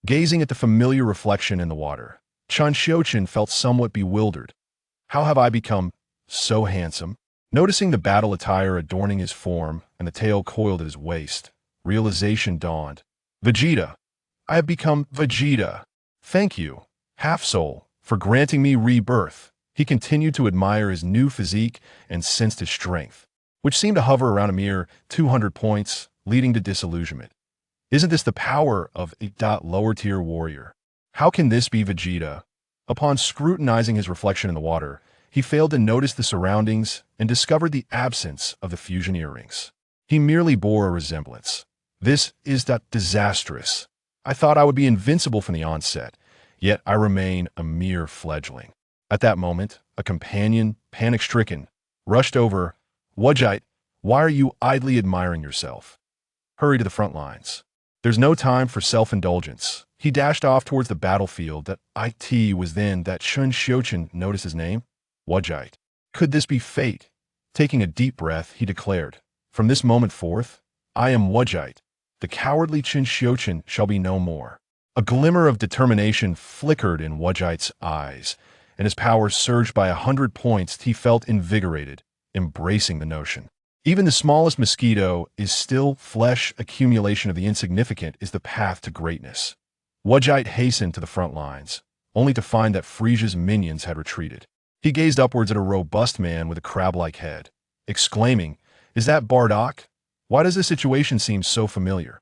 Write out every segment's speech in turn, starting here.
Gazing at the familiar reflection in the water, Chen Xiuchen felt somewhat bewildered. How have I become so handsome? Noticing the battle attire adorning his form and the tail coiled at his waist, realization dawned. Vegeta! I have become Vegeta! Thank you, Half-Soul, for granting me rebirth. He continued to admire his new physique and sensed his strength, which seemed to hover around a mere 200 points, leading to disillusionment. Isn't this the power of a lower-tier warrior? How can this be Vegeta? Upon scrutinizing his reflection in the water, he failed to notice the surroundings and discovered the absence of the fusion earrings. He merely bore a resemblance. This is disastrous. I thought I would be invincible from the onset, yet I remain a mere fledgling. At that moment, a companion, panic-stricken, rushed over. Vegeta, why are you idly admiring yourself? Hurry to the front lines. There's no time for self-indulgence. He dashed off towards the battlefield. It was then that Chen Xiuchen noticed his name. Vegeta. Could this be fate? Taking a deep breath, he declared, from this moment forth, I am Vegeta. The cowardly Chen Xiuchen shall be no more. A glimmer of determination flickered in Vegeta's eyes, and his power surged by 100 points. He felt invigorated, embracing the notion. Even the smallest mosquito is still flesh. Accumulation of the insignificant is the path to greatness. Vegeta hastened to the front lines, only to find that Frieza's minions had retreated. He gazed upwards at a robust man with a crab-like head, exclaiming, Is that Bardock? Why does this situation seem so familiar?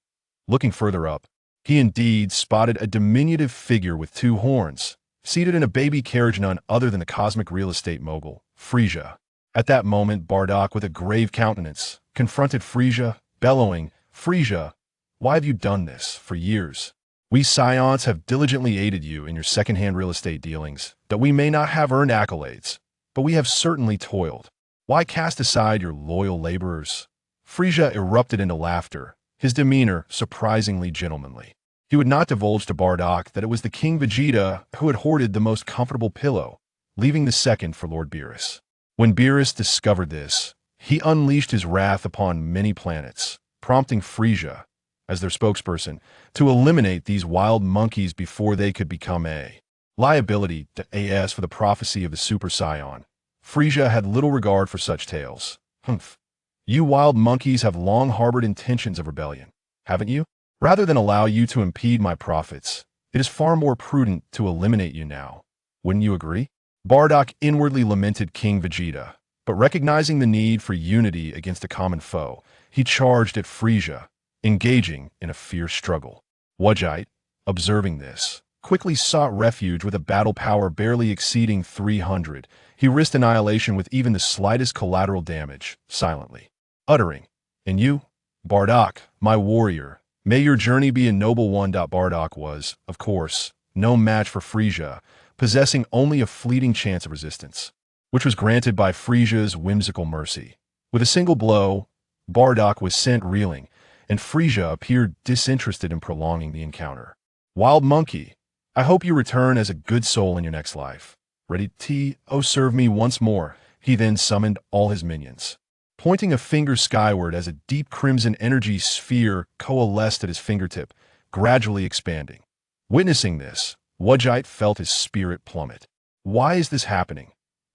Looking further up, he indeed spotted a diminutive figure with 2 horns, seated in a baby carriage, none other than the cosmic real estate mogul, Frieza. At that moment, Bardock, with a grave countenance, confronted Frieza, bellowing, Frieza, why have you done this? For years, we Scions have diligently aided you in your second-hand real estate dealings, that we may not have earned accolades, but we have certainly toiled. Why cast aside your loyal laborers? Frieza erupted into laughter, his demeanor surprisingly gentlemanly. He would not divulge to Bardock that it was the King Vegeta who had hoarded the most comfortable pillow, leaving the second for Lord Beerus. When Beerus discovered this, he unleashed his wrath upon many planets, prompting Frieza, as their spokesperson, to eliminate these wild monkeys before they could become a liability to AS for the prophecy of the Super Saiyan. Frieza had little regard for such tales. Humph. You wild monkeys have long harbored intentions of rebellion, haven't you? Rather than allow you to impede my profits, it is far more prudent to eliminate you now. Wouldn't you agree? Bardock inwardly lamented King Vegeta, but recognizing the need for unity against a common foe, he charged at Frieza, engaging in a fierce struggle. Vegeta, observing this, quickly sought refuge with a battle power barely exceeding 300. He risked annihilation with even the slightest collateral damage, silently, uttering, And you, Bardock, my warrior, may your journey be a noble one. Bardock was, of course, no match for Frieza, possessing only a fleeting chance of resistance, which was granted by Frieza's whimsical mercy. With a single blow, Bardock was sent reeling, and Frieza appeared disinterested in prolonging the encounter. Wild monkey, I hope you return as a good soul in your next life. Ready to serve me once more. He then summoned all his minions, pointing a finger skyward as a deep crimson energy sphere coalesced at his fingertip, gradually expanding. Witnessing this, Vegeta felt his spirit plummet. Why is this happening?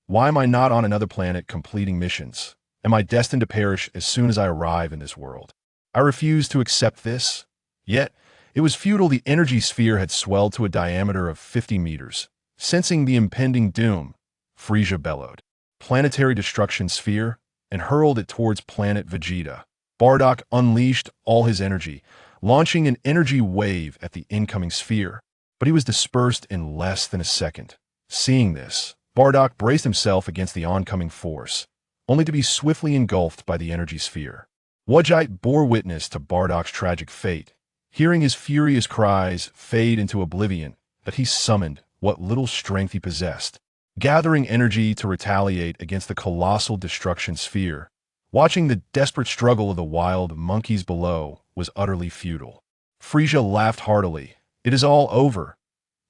Why am I not on another planet completing missions? Am I destined to perish as soon as I arrive in this world? I refuse to accept this. Yet, it was futile. The energy sphere had swelled to a diameter of 50 meters. Sensing the impending doom, Frieza bellowed, Planetary Destruction Sphere, and hurled it towards Planet Vegeta. Bardock unleashed all his energy, launching an energy wave at the incoming sphere, but he was dispersed in less than a second. Seeing this, Bardock braced himself against the oncoming force, only to be swiftly engulfed by the energy sphere. Vegeta bore witness to Bardock's tragic fate, hearing his furious cries fade into oblivion, that he summoned what little strength he possessed, gathering energy to retaliate against the colossal destruction sphere. Watching the desperate struggle of the wild monkeys below was utterly futile. Frieza laughed heartily. It is all over.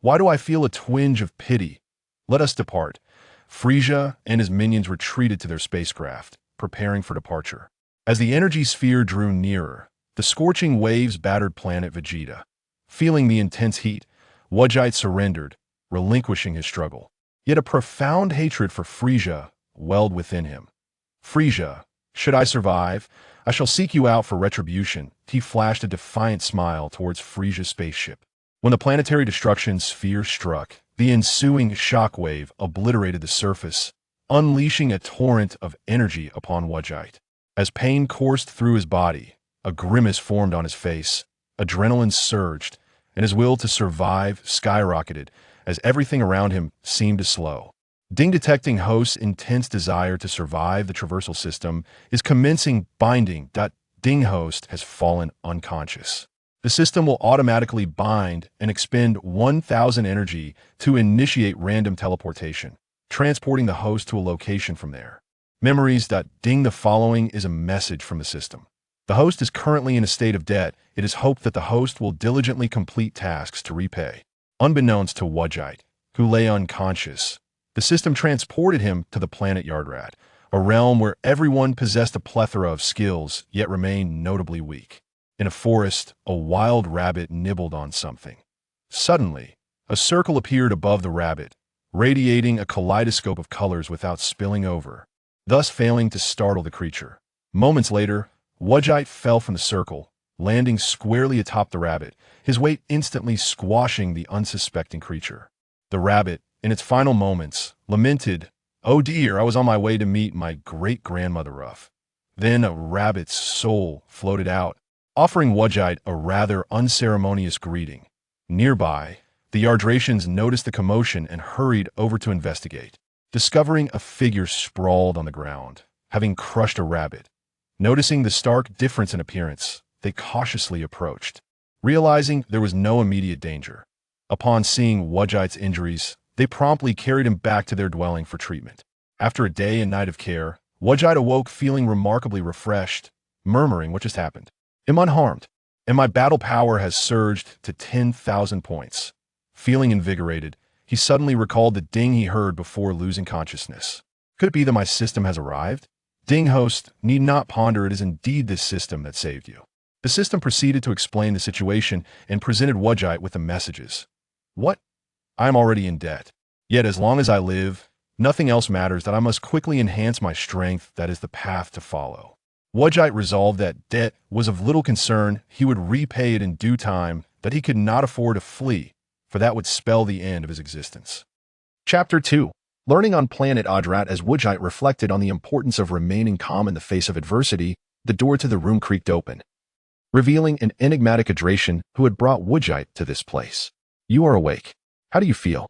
Why do I feel a twinge of pity? Let us depart. Frieza and his minions retreated to their spacecraft, preparing for departure. As the energy sphere drew nearer, the scorching waves battered Planet Vegeta. Feeling the intense heat, Wujite surrendered, relinquishing his struggle. Yet a profound hatred for Frieza welled within him. Frieza, should I survive, I shall seek you out for retribution. He flashed a defiant smile towards Frieza's spaceship. When the planetary destruction sphere struck, the ensuing shockwave obliterated the surface, unleashing a torrent of energy upon Wujite. As pain coursed through his body, a grimace formed on his face, adrenaline surged, and his will to survive skyrocketed as everything around him seemed to slow. Ding detecting host's intense desire to survive the traversal system is commencing binding. Ding host has fallen unconscious. The system will automatically bind and expend 1,000 energy to initiate random teleportation, transporting the host to a location from there. Memories. Ding. The following is a message from the system. The host is currently in a state of debt. It is hoped that the host will diligently complete tasks to repay. Unbeknownst to Wujite, who lay unconscious, the system transported him to the planet Yardrat, a realm where everyone possessed a plethora of skills yet remained notably weak. In a forest, a wild rabbit nibbled on something. Suddenly, a circle appeared above the rabbit, radiating a kaleidoscope of colors without spilling over, thus failing to startle the creature. Moments later, Wujite fell from the circle, landing squarely atop the rabbit, his weight instantly squashing the unsuspecting creature. The rabbit, in its final moments, lamented, "Oh dear, I was on my way to meet my great-grandmother Ruff." Then a rabbit's soul floated out, offering Wujite a rather unceremonious greeting. Nearby, the Yardratians noticed the commotion and hurried over to investigate, discovering a figure sprawled on the ground, having crushed a rabbit. Noticing the stark difference in appearance, they cautiously approached, realizing there was no immediate danger. Upon seeing Wujite's injuries, they promptly carried him back to their dwelling for treatment. After a day and night of care, Wujite awoke feeling remarkably refreshed, murmuring what just happened. "I'm unharmed, and my battle power has surged to 10,000 points." Feeling invigorated, he suddenly recalled the ding he heard before losing consciousness. Could it be that my system has arrived? Ding host need not ponder, it is indeed this system that saved you. The system proceeded to explain the situation and presented Wujite with the messages. What? I am already in debt. Yet as long as I live, nothing else matters, that I must quickly enhance my strength, that is the path to follow. Wujite resolved that debt was of little concern, he would repay it in due time, that he could not afford to flee, for that would spell the end of his existence. Chapter 2. Learning on Planet Adrat. As Wujite reflected on the importance of remaining calm in the face of adversity, the door to the room creaked open, revealing an enigmatic Adration who had brought Wujite to this place. "You are awake. How do you feel?"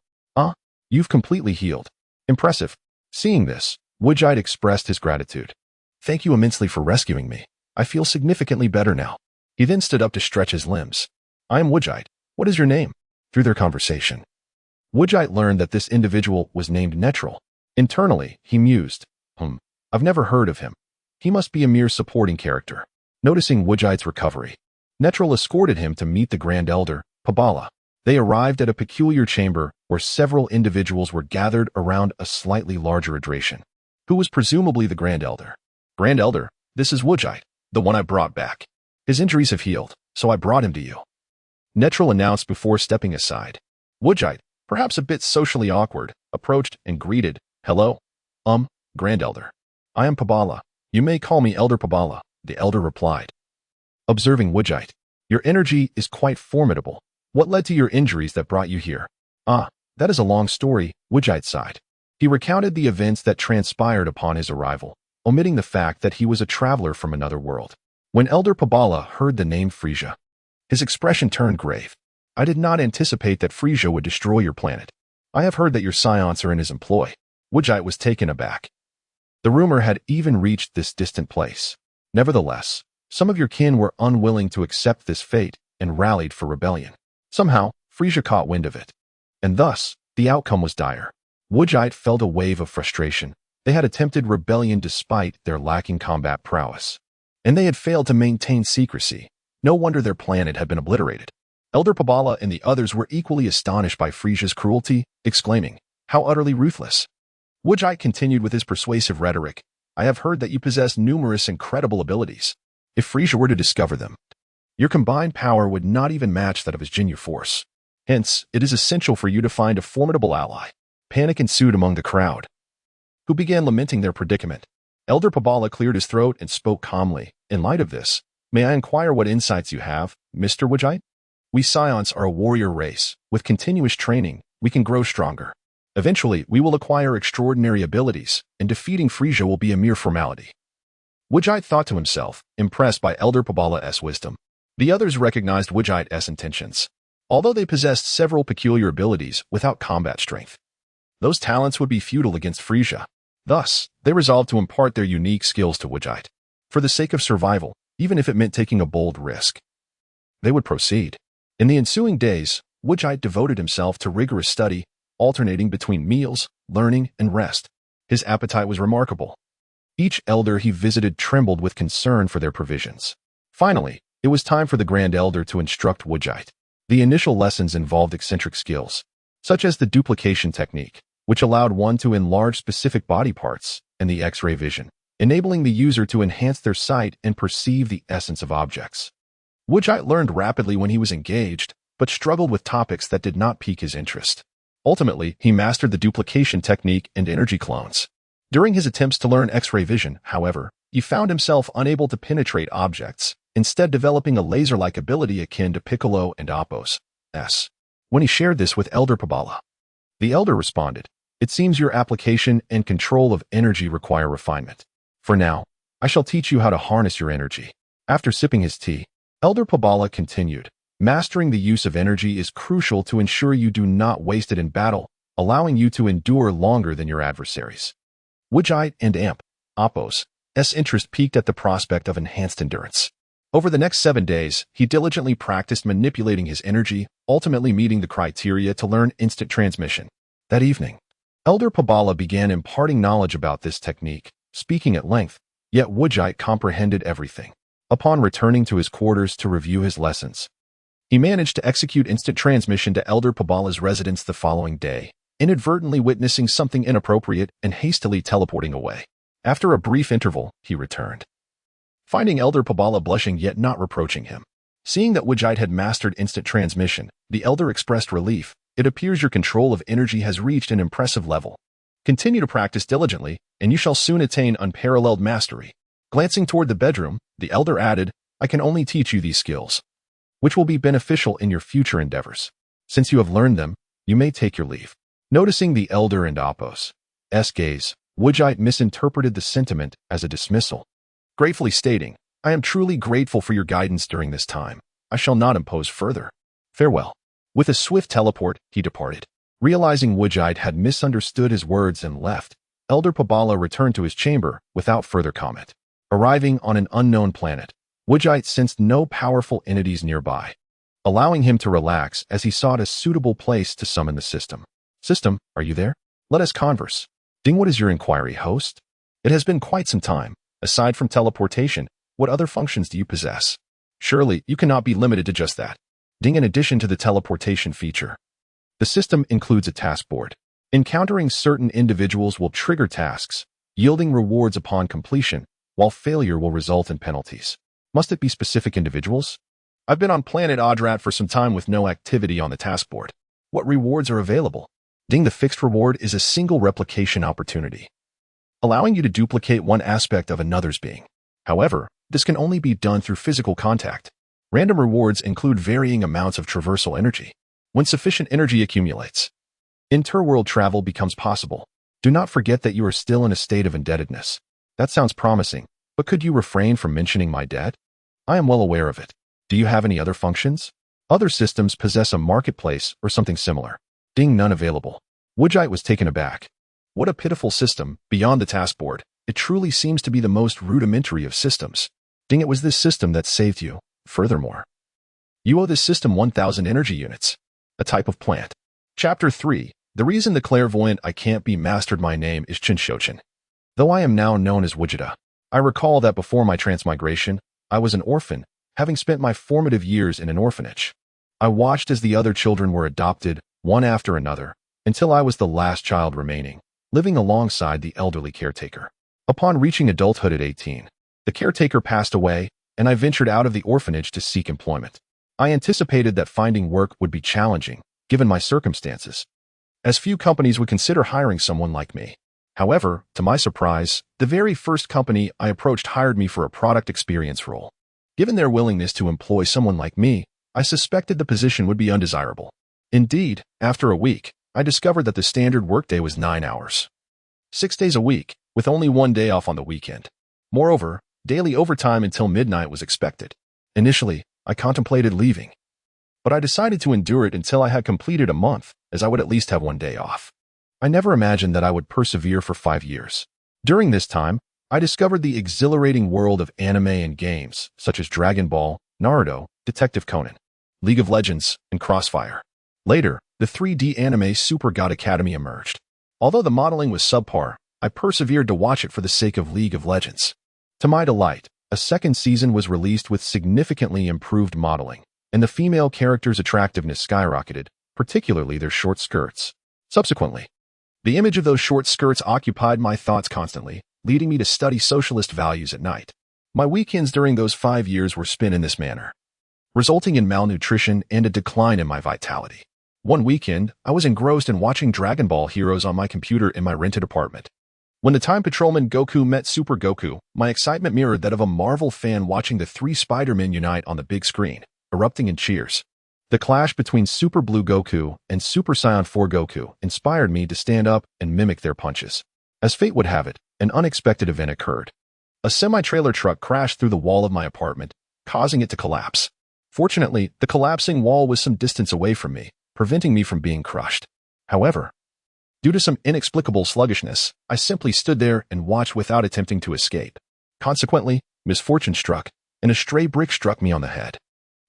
You've completely healed. Impressive." Seeing this, Wujite expressed his gratitude. "Thank you immensely for rescuing me. I feel significantly better now." He then stood up to stretch his limbs. "I am Wujite. What is your name?" Through their conversation, Wujite learned that this individual was named Neutral. Internally, he mused, I've never heard of him. He must be a mere supporting character." Noticing Wujite's recovery, Neutral escorted him to meet the Grand Elder, Pabala. They arrived at a peculiar chamber where several individuals were gathered around a slightly larger Adration, who was presumably the Grand Elder. "Grand Elder, this is Wujite, the one I brought back. His injuries have healed, so I brought him to you," Neutral announced before stepping aside. Wujite, perhaps a bit socially awkward, approached and greeted, "Hello, Grand Elder. I am Pabala. You may call me Elder Pabala," the Elder replied. Observing Wujite, "Your energy is quite formidable. What led to your injuries that brought you here?" That is a long story," Wujite sighed. He recounted the events that transpired upon his arrival, omitting the fact that he was a traveler from another world. When Elder Pabala heard the name Frieza, his expression turned grave. "I did not anticipate that Frieza would destroy your planet. I have heard that your scions are in his employ." Wujite was taken aback. The rumor had even reached this distant place. Nevertheless, some of your kin were unwilling to accept this fate and rallied for rebellion. Somehow, Frieza caught wind of it, and thus, the outcome was dire. Wujite felt a wave of frustration. They had attempted rebellion despite their lacking combat prowess, and they had failed to maintain secrecy. No wonder their planet had been obliterated. Elder Pabala and the others were equally astonished by Frieza's cruelty, exclaiming, "How utterly ruthless." Wujite continued with his persuasive rhetoric. "I have heard that you possess numerous incredible abilities. If Frieza were to discover them, Your combined power would not even match that of his Jinyu force. Hence, it is essential for you to find a formidable ally. Panic ensued among the crowd, who began lamenting their predicament. Elder Pabala cleared his throat and spoke calmly. In light of this, may I inquire what insights you have, Mr. Vegeta? We Scions are a warrior race. With continuous training, we can grow stronger. Eventually, we will acquire extraordinary abilities, and defeating Frieza will be a mere formality. Vegeta thought to himself, impressed by Elder Pabala's wisdom. The others recognized Vegeta's intentions. Although they possessed several peculiar abilities without combat strength, those talents would be futile against Frieza. Thus, they resolved to impart their unique skills to Vegeta. For the sake of survival, even if it meant taking a bold risk, they would proceed. In the ensuing days, Vegeta devoted himself to rigorous study, alternating between meals, learning, and rest. His appetite was remarkable. Each elder he visited trembled with concern for their provisions. Finally, it was time for the Grand Elder to instruct Vegeta. The initial lessons involved eccentric skills, such as the duplication technique, which allowed one to enlarge specific body parts, and the X-ray vision, enabling the user to enhance their sight and perceive the essence of objects. Vegeta learned rapidly when he was engaged, but struggled with topics that did not pique his interest. Ultimately, he mastered the duplication technique and energy clones. During his attempts to learn X-ray vision, however, he found himself unable to penetrate objects, instead developing a laser-like ability akin to Piccolo and Appo's. When he shared this with Elder Pabala, the elder responded, "It seems your application and control of energy require refinement. For now, I shall teach you how to harness your energy." After sipping his tea, Elder Pabala continued, "Mastering the use of energy is crucial to ensure you do not waste it in battle, allowing you to endure longer than your adversaries." Vegeta and Appo's interest piqued at the prospect of enhanced endurance. Over the next 7 days, he diligently practiced manipulating his energy, ultimately meeting the criteria to learn instant transmission. That evening, Elder Pabala began imparting knowledge about this technique, speaking at length, yet Vegeta comprehended everything. Upon returning to his quarters to review his lessons, he managed to execute instant transmission to Elder Pabala's residence the following day, inadvertently witnessing something inappropriate and hastily teleporting away. After a brief interval, he returned, finding Elder Pabala blushing yet not reproaching him. Seeing that Vegeta had mastered instant transmission, the elder expressed relief. "It appears your control of energy has reached an impressive level. Continue to practice diligently, and you shall soon attain unparalleled mastery." Glancing toward the bedroom, the elder added, "I can only teach you these skills, which will be beneficial in your future endeavors. Since you have learned them, you may take your leave." Noticing the elder and Appo's gaze, Vegeta misinterpreted the sentiment as a dismissal, gratefully stating, "I am truly grateful for your guidance during this time. I shall not impose further. Farewell." With a swift teleport, he departed. Realizing Vegeta had misunderstood his words and left, Elder Pabala returned to his chamber without further comment. Arriving on an unknown planet, Vegeta sensed no powerful entities nearby, allowing him to relax as he sought a suitable place to summon the system. "System, are you there? Let us converse." "Ding, what is your inquiry, host? It has been quite some time. Aside from teleportation, what other functions do you possess? Surely, you cannot be limited to just that." "Ding, in addition to the teleportation feature, the system includes a task board. Encountering certain individuals will trigger tasks, yielding rewards upon completion, while failure will result in penalties." "Must it be specific individuals? I've been on Planet Vegeta for some time with no activity on the task board. What rewards are available?" "Ding, the fixed reward is a single replication opportunity, allowing you to duplicate one aspect of another's being. However, this can only be done through physical contact. Random rewards include varying amounts of traversal energy. When sufficient energy accumulates, interworld travel becomes possible. Do not forget that you are still in a state of indebtedness." "That sounds promising, but could you refrain from mentioning my debt?" "I am well aware of it. Do you have any other functions?" "Other systems possess a marketplace or something similar." "Ding, none available." Vegeta was taken aback. What a pitiful system, beyond the task board. It truly seems to be the most rudimentary of systems. "Ding, it was this system that saved you. Furthermore, you owe this system 1,000 energy units. A type of plant." Chapter 3. The reason the clairvoyant I can't be mastered. My name is Chen Xiuchen. Though I am now known as Vegetto, I recall that before my transmigration, I was an orphan, having spent my formative years in an orphanage. I watched as the other children were adopted, one after another, until I was the last child remaining, living alongside the elderly caretaker. Upon reaching adulthood at 18, the caretaker passed away, and I ventured out of the orphanage to seek employment. I anticipated that finding work would be challenging, given my circumstances, as few companies would consider hiring someone like me. However, to my surprise, the very first company I approached hired me for a product experience role. Given their willingness to employ someone like me, I suspected the position would be undesirable. Indeed, after a week, I discovered that the standard workday was 9 hours. 6 days a week, with only one day off on the weekend. Moreover, daily overtime until midnight was expected. Initially, I contemplated leaving, but I decided to endure it until I had completed a month, as I would at least have one day off. I never imagined that I would persevere for 5 years. During this time, I discovered the exhilarating world of anime and games, such as Dragon Ball, Naruto, Detective Conan, League of Legends, and Crossfire. Later, the 3D anime Super God Academy emerged. Although the modeling was subpar, I persevered to watch it for the sake of League of Legends. To my delight, a second season was released with significantly improved modeling, and the female characters' attractiveness skyrocketed, particularly their short skirts. Subsequently, the image of those short skirts occupied my thoughts constantly, leading me to study socialist values at night. My weekends during those 5 years were spent in this manner, resulting in malnutrition and a decline in my vitality. One weekend, I was engrossed in watching Dragon Ball Heroes on my computer in my rented apartment. When the Time Patrolman Goku met Super Goku, my excitement mirrored that of a Marvel fan watching the 3 Spider-Men unite on the big screen, erupting in cheers. The clash between Super Blue Goku and Super Saiyan 4 Goku inspired me to stand up and mimic their punches. As fate would have it, an unexpected event occurred. A semi-trailer truck crashed through the wall of my apartment, causing it to collapse. Fortunately, the collapsing wall was some distance away from me, preventing me from being crushed. However, due to some inexplicable sluggishness, I simply stood there and watched without attempting to escape. Consequently, misfortune struck, and a stray brick struck me on the head.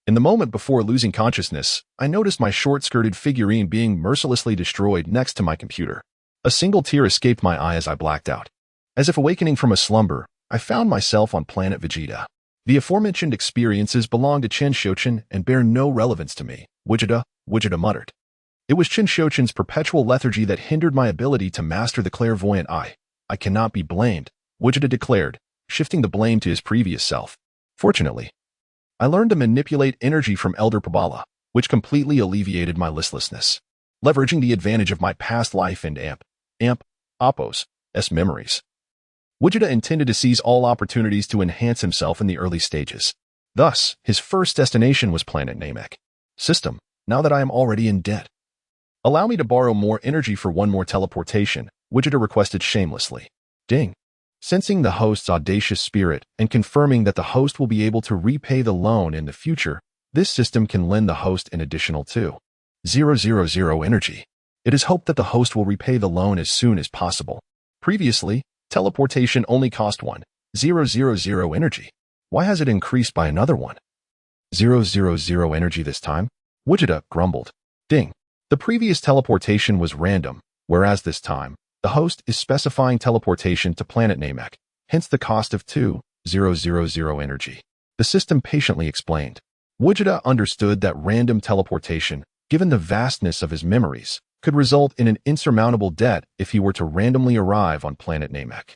In the moment before losing consciousness, I noticed my short-skirted figurine being mercilessly destroyed next to my computer. A single tear escaped my eye as I blacked out. As if awakening from a slumber, I found myself on Planet Vegeta. The aforementioned experiences belong to Chen Xiuchen and bear no relevance to me, Vegeta muttered. It was Chen Xiuchen's perpetual lethargy that hindered my ability to master the clairvoyant eye. I cannot be blamed, Vegeta declared, shifting the blame to his previous self. Fortunately, I learned to manipulate energy from Elder Pabala, which completely alleviated my listlessness. Leveraging the advantage of my past life and Appo's memories, Vegeta intended to seize all opportunities to enhance himself in the early stages. Thus, his first destination was Planet Namek. System, now that I am already in debt, allow me to borrow more energy for one more teleportation, Vegeta requested shamelessly. Ding. Sensing the host's audacious spirit and confirming that the host will be able to repay the loan in the future, this system can lend the host an additional 2,000 energy. It is hoped that the host will repay the loan as soon as possible. Previously, teleportation only cost 1,000 energy. Why has it increased by another 1,000 energy this time? Vegeta grumbled. Ding. The previous teleportation was random, whereas this time, the host is specifying teleportation to Planet Namek, hence the cost of 2,000 energy. The system patiently explained. Vegeta understood that random teleportation, given the vastness of his memories, could result in an insurmountable debt if he were to randomly arrive on Planet Namek.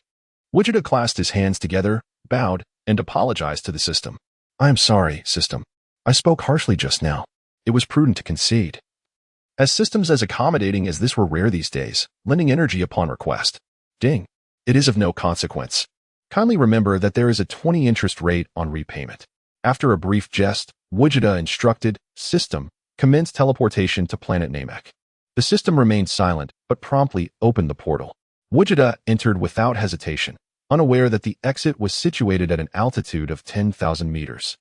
Vegeta clasped his hands together, bowed, and apologized to the system. I am sorry, system. I spoke harshly just now. It was prudent to concede. As systems as accommodating as this were rare these days, lending energy upon request. Ding. It is of no consequence. Kindly remember that there is a 20 interest rate on repayment. After a brief jest, Vegeta instructed, System, commence teleportation to Planet Namek. The system remained silent, but promptly opened the portal. Vegeta entered without hesitation, unaware that the exit was situated at an altitude of 10,000 meters.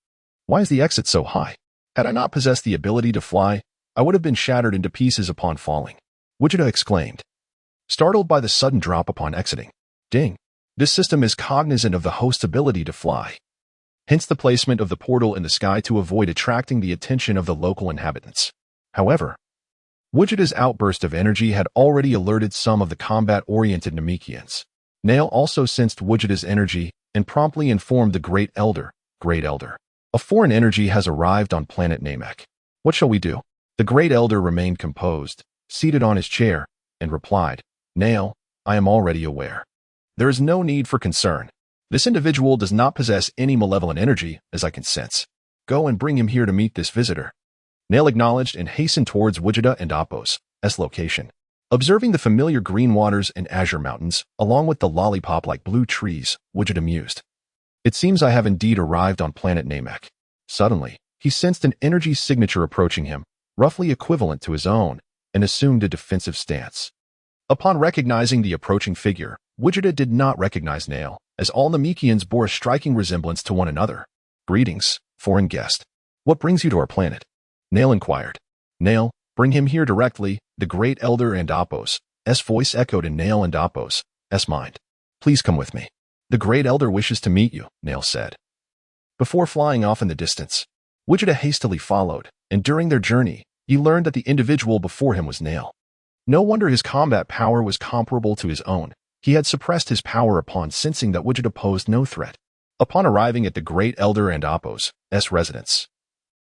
Why is the exit so high? Had I not possessed the ability to fly, I would have been shattered into pieces upon falling, Vegeta exclaimed, startled by the sudden drop upon exiting. Ding. This system is cognizant of the host's ability to fly. Hence the placement of the portal in the sky to avoid attracting the attention of the local inhabitants. However, Vegeta's outburst of energy had already alerted some of the combat-oriented Namekians. Nail also sensed Vegeta's energy and promptly informed the Great Elder, a foreign energy has arrived on Planet Namek. What shall we do? The Great Elder remained composed, seated on his chair, and replied, Nail, I am already aware. There is no need for concern. This individual does not possess any malevolent energy, as I can sense. Go and bring him here to meet this visitor. Nail acknowledged and hastened towards Vegeta and Appo's location. Observing the familiar green waters and azure mountains, along with the lollipop-like blue trees, Vegeta mused. It seems I have indeed arrived on planet Namek. Suddenly, he sensed an energy signature approaching him, roughly equivalent to his own, and assumed a defensive stance. Upon recognizing the approaching figure, Vegeta did not recognize Nail, as all Namekians bore a striking resemblance to one another. Greetings, foreign guest. What brings you to our planet? Nail inquired. Nail, bring him here directly, the great elder and Appo's voice echoed in Nail and Appo's mind. Please come with me. The great elder wishes to meet you, Nail said. Before flying off in the distance, Vegeta hastily followed, and during their journey, he learned that the individual before him was Nail. No wonder his combat power was comparable to his own. He had suppressed his power upon sensing that Vegeta posed no threat. Upon arriving at the great elder and Appo's residence,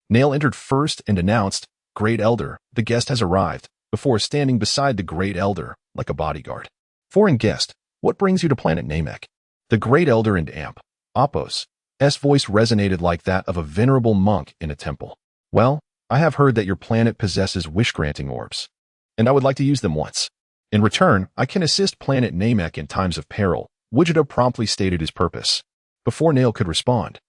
Nail entered first and announced, Great Elder, the guest has arrived, before standing beside the Great Elder, like a bodyguard. Foreign guest, what brings you to planet Namek? The Great Elder and Appo's voice resonated like that of a venerable monk in a temple. Well, I have heard that your planet possesses wish-granting orbs, and I would like to use them once. In return, I can assist planet Namek in times of peril. Vegeta promptly stated his purpose. Before Nail could respond,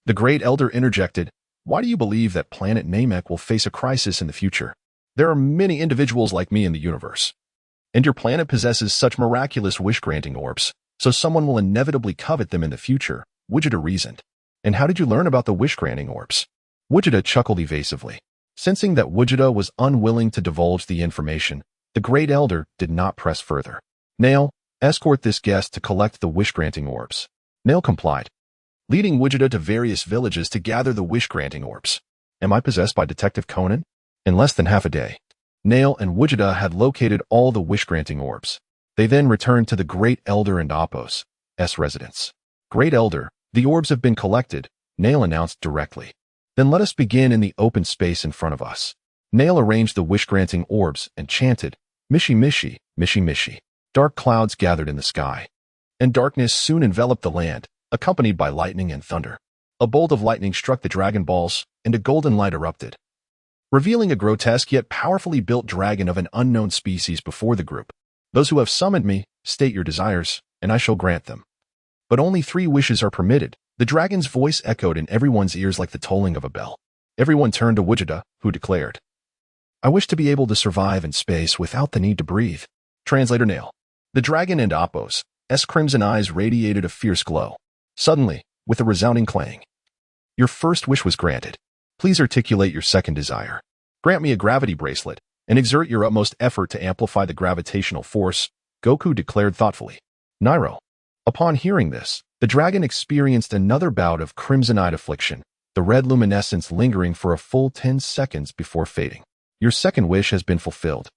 the Great Elder interjected, Why do you believe that planet Namek will face a crisis in the future? There are many individuals like me in the universe, and your planet possesses such miraculous wish-granting orbs, so someone will inevitably covet them in the future, Vegeta reasoned. And how did you learn about the wish-granting orbs? Vegeta chuckled evasively. Sensing that Vegeta was unwilling to divulge the information, the Great Elder did not press further. Nail, escort this guest to collect the wish-granting orbs. Nail complied, leading Vegeta to various villages to gather the wish-granting orbs. Am I possessed by Detective Conan? In less than half a day, Nail and Vegeta had located all the wish-granting orbs. They then returned to the Great Elder and Appo's residence. Great Elder, the orbs have been collected, Nail announced directly. Then let us begin in the open space in front of us. Nail arranged the wish-granting orbs and chanted, Mishi Mishi, Mishi Mishi. Dark clouds gathered in the sky, and darkness soon enveloped the land, accompanied by lightning and thunder. A bolt of lightning struck the Dragon Balls, and a golden light erupted, revealing a grotesque yet powerfully built dragon of an unknown species before the group. Those who have summoned me, state your desires, and I shall grant them. But only 3 wishes are permitted. The dragon's voice echoed in everyone's ears like the tolling of a bell. Everyone turned to Vegeta, who declared, I wish to be able to survive in space without the need to breathe. Translator Nail. The dragon and Appo's crimson eyes radiated a fierce glow. Suddenly, with a resounding clang, your first wish was granted. Please articulate your second desire. Grant me a gravity bracelet, and exert your utmost effort to amplify the gravitational force, Goku declared thoughtfully. Nairo. Upon hearing this, the dragon experienced another bout of crimson-eyed affliction, the red luminescence lingering for a full 10 seconds before fading. Your second wish has been fulfilled.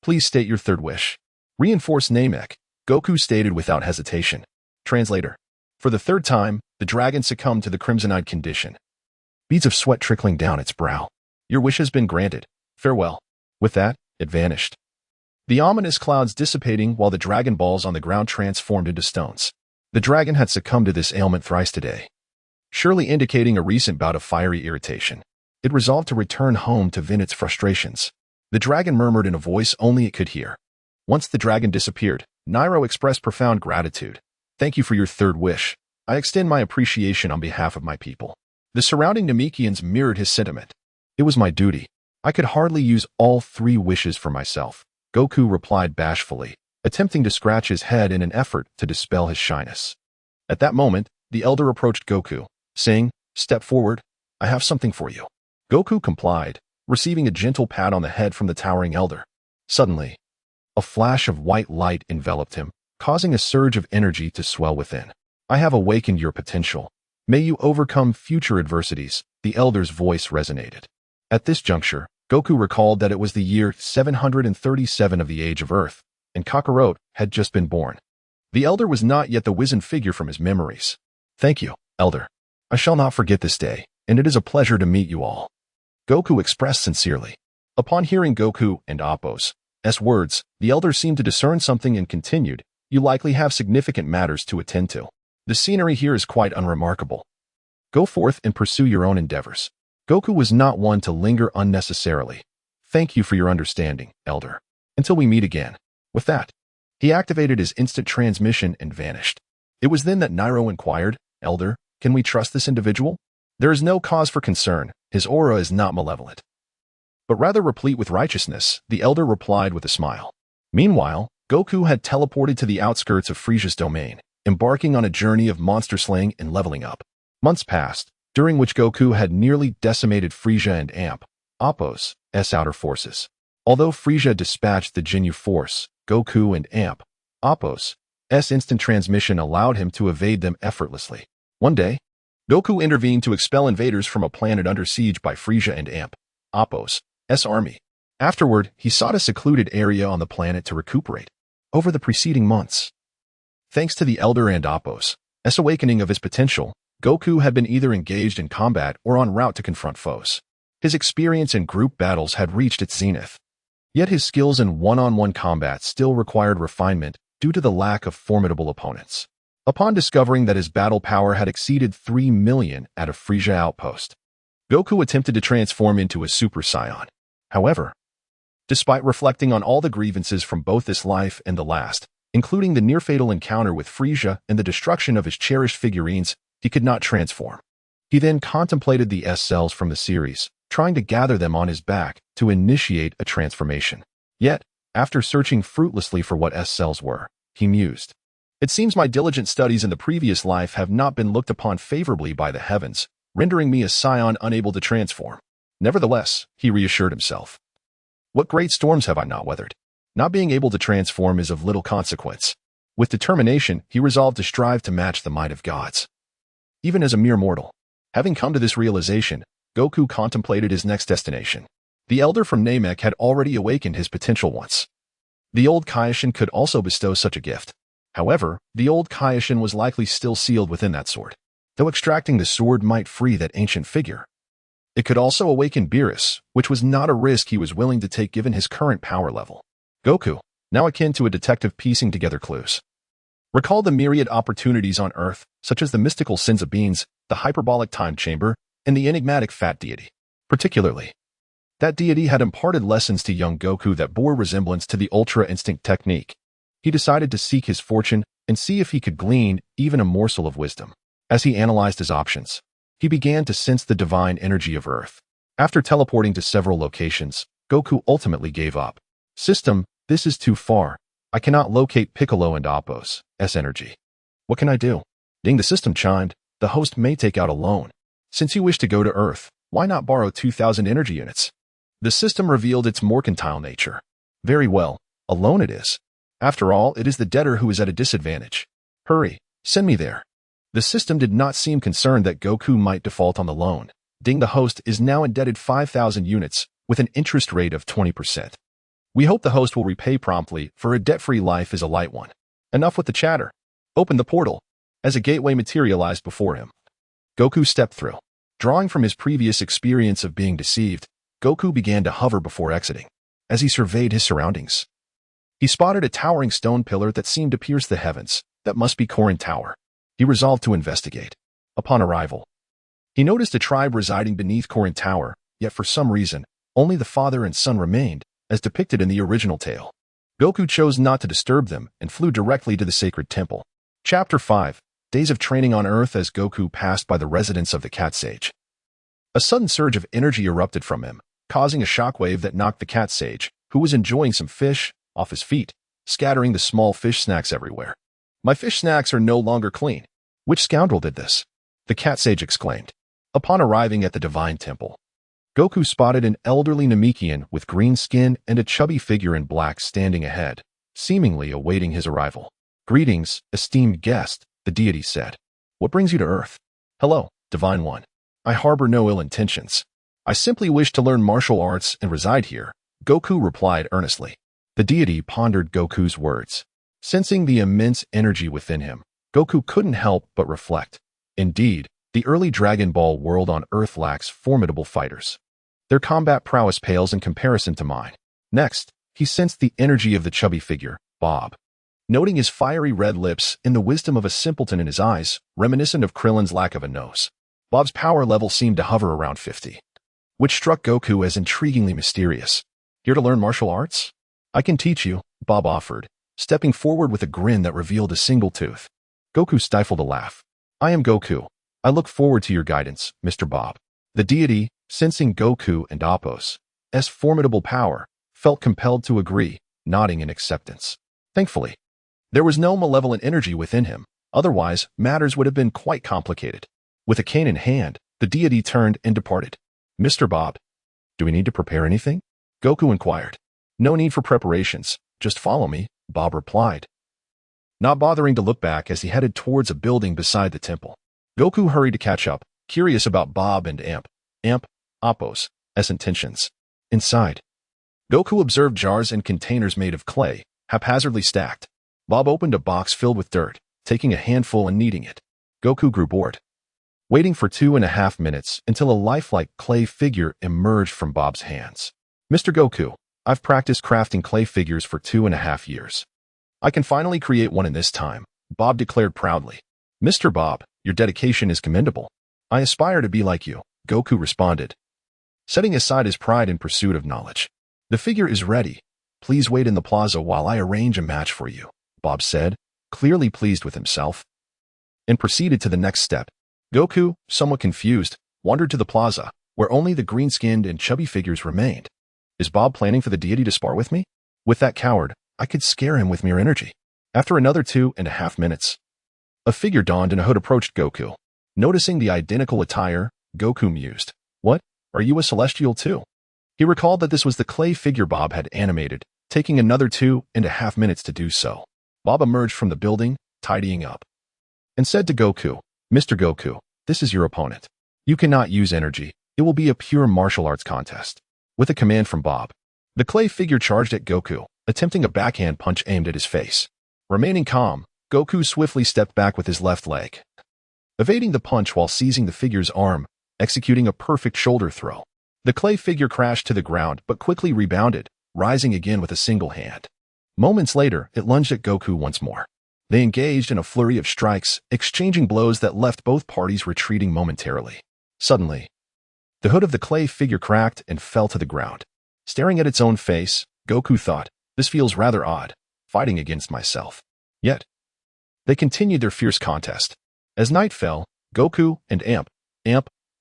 Please state your third wish. Reinforce Namek, Goku stated without hesitation. Translator. For the third time, the dragon succumbed to the crimson-eyed condition, beads of sweat trickling down its brow. Your wish has been granted. Farewell. With that, it vanished, the ominous clouds dissipating while the Dragon Balls on the ground transformed into stones. The dragon had succumbed to this ailment thrice today, surely indicating a recent bout of fiery irritation. It resolved to return home to vent its frustrations. The dragon murmured in a voice only it could hear. Once the dragon disappeared, Nairo expressed profound gratitude. Thank you for your third wish. I extend my appreciation on behalf of my people. The surrounding Namekians mirrored his sentiment. It was my duty. I could hardly use all 3 wishes for myself, Goku replied bashfully, attempting to scratch his head in an effort to dispel his shyness. At that moment, the elder approached Goku, saying, Step forward, I have something for you. Goku complied, receiving a gentle pat on the head from the towering elder. Suddenly, a flash of white light enveloped him, causing a surge of energy to swell within. I have awakened your potential. May you overcome future adversities, the elder's voice resonated. At this juncture, Goku recalled that it was the year 737 of the Age of Earth, and Kakarot had just been born. The elder was not yet the wizened figure from his memories. Thank you, elder. I shall not forget this day, and it is a pleasure to meet you all, Goku expressed sincerely. Upon hearing Goku and Appo's words, the elder seemed to discern something and continued, You likely have significant matters to attend to. The scenery here is quite unremarkable. Go forth and pursue your own endeavors. Goku was not one to linger unnecessarily. Thank you for your understanding, Elder. Until we meet again. With that, he activated his instant transmission and vanished. It was then that Nairo inquired, Elder, can we trust this individual? There is no cause for concern. His aura is not malevolent, but rather replete with righteousness, the Elder replied with a smile. Meanwhile, Goku had teleported to the outskirts of Frieza's domain, embarking on a journey of monster slaying and leveling up. Months passed, during which Goku had nearly decimated Frieza and Appo's outer forces. Although Frieza dispatched the Ginyu Force, Goku and Appo's instant transmission allowed him to evade them effortlessly. One day, Goku intervened to expel invaders from a planet under siege by Frieza and Appo's army. Afterward, he sought a secluded area on the planet to recuperate. Over the preceding months, thanks to the Elder and Appo's awakening of his potential, Goku had been either engaged in combat or en route to confront foes. His experience in group battles had reached its zenith. Yet his skills in one-on-one combat still required refinement due to the lack of formidable opponents. Upon discovering that his battle power had exceeded 3 million at a Frieza outpost, Goku attempted to transform into a Super Saiyan. However, despite reflecting on all the grievances from both this life and the last, including the near-fatal encounter with Frieza and the destruction of his cherished figurines, he could not transform. He then contemplated the S-cells from the series, trying to gather them on his back to initiate a transformation. Yet, after searching fruitlessly for what S-cells were, he mused. It seems my diligent studies in the previous life have not been looked upon favorably by the heavens, rendering me a scion unable to transform. Nevertheless, he reassured himself. What great storms have I not weathered? Not being able to transform is of little consequence. With determination, he resolved to strive to match the might of gods. Even as a mere mortal, having come to this realization, Goku contemplated his next destination. The Elder from Namek had already awakened his potential once. The old Kaioshin could also bestow such a gift. However, the old Kaioshin was likely still sealed within that sword. Though extracting the sword might free that ancient figure, it could also awaken Beerus, which was not a risk he was willing to take given his current power level. Goku, now akin to a detective piecing together clues, recalled the myriad opportunities on Earth, such as the mystical Senza beans, the hyperbolic time chamber, and the enigmatic fat deity. Particularly, that deity had imparted lessons to young Goku that bore resemblance to the Ultra Instinct technique. He decided to seek his fortune and see if he could glean even a morsel of wisdom. As he analyzed his options, he began to sense the divine energy of Earth. After teleporting to several locations, Goku ultimately gave up. System, this is too far. I cannot locate Piccolo and Appo's energy. What can I do? Ding, the system chimed. The host may take out a loan. Since you wish to go to Earth, why not borrow 2,000 energy units? The system revealed its mercantile nature. Very well, a loan it is. After all, it is the debtor who is at a disadvantage. Hurry, send me there. The system did not seem concerned that Goku might default on the loan. Ding, the host is now indebted 5,000 units with an interest rate of 20%. We hope the host will repay promptly, for a debt-free life is a light one. Enough with the chatter. Open the portal. As a gateway materialized before him, Goku stepped through. Drawing from his previous experience of being deceived, Goku began to hover before exiting. As he surveyed his surroundings, he spotted a towering stone pillar that seemed to pierce the heavens. That must be Korin Tower. He resolved to investigate. Upon arrival, he noticed a tribe residing beneath Korin Tower, yet for some reason, only the father and son remained, as depicted in the original tale. Goku chose not to disturb them and flew directly to the sacred temple. Chapter 5. Days of Training on Earth. As Goku passed by the residence of the Cat Sage, a sudden surge of energy erupted from him, causing a shockwave that knocked the Cat Sage, who was enjoying some fish, off his feet, scattering the small fish snacks everywhere. My fish snacks are no longer clean. Which scoundrel did this? The Cat Sage exclaimed. Upon arriving at the Divine Temple, Goku spotted an elderly Namekian with green skin and a chubby figure in black standing ahead, seemingly awaiting his arrival. Greetings, esteemed guest, the deity said. What brings you to Earth? Hello, Divine One. I harbor no ill intentions. I simply wish to learn martial arts and reside here, Goku replied earnestly. The deity pondered Goku's words. Sensing the immense energy within him, Goku couldn't help but reflect. Indeed, the early Dragon Ball world on Earth lacks formidable fighters. Their combat prowess pales in comparison to mine. Next, he sensed the energy of the chubby figure, Bob. noting his fiery red lips and the wisdom of a simpleton in his eyes, reminiscent of Krillin's lack of a nose. Bob's power level seemed to hover around 50, which struck Goku as intriguingly mysterious. Here to learn martial arts? I can teach you, Bob offered, stepping forward with a grin that revealed a single tooth. Goku stifled a laugh. I am Goku. I look forward to your guidance, Mr. Bob. The deity, sensing Goku and Appo's formidable power, felt compelled to agree, nodding in acceptance. Thankfully, there was no malevolent energy within him, otherwise matters would have been quite complicated. With a cane in hand, the deity turned and departed. Mr. Bob, do we need to prepare anything? Goku inquired. No need for preparations, just follow me, Bob replied, not bothering to look back as he headed towards a building beside the temple. Goku hurried to catch up, curious about Bob and Appo's intentions. Inside, Goku observed jars and containers made of clay, haphazardly stacked. Bob opened a box filled with dirt, taking a handful and kneading it. Goku grew bored, waiting for 2.5 minutes until a lifelike clay figure emerged from Bob's hands. Mr. Goku, I've practiced crafting clay figures for 2.5 years. I can finally create one in this time, Bob declared proudly. Mr. Bob, your dedication is commendable. I aspire to be like you, Goku responded, setting aside his pride in pursuit of knowledge. The figure is ready. Please wait in the plaza while I arrange a match for you, Bob said, clearly pleased with himself, and proceeded to the next step. Goku, somewhat confused, wandered to the plaza, where only the green-skinned and chubby figures remained. Is Bob planning for the deity to spar with me? With that coward, I could scare him with mere energy. After another 2.5 minutes, a figure donned in a hood approached Goku. Noticing the identical attire, Goku mused. What? Are you a celestial too? He recalled that this was the clay figure Bob had animated, taking another 2.5 minutes to do so. Bob emerged from the building, tidying up, and said to Goku, Mr. Goku, this is your opponent. You cannot use energy. It will be a pure martial arts contest. With a command from Bob, the clay figure charged at Goku, attempting a backhand punch aimed at his face. Remaining calm, Goku swiftly stepped back with his left leg, evading the punch while seizing the figure's arm, executing a perfect shoulder throw. The clay figure crashed to the ground but quickly rebounded, rising again with a single hand. Moments later, it lunged at Goku once more. They engaged in a flurry of strikes, exchanging blows that left both parties retreating momentarily. Suddenly, the hood of the clay figure cracked and fell to the ground. Staring at its own face, Goku thought, this feels rather odd, fighting against myself. Yet, they continued their fierce contest. As night fell, Goku and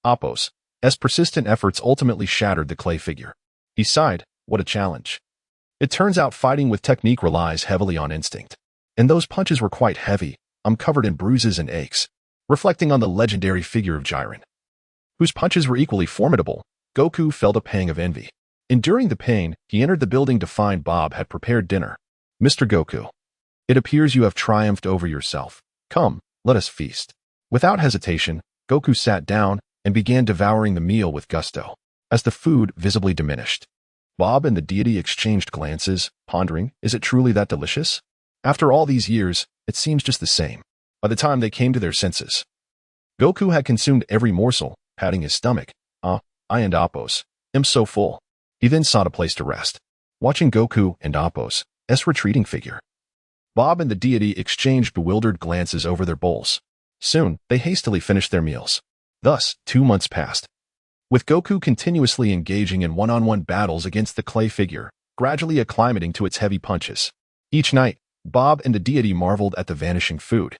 Appo's persistent efforts ultimately shattered the clay figure. He sighed, what a challenge. It turns out fighting with technique relies heavily on instinct. And those punches were quite heavy. I'm covered in bruises and aches. Reflecting on the legendary figure of Jiren, whose punches were equally formidable, Goku felt a pang of envy. Enduring the pain, he entered the building to find Bob had prepared dinner. Mr. Goku, it appears you have triumphed over yourself. Come, let us feast. Without hesitation, Goku sat down and began devouring the meal with gusto. As the food visibly diminished, Bob and the deity exchanged glances, pondering, is it truly that delicious? After all these years, it seems just the same. By the time they came to their senses, Goku had consumed every morsel, patting his stomach. I and Appo's am so full. He then sought a place to rest, watching Goku and Appo's retreating figure. Bob and the deity exchanged bewildered glances over their bowls. Soon, they hastily finished their meals. Thus, 2 months passed, with Goku continuously engaging in one-on-one battles against the clay figure, gradually acclimating to its heavy punches. Each night, Bob and the deity marveled at the vanishing food,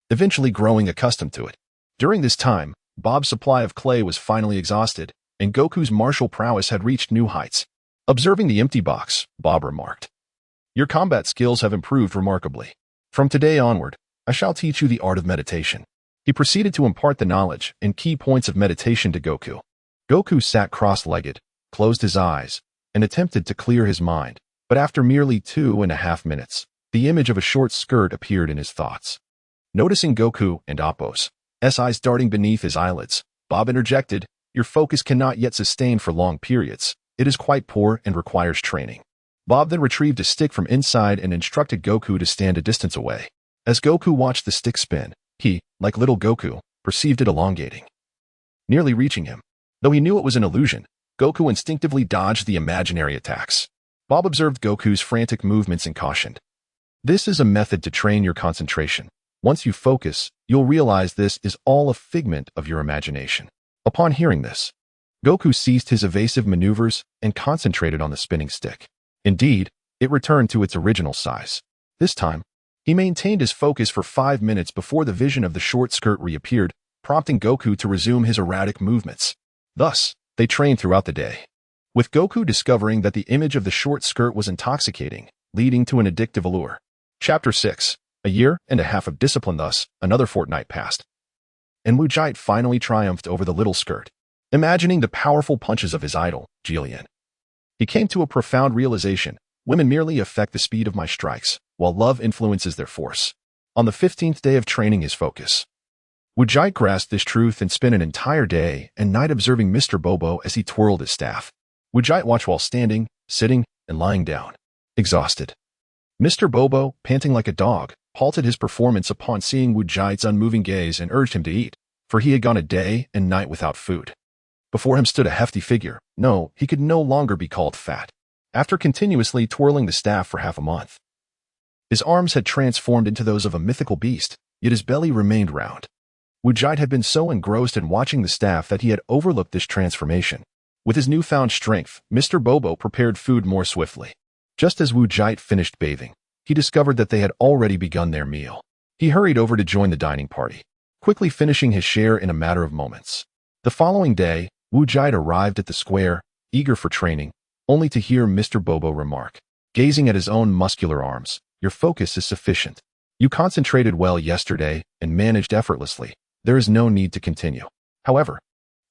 eventually growing accustomed to it. During this time, Bob's supply of clay was finally exhausted, and Goku's martial prowess had reached new heights. Observing the empty box, Bob remarked, your combat skills have improved remarkably. From today onward, I shall teach you the art of meditation. He proceeded to impart the knowledge and key points of meditation to Goku. Goku sat cross-legged, closed his eyes, and attempted to clear his mind, but after merely 2.5 minutes, the image of a short skirt appeared in his thoughts. Noticing Goku and Appo's eyes darting beneath his eyelids, Bob interjected, your focus cannot yet sustain for long periods. It is quite poor and requires training. Bob then retrieved a stick from inside and instructed Goku to stand a distance away. As Goku watched the stick spin, he, like little Goku, perceived it elongating, nearly reaching him. Though he knew it was an illusion, Goku instinctively dodged the imaginary attacks. Bob observed Goku's frantic movements and cautioned, This is a method to train your concentration. Once you focus, you'll realize this is all a figment of your imagination. Upon hearing this, Goku ceased his evasive maneuvers and concentrated on the spinning stick. Indeed, it returned to its original size. This time, he maintained his focus for 5 minutes before the vision of the short skirt reappeared, prompting Goku to resume his erratic movements. Thus, they trained throughout the day, with Goku discovering that the image of the short skirt was intoxicating, leading to an addictive allure. Chapter 6. A year and a half of discipline. Thus, another fortnight passed, and Vegeta finally triumphed over the little skirt. Imagining the powerful punches of his idol, Xiuchen, he came to a profound realization: women merely affect the speed of my strikes, while love influences their force. On the 15th day of training his focus, Vegeta grasped this truth and spent an entire day and night observing Mr. Bobo as he twirled his staff. Vegeta watched while standing, sitting, and lying down, exhausted. Mr. Bobo, panting like a dog, halted his performance upon seeing Vegeta's unmoving gaze and urged him to eat, for he had gone a day and night without food. Before him stood a hefty figure. No, he could no longer be called fat. After continuously twirling the staff for half a month, his arms had transformed into those of a mythical beast, yet his belly remained round. Vegeta had been so engrossed in watching the staff that he had overlooked this transformation. With his newfound strength, Mr. Bobo prepared food more swiftly. Just as Vegeta finished bathing, he discovered that they had already begun their meal. He hurried over to join the dining party, quickly finishing his share in a matter of moments. The following day, Vegeta arrived at the square, eager for training, only to hear Mr. Bobo remark, gazing at his own muscular arms, "Your focus is sufficient. You concentrated well yesterday and managed effortlessly. There is no need to continue." However,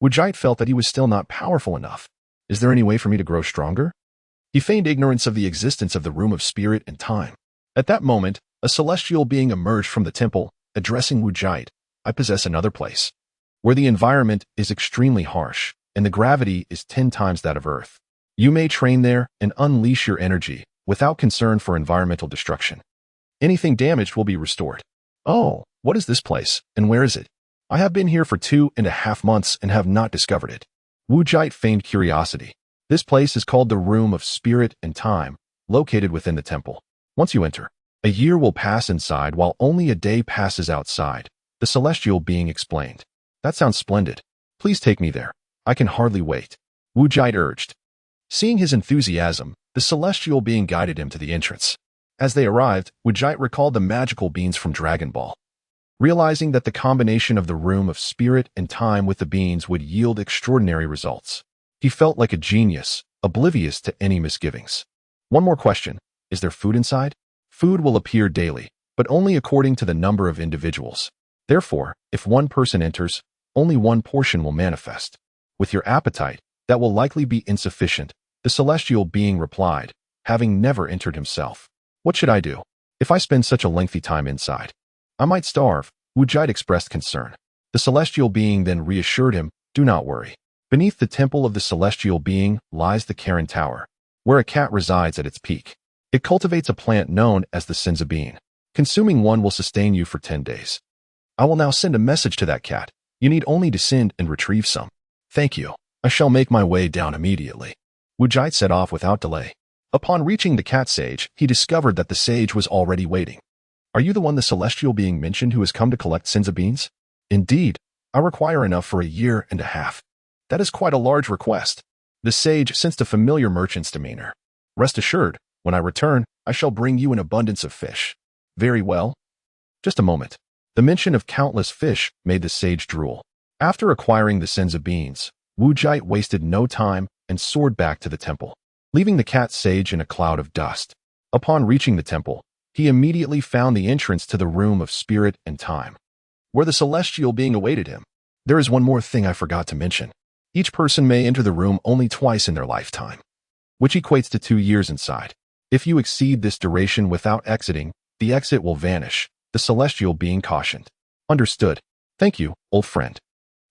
Vegeta felt that he was still not powerful enough. "Is there any way for me to grow stronger?" He feigned ignorance of the existence of the room of spirit and time. At that moment, a celestial being emerged from the temple, addressing Vegeta. "I possess another place, where the environment is extremely harsh, and the gravity is 10 times that of Earth. You may train there and unleash your energy without concern for environmental destruction. Anything damaged will be restored." "Oh, what is this place, and where is it? I have been here for 2.5 months and have not discovered it." Vegeta feigned curiosity. "This place is called the Room of Spirit and Time, located within the temple. Once you enter, a year will pass inside while only a day passes outside," the celestial being explained. "That sounds splendid. Please take me there. I can hardly wait," Vegeta urged. Seeing his enthusiasm, the celestial being guided him to the entrance. As they arrived, Vegeta recalled the magical beans from Dragon Ball. Realizing that the combination of the Room of Spirit and Time with the beans would yield extraordinary results, he felt like a genius, oblivious to any misgivings. "One more question. Is there food inside?" "Food will appear daily, but only according to the number of individuals. Therefore, if one person enters, only one portion will manifest. With your appetite, that will likely be insufficient," the celestial being replied, having never entered himself. "What should I do? If I spend such a lengthy time inside, I might starve," Vegeta expressed concern. The celestial being then reassured him, "Do not worry. Beneath the temple of the celestial being lies the Karen Tower, where a cat resides at its peak. It cultivates a plant known as the Senza bean. Consuming one will sustain you for 10 days. I will now send a message to that cat. You need only descend and retrieve some." "Thank you. I shall make my way down immediately." Vegeta set off without delay. Upon reaching the cat sage, he discovered that the sage was already waiting. "Are you the one the celestial being mentioned who has come to collect Senza beans?" "Indeed. I require enough for a year and a half." "That is quite a large request." The sage sensed a familiar merchant's demeanor. "Rest assured, when I return, I shall bring you an abundance of fish." "Very well." Just a moment. The mention of countless fish made the sage drool. After acquiring the Senza beans, Vegeta wasted no time and soared back to the temple, leaving the cat sage in a cloud of dust. Upon reaching the temple, he immediately found the entrance to the Room of Spirit and Time, where the celestial being awaited him. "There is one more thing I forgot to mention. Each person may enter the room only twice in their lifetime, which equates to 2 years inside. If you exceed this duration without exiting, the exit will vanish," the celestial being cautioned. "Understood. Thank you, old friend."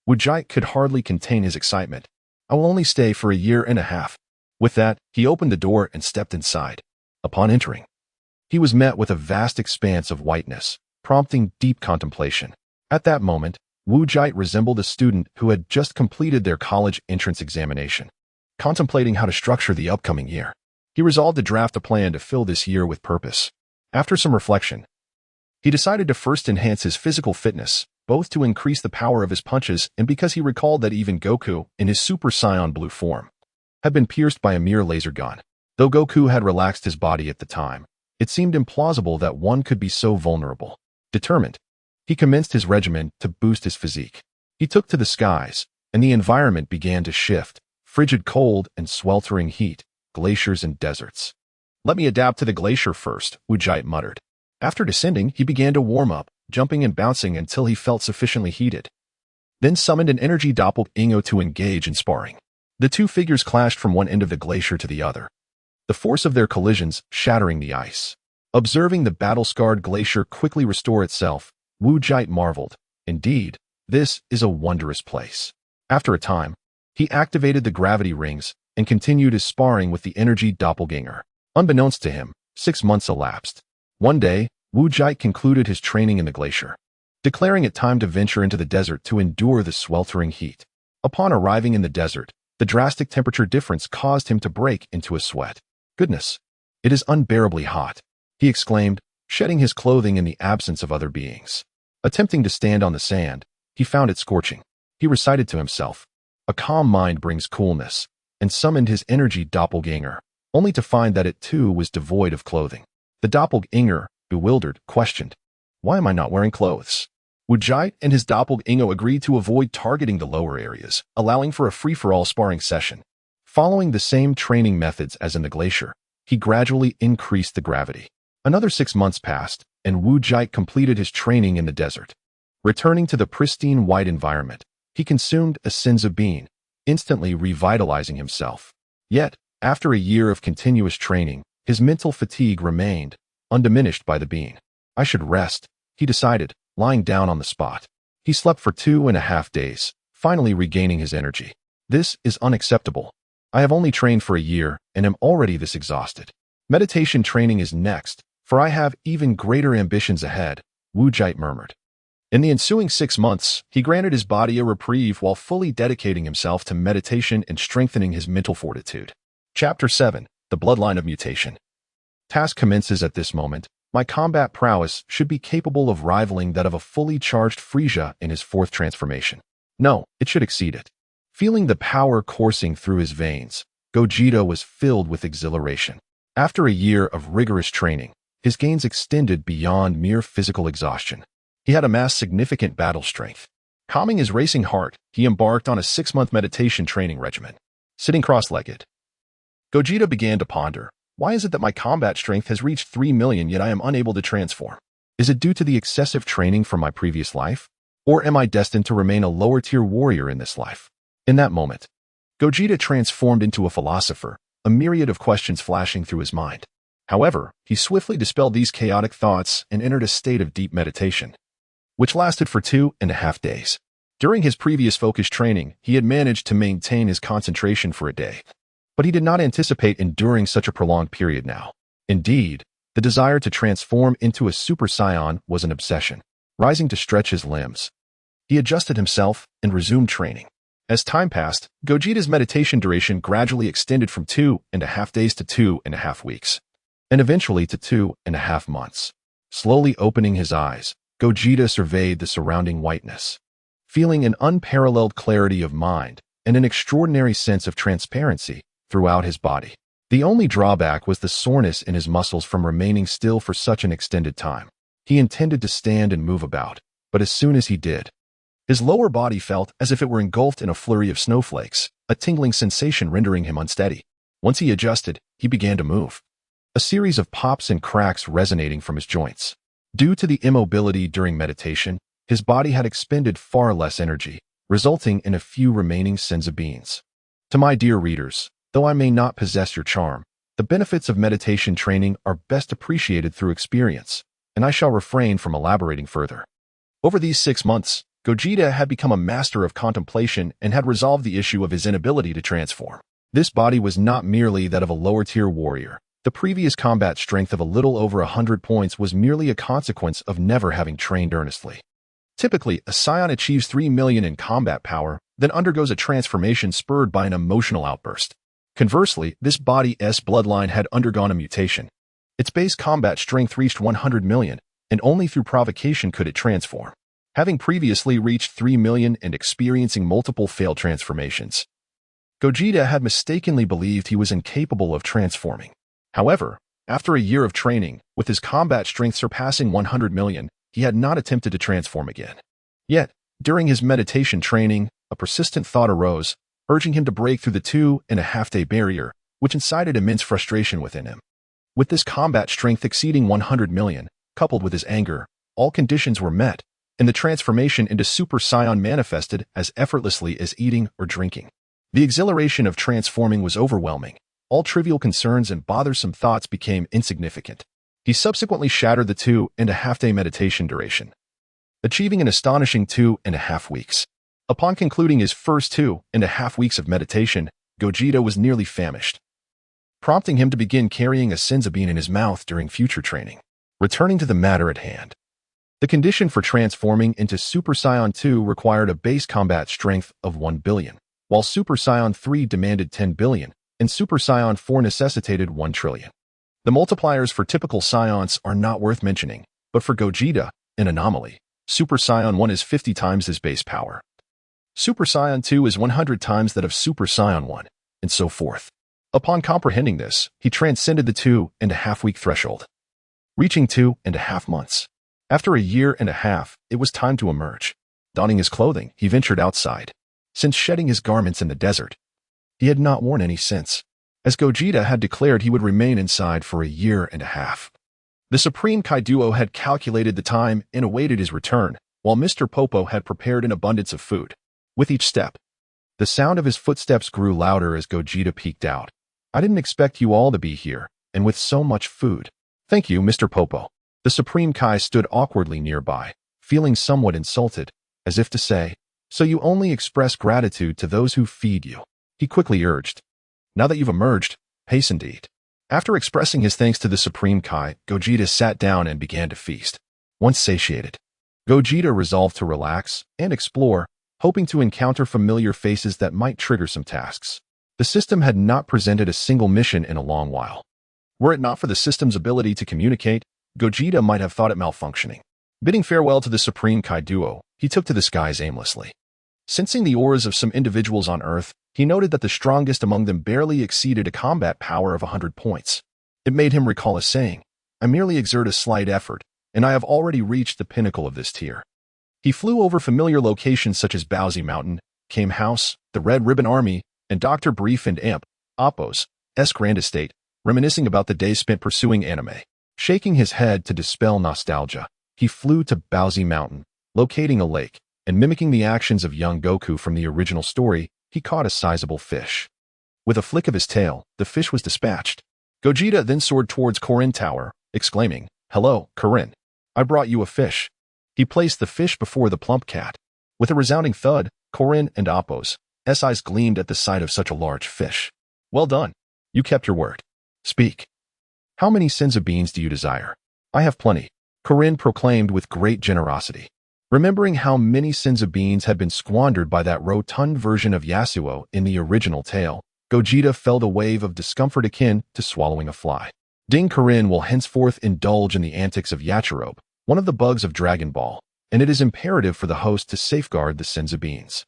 Vegeta could hardly contain his excitement. "I will only stay for a year and a half." With that, he opened the door and stepped inside. Upon entering, he was met with a vast expanse of whiteness, prompting deep contemplation. At that moment, Vegeta resembled a student who had just completed their college entrance examination. Contemplating how to structure the upcoming year, he resolved to draft a plan to fill this year with purpose. After some reflection, he decided to first enhance his physical fitness, both to increase the power of his punches and because he recalled that even Goku, in his Super Saiyan Blue form, had been pierced by a mere laser gun. Though Goku had relaxed his body at the time, it seemed implausible that one could be so vulnerable. Determined, he commenced his regimen to boost his physique. He took to the skies, and the environment began to shift. Frigid cold and sweltering heat, glaciers and deserts. "Let me adapt to the glacier first," Ujite muttered. After descending, he began to warm up, jumping and bouncing until he felt sufficiently heated. Then summoned an energy doppelganger to engage in sparring. The two figures clashed from one end of the glacier to the other, the force of their collisions shattering the ice. Observing the battle-scarred glacier quickly restore itself, Wu Jite marveled. Indeed, this is a wondrous place. After a time, he activated the gravity rings and continued his sparring with the energy doppelganger. Unbeknownst to him, 6 months elapsed. One day, Wu Jite concluded his training in the glacier, declaring it time to venture into the desert to endure the sweltering heat. Upon arriving in the desert, the drastic temperature difference caused him to break into a sweat. "Goodness, it is unbearably hot," he exclaimed, shedding his clothing in the absence of other beings. Attempting to stand on the sand, he found it scorching. He recited to himself, "A calm mind brings coolness," and summoned his energy doppelganger, only to find that it too was devoid of clothing. The doppelganger, bewildered, questioned, "Why am I not wearing clothes?" Wu Jite and his doppelganger agreed to avoid targeting the lower areas, allowing for a free-for-all sparring session. Following the same training methods as in the glacier, he gradually increased the gravity. Another 6 months passed, and Wu Jite completed his training in the desert. Returning to the pristine white environment, he consumed a Senzu bean, instantly revitalizing himself. Yet, after a year of continuous training, his mental fatigue remained, undiminished by the bean. "I should rest," he decided, lying down on the spot. He slept for 2.5 days, finally regaining his energy. "This is unacceptable. I have only trained for a year and am already this exhausted. Meditation training is next, for I have even greater ambitions ahead," Wu Jite murmured. In the ensuing 6 months, he granted his body a reprieve while fully dedicating himself to meditation and strengthening his mental fortitude. Chapter 7. The Bloodline of Mutation. Task commences at this moment. My combat prowess should be capable of rivaling that of a fully charged Frieza in his 4th transformation. No, it should exceed it. Feeling the power coursing through his veins, Gogeta was filled with exhilaration. After a year of rigorous training, his gains extended beyond mere physical exhaustion. He had amassed significant battle strength. Calming his racing heart, he embarked on a 6-month meditation training regimen. Sitting cross-legged, Gogeta began to ponder, "Why is it that my combat strength has reached 3 million yet I am unable to transform? Is it due to the excessive training from my previous life? Or am I destined to remain a lower-tier warrior in this life?" In that moment, Gogeta transformed into a philosopher, a myriad of questions flashing through his mind. However, he swiftly dispelled these chaotic thoughts and entered a state of deep meditation, which lasted for 2.5 days. During his previous focused training, he had managed to maintain his concentration for a day, but he did not anticipate enduring such a prolonged period now. Indeed, the desire to transform into a Super Saiyan was an obsession. Rising to stretch his limbs, he adjusted himself and resumed training. As time passed, Gogeta's meditation duration gradually extended from 2.5 days to 2.5 weeks, and eventually to 2.5 months. Slowly opening his eyes, Gogeta surveyed the surrounding whiteness, feeling an unparalleled clarity of mind and an extraordinary sense of transparency throughout his body. The only drawback was the soreness in his muscles from remaining still for such an extended time. He intended to stand and move about, but as soon as he did, his lower body felt as if it were engulfed in a flurry of snowflakes, a tingling sensation rendering him unsteady. Once he adjusted, he began to move, a series of pops and cracks resonating from his joints. Due to the immobility during meditation, his body had expended far less energy, resulting in a few remaining Senzu beans. To my dear readers, though I may not possess your charm, the benefits of meditation training are best appreciated through experience, and I shall refrain from elaborating further. Over these 6 months, Gogeta had become a master of contemplation and had resolved the issue of his inability to transform. This body was not merely that of a lower-tier warrior. The previous combat strength of a little over 100 points was merely a consequence of never having trained earnestly. Typically, a Saiyan achieves 3 million in combat power, then undergoes a transformation spurred by an emotional outburst. Conversely, this body's bloodline had undergone a mutation. Its base combat strength reached 100 million, and only through provocation could it transform. Having previously reached 3 million and experiencing multiple failed transformations, Gogeta had mistakenly believed he was incapable of transforming. However, after a year of training, with his combat strength surpassing 100 million, he had not attempted to transform again. Yet, during his meditation training, a persistent thought arose, urging him to break through the 2.5-day barrier, which incited immense frustration within him. With this combat strength exceeding 100 million, coupled with his anger, all conditions were met, and the transformation into Super Saiyan manifested as effortlessly as eating or drinking. The exhilaration of transforming was overwhelming. All trivial concerns and bothersome thoughts became insignificant. He subsequently shattered the 2.5-day meditation duration, achieving an astonishing 2.5 weeks. Upon concluding his first 2.5 weeks of meditation, Gogeta was nearly famished, prompting him to begin carrying a senzu bean in his mouth during future training. Returning to the matter at hand. The condition for transforming into Super Saiyan 2 required a base combat strength of 1 billion, while Super Saiyan 3 demanded 10 billion, and Super Saiyan 4 necessitated 1 trillion. The multipliers for typical Saiyans are not worth mentioning, but for Gogeta, an anomaly. Super Saiyan 1 is 50 times his base power. Super Saiyan 2 is 100 times that of Super Saiyan 1, and so forth. Upon comprehending this, he transcended the 2.5-week threshold, reaching 2.5 months. After a year and a half, it was time to emerge. Donning his clothing, he ventured outside. Since shedding his garments in the desert, he had not worn any since, as Gogeta had declared he would remain inside for a year and a half. The Supreme Kaiduo had calculated the time and awaited his return, while Mr. Popo had prepared an abundance of food. With each step, the sound of his footsteps grew louder as Gogeta peeked out. "I didn't expect you all to be here, and with so much food." "Thank you, Mr. Popo." The Supreme Kai stood awkwardly nearby, feeling somewhat insulted, as if to say, "So you only express gratitude to those who feed you." He quickly urged, "Now that you've emerged, hasten to eat." After expressing his thanks to the Supreme Kai, Gogeta sat down and began to feast. Once satiated, Gogeta resolved to relax and explore, hoping to encounter familiar faces that might trigger some tasks. The system had not presented a single mission in a long while. Were it not for the system's ability to communicate, Gogeta might have thought it malfunctioning. Bidding farewell to the Supreme Kaiduo, he took to the skies aimlessly. Sensing the auras of some individuals on Earth, he noted that the strongest among them barely exceeded a combat power of 100 points. It made him recall a saying, "I merely exert a slight effort, and I have already reached the pinnacle of this tier." He flew over familiar locations such as Bowsy Mountain, Kame House, the Red Ribbon Army, and Dr. Brief and Amp, Oppo's Grand Estate, reminiscing about the days spent pursuing anime. Shaking his head to dispel nostalgia, he flew to Bowsy Mountain, locating a lake, and mimicking the actions of young Goku from the original story, he caught a sizable fish. With a flick of his tail, the fish was dispatched. Gogeta then soared towards Korin Tower, exclaiming, "Hello, Korin. I brought you a fish." He placed the fish before the plump cat. With a resounding thud, Korin and Oppo's eyes gleamed at the sight of such a large fish. "Well done. You kept your word. Speak. How many senzu beans do you desire?" "I have plenty," Korin proclaimed with great generosity. Remembering how many senzu beans had been squandered by that rotund version of Yasuo in the original tale, Gogeta felt a wave of discomfort akin to swallowing a fly. Ding Korin will henceforth indulge in the antics of Yachirobe, one of the bugs of Dragon Ball, and it is imperative for the host to safeguard the senzu beans.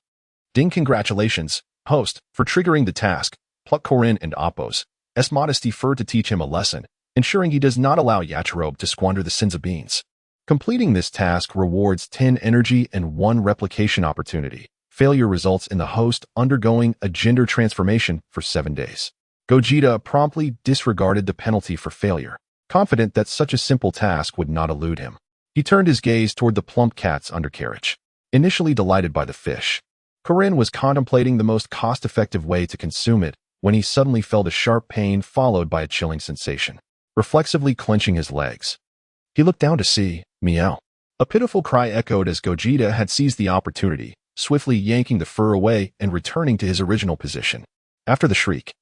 Ding congratulations, host, for triggering the task. Pluck Korin and Oppo's modesty fur to teach him a lesson, ensuring he does not allow Yachirobe to squander the senzu beans. Completing this task rewards 10 energy and 1 replication opportunity. Failure results in the host undergoing a gender transformation for 7 days. Gogeta promptly disregarded the penalty for failure, confident that such a simple task would not elude him. He turned his gaze toward the plump cat's undercarriage. Initially delighted by the fish, Korin was contemplating the most cost-effective way to consume it when he suddenly felt a sharp pain followed by a chilling sensation. Reflexively clenching his legs, he looked down to see, meow. A pitiful cry echoed as Gogeta had seized the opportunity, swiftly yanking the fur away and returning to his original position. After the shriek,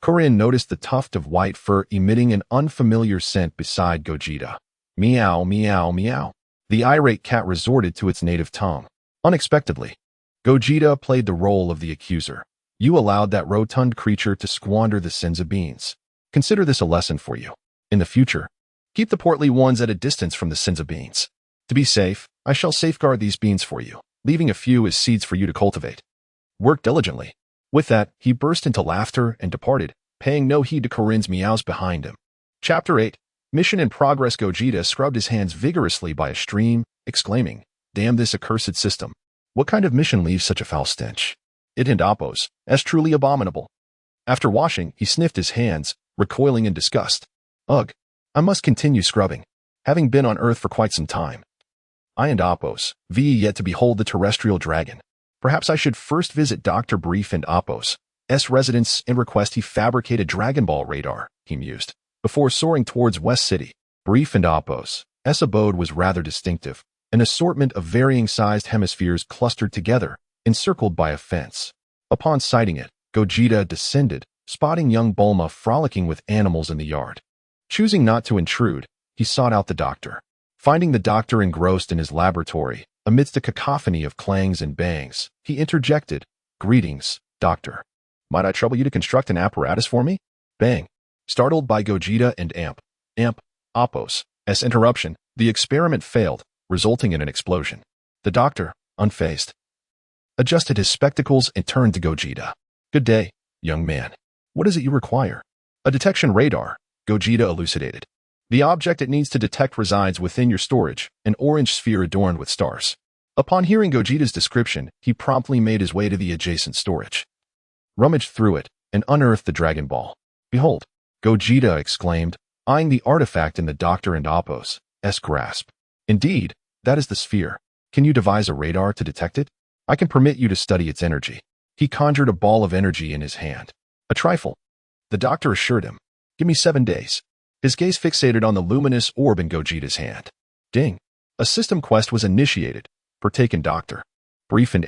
Korin noticed the tuft of white fur emitting an unfamiliar scent beside Gogeta. Meow, meow, meow. The irate cat resorted to its native tongue. Unexpectedly, Gogeta played the role of the accuser. "You allowed that rotund creature to squander the senzu beans. Consider this a lesson for you." In the future, keep the portly ones at a distance from the sins of beans. To be safe, I shall safeguard these beans for you, leaving a few as seeds for you to cultivate. Work diligently. With that, he burst into laughter and departed, paying no heed to Corinne's meows behind him. Chapter 8. Mission in progress. Gogeta scrubbed his hands vigorously by a stream, exclaiming, "Damn this accursed system. What kind of mission leaves such a foul stench? It and Appos, as truly abominable." After washing, he sniffed his hands, recoiling in disgust. Ugh, I must continue scrubbing, having been on Earth for quite some time. I and Appos, yet to behold the terrestrial dragon. Perhaps I should first visit Dr. Brief and Appos' residence and request he fabricate a Dragon Ball radar, he mused, before soaring towards West City. Brief and Appos' abode was rather distinctive, an assortment of varying-sized hemispheres clustered together, encircled by a fence. Upon sighting it, Gogeta descended, spotting young Bulma frolicking with animals in the yard. Choosing not to intrude, he sought out the doctor. Finding the doctor engrossed in his laboratory, amidst a cacophony of clangs and bangs, he interjected, "Greetings, doctor. Might I trouble you to construct an apparatus for me?" Bang! Startled by Gogeta and Appos' interruption, the experiment failed, resulting in an explosion. The doctor, unfazed, adjusted his spectacles and turned to Gogeta. "Good day, young man. What is it you require?" "A detection radar," Gogeta elucidated. "The object it needs to detect resides within your storage, an orange sphere adorned with stars." Upon hearing Gogeta's description, he promptly made his way to the adjacent storage, rummaged through it, and unearthed the Dragon Ball. "Behold," Gogeta exclaimed, eyeing the artifact in the Doctor and Appos' grasp. "Indeed, that is the sphere. Can you devise a radar to detect it? I can permit you to study its energy." He conjured a ball of energy in his hand. "A trifle," the doctor assured him. "Give me 7 days." His gaze fixated on the luminous orb in Gogeta's hand. Ding! A system quest was initiated. Partaken Doctor Brief and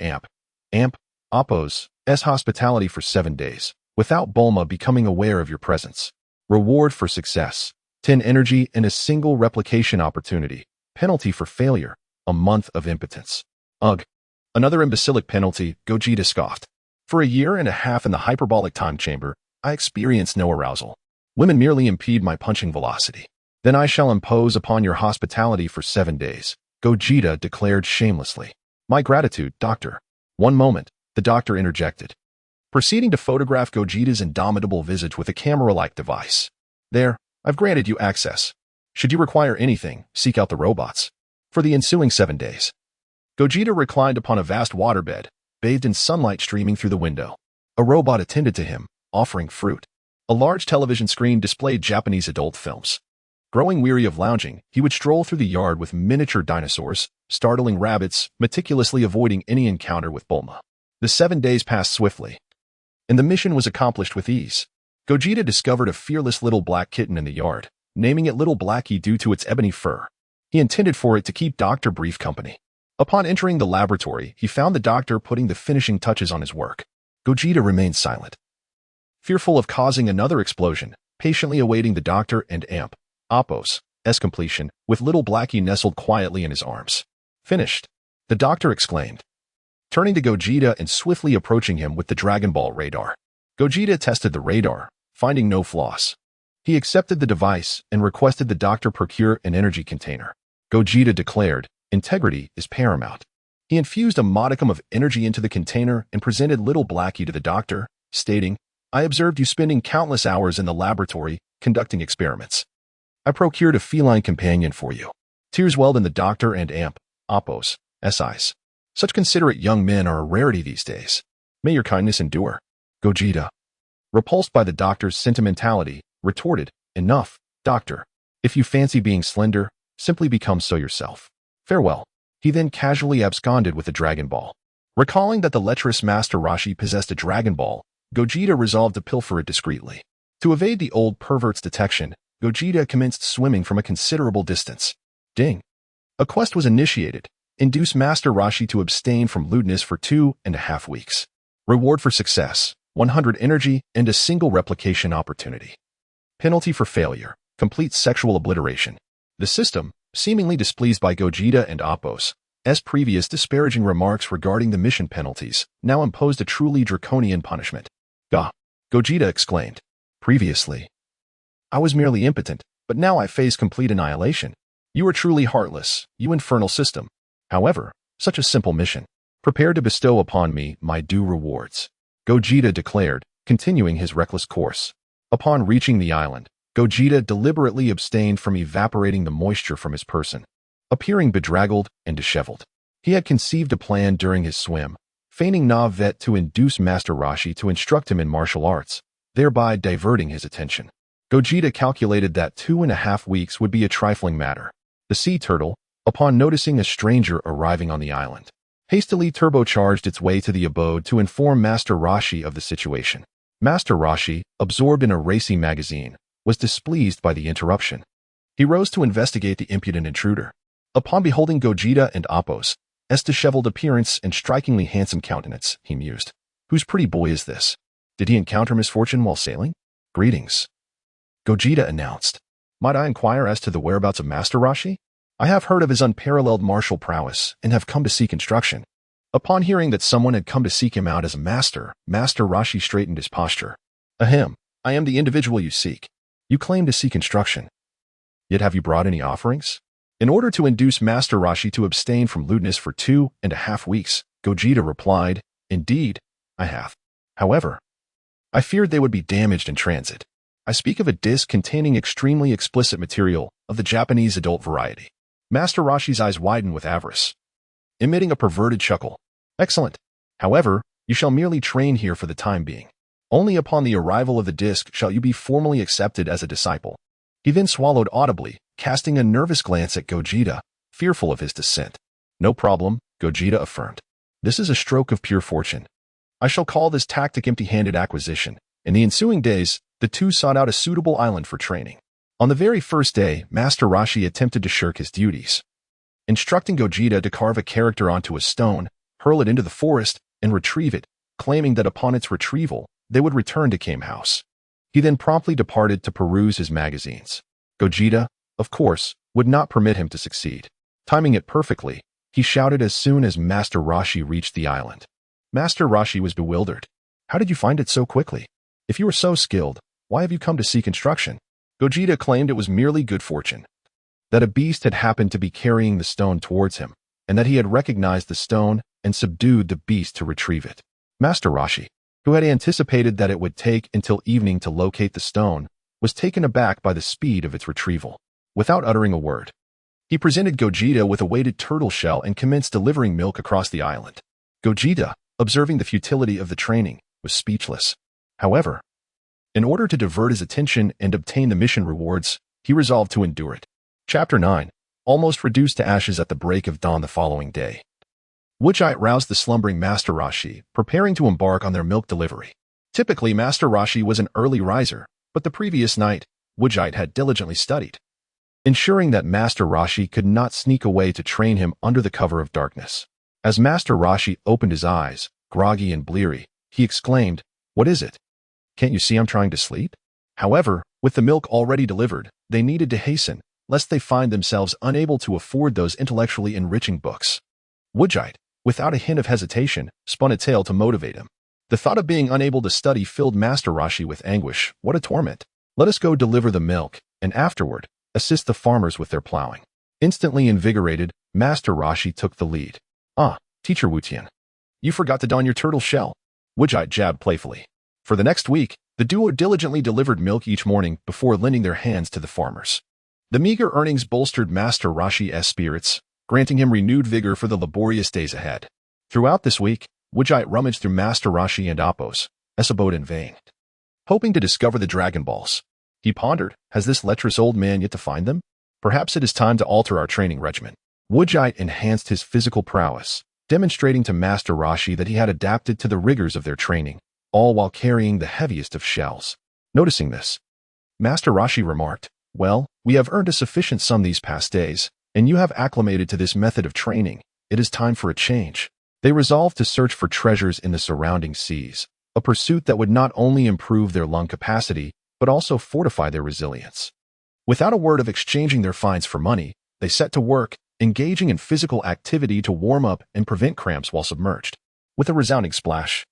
Appos' hospitality for 7 days, without Bulma becoming aware of your presence. Reward for success: 10 energy and a single replication opportunity. Penalty for failure: a month of impotence. Ugh! Another imbecilic penalty, Gogeta scoffed. For a year and a half in the hyperbolic time chamber, I experienced no arousal. Women merely impede my punching velocity. Then I shall impose upon your hospitality for 7 days, Gogeta declared shamelessly. "My gratitude, doctor." "One moment," the doctor interjected, proceeding to photograph Gogeta's indomitable visage with a camera-like device. "There, I've granted you access. Should you require anything, seek out the robots." For the ensuing 7 days, Gogeta reclined upon a vast waterbed, bathed in sunlight streaming through the window. A robot attended to him, offering fruit. A large television screen displayed Japanese adult films. Growing weary of lounging, he would stroll through the yard with miniature dinosaurs, startling rabbits, meticulously avoiding any encounter with Bulma. The 7 days passed swiftly, and the mission was accomplished with ease. Gogeta discovered a fearless little black kitten in the yard, naming it Little Blackie due to its ebony fur. He intended for it to keep Dr. Brief company. Upon entering the laboratory, he found the doctor putting the finishing touches on his work. Gogeta remained silent, fearful of causing another explosion, patiently awaiting the doctor and Appos' completion, with Little Blackie nestled quietly in his arms. "Finished," the doctor exclaimed, turning to Gogeta and swiftly approaching him with the Dragon Ball radar. Gogeta tested the radar, finding no flaws. He accepted the device and requested the doctor procure an energy container. Gogeta declared, "Integrity is paramount." He infused a modicum of energy into the container and presented Little Blackie to the doctor, stating, "I observed you spending countless hours in the laboratory conducting experiments. I procured a feline companion for you." Tears welled in the doctor and Appos' eyes. Such considerate young men are a rarity these days. "May your kindness endure." Gogeta, repulsed by the doctor's sentimentality, retorted, "Enough, doctor. If you fancy being slender, simply become so yourself. Farewell." He then casually absconded with the Dragon Ball. Recalling that the lecherous Master Roshi possessed a Dragon Ball, Gogeta resolved to pilfer it discreetly. To evade the old pervert's detection, Gogeta commenced swimming from a considerable distance. Ding! A quest was initiated. Induce Master Roshi to abstain from lewdness for 2.5 weeks. Reward for success: 100 energy and a single replication opportunity. Penalty for failure: complete sexual obliteration. The system, seemingly displeased by Gogeta and Appos' previous disparaging remarks regarding the mission penalties, now imposed a truly draconian punishment. "Gah!" Gogeta exclaimed. "Previously, I was merely impotent, but now I face complete annihilation. You are truly heartless, you infernal system. However, such a simple mission. Prepare to bestow upon me my due rewards. Gogeta declared, continuing his reckless course. Upon reaching the island, Gogeta deliberately abstained from evaporating the moisture from his person, appearing bedraggled and disheveled. He had conceived a plan during his swim, feigning Lam-Z to induce Master Roshi to instruct him in martial arts, thereby diverting his attention. Gogeta calculated that 2.5 weeks would be a trifling matter. The sea turtle, upon noticing a stranger arriving on the island, hastily turbocharged its way to the abode to inform Master Roshi of the situation. Master Roshi, absorbed in a racy magazine, was displeased by the interruption. He rose to investigate the impudent intruder. Upon beholding Gogeta and Appo's disheveled appearance and strikingly handsome countenance, he mused, "Whose pretty boy is this? Did he encounter misfortune while sailing?" "Greetings," Gogeta announced. "Might I inquire as to the whereabouts of Master Roshi? I have heard of his unparalleled martial prowess and have come to seek instruction." Upon hearing that someone had come to seek him out as a master, Master Roshi straightened his posture. "Ahem, I am the individual you seek. You claim to seek instruction. Yet have you brought any offerings?" In order to induce Master Roshi to abstain from lewdness for 2.5 weeks, Gogeta replied, "Indeed, I have. However, I feared they would be damaged in transit. I speak of a disc containing extremely explicit material of the Japanese adult variety." Master Roshi's eyes widened with avarice, emitting a perverted chuckle. "Excellent. However, you shall merely train here for the time being. Only upon the arrival of the disc shall you be formally accepted as a disciple." He then swallowed audibly, casting a nervous glance at Gogeta, fearful of his descent. "No problem," Gogeta affirmed. "This is a stroke of pure fortune. I shall call this tactic empty-handed acquisition." In the ensuing days, the two sought out a suitable island for training. On the very first day, Master Roshi attempted to shirk his duties, instructing Gogeta to carve a character onto a stone, hurl it into the forest, and retrieve it, claiming that upon its retrieval, they would return to Kame House. He then promptly departed to peruse his magazines. Gogeta, of course, would not permit him to succeed. Timing it perfectly, he shouted as soon as Master Roshi reached the island. Master Roshi was bewildered. "How did you find it so quickly? If you were so skilled, why have you come to seek instruction?" Gogeta claimed it was merely good fortune, that a beast had happened to be carrying the stone towards him, and that he had recognized the stone and subdued the beast to retrieve it. Master Roshi, who had anticipated that it would take until evening to locate the stone, was taken aback by the speed of its retrieval. Without uttering a word, he presented Gogeta with a weighted turtle shell and commenced delivering milk across the island. Gogeta, observing the futility of the training, was speechless. However, in order to divert his attention and obtain the mission rewards, he resolved to endure it. Chapter 9. Almost reduced to ashes at the break of dawn the following day, Woodjite roused the slumbering Master Roshi, preparing to embark on their milk delivery. Typically, Master Roshi was an early riser, but the previous night, Woodjite had diligently studied, ensuring that Master Roshi could not sneak away to train him under the cover of darkness. As Master Roshi opened his eyes, groggy and bleary, he exclaimed, "What is it? Can't you see I'm trying to sleep?" However, with the milk already delivered, they needed to hasten, lest they find themselves unable to afford those intellectually enriching books. Woodjite, without a hint of hesitation, spun a tale to motivate him. The thought of being unable to study filled Master Roshi with anguish. What a torment! "Let us go deliver the milk, and afterward, assist the farmers with their plowing." Instantly invigorated, Master Roshi took the lead. "Ah, Teacher Wutian, you forgot to don your turtle shell," Woodjite jabbed playfully. For the next week, the duo diligently delivered milk each morning before lending their hands to the farmers. The meager earnings bolstered Master Roshi's spirits, granting him renewed vigor for the laborious days ahead. Throughout this week, Woodjite rummaged through Master Roshi and Appo's abode in vain, hoping to discover the Dragon Balls. He pondered, has this lecherous old man yet to find them? Perhaps it is time to alter our training regimen. Woodjite enhanced his physical prowess, demonstrating to Master Roshi that he had adapted to the rigors of their training, all while carrying the heaviest of shells. Noticing this, Master Roshi remarked, "Well, we have earned a sufficient sum these past days, and you have acclimated to this method of training. It is time for a change." They resolved to search for treasures in the surrounding seas, a pursuit that would not only improve their lung capacity, but also fortify their resilience. Without a word of exchanging their finds for money, they set to work, engaging in physical activity to warm up and prevent cramps while submerged. With a resounding splash,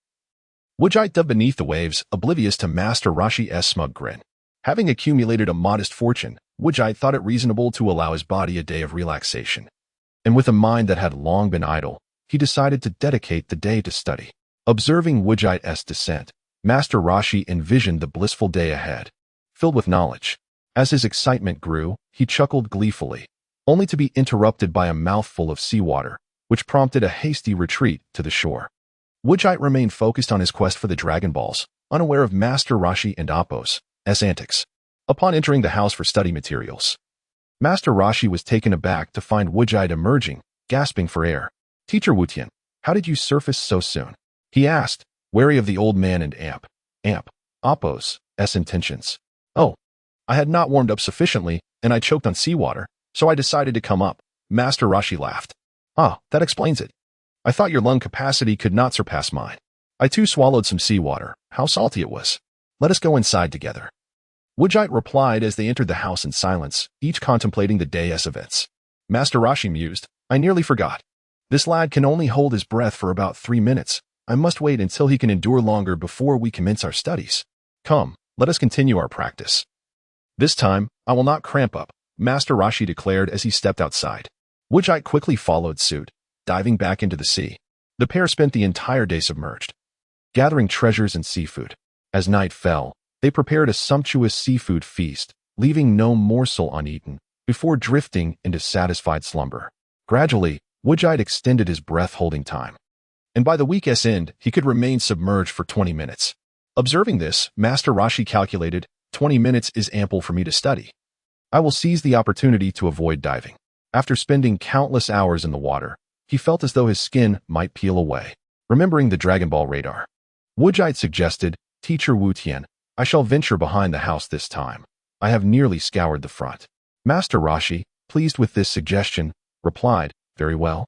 Woodjite dove beneath the waves, oblivious to Master Roshi's smug grin. Having accumulated a modest fortune, Wujite thought it reasonable to allow his body a day of relaxation. And with a mind that had long been idle, he decided to dedicate the day to study. Observing Wujite's descent, Master Roshi envisioned the blissful day ahead, filled with knowledge. As his excitement grew, he chuckled gleefully, only to be interrupted by a mouthful of seawater, which prompted a hasty retreat to the shore. Wujite remained focused on his quest for the Dragon Balls, unaware of Master Roshi and Appo's antics. Upon entering the house for study materials, Master Roshi was taken aback to find Wujite emerging, gasping for air. "Teacher Wutian, how did you surface so soon?" he asked, wary of the old man and Appo's intentions. "Oh, I had not warmed up sufficiently, and I choked on seawater, so I decided to come up," Master Roshi laughed. "Ah, that explains it. I thought your lung capacity could not surpass mine. I too swallowed some seawater. How salty it was. Let us go inside together." Wujite replied as they entered the house in silence, each contemplating the day's events. Master Roshi mused, "I nearly forgot. This lad can only hold his breath for about 3 minutes. I must wait until he can endure longer before we commence our studies. Come, let us continue our practice. This time, I will not cramp up," Master Roshi declared as he stepped outside. Wujite quickly followed suit, diving back into the sea. The pair spent the entire day submerged, gathering treasures and seafood. As night fell, they prepared a sumptuous seafood feast, leaving no morsel uneaten, before drifting into satisfied slumber. Gradually, Wujite extended his breath-holding time, and by the week's end, he could remain submerged for 20 minutes. Observing this, Master Roshi calculated, 20 minutes is ample for me to study. I will seize the opportunity to avoid diving. After spending countless hours in the water, he felt as though his skin might peel away. Remembering the Dragon Ball radar, Wujite suggested, "Teacher Wutian, I shall venture behind the house this time. I have nearly scoured the front." Master Roshi, pleased with this suggestion, replied, "Very well.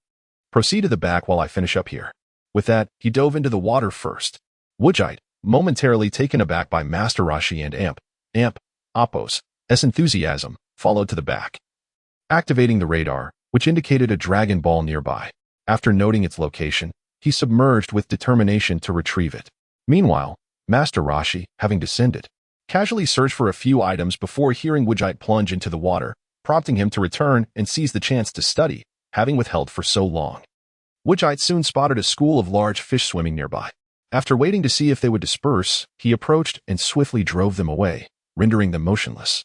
Proceed to the back while I finish up here." With that, he dove into the water first. Wujite, momentarily taken aback by Master Roshi and Appo's enthusiasm, followed to the back, activating the radar, which indicated a Dragon Ball nearby. After noting its location, he submerged with determination to retrieve it. Meanwhile, Master Roshi, having descended, casually searched for a few items before hearing Wujite plunge into the water, prompting him to return and seize the chance to study, having withheld for so long. Wujite soon spotted a school of large fish swimming nearby. After waiting to see if they would disperse, he approached and swiftly drove them away, rendering them motionless,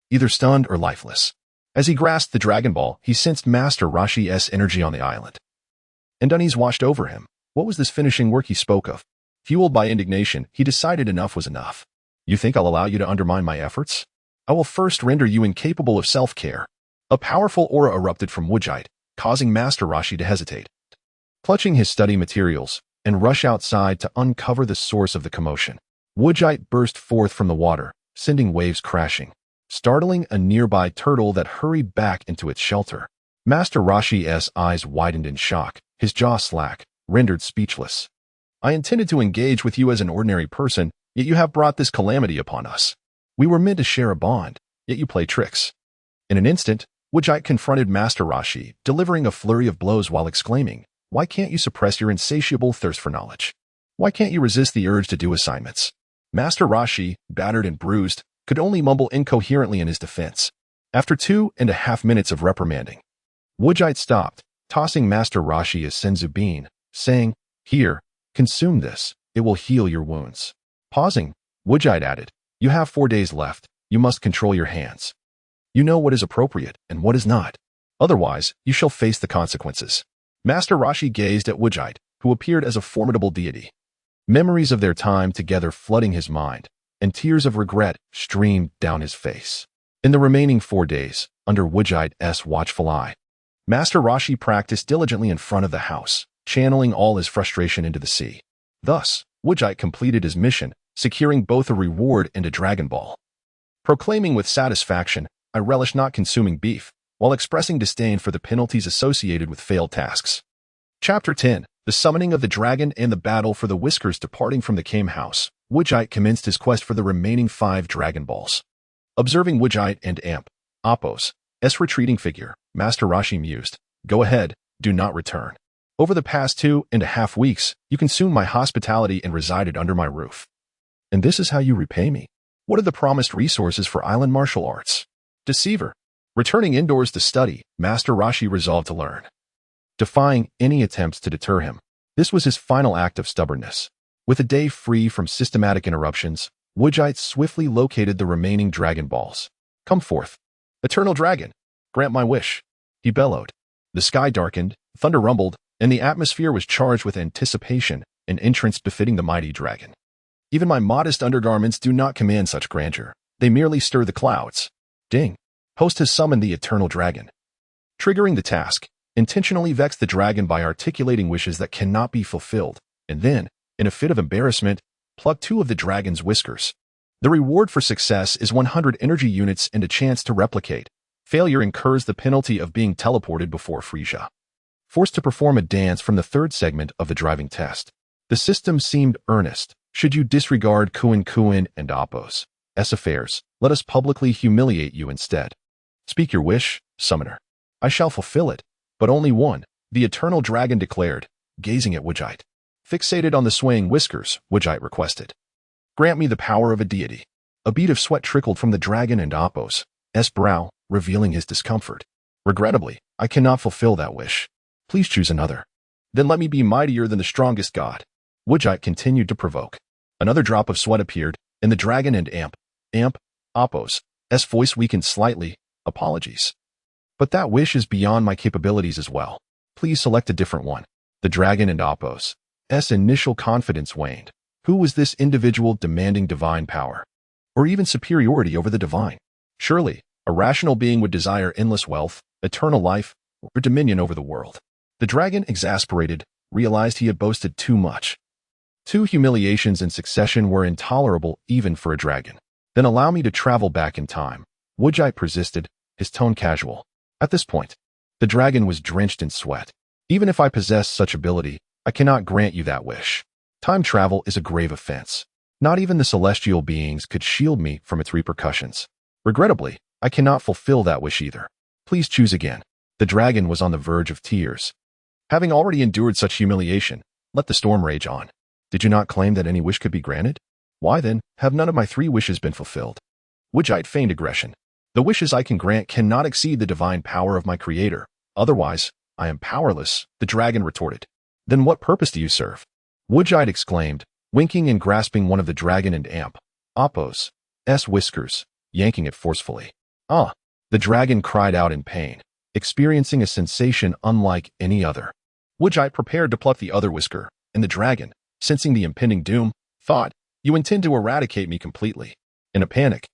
either stunned or lifeless. As he grasped the Dragon Ball, he sensed Master Roshi's energy on the island, and unease washed over him. What was this finishing work he spoke of? Fueled by indignation, he decided enough was enough. "You think I'll allow you to undermine my efforts? I will first render you incapable of self-care." A powerful aura erupted from Wujite, causing Master Roshi to hesitate, clutching his study materials, and rush outside to uncover the source of the commotion. Wujite burst forth from the water, sending waves crashing, startling a nearby turtle that hurried back into its shelter. Master Roshi's eyes widened in shock, his jaw slack, rendered speechless. "I intended to engage with you as an ordinary person, yet you have brought this calamity upon us. We were meant to share a bond, yet you play tricks." In an instant, Wujite confronted Master Roshi, delivering a flurry of blows while exclaiming, "Why can't you suppress your insatiable thirst for knowledge? Why can't you resist the urge to do assignments?" Master Roshi, battered and bruised, could only mumble incoherently in his defense. After 2.5 minutes of reprimanding, Wujite stopped, tossing Master Roshi a senzu bean, saying, "Here, consume this. It will heal your wounds." Pausing, Wujite added, "You have 4 days left. You must control your hands. You know what is appropriate and what is not. Otherwise, you shall face the consequences." Master Roshi gazed at Wujite, who appeared as a formidable deity. Memories of their time together flooding his mind, and tears of regret streamed down his face. In the remaining 4 days, under Wujite's watchful eye, Master Roshi practiced diligently in front of the house, channeling all his frustration into the sea. Thus, Wujite completed his mission, securing both a reward and a Dragon Ball. Proclaiming with satisfaction, "I relish not consuming beef," while expressing disdain for the penalties associated with failed tasks. Chapter 10. The Summoning of the Dragon and the Battle for the Whiskers. Departing from the Kame House, Wujite commenced his quest for the remaining 5 Dragon Balls. Observing Wujite and Appo's retreating figure, Master Roshi mused, "Go ahead, do not return. Over the past 2.5 weeks, you consumed my hospitality and resided under my roof. And this is how you repay me?" What are the promised resources for island martial arts? Deceiver. Returning indoors to study, Master Rashi resolved to learn. Defying any attempts to deter him, this was his final act of stubbornness. With a day free from systematic interruptions, Wujite swiftly located the remaining Dragon Balls. Come forth. Eternal Dragon, grant my wish, he bellowed. The sky darkened, thunder rumbled, and the atmosphere was charged with anticipation, an entrance befitting the mighty dragon. Even my modest undergarments do not command such grandeur. They merely stir the clouds. Ding. Host has summoned the Eternal Dragon. Triggering the task, intentionally vex the dragon by articulating wishes that cannot be fulfilled, and then, in a fit of embarrassment, pluck 2 of the dragon's whiskers. The reward for success is 100 energy units and a chance to replicate. Failure incurs the penalty of being teleported before Frieza. Forced to perform a dance from the 3rd segment of the driving test. The system seemed earnest. Should you disregard Kuin and Appo's affairs, let us publicly humiliate you instead. Speak your wish, summoner. I shall fulfill it, but only one, the Eternal Dragon declared, gazing at Wujite. Fixated on the swaying whiskers, Wujite requested. Grant me the power of a deity. A bead of sweat trickled from the dragon and Appo's brow, revealing his discomfort. Regrettably, I cannot fulfill that wish. Please choose another. Then let me be mightier than the strongest god. Wujite continued to provoke. Another drop of sweat appeared, and the dragon and Appo's voice weakened slightly. Apologies. But that wish is beyond my capabilities as well. Please select a different one. The dragon and Appo's initial confidence waned. Who was this individual demanding divine power? Or even superiority over the divine? Surely, a rational being would desire endless wealth, eternal life, or dominion over the world. The dragon, exasperated, realized he had boasted too much. 2 humiliations in succession were intolerable even for a dragon. Then allow me to travel back in time. Wujite persisted, his tone casual. At this point, the dragon was drenched in sweat. Even if I possess such ability, I cannot grant you that wish. Time travel is a grave offense. Not even the celestial beings could shield me from its repercussions. Regrettably, I cannot fulfill that wish either. Please choose again. The dragon was on the verge of tears. Having already endured such humiliation, let the storm rage on. Did you not claim that any wish could be granted? Why then, have none of my 3 wishes been fulfilled? Wujite feigned aggression. The wishes I can grant cannot exceed the divine power of my creator. Otherwise, I am powerless, the dragon retorted. Then what purpose do you serve? Wujite exclaimed, winking and grasping one of the dragon and Appo's whiskers, yanking it forcefully. Ah! The dragon cried out in pain, experiencing a sensation unlike any other. Wujite prepared to pluck the other whisker, and the dragon, sensing the impending doom, thought, you intend to eradicate me completely. In a panic,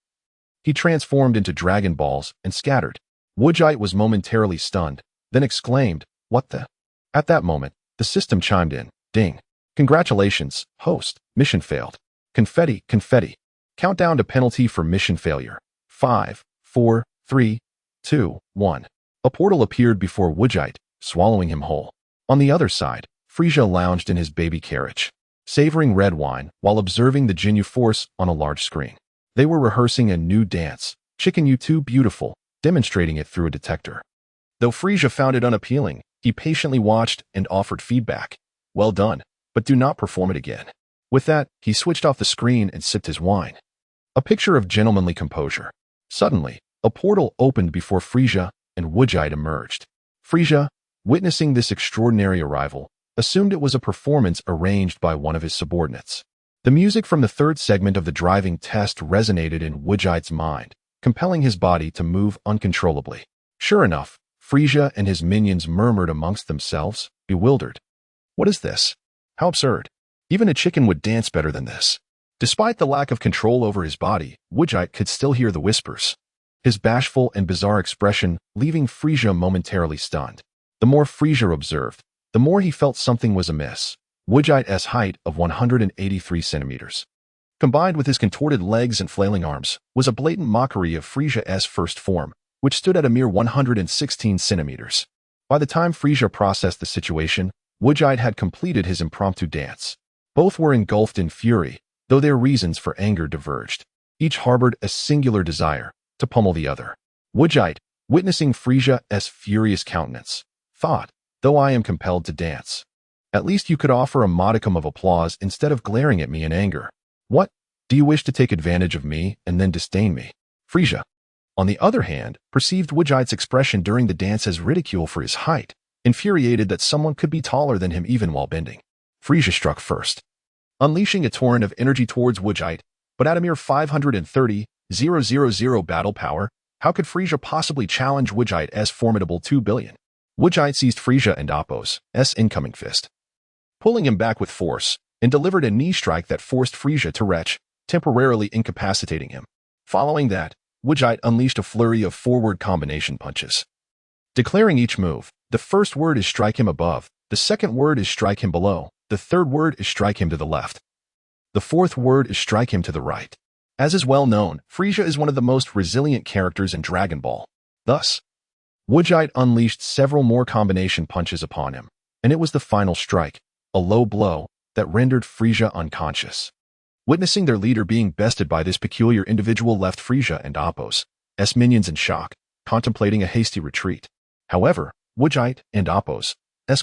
he transformed into Dragon Balls and scattered. Wujite was momentarily stunned, then exclaimed, what the? At that moment, the system chimed in, ding. Congratulations, host, mission failed. Confetti, confetti. Countdown to penalty for mission failure. 5, 4, 3, 2, 1. A portal appeared before Wujite, swallowing him whole. On the other side, Frieza lounged in his baby carriage, savoring red wine while observing the Ginyu Force on a large screen. They were rehearsing a new dance, Chicken You Too Beautiful, demonstrating it through a detector. Though Frieza found it unappealing, he patiently watched and offered feedback. Well done, but do not perform it again. With that, he switched off the screen and sipped his wine. A picture of gentlemanly composure. Suddenly, a portal opened before Frieza, and Wujite emerged. Frieza, witnessing this extraordinary arrival, assumed it was a performance arranged by one of his subordinates. The music from the 3rd segment of the driving test resonated in Wujite's mind, compelling his body to move uncontrollably. Sure enough, Frieza and his minions murmured amongst themselves, bewildered. What is this? How absurd. Even a chicken would dance better than this. Despite the lack of control over his body, Wujite could still hear the whispers. His bashful and bizarre expression leaving Frieza momentarily stunned. The more Frieza observed, the more he felt something was amiss. Wujite's height of 183 centimeters, combined with his contorted legs and flailing arms, was a blatant mockery of Frieza's first form, which stood at a mere 116 centimeters. By the time Frieza processed the situation, Wujite had completed his impromptu dance. Both were engulfed in fury, though their reasons for anger diverged. Each harbored a singular desire to pummel the other. Wujite, witnessing Frieza's furious countenance, thought, though I am compelled to dance, at least you could offer a modicum of applause instead of glaring at me in anger. What? Do you wish to take advantage of me and then disdain me? Frieza, on the other hand, perceived Wujite's expression during the dance as ridicule for his height, infuriated that someone could be taller than him even while bending. Frieza struck first, unleashing a torrent of energy towards Wujite, but at a mere 530,000 battle power, how could Frieza possibly challenge Wujite's formidable 2 billion? Wujite seized Frieza and Appo's incoming fist, pulling him back with force, and delivered a knee strike that forced Frieza to retch, temporarily incapacitating him. Following that, Wujite unleashed a flurry of forward combination punches, declaring each move. The first word is strike him above, the second word is strike him below, the third word is strike him to the left, the fourth word is strike him to the right. As is well known, Frieza is one of the most resilient characters in Dragon Ball. Thus, Wujite unleashed several more combination punches upon him, and it was the final strike, a low blow, that rendered Frieza unconscious. Witnessing their leader being bested by this peculiar individual left Frieza and Appo's minions in shock, contemplating a hasty retreat. However, Wujite and Appo's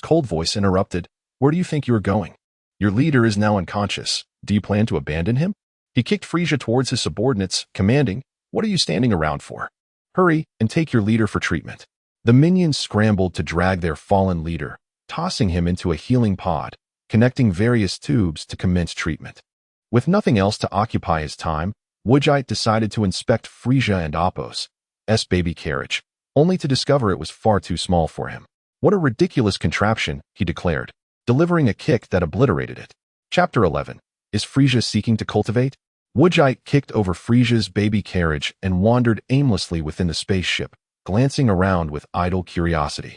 cold voice interrupted, "Where do you think you are going? Your leader is now unconscious. Do you plan to abandon him?" He kicked Frieza towards his subordinates, commanding, "What are you standing around for? Hurry and take your leader for treatment." The minions scrambled to drag their fallen leader, tossing him into a healing pod, connecting various tubes to commence treatment. With nothing else to occupy his time, Wujite decided to inspect Frieza and Appo's baby carriage, only to discover it was far too small for him. "What a ridiculous contraption," he declared, delivering a kick that obliterated it. Chapter 11. Is Frieza seeking to cultivate? Wujite kicked over Frieza's baby carriage and wandered aimlessly within the spaceship, glancing around with idle curiosity.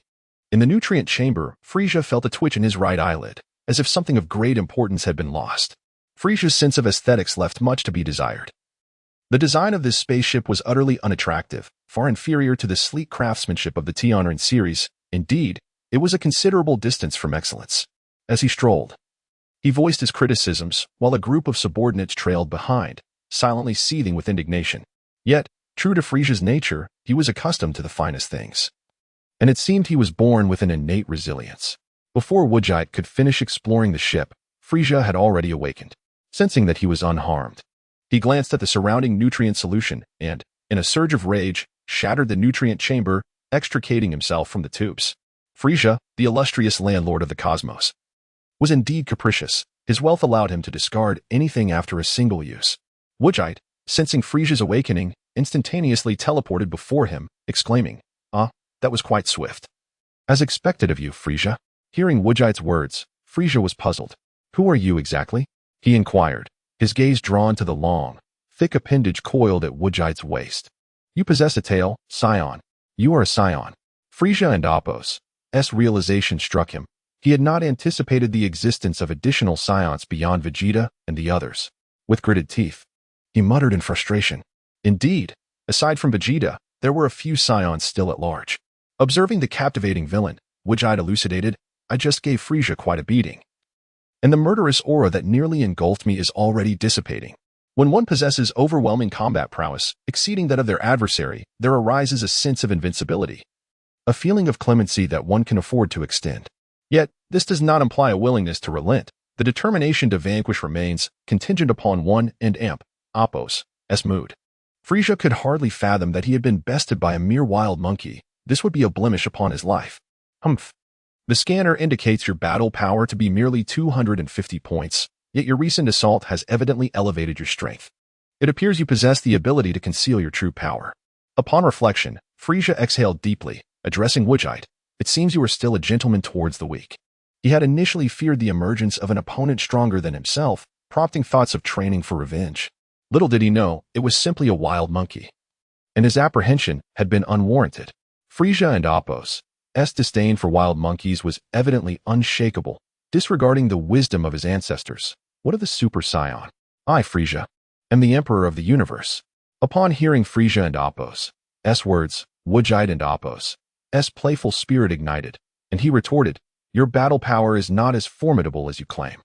In the nutrient chamber, Frieza felt a twitch in his right eyelid, as if something of great importance had been lost. Frieza's sense of aesthetics left much to be desired. The design of this spaceship was utterly unattractive, far inferior to the sleek craftsmanship of the T-Honorin series. Indeed, it was a considerable distance from excellence. As he strolled, he voiced his criticisms, while a group of subordinates trailed behind, silently seething with indignation. Yet, true to Frieza's nature, he was accustomed to the finest things, and it seemed he was born with an innate resilience. Before Wujite could finish exploring the ship, Frieza had already awakened. Sensing that he was unharmed, he glanced at the surrounding nutrient solution and, in a surge of rage, shattered the nutrient chamber, extricating himself from the tubes. Frieza, the illustrious landlord of the cosmos, was indeed capricious. His wealth allowed him to discard anything after a single use. Wujite, sensing Frieza's awakening, instantaneously teleported before him, exclaiming, that was quite swift." "As expected of you, Frieza." Hearing Wujite's words, Frieza was puzzled. "Who are you exactly?" he inquired, his gaze drawn to the long, thick appendage coiled at Wujite's waist. "You possess a tail, Scion. You are a Scion." Frieza and Appo's realization struck him. He had not anticipated the existence of additional Scions beyond Vegeta and the others. With gritted teeth, he muttered in frustration. Indeed, aside from Vegeta, there were a few Scions still at large. Observing the captivating villain, Wujite elucidated, "I just gave Frieza quite a beating, and the murderous aura that nearly engulfed me is already dissipating. When one possesses overwhelming combat prowess, exceeding that of their adversary, there arises a sense of invincibility, a feeling of clemency that one can afford to extend. Yet, this does not imply a willingness to relent. The determination to vanquish remains contingent upon one and Appo's mood." Frieza could hardly fathom that he had been bested by a mere wild monkey. This would be a blemish upon his life. "Humph. The scanner indicates your battle power to be merely 250 points, yet your recent assault has evidently elevated your strength. It appears you possess the ability to conceal your true power." Upon reflection, Frieza exhaled deeply, addressing Wujite, "It seems you are still a gentleman towards the weak." He had initially feared the emergence of an opponent stronger than himself, prompting thoughts of training for revenge. Little did he know, it was simply a wild monkey, and his apprehension had been unwarranted. Frieza and Appo's disdain for wild monkeys was evidently unshakable, disregarding the wisdom of his ancestors. "What of the Super Saiyan? I, Frieza, am the Emperor of the Universe." Upon hearing Frieza and Appo's words, Wujite and Appo's playful spirit ignited, and he retorted, "Your battle power is not as formidable as you claim.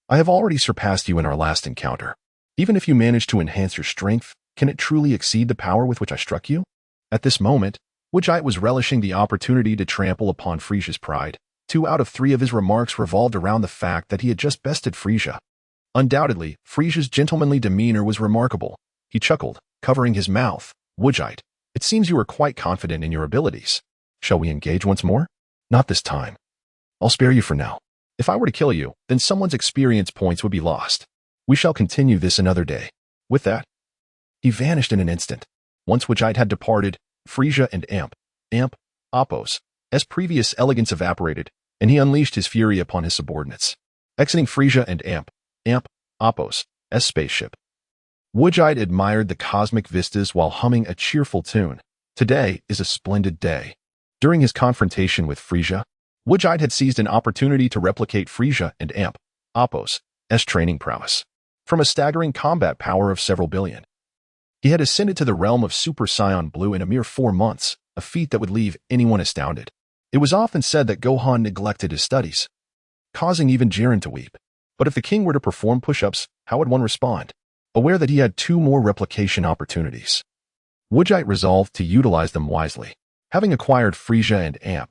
I have already surpassed you in our last encounter. Even if you manage to enhance your strength, can it truly exceed the power with which I struck you?" At this moment, Wujite was relishing the opportunity to trample upon Frieza's pride. 2 out of 3 of his remarks revolved around the fact that he had just bested Frieza. Undoubtedly, Frieza's gentlemanly demeanor was remarkable. He chuckled, covering his mouth. Woodgite, it seems you are quite confident in your abilities. Shall we engage once more? Not this time. I'll spare you for now. If I were to kill you, then someone's experience points would be lost. We shall continue this another day. With that, he vanished in an instant. Once Woodgite had departed, Frieza and Apos, as previous elegance evaporated, and he unleashed his fury upon his subordinates. Exiting Frieza and Apos, as spaceship. Woodgite admired the cosmic vistas while humming a cheerful tune. Today is a splendid day. During his confrontation with Frieza, Woodgite had seized an opportunity to replicate Frieza and Apos' training prowess. From a staggering combat power of several billion, he had ascended to the realm of Super Saiyan Blue in a mere 4 months, a feat that would leave anyone astounded. It was often said that Gohan neglected his studies, causing even Jiren to weep. But if the king were to perform push-ups, how would one respond? Aware that he had 2 more replication opportunities, Woodgite resolved to utilize them wisely. Having acquired Frieza and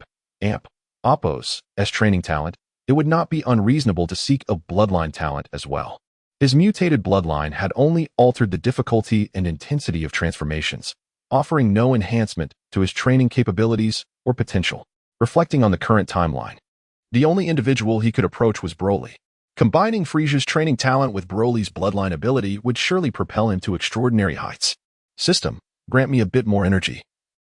Apos' training talent, it would not be unreasonable to seek a bloodline talent as well. His mutated bloodline had only altered the difficulty and intensity of transformations, offering no enhancement to his training capabilities or potential. Reflecting on the current timeline, the only individual he could approach was Broly. Combining Frieza's training talent with Broly's bloodline ability would surely propel him to extraordinary heights. System, grant me a bit more energy.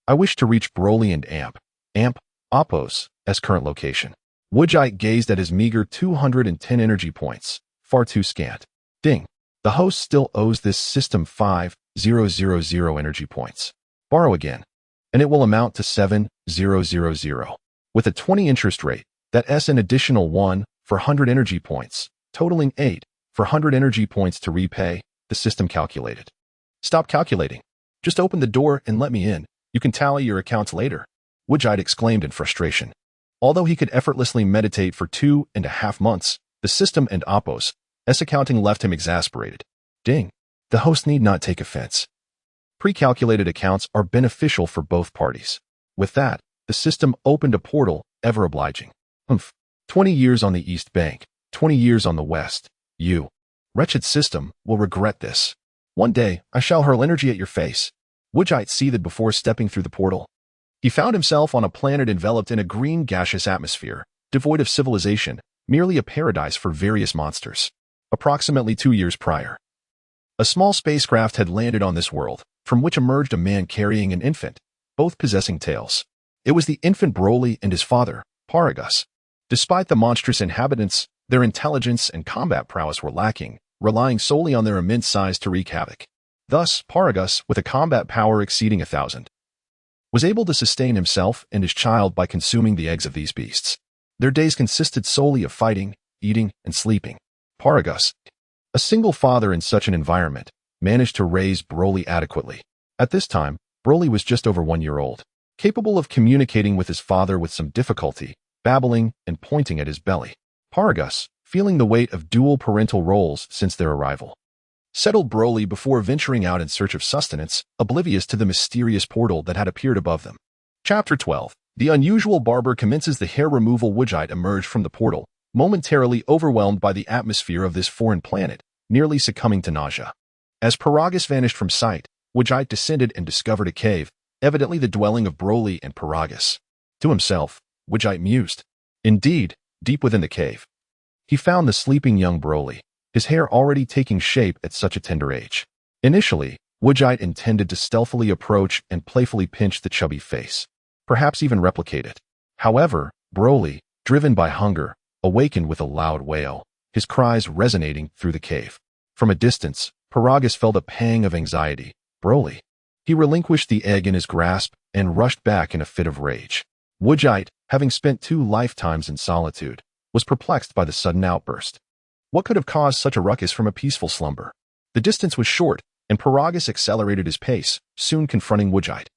I wish to reach Broly and Apos' current location. Woodgite gazed at his meager 210 energy points, far too scant. Ding. The host still owes this system 5,000 energy points. Borrow again, and it will amount to 7,000. With a 20 interest rate, that's an additional 1 for 100 energy points, totaling 8 for 100 energy points to repay, the system calculated. Stop calculating. Just open the door and let me in. You can tally your accounts later. Woodgite exclaimed in frustration. Although he could effortlessly meditate for 2.5 months, the system and Apos' accounting left him exasperated. Ding. The host need not take offense. Pre-calculated accounts are beneficial for both parties. With that, the system opened a portal, ever obliging. 20 years on the East Bank, 20 years on the West. You, wretched system, will regret this. One day, I shall hurl energy at your face. Woodgite seethed before stepping through the portal. He found himself on a planet enveloped in a green gaseous atmosphere, devoid of civilization, merely a paradise for various monsters. Approximately 2 years prior, a small spacecraft had landed on this world, from which emerged a man carrying an infant, both possessing tails. It was the infant Broly and his father, Paragus. Despite the monstrous inhabitants, their intelligence and combat prowess were lacking, relying solely on their immense size to wreak havoc. Thus, Paragus, with a combat power exceeding 1,000, was able to sustain himself and his child by consuming the eggs of these beasts. Their days consisted solely of fighting, eating, and sleeping. Paragus, a single father in such an environment, managed to raise Broly adequately. At this time, Broly was just over 1 year old, capable of communicating with his father with some difficulty, babbling and pointing at his belly. Paragus, feeling the weight of dual parental roles since their arrival, settled Broly before venturing out in search of sustenance, oblivious to the mysterious portal that had appeared above them. Chapter 12. The unusual barber commences. The hair removal. Woodgite emerged from the portal, momentarily overwhelmed by the atmosphere of this foreign planet, nearly succumbing to nausea. As Paragus vanished from sight, Woodgite descended and discovered a cave, evidently the dwelling of Broly and Paragus. To himself, Woodgite mused. Indeed, deep within the cave, he found the sleeping young Broly, his hair already taking shape at such a tender age. Initially, Woodgite intended to stealthily approach and playfully pinch the chubby face, perhaps even replicate it. However, Broly, driven by hunger, awakened with a loud wail, his cries resonating through the cave. From a distance, Paragus felt a pang of anxiety. Broly. He relinquished the egg in his grasp and rushed back in a fit of rage. Woodgite, having spent 2 lifetimes in solitude, was perplexed by the sudden outburst. What could have caused such a ruckus from a peaceful slumber? The distance was short, and Paragus accelerated his pace, soon confronting Woodgite.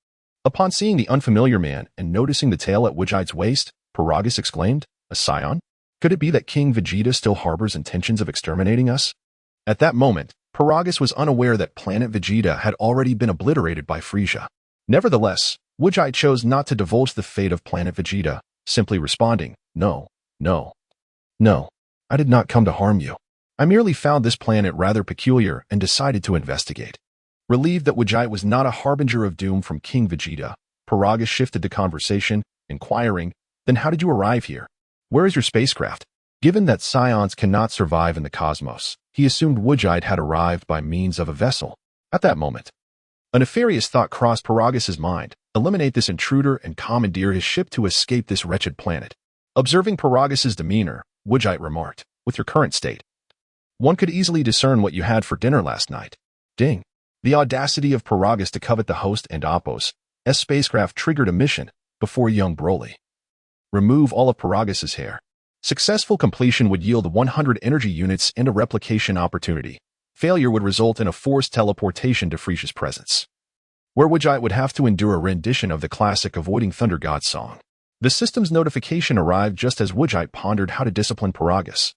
Upon seeing the unfamiliar man and noticing the tail at Woodgite's waist, Paragus exclaimed, "A scion? Could it be that King Vegeta still harbors intentions of exterminating us?" At that moment, Paragus was unaware that Planet Vegeta had already been obliterated by Frieza. Nevertheless, Woodgite chose not to divulge the fate of Planet Vegeta, simply responding, "No, no, no. I did not come to harm you. I merely found this planet rather peculiar and decided to investigate. Relieved that Vegeta was not a harbinger of doom from King Vegeta, Paragus shifted the conversation, inquiring, "Then how did you arrive here? Where is your spacecraft?" Given that scions cannot survive in the cosmos, he assumed Vegeta had arrived by means of a vessel. At that moment, a nefarious thought crossed Paragus's mind: eliminate this intruder and commandeer his ship to escape this wretched planet. Observing Paragus's demeanor, Vegeta remarked, "With your current state, one could easily discern what you had for dinner last night." Ding. The audacity of Paragus to covet the host and Apos' spacecraft triggered a mission before young Broly. Remove all of Paragus's hair. Successful completion would yield 100 energy units and a replication opportunity. Failure would result in a forced teleportation to Frieza's presence, where Vegeta would have to endure a rendition of the classic Avoiding Thunder God song. The system's notification arrived just as Vegeta pondered how to discipline Paragus,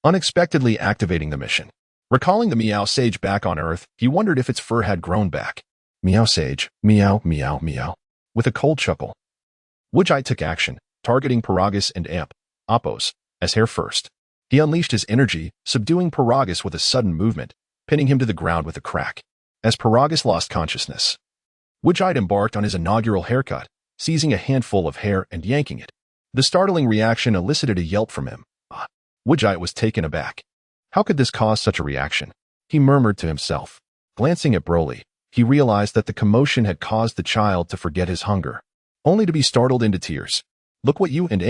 unexpectedly activating the mission. Recalling the Meow Sage back on Earth, he wondered if its fur had grown back. Meow Sage, meow, meow, meow. With a cold chuckle, Vegeta took action, targeting Paragus and Apos as hair first. He unleashed his energy, subduing Paragus with a sudden movement, pinning him to the ground with a crack. As Paragus lost consciousness, Vegeta embarked on his inaugural haircut, seizing a handful of hair and yanking it. The startling reaction elicited a yelp from him. Vegeta was taken aback. How could this cause such a reaction? He murmured to himself. Glancing at Broly, he realized that the commotion had caused the child to forget his hunger, only to be startled into tears. "Look what you and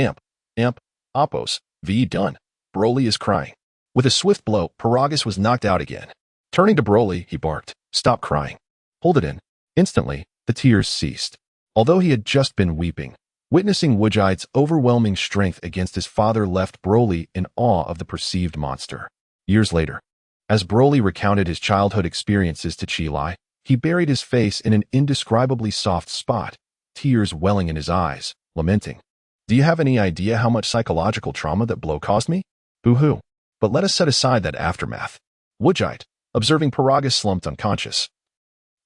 Apos, V done. Broly is crying." With a swift blow, Paragus was knocked out again. Turning to Broly, he barked, "Stop crying. Hold it in." Instantly, the tears ceased. Although he had just been weeping, witnessing Vegeta's overwhelming strength against his father left Broly in awe of the perceived monster. Years later, as Broly recounted his childhood experiences to Chi Lai, he buried his face in an indescribably soft spot, tears welling in his eyes, lamenting, "Do you have any idea how much psychological trauma that blow caused me? Boo-hoo. But let us set aside that aftermath." Vegeta, observing Paragus slumped unconscious,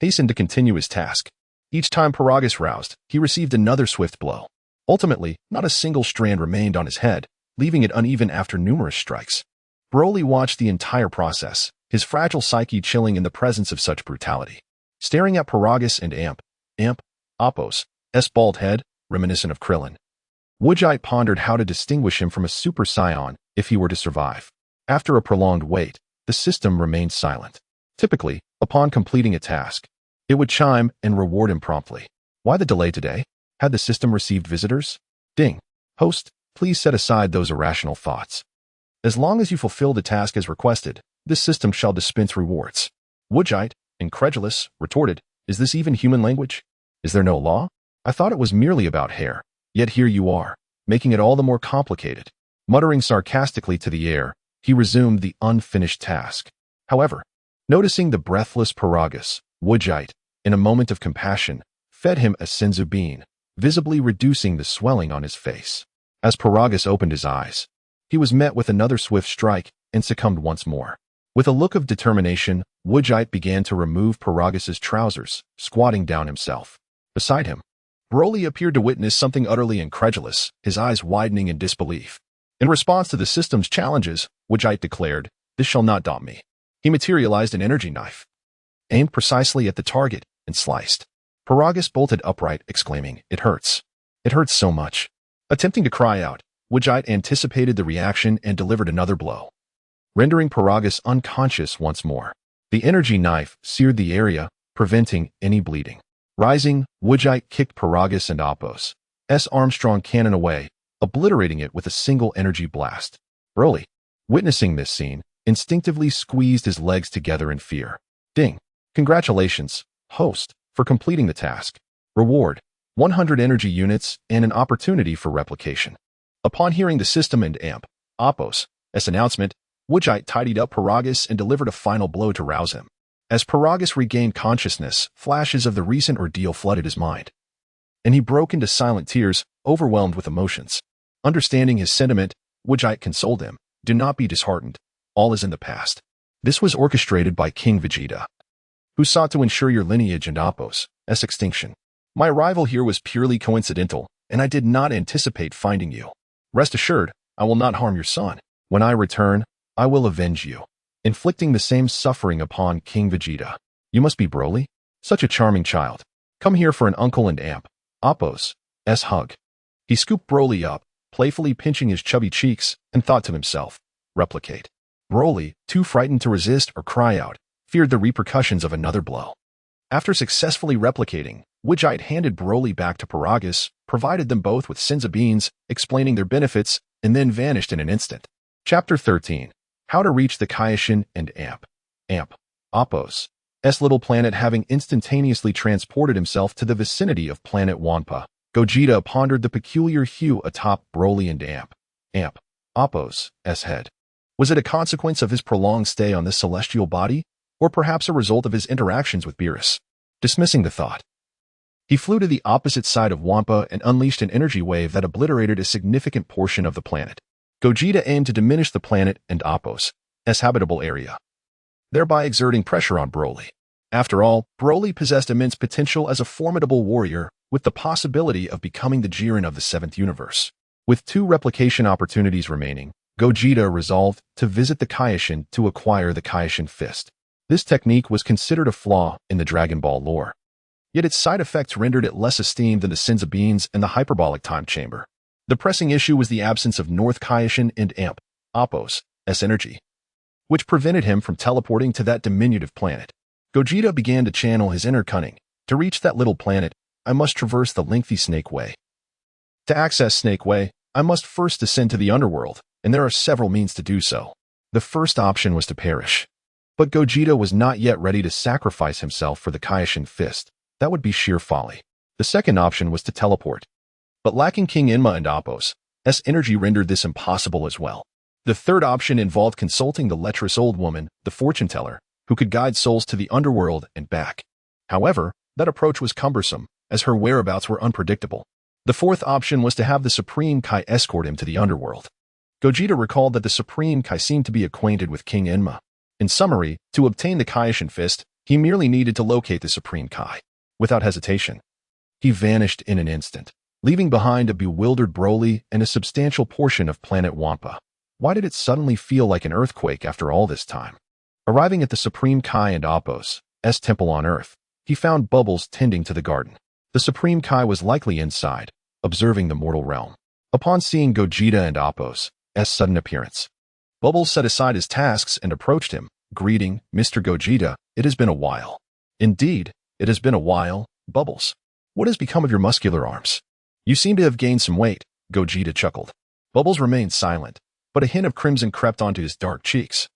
hastened to continue his task. Each time Paragus roused, he received another swift blow. Ultimately, not a single strand remained on his head, leaving it uneven after numerous strikes. Broly watched the entire process, his fragile psyche chilling in the presence of such brutality. Staring at Paragus and Apos' bald head, reminiscent of Krillin, Vegeta pondered how to distinguish him from a Super Saiyan if he were to survive. After a prolonged wait, the system remained silent. Typically, upon completing a task, it would chime and reward him promptly. Why the delay today? Had the system received visitors? Ding. Host, please set aside those irrational thoughts. As long as you fulfill the task as requested, this system shall dispense rewards. Vegeta, incredulous, retorted, "Is this even human language? Is there no law? I thought it was merely about hair. Yet here you are, making it all the more complicated." Muttering sarcastically to the air, he resumed the unfinished task. However, noticing the breathless Paragus, Vegeta, in a moment of compassion, fed him a senzu bean, visibly reducing the swelling on his face. As Paragus opened his eyes, he was met with another swift strike and succumbed once more. With a look of determination, Vegeta began to remove Paragus's trousers, squatting down himself. Beside him, Broly appeared to witness something utterly incredulous, his eyes widening in disbelief. In response to the system's challenges, Vegeta declared, "This shall not daunt me." He materialized an energy knife, aimed precisely at the target, and sliced. Paragus bolted upright, exclaiming, "It hurts. It hurts so much." Attempting to cry out, Vegeta anticipated the reaction and delivered another blow, rendering Paragus unconscious once more. The energy knife seared the area, preventing any bleeding. Rising, Vegeta kicked Paragus and Apos' Armstrong cannon away, obliterating it with a single energy blast. Broly, witnessing this scene, instinctively squeezed his legs together in fear. Ding. Congratulations, host, for completing the task. Reward, 100 energy units and an opportunity for replication. Upon hearing the system and Apos' announcement, Vegeta tidied up Paragus and delivered a final blow to rouse him. As Paragus regained consciousness, flashes of the recent ordeal flooded his mind, and he broke into silent tears, overwhelmed with emotions. Understanding his sentiment, Vegeta consoled him, "Do not be disheartened. All is in the past. This was orchestrated by King Vegeta, who sought to ensure your lineage and Apos' extinction. My arrival here was purely coincidental, and I did not anticipate finding you. Rest assured, I will not harm your son. When I return, I will avenge you, inflicting the same suffering upon King Vegeta. You must be Broly? Such a charming child. Come here for an uncle and Amp. Appo's hug. He scooped Broly up, playfully pinching his chubby cheeks, and thought to himself, replicate. Broly, too frightened to resist or cry out, feared the repercussions of another blow. After successfully replicating, Vegeta handed Broly back to Paragus, provided them both with Senza beans, explaining their benefits, and then vanished in an instant. Chapter 13. How to reach the Kaioshin and Amp. Appo's little planet having instantaneously transported himself to the vicinity of Planet Wampa. Vegeta pondered the peculiar hue atop Broly and Amp. Appo's head. Was it a consequence of his prolonged stay on this celestial body, or perhaps a result of his interactions with Beerus? Dismissing the thought, he flew to the opposite side of Wampa and unleashed an energy wave that obliterated a significant portion of the planet. Vegeta aimed to diminish the planet and Appo's habitable area, thereby exerting pressure on Broly. After all, Broly possessed immense potential as a formidable warrior, with the possibility of becoming the Jiren of the 7th universe. With 2 replication opportunities remaining, Vegeta resolved to visit the Kaioshin to acquire the Kaioshin Fist. This technique was considered a flaw in the Dragon Ball lore, yet its side effects rendered it less esteemed than the Senza beans and the hyperbolic time chamber. The pressing issue was the absence of North Kaioshin and Appo's energy, which prevented him from teleporting to that diminutive planet. Vegeta began to channel his inner cunning. To reach that little planet, I must traverse the lengthy Snake Way. To access Snake Way, I must first descend to the underworld, and there are several means to do so. The first option was to perish. But Vegeta was not yet ready to sacrifice himself for the Kaioshin Fist. That would be sheer folly. The second option was to teleport. But lacking King Enma and Appo's energy rendered this impossible as well. The third option involved consulting the lecherous old woman, the fortune teller, who could guide souls to the underworld and back. However, that approach was cumbersome, as her whereabouts were unpredictable. The fourth option was to have the Supreme Kai escort him to the underworld. Vegeta recalled that the Supreme Kai seemed to be acquainted with King Enma. In summary, to obtain the Kaioshin Fist, he merely needed to locate the Supreme Kai. Without hesitation, he vanished in an instant, leaving behind a bewildered Broly and a substantial portion of Planet Wampa. Why did it suddenly feel like an earthquake after all this time? Arriving at the Supreme Kai and Appo's temple on Earth, he found Bubbles tending to the garden. The Supreme Kai was likely inside, observing the mortal realm. Upon seeing Vegeta and Appo's sudden appearance, Bubbles set aside his tasks and approached him, greeting, Mr. Vegeta, it has been a while. Indeed, it has been a while, Bubbles. What has become of your muscular arms? You seem to have gained some weight, Vegeta chuckled. Bubbles remained silent, but a hint of crimson crept onto his dark cheeks,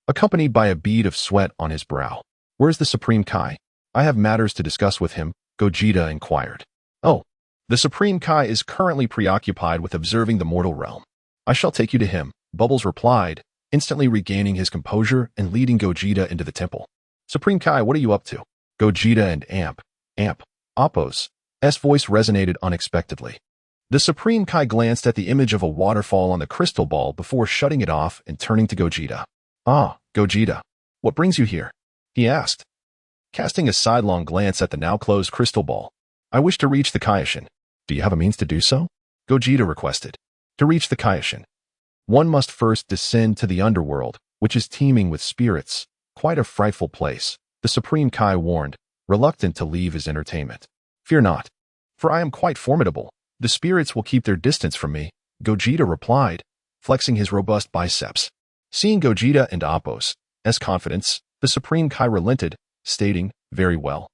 accompanied by a bead of sweat on his brow. Where's the Supreme Kai? I have matters to discuss with him, Vegeta inquired. Oh, the Supreme Kai is currently preoccupied with observing the mortal realm. I shall take you to him, Bubbles replied, instantly regaining his composure and leading Vegeta into the temple. Supreme Kai, what are you up to? Vegeta and Appo's voice resonated unexpectedly. The Supreme Kai glanced at the image of a waterfall on the crystal ball before shutting it off and turning to Vegeta. Ah, Vegeta, what brings you here? He asked, casting a sidelong glance at the now-closed crystal ball. I wish to reach the Kaioshin. Do you have a means to do so? Vegeta requested. To reach the Kaioshin, one must first descend to the underworld, which is teeming with spirits. Quite a frightful place, the Supreme Kai warned, reluctant to leave his entertainment. Fear not, for I am quite formidable. The spirits will keep their distance from me, Vegeta replied, flexing his robust biceps. Seeing Vegeta and Appo's confidence, the Supreme Kai relented, stating, very well.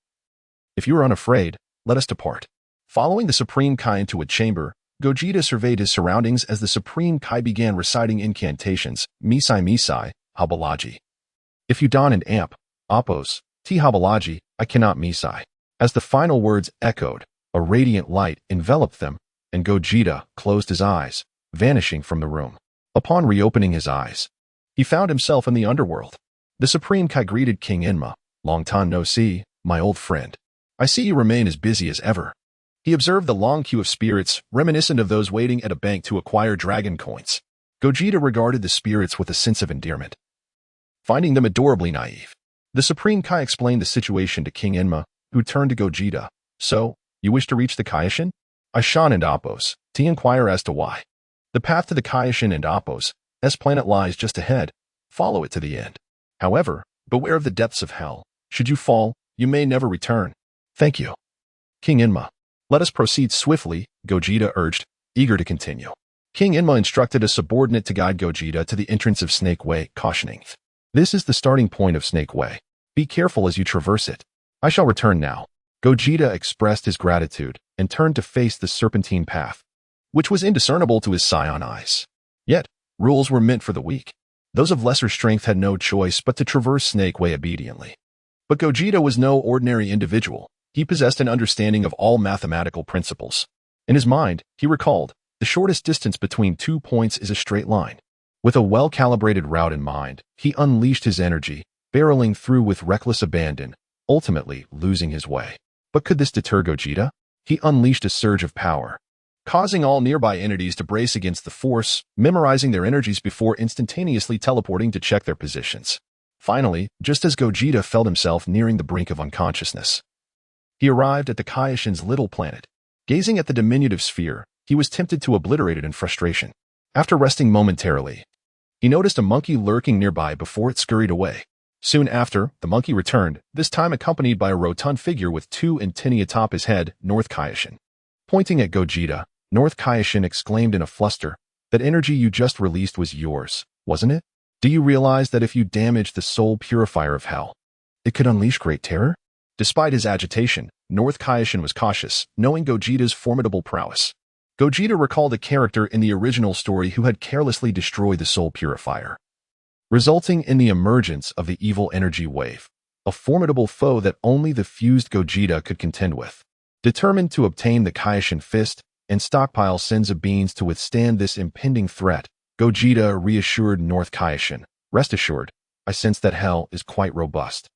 If you are unafraid, let us depart. Following the Supreme Kai into a chamber, Vegeta surveyed his surroundings as the Supreme Kai began reciting incantations, Misai Misai, Habalaji. If you don and Appo's Habalaji, I cannot Misai. As the final words echoed, a radiant light enveloped them, and Vegeta closed his eyes, vanishing from the room. Upon reopening his eyes, he found himself in the underworld. The Supreme Kai greeted King Enma. Long time no see, my old friend. I see you remain as busy as ever. He observed the long queue of spirits, reminiscent of those waiting at a bank to acquire dragon coins. Vegeta regarded the spirits with a sense of endearment, finding them adorably naive. The Supreme Kai explained the situation to King Enma, who turned to Vegeta. So, you wish to reach the Kaioshin? I Shan and Appo's inquire as to why. The path to the Kaioshin and Appo's planet lies just ahead, follow it to the end. However, beware of the depths of hell. Should you fall, you may never return. Thank you. King Inma. Let us proceed swiftly, Gogeta urged, eager to continue. King Inma instructed a subordinate to guide Gogeta to the entrance of Snake Way, cautioning, "This is the starting point of Snake Way. Be careful as you traverse it. I shall return now." Gogeta expressed his gratitude and turned to face the serpentine path, which was indiscernible to his scion eyes. Yet, rules were meant for the weak. Those of lesser strength had no choice but to traverse Snake Way obediently. But Gogeta was no ordinary individual. He possessed an understanding of all mathematical principles. In his mind, he recalled, the shortest distance between 2 points is a straight line. With a well-calibrated route in mind, he unleashed his energy, barreling through with reckless abandon, ultimately losing his way. But could this deter Gogeta? He unleashed a surge of power, causing all nearby entities to brace against the force, memorizing their energies before instantaneously teleporting to check their positions. Finally, just as Gogeta felt himself nearing the brink of unconsciousness, he arrived at the Kaioshin's little planet. Gazing at the diminutive sphere, he was tempted to obliterate it in frustration. After resting momentarily, he noticed a monkey lurking nearby before it scurried away. Soon after, the monkey returned, this time accompanied by a rotund figure with 2 antennae atop his head, North Kaioshin. Pointing at Gogeta, North Kaioshin exclaimed in a fluster, "That energy you just released was yours, wasn't it? Do you realize that if you damage the soul purifier of hell, it could unleash great terror?" Despite his agitation, North Kaioshin was cautious, knowing Gogeta's formidable prowess. Gogeta recalled a character in the original story who had carelessly destroyed the soul purifier, resulting in the emergence of the evil energy wave, a formidable foe that only the fused Gogeta could contend with. Determined to obtain the Kaioshin fist and stockpile Senza beans to withstand this impending threat, Gogeta reassured North Kaioshin, "Rest assured, I sense that hell is quite robust.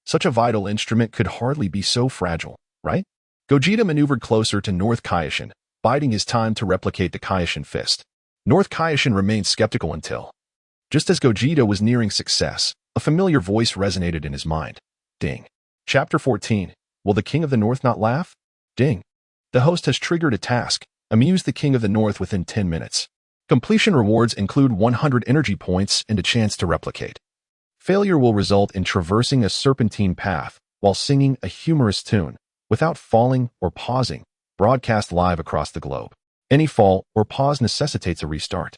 Such a vital instrument could hardly be so fragile, right?" Gogeta maneuvered closer to North Kaioshin, biding his time to replicate the Kaioshin fist. North Kaioshin remained skeptical until, just as Gogeta was nearing success, a familiar voice resonated in his mind. Ding. Chapter 14. Will the King of the North not laugh? Ding. The host has triggered a task. Amuse the King of the North within 10 minutes. Completion rewards include 100 energy points and a chance to replicate. Failure will result in traversing a serpentine path while singing a humorous tune, without falling or pausing, broadcast live across the globe. Any fall or pause necessitates a restart.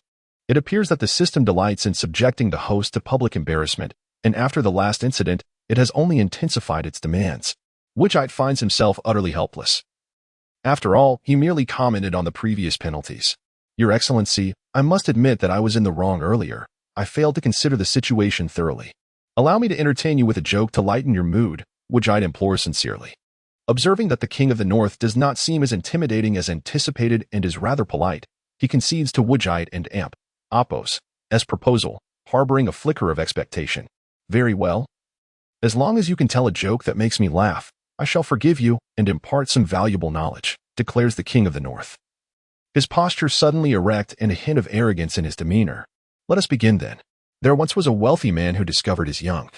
It appears that the system delights in subjecting the host to public embarrassment, and after the last incident, it has only intensified its demands. Wujite finds himself utterly helpless. After all, he merely commented on the previous penalties. "Your Excellency, I must admit that I was in the wrong earlier. I failed to consider the situation thoroughly. Allow me to entertain you with a joke to lighten your mood," Wujite implores sincerely. Observing that the King of the North does not seem as intimidating as anticipated and is rather polite, he concedes to Wujite and Amp, Oppos, as proposal, harboring a flicker of expectation. "Very well. As long as you can tell a joke that makes me laugh, I shall forgive you and impart some valuable knowledge," declares the King of the North, his posture suddenly erect and a hint of arrogance in his demeanor. "Let us begin then. There once was a wealthy man who discovered his young,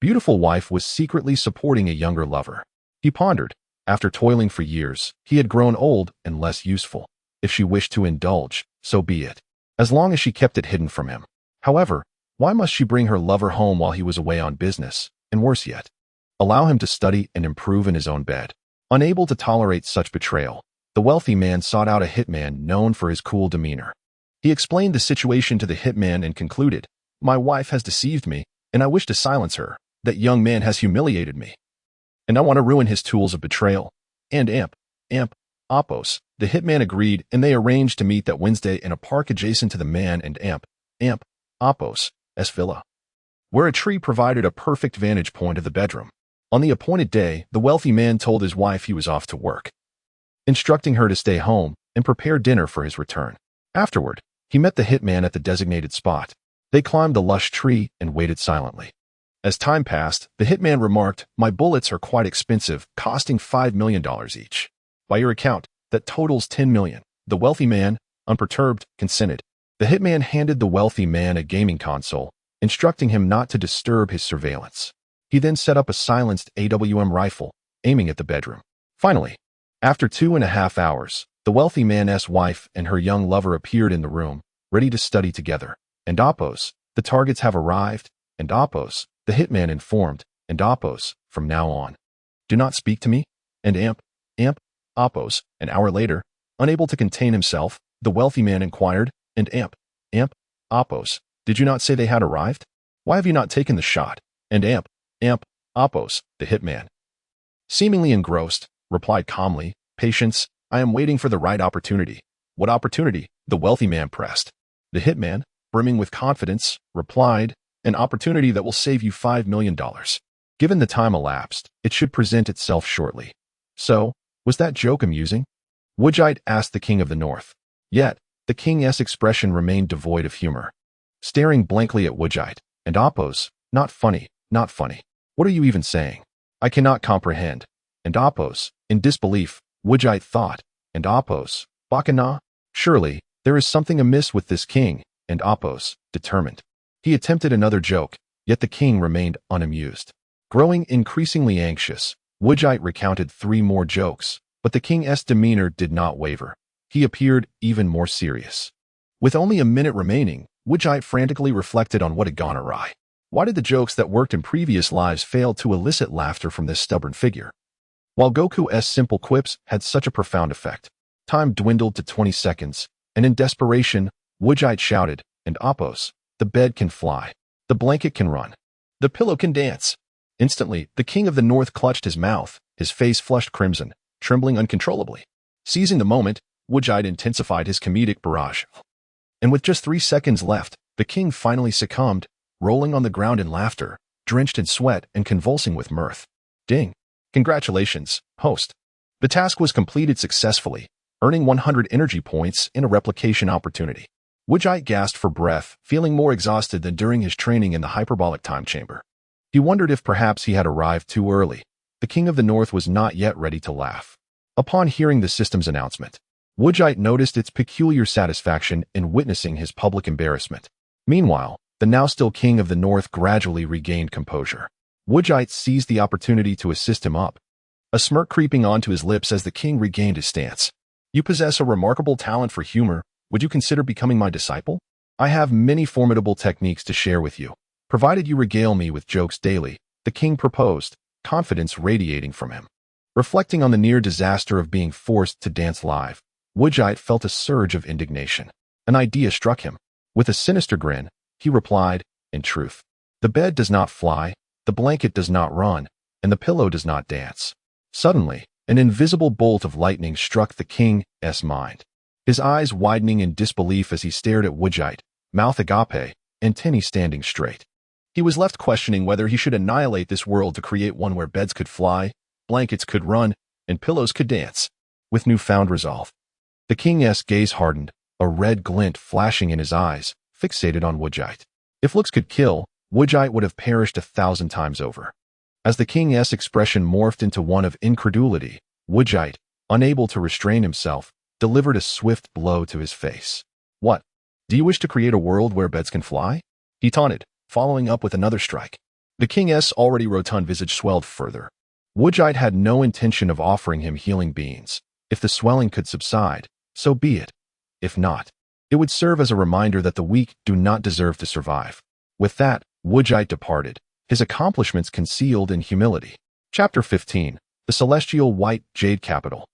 beautiful wife was secretly supporting a younger lover. He pondered. After toiling for years, he had grown old and less useful. If she wished to indulge, so be it, as long as she kept it hidden from him. However, why must she bring her lover home while he was away on business, and worse yet, allow him to study and improve in his own bed? Unable to tolerate such betrayal, the wealthy man sought out a hitman known for his cool demeanor. He explained the situation to the hitman and concluded, "My wife has deceived me, and I wish to silence her. That young man has humiliated me, and I want to ruin his tools of betrayal." And Amp, Oppos, the hitman agreed, and they arranged to meet that Wednesday in a park adjacent to the man and Amp, Oppos, S villa, where a tree provided a perfect vantage point of the bedroom. On the appointed day, the wealthy man told his wife he was off to work, instructing her to stay home and prepare dinner for his return. Afterward, he met the hitman at the designated spot. They climbed the lush tree and waited silently. As time passed, the hitman remarked, "My bullets are quite expensive, costing $5 million each. By your account, that totals $10 million. The wealthy man, unperturbed, consented. The hitman handed the wealthy man a gaming console, instructing him not to disturb his surveillance. He then set up a silenced AWM rifle, aiming at the bedroom. Finally, after 2.5 hours, the wealthy man's wife and her young lover appeared in the room, ready to study together, and Oppos, The targets have arrived, and Oppos, the hitman informed, and Oppos, from now on. Do not speak to me, and amp, Oppos, an hour later, unable to contain himself, the wealthy man inquired, and amp, Oppos, did you not say they had arrived? Why have you not taken the shot? And amp, Oppos, the hitman, seemingly engrossed, replied calmly, patience, I am waiting for the right opportunity. What opportunity? The wealthy man pressed. The hitman, brimming with confidence, replied, an opportunity that will save you $5 million. Given the time elapsed, it should present itself shortly. So, was that joke amusing? Woodjite asked the king of the north. Yet, the king's expression remained devoid of humor. Staring blankly at Woodjite, and Oppos, not funny, not funny. What are you even saying? I cannot comprehend. And Oppos, in disbelief, Woodjite thought, and Oppos, Bacana? Surely, there is something amiss with this king, and Oppos, determined. He attempted another joke, yet the king remained unamused. Growing increasingly anxious, Woodjite recounted 3 more jokes, but the king's demeanor did not waver. He appeared even more serious. With only a minute remaining, Woodjite frantically reflected on what had gone awry. Why did the jokes that worked in previous lives fail to elicit laughter from this stubborn figure? While Goku's simple quips had such a profound effect, time dwindled to 20 seconds, and in desperation, Woodjite shouted, and Oppos, the bed can fly, the blanket can run, the pillow can dance. Instantly, the king of the north clutched his mouth, his face flushed crimson, trembling uncontrollably. Seizing the moment, Woodjite intensified his comedic barrage. And with just 3 seconds left, the king finally succumbed, rolling on the ground in laughter, drenched in sweat and convulsing with mirth. Ding! Congratulations, host. The task was completed successfully, earning 100 energy points and a replication opportunity. Woodjite gasped for breath, feeling more exhausted than during his training in the hyperbolic time chamber. He wondered if perhaps he had arrived too early. The king of the north was not yet ready to laugh. Upon hearing the system's announcement, Woodjite noticed its peculiar satisfaction in witnessing his public embarrassment. Meanwhile, the now still king of the north gradually regained composure. Woodjite seized the opportunity to assist him up, a smirk creeping onto his lips as the king regained his stance. You possess a remarkable talent for humor. Would you consider becoming my disciple? I have many formidable techniques to share with you, provided you regale me with jokes daily, the king proposed, confidence radiating from him. Reflecting on the near disaster of being forced to dance live, Woodjite felt a surge of indignation. An idea struck him. With a sinister grin, he replied, in truth, the bed does not fly, the blanket does not run, and the pillow does not dance. Suddenly, an invisible bolt of lightning struck the king's mind. His eyes widening in disbelief as he stared at Woodjite, mouth agape, antennae standing straight. He was left questioning whether he should annihilate this world to create one where beds could fly, blankets could run, and pillows could dance. With newfound resolve, the king's gaze hardened, a red glint flashing in his eyes, fixated on Woodjite. If looks could kill, Woodjite would have perished 1,000 times over. As the king's expression morphed into one of incredulity, Woodjite, unable to restrain himself, delivered a swift blow to his face. What? Do you wish to create a world where beds can fly? He taunted, following up with another strike. The king's already rotund visage swelled further. Woodjite had no intention of offering him healing beans. If the swelling could subside, so be it. If not, it would serve as a reminder that the weak do not deserve to survive. With that, Woodjite departed, his accomplishments concealed in humility. Chapter 15. The Celestial White Jade Capital.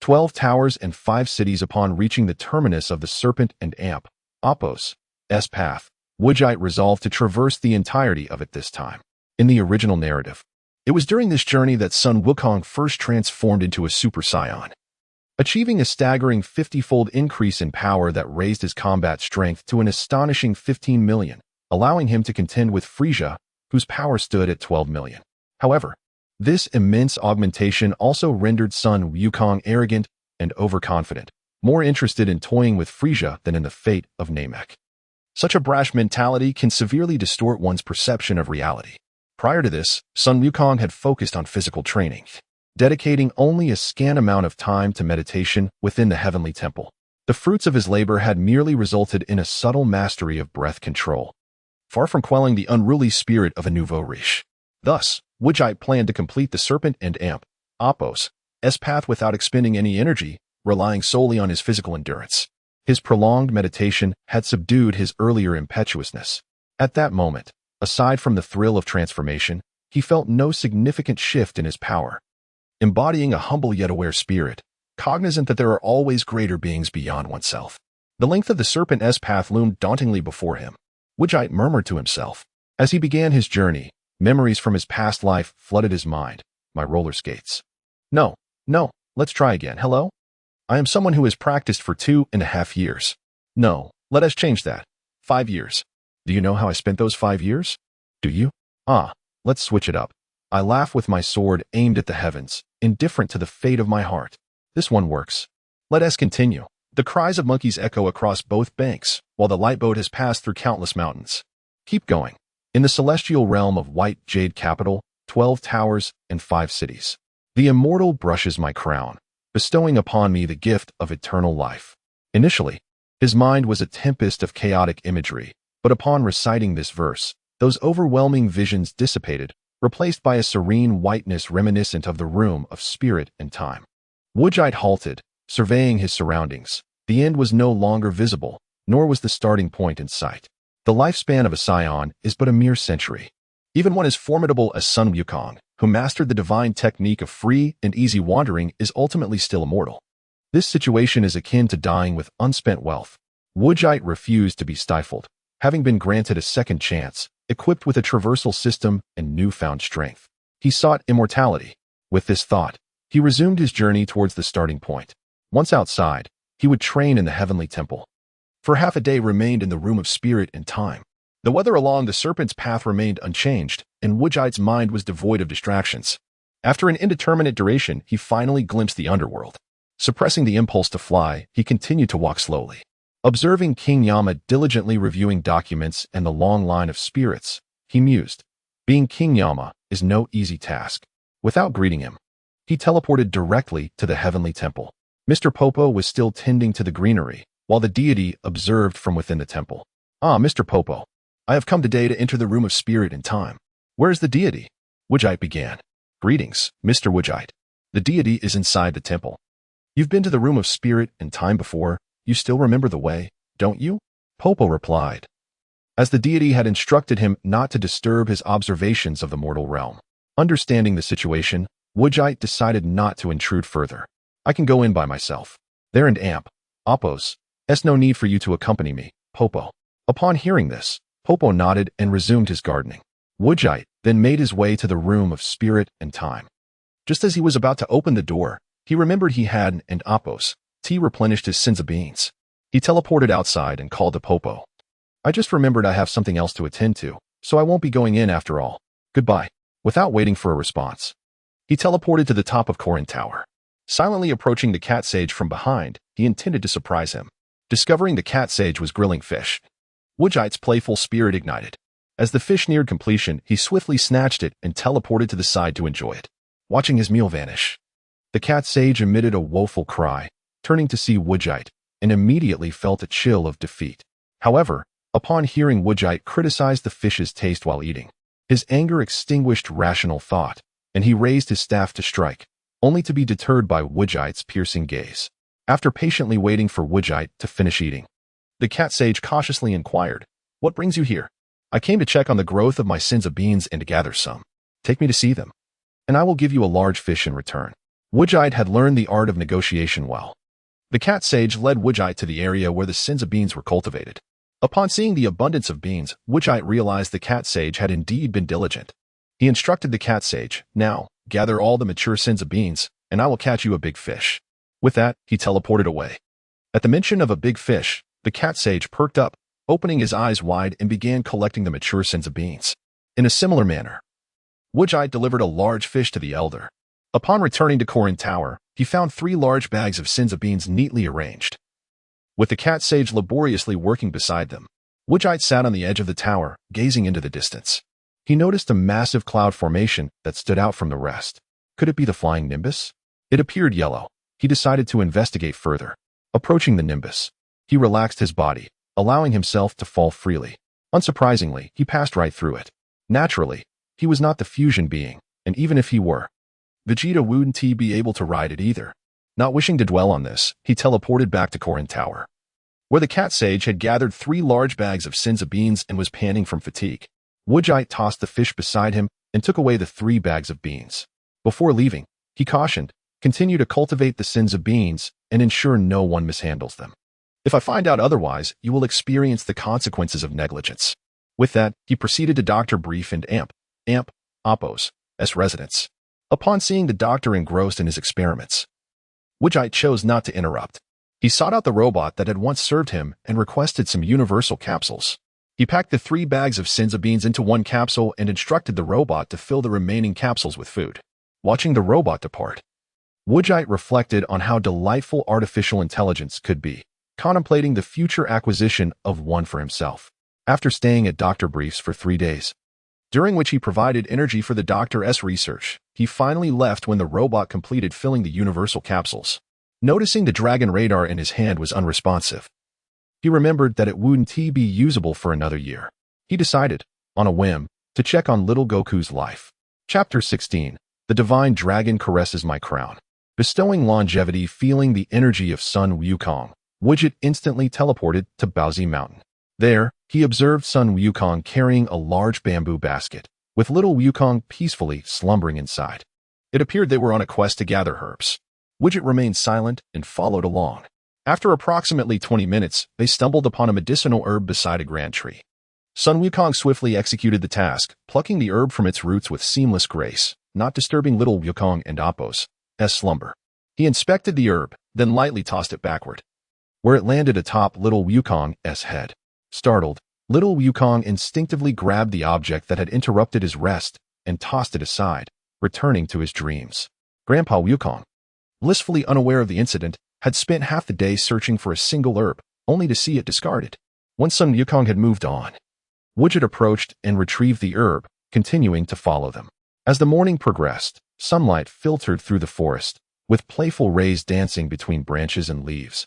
12 towers and 5 cities. Upon reaching the terminus of the Serpent and Amp, Oppos' path, Woodjite resolved to traverse the entirety of it this time. In the original narrative, it was during this journey that Sun Wukong first transformed into a Super Saiyan, achieving a staggering 50-fold increase in power that raised his combat strength to an astonishing 15 million, allowing him to contend with Frieza, whose power stood at 12 million. However, this immense augmentation also rendered Sun Wukong arrogant and overconfident, more interested in toying with Frieza than in the fate of Namek. Such a brash mentality can severely distort one's perception of reality. Prior to this, Sun Wukong had focused on physical training, dedicating only a scant amount of time to meditation within the heavenly temple. The fruits of his labor had merely resulted in a subtle mastery of breath control, far from quelling the unruly spirit of a nouveau riche. Thus, Woodjite planned to complete the Serpent and Amp, Oppos' path without expending any energy, relying solely on his physical endurance. His prolonged meditation had subdued his earlier impetuousness. At that moment, aside from the thrill of transformation, he felt no significant shift in his power. Embodying a humble yet aware spirit, cognizant that there are always greater beings beyond oneself. The length of the serpent's path loomed dauntingly before him. Wujite murmured to himself. As he began his journey, memories from his past life flooded his mind. My roller skates. No, let's try again. Hello? I am someone who has practiced for 2.5 years. No, let us change that. 5 years. Do you know how I spent those 5 years? Do you? Let's switch it up. I laugh with my sword aimed at the heavens, indifferent to the fate of my heart. This one works. Let us continue. The cries of monkeys echo across both banks, while the light boat has passed through countless mountains. Keep going. In the celestial realm of white jade capital, 12 towers and 5 cities. The immortal brushes my crown, bestowing upon me the gift of eternal life. Initially, his mind was a tempest of chaotic imagery, but upon reciting this verse, those overwhelming visions dissipated, replaced by a serene whiteness reminiscent of the room of spirit and time. Wujite halted, surveying his surroundings. The end was no longer visible, nor was the starting point in sight. The lifespan of a scion is but a mere century. Even one as formidable as Sun Wukong, who mastered the divine technique of free and easy wandering, is ultimately still immortal. This situation is akin to dying with unspent wealth. Wujite refused to be stifled, having been granted a second chance, equipped with a traversal system and newfound strength. He sought immortality. With this thought, he resumed his journey towards the starting point. Once outside, he would train in the heavenly temple. For half a day remained in the room of spirit and time. The weather along the serpent's path remained unchanged, and Wujite's mind was devoid of distractions. After an indeterminate duration, he finally glimpsed the underworld. Suppressing the impulse to fly, he continued to walk slowly. Observing King Yama diligently reviewing documents and the long line of spirits, he mused. Being King Yama is no easy task. Without greeting him, he teleported directly to the heavenly temple. Mr. Popo was still tending to the greenery, while the deity observed from within the temple. Mr. Popo, I have come today to enter the room of spirit and time. Where is the deity? Wujite began. Greetings, Mr. Wujite. The deity is inside the temple. You've been to the room of spirit and time before. You still remember the way, don't you? Popo replied. As the deity had instructed him not to disturb his observations of the mortal realm. Understanding the situation, Wujite decided not to intrude further. I can go in by myself. There and amp. Oppos. There's no need for you to accompany me, Popo. Upon hearing this, Popo nodded and resumed his gardening. Wujite then made his way to the room of spirit and time. Just as he was about to open the door, he remembered he had and Oppos. He replenished his sins of beans. He teleported outside and called to Popo. I just remembered I have something else to attend to, so I won't be going in after all. Goodbye. Without waiting for a response, he teleported to the top of Korin Tower. Silently approaching the cat sage from behind, he intended to surprise him. Discovering the cat sage was grilling fish, Wujite's playful spirit ignited. As the fish neared completion, he swiftly snatched it and teleported to the side to enjoy it. Watching his meal vanish, the cat sage emitted a woeful cry, turning to see Wujite, and immediately felt a chill of defeat. However, upon hearing Wujite criticize the fish's taste while eating, his anger extinguished rational thought, and he raised his staff to strike, only to be deterred by Wujite's piercing gaze. After patiently waiting for Wujite to finish eating, the cat sage cautiously inquired, "What brings you here?" "I came to check on the growth of my sins of beans and to gather some. Take me to see them, and I will give you a large fish in return." Wujite had learned the art of negotiation well. The cat sage led Wujite to the area where the sins of beans were cultivated. Upon seeing the abundance of beans, Wujite realized the cat sage had indeed been diligent. He instructed the cat sage, "Now, gather all the mature sins of beans, and I will catch you a big fish." With that, he teleported away. At the mention of a big fish, the cat sage perked up, opening his eyes wide and began collecting the mature sins of beans. In a similar manner, Wujite delivered a large fish to the elder. Upon returning to Korin Tower, he found 3 large bags of sins of beans neatly arranged. With the cat sage laboriously working beside them, Wujite sat on the edge of the tower, gazing into the distance. He noticed a massive cloud formation that stood out from the rest. Could it be the flying nimbus? It appeared yellow. He decided to investigate further. Approaching the nimbus, he relaxed his body, allowing himself to fall freely. Unsurprisingly, he passed right through it. Naturally, he was not the fusion being, and even if he were, Vegeta wouldn't be able to ride it either. Not wishing to dwell on this, he teleported back to Korin Tower. where the cat sage had gathered 3 large bags of Sinza beans and was panting from fatigue. Wujite tossed the fish beside him and took away the 3 bags of beans. Before leaving, he cautioned, "Continue to cultivate the Sinza beans and ensure no one mishandles them. If I find out otherwise, you will experience the consequences of negligence." With that, he proceeded to Dr. Brief and Appo's residence. Upon seeing the doctor engrossed in his experiments, Wujite chose not to interrupt. He sought out the robot that had once served him and requested some universal capsules. He packed the 3 bags of Sinza beans into 1 capsule and instructed the robot to fill the remaining capsules with food. Watching the robot depart, Wujite reflected on how delightful artificial intelligence could be, contemplating the future acquisition of one for himself. After staying at Dr. Brief's for 3 days, during which he provided energy for the doctor's research, he finally left when the robot completed filling the universal capsules. Noticing the dragon radar in his hand was unresponsive, he remembered that it wouldn't be usable for another year. He decided, on a whim, to check on little Goku's life. Chapter 16. The Divine Dragon Caresses My Crown. Bestowing longevity, feeling the energy of Sun Wukong, Wujite instantly teleported to Baozi Mountain. There, he observed Sun Wukong carrying a large bamboo basket, with little Wukong peacefully slumbering inside. It appeared they were on a quest to gather herbs. Wujite remained silent and followed along. After approximately 20 minutes, they stumbled upon a medicinal herb beside a grand tree. Sun Wukong swiftly executed the task, plucking the herb from its roots with seamless grace, not disturbing little Wukong and Appo's slumber. He inspected the herb, then lightly tossed it backward, where it landed atop little Wukong's head. Startled, little Wukong instinctively grabbed the object that had interrupted his rest and tossed it aside, returning to his dreams. Grandpa Wukong, blissfully unaware of the incident, had spent half the day searching for a single herb, only to see it discarded. Once Sun Wukong had moved on, Wujite approached and retrieved the herb, continuing to follow them. As the morning progressed, sunlight filtered through the forest, with playful rays dancing between branches and leaves,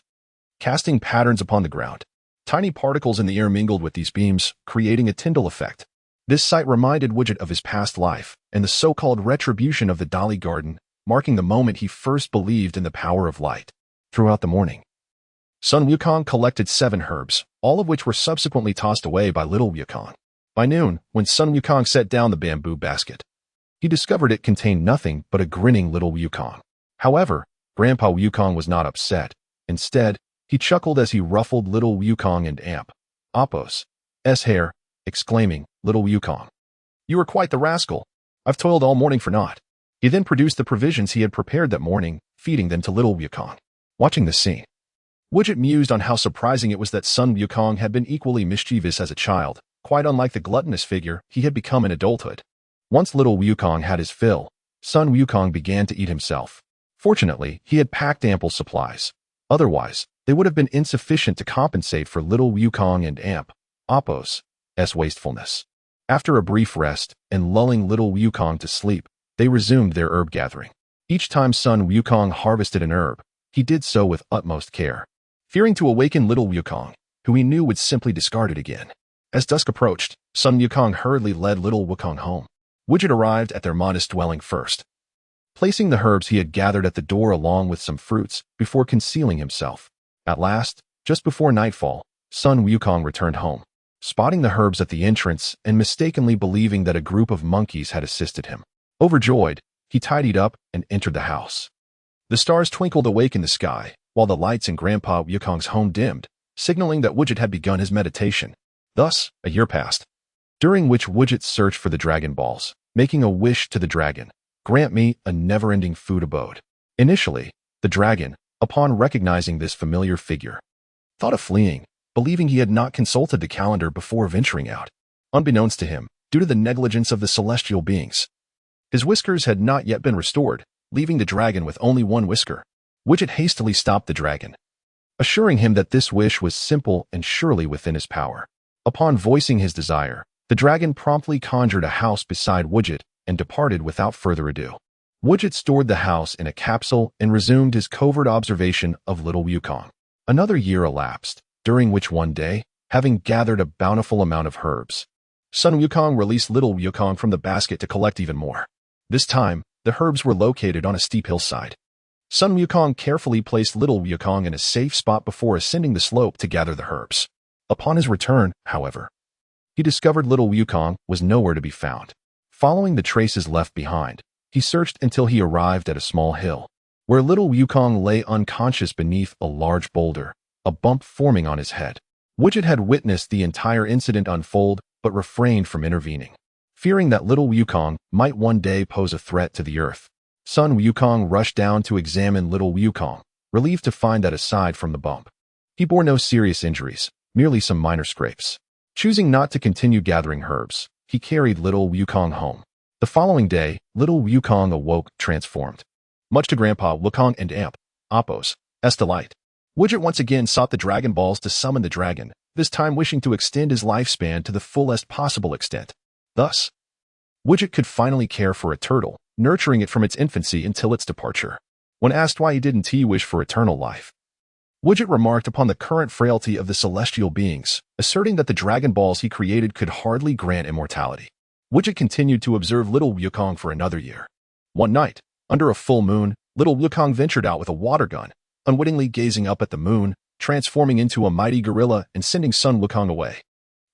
casting patterns upon the ground. Tiny particles in the air mingled with these beams, creating a Tyndall effect. This sight reminded Wujite of his past life and the so-called retribution of the Dali Garden, marking the moment he first believed in the power of light. Throughout the morning, Sun Wukong collected 7 herbs, all of which were subsequently tossed away by little Wukong. By noon, when Sun Wukong set down the bamboo basket, he discovered it contained nothing but a grinning little Wukong. However, Grandpa Wukong was not upset. Instead, he chuckled as he ruffled little Wukong and Appo's hair, exclaiming, "Little Wukong, you are quite the rascal. I've toiled all morning for naught." He then produced the provisions he had prepared that morning, feeding them to little Wukong. Watching the scene, Wujite mused on how surprising it was that Sun Wukong had been equally mischievous as a child, quite unlike the gluttonous figure he had become in adulthood. Once little Wukong had his fill, Sun Wukong began to eat himself. Fortunately, he had packed ample supplies. Otherwise, they would have been insufficient to compensate for little Wukong and Appo's wastefulness. After a brief rest and lulling little Wukong to sleep, they resumed their herb gathering. Each time Sun Wukong harvested an herb, he did so with utmost care, fearing to awaken little Wukong, who he knew would simply discard it again. As dusk approached, Sun Wukong hurriedly led little Wukong home. Wujite arrived at their modest dwelling first, placing the herbs he had gathered at the door along with some fruits before concealing himself. At last, just before nightfall, Sun Wukong returned home, spotting the herbs at the entrance and mistakenly believing that a group of monkeys had assisted him. Overjoyed, he tidied up and entered the house. The stars twinkled awake in the sky, while the lights in Grandpa Wukong's home dimmed, signaling that Wujite had begun his meditation. Thus, a year passed, during which Wujite searched for the Dragon Balls, making a wish to the dragon, "Grant me a never-ending food abode." Initially, the dragon, upon recognizing this familiar figure, thought of fleeing, believing he had not consulted the calendar before venturing out. Unbeknownst to him, due to the negligence of the celestial beings, his whiskers had not yet been restored, leaving the dragon with only 1 whisker. Wujite hastily stopped the dragon, assuring him that this wish was simple and surely within his power. Upon voicing his desire, the dragon promptly conjured a house beside Wujite and departed without further ado. Wujite stored the house in a capsule and resumed his covert observation of little Wukong. Another year elapsed, during which one day, having gathered a bountiful amount of herbs, Sun Wukong released little Wukong from the basket to collect even more. This time, the herbs were located on a steep hillside. Sun Wukong carefully placed little Wukong in a safe spot before ascending the slope to gather the herbs. Upon his return, however, he discovered little Wukong was nowhere to be found. Following the traces left behind, he searched until he arrived at a small hill, where little Wukong lay unconscious beneath a large boulder, a bump forming on his head. Widget had witnessed the entire incident unfold, but refrained from intervening, fearing that little Wukong might one day pose a threat to the Earth. Sun Wukong rushed down to examine little Wukong, relieved to find that aside from the bump, he bore no serious injuries, merely some minor scrapes. Choosing not to continue gathering herbs, he carried little Wukong home. The following day, little Wukong awoke transformed, much to Grandpa Wukong and Aunt Appo's delight. Widget once again sought the Dragon Balls to summon the dragon, this time wishing to extend his lifespan to the fullest possible extent. Thus, Widget could finally care for a turtle, nurturing it from its infancy until its departure. When asked why didn't he wish for eternal life, Widget remarked upon the current frailty of the celestial beings, asserting that the Dragon Balls he created could hardly grant immortality. Widget continued to observe little Wukong for another year. One night, under a full moon, little Wukong ventured out with a water gun, unwittingly gazing up at the moon, transforming into a mighty gorilla and sending Sun Wukong away.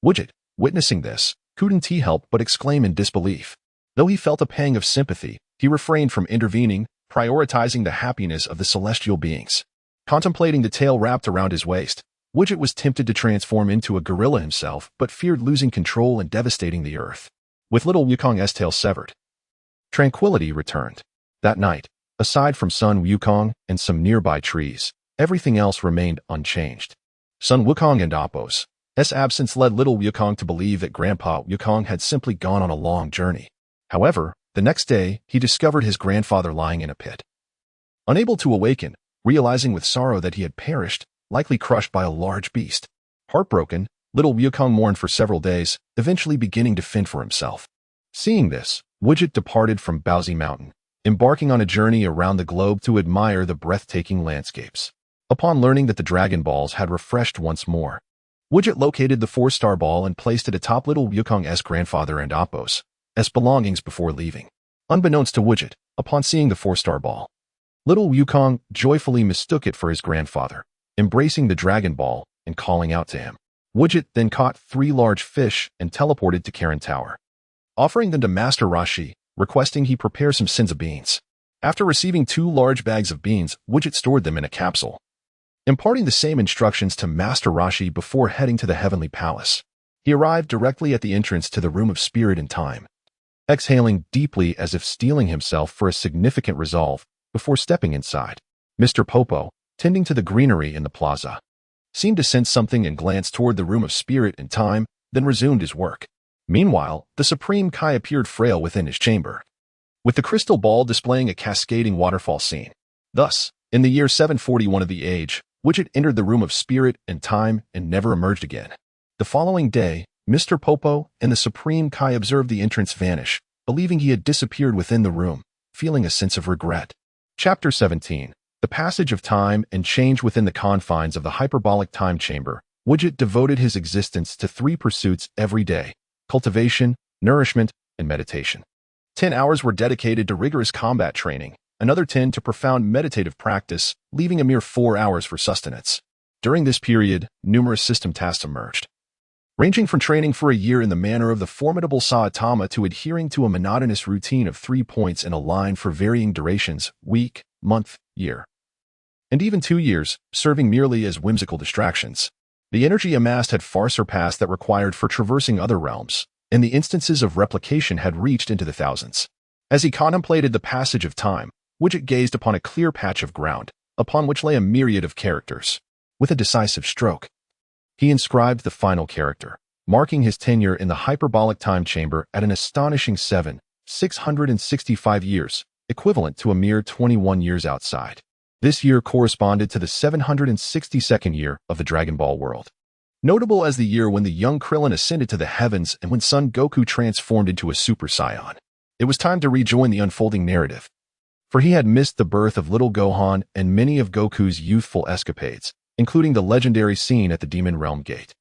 Widget, witnessing this, couldn't help but exclaim in disbelief. Though he felt a pang of sympathy, he refrained from intervening, prioritizing the happiness of the celestial beings. Contemplating the tail wrapped around his waist, Widget was tempted to transform into a gorilla himself, but feared losing control and devastating the Earth. With little Wukong's tail severed, tranquility returned. That night, aside from Sun Wukong and some nearby trees, everything else remained unchanged. Sun Wukong and Appo's absence led little Wukong to believe that Grandpa Wukong had simply gone on a long journey. However, the next day, he discovered his grandfather lying in a pit. Unable to awaken, realizing with sorrow that he had perished, likely crushed by a large beast. Heartbroken, little Wukong mourned for several days, eventually beginning to fend for himself. Seeing this, Widget departed from Bowsy Mountain, embarking on a journey around the globe to admire the breathtaking landscapes. Upon learning that the Dragon Balls had refreshed once more, Widget located the 4-star ball and placed it atop little Wukong's grandfather and Appo's belongings before leaving. Unbeknownst to Widget, upon seeing the 4-star ball, little Wukong joyfully mistook it for his grandfather, embracing the Dragon Ball and calling out to him. Widget then caught 3 large fish and teleported to Karen Tower, offering them to Master Rashi, requesting he prepare some sins of beans. After receiving 2 large bags of beans, Widget stored them in a capsule, imparting the same instructions to Master Rashi before heading to the Heavenly Palace. He arrived directly at the entrance to the Room of Spirit and Time, exhaling deeply as if steeling himself for a significant resolve before stepping inside. Mr. Popo, tending to the greenery in the plaza, seemed to sense something and glanced toward the Room of Spirit and Time, then resumed his work. Meanwhile, the Supreme Kai appeared frail within his chamber, with the crystal ball displaying a cascading waterfall scene. Thus, in the year 741 of the age, Widget entered the Room of Spirit and Time and never emerged again. The following day, Mr. Popo and the Supreme Kai observed the entrance vanish, believing he had disappeared within the room, feeling a sense of regret. Chapter 17. The Passage of Time and Change within the confines of the hyperbolic time chamber. Widget devoted his existence to 3 pursuits every day: cultivation, nourishment, and meditation. 10 hours were dedicated to rigorous combat training, another 10 to profound meditative practice, leaving a mere 4 hours for sustenance. During this period, numerous system tasks emerged, ranging from training for a year in the manner of the formidable Saitama to adhering to a monotonous routine of 3 points in a line for varying durations: week, month, year, and even 2 years, serving merely as whimsical distractions. The energy amassed had far surpassed that required for traversing other realms, and the instances of replication had reached into the thousands. As he contemplated the passage of time, Widget gazed upon a clear patch of ground, upon which lay a myriad of characters. With a decisive stroke, he inscribed the final character, marking his tenure in the hyperbolic time chamber at an astonishing 665 years, equivalent to a mere 21 years outside. This year corresponded to the 762nd year of the Dragon Ball world, notable as the year when the young Krillin ascended to the heavens and when Son Goku transformed into a Super Saiyan. It was time to rejoin the unfolding narrative, for he had missed the birth of little Gohan and many of Goku's youthful escapades, including the legendary scene at the Demon Realm Gate,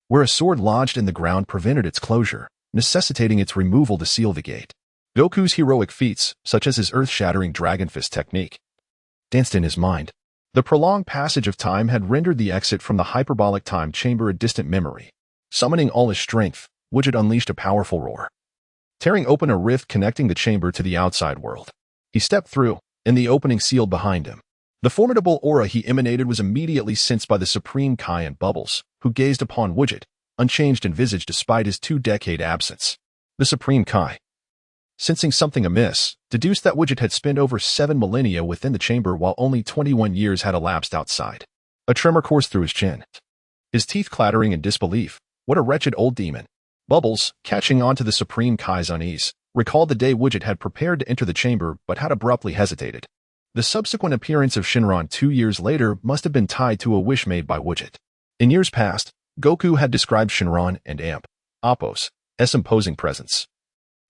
where a sword lodged in the ground prevented its closure, necessitating its removal to seal the gate. Goku's heroic feats, such as his earth-shattering Dragon Fist technique, danced in his mind. The prolonged passage of time had rendered the exit from the hyperbolic time chamber a distant memory. Summoning all his strength, Widget unleashed a powerful roar, tearing open a rift connecting the chamber to the outside world. He stepped through, and the opening sealed behind him. The formidable aura he emanated was immediately sensed by the Supreme Kai and Bubbles, who gazed upon Widget, unchanged in visage despite his 2-decade absence. The Supreme Kai, sensing something amiss, deduced that Widget had spent over 7 millennia within the chamber while only 21 years had elapsed outside. A tremor coursed through his chin, his teeth clattering in disbelief. What a wretched old demon. Bubbles, catching on to the Supreme Kai's unease, recalled the day Widget had prepared to enter the chamber but had abruptly hesitated. The subsequent appearance of Shinron 2 years later must have been tied to a wish made by Widget. In years past, Goku had described Shinron and Apos as imposing presence,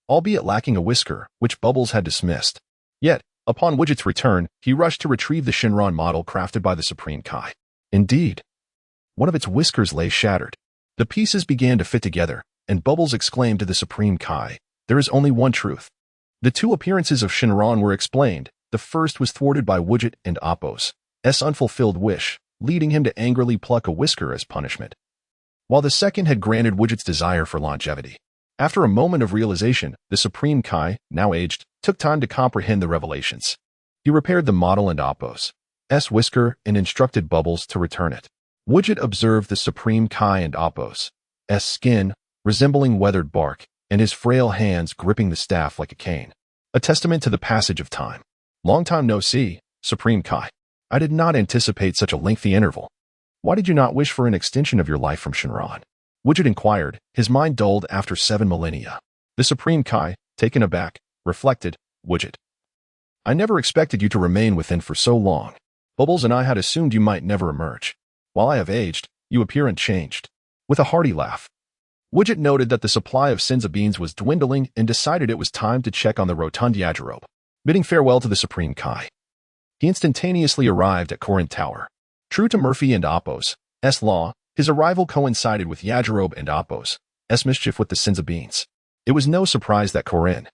albeit lacking a whisker, which Bubbles had dismissed. Yet, upon Widget's return, he rushed to retrieve the Shinron model crafted by the Supreme Kai. Indeed, one of its whiskers lay shattered. The pieces began to fit together, and Bubbles exclaimed to the Supreme Kai, "There is only one truth." The two appearances of Shinron were explained. The first was thwarted by Widget and Apos' unfulfilled wish, leading him to angrily pluck a whisker as punishment, while the second had granted Widget's desire for longevity. After a moment of realization, the Supreme Kai, now aged, took time to comprehend the revelations. He repaired the model and Apos' whisker and instructed Bubbles to return it. Widget observed the Supreme Kai and Apos' skin, resembling weathered bark, and his frail hands gripping the staff like a cane, a testament to the passage of time. "Long time no see, Supreme Kai. I did not anticipate such a lengthy interval. Why did you not wish for an extension of your life from Shinron?" Widget inquired, his mind dulled after 7 millennia. The Supreme Kai, taken aback, reflected, "Widget, I never expected you to remain within for so long. Bubbles and I had assumed you might never emerge. While I have aged, you appear unchanged." With a hearty laugh, Widget noted that the supply of Senza beans was dwindling and decided it was time to check on the rotund Yajirobe. Bidding farewell to the Supreme Kai, he instantaneously arrived at Korin Tower. True to Murphy and Apos' law, his arrival coincided with Yajirobe and Apos' mischief with the Senza beans. It was no surprise that Korin,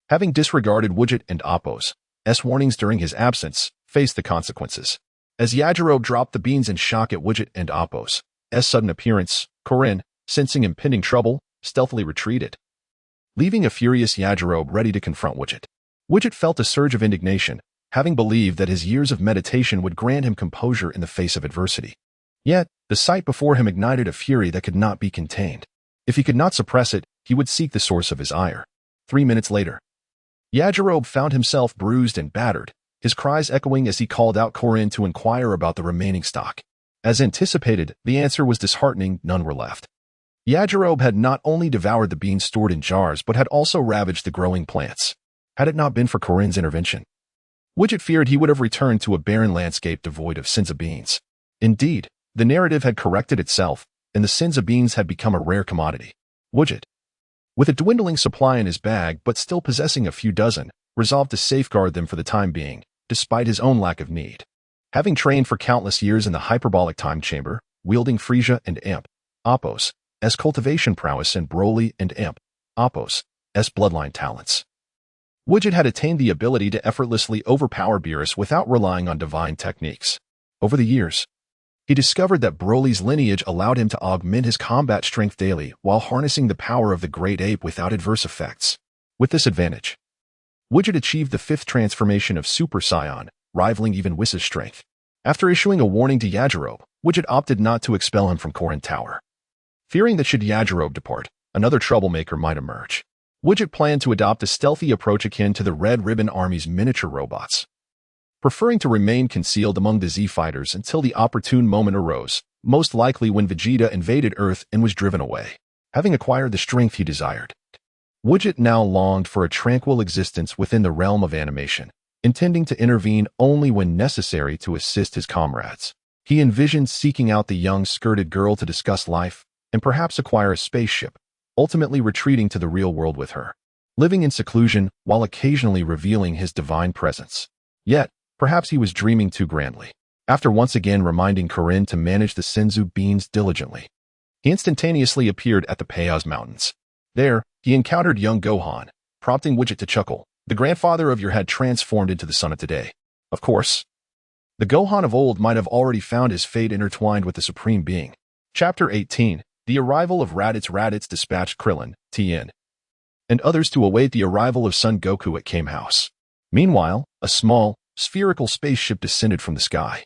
having disregarded Widget and Apos' warnings during his absence, faced the consequences. As Yajirobe dropped the beans in shock at Widget and Apos' sudden appearance, Korin, sensing impending trouble, stealthily retreated, leaving a furious Yajirobe ready to confront Widget. Widget felt a surge of indignation, having believed that his years of meditation would grant him composure in the face of adversity. Yet, the sight before him ignited a fury that could not be contained. If he could not suppress it, he would seek the source of his ire. 3 minutes later, Yajirobe found himself bruised and battered, his cries echoing as he called out Korin to inquire about the remaining stock. As anticipated, the answer was disheartening, none were left. Yajirobe had not only devoured the beans stored in jars but had also ravaged the growing plants. Had it not been for Korin's intervention, Widget feared he would have returned to a barren landscape devoid of Senza beans. Indeed, the narrative had corrected itself, and the Senza beans had become a rare commodity. Widget, with a dwindling supply in his bag but still possessing a few dozen, resolved to safeguard them for the time being, despite his own lack of need. Having trained for countless years in the hyperbolic time chamber, wielding Frieza and Apos' cultivation prowess and Broly and Apos' bloodline talents, Widget had attained the ability to effortlessly overpower Beerus without relying on divine techniques. Over the years, he discovered that Broly's lineage allowed him to augment his combat strength daily while harnessing the power of the great ape without adverse effects. With this advantage, Widget achieved the 5th transformation of Super Saiyan, rivaling even Whis' strength. After issuing a warning to Yajirobe, Widget opted not to expel him from Korin Tower, fearing that should Yajirobe depart, another troublemaker might emerge. Widget planned to adopt a stealthy approach akin to the Red Ribbon Army's miniature robots, preferring to remain concealed among the Z fighters until the opportune moment arose, most likely when Vegeta invaded Earth and was driven away. Having acquired the strength he desired, Widget now longed for a tranquil existence within the realm of animation, intending to intervene only when necessary to assist his comrades. He envisioned seeking out the young skirted girl to discuss life, and perhaps acquire a spaceship, ultimately retreating to the real world with her, living in seclusion while occasionally revealing his divine presence. Yet, perhaps he was dreaming too grandly. After once again reminding Korin to manage the Senzu beans diligently, he instantaneously appeared at the Payaz Mountains. There, he encountered young Gohan, prompting Widget to chuckle. "The grandfather of your had transformed into the son of today." Of course, The Gohan of old might have already found his fate intertwined with the Supreme Being. Chapter 18. The arrival of Raditz. Raditz dispatched Krillin, Tien, and others to await the arrival of Son Goku at Kame House. Meanwhile, a small, spherical spaceship descended from the sky,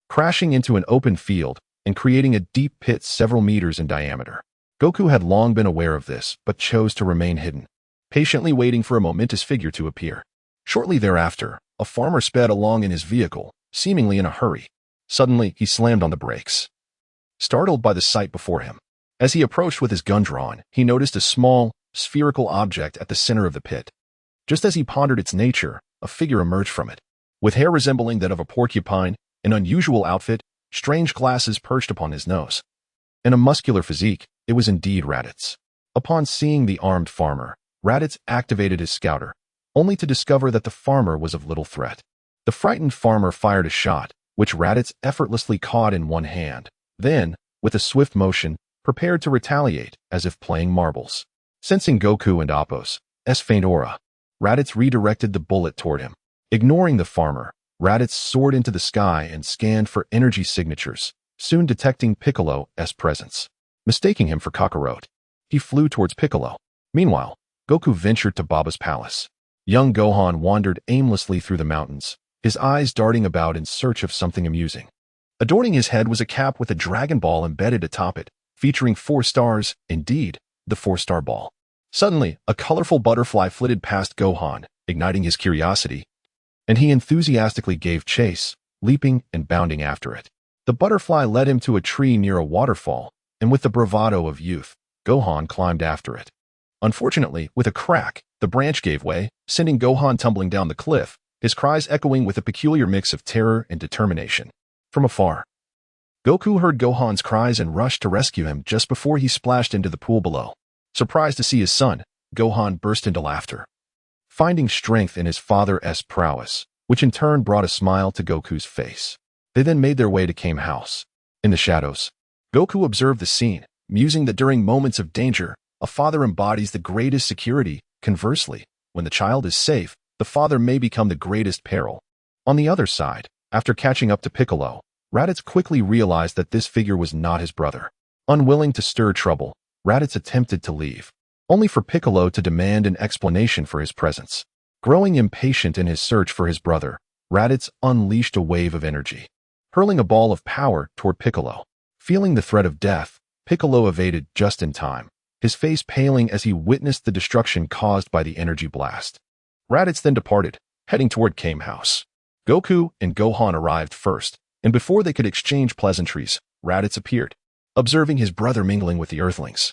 crashing into an open field and creating a deep pit several meters in diameter. Goku had long been aware of this, but chose to remain hidden, patiently waiting for a momentous figure to appear. Shortly thereafter, a farmer sped along in his vehicle, seemingly in a hurry. Suddenly, he slammed on the brakes, startled by the sight before him. As he approached with his gun drawn, he noticed a small, spherical object at the center of the pit. Just as he pondered its nature, a figure emerged from it. With hair resembling that of a porcupine, an unusual outfit, strange glasses perched upon his nose, and a muscular physique, it was indeed Raditz. Upon seeing the armed farmer, Raditz activated his scouter, only to discover that the farmer was of little threat. The frightened farmer fired a shot, which Raditz effortlessly caught in one hand. Then, with a swift motion, prepared to retaliate, as if playing marbles. Sensing Goku and Appo's faint aura, Raditz redirected the bullet toward him. Ignoring the farmer, Raditz soared into the sky and scanned for energy signatures, soon detecting Piccolo's presence. Mistaking him for Kakarot, he flew towards Piccolo. Meanwhile, Goku ventured to Baba's palace. Young Gohan wandered aimlessly through the mountains, his eyes darting about in search of something amusing. Adorning his head was a cap with a Dragon Ball embedded atop it, featuring 4 stars, indeed, the 4-star ball. Suddenly, a colorful butterfly flitted past Gohan, igniting his curiosity, and he enthusiastically gave chase, leaping and bounding after it. The butterfly led him to a tree near a waterfall, and with the bravado of youth, Gohan climbed after it. Unfortunately, with a crack, the branch gave way, sending Gohan tumbling down the cliff, his cries echoing with a peculiar mix of terror and determination. From afar, Goku heard Gohan's cries and rushed to rescue him just before he splashed into the pool below. Surprised to see his son, Gohan burst into laughter, finding strength in his father's prowess, which in turn brought a smile to Goku's face. They then made their way to Kame House. In the shadows, Goku observed the scene, musing that during moments of danger, a father embodies the greatest security. Conversely, when the child is safe, the father may become the greatest peril. On the other side, after catching up to Piccolo, Raditz quickly realized that this figure was not his brother. Unwilling to stir trouble, Raditz attempted to leave, only for Piccolo to demand an explanation for his presence. Growing impatient in his search for his brother, Raditz unleashed a wave of energy, hurling a ball of power toward Piccolo. Feeling the threat of death, Piccolo evaded just in time, his face paling as he witnessed the destruction caused by the energy blast. Raditz then departed, heading toward Kame House. Goku and Gohan arrived first, and before they could exchange pleasantries, Raditz appeared, observing his brother mingling with the Earthlings.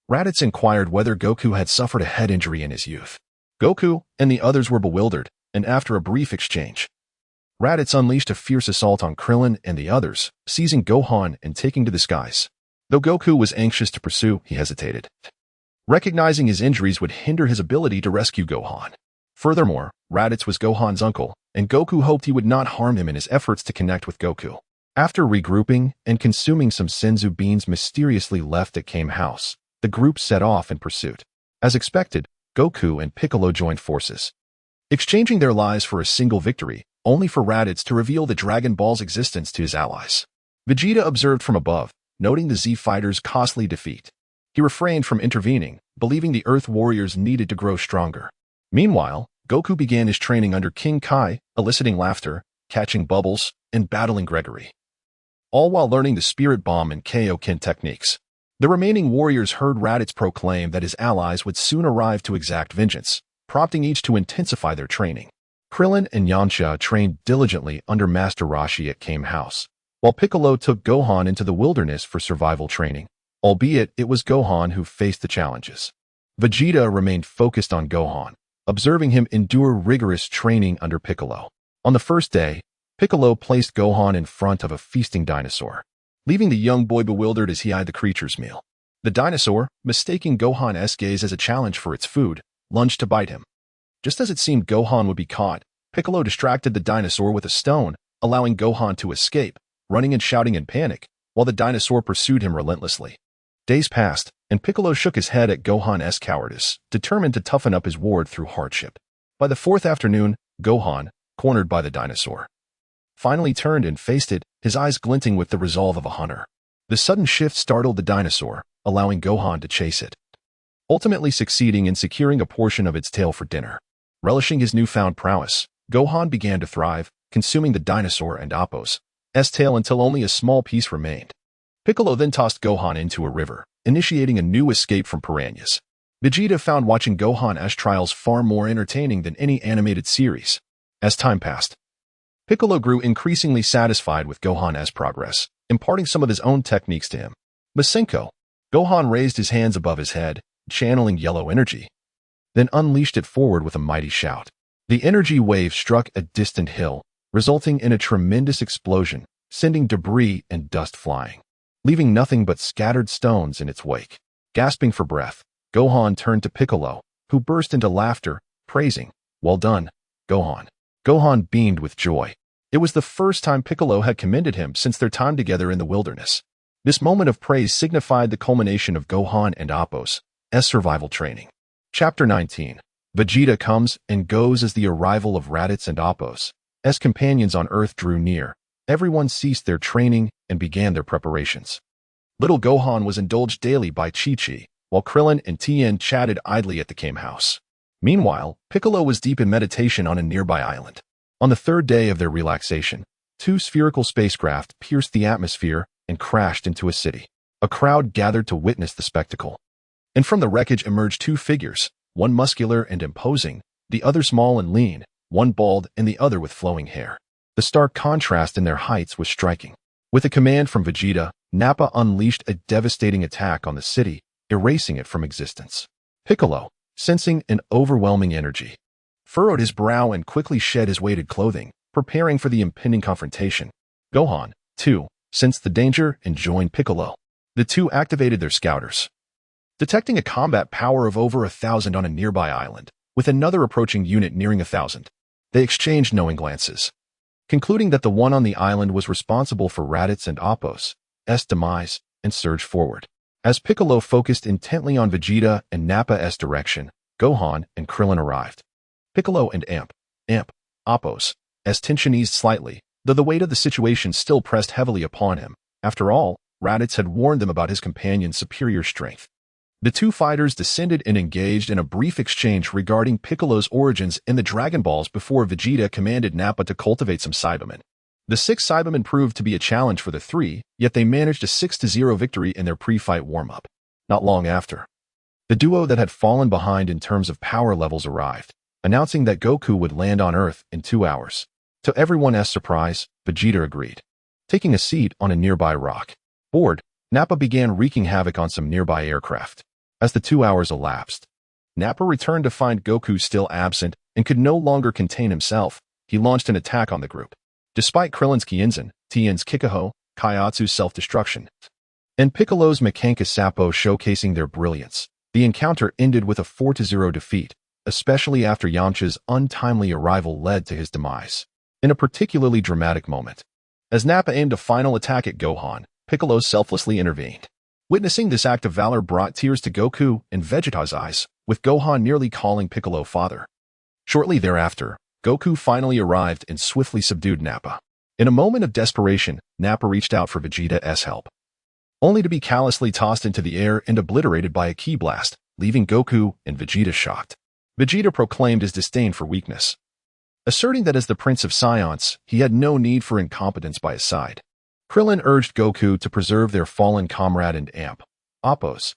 Raditz inquired whether Goku had suffered a head injury in his youth. Goku and the others were bewildered, and after a brief exchange, Raditz unleashed a fierce assault on Krillin and the others, seizing Gohan and taking to the skies. Though Goku was anxious to pursue, he hesitated, recognizing his injuries would hinder his ability to rescue Gohan. Furthermore, Raditz was Gohan's uncle, and Goku hoped he would not harm him in his efforts to connect with Goku. After regrouping and consuming some senzu beans mysteriously left at Kame House, the group set off in pursuit. As expected, Goku and Piccolo joined forces, exchanging their lives for a single victory, only for Raditz to reveal the Dragon Ball's existence to his allies. Vegeta observed from above, noting the Z fighters' costly defeat. He refrained from intervening, believing the Earth warriors needed to grow stronger. Meanwhile, Goku began his training under King Kai, eliciting laughter, catching bubbles, and battling Gregory, all while learning the Spirit Bomb and Kaioken techniques. The remaining warriors heard Raditz proclaim that his allies would soon arrive to exact vengeance, prompting each to intensify their training. Krillin and Yamcha trained diligently under Master Roshi at Kame House, while Piccolo took Gohan into the wilderness for survival training, albeit it was Gohan who faced the challenges. Vegeta remained focused on Gohan, observing him endure rigorous training under Piccolo. On the first day, Piccolo placed Gohan in front of a feasting dinosaur, leaving the young boy bewildered as he eyed the creature's meal. The dinosaur, mistaking Gohan's gaze as a challenge for its food, lunged to bite him. Just as it seemed Gohan would be caught, Piccolo distracted the dinosaur with a stone, allowing Gohan to escape, running and shouting in panic, while the dinosaur pursued him relentlessly. Days passed, and Piccolo shook his head at Gohan's cowardice, determined to toughen up his ward through hardship. By the 4th afternoon, Gohan, cornered by the dinosaur, finally turned and faced it, his eyes glinting with the resolve of a hunter. The sudden shift startled the dinosaur, allowing Gohan to chase it, ultimately succeeding in securing a portion of its tail for dinner. Relishing his newfound prowess, Gohan began to thrive, consuming the dinosaur and Appo's tail until only a small piece remained. Piccolo then tossed Gohan into a river, initiating a new escape from piranhas. Vegeta found watching Gohan's trials far more entertaining than any animated series. As time passed, Piccolo grew increasingly satisfied with Gohan's progress, imparting some of his own techniques to him. Masenko. Gohan raised his hands above his head, channeling yellow energy, then unleashed it forward with a mighty shout. The energy wave struck a distant hill, resulting in a tremendous explosion, sending debris and dust flying, leaving nothing but scattered stones in its wake. Gasping for breath, Gohan turned to Piccolo, who burst into laughter, praising, "Well done, Gohan." Gohan beamed with joy. It was the first time Piccolo had commended him since their time together in the wilderness. This moment of praise signified the culmination of Gohan and Appo's survival training. Chapter 19. Vegeta comes and goes. As the arrival of Raditz and Appo's companions on Earth drew near, everyone ceased their training and began their preparations. Little Gohan was indulged daily by Chi-Chi, while Krillin and Tien chatted idly at the Kame house. Meanwhile, Piccolo was deep in meditation on a nearby island. On the third day of their relaxation, two spherical spacecraft pierced the atmosphere and crashed into a city. A crowd gathered to witness the spectacle. And from the wreckage emerged two figures, one muscular and imposing, the other small and lean, one bald and the other with flowing hair. The stark contrast in their heights was striking. With a command from Vegeta, Nappa unleashed a devastating attack on the city, erasing it from existence. Piccolo, sensing an overwhelming energy, furrowed his brow and quickly shed his weighted clothing, preparing for the impending confrontation. Gohan, too, sensed the danger and joined Piccolo. The two activated their scouters, detecting a combat power of over 1,000 on a nearby island, with another approaching unit nearing 1,000. They exchanged knowing glances, concluding that the one on the island was responsible for Raditz and Appo's demise, and surged forward. As Piccolo focused intently on Vegeta and Nappa's direction, Gohan and Krillin arrived. Piccolo and Appo's tension eased slightly, though the weight of the situation still pressed heavily upon him. After all, Raditz had warned them about his companion's superior strength. The two fighters descended and engaged in a brief exchange regarding Piccolo's origins in the Dragon Balls before Vegeta commanded Nappa to cultivate some Cybermen. The 6 Cybermen proved to be a challenge for the three, yet they managed a 6-0 victory in their pre-fight warm-up. Not long after, the duo that had fallen behind in terms of power levels arrived, announcing that Goku would land on Earth in 2 hours. To everyone's surprise, Vegeta agreed, taking a seat on a nearby rock. Bored, Nappa began wreaking havoc on some nearby aircraft. As the 2 hours elapsed, Nappa returned to find Goku still absent and could no longer contain himself. He launched an attack on the group. Despite Krillin's Kienzan, Tien's Kikaho, Kaiatsu's self-destruction, and Piccolo's Mekanka Sappo showcasing their brilliance, the encounter ended with a 4-0 defeat, especially after Yamcha's untimely arrival led to his demise. In a particularly dramatic moment, as Nappa aimed a final attack at Gohan, Piccolo selflessly intervened. Witnessing this act of valor brought tears to Goku and Vegeta's eyes, with Gohan nearly calling Piccolo father. Shortly thereafter, Goku finally arrived and swiftly subdued Nappa. In a moment of desperation, Nappa reached out for Vegeta's help, only to be callously tossed into the air and obliterated by a ki blast, leaving Goku and Vegeta shocked. Vegeta proclaimed his disdain for weakness, asserting that as the Prince of Science, he had no need for incompetence by his side. Krillin urged Goku to preserve their fallen comrade and Appo's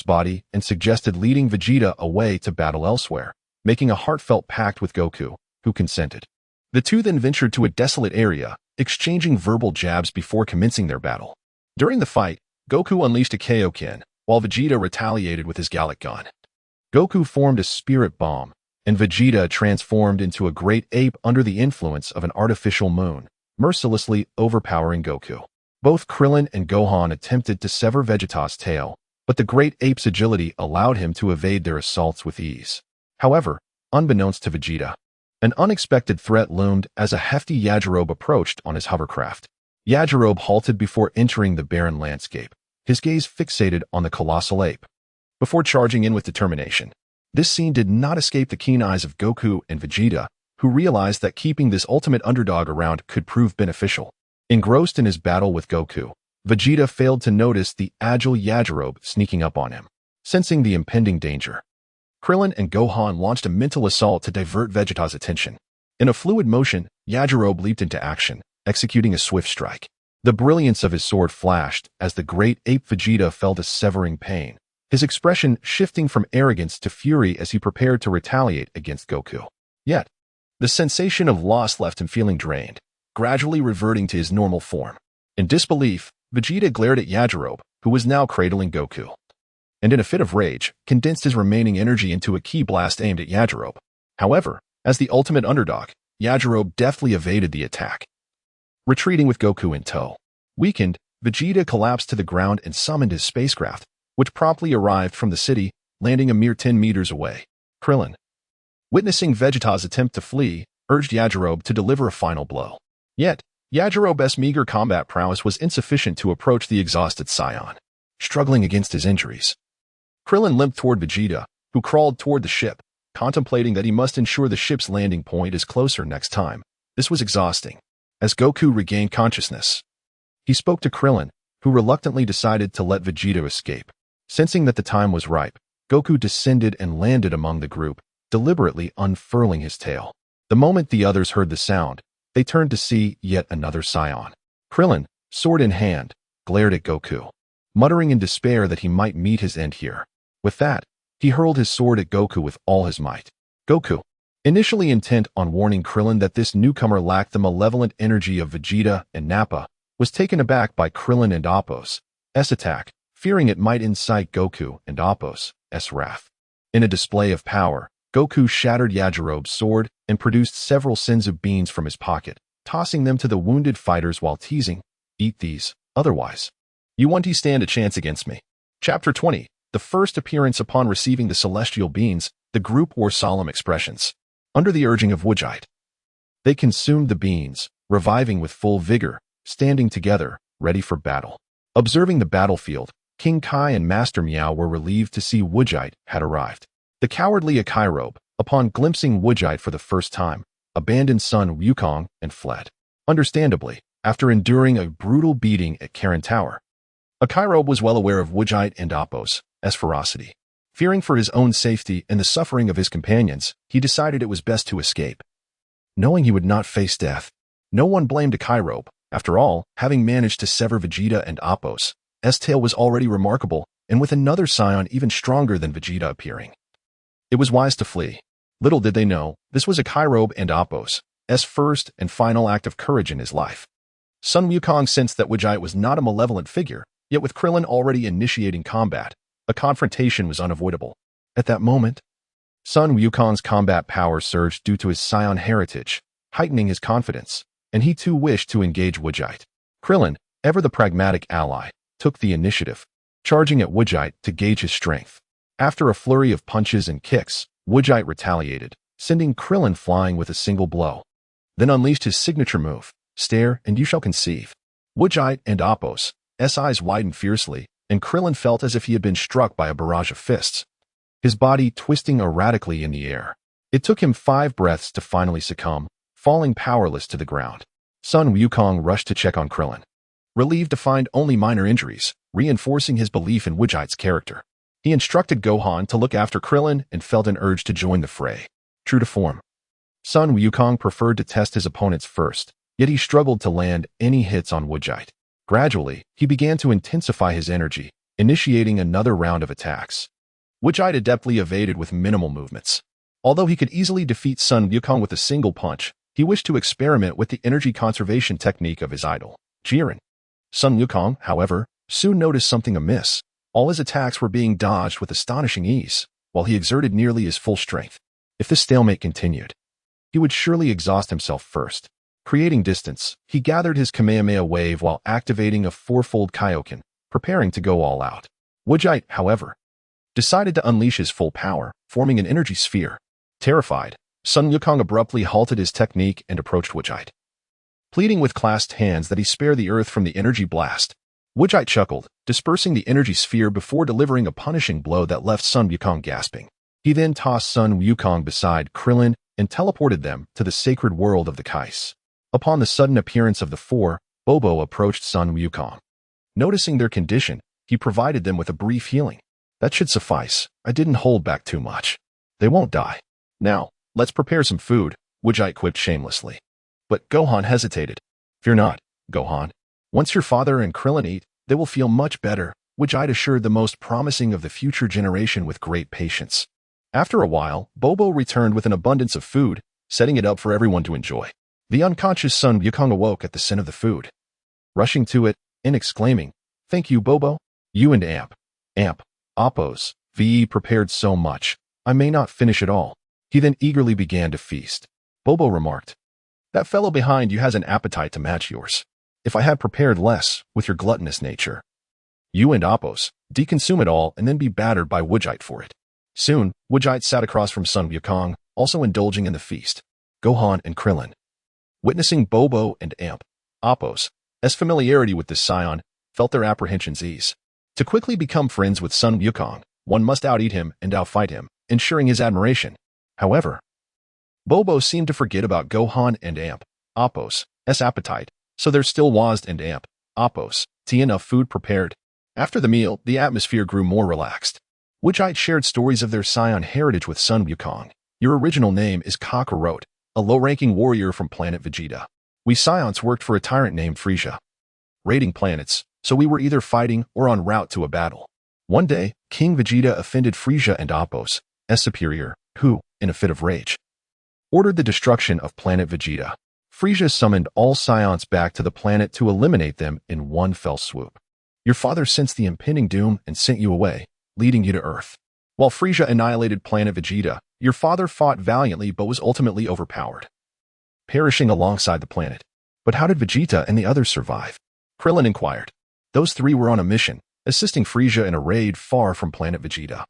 body and suggested leading Vegeta away to battle elsewhere, making a heartfelt pact with Goku, who consented. The two then ventured to a desolate area, exchanging verbal jabs before commencing their battle. During the fight, Goku unleashed a Kaioken, while Vegeta retaliated with his Gallic Gun. Goku formed a spirit bomb, and Vegeta transformed into a great ape under the influence of an artificial moon, mercilessly overpowering Goku. Both Krillin and Gohan attempted to sever Vegeta's tail, but the great ape's agility allowed him to evade their assaults with ease. However, unbeknownst to Vegeta, an unexpected threat loomed as a hefty Yajirobe approached on his hovercraft. Yajirobe halted before entering the barren landscape, his gaze fixated on the colossal ape, before charging in with determination. This scene did not escape the keen eyes of Goku and Vegeta, who realized that keeping this ultimate underdog around could prove beneficial. Engrossed in his battle with Goku, Vegeta failed to notice the agile Yajirobe sneaking up on him. Sensing the impending danger, Krillin and Gohan launched a mental assault to divert Vegeta's attention. In a fluid motion, Yajirobe leaped into action, executing a swift strike. The brilliance of his sword flashed as the great ape Vegeta felt a severing pain, his expression shifting from arrogance to fury as he prepared to retaliate against Goku. Yet, the sensation of loss left him feeling drained, gradually reverting to his normal form. In disbelief, Vegeta glared at Yajirobe, who was now cradling Goku, and in a fit of rage, condensed his remaining energy into a ki blast aimed at Yajirobe. However, as the ultimate underdog, Yajirobe deftly evaded the attack, retreating with Goku in tow. Weakened, Vegeta collapsed to the ground and summoned his spacecraft, which promptly arrived from the city, landing a mere 10 meters away. Krillin, witnessing Vegeta's attempt to flee, urged Yajirobe to deliver a final blow. Yet, Yajirobe's meager combat prowess was insufficient to approach the exhausted Saiyan. Struggling against his injuries, Krillin limped toward Vegeta, who crawled toward the ship, contemplating that he must ensure the ship's landing point is closer next time. This was exhausting. As Goku regained consciousness, he spoke to Krillin, who reluctantly decided to let Vegeta escape. Sensing that the time was ripe, Goku descended and landed among the group, deliberately unfurling his tail. The moment the others heard the sound, they turned to see yet another Saiyan. Krillin, sword in hand, glared at Goku, muttering in despair that he might meet his end here. With that, he hurled his sword at Goku with all his might. Goku, initially intent on warning Krillin that this newcomer lacked the malevolent energy of Vegeta and Nappa, was taken aback by Krillin and Appo's attack, fearing it might incite Goku and Appo's wrath. In a display of power, Goku shattered Yajirobe's sword and produced several Senzu beans from his pocket, tossing them to the wounded fighters while teasing, "Eat these, otherwise you won't stand a chance against me." Chapter 20. The first appearance. Upon receiving the celestial beans, the group wore solemn expressions. Under the urging of Vegeta, they consumed the beans, reviving with full vigor, standing together, ready for battle. Observing the battlefield, King Kai and Master Meow were relieved to see Vegeta had arrived. The cowardly Yajirobe, upon glimpsing Vegeta for the first time, abandoned Sun Wukong and fled. Understandably, after enduring a brutal beating at Karen Tower, Yajirobe was well aware of Vegeta and Appo's ferocity. Fearing for his own safety and the suffering of his companions, he decided it was best to escape. Knowing he would not face death, no one blamed Yajirobe. After all, having managed to sever Vegeta and Appo's tail was already remarkable, and with another Saiyan even stronger than Vegeta appearing, it was wise to flee. Little did they know, this was Yajirobe and Appo's first and final act of courage in his life. Sun Wukong sensed that Vegeta was not a malevolent figure, yet with Krillin already initiating combat, a confrontation was unavoidable. At that moment, Sun Wukong's combat power surged due to his Saiyan heritage, heightening his confidence, and he too wished to engage Vegeta. Krillin, ever the pragmatic ally, took the initiative, charging at Vegeta to gauge his strength. After a flurry of punches and kicks, Vegeta retaliated, sending Krillin flying with a single blow. Then unleashed his signature move, "Stare and you shall conceive." Vegeta and Appo's eyes widened fiercely, and Krillin felt as if he had been struck by a barrage of fists, his body twisting erratically in the air. It took him 5 breaths to finally succumb, falling powerless to the ground. Sun Wukong rushed to check on Krillin, relieved to find only minor injuries, reinforcing his belief in Vegeta's character. He instructed Gohan to look after Krillin and felt an urge to join the fray. True to form, Sun Wukong preferred to test his opponents first, yet he struggled to land any hits on Vegeta. Gradually, he began to intensify his energy, initiating another round of attacks. Vegeta adeptly evaded with minimal movements. Although he could easily defeat Sun Wukong with a single punch, he wished to experiment with the energy conservation technique of his idol, Jiren. Sun Wukong, however, soon noticed something amiss. All his attacks were being dodged with astonishing ease, while he exerted nearly his full strength. If this stalemate continued, he would surely exhaust himself first. Creating distance, he gathered his Kamehameha wave while activating a 4-fold Kaioken, preparing to go all out. Vegeta, however, decided to unleash his full power, forming an energy sphere. Terrified, Sun Wukong abruptly halted his technique and approached Vegeta, pleading with clasped hands that he spare the earth from the energy blast. Vegeta chuckled, dispersing the energy sphere before delivering a punishing blow that left Sun Wukong gasping. He then tossed Sun Wukong beside Krillin and teleported them to the sacred world of the Kais. Upon the sudden appearance of the four, Bobo approached Sun Wukong. Noticing their condition, he provided them with a brief healing. That should suffice. I didn't hold back too much. They won't die. Now, let's prepare some food, Wujite quipped shamelessly. But Gohan hesitated. Fear not, Gohan. Once your father and Krillin eat, they will feel much better, Wujite assured the most promising of the future generation with great patience. After a while, Bobo returned with an abundance of food, setting it up for everyone to enjoy. The unconscious Sun Wukong awoke at the scent of the food. Rushing to it, and exclaiming, "Thank you, Bobo. You and Amp, Oppos, VE prepared so much. I may not finish it all." He then eagerly began to feast. Bobo remarked, "That fellow behind you has an appetite to match yours. If I had prepared less, with your gluttonous nature. You and Oppos, deconsume it all and then be battered by Wujite for it." Soon, Wujite sat across from Sun Wukong, also indulging in the feast. Gohan and Krillin, witnessing Bobo and Amp, Oppos' familiarity with this scion, felt their apprehensions ease. To quickly become friends with Sun Wukong, one must out-eat him and out-fight him, ensuring his admiration. However, Bobo seemed to forget about Gohan and Amp, Oppos' appetite, so there still was and Amp, Oppos' enough food prepared. After the meal, the atmosphere grew more relaxed. Wujite shared stories of their scion heritage with Sun Wukong. Your original name is Kakarot, a low-ranking warrior from Planet Vegeta. We scions worked for a tyrant named Frieza, raiding planets, so we were either fighting or en route to a battle. One day, King Vegeta offended Frieza and Oppos' superior, who, in a fit of rage, ordered the destruction of Planet Vegeta. Frieza summoned all scions back to the planet to eliminate them in one fell swoop. Your father sensed the impending doom and sent you away, leading you to Earth. While Frieza annihilated Planet Vegeta, your father fought valiantly but was ultimately overpowered, perishing alongside the planet. But how did Vegeta and the others survive? Krillin inquired. Those three were on a mission, assisting Frieza in a raid far from Planet Vegeta,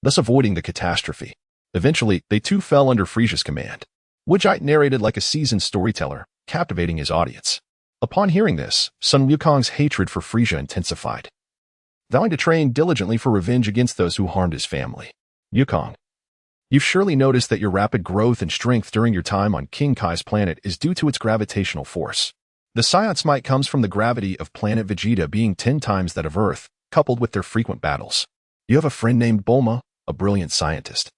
thus avoiding the catastrophe. Eventually, they too fell under Frieza's command. Wujite narrated like a seasoned storyteller, captivating his audience. Upon hearing this, Sun Wukong's hatred for Frieza intensified, vowing to train diligently for revenge against those who harmed his family. Wukong, you've surely noticed that your rapid growth and strength during your time on King Kai's planet is due to its gravitational force. The science might comes from the gravity of Planet Vegeta being 10 times that of Earth, coupled with their frequent battles. You have a friend named Bulma, a brilliant scientist.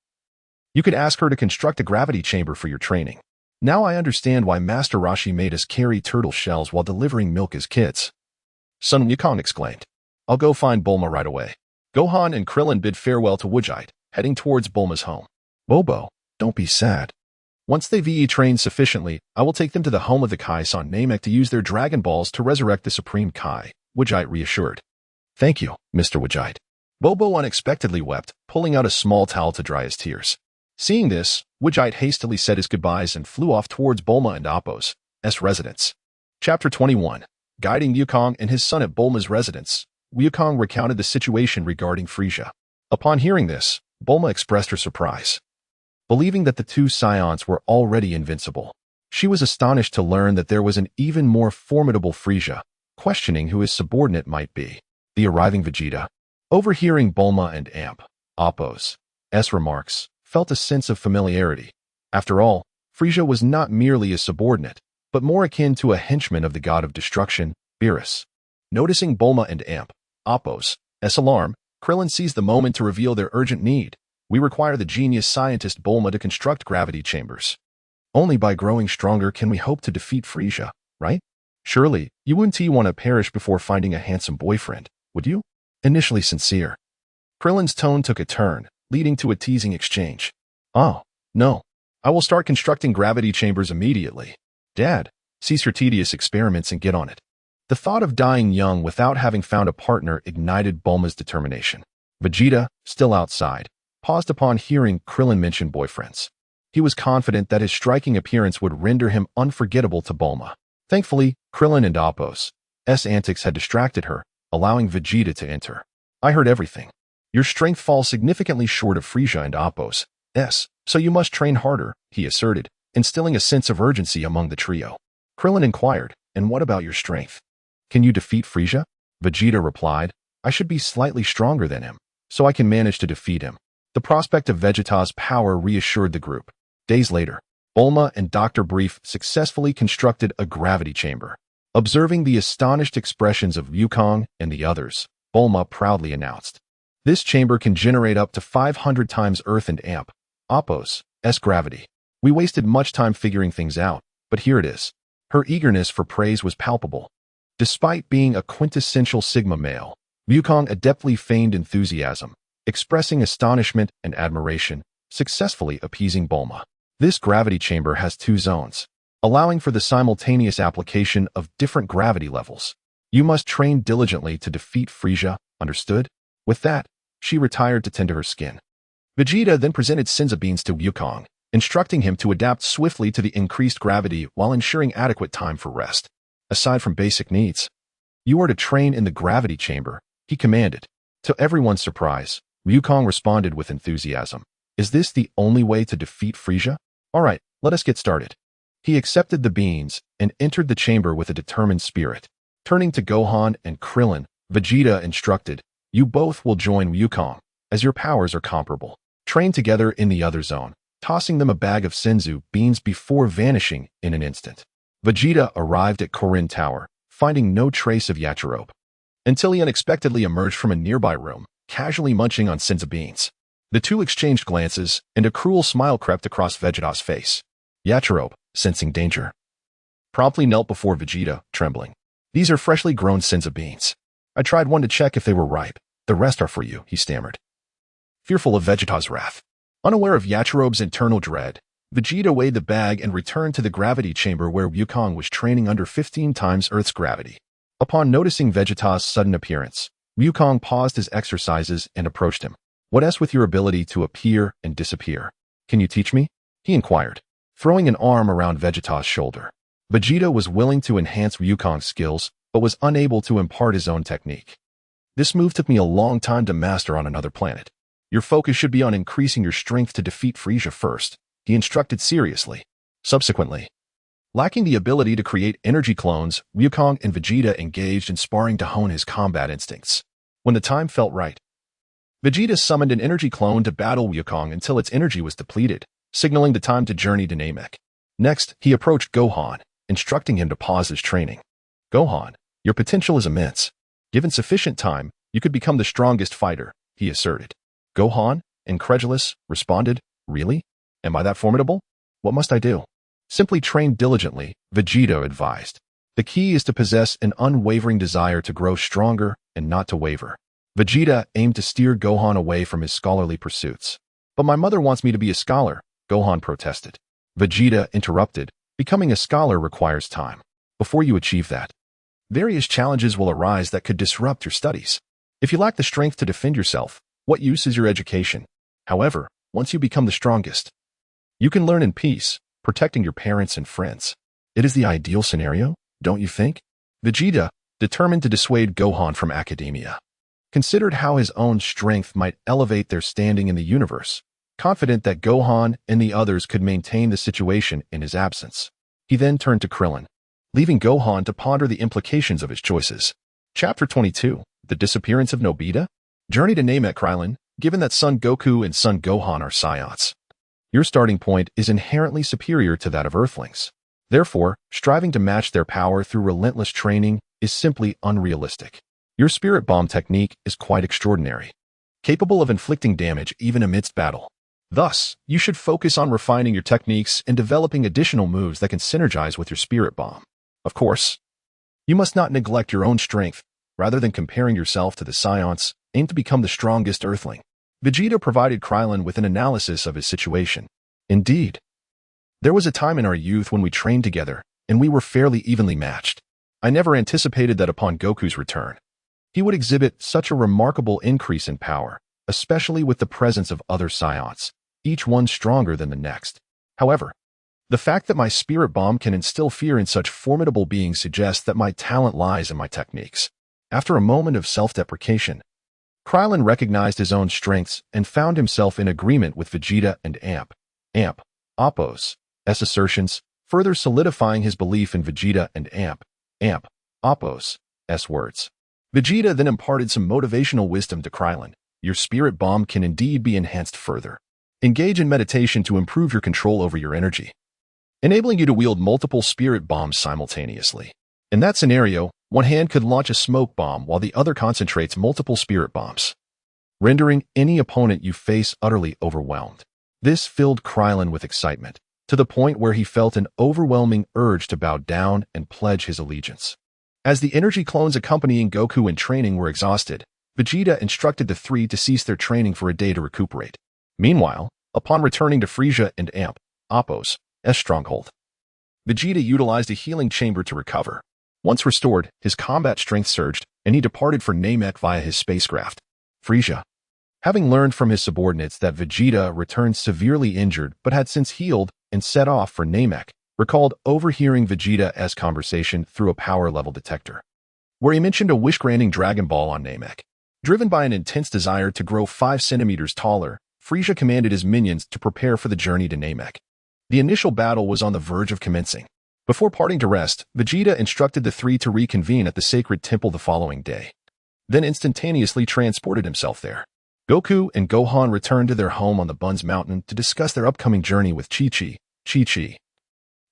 You could ask her to construct a gravity chamber for your training. Now I understand why Master Roshi made us carry turtle shells while delivering milk as kids. Sun Wukong exclaimed. I'll go find Bulma right away. Gohan and Krillin bid farewell to Wujite, heading towards Bulma's home. Bobo, don't be sad. Once they VE train sufficiently, I will take them to the home of the Kais on Namek to use their Dragon Balls to resurrect the Supreme Kai, Wujite reassured. Thank you, Mr. Wujite. Bobo unexpectedly wept, pulling out a small towel to dry his tears. Seeing this, Wujite hastily said his goodbyes and flew off towards Bulma and Appo's residence. Chapter 21. Guiding Wukong and his son at Bulma's residence, Wukong recounted the situation regarding Frieza. Upon hearing this, Bulma expressed her surprise, believing that the two scions were already invincible. She was astonished to learn that there was an even more formidable Frieza, questioning who his subordinate might be. The arriving Vegeta, overhearing Bulma and Appo's remarks, felt a sense of familiarity. After all, Frieza was not merely a subordinate, but more akin to a henchman of the god of destruction, Beerus. Noticing Bulma and Appo's alarm, Krillin seized the moment to reveal their urgent need. We require the genius scientist Bulma to construct gravity chambers. Only by growing stronger can we hope to defeat Frieza, right? Surely, you wouldn't want to perish before finding a handsome boyfriend, would you? Initially sincere. Krillin's tone took a turn, leading to a teasing exchange. Oh, no. I will start constructing gravity chambers immediately. Dad, cease your tedious experiments and get on it. The thought of dying young without having found a partner ignited Bulma's determination. Vegeta, still outside, paused upon hearing Krillin mention boyfriends. He was confident that his striking appearance would render him unforgettable to Bulma. Thankfully, Krillin and Appo's antics had distracted her, allowing Vegeta to enter. I heard everything. Your strength falls significantly short of Frieza and Appo's, so you must train harder, he asserted, instilling a sense of urgency among the trio. Krillin inquired, and what about your strength? Can you defeat Frieza? Vegeta replied, I should be slightly stronger than him, so I can manage to defeat him. The prospect of Vegeta's power reassured the group. Days later, Bulma and Dr. Brief successfully constructed a gravity chamber. Observing the astonished expressions of Wukong and the others, Bulma proudly announced, "This chamber can generate up to 500 times Earth and amp, Appo's gravity. We wasted much time figuring things out, but here it is." Her eagerness for praise was palpable. Despite being a quintessential Sigma male, Wukong adeptly feigned enthusiasm, expressing astonishment and admiration, successfully appeasing Bulma. This gravity chamber has 2 zones, allowing for the simultaneous application of different gravity levels. You must train diligently to defeat Frieza, understood? With that, she retired to tend to her skin. Vegeta then presented Senzu beans to Wukong, instructing him to adapt swiftly to the increased gravity while ensuring adequate time for rest. Aside from basic needs, "You are to train in the gravity chamber," he commanded. To everyone's surprise, Wukong responded with enthusiasm. "Is this the only way to defeat Frieza? All right, let us get started." He accepted the beans and entered the chamber with a determined spirit. Turning to Gohan and Krillin, Vegeta instructed, "You both will join Wukong, as your powers are comparable. Train together in the other zone," tossing them a bag of Senzu beans before vanishing in an instant. Vegeta arrived at Korin Tower, finding no trace of Yachirobe, until he unexpectedly emerged from a nearby room, casually munching on Senzu beans. The two exchanged glances, and a cruel smile crept across Vegeta's face. Yachirobe, sensing danger, promptly knelt before Vegeta, trembling. "These are freshly grown Senzu beans. I tried one to check if they were ripe. The rest are for you," he stammered, fearful of Vegeta's wrath. Unaware of Yachirobe's internal dread, Vegeta weighed the bag and returned to the gravity chamber where Wukong was training under 15 times Earth's gravity. Upon noticing Vegeta's sudden appearance, Wukong paused his exercises and approached him. "What's with your ability to appear and disappear? Can you teach me?" he inquired, throwing an arm around Vegeta's shoulder. Vegeta was willing to enhance Wukong's skills, but was unable to impart his own technique. "This move took me a long time to master on another planet. Your focus should be on increasing your strength to defeat Frieza first," he instructed seriously. Subsequently, lacking the ability to create energy clones, Wukong and Vegeta engaged in sparring to hone his combat instincts. When the time felt right, Vegeta summoned an energy clone to battle Wukong until its energy was depleted, signaling the time to journey to Namek. Next, he approached Gohan, instructing him to pause his training. "Gohan, your potential is immense. Given sufficient time, you could become the strongest fighter," he asserted. Gohan, incredulous, responded, "Really? Am I that formidable? What must I do?" "Simply train diligently," Vegeta advised. "The key is to possess an unwavering desire to grow stronger and not to waver." Vegeta aimed to steer Gohan away from his scholarly pursuits. "But my mother wants me to be a scholar," Gohan protested. Vegeta interrupted, "Becoming a scholar requires time. Before you achieve that, various challenges will arise that could disrupt your studies. If you lack the strength to defend yourself, what use is your education? However, once you become the strongest, you can learn in peace, protecting your parents and friends. It is the ideal scenario, don't you think?" Vegeta, determined to dissuade Gohan from academia, considered how his own strength might elevate their standing in the universe, confident that Gohan and the others could maintain the situation in his absence. He then turned to Krillin, leaving Gohan to ponder the implications of his choices. Chapter 22, The Disappearance of Nobita? Journey to Namek. Krillin, given that Son Goku and Son Gohan are Saiyans, your starting point is inherently superior to that of Earthlings. Therefore, striving to match their power through relentless training is simply unrealistic. Your Spirit Bomb technique is quite extraordinary, capable of inflicting damage even amidst battle. Thus, you should focus on refining your techniques and developing additional moves that can synergize with your Spirit Bomb. Of course, you must not neglect your own strength. Rather than comparing yourself to the Saiyans, aim to become the strongest Earthling. Vegeta provided Krillin with an analysis of his situation. "Indeed, there was a time in our youth when we trained together, and we were fairly evenly matched. I never anticipated that upon Goku's return, he would exhibit such a remarkable increase in power, especially with the presence of other Saiyans, each one stronger than the next. However, the fact that my Spirit Bomb can instill fear in such formidable beings suggests that my talent lies in my techniques." After a moment of self-deprecation, Krillin recognized his own strengths and found himself in agreement with Vegeta and Appo's assertions, further solidifying his belief in Vegeta and Appo's words. Vegeta then imparted some motivational wisdom to Krillin. "Your Spirit Bomb can indeed be enhanced further. Engage in meditation to improve your control over your energy, enabling you to wield multiple spirit bombs simultaneously. In that scenario, one hand could launch a smoke bomb while the other concentrates multiple spirit bombs, rendering any opponent you face utterly overwhelmed. This filled Krillin with excitement, to the point where he felt an overwhelming urge to bow down and pledge his allegiance. As the energy clones accompanying Goku in training were exhausted, Vegeta instructed the three to cease their training for a day to recuperate. Meanwhile, upon returning to Frieza and Appo's stronghold, Vegeta utilized a healing chamber to recover. Once restored, his combat strength surged, and he departed for Namek via his spacecraft. Frieza, having learned from his subordinates that Vegeta returned severely injured but had since healed and set off for Namek, recalled overhearing Vegeta's conversation through a power-level detector, where he mentioned a wish-granting Dragon Ball on Namek. Driven by an intense desire to grow 5 centimeters taller, Frieza commanded his minions to prepare for the journey to Namek. The initial battle was on the verge of commencing. Before parting to rest, Vegeta instructed the three to reconvene at the sacred temple the following day, then instantaneously transported himself there. Goku and Gohan returned to their home on the Buns Mountain to discuss their upcoming journey with Chi-Chi.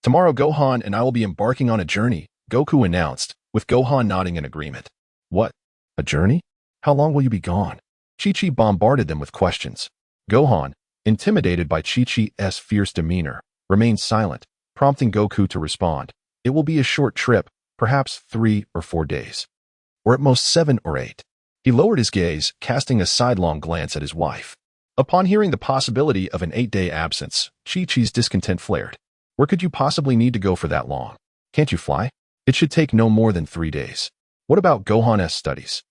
Tomorrow Gohan and I will be embarking on a journey, Goku announced, with Gohan nodding in agreement. What? A journey? How long will you be gone? Chi-Chi bombarded them with questions. Gohan, intimidated by Chi-Chi's fierce demeanor, remained silent, prompting Goku to respond. It will be a short trip, perhaps 3 or 4 days, or at most 7 or 8. He lowered his gaze, casting a sidelong glance at his wife. Upon hearing the possibility of an 8-day absence, Chi-Chi's discontent flared. Where could you possibly need to go for that long? Can't you fly? It should take no more than 3 days. What about Gohan's studies?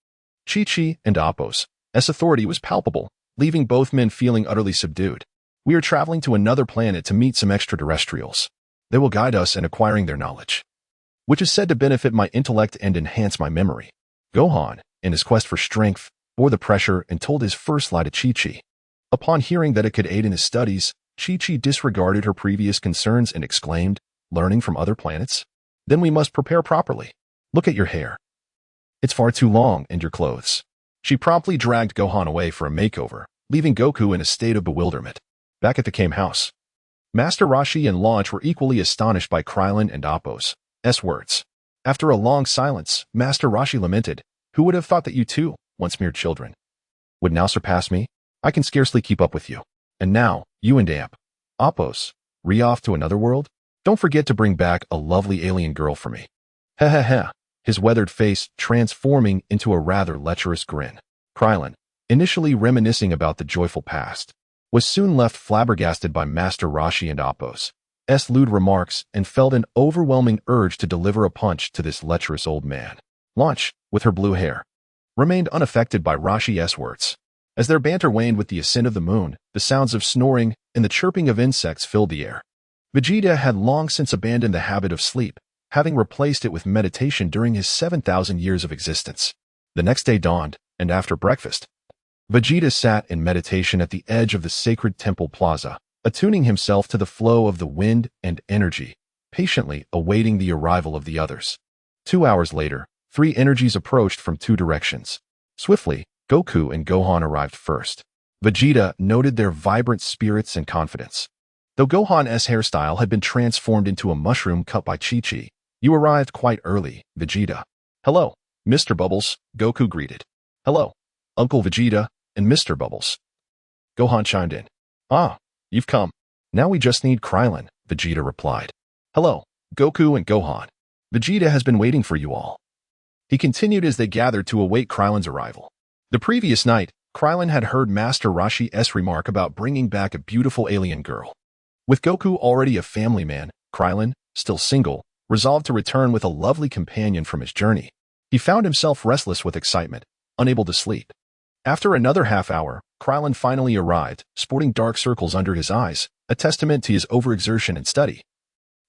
Chi-Chi and Appo's authority was palpable, leaving both men feeling utterly subdued. We are traveling to another planet to meet some extraterrestrials. They will guide us in acquiring their knowledge, which is said to benefit my intellect and enhance my memory. Gohan, in his quest for strength, bore the pressure and told his first lie to Chi-Chi. Upon hearing that it could aid in his studies, Chi-Chi disregarded her previous concerns and exclaimed, learning from other planets? Then we must prepare properly. Look at your hair. It's far too long, and your clothes. She promptly dragged Gohan away for a makeover, leaving Goku in a state of bewilderment. Back at the Kame house, Master Roshi and Launch were equally astonished by Krillin and Appo's words. After a long silence, Master Roshi lamented, who would have thought that you two, once mere children, would now surpass me? I can scarcely keep up with you. And now, you and Appo's, off to another world? Don't forget to bring back a lovely alien girl for me. Ha ha ha, his weathered face transforming into a rather lecherous grin. Krillin, initially reminiscing about the joyful past, was soon left flabbergasted by Master Roshi and Appo's lewd remarks and felt an overwhelming urge to deliver a punch to this lecherous old man. Launch, with her blue hair, remained unaffected by Roshi's words. As their banter waned with the ascent of the moon, the sounds of snoring and the chirping of insects filled the air. Vegeta had long since abandoned the habit of sleep, having replaced it with meditation during his 7,000 years of existence. The next day dawned, and after breakfast, Vegeta sat in meditation at the edge of the sacred temple plaza, attuning himself to the flow of the wind and energy, patiently awaiting the arrival of the others. 2 hours later, 3 energies approached from 2 directions. Swiftly, Goku and Gohan arrived first. Vegeta noted their vibrant spirits and confidence. Though Gohan's hairstyle had been transformed into a mushroom cut by Chi-Chi, you arrived quite early, Vegeta. Hello, Mr. Bubbles, Goku greeted. Hello, Uncle Vegeta and Mr. Bubbles. Gohan chimed in. Ah, you've come. Now we just need Krillin, Vegeta replied. Hello, Goku and Gohan. Vegeta has been waiting for you all. He continued as they gathered to await Krillin's arrival. The previous night, Krillin had heard Master Roshi's remark about bringing back a beautiful alien girl. With Goku already a family man, Krillin, still single, resolved to return with a lovely companion from his journey. He found himself restless with excitement, unable to sleep. After another half hour, Krillin finally arrived, sporting dark circles under his eyes, a testament to his overexertion and study,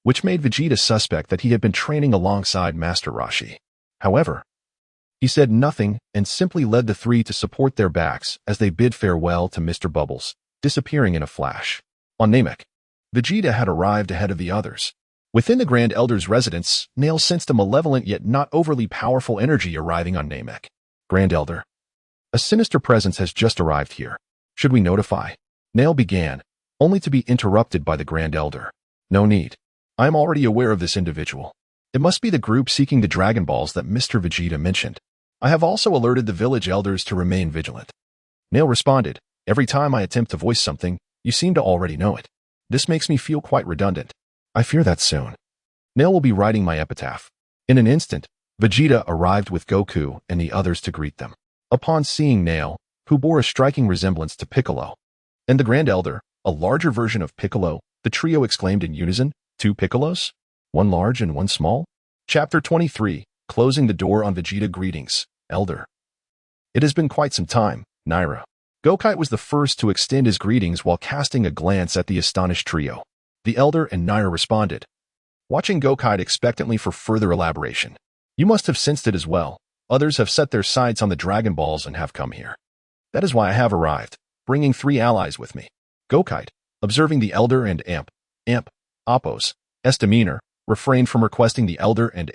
which made Vegeta suspect that he had been training alongside Master Roshi. However, he said nothing and simply led the three to support their backs as they bid farewell to Mr. Bubbles, disappearing in a flash. On Namek, Vegeta had arrived ahead of the others. Within the Grand Elder's residence, Nail sensed a malevolent yet not overly powerful energy arriving on Namek. Grand Elder, a sinister presence has just arrived here. Should we notify? Nail began, only to be interrupted by the Grand Elder. No need. I am already aware of this individual. It must be the group seeking the Dragon Balls that Mr. Vegeta mentioned. I have also alerted the village elders to remain vigilant. Nail responded, every time I attempt to voice something, you seem to already know it. This makes me feel quite redundant. I fear that soon. Nail will be writing my epitaph. In an instant, Vegeta arrived with Goku and the others to greet them. Upon seeing Nail, who bore a striking resemblance to Piccolo, and the Grand Elder, a larger version of Piccolo, the trio exclaimed in unison, 2 Piccolos? One large and one small? Chapter 23, Closing the Door on Vegeta Greetings, Elder. It has been quite some time, Naira. Gokite was the first to extend his greetings while casting a glance at the astonished trio. The Elder and Naira responded, watching Gokite expectantly for further elaboration. You must have sensed it as well. Others have set their sights on the Dragon Balls and have come here. That is why I have arrived, bringing 3 allies with me. Gokite, observing the Elder and Appo's demeanor, refrained from requesting the Elder and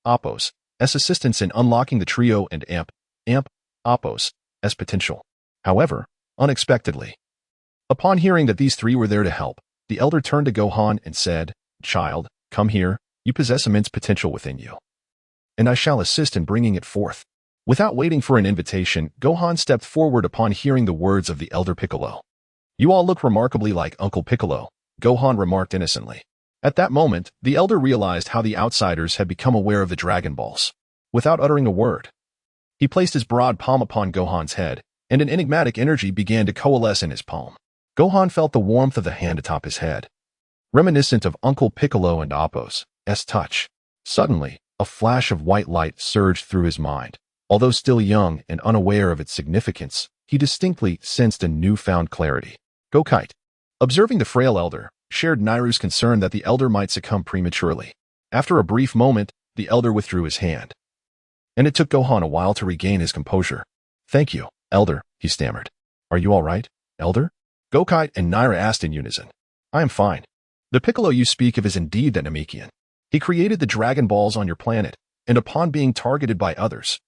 Appo's assistance in unlocking the trio and Appo's potential. However, unexpectedly, upon hearing that these 3 were there to help, the Elder turned to Gohan and said, Child, come here, you possess immense potential within you, and I shall assist in bringing it forth. Without waiting for an invitation, Gohan stepped forward upon hearing the words of the Elder Piccolo. You all look remarkably like Uncle Piccolo, Gohan remarked innocently. At that moment, the Elder realized how the outsiders had become aware of the Dragon Balls. Without uttering a word, he placed his broad palm upon Gohan's head, and an enigmatic energy began to coalesce in his palm. Gohan felt the warmth of the hand atop his head, reminiscent of Uncle Piccolo and Appo's touch. Suddenly, a flash of white light surged through his mind. Although still young and unaware of its significance, he distinctly sensed a newfound clarity. Gokite, observing the frail Elder, shared Nairu's concern that the Elder might succumb prematurely. After a brief moment, the Elder withdrew his hand, and it took Gohan a while to regain his composure. Thank you, Elder, he stammered. Are you all right, Elder? Gokite and Naira asked in unison. I am fine. The Piccolo you speak of is indeed that Namekian. He created the Dragon Balls on your planet, and upon being targeted by others,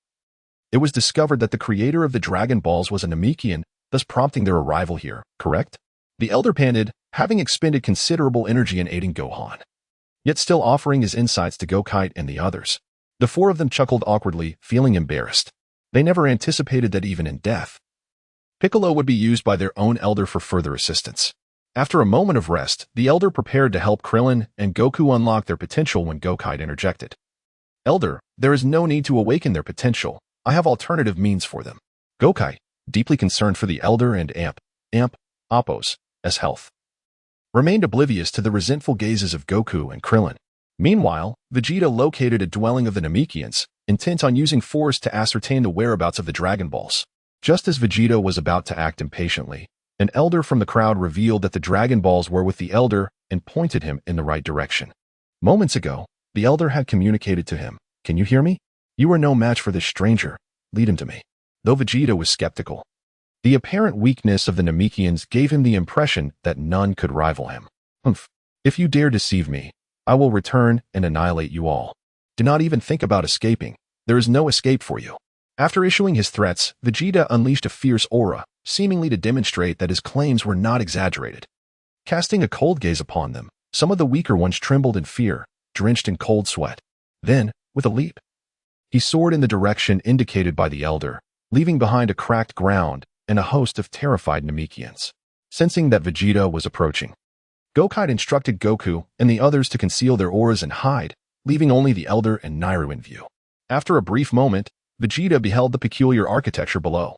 it was discovered that the creator of the Dragon Balls was a Namekian, thus prompting their arrival here, correct? The Elder panted, having expended considerable energy in aiding Gohan, yet still offering his insights to Gokite and the others. The 4 of them chuckled awkwardly, feeling embarrassed. They never anticipated that even in death, Piccolo would be used by their own Elder for further assistance. After a moment of rest, the Elder prepared to help Krillin and Goku unlock their potential when Gokite interjected. Elder, there is no need to awaken their potential. I have alternative means for them. Gokite, deeply concerned for the Elder and Appo's health, remained oblivious to the resentful gazes of Goku and Krillin. Meanwhile, Vegeta located a dwelling of the Namekians, intent on using force to ascertain the whereabouts of the Dragon Balls. Just as Vegeta was about to act impatiently, an Elder from the crowd revealed that the Dragon Balls were with the Elder and pointed him in the right direction. Moments ago, the Elder had communicated to him, Can you hear me? You are no match for this stranger. Lead him to me. Though Vegeta was skeptical, the apparent weakness of the Namekians gave him the impression that none could rival him. If you dare deceive me, I will return and annihilate you all. Do not even think about escaping. There is no escape for you. After issuing his threats, Vegeta unleashed a fierce aura, seemingly to demonstrate that his claims were not exaggerated. Casting a cold gaze upon them, some of the weaker ones trembled in fear, drenched in cold sweat. Then, with a leap, he soared in the direction indicated by the Elder, leaving behind a cracked ground and a host of terrified Namekians. Sensing that Vegeta was approaching, Gokite instructed Goku and the others to conceal their auras and hide, leaving only the Elder and Nairu in view. After a brief moment, Vegeta beheld the peculiar architecture below,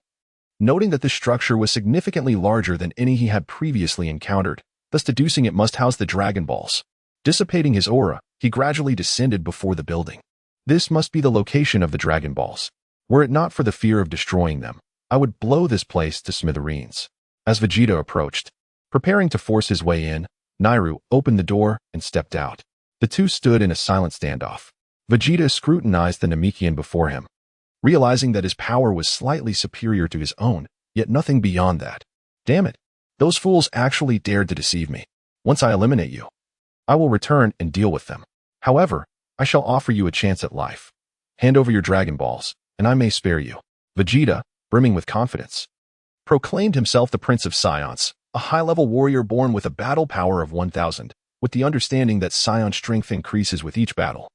noting that this structure was significantly larger than any he had previously encountered, thus deducing it must house the Dragon Balls. Dissipating his aura, he gradually descended before the building. This must be the location of the Dragon Balls. Were it not for the fear of destroying them, I would blow this place to smithereens. As Vegeta approached, preparing to force his way in, Nairu opened the door and stepped out. The two stood in a silent standoff. Vegeta scrutinized the Namekian before him, realizing that his power was slightly superior to his own, yet nothing beyond that. Damn it, those fools actually dared to deceive me. Once I eliminate you, I will return and deal with them. However, I shall offer you a chance at life. Hand over your Dragon Balls, and I may spare you. Vegeta, brimming with confidence, proclaimed himself the Prince of Scions, a high-level warrior born with a battle power of 1,000, with the understanding that Scion strength increases with each battle.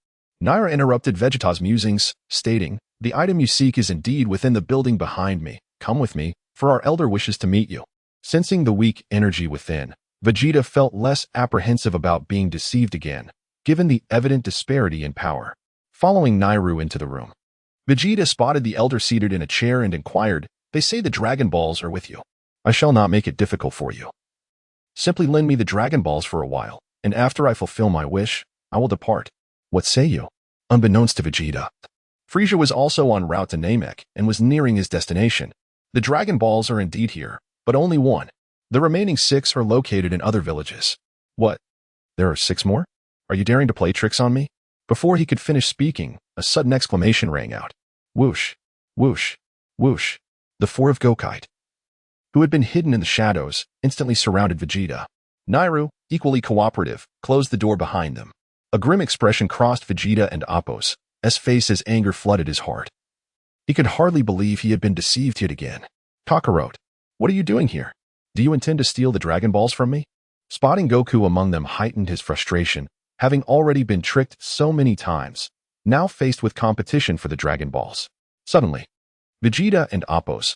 Naira interrupted Vegeta's musings, stating, "The item you seek is indeed within the building behind me. Come with me, for our elder wishes to meet you." Sensing the weak energy within, Vegeta felt less apprehensive about being deceived again, given the evident disparity in power. Following Nairu into the room, Vegeta spotted the elder seated in a chair and inquired, "They say the Dragon Balls are with you. I shall not make it difficult for you. Simply lend me the Dragon Balls for a while, and after I fulfill my wish, I will depart. What say you?" Unbeknownst to Vegeta, Frieza was also en route to Namek and was nearing his destination. "The Dragon Balls are indeed here, but only one. The remaining 6 are located in other villages." "What? There are 6 more? Are you daring to play tricks on me?" Before he could finish speaking, a sudden exclamation rang out. Whoosh, whoosh, whoosh. The 4 of Gokite, who had been hidden in the shadows, instantly surrounded Vegeta. Nairu, equally cooperative, closed the door behind them. A grim expression crossed Vegeta and Appo's face as anger flooded his heart. He could hardly believe he had been deceived yet again. "Kakarot, what are you doing here? Do you intend to steal the Dragon Balls from me?" Spotting Goku among them heightened his frustration, having already been tricked so many times, now faced with competition for the Dragon Balls. Suddenly, Vegeta and Appo's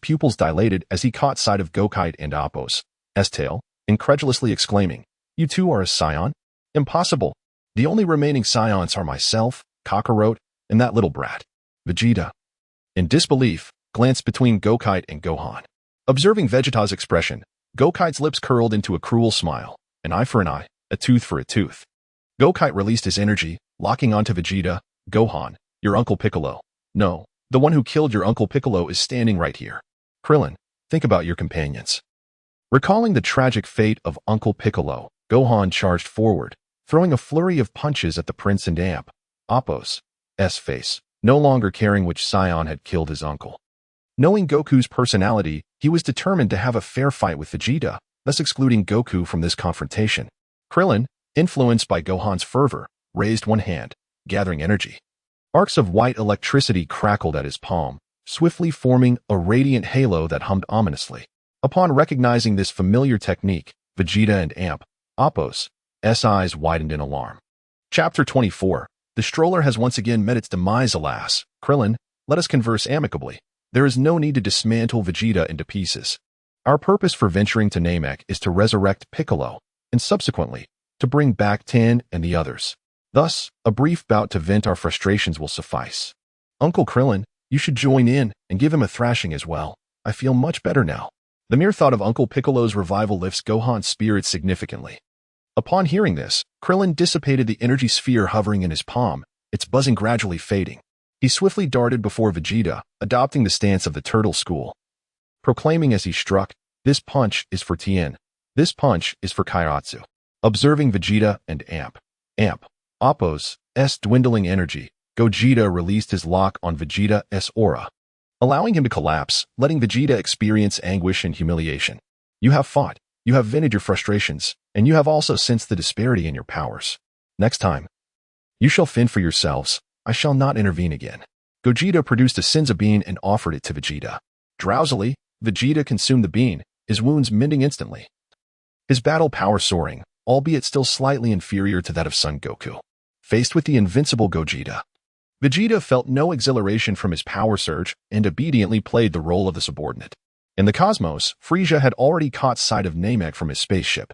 pupils dilated as he caught sight of Gokite and Appo's tail, incredulously exclaiming, "You two are a Scion? Impossible. The only remaining Scions are myself, Kakarot, and that little brat." Vegeta, in disbelief, glanced between Gokite and Gohan. Observing Vegeta's expression, Gokite's lips curled into a cruel smile. "An eye for an eye, a tooth for a tooth." Gokite released his energy, locking onto Vegeta. "Gohan, your Uncle Piccolo. No, the one who killed your Uncle Piccolo is standing right here. Krillin, think about your companions." Recalling the tragic fate of Uncle Piccolo, Gohan charged forward, throwing a flurry of punches at the Prince and Appo's face, no longer caring which Scion had killed his uncle. Knowing Goku's personality, he was determined to have a fair fight with Vegeta, thus excluding Goku from this confrontation. Krillin, influenced by Gohan's fervor, raised one hand, gathering energy. Arcs of white electricity crackled at his palm, swiftly forming a radiant halo that hummed ominously. Upon recognizing this familiar technique, Vegeta and Appo's eyes widened in alarm. Chapter 24. The stroller has once again met its demise, alas. Krillin, let us converse amicably. There is no need to dismantle Vegeta into pieces. Our purpose for venturing to Namek is to resurrect Piccolo, and subsequently, to bring back Tan and the others. Thus, a brief bout to vent our frustrations will suffice. Uncle Krillin, you should join in and give him a thrashing as well. I feel much better now. The mere thought of Uncle Piccolo's revival lifts Gohan's spirits significantly. Upon hearing this, Krillin dissipated the energy sphere hovering in his palm, its buzzing gradually fading. He swiftly darted before Vegeta, adopting the stance of the turtle school, proclaiming as he struck, "This punch is for Tien. This punch is for Kairatsu." Observing Vegeta and Appo's dwindling energy, Gogeta released his lock on Vegeta's aura, allowing him to collapse, letting Vegeta experience anguish and humiliation. "You have fought, you have vented your frustrations, and you have also sensed the disparity in your powers. Next time, you shall fend for yourselves. I shall not intervene again." Gogeta produced a Senzu bean and offered it to Vegeta. Drowsily, Vegeta consumed the bean, his wounds mending instantly. His battle power soaring, albeit still slightly inferior to that of Son Goku. Faced with the invincible Gogeta, Vegeta felt no exhilaration from his power surge and obediently played the role of the subordinate. In the cosmos, Frieza had already caught sight of Namek from his spaceship.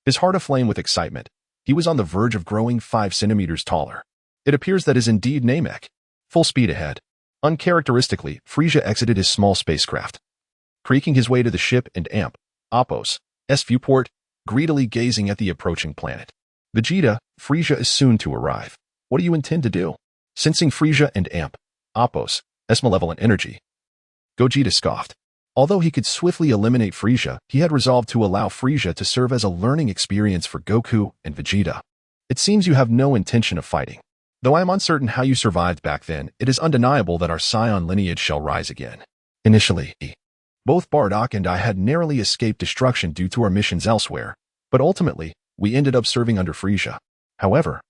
His heart aflame with excitement, he was on the verge of growing 5 centimeters taller. It appears that is indeed Namek. Full speed ahead. Uncharacteristically, Frieza exited his small spacecraft, creaking his way to the ship and Appo's viewport, greedily gazing at the approaching planet. "Vegeta, Frieza is soon to arrive. What do you intend to do?" Sensing Frieza and Appo's malevolent energy, Gogeta scoffed. Although he could swiftly eliminate Frieza, he had resolved to allow Frieza to serve as a learning experience for Goku and Vegeta. "It seems you have no intention of fighting. Though I am uncertain how you survived back then, it is undeniable that our Scion lineage shall rise again. Initially, both Bardock and I had narrowly escaped destruction due to our missions elsewhere, but ultimately, we ended up serving under Frieza. However,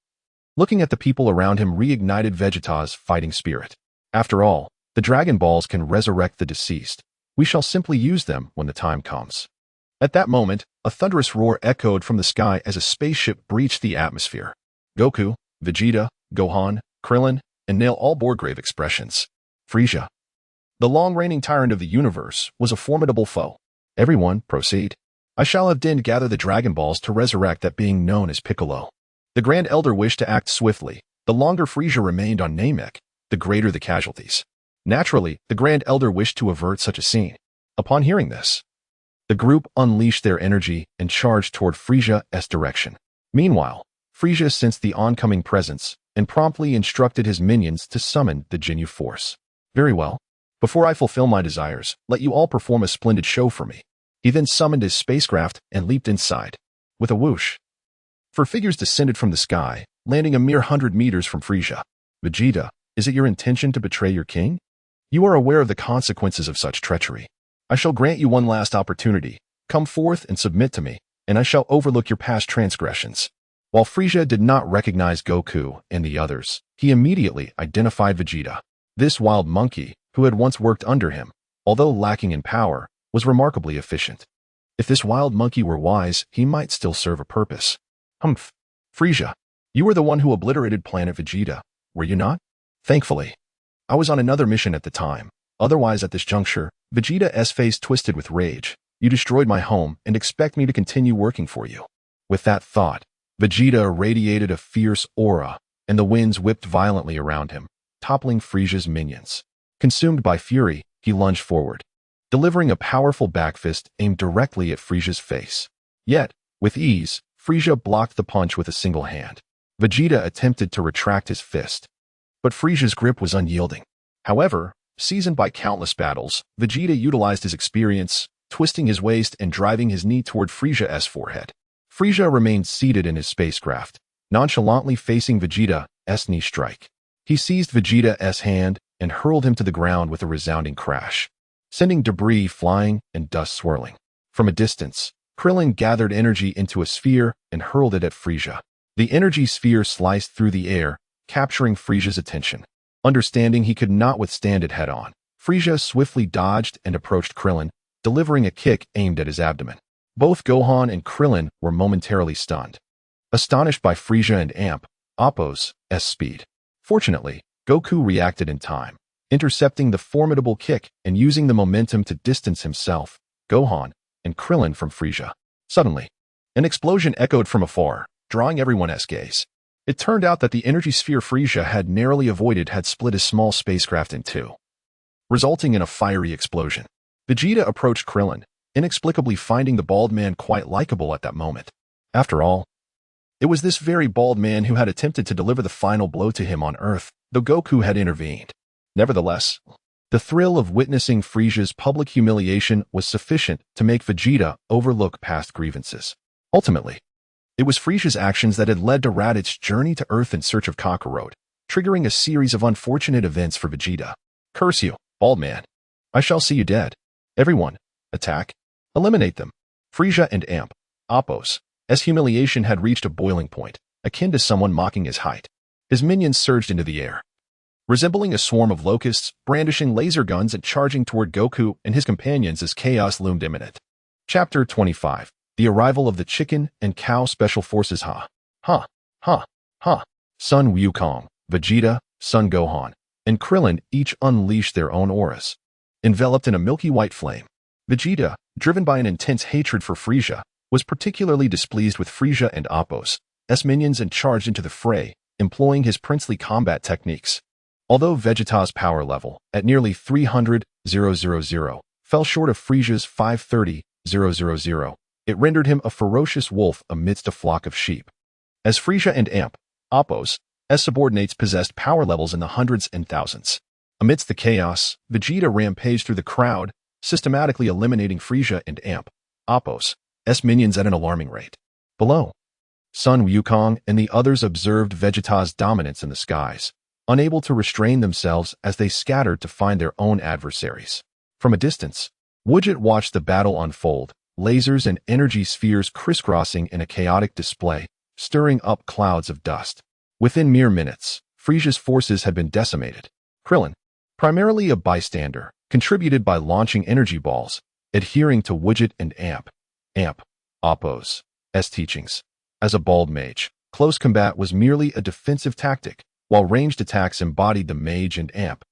looking at the people around him reignited Vegeta's fighting spirit. After all, the Dragon Balls can resurrect the deceased. We shall simply use them when the time comes. At that moment, a thunderous roar echoed from the sky as a spaceship breached the atmosphere. Goku, Vegeta, Gohan, Krillin, and Nail all bore grave expressions. Frieza, the long-reigning tyrant of the universe, was a formidable foe. Everyone, proceed. I shall have Din gather the Dragon Balls to resurrect that being known as Piccolo. The Grand Elder wished to act swiftly. The longer Frieza remained on Namek, the greater the casualties. Naturally, the Grand Elder wished to avert such a scene. Upon hearing this, the group unleashed their energy and charged toward Frieza's direction. Meanwhile, Frieza sensed the oncoming presence and promptly instructed his minions to summon the Ginyu Force. Very well. Before I fulfill my desires, let you all perform a splendid show for me. He then summoned his spacecraft and leaped inside. With a whoosh, four figures descended from the sky, landing a mere 100 meters from Frieza. Vegeta, is it your intention to betray your king? You are aware of the consequences of such treachery. I shall grant you one last opportunity. Come forth and submit to me, and I shall overlook your past transgressions. While Frieza did not recognize Goku and the others, he immediately identified Vegeta. This wild monkey, who had once worked under him, although lacking in power, was remarkably efficient. If this wild monkey were wise, he might still serve a purpose. Humph. Frieza, you were the one who obliterated Planet Vegeta, were you not? Thankfully, I was on another mission at the time. Otherwise, at this juncture, Vegeta's face twisted with rage. You destroyed my home and expect me to continue working for you. With that thought, Vegeta radiated a fierce aura, and the winds whipped violently around him, toppling Frieza's minions. Consumed by fury, he lunged forward, delivering a powerful backfist aimed directly at Frieza's face. Yet, with ease, Frieza blocked the punch with a single hand. Vegeta attempted to retract his fist, but Frieza's grip was unyielding. However, seasoned by countless battles, Vegeta utilized his experience, twisting his waist and driving his knee toward Frieza's forehead. Frieza remained seated in his spacecraft, nonchalantly facing Vegeta's knee strike. He seized Vegeta's hand and hurled him to the ground with a resounding crash, sending debris flying and dust swirling. From a distance, Krillin gathered energy into a sphere and hurled it at Frieza. The energy sphere sliced through the air, capturing Frieza's attention. Understanding he could not withstand it head-on, Frieza swiftly dodged and approached Krillin, delivering a kick aimed at his abdomen. Both Gohan and Krillin were momentarily stunned, astonished by Frieza and Appo's speed. Fortunately, Goku reacted in time, intercepting the formidable kick and using the momentum to distance himself, Gohan, and Krillin from Frieza. Suddenly, an explosion echoed from afar, drawing everyone's gaze. It turned out that the energy sphere Frieza had narrowly avoided had split his small spacecraft in two, resulting in a fiery explosion. Vegeta approached Krillin, inexplicably finding the bald man quite likable at that moment. After all, it was this very bald man who had attempted to deliver the final blow to him on Earth, though Goku had intervened. Nevertheless, the thrill of witnessing Frieza's public humiliation was sufficient to make Vegeta overlook past grievances. Ultimately, it was Frieza's actions that had led to Raditz' journey to Earth in search of Kakarot, triggering a series of unfortunate events for Vegeta. Curse you, bald man. I shall see you dead. Everyone, attack. Eliminate them. Frieza and Appo's humiliation had reached a boiling point, akin to someone mocking his height. His minions surged into the air, resembling a swarm of locusts, brandishing laser guns and charging toward Goku and his companions as chaos loomed imminent. Chapter 25. The Arrival of the Chicken and Cow Special Forces. Sun Wukong, Vegeta, Son Gohan, and Krillin each unleashed their own auras. Enveloped in a milky white flame, Vegeta, driven by an intense hatred for Frieza, was particularly displeased with Frieza and Appo's minions and charged into the fray, employing his princely combat techniques. Although Vegeta's power level, at nearly 300,000, fell short of Frieza's 530,000, it rendered him a ferocious wolf amidst a flock of sheep. As Frieza and Appo's subordinates possessed power levels in the hundreds and thousands. Amidst the chaos, Vegeta rampaged through the crowd, systematically eliminating Frieza and Appo's minions at an alarming rate. Below, Sun Wukong and the others observed Vegeta's dominance in the skies, unable to restrain themselves as they scattered to find their own adversaries. From a distance, Widget watched the battle unfold, lasers and energy spheres crisscrossing in a chaotic display, stirring up clouds of dust. Within mere minutes, Frieza's forces had been decimated. Krillin, primarily a bystander, contributed by launching energy balls, adhering to Widget and Amp, Oppo's teachings. As a bald mage, close combat was merely a defensive tactic, while ranged attacks embodied the mage and Amp,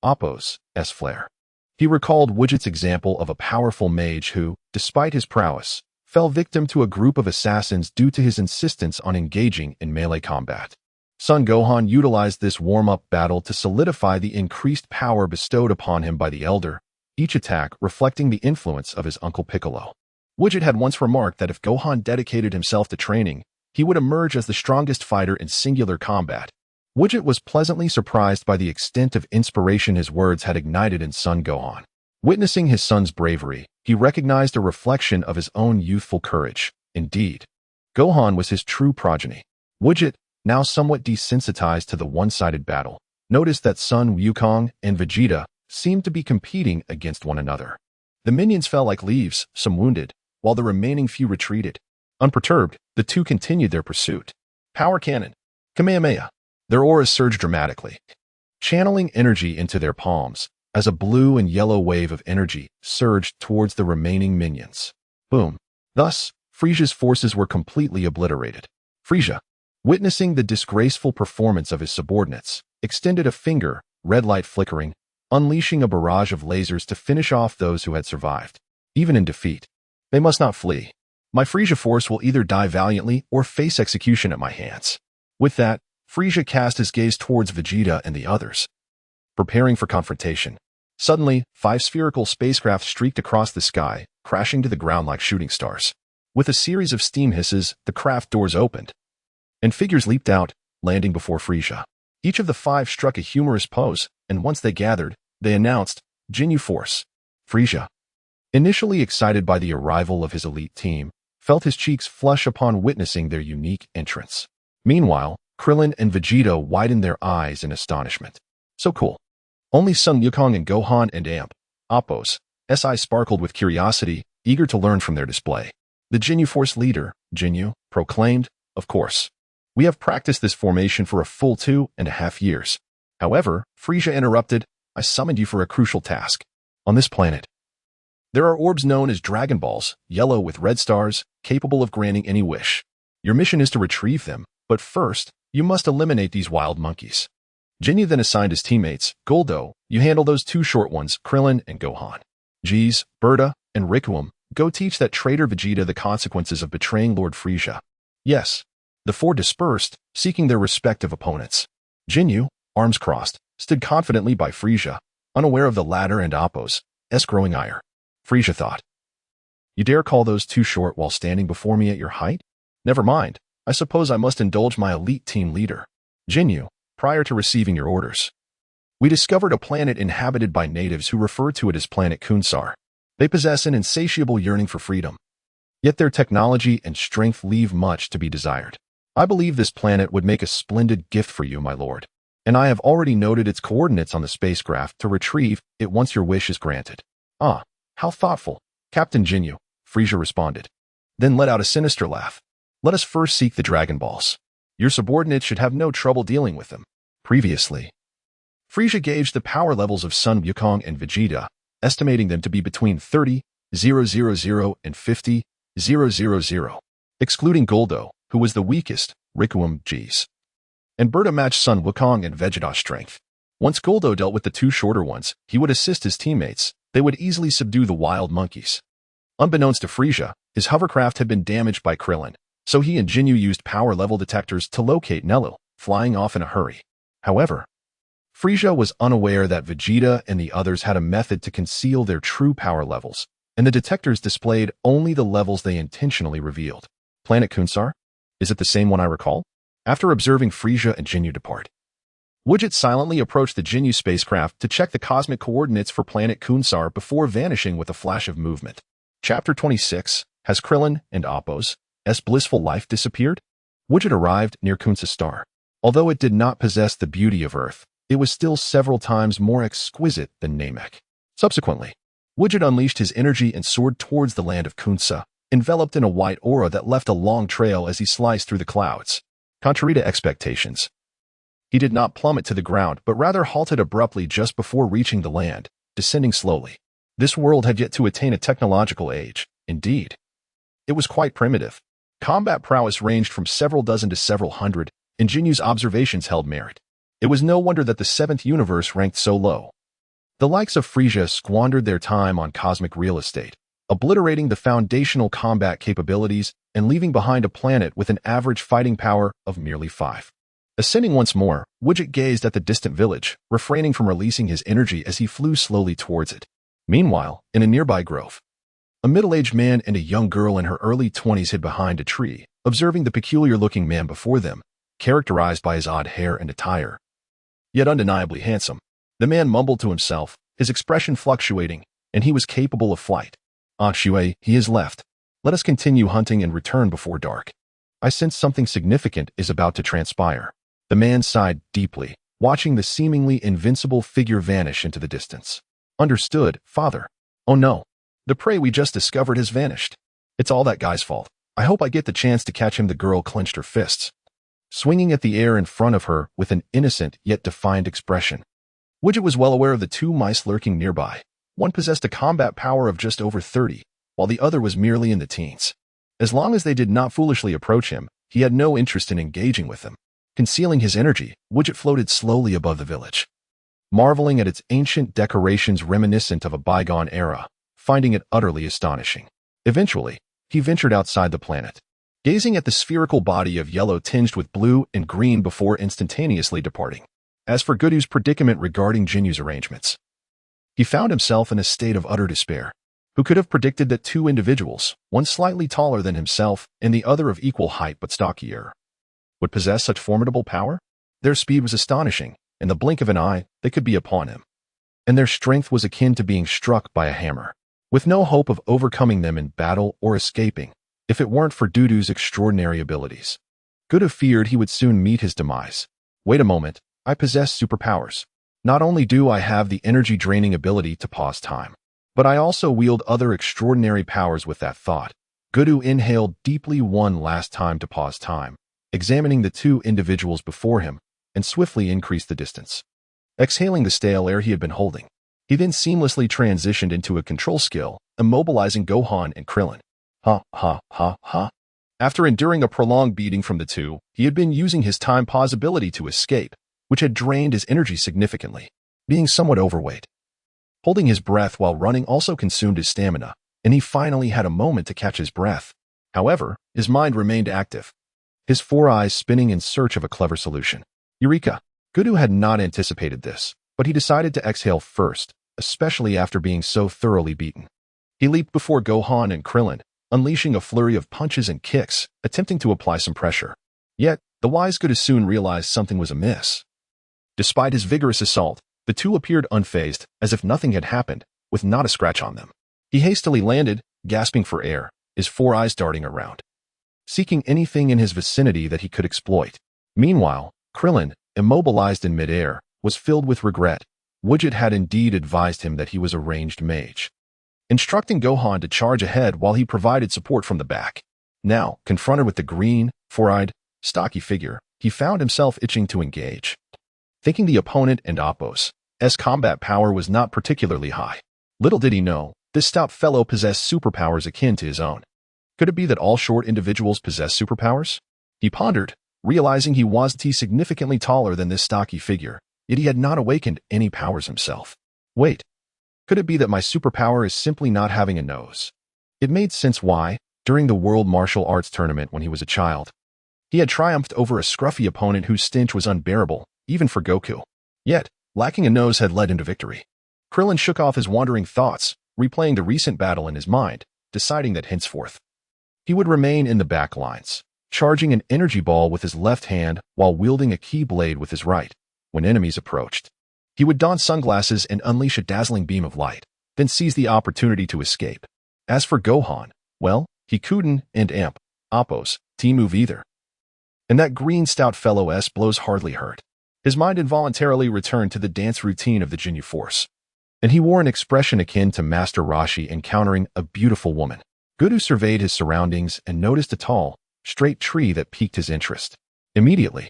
Oppo's flair. He recalled Widget's example of a powerful mage who, despite his prowess, fell victim to a group of assassins due to his insistence on engaging in melee combat. Son Gohan utilized this warm-up battle to solidify the increased power bestowed upon him by the Elder, each attack reflecting the influence of his Uncle Piccolo. Widget had once remarked that if Gohan dedicated himself to training, he would emerge as the strongest fighter in singular combat. Widget was pleasantly surprised by the extent of inspiration his words had ignited in Son Gohan. Witnessing his son's bravery, he recognized a reflection of his own youthful courage. Indeed, Gohan was his true progeny. Widget, now somewhat desensitized to the one-sided battle, noticed that Son Wukong and Vegeta seemed to be competing against one another. The minions fell like leaves, some wounded, while the remaining few retreated. Unperturbed, the two continued their pursuit. Power Cannon, Kamehameha. Their auras surged dramatically, channeling energy into their palms, as a blue and yellow wave of energy surged towards the remaining minions. Boom. Thus, Frieza's forces were completely obliterated. Frieza, witnessing the disgraceful performance of his subordinates, extended a finger, red light flickering, unleashing a barrage of lasers to finish off those who had survived. Even in defeat, they must not flee. My Frieza force will either die valiantly or face execution at my hands. With that, Frieza cast his gaze towards Vegeta and the others, preparing for confrontation. Suddenly, 5 spherical spacecraft streaked across the sky, crashing to the ground like shooting stars. With a series of steam hisses, the craft doors opened, and figures leaped out, landing before Frieza. Each of the 5 struck a humorous pose, and once they gathered, they announced, Ginyu Force. Frieza, initially excited by the arrival of his elite team, felt his cheeks flush upon witnessing their unique entrance. Meanwhile, Krillin and Vegeta widened their eyes in astonishment. So cool. Only Son Wukong and Gohan and Oppo's eyes sparkled with curiosity, eager to learn from their display. The Ginyu Force leader, Ginyu, proclaimed, of course. We have practiced this formation for a full 2.5 years. However, Frieza interrupted, I summoned you for a crucial task. On this planet, there are orbs known as Dragon Balls, yellow with red stars, capable of granting any wish. Your mission is to retrieve them, but first, you must eliminate these wild monkeys. Ginyu then assigned his teammates, Goldo, you handle those 2 short ones, Krillin and Gohan. Jeez, Berta, and Rikuum, go teach that traitor Vegeta the consequences of betraying Lord Frieza. Yes. The 4 dispersed, seeking their respective opponents. Ginyu, arms crossed, stood confidently by Frieza, unaware of the latter and Oppo's growing ire. Frieza thought, you dare call those 2 short while standing before me at your height? Never mind, I suppose I must indulge my elite team leader. Ginyu, prior to receiving your orders, we discovered a planet inhabited by natives who refer to it as Planet Kunsar. They possess an insatiable yearning for freedom. Yet their technology and strength leave much to be desired. I believe this planet would make a splendid gift for you, my lord, and I have already noted its coordinates on the spacecraft to retrieve it once your wish is granted. Ah, how thoughtful, Captain Ginyu, Frieza responded, then let out a sinister laugh. Let us first seek the Dragon Balls. Your subordinates should have no trouble dealing with them. Previously, Frieza gauged the power levels of Son Wukong and Vegeta, estimating them to be between 30,000 and 50,000, excluding Goldo, who was the weakest, Rikuum G's. And Berta matched Son Wukong and Vegeta's strength. Once Goldo dealt with the 2 shorter ones, he would assist his teammates. They would easily subdue the wild monkeys. Unbeknownst to Frieza, his hovercraft had been damaged by Krillin, so he and Ginyu used power level detectors to locate Nelu, flying off in a hurry. However, Frieza was unaware that Vegeta and the others had a method to conceal their true power levels, and the detectors displayed only the levels they intentionally revealed. Planet Kunsar? Is it the same one I recall? After observing Frieza and Ginyu depart, Widget silently approached the Ginyu spacecraft to check the cosmic coordinates for Planet Kunsar before vanishing with a flash of movement. Chapter 26, Has Krillin and Oppo's blissful life disappeared? Widget arrived near Kunsa's star. Although it did not possess the beauty of Earth, it was still several times more exquisite than Namek. Subsequently, Widget unleashed his energy and soared towards the land of Kunsa, enveloped in a white aura that left a long trail as he sliced through the clouds. Contrary to expectations, he did not plummet to the ground but rather halted abruptly just before reaching the land, descending slowly. This world had yet to attain a technological age. Indeed, it was quite primitive. Combat prowess ranged from several dozen to several hundred, and Jinyu's observations held merit. It was no wonder that the seventh universe ranked so low. The likes of Frieza squandered their time on cosmic real estate, obliterating the foundational combat capabilities and leaving behind a planet with an average fighting power of merely 5. Ascending once more, Vegetto gazed at the distant village, refraining from releasing his energy as he flew slowly towards it. Meanwhile, in a nearby grove, a middle-aged man and a young girl in her early 20s hid behind a tree, observing the peculiar-looking man before them, characterized by his odd hair and attire. Yet undeniably handsome. The man mumbled to himself, his expression fluctuating, and he was capable of flight. "Ah, Xue, he has left. Let us continue hunting and return before dark. I sense something significant is about to transpire." The man sighed deeply, watching the seemingly invincible figure vanish into the distance. "Understood, father. Oh no. The prey we just discovered has vanished. It's all that guy's fault. I hope I get the chance to catch him." The girl clenched her fists, swinging at the air in front of her with an innocent yet defiant expression. Vegetto was well aware of the two mice lurking nearby. One possessed a combat power of just over 30, while the other was merely in the teens. As long as they did not foolishly approach him, he had no interest in engaging with them. Concealing his energy, Vegetto floated slowly above the village, marveling at its ancient decorations reminiscent of a bygone era, finding it utterly astonishing. Eventually, he ventured outside the planet, gazing at the spherical body of yellow tinged with blue and green before instantaneously departing. As for Vegetto's predicament regarding Jinyu's arrangements, he found himself in a state of utter despair. Who could have predicted that two individuals, one slightly taller than himself and the other of equal height but stockier, would possess such formidable power? Their speed was astonishing. In the blink of an eye, they could be upon him. And their strength was akin to being struck by a hammer, with no hope of overcoming them in battle or escaping, if it weren't for Dudu's extraordinary abilities. Vegetto feared he would soon meet his demise. Wait a moment, I possess superpowers. Not only do I have the energy-draining ability to pause time, but I also wield other extraordinary powers. With that thought, Vegetto inhaled deeply one last time to pause time, examining the two individuals before him, and swiftly increased the distance. Exhaling the stale air he had been holding, he then seamlessly transitioned into a control skill, immobilizing Gohan and Krillin. Ha ha ha ha. After enduring a prolonged beating from the two, he had been using his time pause ability to escape, which had drained his energy significantly. Being somewhat overweight, holding his breath while running also consumed his stamina, and he finally had a moment to catch his breath. However, his mind remained active, his four eyes spinning in search of a clever solution. Eureka! Vegetto had not anticipated this, but he decided to exhale first, especially after being so thoroughly beaten. He leaped before Gohan and Krillin, unleashing a flurry of punches and kicks, attempting to apply some pressure. Yet, the wise Vegetto soon realized something was amiss. Despite his vigorous assault, the two appeared unfazed, as if nothing had happened, with not a scratch on them. He hastily landed, gasping for air, his four eyes darting around, seeking anything in his vicinity that he could exploit. Meanwhile, Krillin, immobilized in midair, was filled with regret. Vegetto had indeed advised him that he was a ranged mage, instructing Gohan to charge ahead while he provided support from the back. Now, confronted with the green, four-eyed, stocky figure, he found himself itching to engage, thinking the opponent and Appo's combat power was not particularly high. Little did he know, this stout fellow possessed superpowers akin to his own. Could it be that all short individuals possess superpowers? He pondered, realizing he was significantly taller than this stocky figure, yet he had not awakened any powers himself. Wait, could it be that my superpower is simply not having a nose? It made sense why, during the World Martial Arts Tournament when he was a child, he had triumphed over a scruffy opponent whose stench was unbearable, even for Goku. Yet, lacking a nose had led him to victory. Krillin shook off his wandering thoughts, replaying the recent battle in his mind, deciding that henceforth he would remain in the back lines, charging an energy ball with his left hand while wielding a key blade with his right. When enemies approached, he would don sunglasses and unleash a dazzling beam of light, then seize the opportunity to escape. As for Gohan, well, he couldn't and Appo's team move either. And that green stout fellow's blows hardly hurt. His mind involuntarily returned to the dance routine of the Ginyu Force, and he wore an expression akin to Master Roshi encountering a beautiful woman. Vegetto surveyed his surroundings and noticed a tall, straight tree that piqued his interest. Immediately,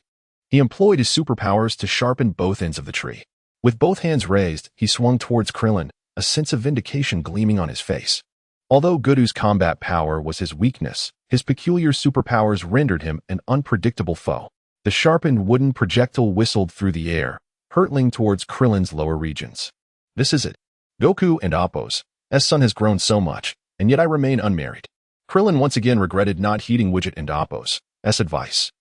he employed his superpowers to sharpen both ends of the tree. With both hands raised, he swung towards Krillin, a sense of vindication gleaming on his face. Although Goku's combat power was his weakness, his peculiar superpowers rendered him an unpredictable foe. The sharpened wooden projectile whistled through the air, hurtling towards Krillin's lower regions. This is it. Goku and Appo's son has grown so much, and yet I remain unmarried. Krillin once again regretted not heeding Vegetto and Appo's advice.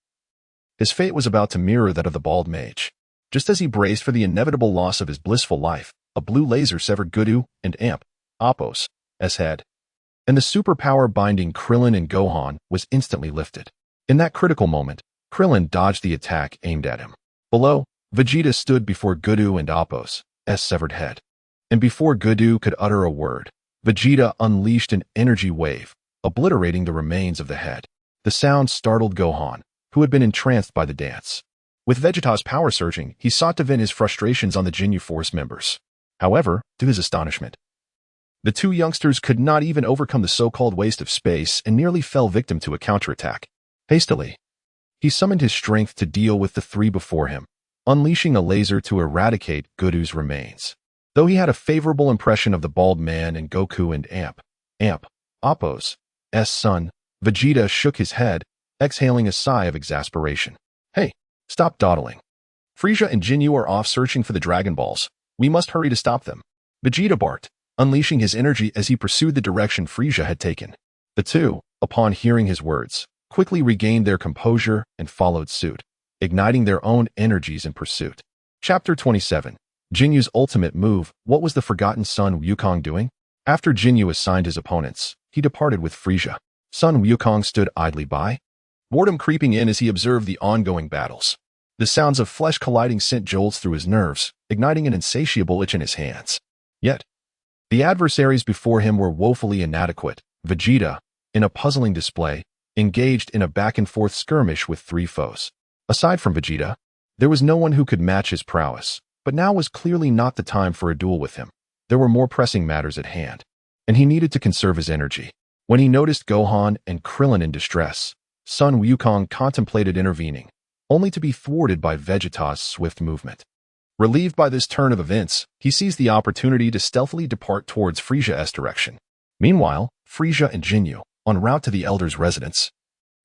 His fate was about to mirror that of the bald mage. Just as he braced for the inevitable loss of his blissful life, a blue laser severed Goku and Appo's head, and the superpower binding Krillin and Gohan was instantly lifted. In that critical moment, Krillin dodged the attack aimed at him. Below, Vegeta stood before Goku and Appo's severed head. And before Goku could utter a word, Vegeta unleashed an energy wave, obliterating the remains of the head. The sound startled Gohan, who had been entranced by the dance. With Vegeta's power surging, he sought to vent his frustrations on the Ginyu Force members. However, to his astonishment, the two youngsters could not even overcome the so-called waste of space and nearly fell victim to a counterattack. Hastily, he summoned his strength to deal with the three before him, unleashing a laser to eradicate Goku's remains. Though he had a favorable impression of the bald man and Goku and Appo's son, Vegeta shook his head, exhaling a sigh of exasperation. Hey, stop dawdling. Frieza and Ginyu are off searching for the Dragon Balls. We must hurry to stop them. Vegeta barked, unleashing his energy as he pursued the direction Frieza had taken. The two, upon hearing his words, quickly regained their composure and followed suit, igniting their own energies in pursuit. Chapter 27. Jinyu's ultimate move. What was the forgotten Sun Wukong doing? After Ginyu assigned his opponents, he departed with Frieza. Sun Wukong stood idly by, boredom creeping in as he observed the ongoing battles. The sounds of flesh colliding sent jolts through his nerves, igniting an insatiable itch in his hands. Yet, the adversaries before him were woefully inadequate. Vegeta, in a puzzling display, engaged in a back-and-forth skirmish with three foes. Aside from Vegeta, there was no one who could match his prowess, but now was clearly not the time for a duel with him. There were more pressing matters at hand, and he needed to conserve his energy. When he noticed Gohan and Krillin in distress, Sun Wukong contemplated intervening, only to be thwarted by Vegeta's swift movement. Relieved by this turn of events, he seized the opportunity to stealthily depart towards Frieza's direction. Meanwhile, Frieza and Ginyu, en route to the Elder's residence,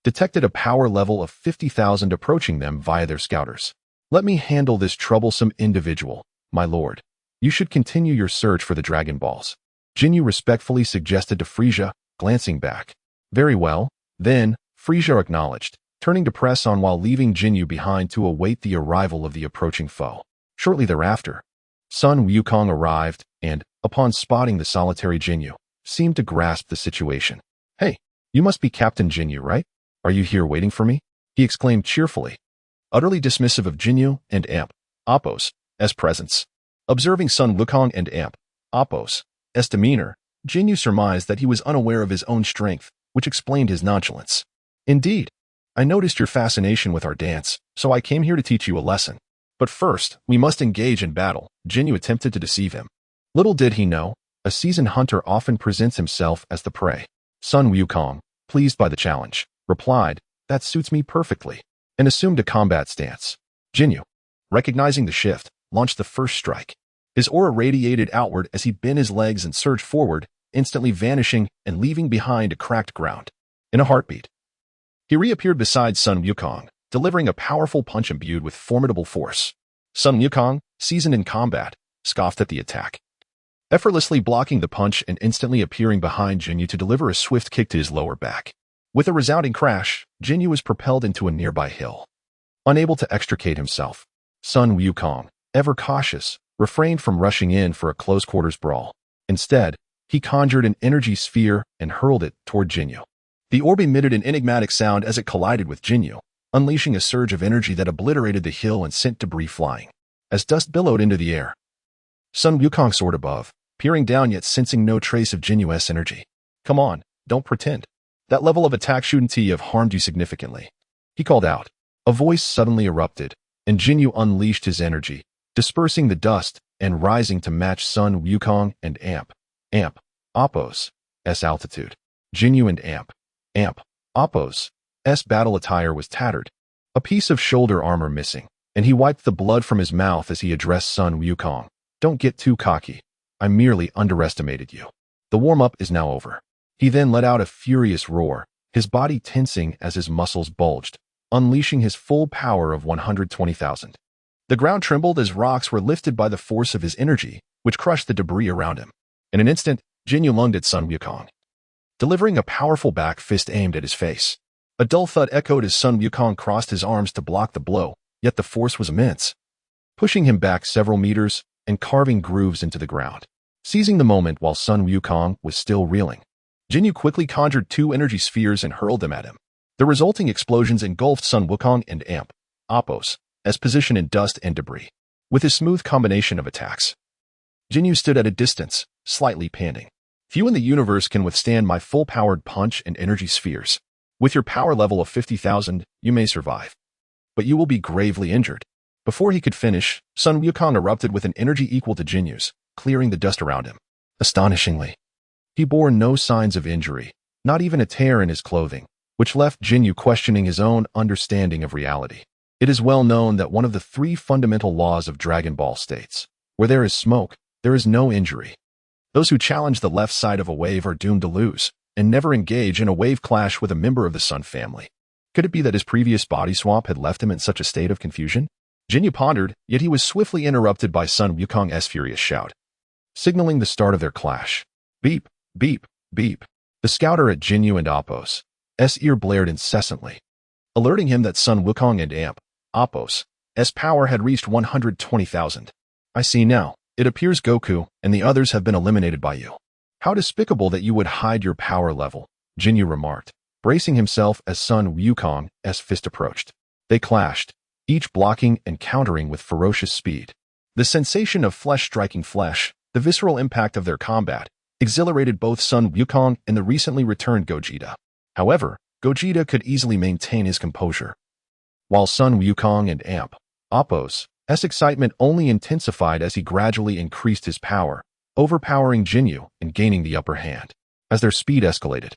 detected a power level of 50,000 approaching them via their scouters. Let me handle this troublesome individual, my lord. You should continue your search for the Dragon Balls. Ginyu respectfully suggested to Frieza, glancing back. Very well, then, Frieza acknowledged, turning to press on while leaving Ginyu behind to await the arrival of the approaching foe. Shortly thereafter, Sun Wukong arrived and, upon spotting the solitary Ginyu, seemed to grasp the situation. Hey, you must be Captain Ginyu, right? Are you here waiting for me? He exclaimed cheerfully, utterly dismissive of Ginyu and Appo's presence. Observing Sun Wukong and Appo's demeanor, Ginyu surmised that he was unaware of his own strength, which explained his nonchalance. Indeed, I noticed your fascination with our dance, so I came here to teach you a lesson. But first, we must engage in battle. Ginyu attempted to deceive him. Little did he know, a seasoned hunter often presents himself as the prey. Sun Wukong, pleased by the challenge, replied, that suits me perfectly, and assumed a combat stance. Ginyu, recognizing the shift, launched the first strike. His aura radiated outward as he bent his legs and surged forward, instantly vanishing and leaving behind a cracked ground. In a heartbeat, he reappeared beside Sun Wukong, delivering a powerful punch imbued with formidable force. Sun Wukong, seasoned in combat, scoffed at the attack, effortlessly blocking the punch and instantly appearing behind Ginyu to deliver a swift kick to his lower back. With a resounding crash, Ginyu was propelled into a nearby hill. Unable to extricate himself, Sun Wukong, ever cautious, refrained from rushing in for a close-quarters brawl. Instead, he conjured an energy sphere and hurled it toward Ginyu. The orb emitted an enigmatic sound as it collided with Ginyu, unleashing a surge of energy that obliterated the hill and sent debris flying. As dust billowed into the air, Sun Wukong soared above, peering down yet sensing no trace of Jinyu's energy. Come on, don't pretend. That level of attack shouldn't have harmed you significantly. He called out. A voice suddenly erupted, and Ginyu unleashed his energy, dispersing the dust and rising to match Sun Wukong and Appo's altitude. Ginyu and Appo's battle attire was tattered, a piece of shoulder armor missing, and he wiped the blood from his mouth as he addressed Sun Wukong. Don't get too cocky. I merely underestimated you. The warm-up is now over. He then let out a furious roar, his body tensing as his muscles bulged, unleashing his full power of 120,000. The ground trembled as rocks were lifted by the force of his energy, which crushed the debris around him. In an instant, Jinyu lunged at Sun Wukong, delivering a powerful back fist aimed at his face. A dull thud echoed as Sun Wukong crossed his arms to block the blow, yet the force was immense, pushing him back several meters and carving grooves into the ground. Seizing the moment while Sun Wukong was still reeling, Jinyu quickly conjured 2 energy spheres and hurled them at him. The resulting explosions engulfed Sun Wukong and Amp, Appos, as position in dust and debris. With his smooth combination of attacks, Jinyu stood at a distance, slightly panting. Few in the universe can withstand my full-powered punch and energy spheres. With your power level of 50,000, you may survive, but you will be gravely injured. Before he could finish, Sun Wukong erupted with an energy equal to Jinyu's, clearing the dust around him. Astonishingly, he bore no signs of injury, not even a tear in his clothing, which left Jinyu questioning his own understanding of reality. It is well known that one of the 3 fundamental laws of Dragon Ball states, where there is smoke, there is no injury. Those who challenge the left side of a wave are doomed to lose, and never engage in a wave clash with a member of the Sun family. Could it be that his previous body swap had left him in such a state of confusion? Jinyu pondered, yet he was swiftly interrupted by Sun Wukong's furious shout, signaling the start of their clash. Beep, beep, beep. The scouter at Jinyu and Appos' ear blared incessantly, alerting him that Sun Wukong and Amp, Appos' power had reached 120,000. I see now. It appears Goku and the others have been eliminated by you. How despicable that you would hide your power level, Jinyu remarked, bracing himself as Sun Wukong's fist approached. They clashed, each blocking and countering with ferocious speed. The sensation of flesh striking flesh, the visceral impact of their combat, exhilarated both Sun Wukong and the recently returned Gogeta. However, Gogeta could easily maintain his composure, while Sun Wukong and Amp, Appos' excitement only intensified as he gradually increased his power, overpowering Jinyu and gaining the upper hand. As their speed escalated,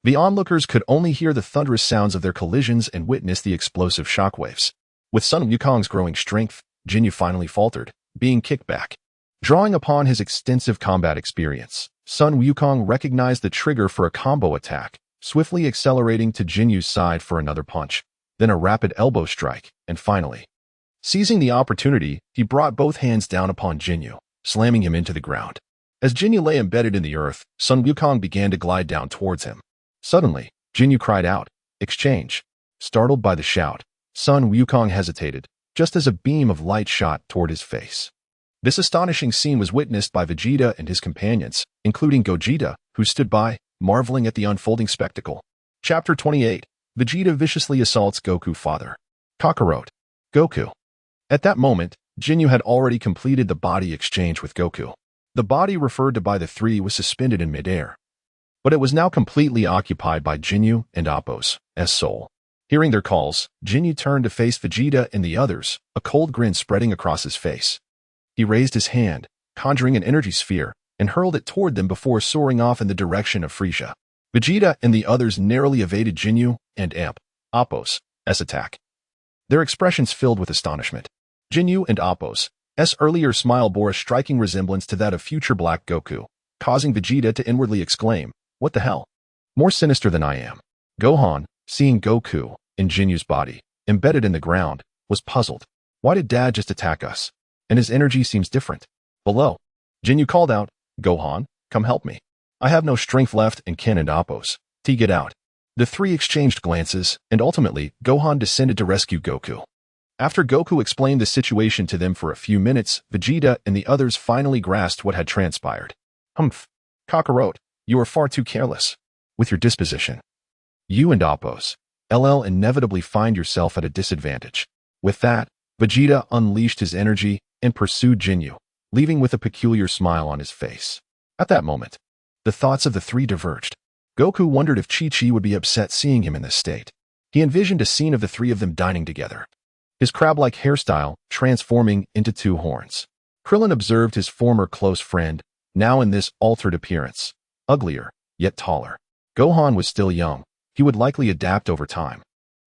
the onlookers could only hear the thunderous sounds of their collisions and witness the explosive shockwaves. With Sun Wukong's growing strength, Jinyu finally faltered, being kicked back. Drawing upon his extensive combat experience, Sun Wukong recognized the trigger for a combo attack, swiftly accelerating to Jinyu's side for another punch, then a rapid elbow strike, and finally, seizing the opportunity, he brought both hands down upon Jinyu, slamming him into the ground. As Jinyu lay embedded in the earth, Sun Wukong began to glide down towards him. Suddenly, Jinyu cried out, "Exchange!" Startled by the shout, Sun Wukong hesitated, just as a beam of light shot toward his face. This astonishing scene was witnessed by Vegeta and his companions, including Gogeta, who stood by, marveling at the unfolding spectacle. Chapter 28. Vegeta viciously assaults Goku father. Kakarot. Goku. At that moment, Jinyu had already completed the body exchange with Goku. The body referred to by the 3 was suspended in midair, but it was now completely occupied by Jinyu and Appos' soul. Hearing their calls, Jinyu turned to face Vegeta and the others, a cold grin spreading across his face. He raised his hand, conjuring an energy sphere, and hurled it toward them before soaring off in the direction of Frieza. Vegeta and the others narrowly evaded Jinyu and Amp, Appos' attack, their expressions filled with astonishment. Jinyu and Appos' earlier smile bore a striking resemblance to that of future Black Goku, causing Vegeta to inwardly exclaim, "What the hell? More sinister than I am." Gohan, seeing Goku, in Jinyu's body, embedded in the ground, was puzzled. Why did Dad just attack us? And his energy seems different. Below, Jinyu called out, "Gohan, come help me. I have no strength left and Ken and Appos. Get out." The 3 exchanged glances, and ultimately, Gohan descended to rescue Goku. After Goku explained the situation to them for a few minutes, Vegeta and the others finally grasped what had transpired. "Humph. Kakarot, you are far too careless with your disposition. You and Appos' inevitably find yourself at a disadvantage." With that, Vegeta unleashed his energy and pursued Jinyu, leaving with a peculiar smile on his face. At that moment, the thoughts of the 3 diverged. Goku wondered if Chi-Chi would be upset seeing him in this state. He envisioned a scene of the 3 of them dining together, his crab-like hairstyle transforming into 2 horns. Krillin observed his former close friend, now in this altered appearance, uglier, yet taller. Gohan was still young. He would likely adapt over time.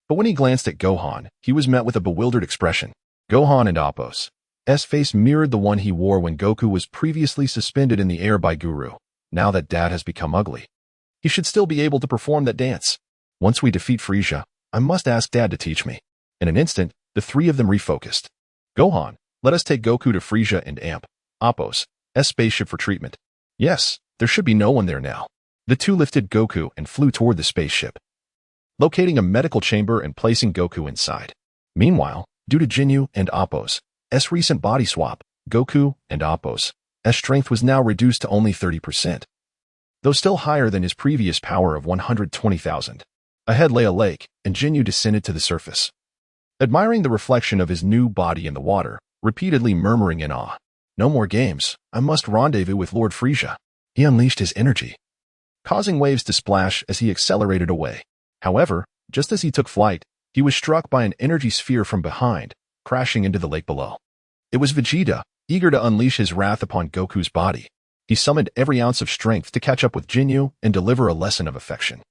But when he glanced at Gohan, he was met with a bewildered expression. Gohan and Appos' face mirrored the one he wore when Goku was previously suspended in the air by Guru. Now that Dad has become ugly, he should still be able to perform that dance. Once we defeat Frieza, I must ask Dad to teach me. In an instant, the three of them refocused. Gohan, let us take Goku to Frieza and Amp, Appo's spaceship for treatment. Yes, there should be no one there now. The two lifted Goku and flew toward the spaceship, locating a medical chamber and placing Goku inside. Meanwhile, due to Jinyu and Appo's recent body swap, Goku and Appo's strength was now reduced to only 30%, though still higher than his previous power of 120,000. Ahead lay a lake, and Jinyu descended to the surface, admiring the reflection of his new body in the water, repeatedly murmuring in awe. No more games, I must rendezvous with Lord Frieza. He unleashed his energy, causing waves to splash as he accelerated away. However, just as he took flight, he was struck by an energy sphere from behind, crashing into the lake below. It was Vegeta, eager to unleash his wrath upon Goku's body. He summoned every ounce of strength to catch up with Jinyu and deliver a lesson of affection.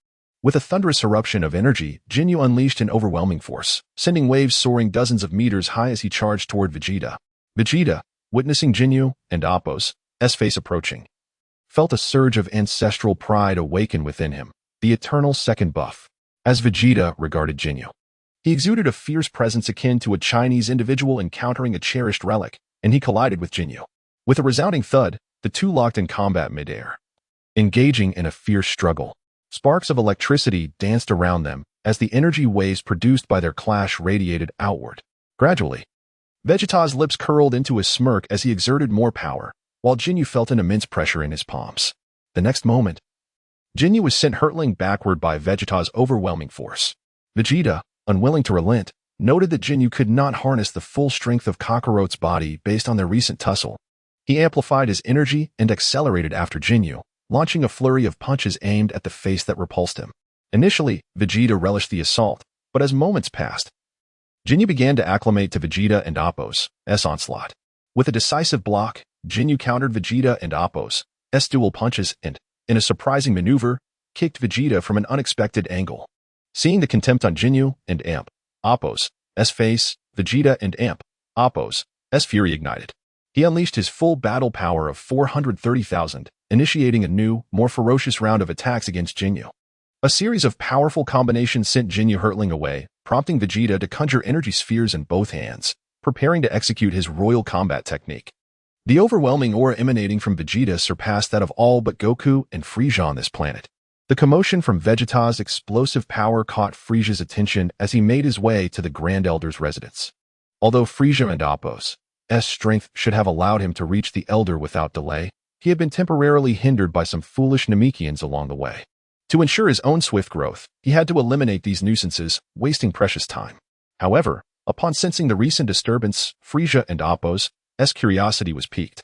With a thunderous eruption of energy, Jinyu unleashed an overwhelming force, sending waves soaring dozens of meters high as he charged toward Vegeta. Vegeta, witnessing Jinyu and Appo's face approaching, felt a surge of ancestral pride awaken within him, the eternal second buff. As Vegeta regarded Jinyu, he exuded a fierce presence akin to a Chinese individual encountering a cherished relic, and he collided with Jinyu. With a resounding thud, the two locked in combat midair, engaging in a fierce struggle. Sparks of electricity danced around them as the energy waves produced by their clash radiated outward. Gradually, Vegeta's lips curled into a smirk as he exerted more power, while Jinyu felt an immense pressure in his palms. The next moment, Jinyu was sent hurtling backward by Vegeta's overwhelming force. Vegeta, unwilling to relent, noted that Jinyu could not harness the full strength of Kakarot's body based on their recent tussle. He amplified his energy and accelerated after Jinyu, launching a flurry of punches aimed at the face that repulsed him. Initially, Vegeta relished the assault, but as moments passed, Jinyu began to acclimate to Vegeta and Appo's onslaught. With a decisive block, Jinyu countered Vegeta and Appo's dual punches and, in a surprising maneuver, kicked Vegeta from an unexpected angle. Seeing the contempt on Jinyu and Appo's face, Vegeta and Appo's fury ignited. He unleashed his full battle power of 430,000, initiating a new, more ferocious round of attacks against Jinyu. A series of powerful combinations sent Jinyu hurtling away, prompting Vegeta to conjure energy spheres in both hands, preparing to execute his royal combat technique. The overwhelming aura emanating from Vegeta surpassed that of all but Goku and Frieza on this planet. The commotion from Vegeta's explosive power caught Frieza's attention as he made his way to the Grand Elder's residence. Although Frieza and Appo's strength should have allowed him to reach the Elder without delay, he had been temporarily hindered by some foolish Namekians along the way. To ensure his own swift growth, he had to eliminate these nuisances, wasting precious time. However, upon sensing the recent disturbance, Frieza and Appo's curiosity was piqued.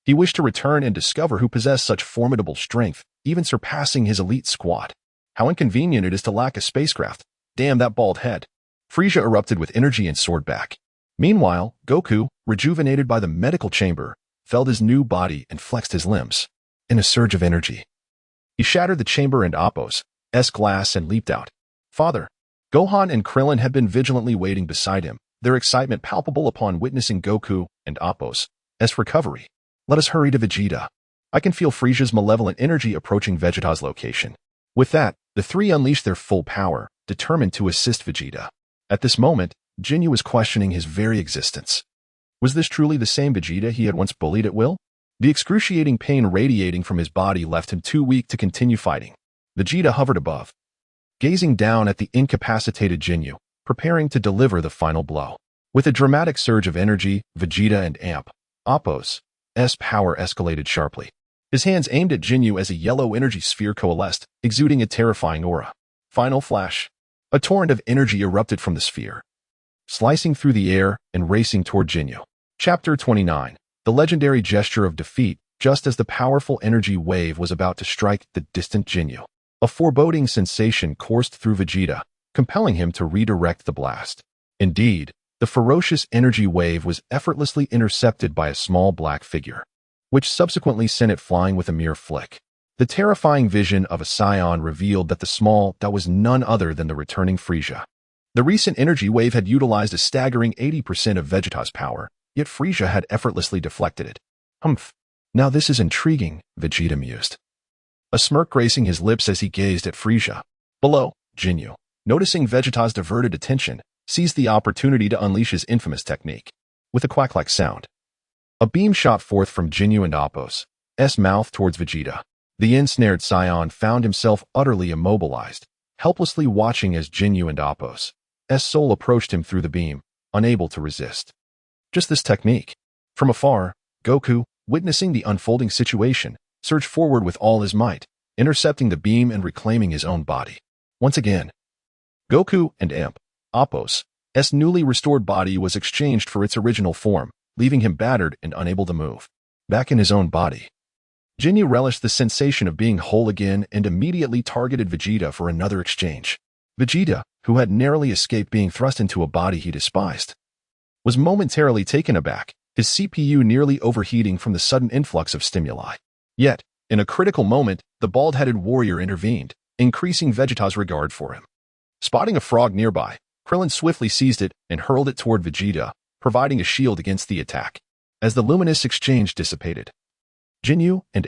He wished to return and discover who possessed such formidable strength, even surpassing his elite squad. How inconvenient it is to lack a spacecraft. Damn that bald head. Frieza erupted with energy and soared back. Meanwhile, Goku, rejuvenated by the medical chamber, felt his new body and flexed his limbs. In a surge of energy, he shattered the chamber and Appo's glass and leaped out. Father, Gohan and Krillin had been vigilantly waiting beside him, their excitement palpable upon witnessing Goku and Appo's recovery. Let us hurry to Vegeta. I can feel Frieza's malevolent energy approaching Vegeta's location. With that, the three unleashed their full power, determined to assist Vegeta. At this moment, Jinyu was questioning his very existence. Was this truly the same Vegeta he had once bullied at will? The excruciating pain radiating from his body left him too weak to continue fighting. Vegeta hovered above, gazing down at the incapacitated Jinyu, preparing to deliver the final blow. With a dramatic surge of energy, Vegeta and Appo's power escalated sharply. His hands aimed at Jinyu as a yellow energy sphere coalesced, exuding a terrifying aura. Final flash. A torrent of energy erupted from the sphere, slicing through the air and racing toward Jinyu. Chapter 29. The legendary gesture of defeat, just as the powerful energy wave was about to strike the distant Jinyu. A foreboding sensation coursed through Vegeta, compelling him to redirect the blast. Indeed, the ferocious energy wave was effortlessly intercepted by a small black figure, which subsequently sent it flying with a mere flick. The terrifying vision of a scion revealed that the small that was none other than the returning Frieza. The recent energy wave had utilized a staggering 80% of Vegeta's power, yet Frieza had effortlessly deflected it. Humph. Now this is intriguing, Vegeta mused, a smirk gracing his lips as he gazed at Frieza. Below, Jinyu, noticing Vegeta's diverted attention, seized the opportunity to unleash his infamous technique. With a quack-like sound, a beam shot forth from Jinyu and Appo's mouth towards Vegeta. The ensnared Scion found himself utterly immobilized, helplessly watching as Jinyu and Appo's soul approached him through the beam, unable to resist. Just this technique. From afar, Goku, witnessing the unfolding situation, surged forward with all his might, intercepting the beam and reclaiming his own body. Once again, Goku and Appo's newly restored body was exchanged for its original form, leaving him battered and unable to move. Back in his own body, Jinyu relished the sensation of being whole again and immediately targeted Vegeta for another exchange. Vegeta, who had narrowly escaped being thrust into a body he despised, was momentarily taken aback, his CPU nearly overheating from the sudden influx of stimuli. Yet, in a critical moment, the bald-headed warrior intervened, increasing Vegeta's regard for him. Spotting a frog nearby, Krillin swiftly seized it and hurled it toward Vegeta, providing a shield against the attack. As the luminous exchange dissipated, Jinyu and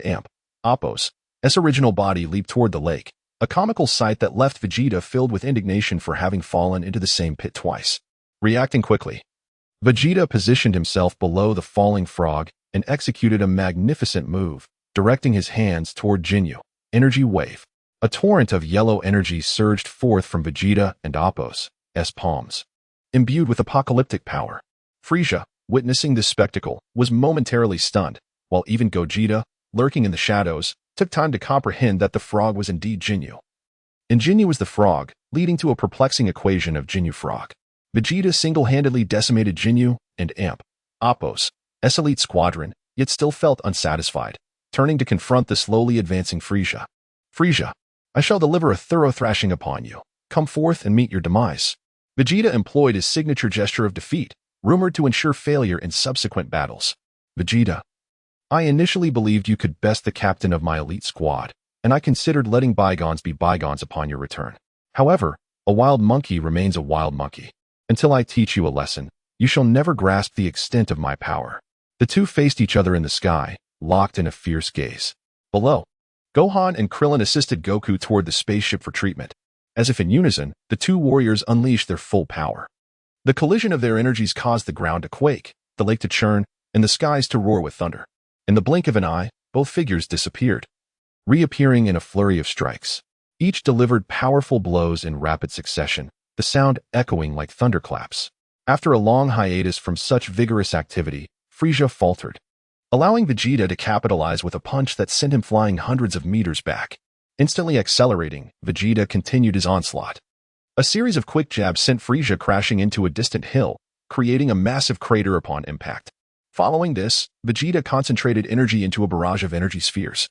Appo's original body leaped toward the lake, a comical sight that left Vegeta filled with indignation for having fallen into the same pit twice. Reacting quickly, Vegeta positioned himself below the falling frog and executed a magnificent move, directing his hands toward Jinyu. Energy wave. A torrent of yellow energy surged forth from Vegeta and Appo's palms, imbued with apocalyptic power. Frieza, witnessing this spectacle, was momentarily stunned, while even Gogeta, lurking in the shadows, took time to comprehend that the frog was indeed Jinyu. And Jinyu was the frog, leading to a perplexing equation of Jinyu frog. Vegeta single-handedly decimated Jinyu and Appo's elite squadron, yet still felt unsatisfied, turning to confront the slowly advancing Frieza. Frieza, I shall deliver a thorough thrashing upon you. Come forth and meet your demise. Vegeta employed his signature gesture of defeat, rumored to ensure failure in subsequent battles. Vegeta, I initially believed you could best the captain of my elite squad, and I considered letting bygones be bygones upon your return. However, a wild monkey remains a wild monkey. Until I teach you a lesson, you shall never grasp the extent of my power. The two faced each other in the sky, locked in a fierce gaze. Below, Gohan and Krillin assisted Goku toward the spaceship for treatment. As if in unison, the two warriors unleashed their full power. The collision of their energies caused the ground to quake, the lake to churn, and the skies to roar with thunder. In the blink of an eye, both figures disappeared, reappearing in a flurry of strikes. Each delivered powerful blows in rapid succession, the sound echoing like thunderclaps. After a long hiatus from such vigorous activity, Frieza faltered, allowing Vegeta to capitalize with a punch that sent him flying hundreds of meters back. Instantly accelerating, Vegeta continued his onslaught. A series of quick jabs sent Frieza crashing into a distant hill, creating a massive crater upon impact. Following this, Vegeta concentrated energy into a barrage of energy spheres,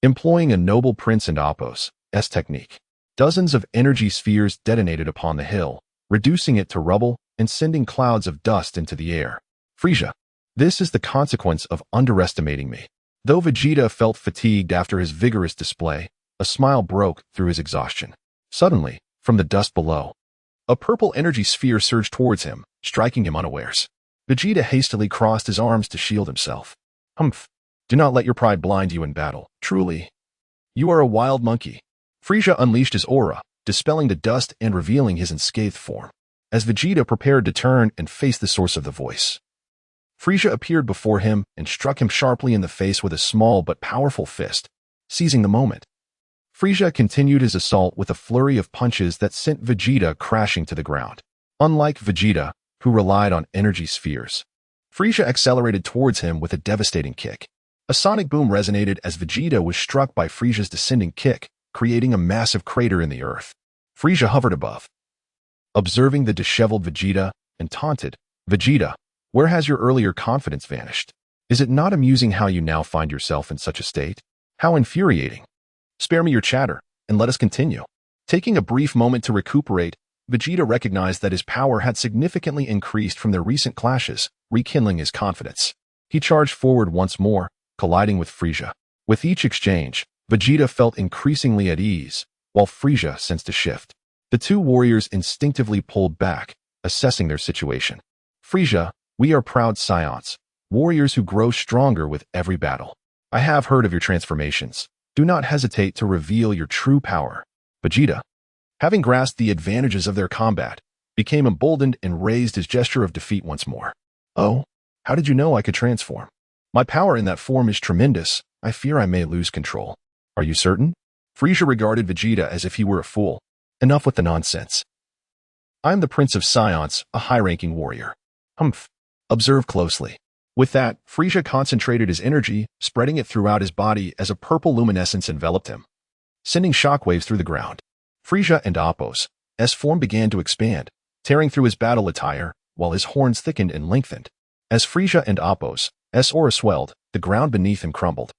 employing a noble Prince and Appo's technique. Dozens of energy spheres detonated upon the hill, reducing it to rubble and sending clouds of dust into the air. Frieza, this is the consequence of underestimating me. Though Vegeta felt fatigued after his vigorous display, a smile broke through his exhaustion. Suddenly, from the dust below, a purple energy sphere surged towards him, striking him unawares. Vegeta hastily crossed his arms to shield himself. Humph! Do not let your pride blind you in battle. Truly, you are a wild monkey. Frieza unleashed his aura, dispelling the dust and revealing his unscathed form. As Vegeta prepared to turn and face the source of the voice, Frieza appeared before him and struck him sharply in the face with a small but powerful fist. Seizing the moment, Frieza continued his assault with a flurry of punches that sent Vegeta crashing to the ground. Unlike Vegeta, who relied on energy spheres, Frieza accelerated towards him with a devastating kick. A sonic boom resonated as Vegeta was struck by Frieza's descending kick, creating a massive crater in the earth. Frieza hovered above, observing the disheveled Vegeta, and taunted, Vegeta, where has your earlier confidence vanished? Is it not amusing how you now find yourself in such a state? How infuriating. Spare me your chatter, and let us continue. Taking a brief moment to recuperate, Vegeta recognized that his power had significantly increased from their recent clashes, rekindling his confidence. He charged forward once more, colliding with Frieza. With each exchange, Vegeta felt increasingly at ease, while Frieza sensed a shift. The two warriors instinctively pulled back, assessing their situation. Frieza, We are proud scions, warriors who grow stronger with every battle. I have heard of your transformations. Do not hesitate to reveal your true power. Vegeta, having grasped the advantages of their combat, became emboldened and raised his gesture of defeat once more. Oh, how did you know I could transform? My power in that form is tremendous. I fear I may lose control. Are you certain? Frieza regarded Vegeta as if he were a fool. Enough with the nonsense. I am the Prince of Scions, a high-ranking warrior. Humph. Observe closely. With that, Frieza concentrated his energy, spreading it throughout his body as a purple luminescence enveloped him, sending shockwaves through the ground. Frieza and Appo's form began to expand, tearing through his battle attire, while his horns thickened and lengthened. As Frieza and Appo's aura swelled, the ground beneath him crumbled,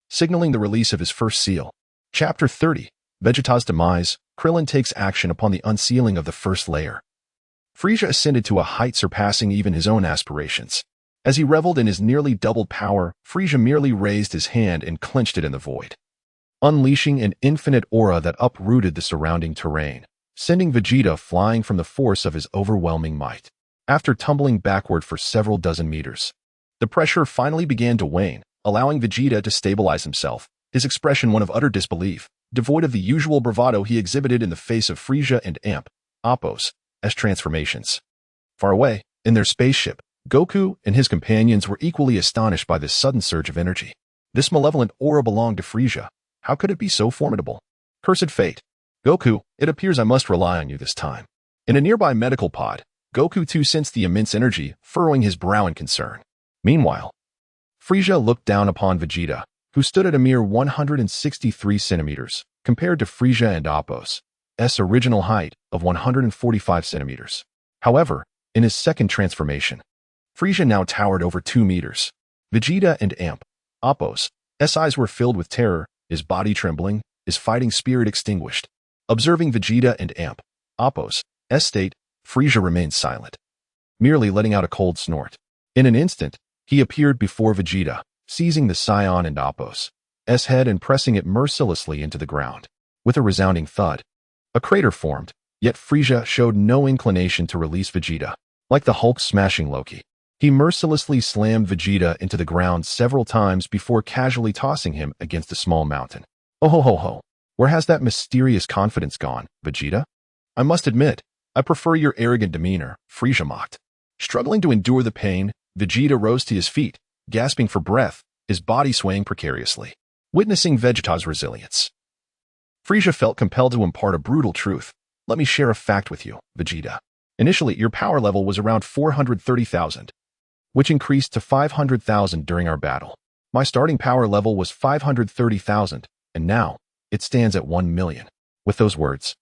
signaling the release of his first seal. Chapter 30. Vegeta's Demise. Krillin takes action upon the unsealing of the first layer. Frieza ascended to a height surpassing even his own aspirations. As he reveled in his nearly doubled power, Frieza merely raised his hand and clenched it in the void, unleashing an infinite aura that uprooted the surrounding terrain, sending Vegeta flying from the force of his overwhelming might. After tumbling backward for several dozen meters, the pressure finally began to wane, allowing Vegeta to stabilize himself, his expression one of utter disbelief, devoid of the usual bravado he exhibited in the face of Frieza and Appo's transformations. Far away, in their spaceship, Goku and his companions were equally astonished by this sudden surge of energy. This malevolent aura belonged to Frieza. How could it be so formidable? Cursed fate. Goku, it appears I must rely on you this time. In a nearby medical pod, Goku too sensed the immense energy, furrowing his brow in concern. Meanwhile, Frieza looked down upon Vegeta, who stood at a mere 163 centimeters, compared to Frieza and Appo's original height of 145 centimeters. However, in his second transformation, Frieza now towered over 2 meters. Vegeta and Appo's eyes were filled with terror, his body trembling, his fighting spirit extinguished. Observing Vegeta and Appo's state, Frieza remained silent, merely letting out a cold snort. In an instant, he appeared before Vegeta, seizing the Scion and Appo's head and pressing it mercilessly into the ground. With a resounding thud, a crater formed, yet Frieza showed no inclination to release Vegeta. Like the Hulk smashing Loki, he mercilessly slammed Vegeta into the ground several times before casually tossing him against a small mountain. Oh ho ho ho, where has that mysterious confidence gone, Vegeta? I must admit, I prefer your arrogant demeanor, Frieza mocked. Struggling to endure the pain, Vegeta rose to his feet, gasping for breath, his body swaying precariously. Witnessing Vegeta's resilience, Frieza felt compelled to impart a brutal truth. Let me share a fact with you, Vegeta. Initially, your power level was around 430,000, which increased to 500,000 during our battle. My starting power level was 530,000, and now it stands at 1 million. With those words,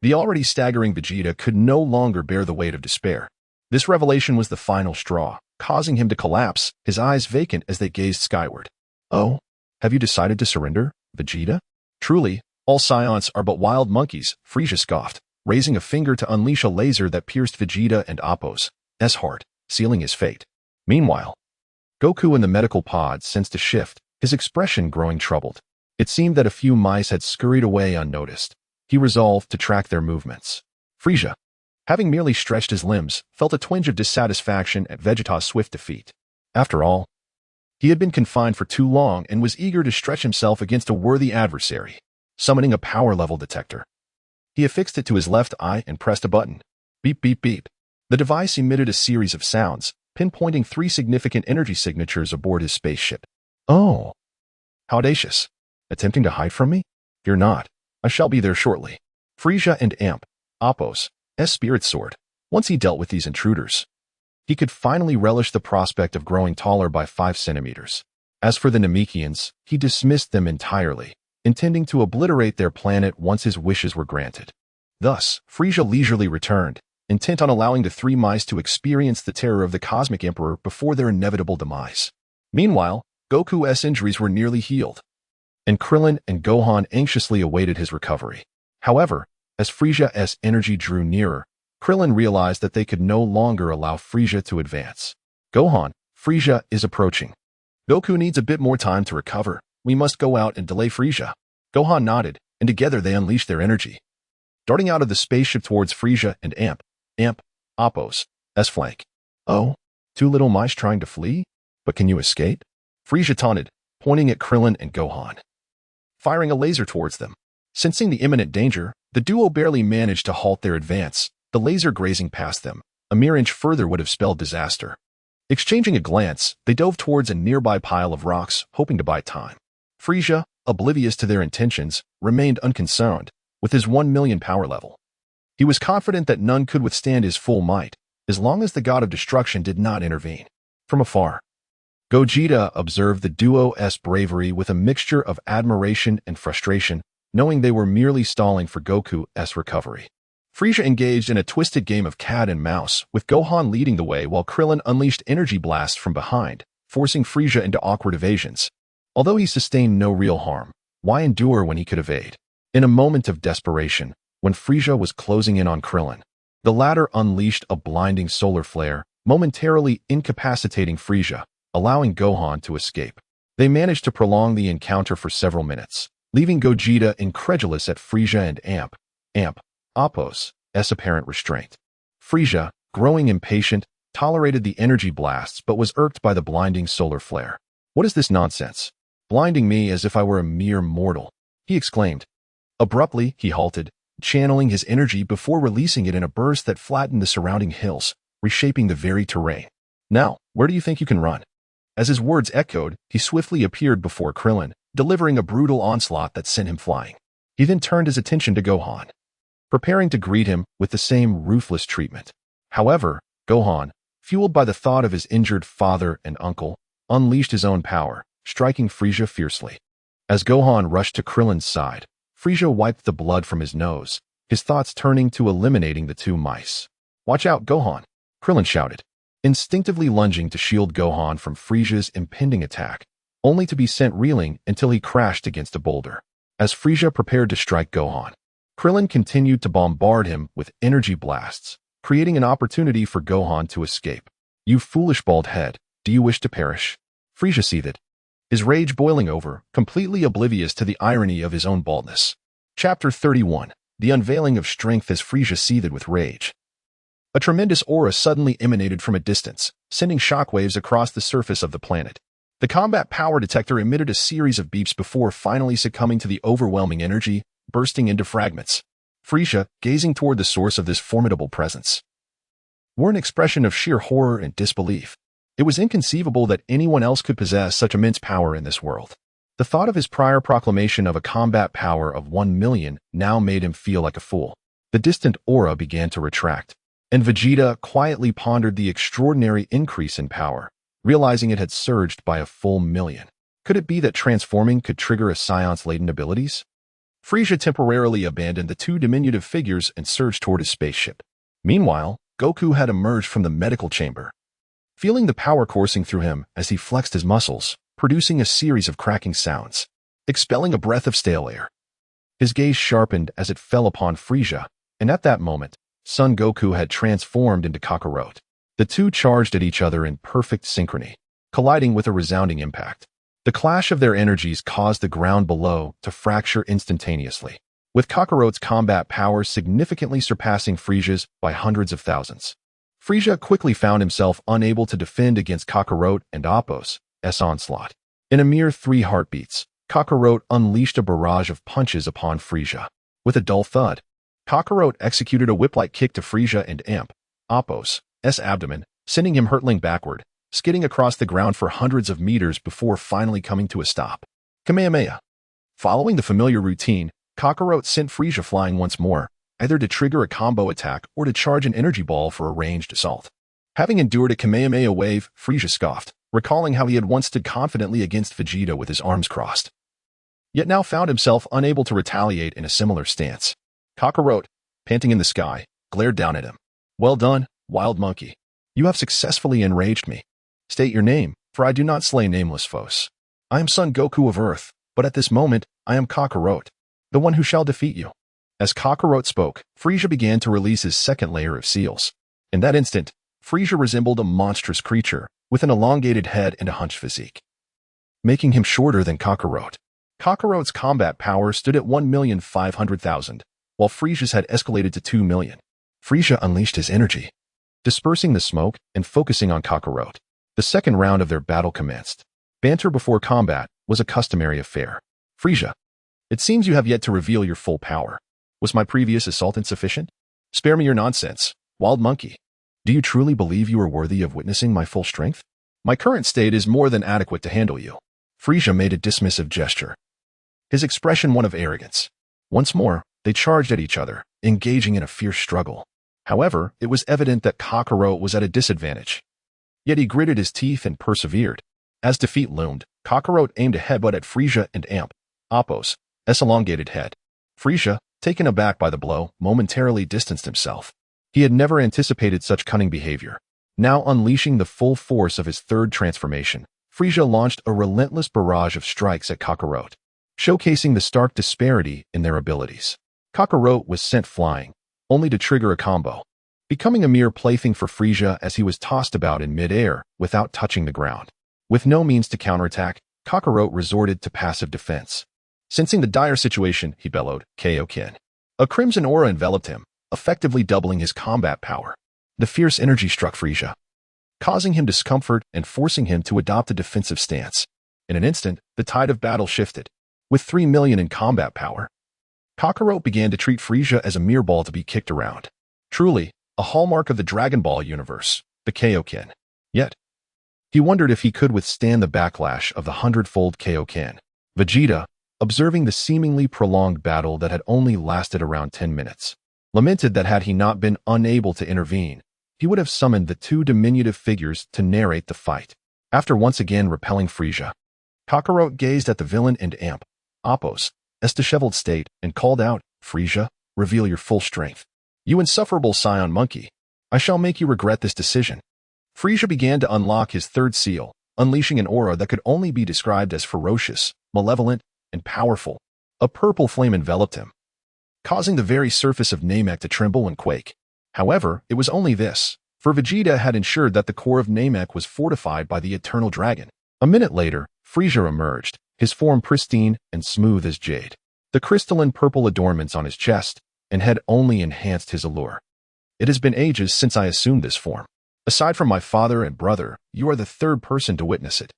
the already staggering Vegeta could no longer bear the weight of despair. This revelation was the final straw, causing him to collapse, his eyes vacant as they gazed skyward. Oh, have you decided to surrender, Vegeta? Truly, all scions are but wild monkeys, Frieza scoffed, raising a finger to unleash a laser that pierced Vegeta and Appo's heart, sealing his fate. Meanwhile, Goku in the medical pod sensed a shift, his expression growing troubled. It seemed that a few mice had scurried away unnoticed. He resolved to track their movements. Frieza, having merely stretched his limbs, felt a twinge of dissatisfaction at Vegeta's swift defeat. After all, he had been confined for too long and was eager to stretch himself against a worthy adversary. Summoning a power level detector, he affixed it to his left eye and pressed a button. Beep, beep, beep. The device emitted a series of sounds, pinpointing 3 significant energy signatures aboard his spaceship. Oh, how audacious. Attempting to hide from me? Fear not. I shall be there shortly. Frieza and Appo's spirit soared. Once he dealt with these intruders, he could finally relish the prospect of growing taller by 5 centimeters. As for the Namekians, he dismissed them entirely, intending to obliterate their planet once his wishes were granted. Thus, Frieza leisurely returned, intent on allowing the 3 mice to experience the terror of the Cosmic Emperor before their inevitable demise. Meanwhile, Goku's injuries were nearly healed, and Krillin and Gohan anxiously awaited his recovery. However, as Frieza's energy drew nearer, Krillin realized that they could no longer allow Frieza to advance. Gohan, Frieza is approaching. Goku needs a bit more time to recover. We must go out and delay Frieza. Gohan nodded, and together they unleashed their energy, darting out of the spaceship towards Frieza and Appo's flank. Oh, Two little mice trying to flee? But can you escape? Frieza taunted, pointing at Krillin and Gohan, firing a laser towards them. Sensing the imminent danger, the duo barely managed to halt their advance, the laser grazing past them. A mere inch further would have spelled disaster. Exchanging a glance, they dove towards a nearby pile of rocks, hoping to buy time. Frieza, oblivious to their intentions, remained unconcerned, with his 1 million power level. He was confident that none could withstand his full might, as long as the god of destruction did not intervene. From afar, Gogeta observed the duo's bravery with a mixture of admiration and frustration, knowing they were merely stalling for Goku's recovery. Frieza engaged in a twisted game of cat and mouse, with Gohan leading the way while Krillin unleashed energy blasts from behind, forcing Frieza into awkward evasions. Although he sustained no real harm, why endure when he could evade? In a moment of desperation, when Frieza was closing in on Krillin, the latter unleashed a blinding solar flare, momentarily incapacitating Frieza, allowing Gohan to escape. They managed to prolong the encounter for several minutes, leaving Gogeta incredulous at Frieza and Appo's apparent restraint. Frieza, growing impatient, tolerated the energy blasts but was irked by the blinding solar flare. What is this nonsense? Blinding me as if I were a mere mortal, he exclaimed. Abruptly, he halted, channeling his energy before releasing it in a burst that flattened the surrounding hills, reshaping the very terrain. Now, where do you think you can run? As his words echoed, he swiftly appeared before Krillin, delivering a brutal onslaught that sent him flying. He then turned his attention to Gohan, preparing to greet him with the same ruthless treatment. However, Gohan, fueled by the thought of his injured father and uncle, unleashed his own power, striking Frieza fiercely. As Gohan rushed to Krillin's side, Frieza wiped the blood from his nose, his thoughts turning to eliminating the two mice. Watch out, Gohan! Krillin shouted, instinctively lunging to shield Gohan from Frieza's impending attack, only to be sent reeling until he crashed against a boulder. As Frieza prepared to strike Gohan, Krillin continued to bombard him with energy blasts, creating an opportunity for Gohan to escape. You foolish bald head, do you wish to perish? Frieza seethed, his rage boiling over, completely oblivious to the irony of his own baldness. Chapter 31. The Unveiling of Strength. As Frieza seethed with rage, a tremendous aura suddenly emanated from a distance, sending shockwaves across the surface of the planet. The combat power detector emitted a series of beeps before finally succumbing to the overwhelming energy, bursting into fragments. Frieza, gazing toward the source of this formidable presence, wore an expression of sheer horror and disbelief. It was inconceivable that anyone else could possess such immense power in this world. The thought of his prior proclamation of a combat power of 1 million now made him feel like a fool. The distant aura began to retract, and Vegeta quietly pondered the extraordinary increase in power, realizing it had surged by a full 1 million. Could it be that transforming could trigger a science-laden abilities? Frieza temporarily abandoned the two diminutive figures and surged toward his spaceship. Meanwhile, Goku had emerged from the medical chamber, feeling the power coursing through him as he flexed his muscles, producing a series of cracking sounds, expelling a breath of stale air. His gaze sharpened as it fell upon Frieza, and at that moment, Son Goku had transformed into Kakarot. The two charged at each other in perfect synchrony, colliding with a resounding impact. The clash of their energies caused the ground below to fracture instantaneously, with Kakarot's combat power significantly surpassing Frieza's by hundreds of thousands. Frieza quickly found himself unable to defend against Kakarot and Appo's onslaught. In a mere 3 heartbeats, Kakarot unleashed a barrage of punches upon Frieza. With a dull thud, Kakarot executed a whip-like kick to Frieza and Appo's abdomen, sending him hurtling backward, skidding across the ground for hundreds of meters before finally coming to a stop. Kamehameha. Following the familiar routine, Kakarot sent Frieza flying once more, either to trigger a combo attack or to charge an energy ball for a ranged assault. Having endured a Kamehameha wave, Frieza scoffed, recalling how he had once stood confidently against Vegeta with his arms crossed, yet now found himself unable to retaliate in a similar stance. Kakarot, panting in the sky, glared down at him. Well done, wild monkey. You have successfully enraged me. State your name, for I do not slay nameless foes. I am Son Goku of Earth, but at this moment, I am Kakarot, the one who shall defeat you. As Kakarot spoke, Frieza began to release his second layer of seals. In that instant, Frieza resembled a monstrous creature, with an elongated head and a hunched physique, making him shorter than Kakarot. Kakarot's combat power stood at 1,500,000, while Frieza's had escalated to 2 million. Frieza unleashed his energy, dispersing the smoke and focusing on Kakarot. The second round of their battle commenced. Banter before combat was a customary affair. Frieza, it seems you have yet to reveal your full power. Was my previous assault insufficient? Spare me your nonsense, wild monkey. Do you truly believe you are worthy of witnessing my full strength? My current state is more than adequate to handle you. Frieza made a dismissive gesture, his expression one of arrogance. Once more, they charged at each other, engaging in a fierce struggle. However, it was evident that Kakarot was at a disadvantage. Yet he gritted his teeth and persevered. As defeat loomed, Kakarot aimed a headbutt at Frieza and Appo's elongated head. Frieza, taken aback by the blow, momentarily distanced himself. He had never anticipated such cunning behavior. Now unleashing the full force of his third transformation, Frieza launched a relentless barrage of strikes at Kakarot, showcasing the stark disparity in their abilities. Kakarot was sent flying, only to trigger a combo, becoming a mere plaything for Frieza as he was tossed about in mid-air without touching the ground. With no means to counterattack, Kakarot resorted to passive defense. Sensing the dire situation, he bellowed, Chen. A crimson aura enveloped him, effectively doubling his combat power. The fierce energy struck Frieza, causing him discomfort and forcing him to adopt a defensive stance. In an instant, the tide of battle shifted. With 3 million in combat power, Kakarot began to treat Frieza as a mere ball to be kicked around. Truly, a hallmark of the Dragon Ball universe, the Kaioken. Yet, he wondered if he could withstand the backlash of the 100-fold Kaioken. Vegeta, observing the seemingly prolonged battle that had only lasted around 10 minutes, lamented that had he not been unable to intervene, he would have summoned the two diminutive figures to narrate the fight. After once again repelling Frieza, Kakarot gazed at the villain and Appo's disheveled state and called out, Frieza, reveal your full strength. You insufferable scion monkey. I shall make you regret this decision. Frieza began to unlock his third seal, unleashing an aura that could only be described as ferocious, malevolent, and powerful. A purple flame enveloped him, causing the very surface of Namek to tremble and quake. However, it was only this, for Vegeta had ensured that the core of Namek was fortified by the Eternal Dragon. A minute later, Frieza emerged, his form pristine and smooth as jade. The crystalline purple adornments on his chest and head only enhanced his allure. It has been ages since I assumed this form. Aside from my father and brother, you are the third person to witness it.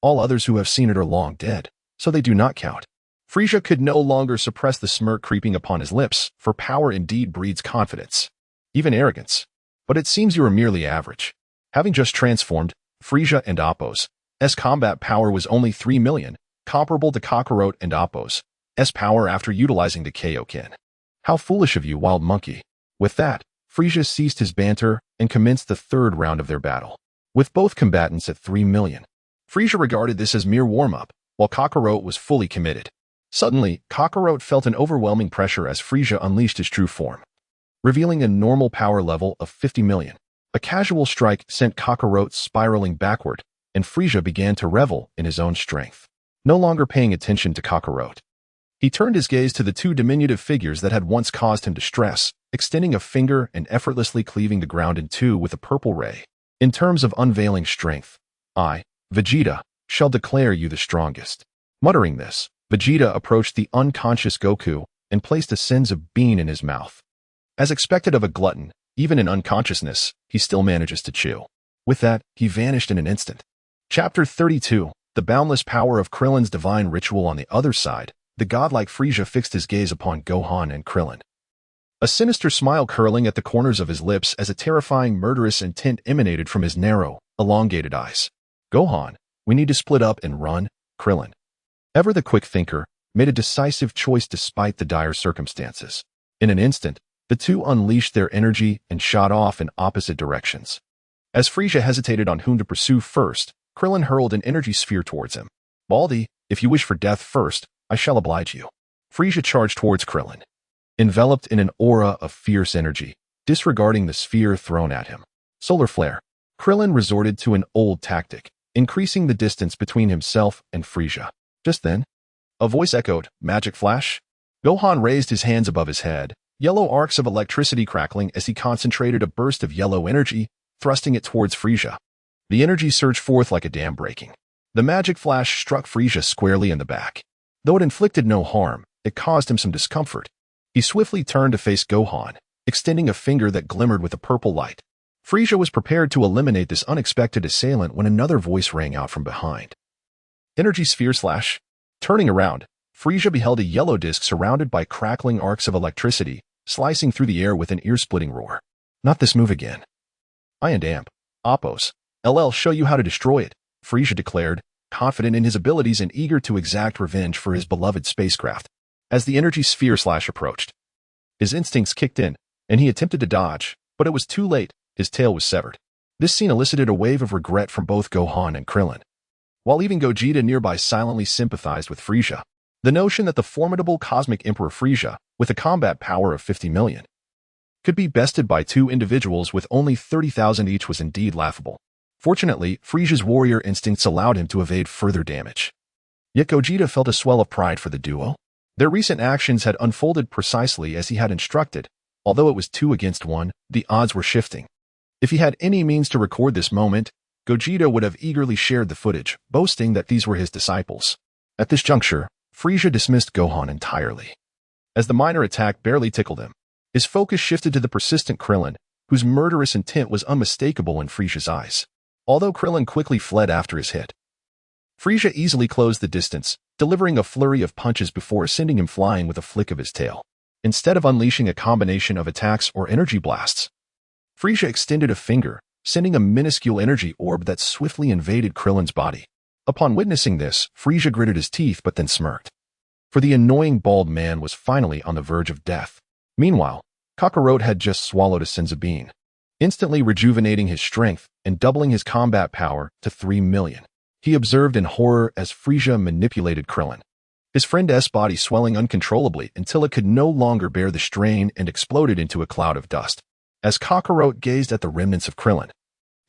All others who have seen it are long dead, so they do not count. Frieza could no longer suppress the smirk creeping upon his lips, for power indeed breeds confidence, even arrogance. But it seems you are merely average. Having just transformed, Frieza and Appo's combat power was only 3 million, comparable to Kakarot and Appo's power after utilizing the Kaioken. How foolish of you, wild monkey. With that, Frieza ceased his banter and commenced the third round of their battle. With both combatants at 3 million, Frieza regarded this as mere warm-up, while Kakarot was fully committed. Suddenly, Kakarot felt an overwhelming pressure as Frieza unleashed his true form, revealing a normal power level of 50 million. A casual strike sent Kakarot spiraling backward, and Frieza began to revel in his own strength. No longer paying attention to Kakarot, he turned his gaze to the two diminutive figures that had once caused him distress, extending a finger and effortlessly cleaving the ground in two with a purple ray. In terms of unveiling strength, I, Vegeta, shall declare you the strongest. Muttering this, Vegeta approached the unconscious Goku and placed a sense of bean in his mouth. As expected of a glutton, even in unconsciousness, he still manages to chew. With that, he vanished in an instant. Chapter 32, The Boundless Power of Krillin's Divine Ritual. On the other side, the godlike Frieza fixed his gaze upon Gohan and Krillin, a sinister smile curling at the corners of his lips as a terrifying murderous intent emanated from his narrow, elongated eyes. Gohan, we need to split up and run, Krillin, ever the quick thinker, made a decisive choice despite the dire circumstances. In an instant, the two unleashed their energy and shot off in opposite directions. As Frieza hesitated on whom to pursue first, Krillin hurled an energy sphere towards him. Baldy, if you wish for death first, I shall oblige you. Frieza charged towards Krillin, enveloped in an aura of fierce energy, disregarding the sphere thrown at him. Solar flare. Krillin resorted to an old tactic, increasing the distance between himself and Frieza. Just then, a voice echoed, Magic Flash? Gohan raised his hands above his head, yellow arcs of electricity crackling as he concentrated a burst of yellow energy, thrusting it towards Frieza. The energy surged forth like a dam breaking. The Magic Flash struck Frieza squarely in the back. Though it inflicted no harm, it caused him some discomfort. He swiftly turned to face Gohan, extending a finger that glimmered with a purple light. Frieza was prepared to eliminate this unexpected assailant when another voice rang out from behind. Energy sphere slash. Turning around, Frieza beheld a yellow disc surrounded by crackling arcs of electricity, slicing through the air with an ear-splitting roar. Not this move again. I and Amp, Oppos, LL show you how to destroy it, Frieza declared, confident in his abilities and eager to exact revenge for his beloved spacecraft. As the energy sphere slash approached, his instincts kicked in, and he attempted to dodge, but it was too late. His tail was severed. This scene elicited a wave of regret from both Gohan and Krillin. While even Gogeta nearby silently sympathized with Frieza. The notion that the formidable cosmic Emperor Frieza, with a combat power of 50 million, could be bested by two individuals with only 30,000 each was indeed laughable. Fortunately, Frieza's warrior instincts allowed him to evade further damage. Yet Gogeta felt a swell of pride for the duo. Their recent actions had unfolded precisely as he had instructed. Although it was 2 against 1, the odds were shifting. If he had any means to record this moment, Gogeta would have eagerly shared the footage, boasting that these were his disciples. At this juncture, Frieza dismissed Gohan entirely. As the minor attack barely tickled him, his focus shifted to the persistent Krillin, whose murderous intent was unmistakable in Frieza's eyes. Although Krillin quickly fled after his hit, Frieza easily closed the distance, delivering a flurry of punches before sending him flying with a flick of his tail. Instead of unleashing a combination of attacks or energy blasts, Frieza extended a finger, sending a minuscule energy orb that swiftly invaded Krillin's body. Upon witnessing this, Frieza gritted his teeth but then smirked. For the annoying bald man was finally on the verge of death. Meanwhile, Kakarot had just swallowed a Senzabine, instantly rejuvenating his strength and doubling his combat power to 3 million. He observed in horror as Frieza manipulated Krillin, his friend's body swelling uncontrollably until it could no longer bear the strain and exploded into a cloud of dust. As Kakarot gazed at the remnants of Krillin,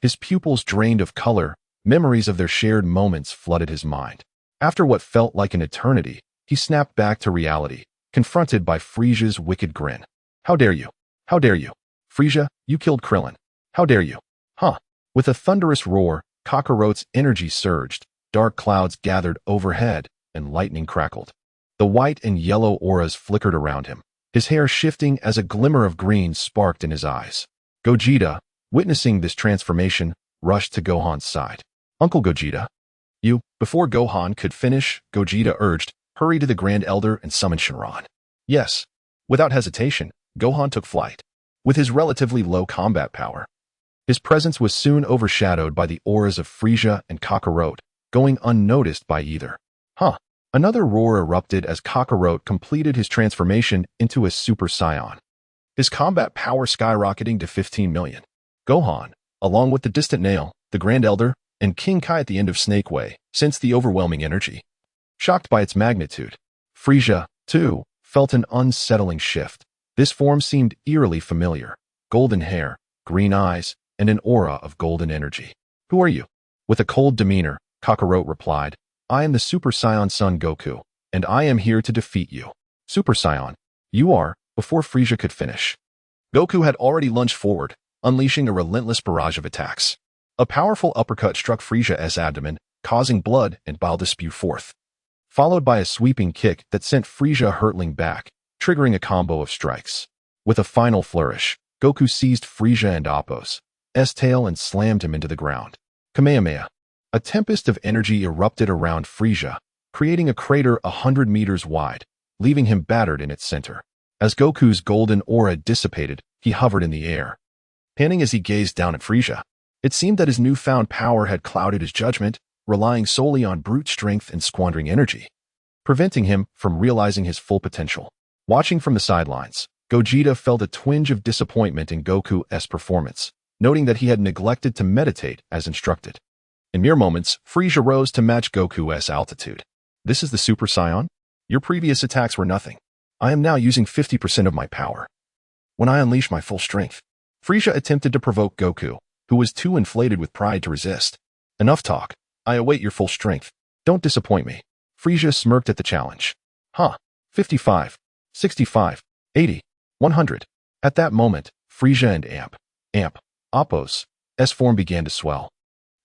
his pupils drained of color, memories of their shared moments flooded his mind. After what felt like an eternity, he snapped back to reality, confronted by Frieza's wicked grin. How dare you? How dare you? Frieza, you killed Krillin. How dare you? Huh? With a thunderous roar, Kakarot's energy surged, dark clouds gathered overhead, and lightning crackled. The white and yellow auras flickered around him, his hair shifting as a glimmer of green sparked in his eyes. Gogeta, witnessing this transformation, rushed to Gohan's side. Uncle Gogeta, you, before Gohan could finish, Gogeta urged, hurry to the Grand Elder and summon Shenron. Yes. Without hesitation, Gohan took flight. With his relatively low combat power, his presence was soon overshadowed by the auras of Frieza and Kakarot, going unnoticed by either. Huh. Another roar erupted as Kakarot completed his transformation into a Super Saiyan, his combat power skyrocketing to 15 million. Gohan, along with the distant Nail, the Grand Elder, and King Kai at the end of Snake Way, sensed the overwhelming energy. Shocked by its magnitude, Frieza, too, felt an unsettling shift. This form seemed eerily familiar. Golden hair, green eyes, and an aura of golden energy. Who are you? With a cold demeanor, Kakarot replied, I am the Super Saiyan Son Goku, and I am here to defeat you. Super Saiyan, you are, before Frieza could finish. Goku had already lunged forward, unleashing a relentless barrage of attacks. A powerful uppercut struck Frieza's abdomen, causing blood and bile to spew forth, followed by a sweeping kick that sent Frieza hurtling back, triggering a combo of strikes. With a final flourish, Goku seized Frieza and Appo's tail and slammed him into the ground. Kamehameha. A tempest of energy erupted around Frieza, creating a crater 100 meters wide, leaving him battered in its center. As Goku's golden aura dissipated, he hovered in the air, panting as he gazed down at Frieza. It seemed that his newfound power had clouded his judgment, relying solely on brute strength and squandering energy, preventing him from realizing his full potential. Watching from the sidelines, Gogeta felt a twinge of disappointment in Goku's performance, noting that he had neglected to meditate as instructed. In mere moments, Frieza rose to match Goku's altitude. This is the Super Saiyan? Your previous attacks were nothing. I am now using 50% of my power. When I unleash my full strength, Frieza attempted to provoke Goku, who was too inflated with pride to resist. Enough talk. I await your full strength. Don't disappoint me. Frieza smirked at the challenge. Huh. 55, 65, 80, 100. At that moment, Frieza and Appo's form began to swell,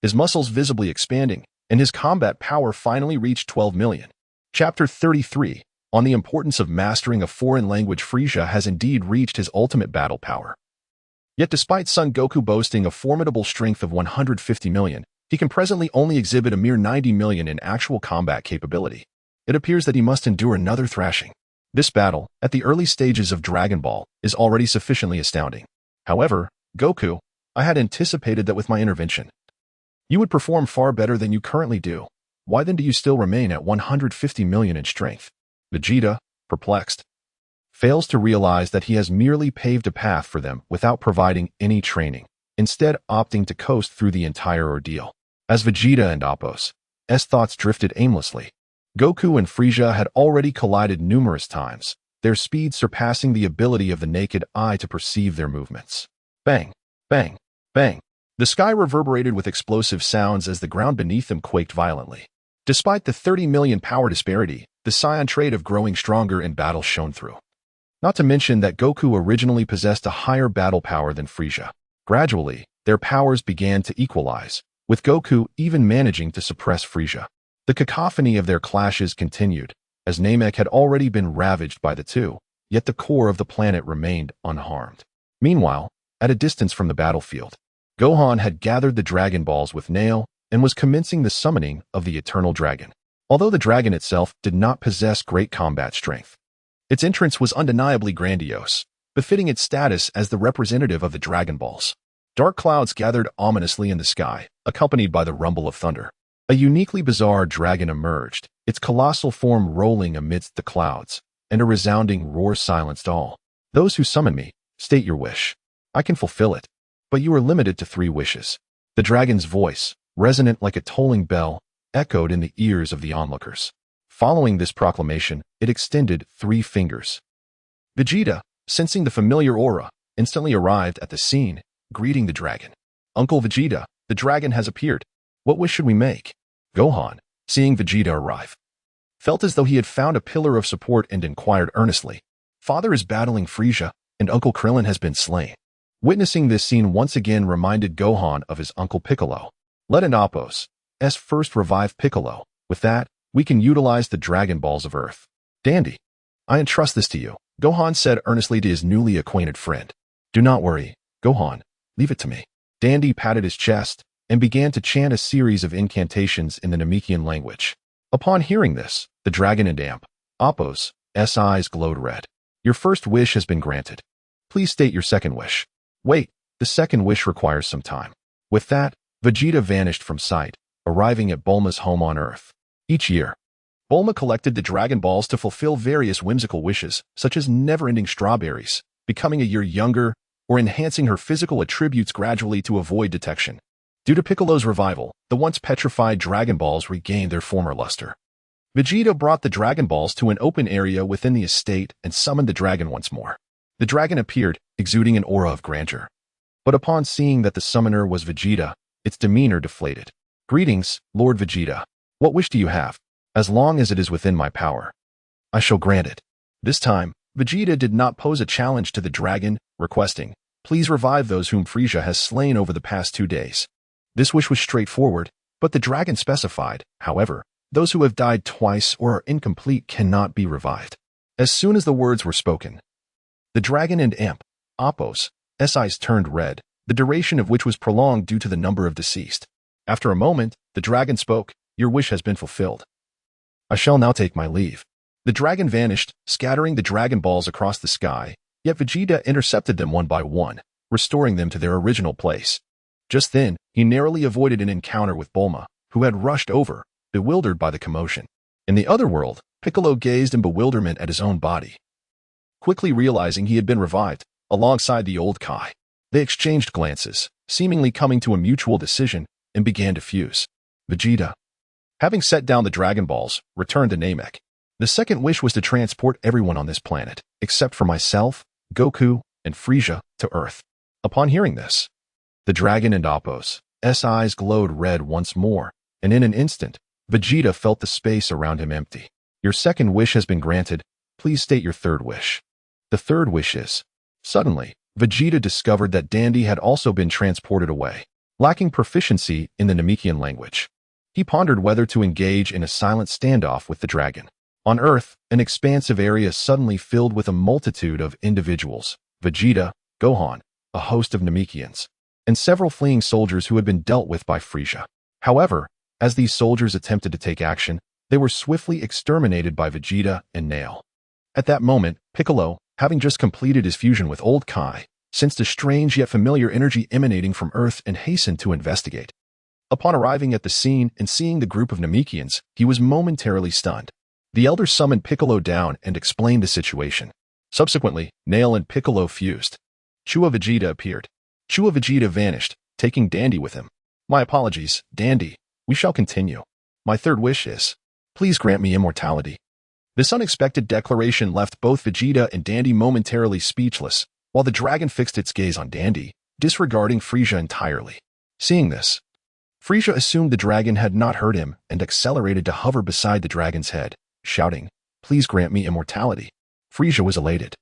his muscles visibly expanding, and his combat power finally reached 12 million. Chapter 33, on the importance of mastering a foreign language. Frieza has indeed reached his ultimate battle power. Yet despite Son Goku boasting a formidable strength of 150 million, he can presently only exhibit a mere 90 million in actual combat capability. It appears that he must endure another thrashing. This battle, at the early stages of Dragon Ball, is already sufficiently astounding. However, Goku, I had anticipated that with my intervention, you would perform far better than you currently do. Why then do you still remain at 150 million in strength? Vegeta, perplexed, fails to realize that he has merely paved a path for them without providing any training, instead opting to coast through the entire ordeal. As Vegeta and Appo's thoughts drifted aimlessly, Goku and Frieza had already collided numerous times, their speed surpassing the ability of the naked eye to perceive their movements. Bang, bang, bang. The sky reverberated with explosive sounds as the ground beneath them quaked violently. Despite the 30 million power disparity, the Saiyan trait of growing stronger in battle shone through. Not to mention that Goku originally possessed a higher battle power than Frieza. Gradually, their powers began to equalize, with Goku even managing to suppress Frieza. The cacophony of their clashes continued, as Namek had already been ravaged by the two, yet the core of the planet remained unharmed. Meanwhile, at a distance from the battlefield, Gohan had gathered the Dragon Balls with Nail and was commencing the summoning of the Eternal Dragon. Although the dragon itself did not possess great combat strength, its entrance was undeniably grandiose, befitting its status as the representative of the Dragon Balls. Dark clouds gathered ominously in the sky, accompanied by the rumble of thunder. A uniquely bizarre dragon emerged, its colossal form rolling amidst the clouds, and a resounding roar silenced all. Those who summon me, state your wish. I can fulfill it, but you are limited to 3 wishes. The dragon's voice, resonant like a tolling bell, echoed in the ears of the onlookers. Following this proclamation, it extended 3 fingers. Vegeta, sensing the familiar aura, instantly arrived at the scene, greeting the dragon. Uncle Vegeta, the dragon has appeared. What wish should we make? Gohan, seeing Vegeta arrive, felt as though he had found a pillar of support and inquired earnestly. Father is battling Frieza, and Uncle Krillin has been slain. Witnessing this scene once again reminded Gohan of his Uncle Piccolo. Let an Appo's first revive Piccolo. With that, we can utilize the Dragon Balls of Earth. Dandy, I entrust this to you, Gohan said earnestly to his newly acquainted friend. Do not worry, Gohan, leave it to me. Dandy patted his chest and began to chant a series of incantations in the Namekian language. Upon hearing this, the dragon and Appo's eyes glowed red. Your first wish has been granted. Please state your second wish. Wait, the second wish requires some time. With that, Vegeta vanished from sight, arriving at Bulma's home on Earth. Each year, Bulma collected the Dragon Balls to fulfill various whimsical wishes, such as never-ending strawberries, becoming a year younger, or enhancing her physical attributes gradually to avoid detection. Due to Piccolo's revival, the once petrified Dragon Balls regained their former luster. Vegeta brought the Dragon Balls to an open area within the estate and summoned the dragon once more. The dragon appeared, exuding an aura of grandeur. But upon seeing that the summoner was Vegeta, its demeanor deflated. Greetings, Lord Vegeta. What wish do you have? As long as it is within my power, I shall grant it. This time, Vegeta did not pose a challenge to the dragon, requesting, please revive those whom Frieza has slain over the past 2 days. This wish was straightforward, but the dragon specified, however, those who have died twice or are incomplete cannot be revived. As soon as the words were spoken, the dragon and Appo's eyes turned red, the duration of which was prolonged due to the number of deceased. After a moment, the dragon spoke, your wish has been fulfilled. I shall now take my leave. The dragon vanished, scattering the Dragon Balls across the sky, yet Vegeta intercepted them one by one, restoring them to their original place. Just then, he narrowly avoided an encounter with Bulma, who had rushed over, bewildered by the commotion. In the other world, Piccolo gazed in bewilderment at his own body. Quickly realizing he had been revived, alongside the old Kai, they exchanged glances, seemingly coming to a mutual decision, and began to fuse. Vegeta, having set down the Dragon Balls, returned to Namek. The second wish was to transport everyone on this planet, except for myself, Goku, and Frieza, to Earth. Upon hearing this, the dragon and Appo's eyes glowed red once more, and in an instant, Vegeta felt the space around him empty. Your second wish has been granted. Please state your third wish. The third wish is... Suddenly, Vegeta discovered that Dandy had also been transported away, lacking proficiency in the Namekian language. He pondered whether to engage in a silent standoff with the dragon. On Earth, an expansive area suddenly filled with a multitude of individuals. Vegeta, Gohan, a host of Namekians, and several fleeing soldiers who had been dealt with by Frieza. However, as these soldiers attempted to take action, they were swiftly exterminated by Vegeta and Nail. At that moment, Piccolo, having just completed his fusion with Old Kai, sensed a strange yet familiar energy emanating from Earth and hastened to investigate. Upon arriving at the scene and seeing the group of Namekians, he was momentarily stunned. The elder summoned Piccolo down and explained the situation. Subsequently, Nail and Piccolo fused. Chua Vegeta appeared. Chua Vegeta vanished, taking Dandy with him. My apologies, Dandy. We shall continue. My third wish is, please grant me immortality. This unexpected declaration left both Vegeta and Dandy momentarily speechless, while the dragon fixed its gaze on Dandy, disregarding Frieza entirely. Seeing this, Frieza assumed the dragon had not heard him and accelerated to hover beside the dragon's head, shouting, please grant me immortality. Frieza was elated,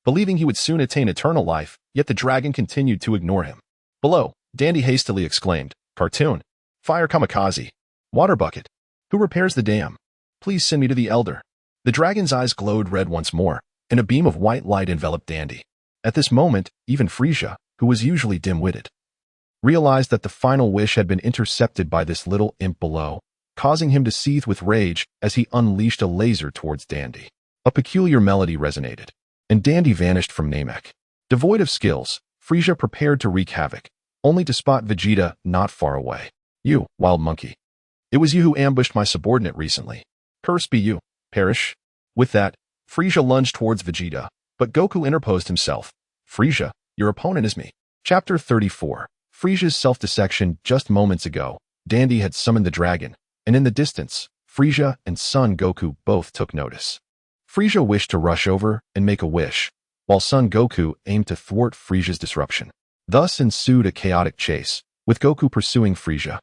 believing he would soon attain eternal life, yet the dragon continued to ignore him. Below, Dandy hastily exclaimed, Cartoon, fire kamikaze, water bucket, who repairs the dam? Please send me to the elder. The dragon's eyes glowed red once more, and a beam of white light enveloped Dandy. At this moment, even Frieza, who was usually dim-witted, realized that the final wish had been intercepted by this little imp below, causing him to seethe with rage as he unleashed a laser towards Dandy. A peculiar melody resonated, and Dandy vanished from Namek. Devoid of skills, Frieza prepared to wreak havoc, only to spot Vegeta not far away. You, wild monkey. It was you who ambushed my subordinate recently. Cursed be you, perish. With that, Frieza lunged towards Vegeta, but Goku interposed himself. Frieza, your opponent is me. Chapter 34. Frieza's self-dissection. Just moments ago, Dandy had summoned the dragon, and in the distance, Frieza and Son Goku both took notice. Frieza wished to rush over and make a wish, while Son Goku aimed to thwart Frieza's disruption. Thus ensued a chaotic chase, with Goku pursuing Frieza,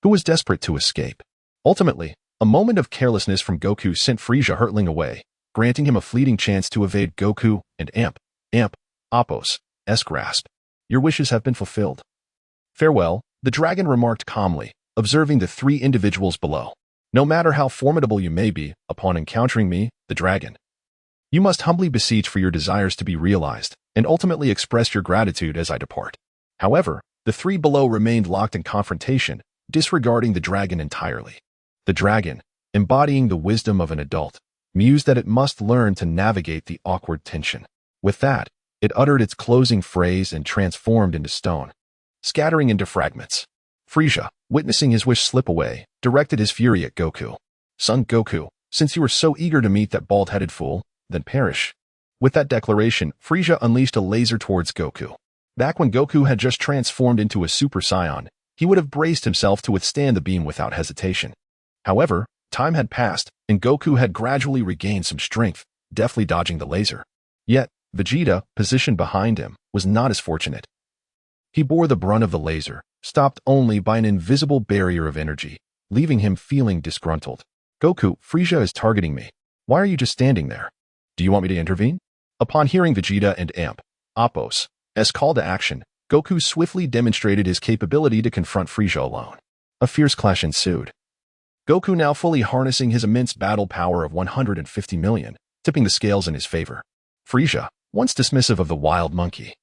who was desperate to escape. Ultimately, a moment of carelessness from Goku sent Frieza hurtling away, granting him a fleeting chance to evade Goku and Appo's grasp. Your wishes have been fulfilled. Farewell, the dragon remarked calmly, observing the three individuals below. No matter how formidable you may be, upon encountering me, the dragon, you must humbly beseech for your desires to be realized, and ultimately express your gratitude as I depart. However, the three below remained locked in confrontation, disregarding the dragon entirely. The dragon, embodying the wisdom of an adult, mused that it must learn to navigate the awkward tension. With that, it uttered its closing phrase and transformed into stone, scattering into fragments. Frieza, witnessing his wish slip away, directed his fury at Goku. Son Goku, since you were so eager to meet that bald-headed fool, then perish. With that declaration, Frieza unleashed a laser towards Goku. Back when Goku had just transformed into a Super Saiyan, he would have braced himself to withstand the beam without hesitation. However, time had passed, and Goku had gradually regained some strength, deftly dodging the laser. Yet, Vegeta, positioned behind him, was not as fortunate. He bore the brunt of the laser, stopped only by an invisible barrier of energy, leaving him feeling disgruntled. Goku, Frieza is targeting me. Why are you just standing there? Do you want me to intervene? Upon hearing Vegeta and Appo's call to action, Goku swiftly demonstrated his capability to confront Frieza alone. A fierce clash ensued. Goku, now fully harnessing his immense battle power of 150 million, tipping the scales in his favor. Frieza, once dismissive of the wild monkey,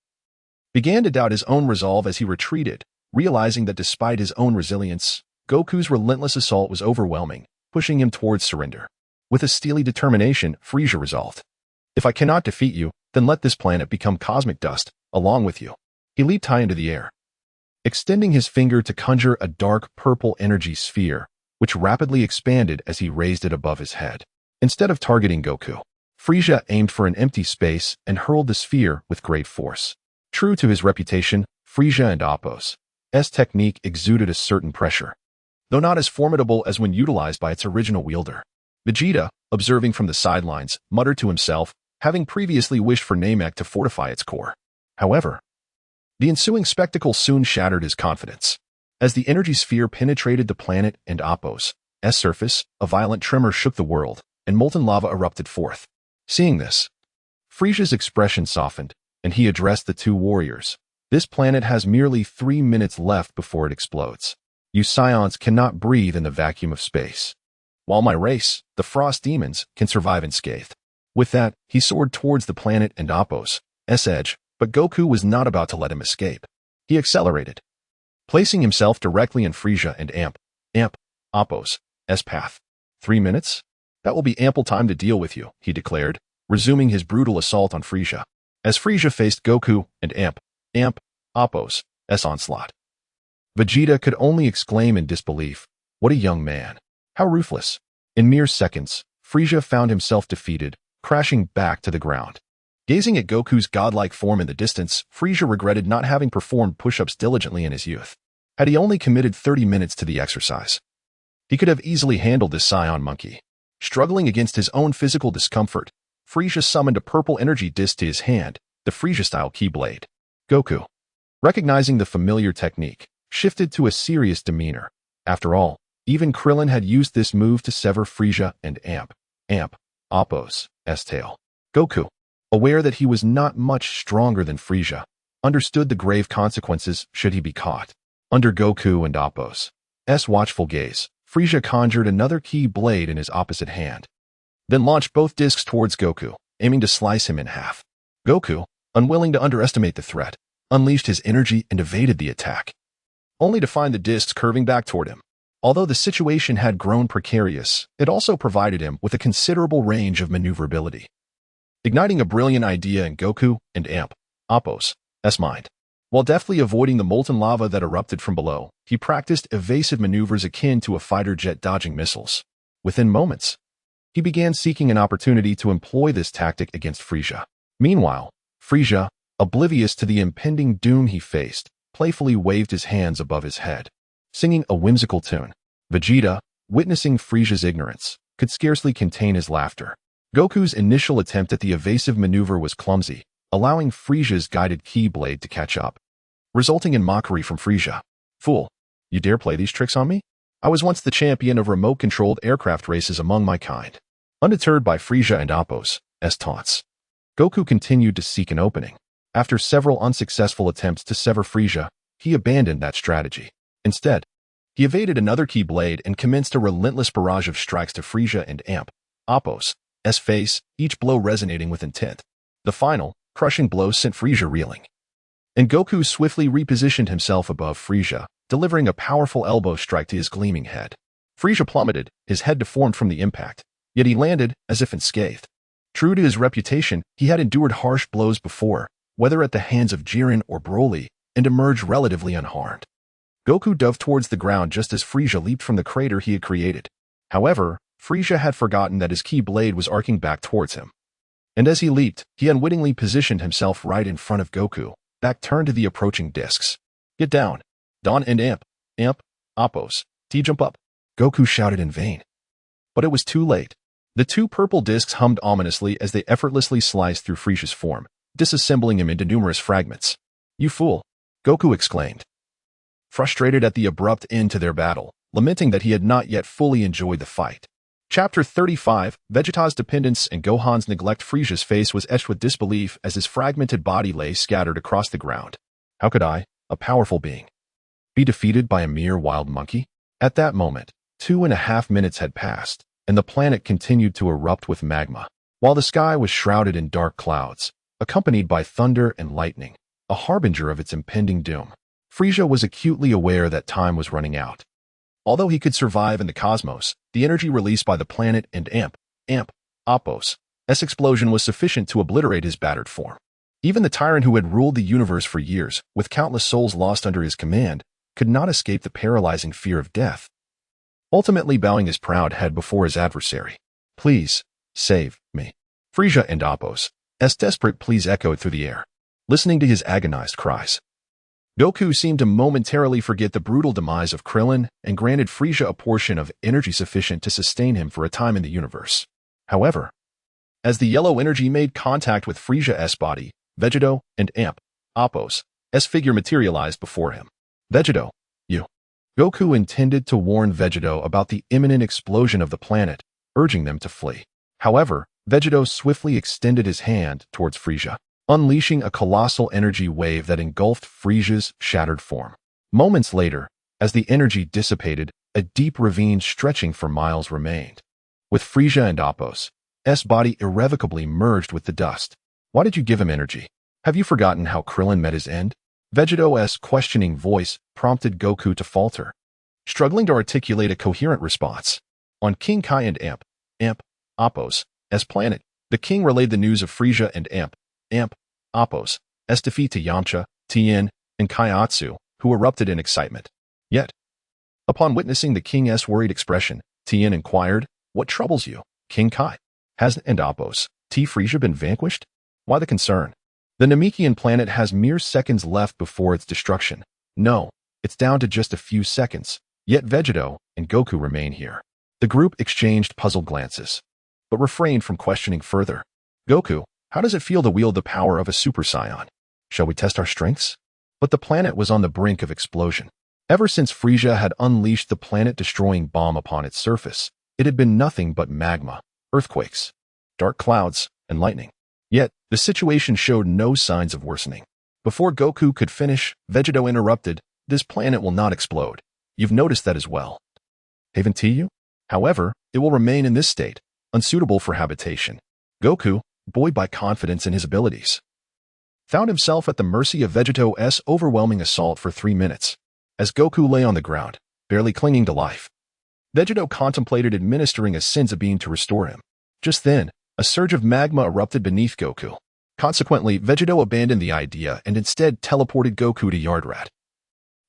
began to doubt his own resolve as he retreated, realizing that despite his own resilience, Goku's relentless assault was overwhelming, pushing him towards surrender. With a steely determination, Frieza resolved, if I cannot defeat you, then let this planet become cosmic dust, along with you. He leaped high into the air, extending his finger to conjure a dark purple energy sphere, which rapidly expanded as he raised it above his head. Instead of targeting Goku, Frieza aimed for an empty space and hurled the sphere with great force. True to his reputation, Frieza and Appo's technique exuded a certain pressure, though not as formidable as when utilized by its original wielder. Vegeta, observing from the sidelines, muttered to himself, having previously wished for Namek to fortify its core. However, the ensuing spectacle soon shattered his confidence. As the energy sphere penetrated the planet and Appo's surface, a violent tremor shook the world, and molten lava erupted forth. Seeing this, Frieza's expression softened, and he addressed the two warriors. This planet has merely 3 minutes left before it explodes. You Scions cannot breathe in the vacuum of space, while my race, the Frost Demons, can survive unscathed. With that, he soared towards the planet and Appo's edge, But Goku was not about to let him escape. He accelerated, placing himself directly in Frieza and Appo's path. 3 minutes? That will be ample time to deal with you, he declared, resuming his brutal assault on Frieza. As Frieza faced Goku and Appo's onslaught, Vegeta could only exclaim in disbelief, "What a young man! How ruthless!" In mere seconds, Frieza found himself defeated, crashing back to the ground. Gazing at Goku's godlike form in the distance, Frieza regretted not having performed push-ups diligently in his youth. Had he only committed 30 minutes to the exercise, he could have easily handled this Scion monkey. Struggling against his own physical discomfort, Frieza summoned a purple energy disc to his hand, the Frieza-style Keyblade. Goku, recognizing the familiar technique, shifted to a serious demeanor. After all, even Krillin had used this move to sever Frieza and Appo's tail. Goku, aware that he was not much stronger than Frieza, understood the grave consequences should he be caught. Under Goku and Appo's watchful gaze, Frieza conjured another Keyblade in his opposite hand, then launched both discs towards Goku, aiming to slice him in half. Goku, unwilling to underestimate the threat, unleashed his energy and evaded the attack, only to find the discs curving back toward him. Although the situation had grown precarious, it also provided him with a considerable range of maneuverability, igniting a brilliant idea in Goku and Appo's mind. While deftly avoiding the molten lava that erupted from below, he practiced evasive maneuvers akin to a fighter jet dodging missiles. Within moments, he began seeking an opportunity to employ this tactic against Frieza. Meanwhile, Frieza, oblivious to the impending doom he faced, playfully waved his hands above his head, singing a whimsical tune. Vegeta, witnessing Frieza's ignorance, could scarcely contain his laughter. Goku's initial attempt at the evasive maneuver was clumsy, allowing Frieza's guided Keyblade to catch up, resulting in mockery from Frieza. "Fool, you dare play these tricks on me? I was once the champion of remote-controlled aircraft races among my kind." Undeterred by Frieza and Appo's taunts, Goku continued to seek an opening. After several unsuccessful attempts to sever Frieza, he abandoned that strategy. Instead, he evaded another Keyblade and commenced a relentless barrage of strikes to Frieza and Appo's face, each blow resonating with intent. The final, crushing blow sent Frieza reeling, and Goku swiftly repositioned himself above Frieza, delivering a powerful elbow strike to his gleaming head. Frieza plummeted, his head deformed from the impact, yet he landed as if unscathed. True to his reputation, he had endured harsh blows before, whether at the hands of Jiren or Broly, and emerged relatively unharmed. Goku dove towards the ground just as Frieza leaped from the crater he had created. However, Frieza had forgotten that his Keyblade was arcing back towards him, and as he leaped, he unwittingly positioned himself right in front of Goku, back turned to the approaching discs. "Get down, Don and Appo's jump up," Goku shouted in vain. But it was too late. The two purple discs hummed ominously as they effortlessly sliced through Frieza's form, disassembling him into numerous fragments. "You fool," Goku exclaimed, frustrated at the abrupt end to their battle, lamenting that he had not yet fully enjoyed the fight. Chapter 35, Vegeta's dependence and Gohan's neglect. Frieza's face was etched with disbelief as his fragmented body lay scattered across the ground. How could I, a powerful being, be defeated by a mere wild monkey? At that moment, 2.5 minutes had passed, and the planet continued to erupt with magma, while the sky was shrouded in dark clouds, accompanied by thunder and lightning, a harbinger of its impending doom. Frieza was acutely aware that time was running out. Although he could survive in the cosmos, the energy released by the planet and Appo's explosion was sufficient to obliterate his battered form. Even the tyrant who had ruled the universe for years, with countless souls lost under his command, could not escape the paralyzing fear of death, ultimately bowing his proud head before his adversary. "Please, save me." Frieza and Appo's desperate pleas echoed through the air. Listening to his agonized cries, Goku seemed to momentarily forget the brutal demise of Krillin and granted Frieza a portion of energy sufficient to sustain him for a time in the universe. However, as the yellow energy made contact with Frieza's body, Vegetto and Appo's figure materialized before him. "Vegetto, you." Goku intended to warn Vegetto about the imminent explosion of the planet, urging them to flee. However, Vegetto swiftly extended his hand towards Frieza, unleashing a colossal energy wave that engulfed Frieza's shattered form. Moments later, as the energy dissipated, a deep ravine stretching for miles remained, with Frieza and Appo's body irrevocably merged with the dust. "Why did you give him energy?" Have you forgotten how Krillin met his end? Vegetto's questioning voice prompted Goku to falter, struggling to articulate a coherent response. On King Kai and Amp, Appo's planet, the king relayed the news of Frieza and Amp, Appo's defeat to Yamcha, Tien, and Kaiatsu, who erupted in excitement. Yet, upon witnessing the king's worried expression, Tien inquired, "What troubles you, King Kai? Has and Appo's Frieza been vanquished? Why the concern? The Namekian planet has mere seconds left before its destruction. No, it's down to just a few seconds. Yet Vegetto and Goku remain here." The group exchanged puzzled glances, but refrained from questioning further. "Goku, how does it feel to wield the power of a Super Saiyan? Shall we test our strengths?" But the planet was on the brink of explosion. Ever since Frieza had unleashed the planet-destroying bomb upon its surface, it had been nothing but magma, earthquakes, dark clouds, and lightning. Yet, the situation showed no signs of worsening. Before Goku could finish, Vegetto interrupted, "This planet will not explode. You've noticed that as well. Haven't you? However, it will remain in this state, unsuitable for habitation." Goku, buoyed by confidence in his abilities, found himself at the mercy of Vegetto's overwhelming assault for 3 minutes. As Goku lay on the ground, barely clinging to life, Vegetto contemplated administering a Senzu beam to restore him. Just then, a surge of magma erupted beneath Goku. Consequently, Vegetto abandoned the idea and instead teleported Goku to Yardrat,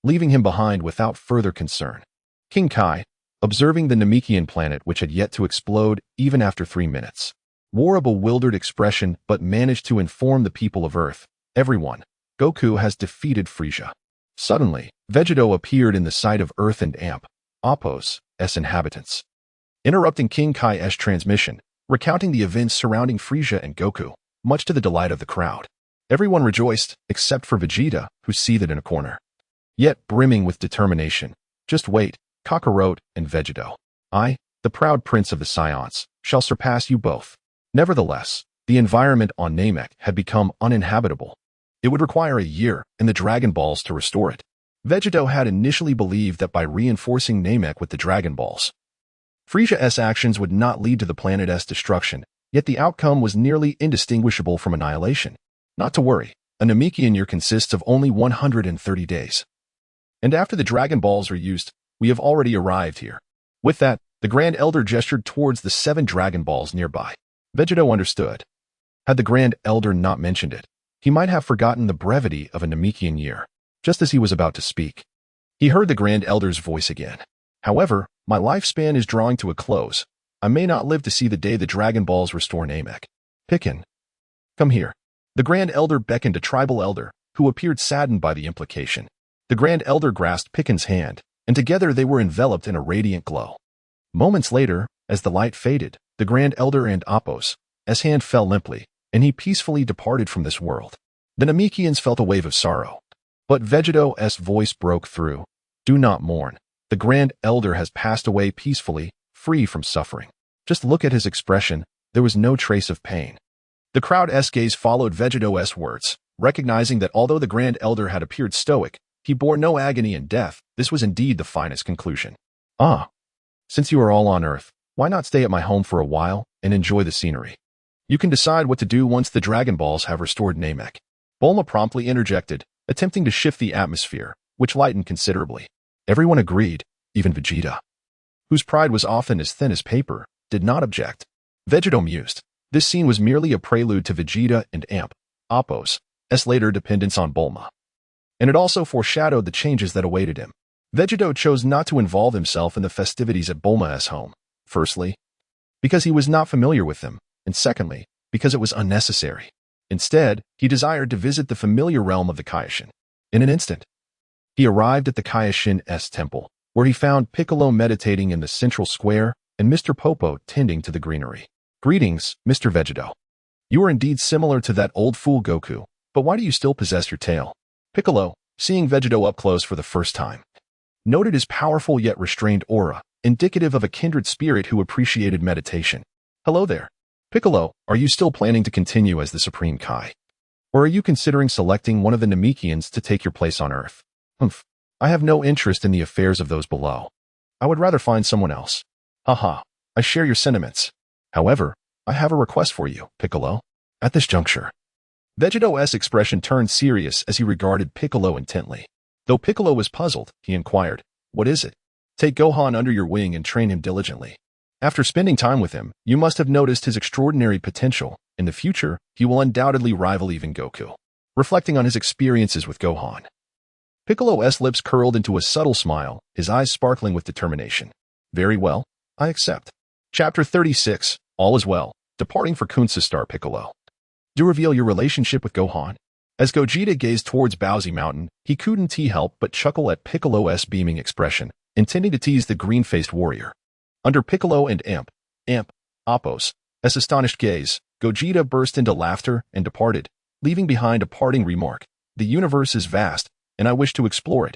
leaving him behind without further concern. King Kai, observing the Namekian planet which had yet to explode even after 3 minutes, wore a bewildered expression but managed to inform the people of Earth, "Everyone, Goku has defeated Frieza." Suddenly, Vegetto appeared in the sight of Earth and Appo's inhabitants, interrupting King Kai's transmission, recounting the events surrounding Frieza and Goku, much to the delight of the crowd. Everyone rejoiced, except for Vegeta, who seethed in a corner, yet brimming with determination. "Just wait, Kakarot and Vegetto. I, the proud prince of the Saiyans, shall surpass you both." Nevertheless, the environment on Namek had become uninhabitable. It would require a year and the Dragon Balls to restore it. Vegetto had initially believed that by reinforcing Namek with the Dragon Balls, Frieza's actions would not lead to the planet's destruction, yet the outcome was nearly indistinguishable from annihilation. Not to worry, a Namekian year consists of only 130 days. And after the Dragon Balls are used, we have already arrived here. With that, the Grand Elder gestured towards the 7 Dragon Balls nearby. Vegetto understood. Had the Grand Elder not mentioned it, he might have forgotten the brevity of a Namekian year. Just as he was about to speak, he heard the Grand Elder's voice again. "However, my lifespan is drawing to a close. I may not live to see the day the Dragon Balls restore Namek. Picken, come here." The Grand Elder beckoned a tribal elder, who appeared saddened by the implication. The Grand Elder grasped Picken's hand, and together they were enveloped in a radiant glow. Moments later, as the light faded, the Grand Elder and Appo's hand fell limply, and he peacefully departed from this world. The Namekians felt a wave of sorrow. But Vegetto's voice broke through. "Do not mourn. The Grand Elder has passed away peacefully, free from suffering." Just look at his expression, there was no trace of pain. The crowd's gaze followed Vegetto's words, recognizing that although the Grand Elder had appeared stoic, he bore no agony in death. This was indeed the finest conclusion. "Ah, since you are all on Earth, why not stay at my home for a while and enjoy the scenery? You can decide what to do once the Dragon Balls have restored Namek." Bulma promptly interjected, attempting to shift the atmosphere, which lightened considerably. Everyone agreed, even Vegeta, whose pride was often as thin as paper, did not object. Vegetto mused. This scene was merely a prelude to Vegeta and Appo's later dependence on Bulma, and it also foreshadowed the changes that awaited him. Vegetto chose not to involve himself in the festivities at Bulma's home, firstly, because he was not familiar with them, and secondly, because it was unnecessary. Instead, he desired to visit the familiar realm of the Kaioshin. In an instant, he arrived at the Kaioshin's temple, where he found Piccolo meditating in the central square and Mr. Popo tending to the greenery. "Greetings, Mr. Vegetto. You are indeed similar to that old fool Goku, but why do you still possess your tail?" Piccolo, seeing Vegetto up close for the first time, noted his powerful yet restrained aura, indicative of a kindred spirit who appreciated meditation. "Hello there. Piccolo, are you still planning to continue as the Supreme Kai? Or are you considering selecting one of the Namekians to take your place on Earth?" "Humph. I have no interest in the affairs of those below. I would rather find someone else." "Haha, I share your sentiments. However, I have a request for you, Piccolo." At this juncture, Vegetto's expression turned serious as he regarded Piccolo intently. Though Piccolo was puzzled, he inquired, "What is it?" "Take Gohan under your wing and train him diligently. After spending time with him, you must have noticed his extraordinary potential. In the future, he will undoubtedly rival even Goku." Reflecting on his experiences with Gohan, Piccolo's lips curled into a subtle smile, his eyes sparkling with determination. "Very well, I accept." Chapter 36, All is Well, Departing for Kunsa Star Piccolo. Do reveal your relationship with Gohan. As Gogeta gazed towards Bowsy Mountain, he couldn't help but chuckle at Piccolo's beaming expression, intending to tease the green-faced warrior. Under Piccolo and Apos' astonished gaze, Gogeta burst into laughter and departed, leaving behind a parting remark. "The universe is vast, and I wish to explore it.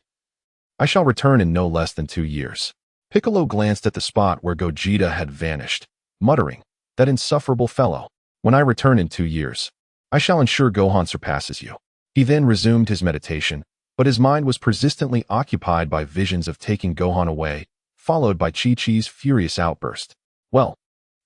I shall return in no less than 2 years." Piccolo glanced at the spot where Gogeta had vanished, muttering, "That insufferable fellow. When I return in 2 years, I shall ensure Gohan surpasses you." He then resumed his meditation, but his mind was persistently occupied by visions of taking Gohan away, followed by Chi-Chi's furious outburst. Well,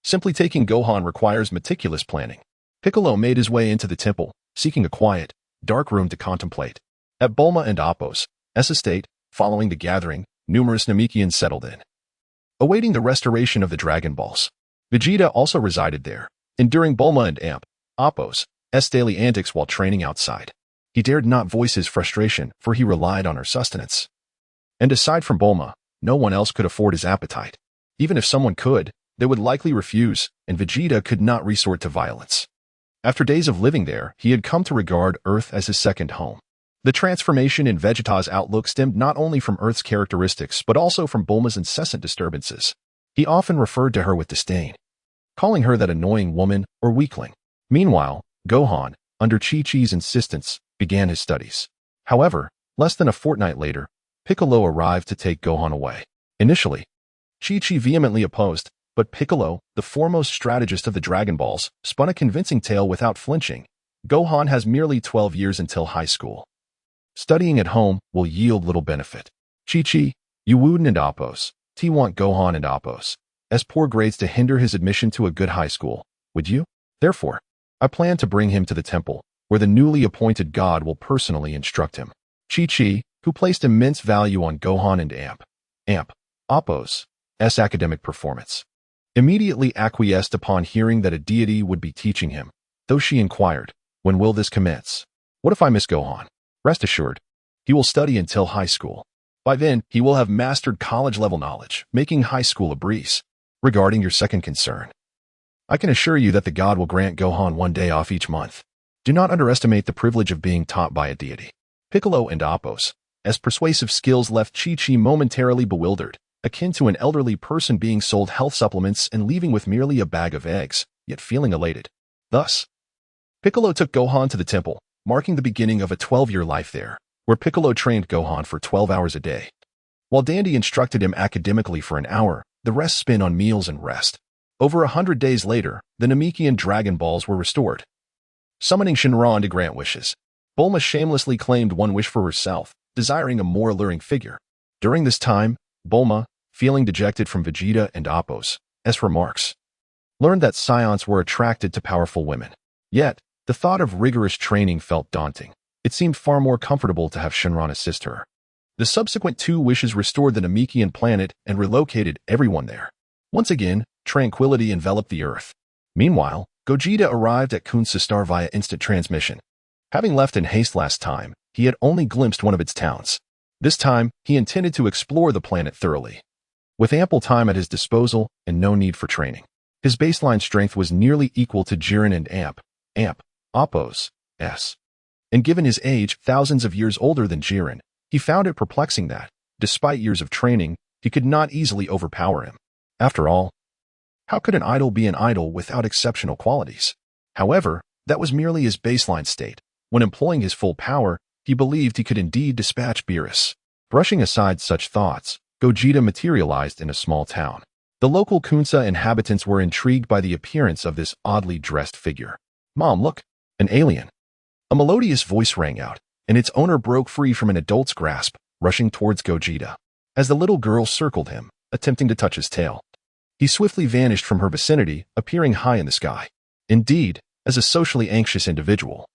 simply taking Gohan requires meticulous planning. Piccolo made his way into the temple, seeking a quiet, dark room to contemplate. At Bulma and Apos' estate, following the gathering, numerous Namekians settled in, awaiting the restoration of the Dragon Balls. Vegeta also resided there, enduring Bulma and Apos' daily antics while training outside. He dared not voice his frustration, for he relied on her sustenance. And aside from Bulma, no one else could afford his appetite. Even if someone could, they would likely refuse, and Vegeta could not resort to violence. After days of living there, he had come to regard Earth as his second home. The transformation in Vegeta's outlook stemmed not only from Earth's characteristics but also from Bulma's incessant disturbances. He often referred to her with disdain, calling her that annoying woman or weakling. Meanwhile, Gohan, under Chi-Chi's insistence, began his studies. However, less than a fortnight later, Piccolo arrived to take Gohan away. Initially, Chi-Chi vehemently opposed, but Piccolo, the foremost strategist of the Dragon Balls, spun a convincing tale without flinching. Gohan has merely 12 years until high school. Studying at home will yield little benefit. Chi-Chi, you wouldn't and Apos. Want Gohan and Apos' poor grades to hinder his admission to a good high school, would you? Therefore, I plan to bring him to the temple, where the newly appointed god will personally instruct him. Chi-Chi, who placed immense value on Gohan and Apos' academic performance, immediately acquiesced upon hearing that a deity would be teaching him, though she inquired, "When will this commence?" "What if I miss Gohan?" "Rest assured, he will study until high school. By then, he will have mastered college-level knowledge, making high school a breeze." Regarding your second concern, I can assure you that the god will grant Gohan 1 day off each month. Do not underestimate the privilege of being taught by a deity. Piccolo and Apos' persuasive skills left Chi-Chi momentarily bewildered, akin to an elderly person being sold health supplements and leaving with merely a bag of eggs, yet feeling elated. Thus, Piccolo took Gohan to the temple, marking the beginning of a 12-year life there, where Piccolo trained Gohan for 12 hours a day. While Dandy instructed him academically for an hour, the rest spent on meals and rest. Over 100 days later, the Namekian Dragon Balls were restored, summoning Shenron to grant wishes. Bulma shamelessly claimed one wish for herself, desiring a more alluring figure. During this time, Bulma, feeling dejected from Vegeta and Apos' remarks, learned that Scions were attracted to powerful women. Yet, the thought of rigorous training felt daunting. It seemed far more comfortable to have Shenron assist her. The subsequent 2 wishes restored the Namekian planet and relocated everyone there. Once again, tranquility enveloped the Earth. Meanwhile, Gogeta arrived at Kunsa Star via instant transmission. Having left in haste last time, he had only glimpsed one of its towns. This time, he intended to explore the planet thoroughly. With ample time at his disposal and no need for training, his baseline strength was nearly equal to Jiren and Apos'. And given his age, thousands of years older than Jiren, he found it perplexing that, despite years of training, he could not easily overpower him. After all, how could an idol be an idol without exceptional qualities? However, that was merely his baseline state. When employing his full power, he believed he could indeed dispatch Beerus. Brushing aside such thoughts, Gogeta materialized in a small town. The local Kunsa inhabitants were intrigued by the appearance of this oddly dressed figure. "Mom, look, an alien." A melodious voice rang out, and its owner broke free from an adult's grasp, rushing towards Gogeta. As the little girl circled him, attempting to touch his tail, he swiftly vanished from her vicinity, appearing high in the sky. Indeed, as a socially anxious individual,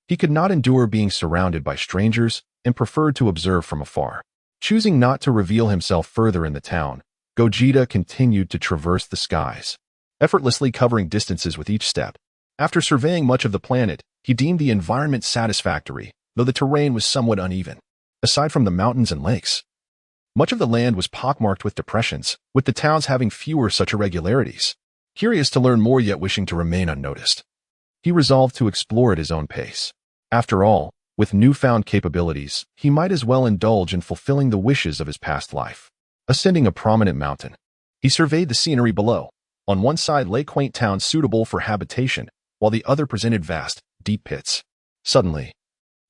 He could not endure being surrounded by strangers and preferred to observe from afar. Choosing not to reveal himself further in the town, Gogeta continued to traverse the skies, effortlessly covering distances with each step. After surveying much of the planet, he deemed the environment satisfactory, though the terrain was somewhat uneven. Aside from the mountains and lakes, much of the land was pockmarked with depressions, with the towns having fewer such irregularities. Curious to learn more yet wishing to remain unnoticed, he resolved to explore at his own pace. After all, with newfound capabilities, he might as well indulge in fulfilling the wishes of his past life. Ascending a prominent mountain, he surveyed the scenery below. On one side lay quaint towns suitable for habitation, while the other presented vast, deep pits. Suddenly,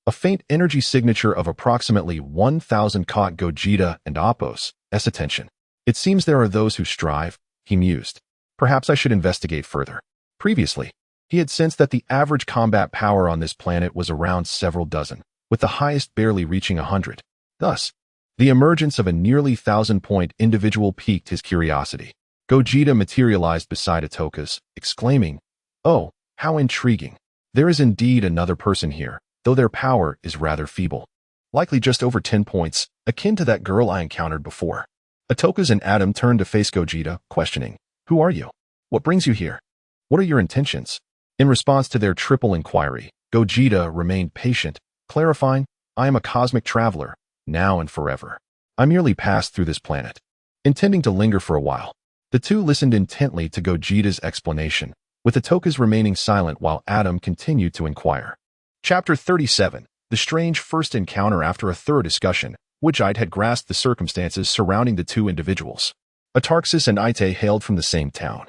a faint energy signature of approximately 1,000 caught Gogeta and Appo's attention. It seems there are those who strive, he mused. Perhaps I should investigate further. Previously, he had sensed that the average combat power on this planet was around several dozen, with the highest barely reaching 100. Thus, the emergence of a nearly 1,000-point individual piqued his curiosity. Gogeta materialized beside Atoka's, exclaiming, "Oh, how intriguing. There is indeed another person here, though their power is rather feeble. Likely just over 10 points, akin to that girl I encountered before." Atoka's and Adam turned to face Gogeta, questioning, "Who are you? What brings you here? What are your intentions?" In response to their triple inquiry, Gogeta remained patient, clarifying, "I am a cosmic traveler, now and forever. I merely passed through this planet, intending to linger for a while." The two listened intently to Gogeta's explanation, with Atoka's remaining silent while Adam continued to inquire. Chapter 37. The strange first encounter. After a thorough discussion, Wujite had grasped the circumstances surrounding the two individuals. Atarxis and Ite hailed from the same town,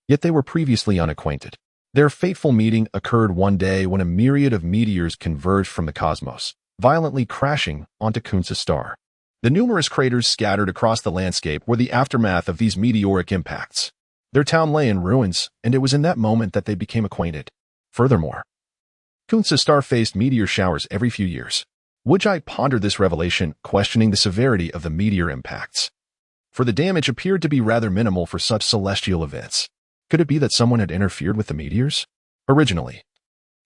yet they were previously unacquainted. Their fateful meeting occurred one day when a myriad of meteors converged from the cosmos, violently crashing onto Kunsa star. The numerous craters scattered across the landscape were the aftermath of these meteoric impacts. Their town lay in ruins, and it was in that moment that they became acquainted. Furthermore, Kunsa star faced meteor showers every few years. Wujite pondered this revelation, questioning the severity of the meteor impacts, for the damage appeared to be rather minimal for such celestial events. Could it be that someone had interfered with the meteors? Originally,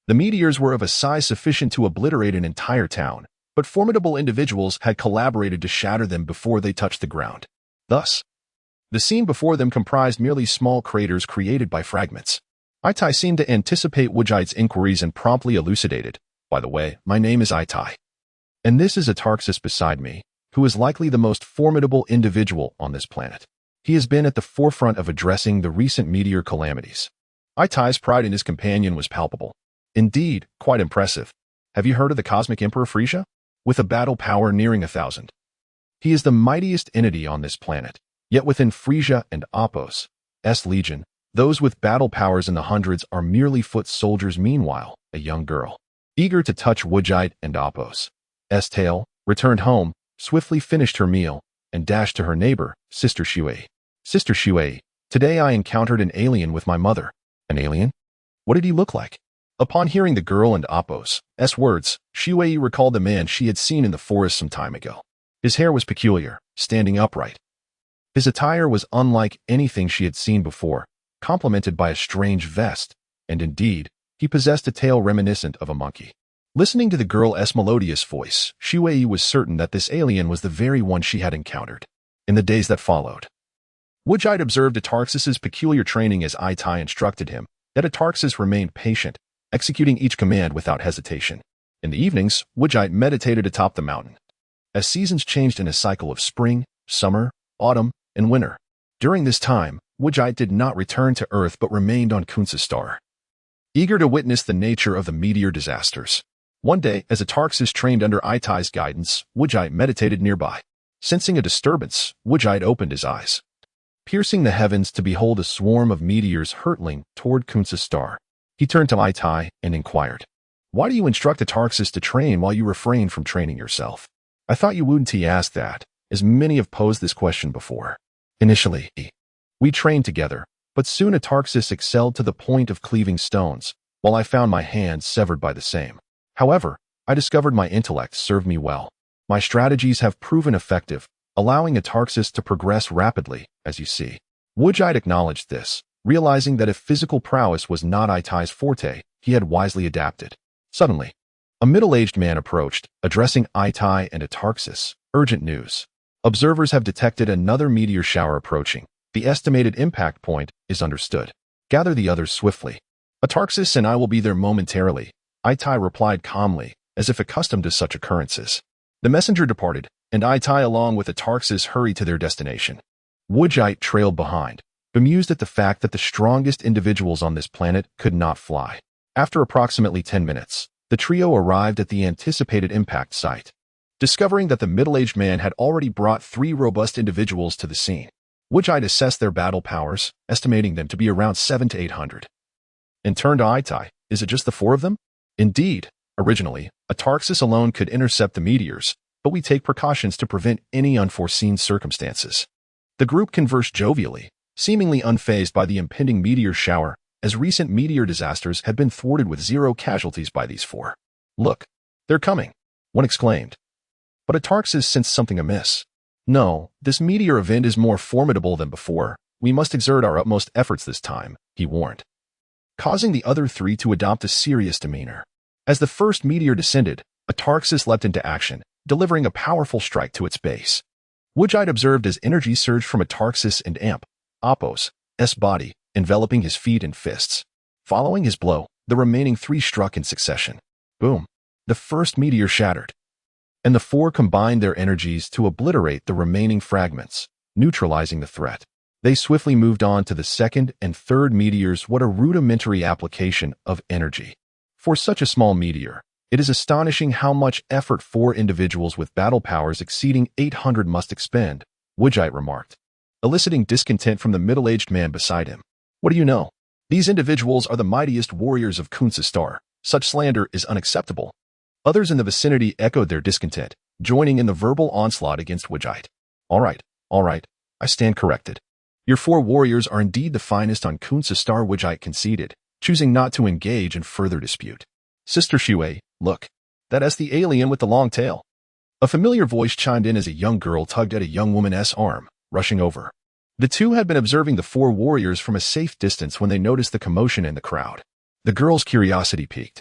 the meteors were of a size sufficient to obliterate an entire town, but formidable individuals had collaborated to shatter them before they touched the ground. Thus, the scene before them comprised merely small craters created by fragments. Itai seemed to anticipate Wujite's inquiries and promptly elucidated, "By the way, my name is Itai, and this is Atarxis beside me, who is likely the most formidable individual on this planet. He has been at the forefront of addressing the recent meteor calamities." Itai's pride in his companion was palpable. Indeed, quite impressive. "Have you heard of the Cosmic Emperor Frieza? With a battle power nearing 1,000. He is the mightiest entity on this planet. Yet within Frieza and Appo's legion, those with battle powers in the hundreds are merely foot soldiers." Meanwhile, a young girl, eager to touch Wujite and Appo's tail, returned home, swiftly finished her meal, and dashed to her neighbor, Sister Shui. "Sister Shui, today I encountered an alien with my mother." "An alien? What did he look like?" Upon hearing the girl and Appo's words, Shui recalled the man she had seen in the forest some time ago. His hair was peculiar, standing upright. His attire was unlike anything she had seen before, complemented by a strange vest, and indeed, he possessed a tail reminiscent of a monkey. Listening to the girl's melodious voice, Shui was certain that this alien was the very one she had encountered. In the days that followed, Wujite observed Atarxis' peculiar training as Itai instructed him, yet Atarxis remained patient, executing each command without hesitation. In the evenings, Wujite meditated atop the mountain, as seasons changed in a cycle of spring, summer, autumn, and winter. During this time, Wujite did not return to Earth but remained on Kunsa star, eager to witness the nature of the meteor disasters. One day, as Atarxis trained under Itai's guidance, Wujite meditated nearby. Sensing a disturbance, Wujite opened his eyes, piercing the heavens to behold a swarm of meteors hurtling toward Kunsa star. He turned to Itai and inquired, "Why do you instruct Atarxis to train while you refrain from training yourself?" "I thought you wouldn't." He asked that, as many have posed this question before. "Initially, we trained together, but soon Atarxis excelled to the point of cleaving stones, while I found my hands severed by the same. However, I discovered my intellect served me well. My strategies have proven effective, allowing Atarxis to progress rapidly, as you see." Wujite acknowledged this, realizing that if physical prowess was not Itai's forte, he had wisely adapted. Suddenly, a middle-aged man approached, addressing Itai and Atarxis. Urgent news. Observers have detected another meteor shower approaching. The estimated impact point is understood. Gather the others swiftly. Atarxis and I will be there momentarily, Itai replied calmly, as if accustomed to such occurrences. The messenger departed, and Itai along with Atarxis hurried to their destination. Woodjite trailed behind, bemused at the fact that the strongest individuals on this planet could not fly. After approximately 10 minutes, the trio arrived at the anticipated impact site. Discovering that the middle-aged man had already brought 3 robust individuals to the scene, Woodjite assessed their battle powers, estimating them to be around 700 to 800. And turned to Itai, is it just the 4 of them? Indeed, originally, Atarxis alone could intercept the meteors, but we take precautions to prevent any unforeseen circumstances. The group conversed jovially, seemingly unfazed by the impending meteor shower, as recent meteor disasters had been thwarted with 0 casualties by these 4. Look, they're coming, one exclaimed. But Atarxis sensed something amiss. No, this meteor event is more formidable than before. We must exert our utmost efforts this time, he warned, causing the other 3 to adopt a serious demeanor. As the first meteor descended, Atarxis leapt into action, delivering a powerful strike to its base. Woodjite observed as energy surged from Atarxis and Appos' body, enveloping his feet and fists. Following his blow, the remaining 3 struck in succession. Boom! The first meteor shattered, and the 4 combined their energies to obliterate the remaining fragments, neutralizing the threat. They swiftly moved on to the second and third meteors. What a rudimentary application of energy. For such a small meteor, it is astonishing how much effort 4 individuals with battle powers exceeding 800 must expend, Woodjite remarked, eliciting discontent from the middle-aged man beside him. What do you know? These individuals are the mightiest warriors of Kunsistar. Such slander is unacceptable. Others in the vicinity echoed their discontent, joining in the verbal onslaught against Woodjite. All right, I stand corrected. Your 4 warriors are indeed the finest on Kunsistar, Woodjite conceded, choosing not to engage in further dispute. Sister Xue, look, that's the alien with the long tail. A familiar voice chimed in as a young girl tugged at a young woman's arm, rushing over. The 2 had been observing the 4 warriors from a safe distance when they noticed the commotion in the crowd. The girl's curiosity piqued.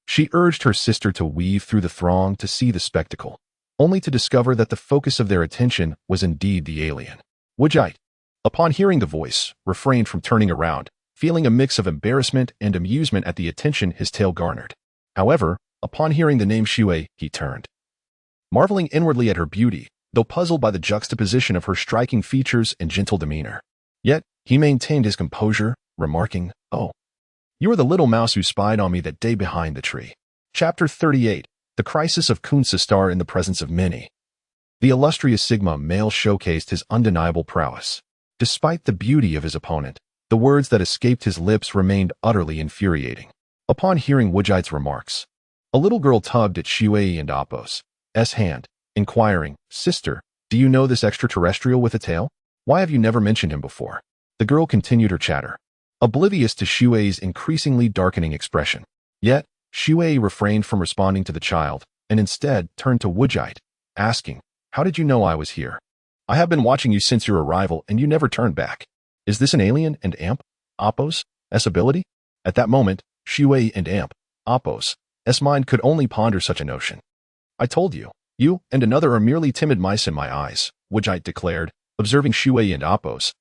She urged her sister to weave through the throng to see the spectacle, only to discover that the focus of their attention was indeed the alien. Woodjite, upon hearing the voice, refrained from turning around, feeling a mix of embarrassment and amusement at the attention his tale garnered. However, upon hearing the name Xue, he turned, marveling inwardly at her beauty, though puzzled by the juxtaposition of her striking features and gentle demeanor. Yet, he maintained his composure, remarking, "Oh, you are the little mouse who spied on me that day behind the tree." Chapter 38. The Crisis of Kunsistar in the Presence of Many. The illustrious Sigma male showcased his undeniable prowess. Despite the beauty of his opponent, the words that escaped his lips remained utterly infuriating. Upon hearing Woodjite's remarks, a little girl tugged at Xue and Appos' hand, inquiring, "Sister, do you know this extraterrestrial with a tail? Why have you never mentioned him before?" The girl continued her chatter, oblivious to Xue's increasingly darkening expression. Yet, Xue refrained from responding to the child, and instead turned to Woodjite, asking, "How did you know I was here? I have been watching you since your arrival, and you never turned back. Is this an alien and Appos' ability?" At that moment, Xue and Appos' mind could only ponder such a notion. "I told you, you and another are merely timid mice in my eyes," Woodjite declared, observing Xue and Appos'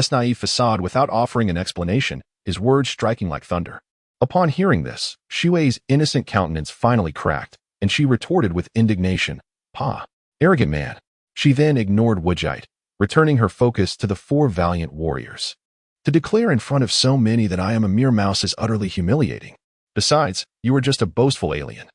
naive facade without offering an explanation, his words striking like thunder. Upon hearing this, Xue's innocent countenance finally cracked, and she retorted with indignation, "Pah, arrogant man." She then ignored Woodjite, returning her focus to the 4 valiant warriors. "To declare in front of so many that I am a mere mouse is utterly humiliating. Besides, you are just a boastful alien,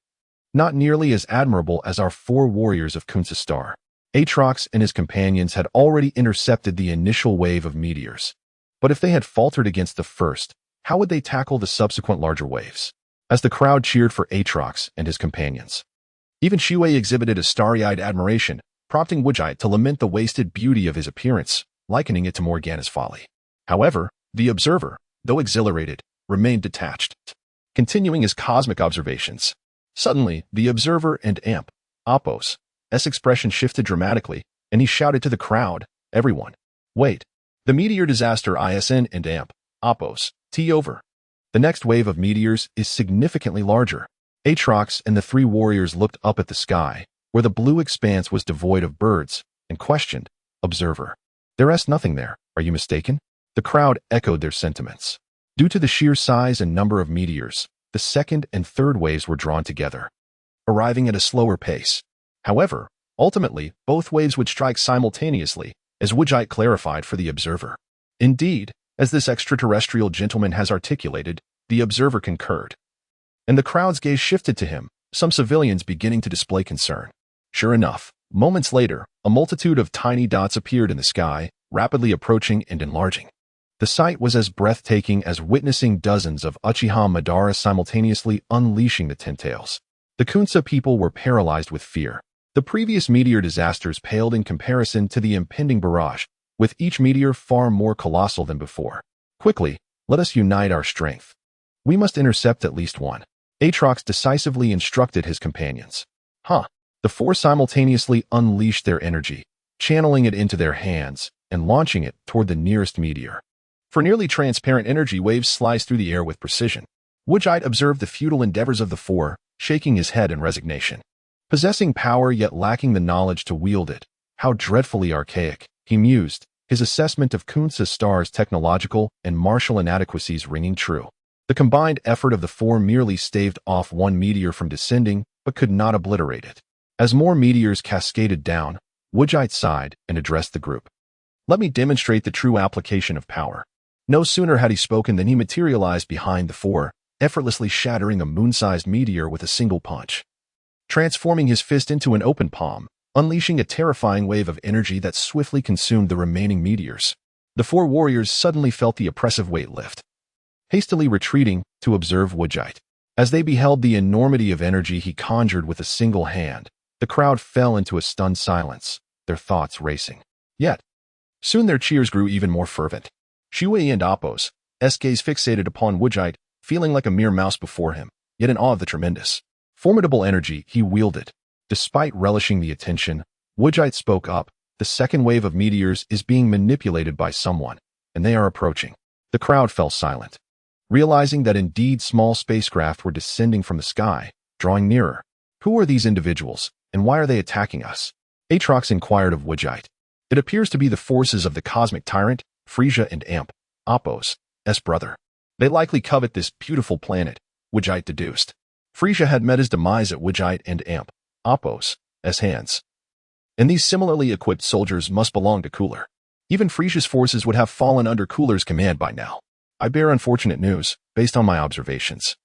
not nearly as admirable as our 4 warriors of Kunsistar." Atrox and his companions had already intercepted the initial wave of meteors. But if they had faltered against the first, how would they tackle the subsequent larger waves? As the crowd cheered for Atrox and his companions, even Xue exhibited a starry-eyed admiration, prompting Woodjite to lament the wasted beauty of his appearance, likening it to Morgana's folly. However, the observer, though exhilarated, remained detached, continuing his cosmic observations. Suddenly, the observer and Appos' expression shifted dramatically, and he shouted to the crowd, "Everyone, wait. The meteor disaster ISN and Appos' over. The next wave of meteors is significantly larger." Aatrox and the three warriors looked up at the sky, where the blue expanse was devoid of birds, and questioned, "Observer, there is nothing there, are you mistaken?" The crowd echoed their sentiments. Due to the sheer size and number of meteors, the second and third waves were drawn together, arriving at a slower pace. However, ultimately, both waves would strike simultaneously, as Vegeta clarified for the observer. Indeed, as this extraterrestrial gentleman has articulated, the observer concurred. And the crowd's gaze shifted to him, some civilians beginning to display concern. Sure enough, moments later, a multitude of tiny dots appeared in the sky, rapidly approaching and enlarging. The sight was as breathtaking as witnessing dozens of Uchiha Madara simultaneously unleashing the Ten-Tails. The Kunsa people were paralyzed with fear. The previous meteor disasters paled in comparison to the impending barrage, with each meteor far more colossal than before. Quickly, let us unite our strength. We must intercept at least one. Aatrox decisively instructed his companions. The four simultaneously unleashed their energy, channeling it into their hands and launching it toward the nearest meteor. For nearly transparent energy waves sliced through the air with precision. Vegeta observed the futile endeavors of the four, shaking his head in resignation. Possessing power yet lacking the knowledge to wield it, how dreadfully archaic, he mused, his assessment of Kunsa's star's technological and martial inadequacies ringing true. The combined effort of the four merely staved off one meteor from descending, but could not obliterate it. As more meteors cascaded down, Vegeta sighed and addressed the group. "Let me demonstrate the true application of power." No sooner had he spoken than he materialized behind the four, effortlessly shattering a moon-sized meteor with a single punch. Transforming his fist into an open palm, unleashing a terrifying wave of energy that swiftly consumed the remaining meteors. The four warriors suddenly felt the oppressive weight lift, hastily retreating to observe Vegeta. As they beheld the enormity of energy he conjured with a single hand, the crowd fell into a stunned silence, their thoughts racing. Yet, soon their cheers grew even more fervent. Shui and Appo's gaze fixated upon Vegeta, feeling like a mere mouse before him, yet in awe of the tremendous, formidable energy he wielded. Despite relishing the attention, Vegeta spoke up. "The second wave of meteors is being manipulated by someone, and they are approaching." The crowd fell silent, realizing that indeed small spacecraft were descending from the sky, drawing nearer. "Who are these individuals, and why are they attacking us?" Aatrox inquired of Vegeta. "It appears to be the forces of the cosmic tyrant, Frieza and Appo's brother. They likely covet this beautiful planet," Vegeta deduced. Frieza had met his demise at Vegeta and Appo's hands. And these similarly equipped soldiers must belong to Cooler. Even Frieza's forces would have fallen under Cooler's command by now. "I bear unfortunate news, based on my observations.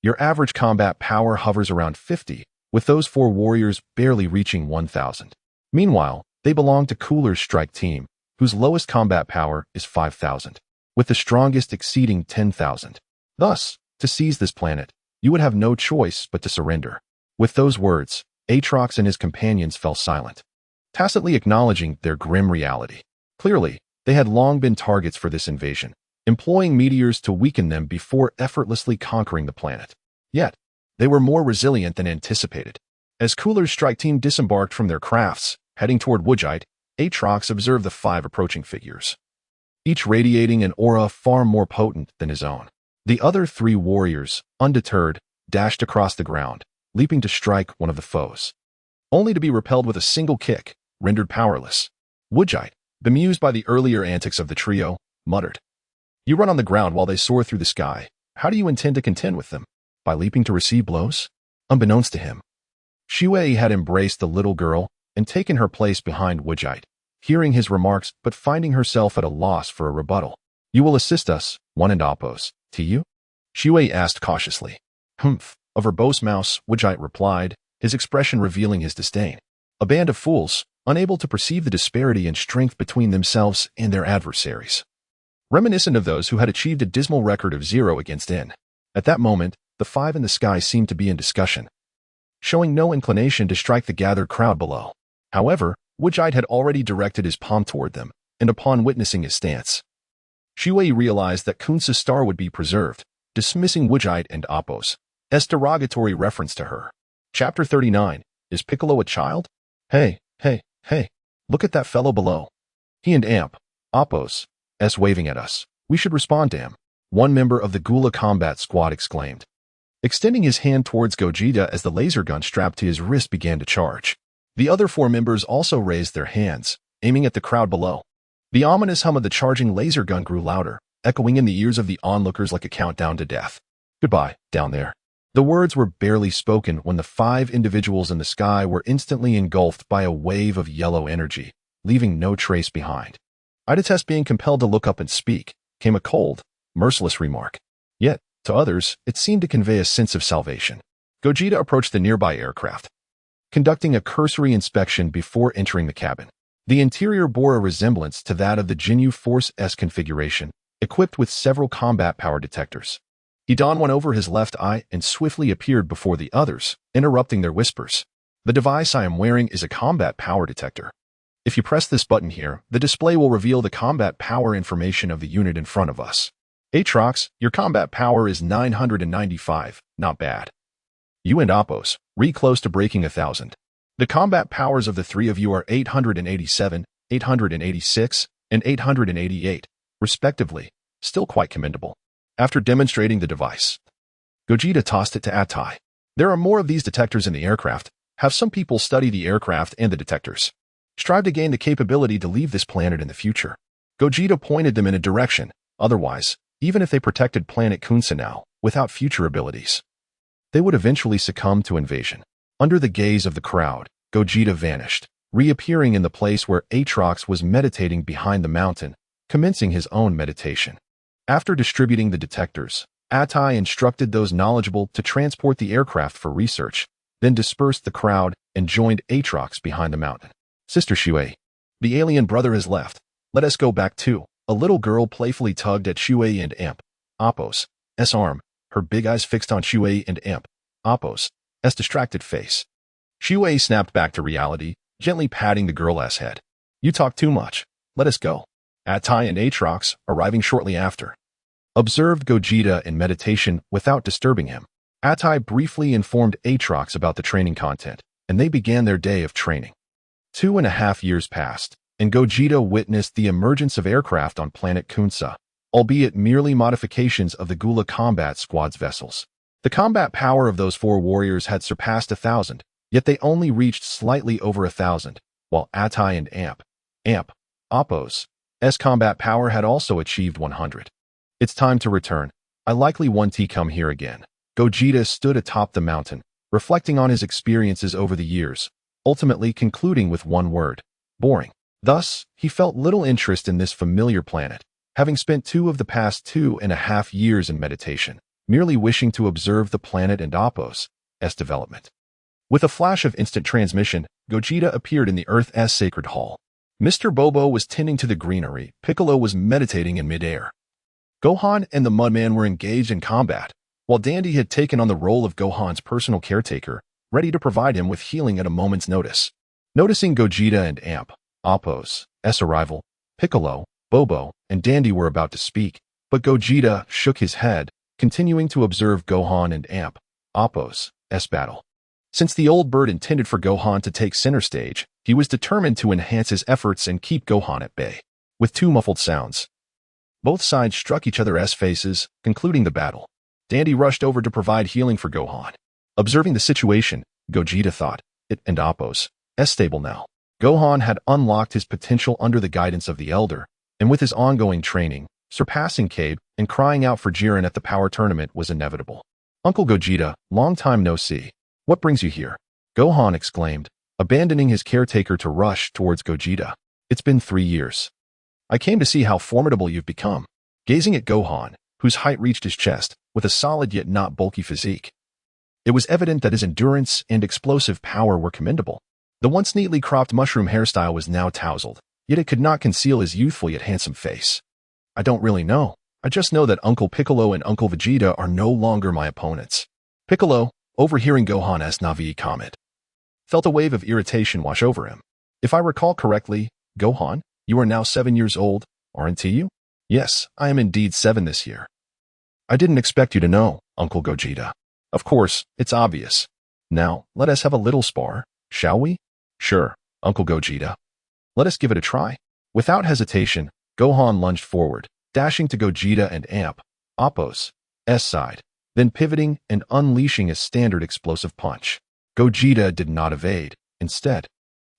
Your average combat power hovers around 50, with those four warriors barely reaching 1,000. Meanwhile, they belong to Cooler's strike team, whose lowest combat power is 5,000, with the strongest exceeding 10,000. Thus, to seize this planet, you would have no choice but to surrender." With those words, Aatrox and his companions fell silent, tacitly acknowledging their grim reality. Clearly, they had long been targets for this invasion, employing meteors to weaken them before effortlessly conquering the planet. Yet, they were more resilient than anticipated. As Cooler's strike team disembarked from their crafts, heading toward Vegeta, Aatrox observed the 5 approaching figures, each radiating an aura far more potent than his own. The other 3 warriors, undeterred, dashed across the ground, leaping to strike one of the foes, only to be repelled with a single kick, rendered powerless. Vegeta, bemused by the earlier antics of the trio, muttered, "You run on the ground while they soar through the sky. How do you intend to contend with them? By leaping to receive blows?" Unbeknownst to him, Shui had embraced the little girl and taken her place behind Vegeta, hearing his remarks but finding herself at a loss for a rebuttal. "You will assist us, one and Appo's, to you?" Shui asked cautiously. "Humph, a verbose mouse," Vegeta replied, his expression revealing his disdain. "A band of fools, unable to perceive the disparity in strength between themselves and their adversaries." Reminiscent of those who had achieved a dismal record of 0 against N. At that moment, the 5 in the sky seemed to be in discussion, showing no inclination to strike the gathered crowd below. However, Vegeta had already directed his palm toward them, and upon witnessing his stance, Shui realized that Kunsa's star would be preserved, dismissing Vegeta and Appo's derogatory reference to her. Chapter 39, Is Piccolo a Child? Hey, look at that fellow below. He and Appo's waving at us. We should respond to him," one member of the Gula combat squad exclaimed. extending his hand towards Gogeta as the laser gun strapped to his wrist began to charge. The other 4 members also raised their hands, aiming at the crowd below. The ominous hum of the charging laser gun grew louder, echoing in the ears of the onlookers like a countdown to death. Goodbye, down there. The words were barely spoken when the 5 individuals in the sky were instantly engulfed by a wave of yellow energy, leaving no trace behind. I detest being compelled to look up and speak, came a cold, merciless remark. Yet, to others, it seemed to convey a sense of salvation. Gogeta approached the nearby aircraft, conducting a cursory inspection before entering the cabin. The interior bore a resemblance to that of the Ginyu Force S configuration, equipped with several combat power detectors. He donned one over his left eye and swiftly appeared before the others, interrupting their whispers. The device I am wearing is a combat power detector. If you press this button here, the display will reveal the combat power information of the unit in front of us. Aatrox, your combat power is 995, not bad. You and Oppos, close to breaking 1,000. The combat powers of the 3 of you are 887, 886, and 888, respectively, still quite commendable. After demonstrating the device, Gogeta tossed it to Atai. There are more of these detectors in the aircraft. Have some people study the aircraft and the detectors. Strive to gain the capability to leave this planet in the future. Gogeta pointed them in a direction. Otherwise, even if they protected Planet Kunsa now, without future abilities, they would eventually succumb to invasion. Under the gaze of the crowd, Gogeta vanished, reappearing in the place where Aatrox was meditating behind the mountain, commencing his own meditation. After distributing the detectors, Atai instructed those knowledgeable to transport the aircraft for research, then dispersed the crowd and joined Aatrox behind the mountain. Sister Shui, the alien brother has left. Let us go back too. A little girl playfully tugged at Shui and Imp. Oppos' arm, her big eyes fixed on Shui and Imp. Oppos' distracted face. Shui snapped back to reality, gently patting the girl's head. You talk too much. Let us go. Atai and Aatrox, arriving shortly after, observed Gogeta in meditation without disturbing him. Atai briefly informed Aatrox about the training content, and they began their day of training. 2.5 years passed, and Gogeta witnessed the emergence of aircraft on Planet Kunsa, albeit merely modifications of the Gula Combat Squad's vessels. The combat power of those 4 warriors had surpassed 1,000, yet they only reached slightly over 1,000, while Atai and Amp, Oppos' combat power had also achieved 100. It's time to return. I likely want to come here again. Gogeta stood atop the mountain, reflecting on his experiences over the years, ultimately concluding with one word: boring. Thus, he felt little interest in this familiar planet, having spent 2 of the past 2.5 years in meditation, merely wishing to observe the planet and Oppos' development. With a flash of instant transmission, Gogeta appeared in the Earth's sacred hall. Mr. Bobo was tending to the greenery. Piccolo was meditating in midair. Gohan and the Mudman were engaged in combat, while Dandy had taken on the role of Gohan's personal caretaker, ready to provide him with healing at a moment's notice. Noticing Gogeta and Amp, Oppos' arrival, Piccolo, Bobo, and Dandy were about to speak, but Gogeta shook his head, continuing to observe Gohan and Amp, Oppos' battle. Since the old bird intended for Gohan to take center stage, he was determined to enhance his efforts and keep Gohan at bay. With 2 muffled sounds, both sides struck each other's faces, concluding the battle. Dandy rushed over to provide healing for Gohan. Observing the situation, Gogeta thought, it and Oppos' stable now. Gohan had unlocked his potential under the guidance of the Elder, and with his ongoing training, surpassing Cabe and crying out for Jiren at the power tournament was inevitable. Uncle Gogeta, long time no see. What brings you here? Gohan exclaimed, abandoning his caretaker to rush towards Gogeta. It's been 3 years. I came to see how formidable you've become. Gazing at Gohan, whose height reached his chest, with a solid yet not bulky physique, it was evident that his endurance and explosive power were commendable. The once neatly cropped mushroom hairstyle was now tousled, yet it could not conceal his youthful yet handsome face. I don't really know. I just know that Uncle Piccolo and Uncle Vegeta are no longer my opponents. Piccolo, overhearing Gohan's Navi comment, felt a wave of irritation wash over him. If I recall correctly, Gohan, you are now 7 years old, aren't you? Yes, I am indeed 7 this year. I didn't expect you to know, Uncle Gogeta. Of course, it's obvious. Now, let us have a little spar, shall we? Sure, Uncle Gogeta. Let us give it a try. Without hesitation, Gohan lunged forward, dashing to Gogeta and Amp, Oppos' side. then pivoting and unleashing a standard explosive punch. Gogeta did not evade. Instead,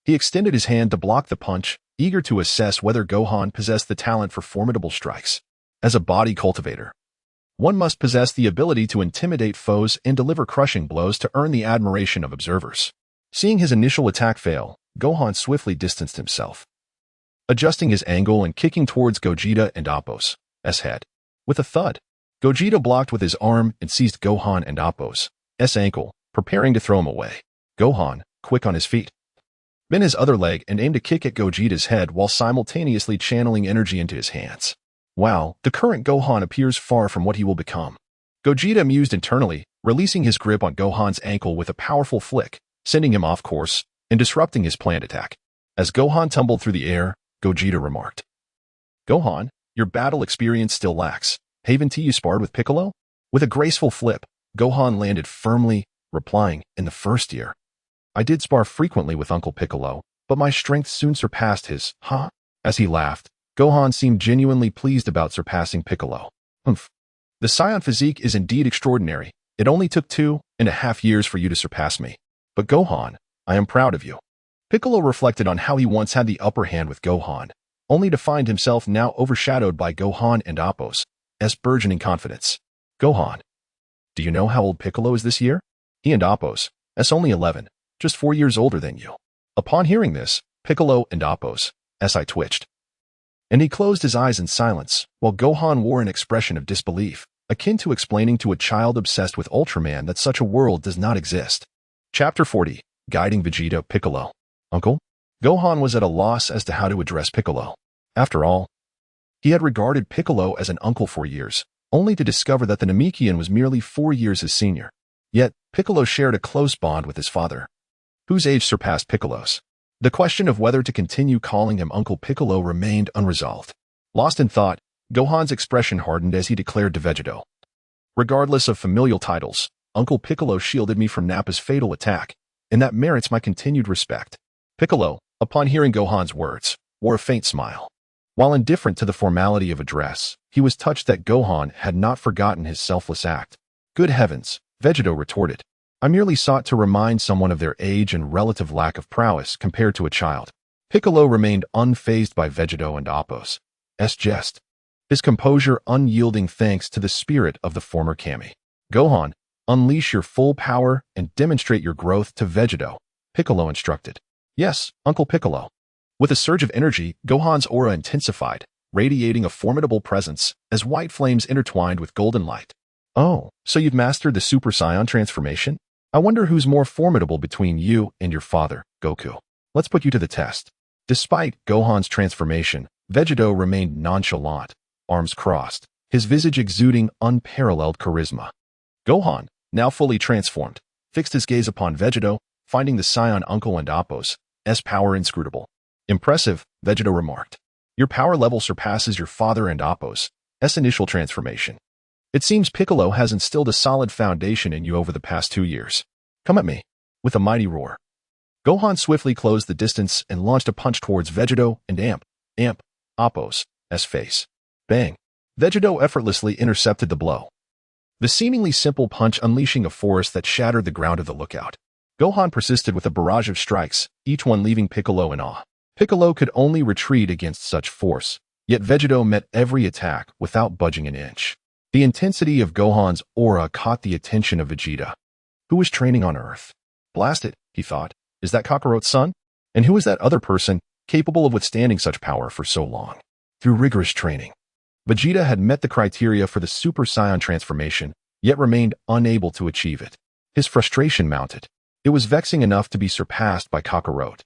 he extended his hand to block the punch, eager to assess whether Gohan possessed the talent for formidable strikes. As a body cultivator, one must possess the ability to intimidate foes and deliver crushing blows to earn the admiration of observers. Seeing his initial attack fail, Gohan swiftly distanced himself, adjusting his angle and kicking towards Gogeta and Appo's head. With a thud, Gogeta blocked with his arm and seized Gohan and Appo's ankle, preparing to throw him away. Gohan, quick on his feet, bent his other leg and aimed a kick at Gogeta's head while simultaneously channeling energy into his hands. Wow, the current Gohan appears far from what he will become. Gogeta mused internally, releasing his grip on Gohan's ankle with a powerful flick, sending him off course and disrupting his planned attack. As Gohan tumbled through the air, Gogeta remarked, "Gohan, your battle experience still lacks. Haven't you sparred with Piccolo?" With a graceful flip, Gohan landed firmly, replying, "In the first year, I did spar frequently with Uncle Piccolo, but my strength soon surpassed his." As he laughed, Gohan seemed genuinely pleased about surpassing Piccolo. "Humph. The Saiyan physique is indeed extraordinary. It only took 2.5 years for you to surpass me. But Gohan, I am proud of you." Piccolo reflected on how he once had the upper hand with Gohan, only to find himself now overshadowed by Gohan and Appo's burgeoning confidence. "Gohan, do you know how old Piccolo is this year? He and Appo's only 11, just 4 years older than you." Upon hearing this, Piccolo and Appo's eye twitched, and he closed his eyes in silence, while Gohan wore an expression of disbelief, akin to explaining to a child obsessed with Ultraman that such a world does not exist. Chapter 40. Guiding Vegeta. Piccolo. Uncle? Gohan was at a loss as to how to address Piccolo. After all, he had regarded Piccolo as an uncle for years, only to discover that the Namekian was merely 4 years his senior. Yet, Piccolo shared a close bond with his father, whose age surpassed Piccolo's. The question of whether to continue calling him Uncle Piccolo remained unresolved. Lost in thought, Gohan's expression hardened as he declared to Vegetto, "Regardless of familial titles, Uncle Piccolo shielded me from Nappa's fatal attack, and that merits my continued respect." Piccolo, upon hearing Gohan's words, wore a faint smile. While indifferent to the formality of address, he was touched that Gohan had not forgotten his selfless act. "Good heavens," Vegetto retorted. "I merely sought to remind someone of their age and relative lack of prowess compared to a child." Piccolo remained unfazed by Vegetto and Appo's jest, his composure unyielding thanks to the spirit of the former Kami. "Gohan, unleash your full power and demonstrate your growth to Vegetto," Piccolo instructed. "Yes, Uncle Piccolo." With a surge of energy, Gohan's aura intensified, radiating a formidable presence as white flames intertwined with golden light. "Oh, so you've mastered the Super Saiyan transformation? I wonder who's more formidable between you and your father, Goku. Let's put you to the test." Despite Gohan's transformation, Vegetto remained nonchalant, arms crossed, his visage exuding unparalleled charisma. Gohan, now fully transformed, fixed his gaze upon Vegetto, finding the Saiyan uncle and Appo's power inscrutable. "Impressive," Vegetto remarked. "Your power level surpasses your father and Appo's initial transformation. It seems Piccolo has instilled a solid foundation in you over the past 2 years. Come at me." With a mighty roar, Gohan swiftly closed the distance and launched a punch towards Vegetto and Appo's face. Bang! Vegetto effortlessly intercepted the blow, the seemingly simple punch unleashing a force that shattered the ground of the lookout. Gohan persisted with a barrage of strikes, each one leaving Piccolo in awe. Piccolo could only retreat against such force, yet Vegetto met every attack without budging an inch. The intensity of Gohan's aura caught the attention of Vegeta, who was training on Earth. "Blast it," he thought. "Is that Kakarot's son? And who is that other person capable of withstanding such power for so long?" Through rigorous training, Vegeta had met the criteria for the Super Saiyan transformation, yet remained unable to achieve it. His frustration mounted. It was vexing enough to be surpassed by Kakarot,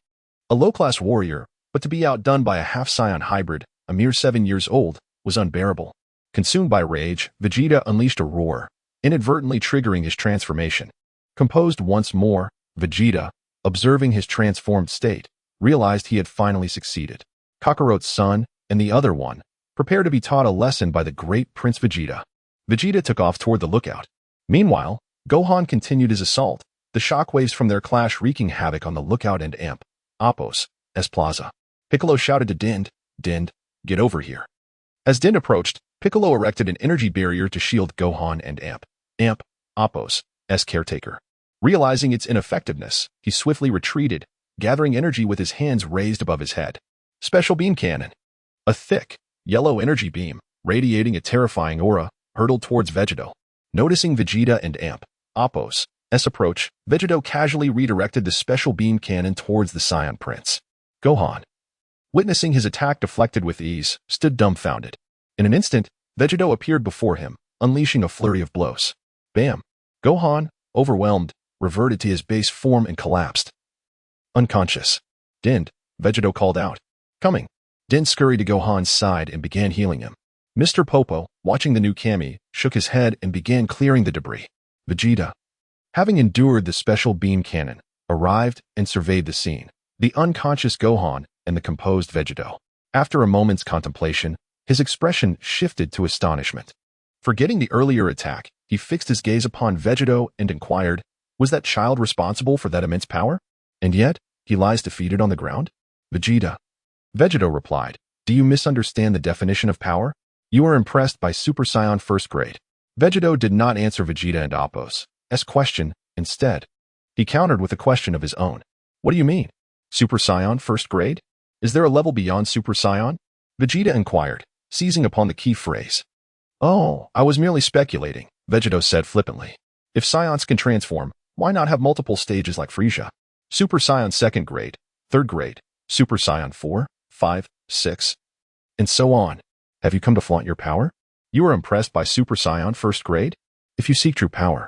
a low-class warrior, but to be outdone by a half-Saiyan hybrid, a mere 7 years old, was unbearable. Consumed by rage, Vegeta unleashed a roar, inadvertently triggering his transformation. Composed once more, Vegeta, observing his transformed state, realized he had finally succeeded. Kakarot's son, and the other one, prepared to be taught a lesson by the great Prince Vegeta. Vegeta took off toward the lookout. Meanwhile, Gohan continued his assault, the shockwaves from their clash wreaking havoc on the lookout and Appo's plaza. Piccolo shouted to Din, "Get over here." As Din approached, Piccolo erected an energy barrier to shield Gohan and Amp, Appos, S caretaker. Realizing its ineffectiveness, he swiftly retreated, gathering energy with his hands raised above his head. Special beam cannon. A thick, yellow energy beam, radiating a terrifying aura, hurtled towards Vegetto. Noticing Vegeta and Amp, Appos, S approach, Vegetto casually redirected the special beam cannon towards the Saiyan Prince. Gohan, witnessing his attack deflected with ease, stood dumbfounded. In an instant, Vegetto appeared before him, unleashing a flurry of blows. Bam! Gohan, overwhelmed, reverted to his base form and collapsed. Unconscious. Din, Vegetto called out. Coming. Din scurried to Gohan's side and began healing him. Mr. Popo, watching the new Kami, shook his head and began clearing the debris. Vegeta, having endured the special beam cannon, arrived and surveyed the scene. The unconscious Gohan and the composed Vegetto. After a moment's contemplation, his expression shifted to astonishment. Forgetting the earlier attack, he fixed his gaze upon Vegetto and inquired, was that child responsible for that immense power? And yet, he lies defeated on the ground? Vegeta. Vegetto replied, do you misunderstand the definition of power? You are impressed by Super Saiyan first grade. Vegetto did not answer Vegeta and Appos' question. Instead, he countered with a question of his own. What do you mean? Super Saiyan first grade? Is there a level beyond Super Saiyan? Vegeta inquired, seizing upon the key phrase. Oh, I was merely speculating, Vegetto said flippantly. If Saiyans can transform, why not have multiple stages like Frieza? Super Saiyan second grade, third grade, Super Saiyan 4, 5, 6, and so on. Have you come to flaunt your power? You are impressed by Super Saiyan first grade? If you seek true power,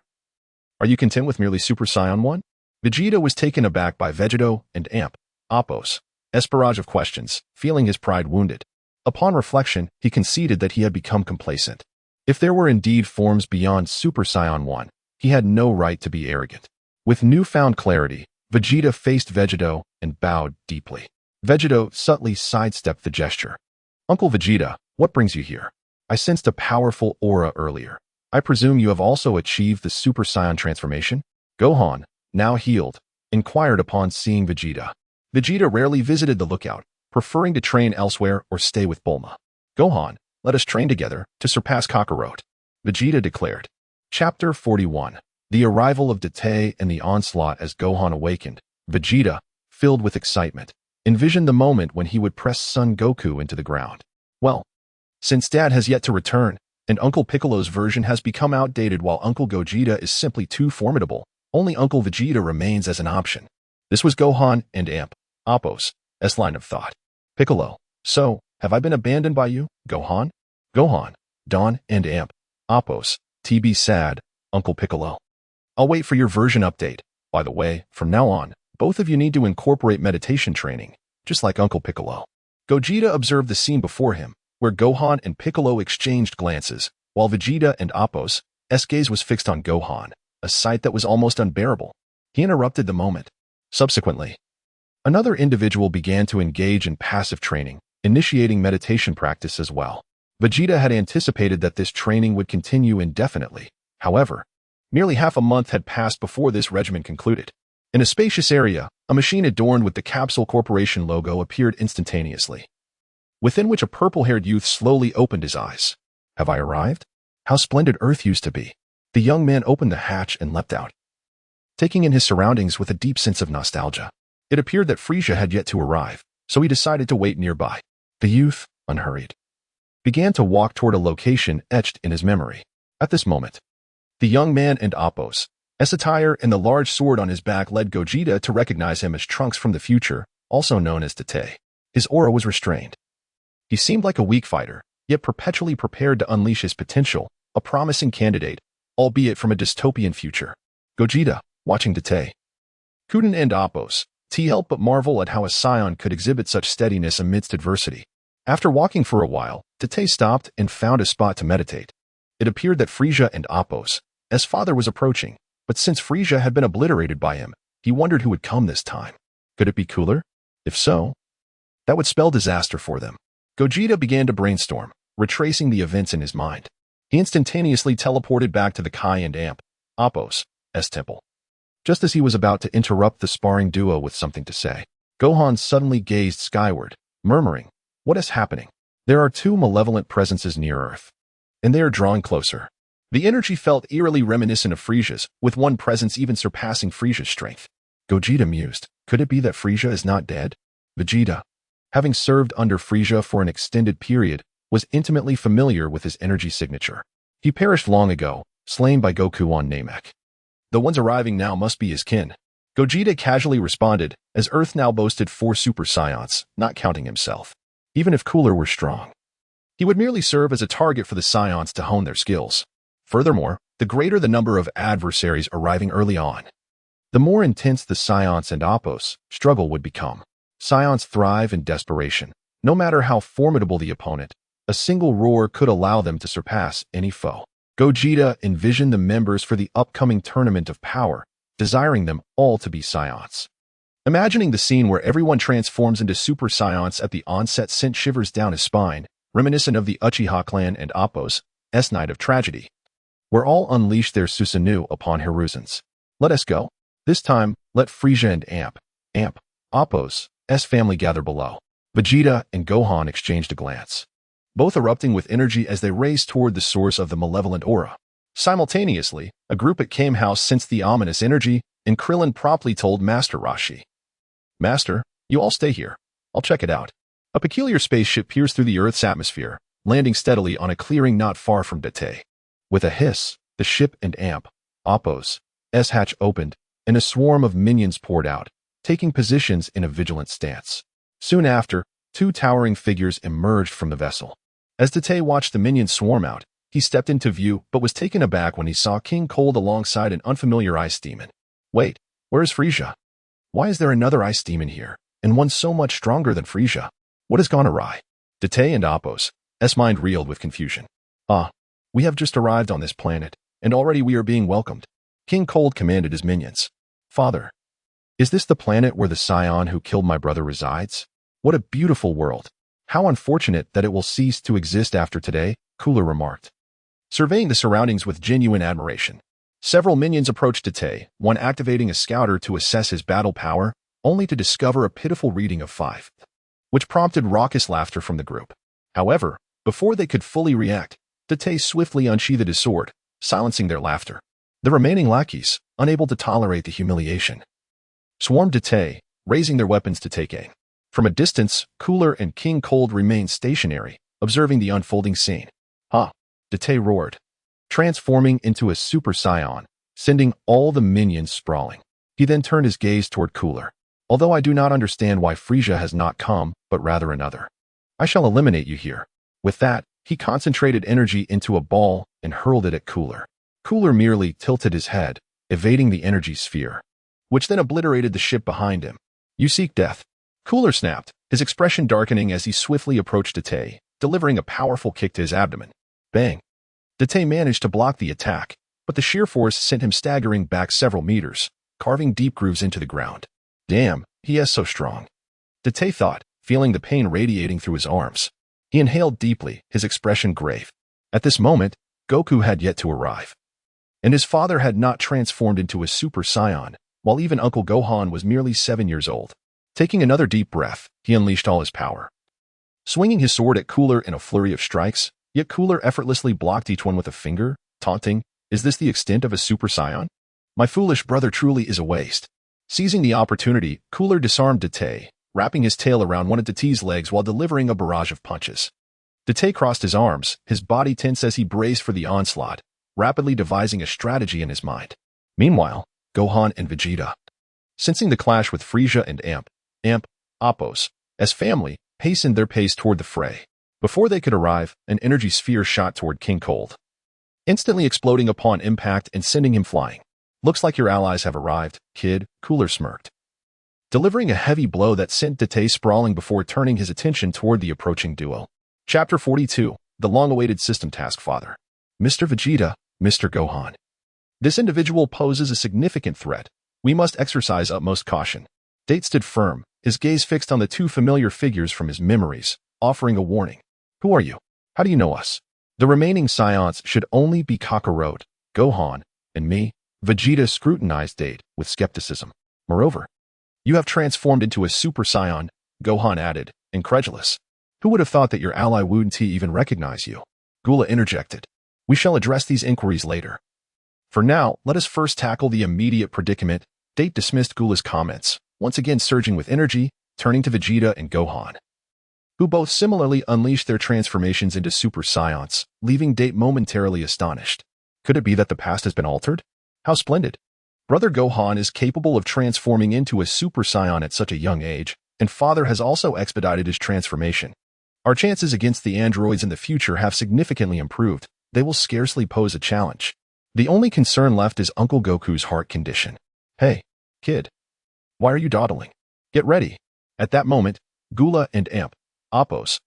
are you content with merely Super Saiyan 1? Vegeta was taken aback by Vegetto and Amp, Appos' barrage of questions, feeling his pride wounded. Upon reflection, he conceded that he had become complacent. If there were indeed forms beyond Super Saiyan 1, he had no right to be arrogant. With newfound clarity, Vegeta faced Vegetto and bowed deeply. Vegetto subtly sidestepped the gesture. Uncle Vegeta, what brings you here? I sensed a powerful aura earlier. I presume you have also achieved the Super Saiyan transformation? Gohan, now healed, inquired upon seeing Vegeta. Vegeta rarely visited the lookout, preferring to train elsewhere or stay with Bulma. Gohan, let us train together to surpass Kakarot, Vegeta declared. Chapter 41. The arrival of Date and the onslaught. As Gohan awakened, Vegeta, filled with excitement, envisioned the moment when he would press Son Goku into the ground. Well, since Dad has yet to return, and Uncle Piccolo's version has become outdated while Uncle Gogeta is simply too formidable, only Uncle Vegeta remains as an option. This was Gohan and Amp, Appos' line of thought. Piccolo, so, have I been abandoned by you, Gohan? Gohan, Don and Amp, Appos, TB sad, Uncle Piccolo. I'll wait for your version update. By the way, from now on, both of you need to incorporate meditation training, just like Uncle Piccolo. Gogeta observed the scene before him, where Gohan and Piccolo exchanged glances, while Vegeta and Appos' gaze was fixed on Gohan, a sight that was almost unbearable. He interrupted the moment. Subsequently, another individual began to engage in passive training, initiating meditation practice as well. Vegeta had anticipated that this training would continue indefinitely. However, nearly half a month had passed before this regimen concluded. In a spacious area, a machine adorned with the Capsule Corporation logo appeared instantaneously, within which a purple-haired youth slowly opened his eyes. Have I arrived? How splendid Earth used to be. The young man opened the hatch and leapt out, taking in his surroundings with a deep sense of nostalgia. It appeared that Frieza had yet to arrive, so he decided to wait nearby. The youth, unhurried, began to walk toward a location etched in his memory. At this moment, the young man and Appos' attire and the large sword on his back led Gogeta to recognize him as Trunks from the future, also known as Date. His aura was restrained. He seemed like a weak fighter, yet perpetually prepared to unleash his potential, a promising candidate, albeit from a dystopian future. Gogeta, watching Date, couldn't and Appos' help but marvel at how a Saiyan could exhibit such steadiness amidst adversity. After walking for a while, Date stopped and found a spot to meditate. It appeared that Frieza and Appos' father was approaching, but since Frieza had been obliterated by him, he wondered who would come this time. Could it be cooler? If so, that would spell disaster for them. Gogeta began to brainstorm, retracing the events in his mind. He instantaneously teleported back to the Kai and Amp, Appos' temple. Just as he was about to interrupt the sparring duo with something to say, Gohan suddenly gazed skyward, murmuring, "What is happening? There are two malevolent presences near Earth, and they are drawing closer." The energy felt eerily reminiscent of Frieza's, with one presence even surpassing Frieza's strength. Gogeta mused, could it be that Frieza is not dead? Vegeta, having served under Frieza for an extended period, was intimately familiar with his energy signature. He perished long ago, slain by Goku on Namek. The ones arriving now must be his kin. Gogeta casually responded, as Earth now boasted 4 Super Saiyans, not counting himself. Even if Cooler were strong, he would merely serve as a target for the Saiyans to hone their skills. Furthermore, the greater the number of adversaries arriving early on, the more intense the Saiyans and Appos struggle would become. Saiyans thrive in desperation. No matter how formidable the opponent, a single roar could allow them to surpass any foe. Gogeta envisioned the members for the upcoming Tournament of Power, desiring them all to be Saiyans. Imagining the scene where everyone transforms into Super Saiyans at the onset sent shivers down his spine, reminiscent of the Uchiha clan and Appo's Night of Tragedy, where all unleashed their Susanoo upon Hiruzans. Let us go. This time, let Frieza and Appo's family gather below. Vegeta and Gohan exchanged a glance, both erupting with energy as they raced toward the source of the malevolent aura. Simultaneously, a group at Kame House sensed the ominous energy, and Krillin promptly told Master Roshi, Master, you all stay here. I'll check it out. A peculiar spaceship pierced through the Earth's atmosphere, landing steadily on a clearing not far from Date. With a hiss, the ship and Appo's hatch opened, and a swarm of minions poured out, taking positions in a vigilant stance. Soon after, 2 towering figures emerged from the vessel. As Date watched the minions swarm out, he stepped into view but was taken aback when he saw King Cold alongside an unfamiliar ice demon. Wait, where is Frieza? Why is there another ice demon here, and one so much stronger than Frieza? What has gone awry? Date and Appo's mind reeled with confusion. We have just arrived on this planet, and already we are being welcomed. King Cold commanded his minions. Father, is this the planet where the Saiyan who killed my brother resides? What a beautiful world. How unfortunate that it will cease to exist after today, Cooler remarked, surveying the surroundings with genuine admiration. Several minions approached Date, one activating a scouter to assess his battle power, only to discover a pitiful reading of 5, which prompted raucous laughter from the group. However, before they could fully react, Date swiftly unsheathed his sword, silencing their laughter. The remaining lackeys, unable to tolerate the humiliation, swarmed Date, raising their weapons to take aim. From a distance, Cooler and King Cold remained stationary, observing the unfolding scene. Date roared, transforming into a Super Saiyan, sending all the minions sprawling. He then turned his gaze toward Cooler. Although I do not understand why Frieza has not come, but rather another, I shall eliminate you here. With that, he concentrated energy into a ball and hurled it at Cooler. Cooler merely tilted his head, evading the energy sphere, which then obliterated the ship behind him. You seek death. Cooler snapped, his expression darkening as he swiftly approached Date, delivering a powerful kick to his abdomen. Bang! Date managed to block the attack, but the sheer force sent him staggering back several meters, carving deep grooves into the ground. Damn, he is so strong, Date thought, feeling the pain radiating through his arms. He inhaled deeply, his expression grave. At this moment, Goku had yet to arrive, and his father had not transformed into a Super Saiyan, while even Uncle Gohan was merely 7 years old. Taking another deep breath, he unleashed all his power, swinging his sword at Cooler in a flurry of strikes, yet Cooler effortlessly blocked each one with a finger, taunting, is this the extent of a Super Saiyan? My foolish brother truly is a waste. Seizing the opportunity, Cooler disarmed Date, wrapping his tail around one of Date's legs while delivering a barrage of punches. Date crossed his arms, his body tense as he braced for the onslaught, rapidly devising a strategy in his mind. Meanwhile, Gohan and Vegeta, sensing the clash with Frieza and Appo's family, hastened their pace toward the fray. Before they could arrive, an energy sphere shot toward King Cold, instantly exploding upon impact and sending him flying. Looks like your allies have arrived, kid, Cooler smirked, delivering a heavy blow that sent Date sprawling before turning his attention toward the approaching duo. Chapter 42, the long-awaited system task father. Mr. Vegeta, Mr. Gohan. This individual poses a significant threat. We must exercise utmost caution. Date stood firm, his gaze fixed on the 2 familiar figures from his memories, offering a warning. Who are you? How do you know us? The remaining Saiyans should only be Kakarot, Gohan, and me. Vegeta scrutinized Date with skepticism. Moreover, you have transformed into a Super Saiyan, Gohan added, incredulous. Who would have thought that your ally wouldn't even recognize you? Gula interjected. We shall address these inquiries later. For now, let us first tackle the immediate predicament. Date dismissed Gula's comments, once again surging with energy, turning to Vegeta and Gohan, who both similarly unleashed their transformations into Super Saiyans, leaving Date momentarily astonished. Could it be that the past has been altered? How splendid! Brother Gohan is capable of transforming into a Super Saiyan at such a young age, and father has also expedited his transformation. Our chances against the androids in the future have significantly improved. They will scarcely pose a challenge. The only concern left is Uncle Goku's heart condition. Hey, kid. Why are you dawdling? Get ready. At that moment, Gula and Appo's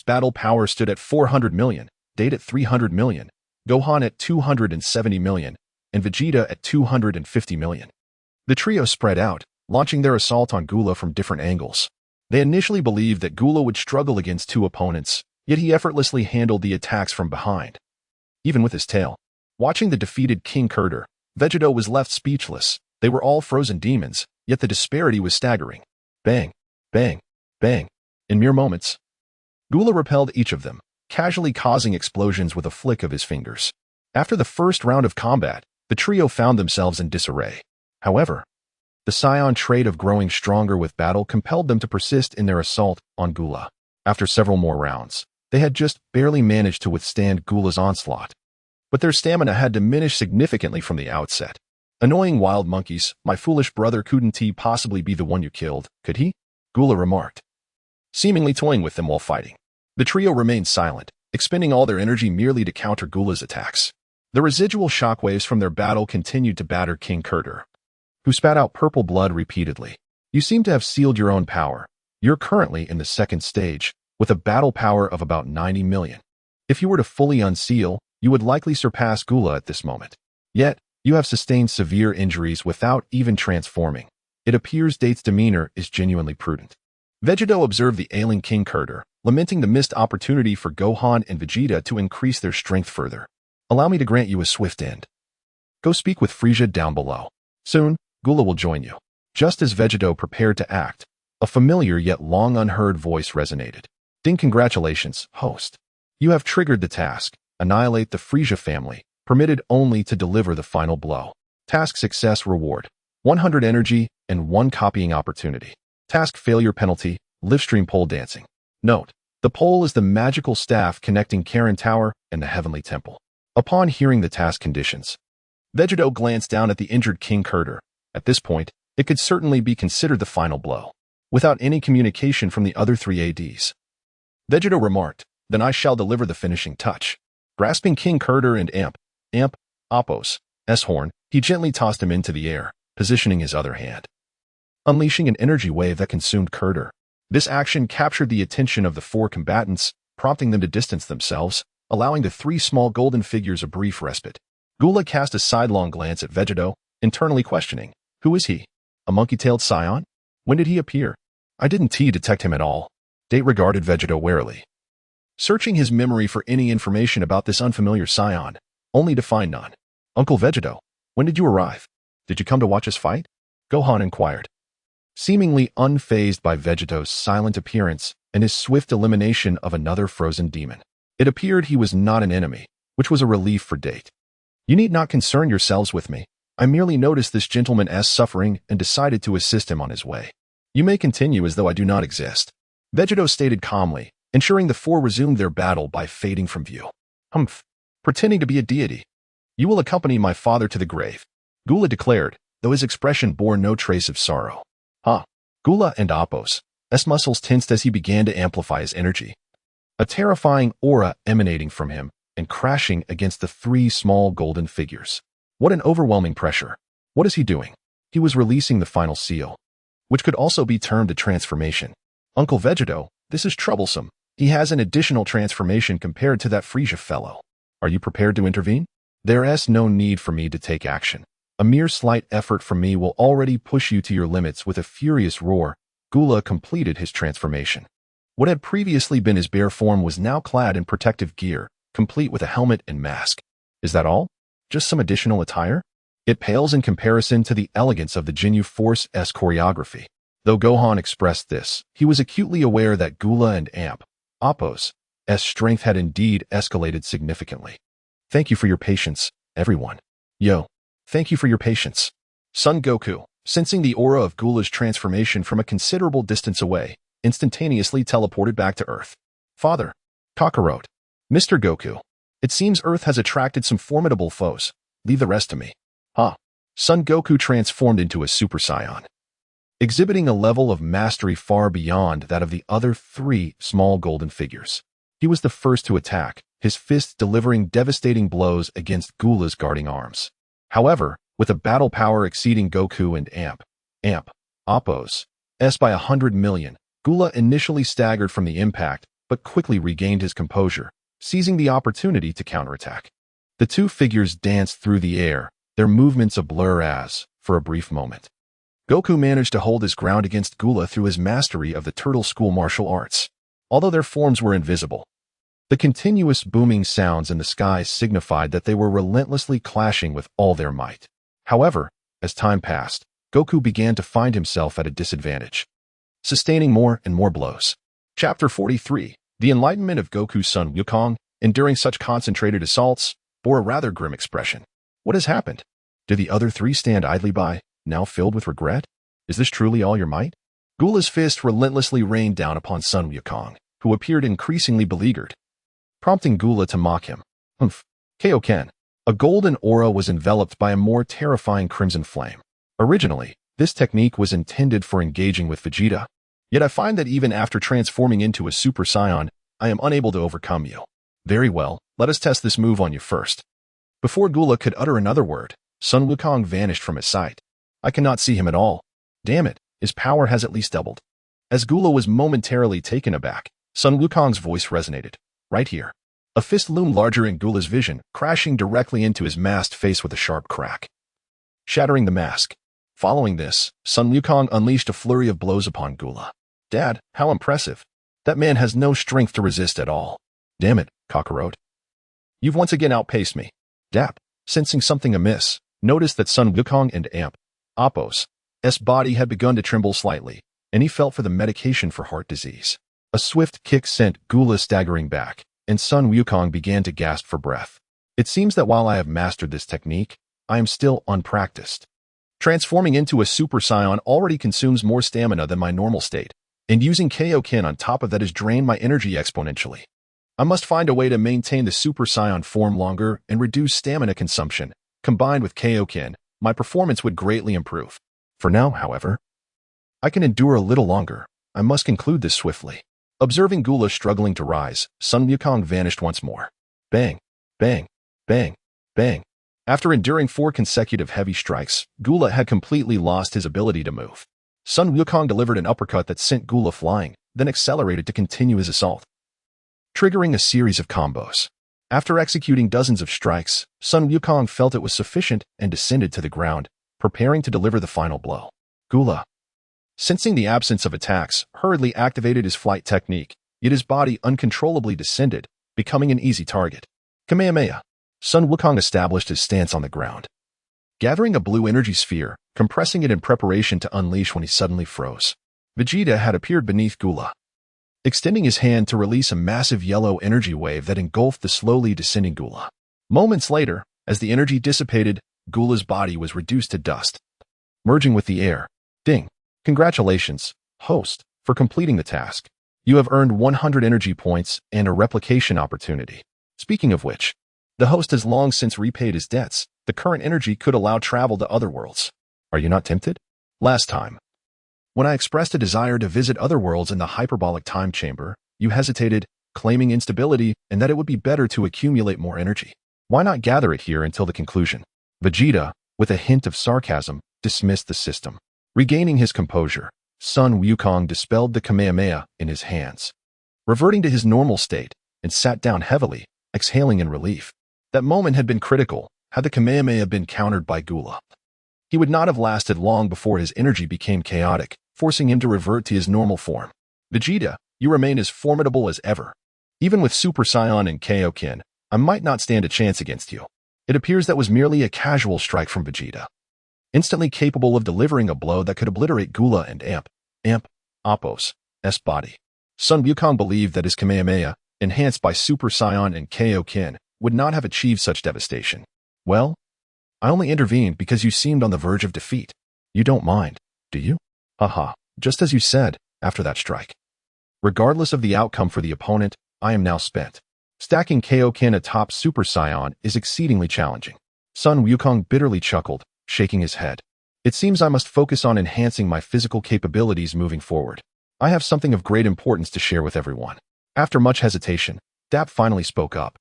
battle power stood at 400 million, Date at 300 million, Gohan at 270 million, and Vegeta at 250 million. The trio spread out, launching their assault on Gula from different angles. They initially believed that Gula would struggle against two opponents, yet he effortlessly handled the attacks from behind. Even with his tail. Watching the defeated King Kurter, Vegetto was left speechless. They were all frozen demons, yet the disparity was staggering. Bang, bang, bang. In mere moments, Gula repelled each of them, casually causing explosions with a flick of his fingers. After the first round of combat, the trio found themselves in disarray. However, the Saiyan trait of growing stronger with battle compelled them to persist in their assault on Gula. After several more rounds, they had just barely managed to withstand Gula's onslaught. But their stamina had diminished significantly from the outset. Annoying wild monkeys, my foolish brother couldn't he possibly be the one you killed, could he? Gula remarked, seemingly toying with them while fighting. The trio remained silent, expending all their energy merely to counter Gula's attacks. The residual shockwaves from their battle continued to batter King Kurter, who spat out purple blood repeatedly. You seem to have sealed your own power. You're currently in the second stage, with a battle power of about 90 million. If you were to fully unseal, you would likely surpass Gula at this moment. Yet, you have sustained severe injuries without even transforming. It appears Date's demeanor is genuinely prudent. Vegetto observed the ailing King Kurter, lamenting the missed opportunity for Gohan and Vegeta to increase their strength further. Allow me to grant you a swift end. Go speak with Frieza down below. Soon, Gula will join you. Just as Vegetto prepared to act, a familiar yet long unheard voice resonated. Ding, congratulations, host. You have triggered the task. Annihilate the Frieza family, permitted only to deliver the final blow. Task success reward, 100 energy and 1 copying opportunity. Task failure penalty, livestream pole dancing. Note, the pole is the magical staff connecting Karen Tower and the Heavenly Temple. Upon hearing the task conditions, Vegetto glanced down at the injured King Kurter. At this point, it could certainly be considered the final blow. Without any communication from the other 3 ADs. Vegetto remarked, then I shall deliver the finishing touch. Grasping King Kurter and Appo's horn, he gently tossed him into the air, positioning his other hand, unleashing an energy wave that consumed Kurter. This action captured the attention of the 4 combatants, prompting them to distance themselves, allowing the 3 small golden figures a brief respite. Gula cast a sidelong glance at Vegetto, internally questioning, who is he? A monkey-tailed Saiyan? When did he appear? I didn't detect him at all. Date regarded Vegetto warily, searching his memory for any information about this unfamiliar Saiyan, only to find none. Uncle Vegetto, when did you arrive? Did you come to watch us fight? Gohan inquired, seemingly unfazed by Vegetto's silent appearance and his swift elimination of another frozen demon. It appeared he was not an enemy, which was a relief for Date. You need not concern yourselves with me. I merely noticed this gentleman's suffering and decided to assist him on his way. You may continue as though I do not exist. Vegetto stated calmly, ensuring the 4 resumed their battle by fading from view. Humph, pretending to be a deity. You will accompany my father to the grave, Gula declared, though his expression bore no trace of sorrow. Gula and Appo's muscles tensed as he began to amplify his energy. A terrifying aura emanating from him and crashing against the 3 small golden figures. What an overwhelming pressure. What is he doing? He was releasing the final seal, which could also be termed a transformation. Uncle Vegetto, this is troublesome. He has an additional transformation compared to that Frieza fellow. Are you prepared to intervene? There is no need for me to take action. A mere slight effort from me will already push you to your limits. With a furious roar, Gula completed his transformation. What had previously been his bare form was now clad in protective gear, complete with a helmet and mask. Is that all? Just some additional attire? It pales in comparison to the elegance of the Ginyu Force's choreography. Though Gohan expressed this, he was acutely aware that Gula and Appo's strength had indeed escalated significantly. Thank you for your patience, everyone. Yo, thank you for your patience. Son Goku, sensing the aura of Gula's transformation from a considerable distance away, instantaneously teleported back to Earth. Father, Kakarot, Mr. Goku, it seems Earth has attracted some formidable foes. Leave the rest to me. Huh. Son Goku transformed into a Super Saiyan, exhibiting a level of mastery far beyond that of the other three small golden figures. He was the first to attack, his fists delivering devastating blows against Gula's guarding arms. However, with a battle power exceeding Goku and Appo's by 100 million, Gula initially staggered from the impact, but quickly regained his composure, seizing the opportunity to counterattack. The two figures danced through the air, their movements a blur as, for a brief moment, Goku managed to hold his ground against Gula through his mastery of the Turtle School martial arts. Although their forms were invisible, the continuous booming sounds in the sky signified that they were relentlessly clashing with all their might. However, as time passed, Goku began to find himself at a disadvantage, sustaining more and more blows. Chapter 43. The enlightenment of Goku's son Wukong, enduring such concentrated assaults, bore a rather grim expression. What has happened? Do the other three stand idly by, now filled with regret? Is this truly all your might? Gula's fist relentlessly rained down upon Sun Wukong, who appeared increasingly beleaguered, prompting Gula to mock him. Kaioken. A golden aura was enveloped by a more terrifying crimson flame. Originally, this technique was intended for engaging with Vegeta. Yet I find that even after transforming into a Super Saiyan, I am unable to overcome you. Very well, let us test this move on you first. Before Gula could utter another word, Sun Wukong vanished from his sight. I cannot see him at all. Damn it, his power has at least doubled. As Gula was momentarily taken aback, Sun Wukong's voice resonated. Right here. A fist loomed larger in Gula's vision, crashing directly into his masked face with a sharp crack, shattering the mask. Following this, Sun Wukong unleashed a flurry of blows upon Gula. Dad, how impressive. That man has no strength to resist at all. Damn it, Kakarot. You've once again outpaced me. Dap, sensing something amiss, noticed that Sun Wukong and Appo's body had begun to tremble slightly, and he felt for the medication for heart disease. A swift kick sent Gula staggering back, and Sun Wukong began to gasp for breath. It seems that while I have mastered this technique, I am still unpracticed. Transforming into a Super Saiyan already consumes more stamina than my normal state, and using Kaioken on top of that has drained my energy exponentially. I must find a way to maintain the Super Saiyan form longer and reduce stamina consumption. Combined with Kaioken, my performance would greatly improve. For now, however, I can endure a little longer. I must conclude this swiftly. Observing Gula struggling to rise, Sun Wukong vanished once more. Bang, bang, bang, bang. After enduring 4 consecutive heavy strikes, Gula had completely lost his ability to move. Sun Wukong delivered an uppercut that sent Gula flying, then accelerated to continue his assault, triggering a series of combos. After executing dozens of strikes, Sun Wukong felt it was sufficient and descended to the ground, preparing to deliver the final blow. Gula, sensing the absence of attacks, hurriedly activated his flight technique, yet his body uncontrollably descended, becoming an easy target. Kamehameha. Sun Wukong established his stance on the ground, gathering a blue energy sphere, compressing it in preparation to unleash when he suddenly froze. Vegeta had appeared beneath Gula, extending his hand to release a massive yellow energy wave that engulfed the slowly descending Gula. Moments later, as the energy dissipated, Gula's body was reduced to dust, merging with the air. Ding. Congratulations, host, for completing the task. You have earned 100 energy points and a replication opportunity. Speaking of which, the host has long since repaid his debts. The current energy could allow travel to other worlds. Are you not tempted? Last time, when I expressed a desire to visit other worlds in the hyperbolic time chamber, you hesitated, claiming instability and that it would be better to accumulate more energy. Why not gather it here until the conclusion? Vegeta, with a hint of sarcasm, dismissed the system. Regaining his composure, Sun Wukong dispelled the Kamehameha in his hands, reverting to his normal state, and sat down heavily, exhaling in relief. That moment had been critical. Had the Kamehameha been countered by Gula, he would not have lasted long before his energy became chaotic, forcing him to revert to his normal form. Vegeta, you remain as formidable as ever. Even with Super Saiyan and Kaioken, I might not stand a chance against you. It appears that was merely a casual strike from Vegeta, instantly capable of delivering a blow that could obliterate Gula and Appo's body. Sun Wukong believed that his Kamehameha, enhanced by Super Saiyan and Kaioken, would not have achieved such devastation. Well, I only intervened because you seemed on the verge of defeat. You don't mind, do you? Haha, just as you said, after that strike. Regardless of the outcome for the opponent, I am now spent. Stacking Kaioken atop Super Saiyan is exceedingly challenging. Sun Wukong bitterly chuckled, shaking his head. It seems I must focus on enhancing my physical capabilities moving forward. I have something of great importance to share with everyone. After much hesitation, Dap finally spoke up.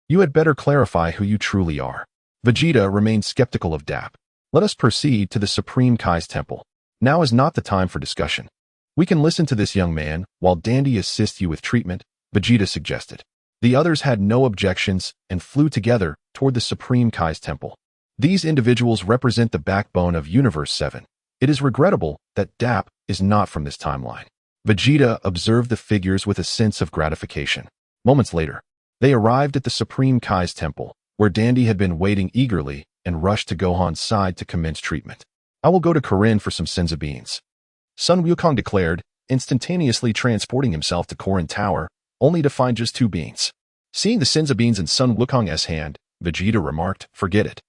You had better clarify who you truly are. Vegeta remained skeptical of Dap. Let us proceed to the Supreme Kai's temple. Now is not the time for discussion. We can listen to this young man while Dandy assists you with treatment, Vegeta suggested. The others had no objections and flew together toward the Supreme Kai's temple. These individuals represent the backbone of Universe 7. It is regrettable that Dap is not from this timeline. Vegeta observed the figures with a sense of gratification. Moments later, they arrived at the Supreme Kai's temple, where Dandy had been waiting eagerly and rushed to Gohan's side to commence treatment. I will go to Korin for some Senza beans. Sun Wukong declared, instantaneously transporting himself to Korin Tower, only to find just 2 beans. Seeing the Senza beans in Sun Wukong's hand, Vegeta remarked, forget it.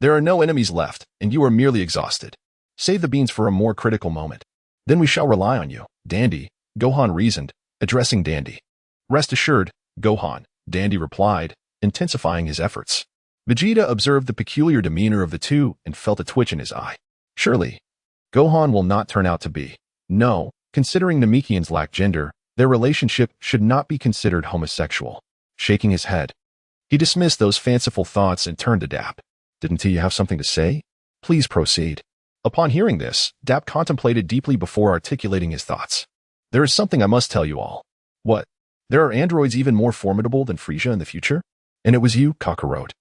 There are no enemies left, and you are merely exhausted. Save the beans for a more critical moment. Then we shall rely on you, Dandy, Gohan reasoned, addressing Dandy. Rest assured, Gohan, Dandy replied, intensifying his efforts. Vegeta observed the peculiar demeanor of the two and felt a twitch in his eye. Surely, Gohan will not turn out to be. No, considering Namekians lack gender, their relationship should not be considered homosexual. Shaking his head, he dismissed those fanciful thoughts and turned to Dap. Didn't he have something to say? Please proceed. Upon hearing this, Dap contemplated deeply before articulating his thoughts. There is something I must tell you all. What? There are androids even more formidable than Frieza in the future? And it was you, Kakarot,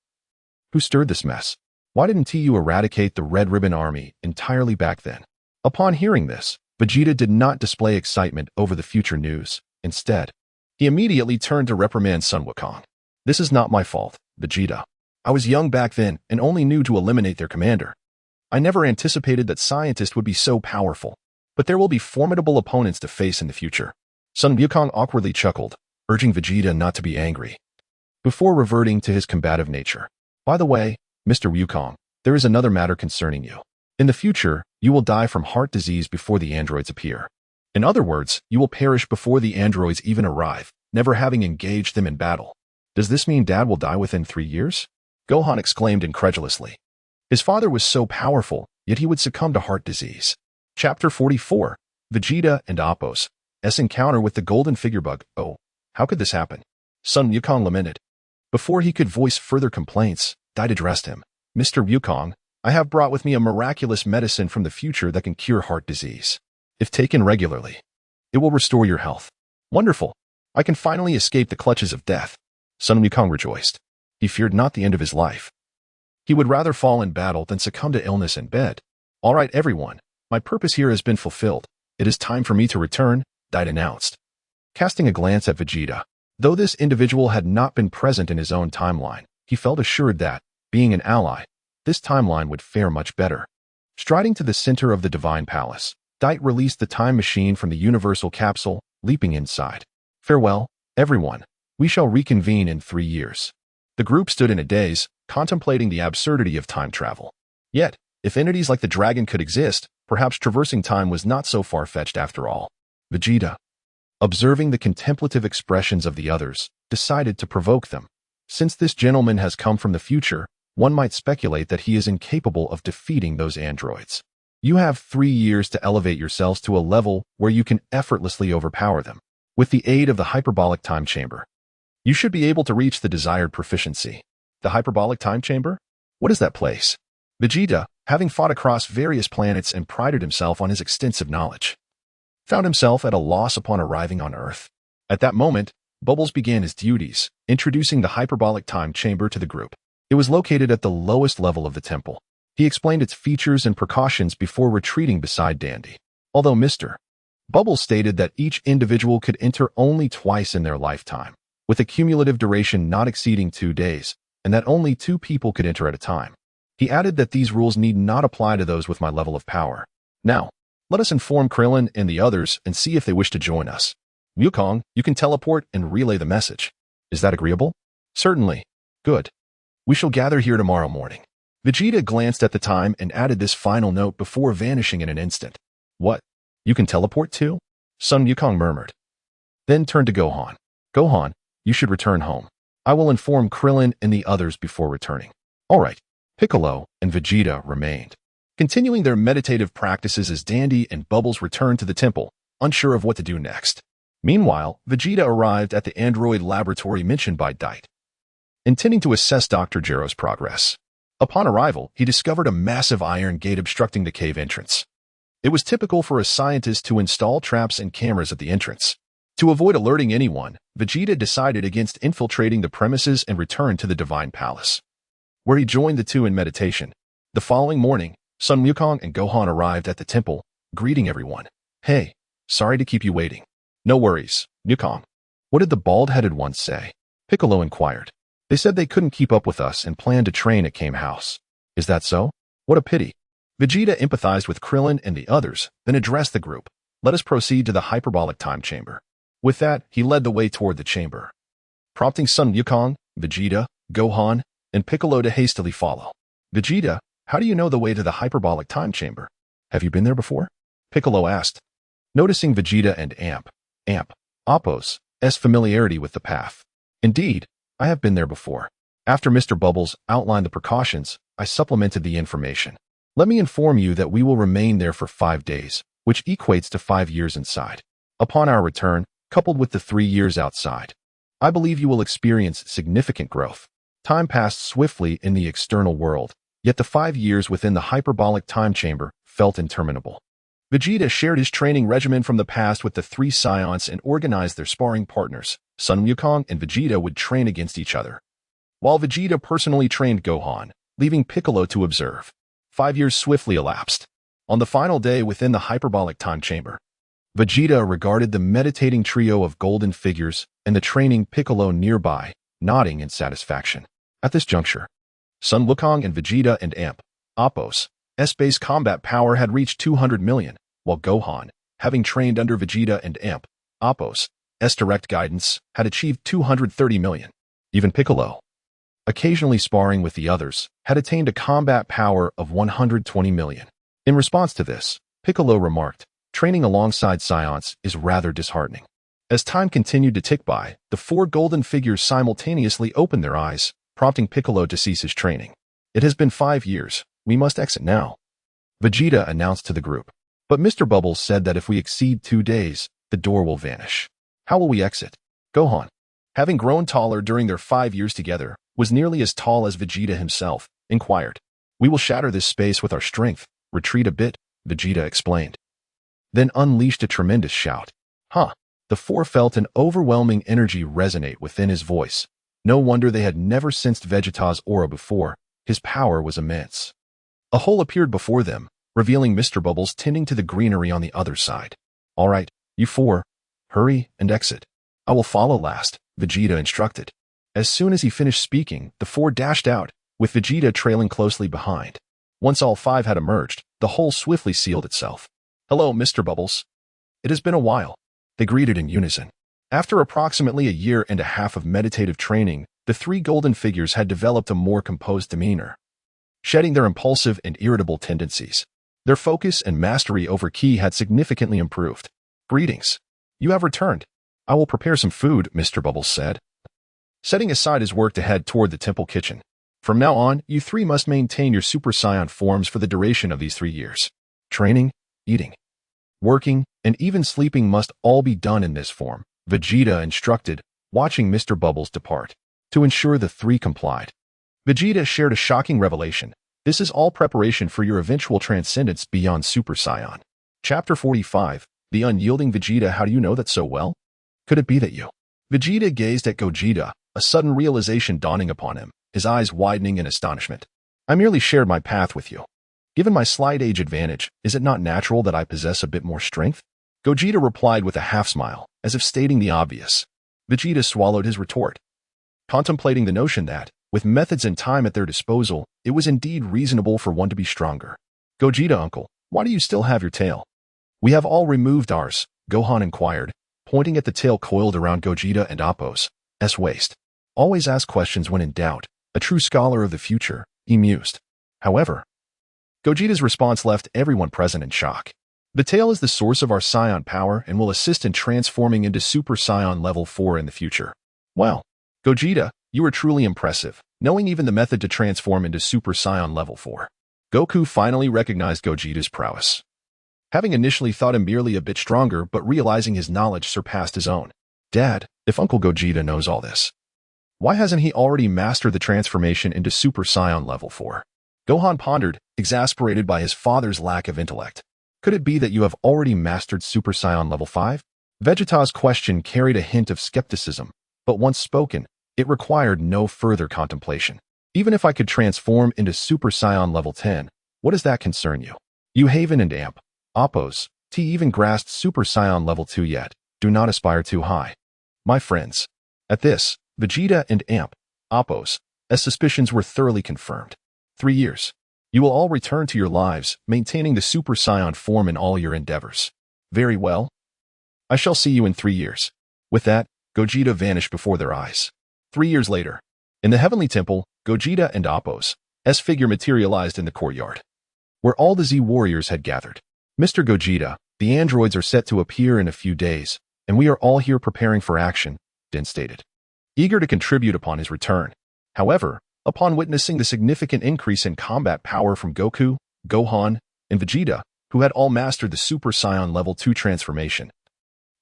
who stirred this mess. Why didn't you eradicate the Red Ribbon Army entirely back then? Upon hearing this, Vegeta did not display excitement over the future news. Instead, he immediately turned to reprimand Sun Wukong. This is not my fault, Vegeta. I was young back then and only knew to eliminate their commander. I never anticipated that scientists would be so powerful, but there will be formidable opponents to face in the future. Sun Wukong awkwardly chuckled, urging Vegeta not to be angry, before reverting to his combative nature. By the way, Mr. Wukong, there is another matter concerning you. In the future, you will die from heart disease before the androids appear. In other words, you will perish before the androids even arrive, never having engaged them in battle. Does this mean Dad will die within 3 years? Gohan exclaimed incredulously. His father was so powerful, yet he would succumb to heart disease. Chapter 44, Vegeta and Appo's encounter with the golden figure bug. Oh, how could this happen? Sun Wukong lamented. Before he could voice further complaints, Dite addressed him. Mr. Wukong, I have brought with me a miraculous medicine from the future that can cure heart disease. If taken regularly, it will restore your health. Wonderful. I can finally escape the clutches of death. Sun Wukong rejoiced. He feared not the end of his life. He would rather fall in battle than succumb to illness in bed. All right, everyone. My purpose here has been fulfilled. It is time for me to return, Dite announced. Casting a glance at Vegeta, though this individual had not been present in his own timeline, he felt assured that, being an ally, this timeline would fare much better. Striding to the center of the Divine Palace, Dite released the time machine from the Universal Capsule, leaping inside. Farewell, everyone. We shall reconvene in 3 years. The group stood in a daze, contemplating the absurdity of time travel. Yet, if entities like the dragon could exist, perhaps traversing time was not so far-fetched after all. Vegeta, observing the contemplative expressions of the others, decided to provoke them. Since this gentleman has come from the future, one might speculate that he is incapable of defeating those androids. You have 3 years to elevate yourselves to a level where you can effortlessly overpower them. With the aid of the hyperbolic time chamber, you should be able to reach the desired proficiency. The hyperbolic time chamber? What is that place? Vegeta, having fought across various planets and prided himself on his extensive knowledge, found himself at a loss upon arriving on Earth. At that moment, Bubbles began his duties, introducing the hyperbolic time chamber to the group. It was located at the lowest level of the temple. He explained its features and precautions before retreating beside Dandy. Although Mr. Bubbles stated that each individual could enter only twice in their lifetime, with a cumulative duration not exceeding 2 days, and that only 2 people could enter at a time. He added that these rules need not apply to those with my level of power. Now, let us inform Krillin and the others and see if they wish to join us. Wukong, you can teleport and relay the message. Is that agreeable? Certainly. Good. We shall gather here tomorrow morning. Vegeta glanced at the time and added this final note before vanishing in an instant. What? You can teleport too? Sun Wukong murmured. Then turned to Gohan. Gohan, you should return home. I will inform Krillin and the others before returning. All right. Piccolo and Vegeta remained, continuing their meditative practices as Dandy and Bubbles returned to the temple, unsure of what to do next. Meanwhile, Vegeta arrived at the android laboratory mentioned by Dite, intending to assess Dr. Gero's progress. Upon arrival, he discovered a massive iron gate obstructing the cave entrance. It was typical for a scientist to install traps and cameras at the entrance. To avoid alerting anyone, Vegeta decided against infiltrating the premises and returned to the Divine Palace, where he joined the two in meditation. The following morning, Sun Wukong and Gohan arrived at the temple, greeting everyone. Hey, sorry to keep you waiting. No worries, Wukong. What did the bald-headed ones say? Piccolo inquired. They said they couldn't keep up with us and planned to train at Kame House. Is that so? What a pity. Vegeta empathized with Krillin and the others, then addressed the group. Let us proceed to the hyperbolic time chamber. With that, he led the way toward the chamber, prompting Sun Wukong, Vegeta, Gohan, and Piccolo to hastily follow. Vegeta, how do you know the way to the hyperbolic time chamber? Have you been there before? Piccolo asked, noticing Vegeta and Appo's familiarity with the path. Indeed, I have been there before. After Mr. Bubbles outlined the precautions, I supplemented the information. Let me inform you that we will remain there for 5 days, which equates to 5 years inside. Upon our return, coupled with the 3 years outside, I believe you will experience significant growth. Time passed swiftly in the external world, yet the 5 years within the hyperbolic time chamber felt interminable. Vegeta shared his training regimen from the past with the 3 Scions and organized their sparring partners. Sun Wukong and Vegeta would train against each other, while Vegeta personally trained Gohan, leaving Piccolo to observe. 5 years swiftly elapsed. On the final day within the hyperbolic time chamber, Vegeta regarded the meditating trio of golden figures and the training Piccolo nearby, nodding in satisfaction. At this juncture, Sun Wukong and Vegeta and Appo's base combat power had reached 200 million, while Gohan, having trained under Vegeta and Appo's direct guidance, had achieved 230 million. Even Piccolo, occasionally sparring with the others, had attained a combat power of 120 million. In response to this, Piccolo remarked, training alongside Scions is rather disheartening. As time continued to tick by, the 4 golden figures simultaneously opened their eyes, prompting Piccolo to cease his training. It has been 5 years. We must exit now, Vegeta announced to the group. But Mr. Bubbles said that if we exceed 2 days, the door will vanish. How will we exit? Gohan, having grown taller during their 5 years together, was nearly as tall as Vegeta himself, inquired. We will shatter this space with our strength. Retreat a bit, Vegeta explained. Then unleashed a tremendous shout. Huh. The 4 felt an overwhelming energy resonate within his voice. No wonder they had never sensed Vegeta's aura before. His power was immense. A hole appeared before them, revealing Mr. Bubbles tending to the greenery on the other side. All right, you 4, hurry and exit. I will follow last, Vegeta instructed. As soon as he finished speaking, the 4 dashed out, with Vegeta trailing closely behind. Once all 5 had emerged, the hole swiftly sealed itself. Hello, Mr. Bubbles. It has been a while, they greeted in unison. After approximately a year and a half of meditative training, the 3 golden figures had developed a more composed demeanor, shedding their impulsive and irritable tendencies. Their focus and mastery over ki had significantly improved. Greetings. You have returned. I will prepare some food, Mr. Bubbles said, setting aside his work to head toward the temple kitchen. From now on, you 3 must maintain your Super Saiyan forms for the duration of these 3 years. Training, eating, working, and even sleeping must all be done in this form, Vegeta instructed, watching Mr. Bubbles depart. To ensure the 3 complied, Vegeta shared a shocking revelation. This is all preparation for your eventual transcendence beyond Super Saiyan. Chapter 45, The Unyielding Vegeta. How do you know that so well? Could it be that you? Vegeta gazed at Gogeta, a sudden realization dawning upon him, his eyes widening in astonishment. I merely shared my path with you. Given my slight age advantage, is it not natural that I possess a bit more strength? Gogeta replied with a half-smile, as if stating the obvious. Vegeta swallowed his retort, contemplating the notion that, with methods and time at their disposal, it was indeed reasonable for one to be stronger. Gogeta, uncle, why do you still have your tail? We have all removed ours, Gohan inquired, pointing at the tail coiled around Gogeta and Appo's waist. Always ask questions when in doubt. A true scholar of the future, he mused. However, Gogeta's response left everyone present in shock. The tail is the source of our Saiyan power and will assist in transforming into Super Saiyan level 4 in the future. Well, Gogeta, you are truly impressive, knowing even the method to transform into Super Saiyan level 4. Goku finally recognized Gogeta's prowess. Having initially thought him merely a bit stronger but realizing his knowledge surpassed his own. Dad, if Uncle Gogeta knows all this, why hasn't he already mastered the transformation into Super Saiyan level 4? Gohan pondered, exasperated by his father's lack of intellect. Could it be that you have already mastered Super Saiyan level 5? Vegeta's question carried a hint of skepticism, but once spoken, it required no further contemplation. Even if I could transform into Super Saiyan level 10, what does that concern you? You Haven and Amp, Oppos, T even grasped Super Saiyan level 2 yet. Do not aspire too high. My friends. At this, Vegeta and Amp, Oppos, as suspicions were thoroughly confirmed. 3 years. You will all return to your lives, maintaining the Super Saiyan form in all your endeavors. Very well. I shall see you in 3 years. With that, Gogeta vanished before their eyes. 3 years later, in the Heavenly Temple, Gogeta and Oppos' figure materialized in the courtyard, where all the Z warriors had gathered. Mr. Gogeta, the androids are set to appear in a few days, and we are all here preparing for action, Din stated, eager to contribute upon his return. However, upon witnessing the significant increase in combat power from Goku, Gohan, and Vegeta, who had all mastered the Super Saiyan level 2 transformation,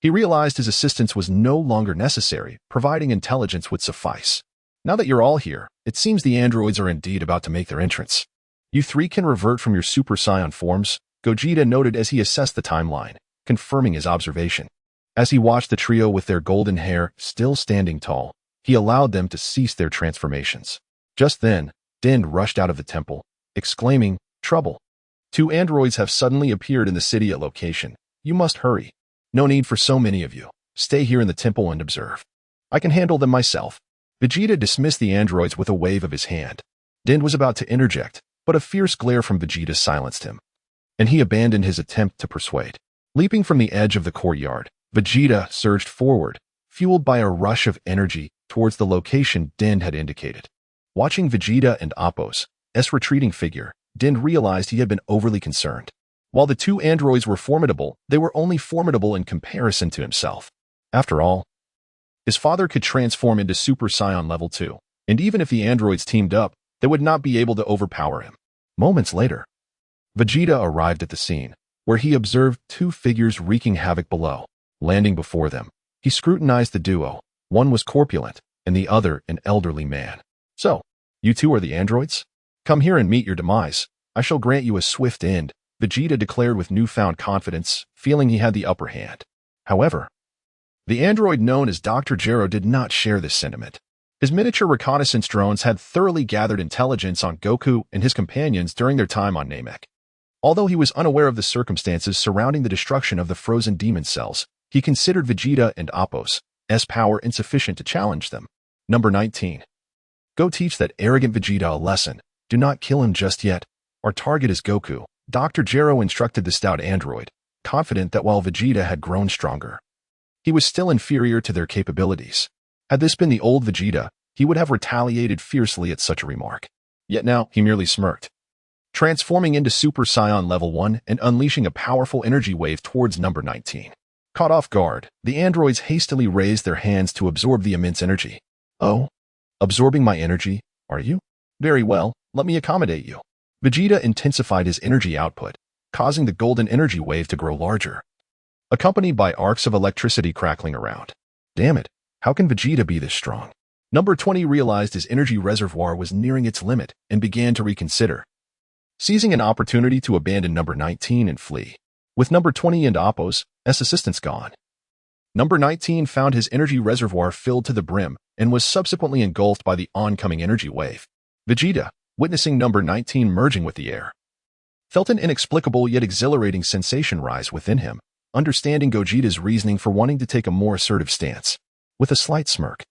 he realized his assistance was no longer necessary, providing intelligence would suffice. Now that you're all here, it seems the androids are indeed about to make their entrance. You three can revert from your Super Saiyan forms, Gogeta noted as he assessed the timeline, confirming his observation. As he watched the trio with their golden hair still standing tall, he allowed them to cease their transformations. Just then, Din rushed out of the temple, exclaiming, "Trouble! 2 androids have suddenly appeared in the city at location. You must hurry. No need for so many of you. Stay here in the temple and observe. I can handle them myself." Vegeta dismissed the androids with a wave of his hand. Din was about to interject, but a fierce glare from Vegeta silenced him, and he abandoned his attempt to persuade. Leaping from the edge of the courtyard, Vegeta surged forward, fueled by a rush of energy towards the location Din had indicated. Watching Vegeta and Oppos' retreating figure, Din realized he had been overly concerned. While the 2 androids were formidable, they were only formidable in comparison to himself. After all, his father could transform into Super Saiyan level 2, and even if the androids teamed up, they would not be able to overpower him. Moments later, Vegeta arrived at the scene, where he observed 2 figures wreaking havoc below. Landing before them, he scrutinized the duo. One was corpulent, and the other an elderly man. "So, you 2 are the androids? Come here and meet your demise. I shall grant you a swift end," Vegeta declared with newfound confidence, feeling he had the upper hand. However, the android known as Dr. Gero did not share this sentiment. His miniature reconnaissance drones had thoroughly gathered intelligence on Goku and his companions during their time on Namek. Although he was unaware of the circumstances surrounding the destruction of the frozen demon cells, he considered Vegeta and Oppos' power insufficient to challenge them. Number 19. Go teach that arrogant Vegeta a lesson. Do not kill him just yet. Our target is Goku. Dr. Gero instructed the stout android, confident that while Vegeta had grown stronger, he was still inferior to their capabilities. Had this been the old Vegeta, he would have retaliated fiercely at such a remark. Yet now, he merely smirked, transforming into Super Saiyan level 1 and unleashing a powerful energy wave towards number 19. Caught off guard, the androids hastily raised their hands to absorb the immense energy. "Oh? Absorbing my energy, are you? Very well, let me accommodate you." Vegeta intensified his energy output, causing the golden energy wave to grow larger, accompanied by arcs of electricity crackling around. Damn it, how can Vegeta be this strong? Number 20 realized his energy reservoir was nearing its limit and began to reconsider, seizing an opportunity to abandon number 19 and flee. With number 20 and Oppos' assistance gone, number 19 found his energy reservoir filled to the brim and was subsequently engulfed by the oncoming energy wave. Vegeta, witnessing number 19 merging with the air, felt an inexplicable yet exhilarating sensation rise within him, understanding Gogeta's reasoning for wanting to take a more assertive stance. With a slight smirk,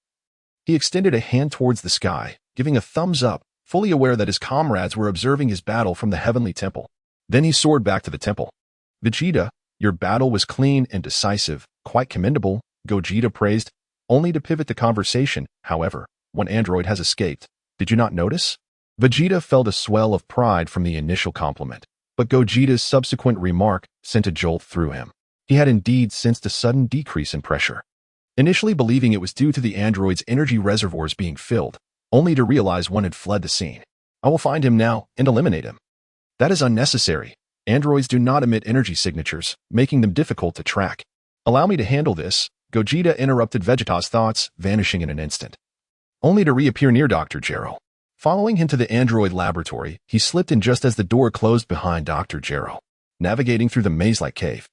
he extended a hand towards the sky, giving a thumbs up, fully aware that his comrades were observing his battle from the Heavenly Temple. Then he soared back to the temple. "Vegeta, your battle was clean and decisive, quite commendable," Gogeta praised, only to pivot the conversation, however, one android has escaped. Did you not notice? Vegeta felt a swell of pride from the initial compliment, but Gogeta's subsequent remark sent a jolt through him. He had indeed sensed a sudden decrease in pressure. Initially believing it was due to the android's energy reservoirs being filled, only to realize one had fled the scene. I will find him now and eliminate him. That is unnecessary. Androids do not emit energy signatures, making them difficult to track. Allow me to handle this. Gogeta interrupted Vegeta's thoughts, vanishing in an instant, only to reappear near Dr. Gero. Following him to the android laboratory, he slipped in just as the door closed behind Dr. Gero. Navigating through the maze-like cave,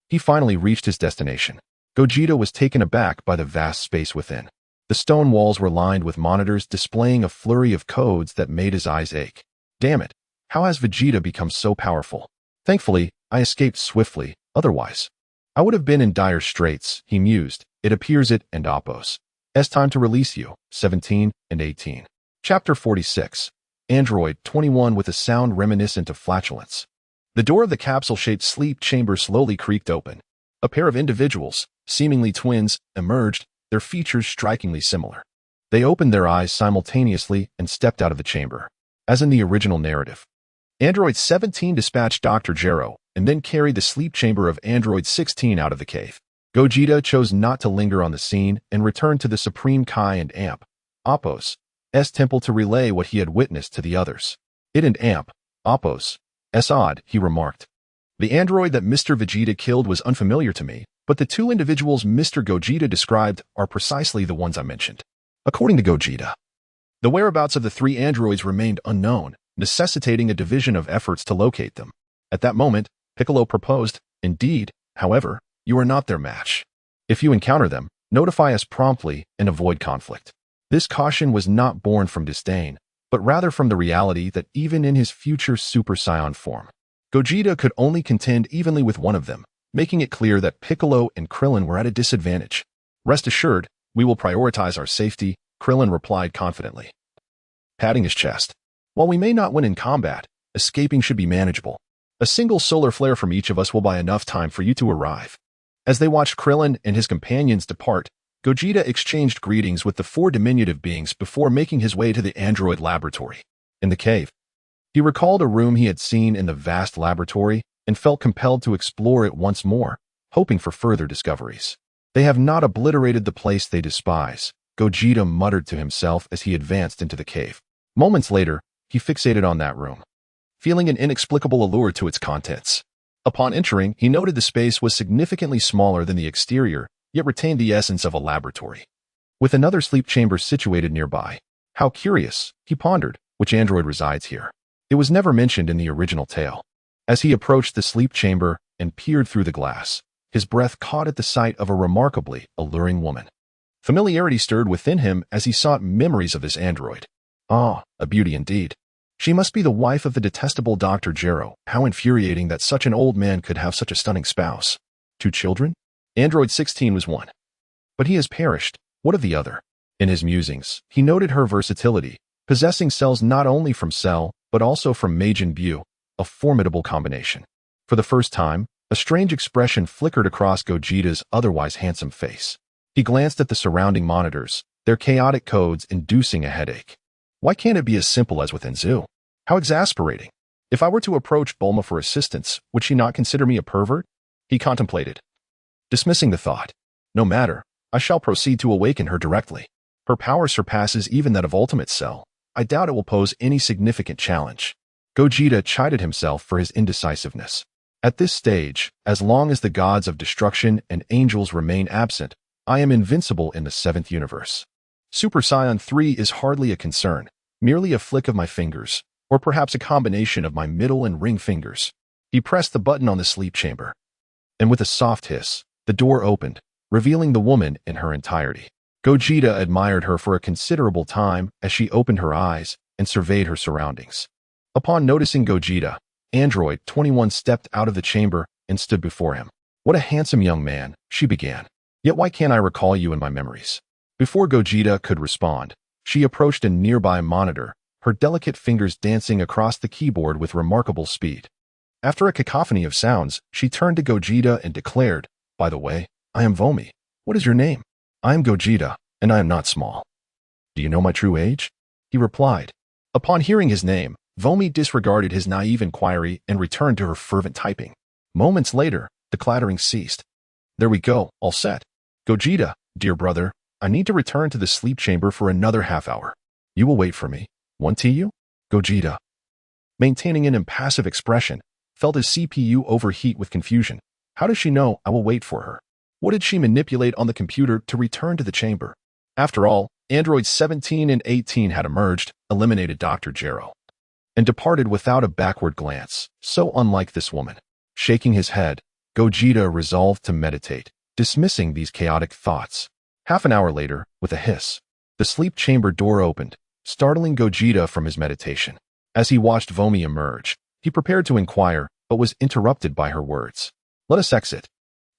he finally reached his destination. Gogeta was taken aback by the vast space within. The stone walls were lined with monitors displaying a flurry of codes that made his eyes ache. Damn it, how has Vegeta become so powerful? Thankfully, I escaped swiftly, otherwise I would have been in dire straits, he mused. It appears it and Oppos. It's time to release you. 17 and 18. Chapter 46. Android 21 with a sound reminiscent of flatulence. The door of the capsule-shaped sleep chamber slowly creaked open. A pair of individuals, seemingly twins, emerged, their features strikingly similar. They opened their eyes simultaneously and stepped out of the chamber. As in the original narrative, Android 17 dispatched Dr. Gero and then carried the sleep chamber of Android 16 out of the cave. Gogeta chose not to linger on the scene and returned to the Supreme Kai and Amp, Oppos' temple to relay what he had witnessed to the others. It and Amp, Oppos' odd, he remarked. The android that Mr. Vegeta killed was unfamiliar to me, but the two individuals Mr. Gogeta described are precisely the ones I mentioned. According to Gogeta, the whereabouts of the three androids remained unknown, necessitating a division of efforts to locate them. At that moment, Piccolo proposed, "Indeed, however, you are not their match. If you encounter them, notify us promptly and avoid conflict." This caution was not born from disdain, but rather from the reality that even in his future Super Saiyan form, Gogeta could only contend evenly with one of them, making it clear that Piccolo and Krillin were at a disadvantage. "Rest assured, we will prioritize our safety," Krillin replied confidently, patting his chest. "While we may not win in combat, escaping should be manageable. A single solar flare from each of us will buy enough time for you to arrive." As they watched Krillin and his companions depart, Gogeta exchanged greetings with the four diminutive beings before making his way to the android laboratory. In the cave, he recalled a room he had seen in the vast laboratory and felt compelled to explore it once more, hoping for further discoveries. "They have not obliterated the place they despise," Gogeta muttered to himself as he advanced into the cave. Moments later, he fixated on that room, feeling an inexplicable allure to its contents. Upon entering, he noted the space was significantly smaller than the exterior, yet retained the essence of a laboratory, with another sleep chamber situated nearby. How curious, he pondered, which android resides here? It was never mentioned in the original tale. As he approached the sleep chamber and peered through the glass, his breath caught at the sight of a remarkably alluring woman. Familiarity stirred within him as he sought memories of this android. Ah, a beauty indeed. She must be the wife of the detestable Dr. Gero. How infuriating that such an old man could have such a stunning spouse. 2 children? Android 16 was one. But he has perished. What of the other? In his musings, he noted her versatility, possessing cells not only from Cell, but also from Majin Buu, a formidable combination. For the first time, a strange expression flickered across Gogeta's otherwise handsome face. He glanced at the surrounding monitors, their chaotic codes inducing a headache. Why can't it be as simple as within Zoo? How exasperating. If I were to approach Bulma for assistance, would she not consider me a pervert? He contemplated, dismissing the thought. No matter, I shall proceed to awaken her directly. Her power surpasses even that of Ultimate Cell. I doubt it will pose any significant challenge. Gogeta chided himself for his indecisiveness. At this stage, as long as the gods of destruction and angels remain absent, I am invincible in the 7th universe. Super Saiyan 3 is hardly a concern, merely a flick of my fingers, or perhaps a combination of my middle and ring fingers. He pressed the button on the sleep chamber, and with a soft hiss, the door opened, revealing the woman in her entirety. Gogeta admired her for a considerable time as she opened her eyes and surveyed her surroundings. Upon noticing Gogeta, Android 21 stepped out of the chamber and stood before him. "What a handsome young man," she began. "Yet why can't I recall you in my memories?" Before Gogeta could respond, she approached a nearby monitor, her delicate fingers dancing across the keyboard with remarkable speed. After a cacophony of sounds, she turned to Gogeta and declared, "By the way, I am Vomi. What is your name?" "I am Gogeta, and I am not small." Do you know my true age? He replied. Upon hearing his name, Vomi disregarded his naive inquiry and returned to her fervent typing. Moments later, the clattering ceased. There we go, all set. Gogeta, dear brother, I need to return to the sleep chamber for another half hour. You will wait for me. Won't you? Gogeta, maintaining an impassive expression, felt his CPU overheat with confusion. How does she know I will wait for her? What did she manipulate on the computer to return to the chamber? After all, androids 17 and 18 had emerged, eliminated Dr. Gero, and departed without a backward glance, so unlike this woman. Shaking his head, Gogeta resolved to meditate, dismissing these chaotic thoughts. Half an hour later, with a hiss, the sleep chamber door opened, startling Gogeta from his meditation. As he watched Vomi emerge, he prepared to inquire, but was interrupted by her words. Let us exit.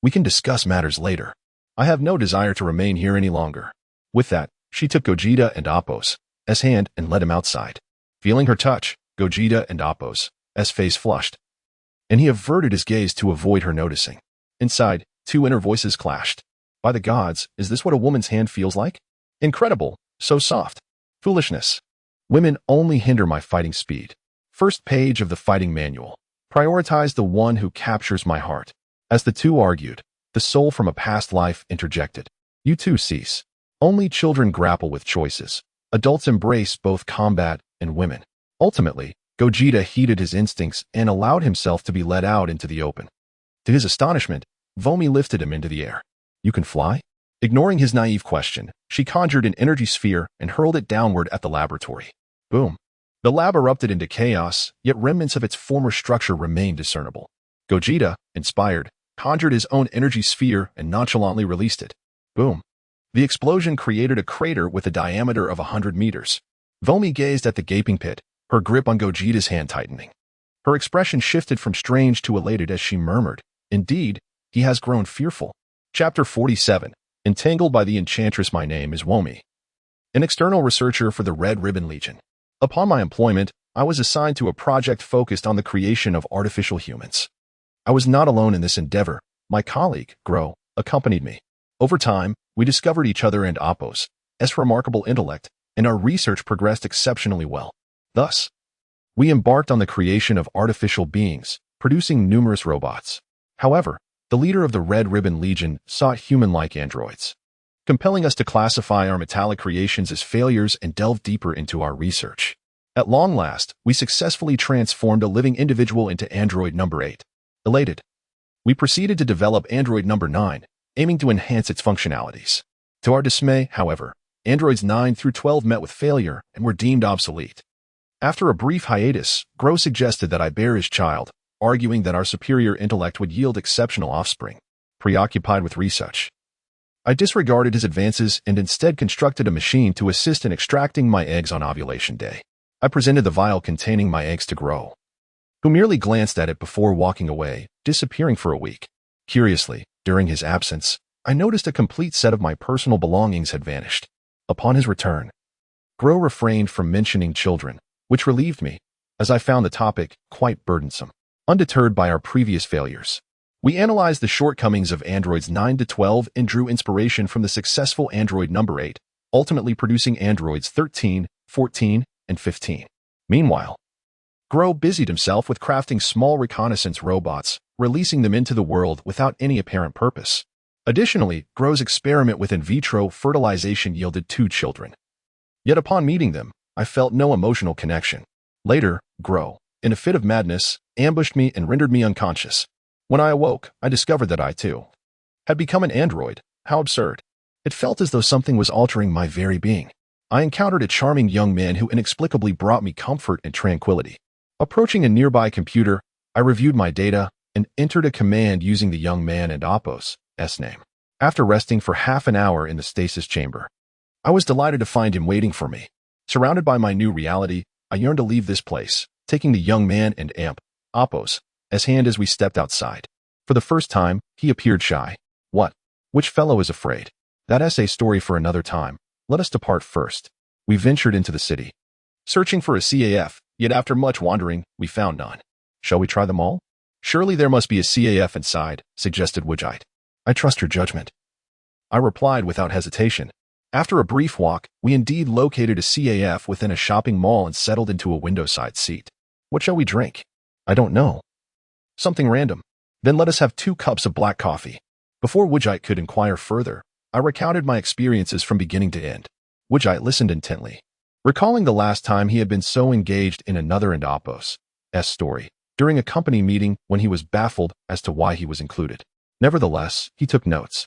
We can discuss matters later. I have no desire to remain here any longer. With that, she took Gogeta and Appo's hand and led him outside. Feeling her touch, Gogeta and Appo's face flushed, and he averted his gaze to avoid her noticing. Inside, two inner voices clashed. By the gods, is this what a woman's hand feels like? Incredible, so soft. Foolishness. Women only hinder my fighting speed. First page of the fighting manual. Prioritize the one who captures my heart. As the two argued, the soul from a past life interjected. You too cease. Only children grapple with choices. Adults embrace both combat and women. Ultimately, Gogeta heeded his instincts and allowed himself to be led out into the open. To his astonishment, Vomi lifted him into the air. You can fly? Ignoring his naive question, she conjured an energy sphere and hurled it downward at the laboratory. Boom. The lab erupted into chaos, yet remnants of its former structure remained discernible. Gogeta, inspired, conjured his own energy sphere and nonchalantly released it. Boom. The explosion created a crater with a diameter of 100 meters. Vomi gazed at the gaping pit, her grip on Gogeta's hand tightening. Her expression shifted from strange to elated as she murmured, Indeed, he has grown fearful. Chapter 47. Entangled by the Enchantress. My name is Vomi, an external researcher for the Red Ribbon Legion. Upon my employment, I was assigned to a project focused on the creation of artificial humans. I was not alone in this endeavor. My colleague, Gro, accompanied me. Over time, we discovered each other and Appo's remarkable intellect, and our research progressed exceptionally well. Thus, we embarked on the creation of artificial beings, producing numerous robots. However, the leader of the Red Ribbon Legion sought human-like androids, compelling us to classify our metallic creations as failures and delve deeper into our research. At long last, we successfully transformed a living individual into android number 8. Elated, we proceeded to develop android number 9, aiming to enhance its functionalities. To our dismay, however, androids 9 through 12 met with failure and were deemed obsolete. After a brief hiatus, Gro suggested that I bear his child, arguing that our superior intellect would yield exceptional offspring. Preoccupied with research, I disregarded his advances and instead constructed a machine to assist in extracting my eggs on ovulation day. I presented the vial containing my eggs to Gro, who merely glanced at it before walking away, disappearing for a week. Curiously, during his absence, I noticed a complete set of my personal belongings had vanished. Upon his return, Gro refrained from mentioning children, which relieved me, as I found the topic quite burdensome. Undeterred by our previous failures, we analyzed the shortcomings of androids 9 to 12 and drew inspiration from the successful android number 8, ultimately producing androids 13, 14, and 15. Meanwhile, Gro busied himself with crafting small reconnaissance robots, releasing them into the world without any apparent purpose. Additionally, Gro's experiment with in vitro fertilization yielded 2 children. Yet upon meeting them, I felt no emotional connection. Later, Gro, in a fit of madness, ambushed me and rendered me unconscious. When I awoke, I discovered that I, too, had become an android. How absurd. It felt as though something was altering my very being. I encountered a charming young man who inexplicably brought me comfort and tranquility. Approaching a nearby computer, I reviewed my data and entered a command using the young man and Appo's name. After resting for half an hour in the stasis chamber, I was delighted to find him waiting for me. Surrounded by my new reality, I yearned to leave this place, taking the young man and Appo's hand as we stepped outside. For the first time, he appeared shy. What? Which fellow is afraid? That's a story for another time. Let us depart first. We ventured into the city, searching for a CAF, yet after much wandering, we found none. Shall we try them all? Surely there must be a CAF inside, suggested Woodite. I trust your judgment, I replied without hesitation. After a brief walk, we indeed located a CAF within a shopping mall and settled into a window-side seat. What shall we drink? I don't know. Something random. Then let us have 2 cups of black coffee. Before Wujite could inquire further, I recounted my experiences from beginning to end. Wujite listened intently, recalling the last time he had been so engaged in another and Apos' story, during a company meeting when he was baffled as to why he was included. Nevertheless, he took notes,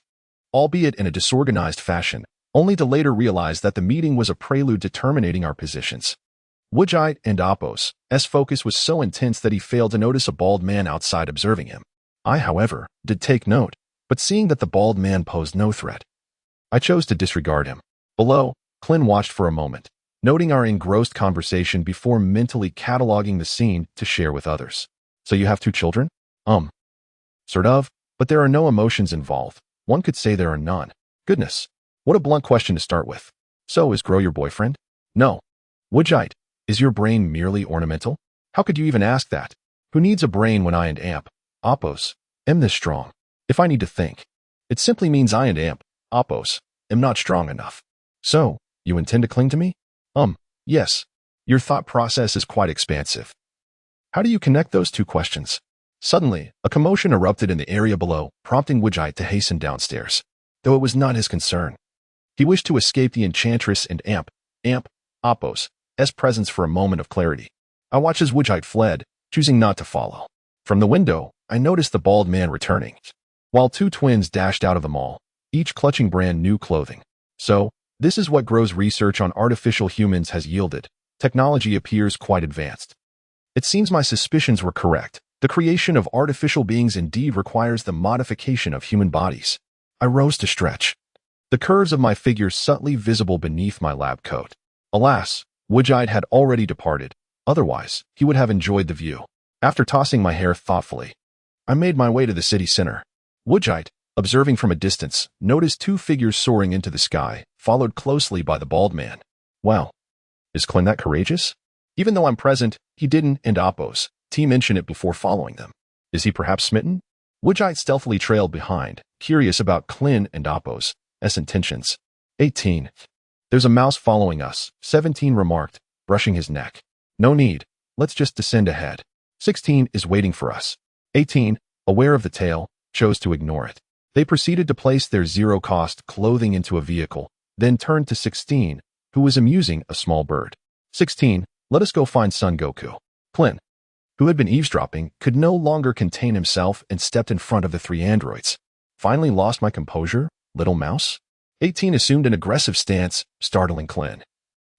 albeit in a disorganized fashion, only to later realize that the meeting was a prelude to terminating our positions. Wujite and Apos' focus was so intense that he failed to notice a bald man outside observing him. I, however, did take note, but seeing that the bald man posed no threat, I chose to disregard him. Below, Clin watched for a moment, noting our engrossed conversation before mentally cataloging the scene to share with others. So you have 2 children? Sort of, but there are no emotions involved. One could say there are none. Goodness, what a blunt question to start with. So is Grow your boyfriend? No. Wujite, is your brain merely ornamental? How could you even ask that? Who needs a brain when I and Apos, am this strong? If I need to think, it simply means I and Apos, am not strong enough. So, you intend to cling to me? Yes. Your thought process is quite expansive. How do you connect those 2 questions? Suddenly, a commotion erupted in the area below, prompting Wujite to hasten downstairs. Though it was not his concern. He wished to escape the enchantress and Apos' presence for a moment of clarity. I watched as Wujite fled, choosing not to follow. From the window, I noticed the bald man returning, while 2 twins dashed out of the mall, each clutching brand new clothing. So, this is what Grow's research on artificial humans has yielded. Technology appears quite advanced. It seems my suspicions were correct. The creation of artificial beings indeed requires the modification of human bodies. I rose to stretch, the curves of my figure subtly visible beneath my lab coat. Alas, Wujite had already departed. Otherwise, he would have enjoyed the view. After tossing my hair thoughtfully, I made my way to the city center. Wujite, observing from a distance, noticed 2 figures soaring into the sky, followed closely by the bald man. Wow. Is Clin that courageous? Even though I'm present, he didn't, and Apos' mention it before following them. Is he perhaps smitten? Wujite stealthily trailed behind, curious about Clin and Apos' intentions. 18. There's a mouse following us, 17 remarked, brushing his neck. No need. Let's just descend ahead. 16 is waiting for us. 18, aware of the tail, chose to ignore it. They proceeded to place their zero-cost clothing into a vehicle, then turned to 16, who was amusing a small bird. 16, let us go find Son Goku. Clin, who had been eavesdropping, could no longer contain himself and stepped in front of the 3 androids. Finally lost my composure, little mouse? 18 assumed an aggressive stance, startling Clin,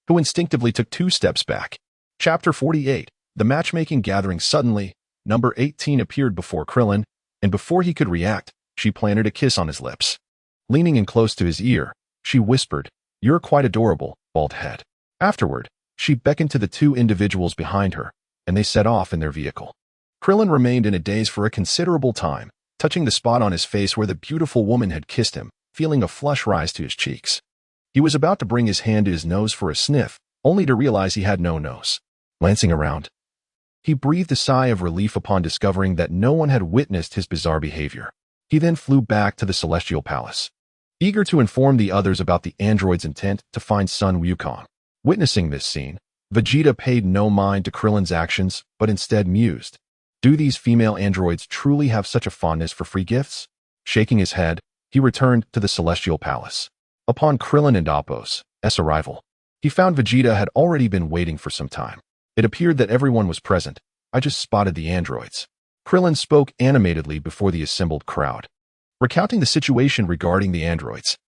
who instinctively took 2 steps back. Chapter 48, the matchmaking gathering. Suddenly, number 18 appeared before Krillin, and before he could react, she planted a kiss on his lips. Leaning in close to his ear, she whispered, "You're quite adorable, bald head." Afterward, she beckoned to the 2 individuals behind her, and they set off in their vehicle. Krillin remained in a daze for a considerable time, touching the spot on his face where the beautiful woman had kissed him, feeling a flush rise to his cheeks. He was about to bring his hand to his nose for a sniff, only to realize he had no nose. Glancing around, he breathed a sigh of relief upon discovering that no one had witnessed his bizarre behavior. He then flew back to the Celestial Palace, eager to inform the others about the android's intent to find Chen Xiuchen. Witnessing this scene, Vegeta paid no mind to Krillin's actions, but instead mused, "Do these female androids truly have such a fondness for free gifts?" Shaking his head, he returned to the Celestial Palace. Upon Krillin and Apos' arrival, he found Vegeta had already been waiting for some time. It appeared that everyone was present. I just spotted the androids. Krillin spoke animatedly before the assembled crowd, recounting the situation regarding the androids.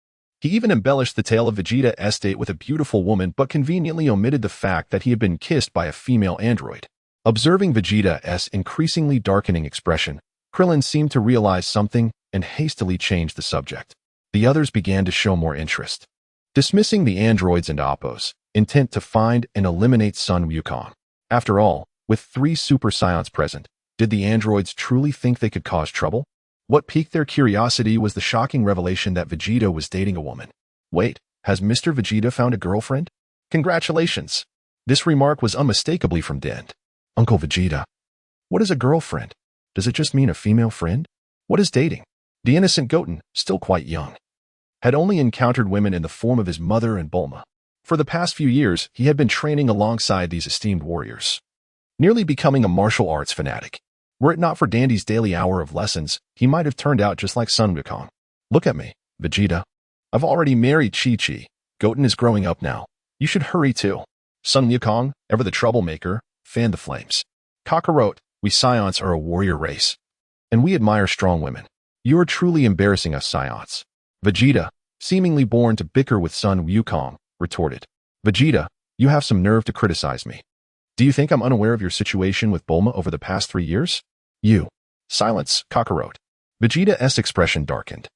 He even embellished the tale of Vegeta's date with a beautiful woman, but conveniently omitted the fact that he had been kissed by a female android. Observing Vegeta's increasingly darkening expression, Krillin seemed to realize something and hastily changed the subject. The others began to show more interest, dismissing the androids and Apos', intent to find and eliminate Chen Xiuchen. After all, with 3 super scions present, did the androids truly think they could cause trouble? What piqued their curiosity was the shocking revelation that Vegeta was dating a woman. Wait, has Mr. Vegeta found a girlfriend? Congratulations! This remark was unmistakably from Dent. Uncle Vegeta. What is a girlfriend? Does it just mean a female friend? What is dating? The innocent Goten, still quite young, had only encountered women in the form of his mother and Bulma. For the past few years, he had been training alongside these esteemed warriors, nearly becoming a martial arts fanatic. Were it not for Dandy's daily hour of lessons, he might have turned out just like Sun Wukong. Look at me, Vegeta. I've already married Chi-Chi. Goten is growing up now. You should hurry too. Sun Wukong, ever the troublemaker, fanned the flames. Kakarot, we Scions are a warrior race, and we admire strong women. You are truly embarrassing us, Scions. Vegeta, seemingly born to bicker with Sun Wukong, retorted. Vegeta, you have some nerve to criticize me. Do you think I'm unaware of your situation with Bulma over the past 3 years? You. Silence, Kakarot. Vegeta's expression darkened.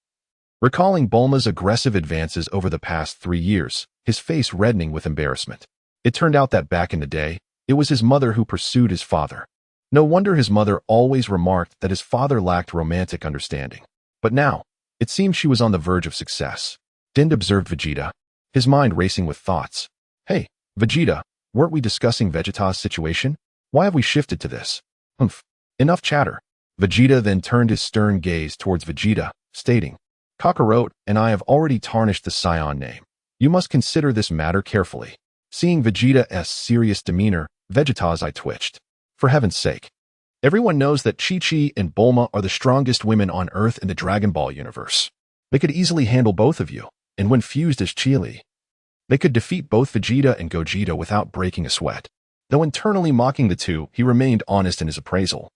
Recalling Bulma's aggressive advances over the past 3 years, his face reddening with embarrassment. It turned out that back in the day, it was his mother who pursued his father. No wonder his mother always remarked that his father lacked romantic understanding. But now, it seemed she was on the verge of success. Din observed Vegeta, his mind racing with thoughts. Hey, Vegeta, weren't we discussing Vegeta's situation? Why have we shifted to this? Humph. Enough chatter. Vegeta then turned his stern gaze towards Vegeta, stating, Kakarot and I have already tarnished the Scion name. You must consider this matter carefully. Seeing Vegeta's serious demeanor, Vegeta's eye twitched. For heaven's sake. Everyone knows that Chi-Chi and Bulma are the strongest women on Earth in the Dragon Ball universe. They could easily handle both of you, and when fused as Chi-Li, they could defeat both Vegeta and Gogeta without breaking a sweat. Though internally mocking the two, he remained honest in his appraisal.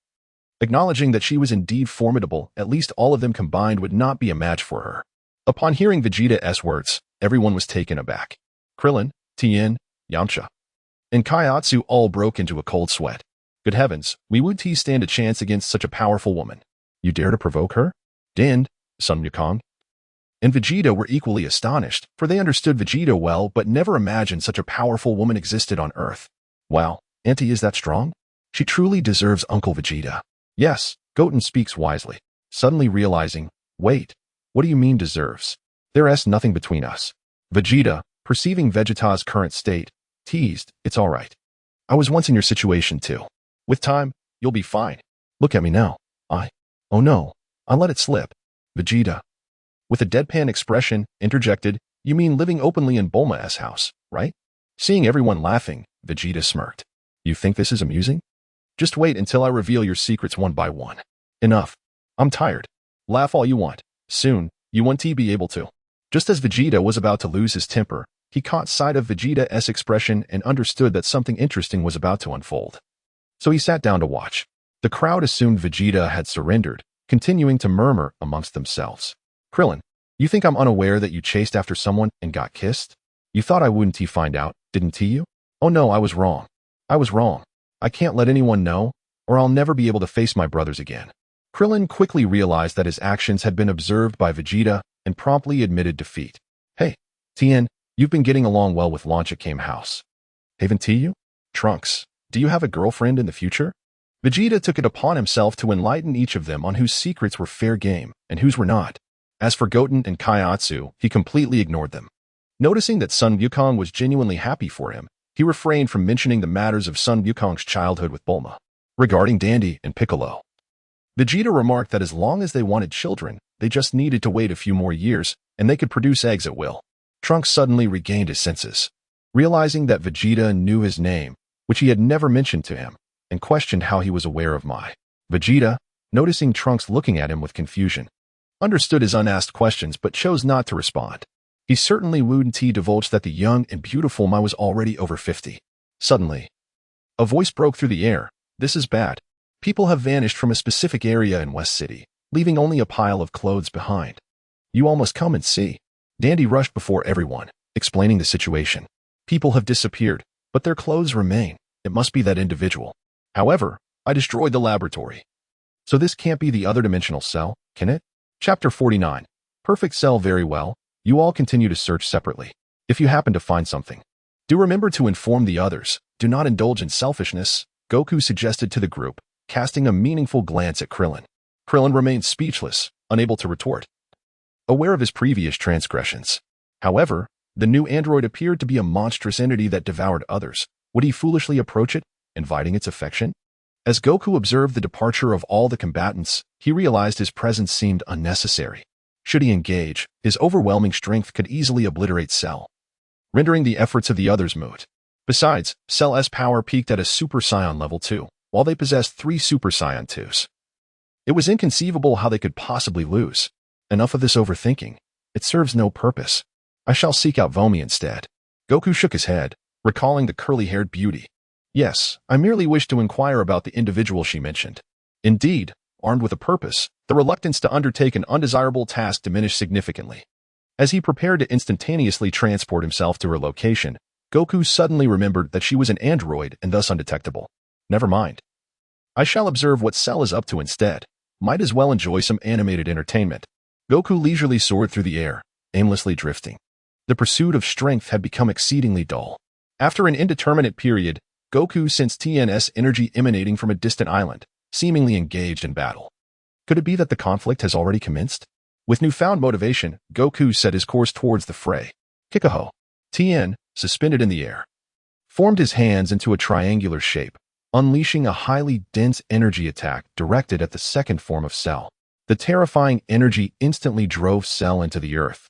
Acknowledging that she was indeed formidable, at least all of them combined would not be a match for her. Upon hearing Vegeta's words, everyone was taken aback. Krillin, Tien, Yamcha, and Kaiatsu all broke into a cold sweat. Good heavens, would T stand a chance against such a powerful woman? You dare to provoke her? Din, Sun Wukong, and Vegeta were equally astonished, for they understood Vegeta well but never imagined such a powerful woman existed on Earth. Wow, Auntie is that strong? She truly deserves Uncle Vegeta. Yes, Goten speaks wisely, suddenly realizing, wait, what do you mean deserves? There's nothing between us. Vegeta, perceiving Vegeta's current state, teased, it's alright. I was once in your situation too. With time, you'll be fine. Look at me now. Oh no, I let it slip. Vegeta, with a deadpan expression, interjected, you mean living openly in Bulma's house, right? Seeing everyone laughing, Vegeta smirked. You think this is amusing? Just wait until I reveal your secrets one by one. Enough. I'm tired. Laugh all you want. Soon, you won't be able to. Just as Vegeta was about to lose his temper, he caught sight of Vegeta's expression and understood that something interesting was about to unfold. So he sat down to watch. The crowd assumed Vegeta had surrendered, continuing to murmur amongst themselves. Krillin, you think I'm unaware that you chased after someone and got kissed? You thought I wouldn't find out, didn't you? Oh no, I was wrong. I was wrong. I can't let anyone know, or I'll never be able to face my brothers again. Krillin quickly realized that his actions had been observed by Vegeta and promptly admitted defeat. Hey, Tien, you've been getting along well with Launch at Came House. Haven't you? Trunks, do you have a girlfriend in the future? Vegeta took it upon himself to enlighten each of them on whose secrets were fair game and whose were not. As for Goten and Kaiatsu, he completely ignored them. Noticing that Sun Wukong was genuinely happy for him, he refrained from mentioning the matters of Sun Wukong's childhood with Bulma. Regarding Dandy and Piccolo, Vegeta remarked that as long as they wanted children, they just needed to wait a few more years, and they could produce eggs at will. Trunks suddenly regained his senses, realizing that Vegeta knew his name, which he had never mentioned to him, and questioned how he was aware of my. Vegeta, noticing Trunks looking at him with confusion, understood his unasked questions but chose not to respond. He certainly wouldn't divulge that the young and beautiful Mai was already over 50. Suddenly, a voice broke through the air. This is bad. People have vanished from a specific area in West City, leaving only a pile of clothes behind. You all must come and see. Dandy rushed before everyone, explaining the situation. People have disappeared, but their clothes remain. It must be that individual. However, I destroyed the laboratory. So this can't be the other dimensional cell, can it? Chapter 49. Perfect cell. Very well. You all continue to search separately. If you happen to find something, do remember to inform the others. Do not indulge in selfishness, Goku suggested to the group, casting a meaningful glance at Krillin. Krillin remained speechless, unable to retort, aware of his previous transgressions. However, the new android appeared to be a monstrous entity that devoured others. Would he foolishly approach it, inviting its affection? As Goku observed the departure of all the combatants, he realized his presence seemed unnecessary. Should he engage, his overwhelming strength could easily obliterate Cell, rendering the efforts of the others moot. Besides, Cell's power peaked at a Super Saiyan level 2, while they possessed 3 Super Saiyan 2s. It was inconceivable how they could possibly lose. Enough of this overthinking. It serves no purpose. I shall seek out Vomi instead. Goku shook his head, recalling the curly-haired beauty. Yes, I merely wish to inquire about the individual she mentioned. Indeed, armed with a purpose, the reluctance to undertake an undesirable task diminished significantly. As he prepared to instantaneously transport himself to her location, Goku suddenly remembered that she was an android and thus undetectable. Never mind. I shall observe what Cell is up to instead. Might as well enjoy some animated entertainment. Goku leisurely soared through the air, aimlessly drifting. The pursuit of strength had become exceedingly dull. After an indeterminate period, Goku sensed TNS energy emanating from a distant island, seemingly engaged in battle. Could it be that the conflict has already commenced? With newfound motivation, Goku set his course towards the fray. Kikaho. Tien, suspended in the air, formed his hands into a triangular shape, unleashing a highly dense energy attack directed at the second form of Cell. The terrifying energy instantly drove Cell into the earth.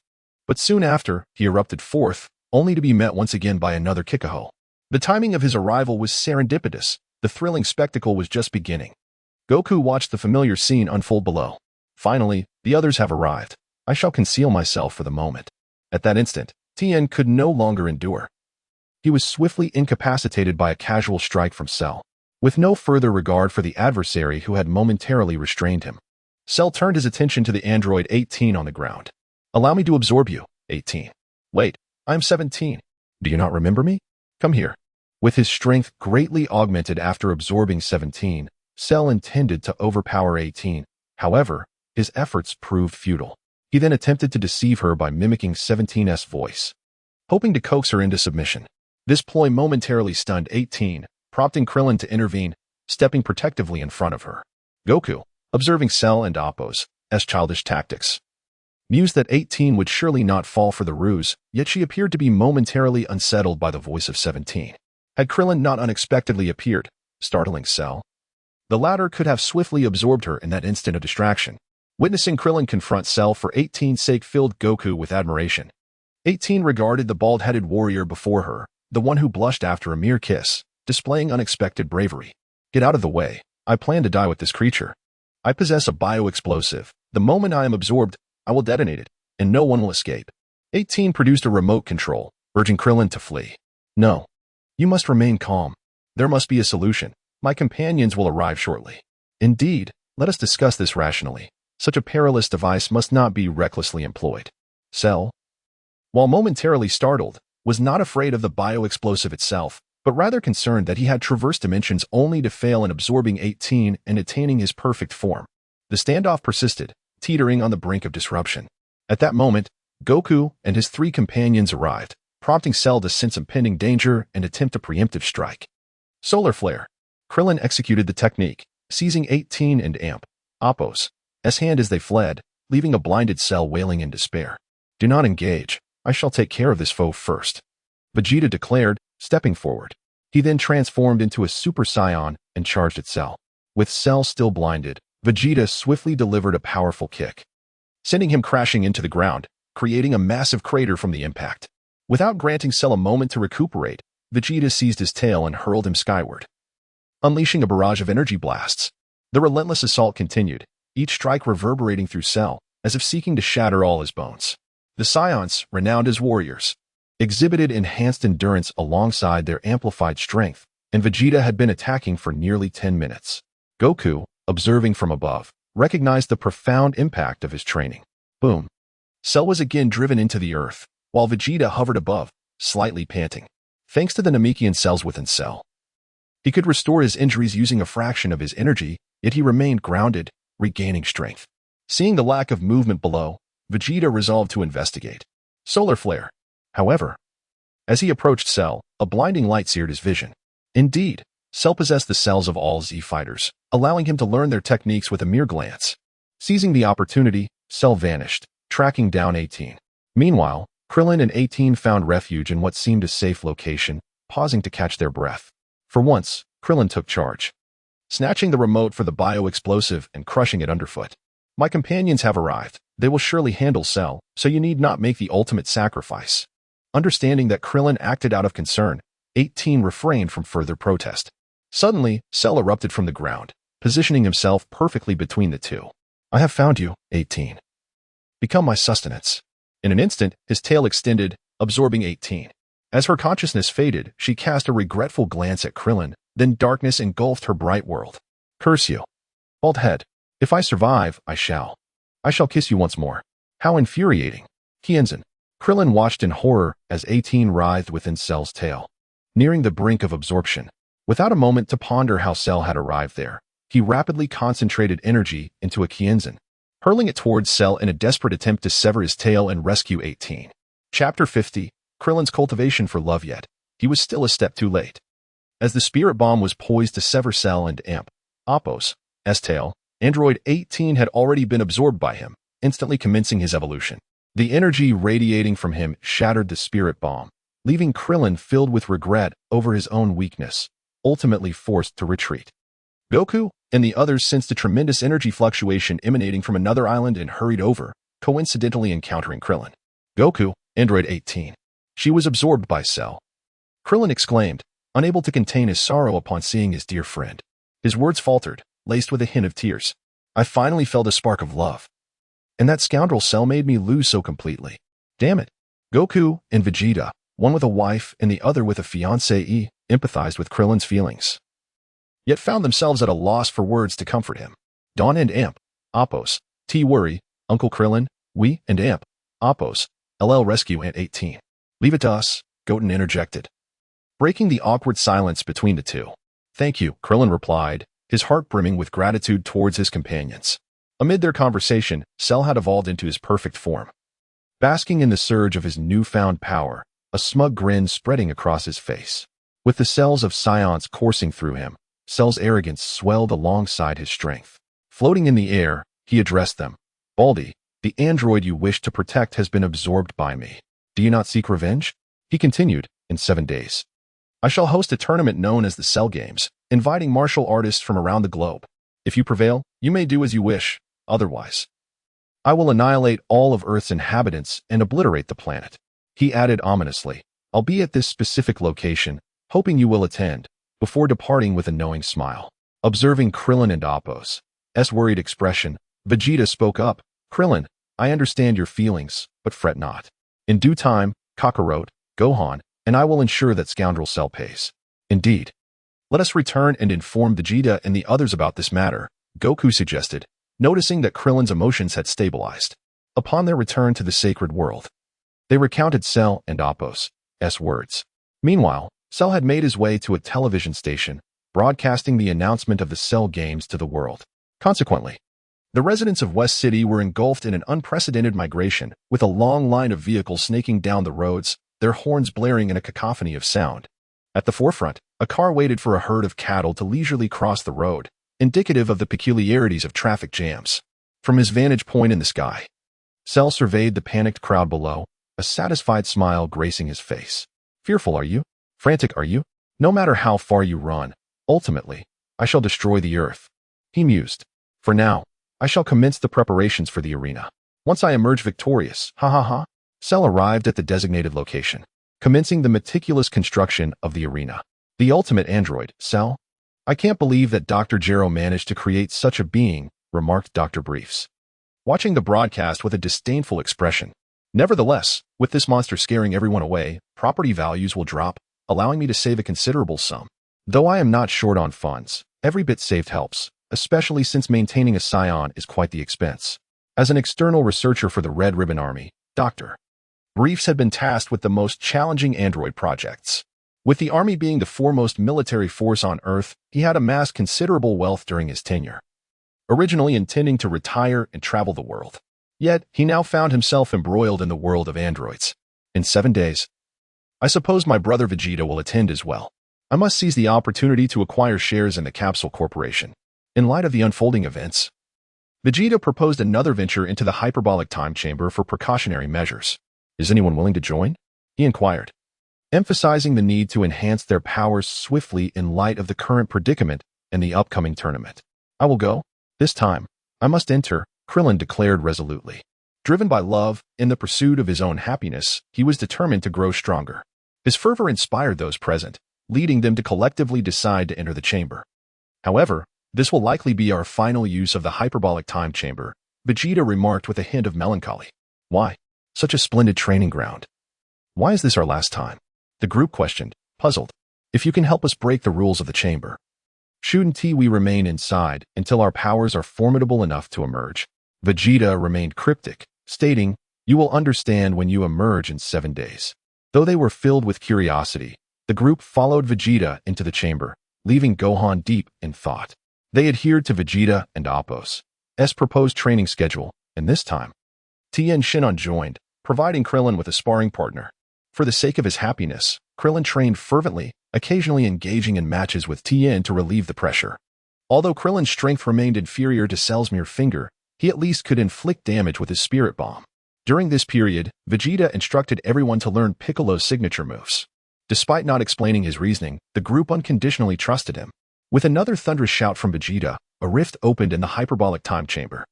But soon after, he erupted forth, only to be met once again by another Kikaho. The timing of his arrival was serendipitous. The thrilling spectacle was just beginning. Goku watched the familiar scene unfold below. Finally, the others have arrived. I shall conceal myself for the moment. At that instant, Tien could no longer endure. He was swiftly incapacitated by a casual strike from Cell, with no further regard for the adversary who had momentarily restrained him. Cell turned his attention to the android 18 on the ground. Allow me to absorb you, 18. Wait, I'm 17. Do you not remember me? Come here. With his strength greatly augmented after absorbing 17, Cell intended to overpower 18. However, his efforts proved futile. He then attempted to deceive her by mimicking 17's voice, hoping to coax her into submission. This ploy momentarily stunned 18, prompting Krillin to intervene, stepping protectively in front of her. Goku, observing Cell and Appo's childish tactics, mused that 18 would surely not fall for the ruse, yet she appeared to be momentarily unsettled by the voice of 17. Had Krillin not unexpectedly appeared, startling Cell, the latter could have swiftly absorbed her in that instant of distraction. Witnessing Krillin confront Cell for 18's sake filled Goku with admiration. 18 regarded the bald-headed warrior before her, the one who blushed after a mere kiss, displaying unexpected bravery. Get out of the way. I plan to die with this creature. I possess a bioexplosive. The moment I am absorbed, I will detonate it, and no one will escape. 18 produced a remote control, urging Krillin to flee. No. You must remain calm. There must be a solution. My companions will arrive shortly. Indeed, let us discuss this rationally. Such a perilous device must not be recklessly employed. Cell, while momentarily startled, was not afraid of the bioexplosive itself, but rather concerned that he had traversed dimensions only to fail in absorbing 18 and attaining his perfect form. The standoff persisted, teetering on the brink of disruption. At that moment, Goku and his 3 companions arrived, prompting Cell to sense impending danger and attempt a preemptive strike. Solar Flare. Krillin executed the technique, seizing 18 and Appo's hand as they fled, leaving a blinded Cell wailing in despair. Do not engage. I shall take care of this foe first, Vegeta declared, stepping forward. He then transformed into a Super Saiyan and charged at Cell. With Cell still blinded, Vegeta swiftly delivered a powerful kick, sending him crashing into the ground, creating a massive crater from the impact. Without granting Cell a moment to recuperate, Vegeta seized his tail and hurled him skyward, unleashing a barrage of energy blasts. The relentless assault continued, each strike reverberating through Cell, as if seeking to shatter all his bones. The Saiyans, renowned as warriors, exhibited enhanced endurance alongside their amplified strength, and Vegeta had been attacking for nearly 10 minutes. Goku, observing from above, recognized the profound impact of his training. Boom. Cell was again driven into the earth, while Vegeta hovered above, slightly panting. Thanks to the Namekian cells within Cell, he could restore his injuries using a fraction of his energy, yet he remained grounded, regaining strength. Seeing the lack of movement below, Vegeta resolved to investigate. Solar Flare. However, as he approached Cell, a blinding light seared his vision. Indeed, Cell possessed the cells of all Z fighters, allowing him to learn their techniques with a mere glance. Seizing the opportunity, Cell vanished, tracking down 18. Meanwhile, Krillin and 18 found refuge in what seemed a safe location, pausing to catch their breath. For once, Krillin took charge, snatching the remote for the bioexplosive and crushing it underfoot. My companions have arrived. They will surely handle Cell, so you need not make the ultimate sacrifice. Understanding that Krillin acted out of concern, 18 refrained from further protest. Suddenly, Cell erupted from the ground, positioning himself perfectly between the two. I have found you, 18. Become my sustenance. In an instant, his tail extended, absorbing 18. As her consciousness faded, she cast a regretful glance at Krillin, then darkness engulfed her bright world. Curse you. Bald head. If I survive, I shall kiss you once more. How infuriating. Kienzan. Krillin watched in horror as 18 writhed within Cell's tail, nearing the brink of absorption. Without a moment to ponder how Cell had arrived there, he rapidly concentrated energy into a Kienzan, hurling it towards Cell in a desperate attempt to sever his tail and rescue 18. Chapter 50. Krillin's cultivation for love. Yet he was still a step too late. As the spirit bomb was poised to sever Cell and Amp, Appo's tail, Android 18 had already been absorbed by him, instantly commencing his evolution. The energy radiating from him shattered the spirit bomb, leaving Krillin filled with regret over his own weakness, ultimately forced to retreat. Goku and the others sensed a tremendous energy fluctuation emanating from another island and hurried over, coincidentally encountering Krillin. Goku, Android 18. She was absorbed by Cell. Krillin exclaimed, unable to contain his sorrow upon seeing his dear friend. His words faltered, laced with a hint of tears. I finally felt a spark of love. And that scoundrel Cell made me lose so completely. Damn it. Goku and Vegeta, one with a wife and the other with a fiancée, empathized with Krillin's feelings, yet found themselves at a loss for words to comfort him. Dawn and Amp, Appo's, worry, Uncle Krillin, we and Amp, Appo's, rescue Aunt 18. Leave it to us, Goten interjected, breaking the awkward silence between the two. Thank you, Krillin replied, his heart brimming with gratitude towards his companions. Amid their conversation, Cell had evolved into his perfect form. Basking in the surge of his newfound power, a smug grin spreading across his face. With the cells of science coursing through him, Cell's arrogance swelled alongside his strength. Floating in the air, he addressed them. Baldy, the android you wish to protect has been absorbed by me. Do you not seek revenge? He continued, in 7 days. I shall host a tournament known as the Cell Games, inviting martial artists from around the globe. If you prevail, you may do as you wish. Otherwise, I will annihilate all of Earth's inhabitants and obliterate the planet. He added ominously, I'll be at this specific location, hoping you will attend, before departing with a knowing smile. Observing Krillin and Appo's worried expression, Vegeta spoke up. Krillin, I understand your feelings, but fret not. In due time, Kakarot, Gohan, and I will ensure that scoundrel Cell pays. Indeed. Let us return and inform Vegeta and the others about this matter, Goku suggested, noticing that Krillin's emotions had stabilized. Upon their return to the sacred world, they recounted Cell and Appo's words. Meanwhile, Cell had made his way to a television station, broadcasting the announcement of the Cell Games to the world. Consequently, the residents of West City were engulfed in an unprecedented migration, with a long line of vehicles snaking down the roads, their horns blaring in a cacophony of sound. At the forefront, a car waited for a herd of cattle to leisurely cross the road, indicative of the peculiarities of traffic jams. From his vantage point in the sky, Cell surveyed the panicked crowd below, a satisfied smile gracing his face. Fearful are you? Frantic are you? No matter how far you run, ultimately, I shall destroy the earth. He mused. For now, I shall commence the preparations for the arena. Once I emerge victorious, ha ha ha. Cell arrived at the designated location, commencing the meticulous construction of the arena. The ultimate android, Cell? I can't believe that Dr. Gero managed to create such a being, remarked Dr. Briefs, watching the broadcast with a disdainful expression. Nevertheless, with this monster scaring everyone away, property values will drop, allowing me to save a considerable sum. Though I am not short on funds, every bit saved helps, especially since maintaining a scion is quite the expense. As an external researcher for the Red Ribbon Army, Dr. Briefs had been tasked with the most challenging android projects. With the Army being the foremost military force on Earth, he had amassed considerable wealth during his tenure, originally intending to retire and travel the world. Yet, he now found himself embroiled in the world of androids. In 7 days, I suppose my brother Vegeta will attend as well. I must seize the opportunity to acquire shares in the Capsule Corporation. In light of the unfolding events, Vegeta proposed another venture into the hyperbolic time chamber for precautionary measures. Is anyone willing to join? He inquired, emphasizing the need to enhance their powers swiftly in light of the current predicament and the upcoming tournament. I will go. This time, I must enter, Krillin declared resolutely. Driven by love, in the pursuit of his own happiness, he was determined to grow stronger. His fervor inspired those present, leading them to collectively decide to enter the chamber. However, this will likely be our final use of the hyperbolic time chamber, Vegeta remarked with a hint of melancholy. Why? Such a splendid training ground. Why is this our last time? The group questioned, puzzled. If you can help us break the rules of the chamber. Shouldn't we remain inside until our powers are formidable enough to emerge? Vegeta remained cryptic, stating, you will understand when you emerge in 7 days. Though they were filled with curiosity, the group followed Vegeta into the chamber, leaving Gohan deep in thought. They adhered to Vegeta and Appo's proposed training schedule, and this time, Chen Xiuchen joined, providing Krillin with a sparring partner. For the sake of his happiness, Krillin trained fervently, occasionally engaging in matches with Tien to relieve the pressure. Although Krillin's strength remained inferior to Cell's mere finger, he at least could inflict damage with his spirit bomb. During this period, Vegeta instructed everyone to learn Piccolo's signature moves. Despite not explaining his reasoning, the group unconditionally trusted him. With another thunderous shout from Vegeta, a rift opened in the hyperbolic time chamber.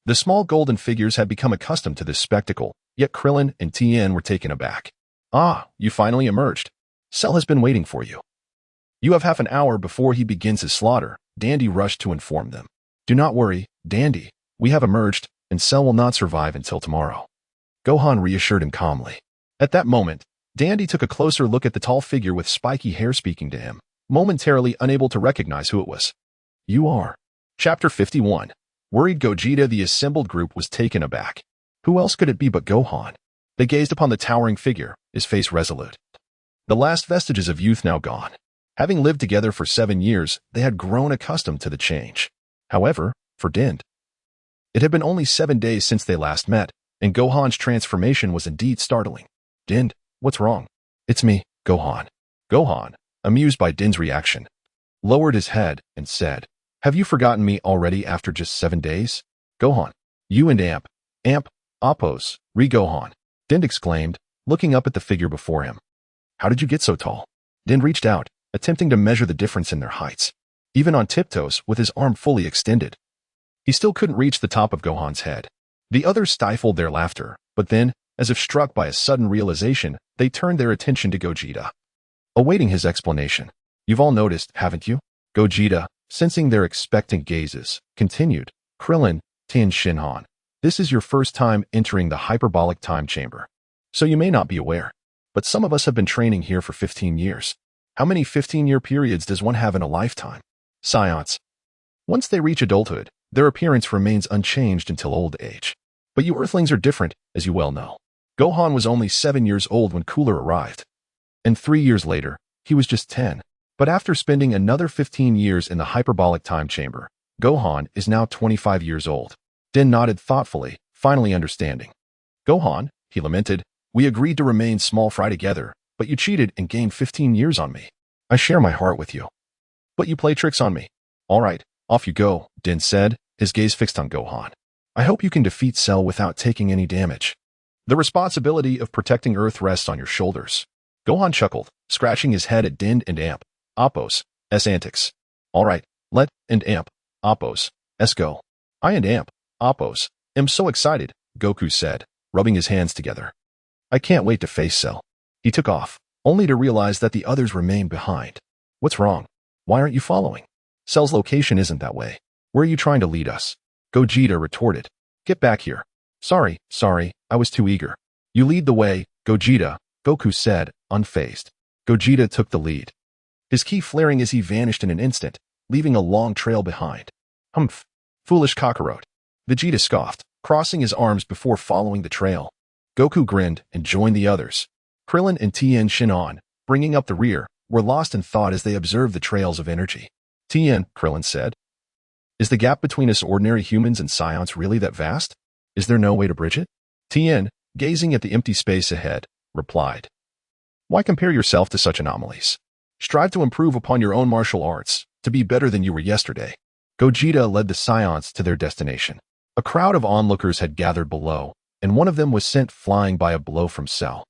The small golden figures had become accustomed to this spectacle, yet Krillin and Tien were taken aback. Ah, you finally emerged. Cell has been waiting for you. You have half an hour before he begins his slaughter, Dandy rushed to inform them. Do not worry, Dandy. We have emerged, and Cell will not survive until tomorrow. Gohan reassured him calmly. At that moment, Dandy took a closer look at the tall figure with spiky hair speaking to him, momentarily unable to recognize who it was. You are. Chapter 51. Worried Gogeta. The assembled group was taken aback. Who else could it be but Gohan? They gazed upon the towering figure, his face resolute. The last vestiges of youth now gone. Having lived together for 7 years, they had grown accustomed to the change. However, for Din, it had been only 7 days since they last met, and Gohan's transformation was indeed startling. Din, what's wrong? It's me, Gohan. Gohan, amused by Din's reaction, lowered his head and said, have you forgotten me already after just 7 days? Gohan, you and Amp, Appo's, Gohan, Din exclaimed, looking up at the figure before him. How did you get so tall? Din reached out, attempting to measure the difference in their heights. Even on tiptoes, with his arm fully extended, he still couldn't reach the top of Gohan's head. The others stifled their laughter, but then, as if struck by a sudden realization, they turned their attention to Gogeta. Awaiting his explanation. You've all noticed, haven't you? Gogeta, sensing their expectant gazes, continued. Krillin, Chen Xiuchen, this is your first time entering the hyperbolic time chamber. So you may not be aware, but some of us have been training here for 15 years. How many 15-year periods does one have in a lifetime? Science. Once they reach adulthood, their appearance remains unchanged until old age. But you Earthlings are different, as you well know. Gohan was only 7 years old when Cooler arrived. And 3 years later, he was just 10. But after spending another 15 years in the hyperbolic time chamber, Gohan is now 25 years old. Din nodded thoughtfully, finally understanding. Gohan, he lamented, we agreed to remain small fry together, but you cheated and gained 15 years on me. I share my heart with you. But you play tricks on me. All right, off you go, Din said, his gaze fixed on Gohan. I hope you can defeat Cell without taking any damage. The responsibility of protecting Earth rests on your shoulders. Gohan chuckled, scratching his head at Din and Appo's antics. All right, let and Appo's go. I and Appo's am so excited, Goku said, rubbing his hands together. I can't wait to face Cell. He took off, only to realize that the others remained behind. What's wrong? Why aren't you following? Cell's location isn't that way. Where are you trying to lead us? Gogeta retorted. Get back here. Sorry, I was too eager. You lead the way, Gogeta, Goku said, unfazed. Gogeta took the lead, his ki flaring as he vanished in an instant, leaving a long trail behind. Humph. Foolish cockroach. Vegeta scoffed, crossing his arms before following the trail. Goku grinned and joined the others. Krillin and Chen Xiuchen, bringing up the rear, were lost in thought as they observed the trails of energy. Tien, Krillin said. Is the gap between us ordinary humans and scions really that vast? Is there no way to bridge it? Tien, gazing at the empty space ahead, replied. Why compare yourself to such anomalies? Strive to improve upon your own martial arts, to be better than you were yesterday. Gogeta led the scions to their destination. A crowd of onlookers had gathered below, and one of them was sent flying by a blow from Cell.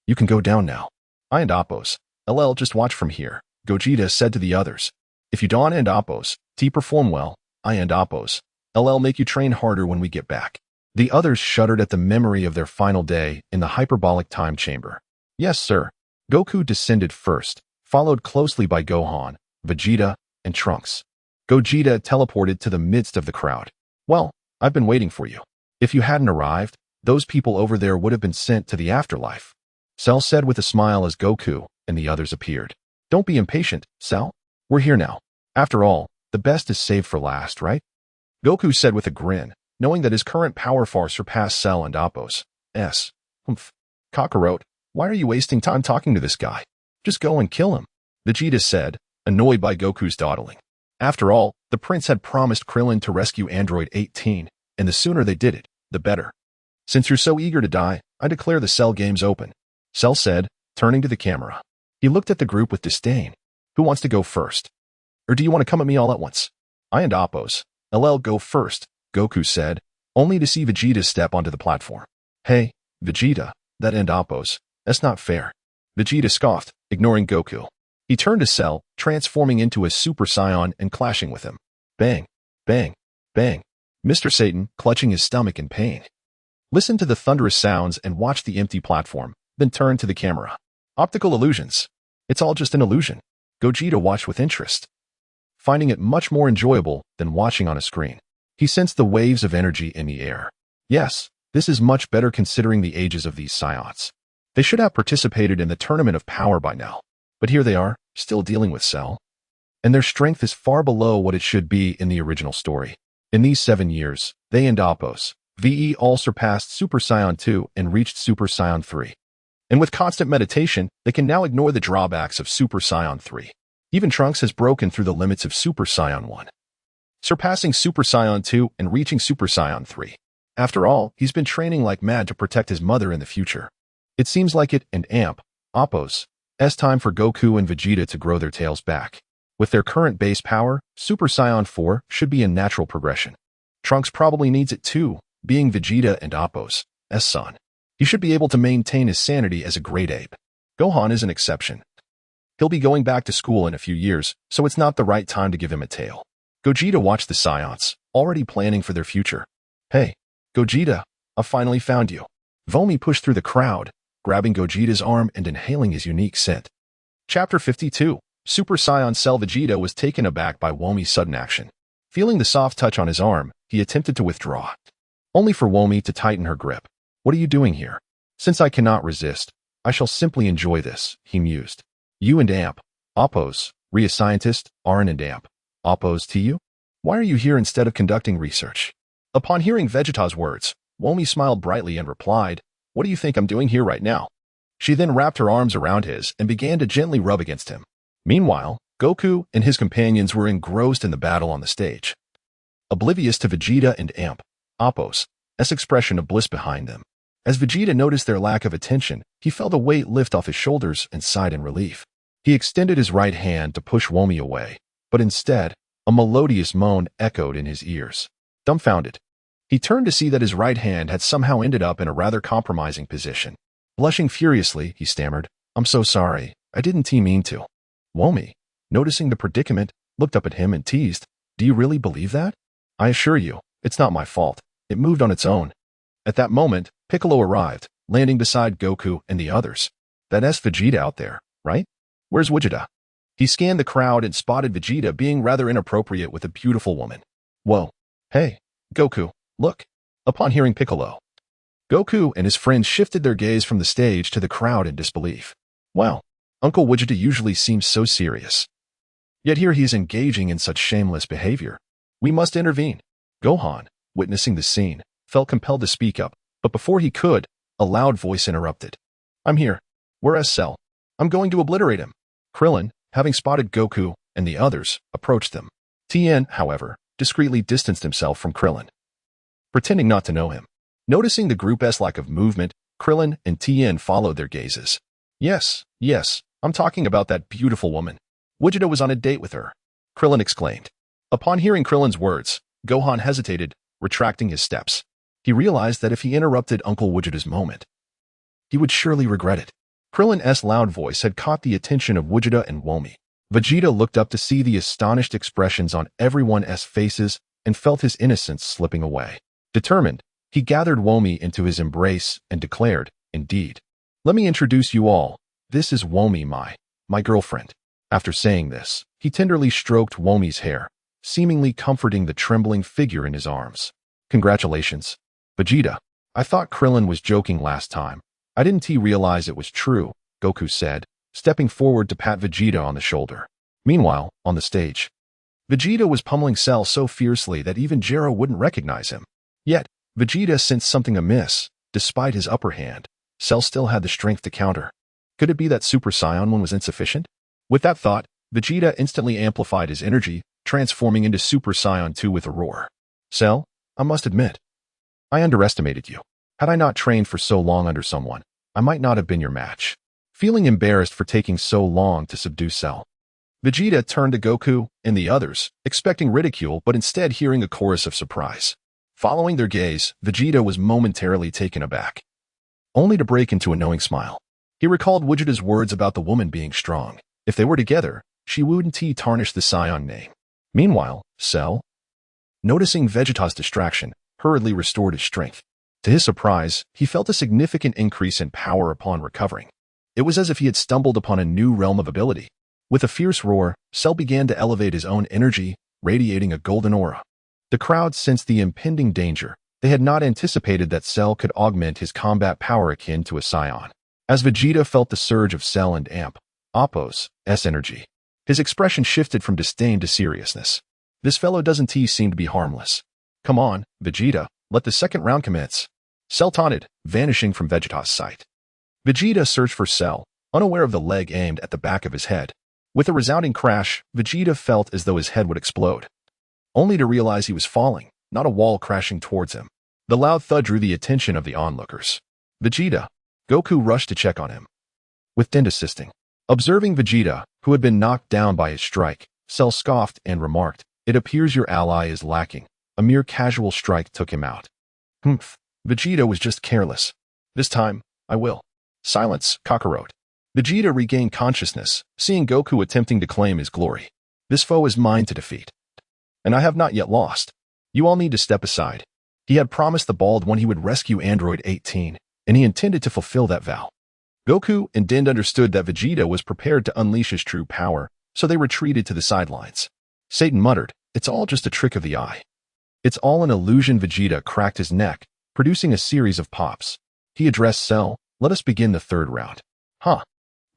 You can go down now. I and Appo's, LL just watch from here, Gogeta said to the others. If you don't and Appo's, perform well, I and Appo's, LL make you train harder when we get back. The others shuddered at the memory of their final day in the hyperbolic time chamber. Yes, sir. Goku descended first, followed closely by Gohan, Vegeta, and Trunks. Gogeta teleported to the midst of the crowd. Well, I've been waiting for you. If you hadn't arrived, those people over there would have been sent to the afterlife. Cell said with a smile as Goku and the others appeared. Don't be impatient, Cell. We're here now. After all, the best is saved for last, right? Goku said with a grin, knowing that his current power far surpassed Cell and Appo's. Humph. Kakarot, why are you wasting time talking to this guy? Just go and kill him, Vegeta said, annoyed by Goku's dawdling. After all, the prince had promised Krillin to rescue Android 18, and the sooner they did it, the better. Since you're so eager to die, I declare the Cell game's open, Cell said, turning to the camera. He looked at the group with disdain. Who wants to go first? Or do you want to come at me all at once? I and Appo's. LL go first, Goku said, only to see Vegeta step onto the platform. Hey, Vegeta, that and Appo's. That's not fair. Vegeta scoffed, ignoring Goku. He turned to Cell, transforming into a Super Saiyan and clashing with him. Bang, bang, bang. Mr. Satan, clutching his stomach in pain. Listen to the thunderous sounds and watch the empty platform, then turn to the camera. Optical illusions. It's all just an illusion. Gogeta watched with interest, finding it much more enjoyable than watching on a screen. He sensed the waves of energy in the air. Yes, this is much better considering the ages of these Saiyans. They should have participated in the Tournament of Power by now. But here they are, still dealing with Cell. And their strength is far below what it should be in the original story. In these 7 years, they and Appo's VE all surpassed Super Saiyan 2 and reached Super Saiyan 3. And with constant meditation, they can now ignore the drawbacks of Super Saiyan 3. Even Trunks has broken through the limits of Super Saiyan 1, surpassing Super Saiyan 2 and reaching Super Saiyan 3. After all, he's been training like mad to protect his mother in the future. It seems like it and Appo's time for Goku and Vegeta to grow their tails back. With their current base power, Super Saiyan 4 should be a natural progression. Trunks probably needs it too, being Vegeta and Appo's son. He should be able to maintain his sanity as a great ape. Gohan is an exception. He'll be going back to school in a few years, so it's not the right time to give him a tail. Gogeta watched the Saiyans, already planning for their future. Hey, Gogeta, I finally found you. Vomi pushed through the crowd, grabbing Gogeta's arm and inhaling his unique scent. Chapter 52. Super Saiyan Cell. Vegeta was taken aback by Womi's sudden action. Feeling the soft touch on his arm, he attempted to withdraw, only for Womi to tighten her grip. What are you doing here? Since I cannot resist, I shall simply enjoy this, he mused. You and Appo's, Rhea scientist, Arin and Appo's to you? Why are you here instead of conducting research? Upon hearing Vegeta's words, Womi smiled brightly and replied, What do you think I'm doing here right now? She then wrapped her arms around his and began to gently rub against him. Meanwhile, Goku and his companions were engrossed in the battle on the stage, oblivious to Vegeta and Appo's expression of bliss behind them. As Vegeta noticed their lack of attention, he felt a weight lift off his shoulders and sighed in relief. He extended his right hand to push Womi away, but instead, a melodious moan echoed in his ears. Dumbfounded, he turned to see that his right hand had somehow ended up in a rather compromising position. Blushing furiously, he stammered, I'm so sorry, I didn't mean to. Womi, noticing the predicament, looked up at him and teased, Do you really believe that? I assure you, it's not my fault. It moved on its own. At that moment, Piccolo arrived, landing beside Goku and the others. That's Vegeta out there, right? Where's Vegeta? He scanned the crowd and spotted Vegeta being rather inappropriate with a beautiful woman. Whoa. Hey, Goku, look. Upon hearing Piccolo, Goku and his friends shifted their gaze from the stage to the crowd in disbelief. Wow, Uncle Vegeta usually seems so serious. Yet here he is engaging in such shameless behavior. We must intervene. Gohan, witnessing the scene, felt compelled to speak up, but before he could, a loud voice interrupted. I'm here. Where's Cell? I'm going to obliterate him. Krillin, having spotted Goku and the others, approached them. Tien, however, discreetly distanced himself from Krillin, pretending not to know him. Noticing the group's lack of movement, Krillin and Tien followed their gazes. Yes, I'm talking about that beautiful woman. Vegeta was on a date with her, Krillin exclaimed. Upon hearing Krillin's words, Gohan hesitated, retracting his steps. He realized that if he interrupted Uncle Vegeta's moment, he would surely regret it. Krillin's loud voice had caught the attention of Vegeta and Womi. Vegeta looked up to see the astonished expressions on everyone's faces and felt his innocence slipping away. Determined, he gathered Womi into his embrace and declared, "Indeed. Let me introduce you all. This is Womi, my girlfriend." After saying this, he tenderly stroked Womi's hair, seemingly comforting the trembling figure in his arms. "Congratulations, Vegeta. I thought Krillin was joking last time. I didn't realize it was true," Goku said, stepping forward to pat Vegeta on the shoulder. Meanwhile, on the stage, Vegeta was pummeling Cell so fiercely that even Jero wouldn't recognize him. Yet, Vegeta sensed something amiss. Despite his upper hand, Cell still had the strength to counter. Could it be that Super Saiyan 1 was insufficient? With that thought, Vegeta instantly amplified his energy, transforming into Super Saiyan 2 with a roar. "Cell, I must admit, I underestimated you. Had I not trained for so long under someone, I might not have been your match." Feeling embarrassed for taking so long to subdue Cell, Vegeta turned to Goku and the others, expecting ridicule but instead hearing a chorus of surprise. Following their gaze, Vegeta was momentarily taken aback, only to break into a knowing smile. He recalled Vegeta's words about the woman being strong. If they were together, she wouldn't tarnish the Saiyan name. Meanwhile, Cell, noticing Vegeta's distraction, hurriedly restored his strength. To his surprise, he felt a significant increase in power upon recovering. It was as if he had stumbled upon a new realm of ability. With a fierce roar, Cell began to elevate his own energy, radiating a golden aura. The crowd sensed the impending danger. They had not anticipated that Cell could augment his combat power akin to a Saiyan. As Vegeta felt the surge of Cell and Appo's energy, his expression shifted from disdain to seriousness. This fellow doesn't seem to be harmless. "Come on, Vegeta, let the second round commence." Cell taunted, vanishing from Vegeta's sight. Vegeta searched for Cell, unaware of the leg aimed at the back of his head. With a resounding crash, Vegeta felt as though his head would explode, only to realize he was falling, not a wall crashing towards him. The loud thud drew the attention of the onlookers. "Vegeta!" Goku rushed to check on him, with Dent assisting. Observing Vegeta, who had been knocked down by his strike, Cell scoffed and remarked, "It appears your ally is lacking. A mere casual strike took him out." "Humph. Vegeta was just careless. This time, I will." "Silence, Kakarot." Vegeta regained consciousness, seeing Goku attempting to claim his glory. "This foe is mine to defeat, and I have not yet lost. You all need to step aside." He had promised the Bald One he would rescue Android 18, and he intended to fulfill that vow. Goku and Dend understood that Vegeta was prepared to unleash his true power, so they retreated to the sidelines. Satan muttered, "It's all just a trick of the eye." "It's all an illusion." Vegeta cracked his neck, producing a series of pops. He addressed Cell, "Let us begin the third round." "Huh."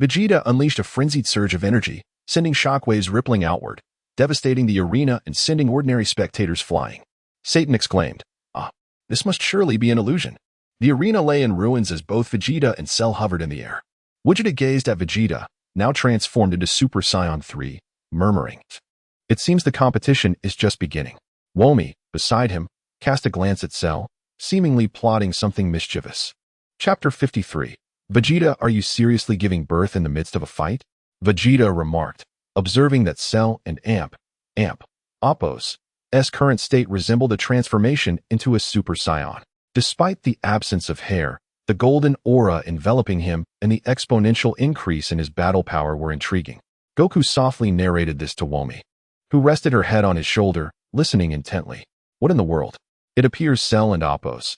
Vegeta unleashed a frenzied surge of energy, sending shockwaves rippling outward, devastating the arena and sending ordinary spectators flying. Satan exclaimed, "Ah, this must surely be an illusion." The arena lay in ruins as both Vegeta and Cell hovered in the air. Vegeta gazed at Vegeta, now transformed into Super Saiyan 3, murmuring, "It seems the competition is just beginning." Womi, beside him, cast a glance at Cell, seemingly plotting something mischievous. Chapter 53. "Vegeta, are you seriously giving birth in the midst of a fight?" Vegeta remarked, observing that Cell and Appo's current state resembled a transformation into a Super Saiyan. Despite the absence of hair, the golden aura enveloping him and the exponential increase in his battle power were intriguing. Goku softly narrated this to Womi, who rested her head on his shoulder, listening intently. "What in the world?" "It appears Cell and Appo's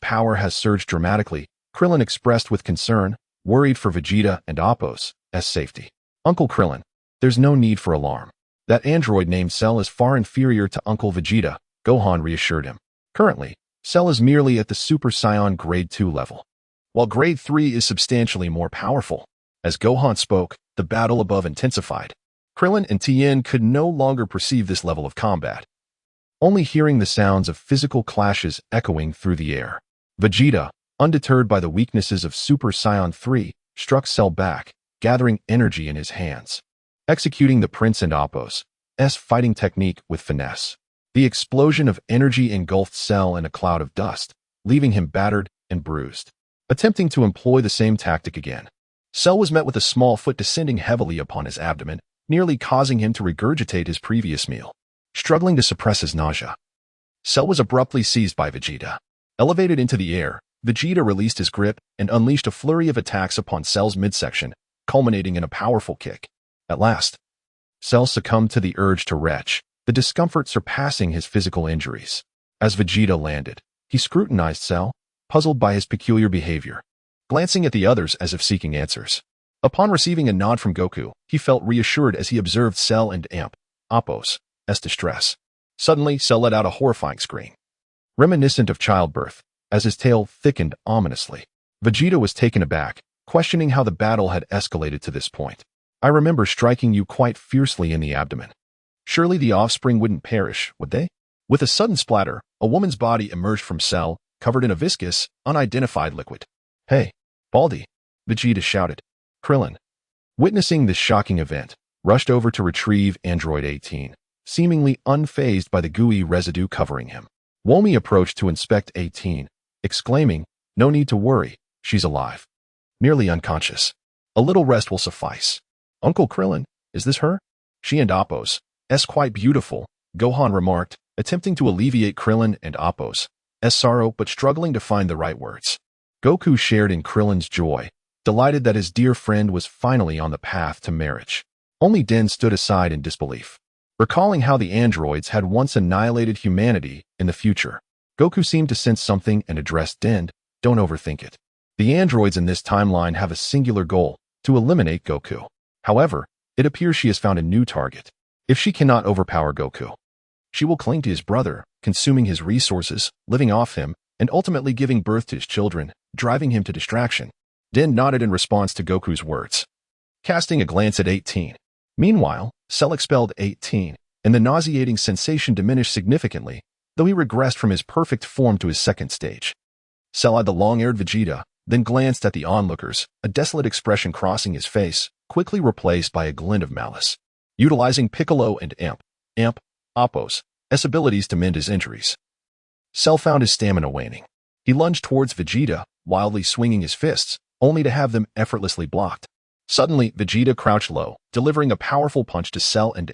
power has surged dramatically," Krillin expressed with concern, worried for Vegeta and Appo's safety. "Uncle Krillin, there's no need for alarm. That android named Cell is far inferior to Uncle Vegeta," Gohan reassured him. "Currently, Cell is merely at the Super Saiyan Grade 2 level, while Grade 3 is substantially more powerful." As Gohan spoke, the battle above intensified. Krillin and Tien could no longer perceive this level of combat, only hearing the sounds of physical clashes echoing through the air. Vegeta, undeterred by the weaknesses of Super Saiyan 3, struck Cell back, gathering energy in his hands, executing the Prince and Appo's fighting technique with finesse. The explosion of energy engulfed Cell in a cloud of dust, leaving him battered and bruised. Attempting to employ the same tactic again, Cell was met with a small foot descending heavily upon his abdomen, nearly causing him to regurgitate his previous meal. Struggling to suppress his nausea, Cell was abruptly seized by Vegeta. Elevated into the air, Vegeta released his grip and unleashed a flurry of attacks upon Cell's midsection, culminating in a powerful kick. At last, Cell succumbed to the urge to retch, the discomfort surpassing his physical injuries. As Vegeta landed, he scrutinized Cell, puzzled by his peculiar behavior, glancing at the others as if seeking answers. Upon receiving a nod from Goku, he felt reassured as he observed Cell and Appo's distress. Suddenly, Cell let out a horrifying scream, reminiscent of childbirth, as his tail thickened ominously. Vegeta was taken aback, questioning how the battle had escalated to this point. I remember striking you quite fiercely in the abdomen. Surely the offspring wouldn't perish, would they? With a sudden splatter, a woman's body emerged from Cell, covered in a viscous, unidentified liquid. Hey, Baldy, Vegeta shouted. Krillin, witnessing this shocking event, rushed over to retrieve Android 18, seemingly unfazed by the gooey residue covering him. Womi approached to inspect 18, exclaiming, "No need to worry, she's alive. Merely unconscious. A little rest will suffice." Uncle Krillin, is this her? She and Appo's quite beautiful, Gohan remarked, attempting to alleviate Krillin and Appo's sorrow but struggling to find the right words. Goku shared in Krillin's joy, delighted that his dear friend was finally on the path to marriage. Only Den stood aside in disbelief, recalling how the androids had once annihilated humanity in the future. Goku seemed to sense something and addressed Den, "Don't overthink it. The androids in this timeline have a singular goal, to eliminate Goku. However, it appears she has found a new target. If she cannot overpower Goku, she will cling to his brother, consuming his resources, living off him, and ultimately giving birth to his children, driving him to distraction." Den nodded in response to Goku's words, casting a glance at 18. Meanwhile, Cell expelled 18, and the nauseating sensation diminished significantly, though he regressed from his perfect form to his second stage. Cell eyed the long-haired Vegeta, then glanced at the onlookers, a desolate expression crossing his face, quickly replaced by a glint of malice. Utilizing Piccolo and Appo's abilities to mend his injuries, Cell found his stamina waning. He lunged towards Vegeta, wildly swinging his fists, only to have them effortlessly blocked. Suddenly, Vegeta crouched low, delivering a powerful punch to Cell and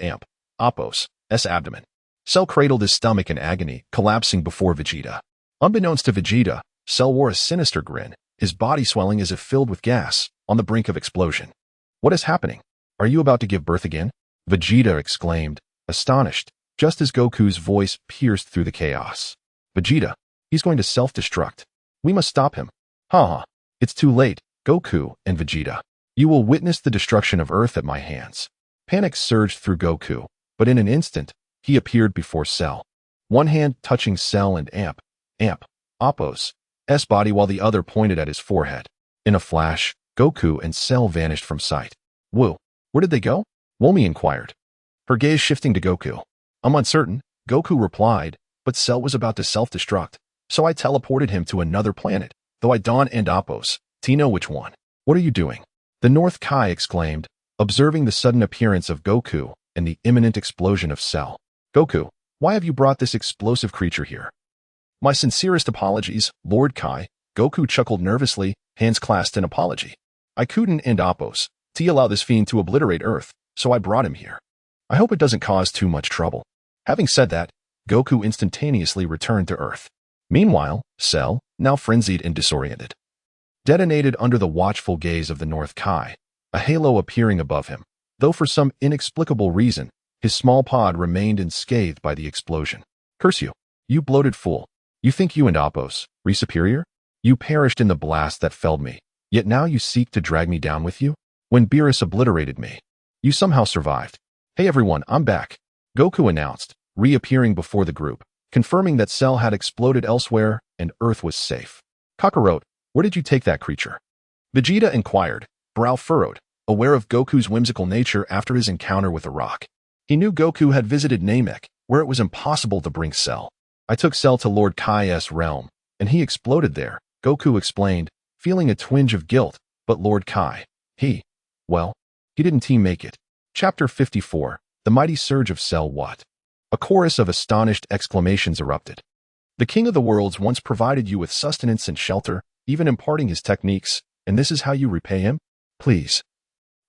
Appo's abdomen. Cell cradled his stomach in agony, collapsing before Vegeta. Unbeknownst to Vegeta, Cell wore a sinister grin, his body swelling as if filled with gas, on the brink of explosion. "What is happening? Are you about to give birth again?" Vegeta exclaimed, astonished, just as Goku's voice pierced through the chaos. "Vegeta, he's going to self-destruct. We must stop him." "Ha! It's too late, Goku and Vegeta. You will witness the destruction of Earth at my hands." Panic surged through Goku, but in an instant, he appeared before Cell. One hand touching Cell and Appo's body while the other pointed at his forehead. In a flash, Goku and Cell vanished from sight. "Whoa, where did they go?" Womi inquired, her gaze shifting to Goku. "I'm uncertain," Goku replied, "but Cell was about to self-destruct, so I teleported him to another planet, though I don't and Appo's. Do you know which one?" "What are you doing?" the North Kai exclaimed, observing the sudden appearance of Goku and the imminent explosion of Cell. "Goku, why have you brought this explosive creature here?" "My sincerest apologies, Lord Kai," Goku chuckled nervously, hands clasped in apology. "I couldn't and Appo's allow this fiend to obliterate Earth, so I brought him here. I hope it doesn't cause too much trouble." Having said that, Goku instantaneously returned to Earth. Meanwhile, Cell, now frenzied and disoriented, detonated under the watchful gaze of the North Kai, a halo appearing above him, though for some inexplicable reason, his small pod remained unscathed by the explosion. "Curse you, you bloated fool. You think you and Appo's superior? You perished in the blast that felled me, yet now you seek to drag me down with you? When Beerus obliterated me, you somehow survived." "Hey everyone, I'm back," Goku announced, reappearing before the group, confirming that Cell had exploded elsewhere and Earth was safe. "Kakarot, where did you take that creature?" Vegeta inquired, brow furrowed, aware of Goku's whimsical nature after his encounter with the rock. He knew Goku had visited Namek, where it was impossible to bring Cell. "I took Cell to Lord Kai's realm, and he exploded there," Goku explained, feeling a twinge of guilt, "but Lord Kai, he didn't make it." Chapter 54, The Mighty Surge of Cell What? A chorus of astonished exclamations erupted. "The King of the Worlds once provided you with sustenance and shelter, even imparting his techniques, and this is how you repay him? Please,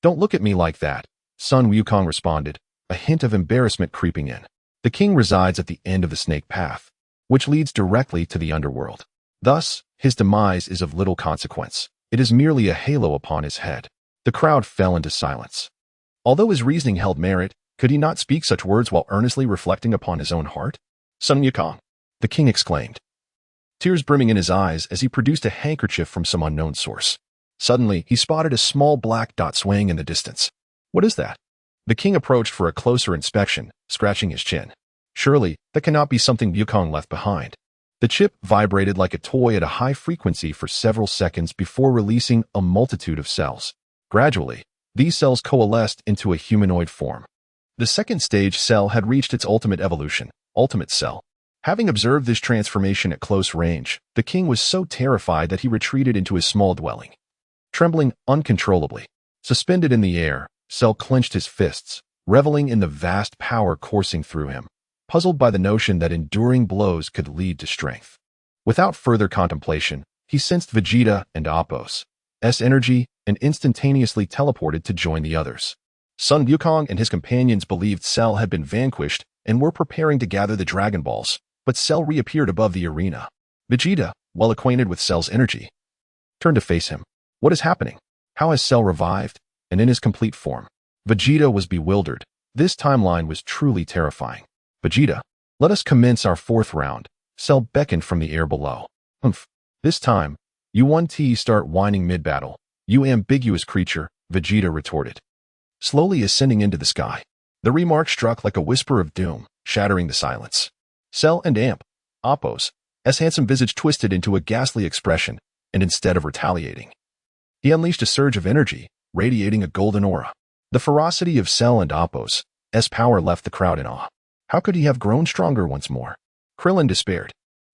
don't look at me like that," Sun Wukong responded, a hint of embarrassment creeping in. "The king resides at the end of the snake path, which leads directly to the underworld. Thus, his demise is of little consequence. It is merely a halo upon his head." The crowd fell into silence. Although his reasoning held merit, Could he not speak such words while earnestly reflecting upon his own heart? Sun Wukong, the king exclaimed, tears brimming in his eyes as he produced a handkerchief from some unknown source. Suddenly, he spotted a small black dot swaying in the distance. What is that? The king approached for a closer inspection, scratching his chin. Surely, that cannot be something Wukong left behind. The chip vibrated like a toy at a high frequency for several seconds before releasing a multitude of cells. Gradually, these cells coalesced into a humanoid form. The second stage cell had reached its ultimate evolution, Ultimate Cell. Having observed this transformation at close range, the king was so terrified that he retreated into his small dwelling. Trembling uncontrollably, suspended in the air, Cell clenched his fists, reveling in the vast power coursing through him, puzzled by the notion that enduring blows could lead to strength. Without further contemplation, he sensed Vegeta and Appo's energy and instantaneously teleported to join the others. Sun Wukong and his companions believed Cell had been vanquished and were preparing to gather the Dragon Balls, but Cell reappeared above the arena. Vegeta, well acquainted with Cell's energy, turned to face him. What is happening? How has Cell revived? And in his complete form? Vegeta was bewildered. This timeline was truly terrifying. Vegeta, let us commence our fourth round. Cell beckoned from the air below. Humph. This time, you 1T start whining mid-battle. You ambiguous creature, Vegeta retorted, slowly ascending into the sky. The remark struck like a whisper of doom, shattering the silence. Cell and Appo's handsome visage twisted into a ghastly expression, and instead of retaliating, he unleashed a surge of energy, radiating a golden aura. The ferocity of Cell and Appo's power left the crowd in awe. How could he have grown stronger once more? Krillin despaired.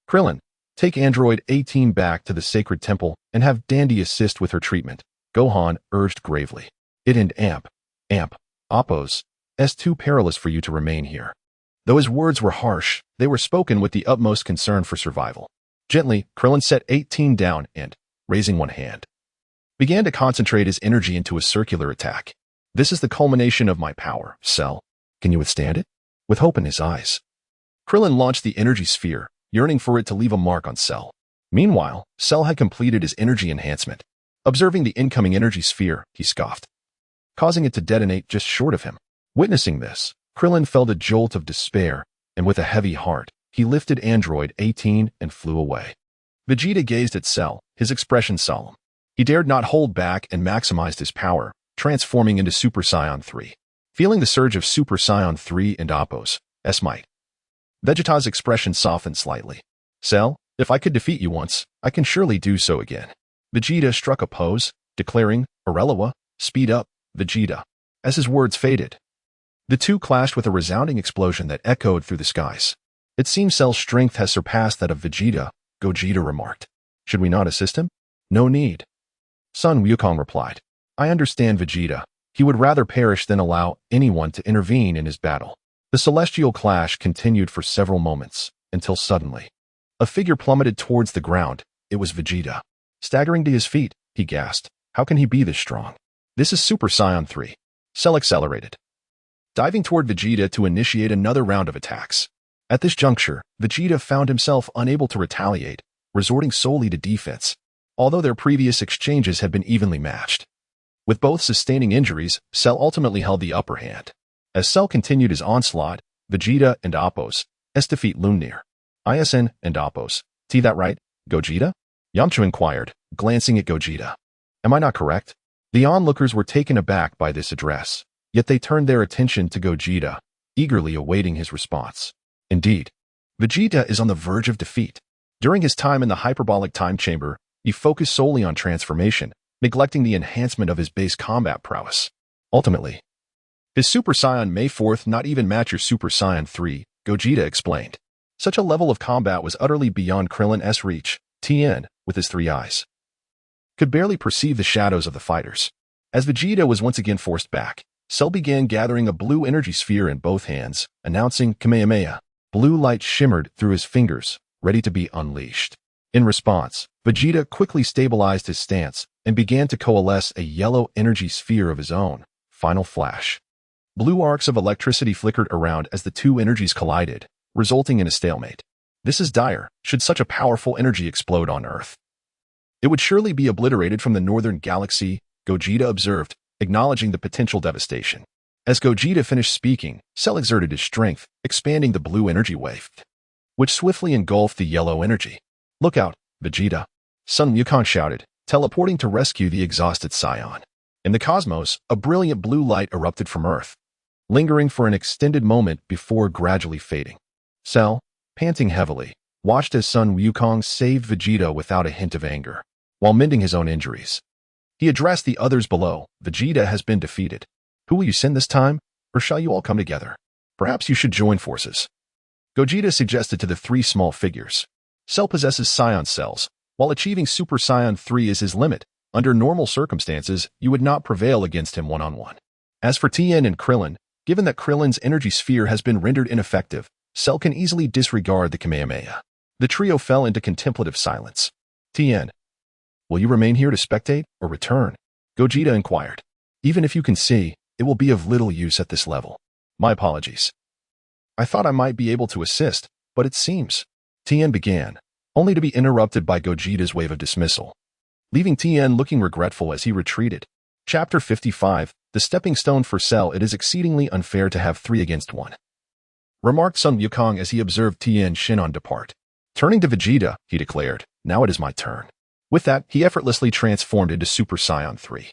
Krillin, take Android 18 back to the sacred temple and have Dandy assist with her treatment, Gohan urged gravely. It and Appo's too perilous for you to remain here. Though his words were harsh, they were spoken with the utmost concern for survival. Gently, Krillin set 18 down and, raising one hand, began to concentrate his energy into a circular attack. This is the culmination of my power, Cell. Can you withstand it? With hope in his eyes, Krillin launched the energy sphere, yearning for it to leave a mark on Cell. Meanwhile, Cell had completed his energy enhancement. Observing the incoming energy sphere, he scoffed, causing it to detonate just short of him. Witnessing this, Krillin felt a jolt of despair, and with a heavy heart, he lifted Android 18 and flew away. Vegeta gazed at Cell, his expression solemn. He dared not hold back and maximized his power, transforming into Super Saiyan 3. Feeling the surge of Super Saiyan 3 and Appo's might, Vegeta's expression softened slightly. Cell, if I could defeat you once, I can surely do so again. Vegeta struck a pose, declaring, Irelia, speed up, Vegeta. As his words faded, the two clashed with a resounding explosion that echoed through the skies. It seems Cell's strength has surpassed that of Vegeta, Gogeta remarked. Should we not assist him? No need. Sun Wukong replied. I understand Vegeta. He would rather perish than allow anyone to intervene in his battle. The celestial clash continued for several moments, until suddenly, a figure plummeted towards the ground. It was Vegeta. Staggering to his feet, he gasped. How can he be this strong? This is Super Saiyan 3. Cell accelerated, diving toward Vegeta to initiate another round of attacks. At this juncture, Vegeta found himself unable to retaliate, resorting solely to defense, although their previous exchanges had been evenly matched. With both sustaining injuries, Cell ultimately held the upper hand. As Cell continued his onslaught, Vegeta and Appo's defeat loomed near. ISN and Appo's. That right, Gogeta? Yamcha inquired, glancing at Gogeta. Am I not correct? The onlookers were taken aback by this address, yet they turned their attention to Gogeta, eagerly awaiting his response. Indeed, Vegeta is on the verge of defeat. During his time in the hyperbolic time chamber, he focused solely on transformation, neglecting the enhancement of his base combat prowess. Ultimately, his Super Saiyan may 4th not even match your Super Saiyan 3, Gogeta explained. Such a level of combat was utterly beyond Krillin's reach. Tien, with his 3 eyes, could barely perceive the shadows of the fighters. As Vegeta was once again forced back, Cell began gathering a blue energy sphere in both hands, announcing Kamehameha. Blue light shimmered through his fingers, ready to be unleashed. In response, Vegeta quickly stabilized his stance and began to coalesce a yellow energy sphere of his own. Final flash. Blue arcs of electricity flickered around as the two energies collided, resulting in a stalemate. This is dire. Should such a powerful energy explode on Earth, it would surely be obliterated from the northern galaxy, Gogeta observed, acknowledging the potential devastation. As Gogeta finished speaking, Cell exerted his strength, expanding the blue energy wave, which swiftly engulfed the yellow energy. "Look out, Vegeta!" Sun Wukong shouted, teleporting to rescue the exhausted Scion. In the cosmos, a brilliant blue light erupted from Earth, lingering for an extended moment before gradually fading. Cell, panting heavily, watched as Sun Wukong saved Vegeta without a hint of anger, while mending his own injuries. He addressed the others below. "Vegeta has been defeated. Who will you send this time, or shall you all come together? Perhaps you should join forces." Gogeta suggested to the three small figures. Cell possesses Scion cells. While achieving Super Saiyan 3 is his limit, under normal circumstances, you would not prevail against him one-on-one. As for Tien and Krillin, given that Krillin's energy sphere has been rendered ineffective, Cell can easily disregard the Kamehameha. The trio fell into contemplative silence. "Tien, will you remain here to spectate, or return?" Gogeta inquired. "Even if you can see, it will be of little use at this level. My apologies. I thought I might be able to assist, but it seems..." Tien began, only to be interrupted by Gogeta's wave of dismissal, leaving Tien looking regretful as he retreated. Chapter 55, The Stepping Stone for Cell. "It is exceedingly unfair to have 3 against 1. Remarked Sun Wukong as he observed Tien Shin'an depart. Turning to Vegeta, he declared, "Now it is my turn." With that, he effortlessly transformed into Super Saiyan 3,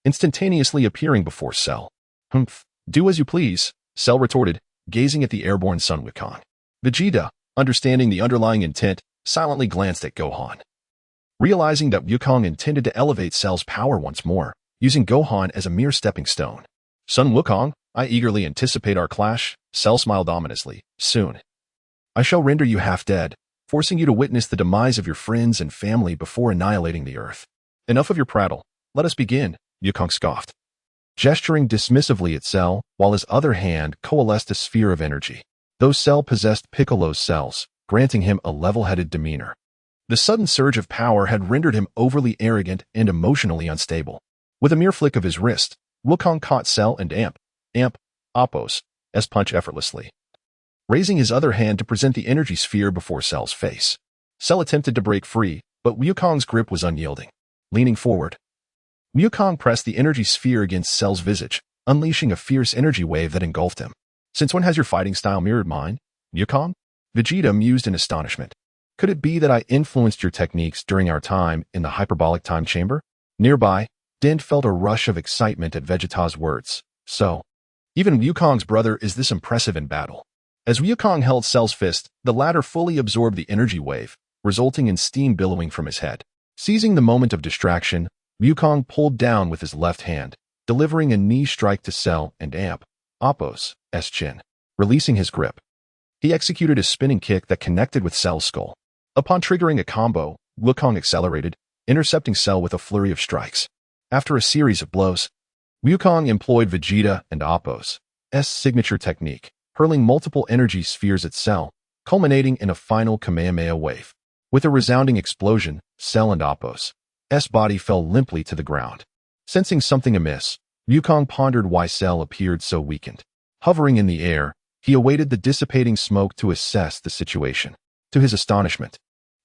instantaneously appearing before Cell. "Humph, do as you please," Cell retorted, gazing at the airborne Sun Wukong. Vegeta, understanding the underlying intent, silently glanced at Gohan. Realizing that Wukong intended to elevate Cell's power once more, using Gohan as a mere stepping stone. "Sun Wukong, I eagerly anticipate our clash," Cell smiled ominously. "Soon, I shall render you half dead, forcing you to witness the demise of your friends and family before annihilating the Earth." "Enough of your prattle. Let us begin," Wukong scoffed, gesturing dismissively at Cell, while his other hand coalesced a sphere of energy. Those Cell possessed Piccolo's cells, granting him a level-headed demeanor. The sudden surge of power had rendered him overly arrogant and emotionally unstable. With a mere flick of his wrist, Wukong caught Cell and Appos, punch effortlessly, raising his other hand to present the energy sphere before Cell's face. Cell attempted to break free, but Wukong's grip was unyielding. Leaning forward, Wukong pressed the energy sphere against Cell's visage, unleashing a fierce energy wave that engulfed him. "Since when has your fighting style mirrored mine, Wukong?" Vegeta mused in astonishment. "Could it be that I influenced your techniques during our time in the hyperbolic time chamber?" Nearby, Din felt a rush of excitement at Vegeta's words. "So, even Wukong's brother is this impressive in battle." As Wukong held Cell's fist, the latter fully absorbed the energy wave, resulting in steam billowing from his head. Seizing the moment of distraction, Wukong pulled down with his left hand, delivering a knee strike to Cell and Appos' chin. Releasing his grip, he executed a spinning kick that connected with Cell's skull. Upon triggering a combo, Wukong accelerated, intercepting Cell with a flurry of strikes. After a series of blows, Wukong employed Vegeta and Appos' signature technique, hurling multiple energy spheres at Cell, culminating in a final Kamehameha wave. With a resounding explosion, Cell and Appos' body fell limply to the ground. Sensing something amiss, Wukong pondered why Cell appeared so weakened. Hovering in the air, he awaited the dissipating smoke to assess the situation. To his astonishment,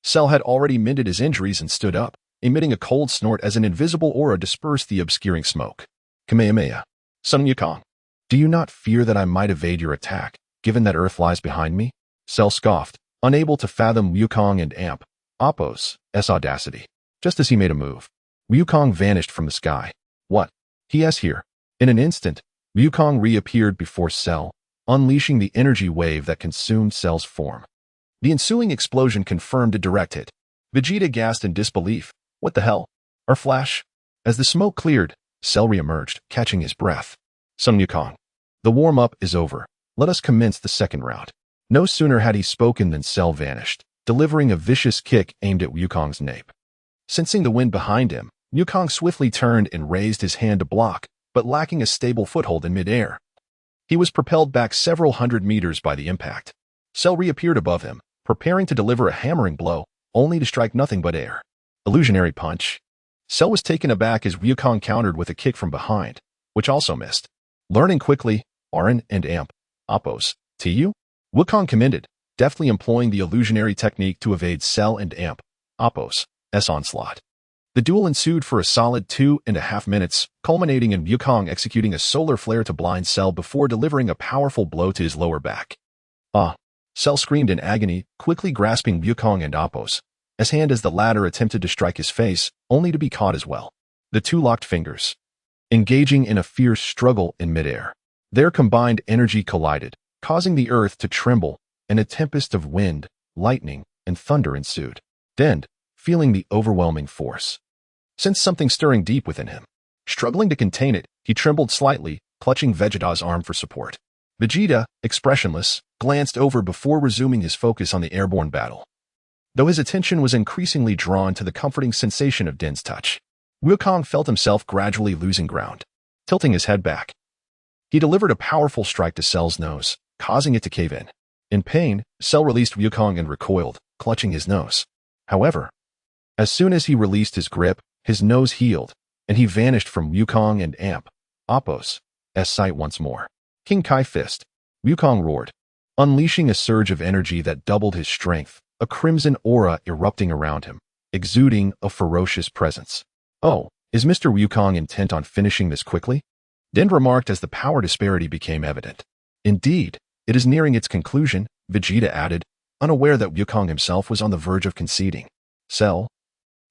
Cell had already mended his injuries and stood up, emitting a cold snort as an invisible aura dispersed the obscuring smoke. "Kamehameha. Sun Wukong, do you not fear that I might evade your attack, given that Earth lies behind me?" Cell scoffed, unable to fathom Wukong and Appos' audacity. Just as he made a move, Wukong vanished from the sky. "What? He here." In an instant, Wukong reappeared before Cell, unleashing the energy wave that consumed Cell's form. The ensuing explosion confirmed a direct hit. Vegeta gasped in disbelief. "What the hell? Our flash?" As the smoke cleared, Cell reemerged, catching his breath. "Sun Wukong, the warm-up is over. Let us commence the second round." No sooner had he spoken than Cell vanished, delivering a vicious kick aimed at Wukong's nape. Sensing the wind behind him, Wukong swiftly turned and raised his hand to block, but lacking a stable foothold in midair. He was propelled back several hundred meters by the impact. Cell reappeared above him, preparing to deliver a hammering blow, only to strike nothing but air. Illusionary punch. Cell was taken aback as Wukong countered with a kick from behind, which also missed. Learning quickly, Arin and Appos, "Tu?" Wukong commended, deftly employing the illusionary technique to evade Cell and Appos' onslaught. The duel ensued for a solid 2.5 minutes, culminating in Wukong executing a solar flare to blind Cell before delivering a powerful blow to his lower back. Ah! Cell screamed in agony, quickly grasping Wukong and Appos, as hand as the latter attempted to strike his face, only to be caught as well. The two locked fingers, engaging in a fierce struggle in midair. Their combined energy collided, causing the earth to tremble, and a tempest of wind, lightning, and thunder ensued. Then, feeling the overwhelming force, sensed something stirring deep within him. Struggling to contain it, he trembled slightly, clutching Vegeta's arm for support. Vegeta, expressionless, glanced over before resuming his focus on the airborne battle, though his attention was increasingly drawn to the comforting sensation of Din's touch. Wukong felt himself gradually losing ground. Tilting his head back, he delivered a powerful strike to Cell's nose, causing it to cave in. In pain, Cell released Wukong and recoiled, clutching his nose. However, as soon as he released his grip, his nose healed, and he vanished from Wukong and Appos' sight once more. King Kai Fist. Wukong roared, unleashing a surge of energy that doubled his strength, a crimson aura erupting around him, exuding a ferocious presence. Oh, is Mr. Wukong intent on finishing this quickly? Din remarked as the power disparity became evident. Indeed, it is nearing its conclusion, Vegeta added, unaware that Wukong himself was on the verge of conceding. Cell,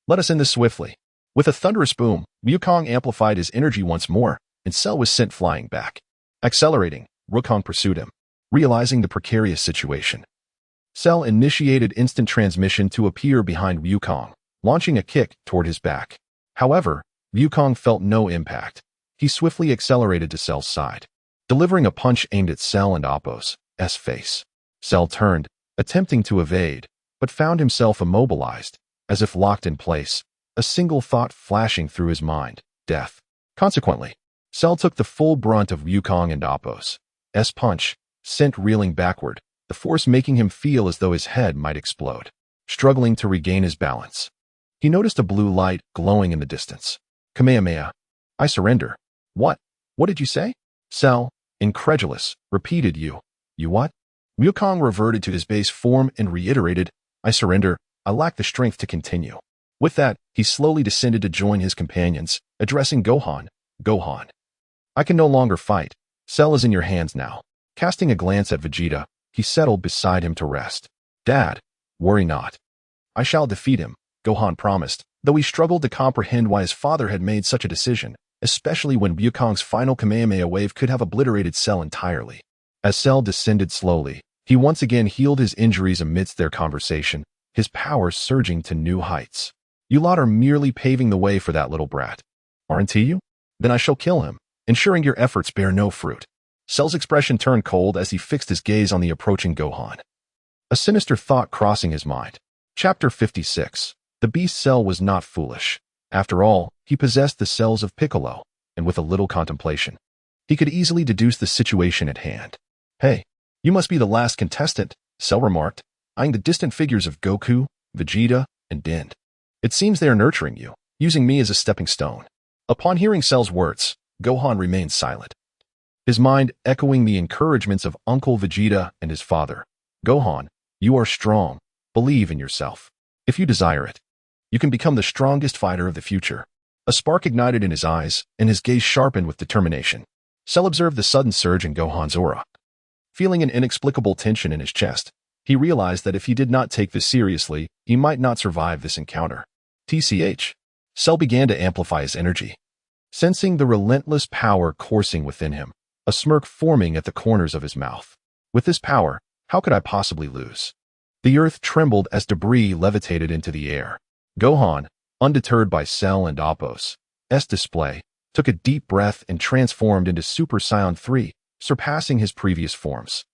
let us end this swiftly. With a thunderous boom, Wukong amplified his energy once more, and Cell was sent flying back. Accelerating, Wukong pursued him. Realizing the precarious situation, Cell initiated instant transmission to appear behind Wukong, launching a kick toward his back. However, Wukong felt no impact. He swiftly accelerated to Cell's side, delivering a punch aimed at Cell and Appos' face. Cell turned, attempting to evade, but found himself immobilized, as if locked in place, a single thought flashing through his mind: death. Consequently, Cell took the full brunt of Wukong and Appos' punch, sent reeling backward, the force making him feel as though his head might explode. Struggling to regain his balance, he noticed a blue light glowing in the distance. Kamehameha. I surrender. What? What did you say? Cell, incredulous, repeated you what? Wukong reverted to his base form and reiterated, I surrender, I lack the strength to continue. With that, he slowly descended to join his companions, addressing Gohan. Gohan. I can no longer fight. Cell is in your hands now. Casting a glance at Vegeta, he settled beside him to rest. Dad, worry not. I shall defeat him, Gohan promised, though he struggled to comprehend why his father had made such a decision, especially when Wukong's final Kamehameha wave could have obliterated Cell entirely. As Cell descended slowly, he once again healed his injuries amidst their conversation, his power surging to new heights. You lot are merely paving the way for that little brat. Aren't you? Then I shall kill him, ensuring your efforts bear no fruit. Cell's expression turned cold as he fixed his gaze on the approaching Gohan, a sinister thought crossing his mind. Chapter 56. The beast Cell was not foolish. After all, he possessed the cells of Piccolo, and with a little contemplation, he could easily deduce the situation at hand. Hey, you must be the last contestant, Cell remarked, eyeing the distant figures of Goku, Vegeta, and Din. It seems they are nurturing you, using me as a stepping stone. Upon hearing Cell's words, Gohan remained silent, his mind echoing the encouragements of Uncle Vegeta and his father. Gohan, you are strong. Believe in yourself. If you desire it, you can become the strongest fighter of the future. A spark ignited in his eyes, and his gaze sharpened with determination. Cell observed the sudden surge in Gohan's aura. Feeling an inexplicable tension in his chest, he realized that if he did not take this seriously, he might not survive this encounter. TCH. Cell began to amplify his energy, sensing the relentless power coursing within him, a smirk forming at the corners of his mouth. With this power, how could I possibly lose? The earth trembled as debris levitated into the air. Gohan, undeterred by Cell and Appos' display, took a deep breath and transformed into Super Saiyan 3, surpassing his previous forms.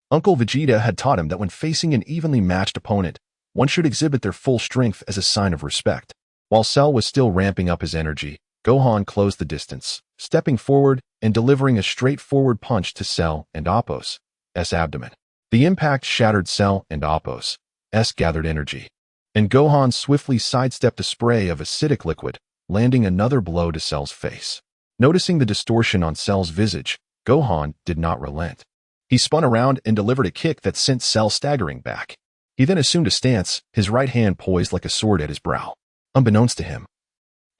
Uncle Vegeta had taught him that when facing an evenly matched opponent, one should exhibit their full strength as a sign of respect. While Cell was still ramping up his energy, Gohan closed the distance, stepping forward and delivering a straightforward punch to Cell and Appos' abdomen. The impact shattered Cell and Appos' gathered energy, and Gohan swiftly sidestepped a spray of acidic liquid, landing another blow to Cell's face. Noticing the distortion on Cell's visage, Gohan did not relent. He spun around and delivered a kick that sent Cell staggering back. He then assumed a stance, his right hand poised like a sword at his brow. Unbeknownst to him,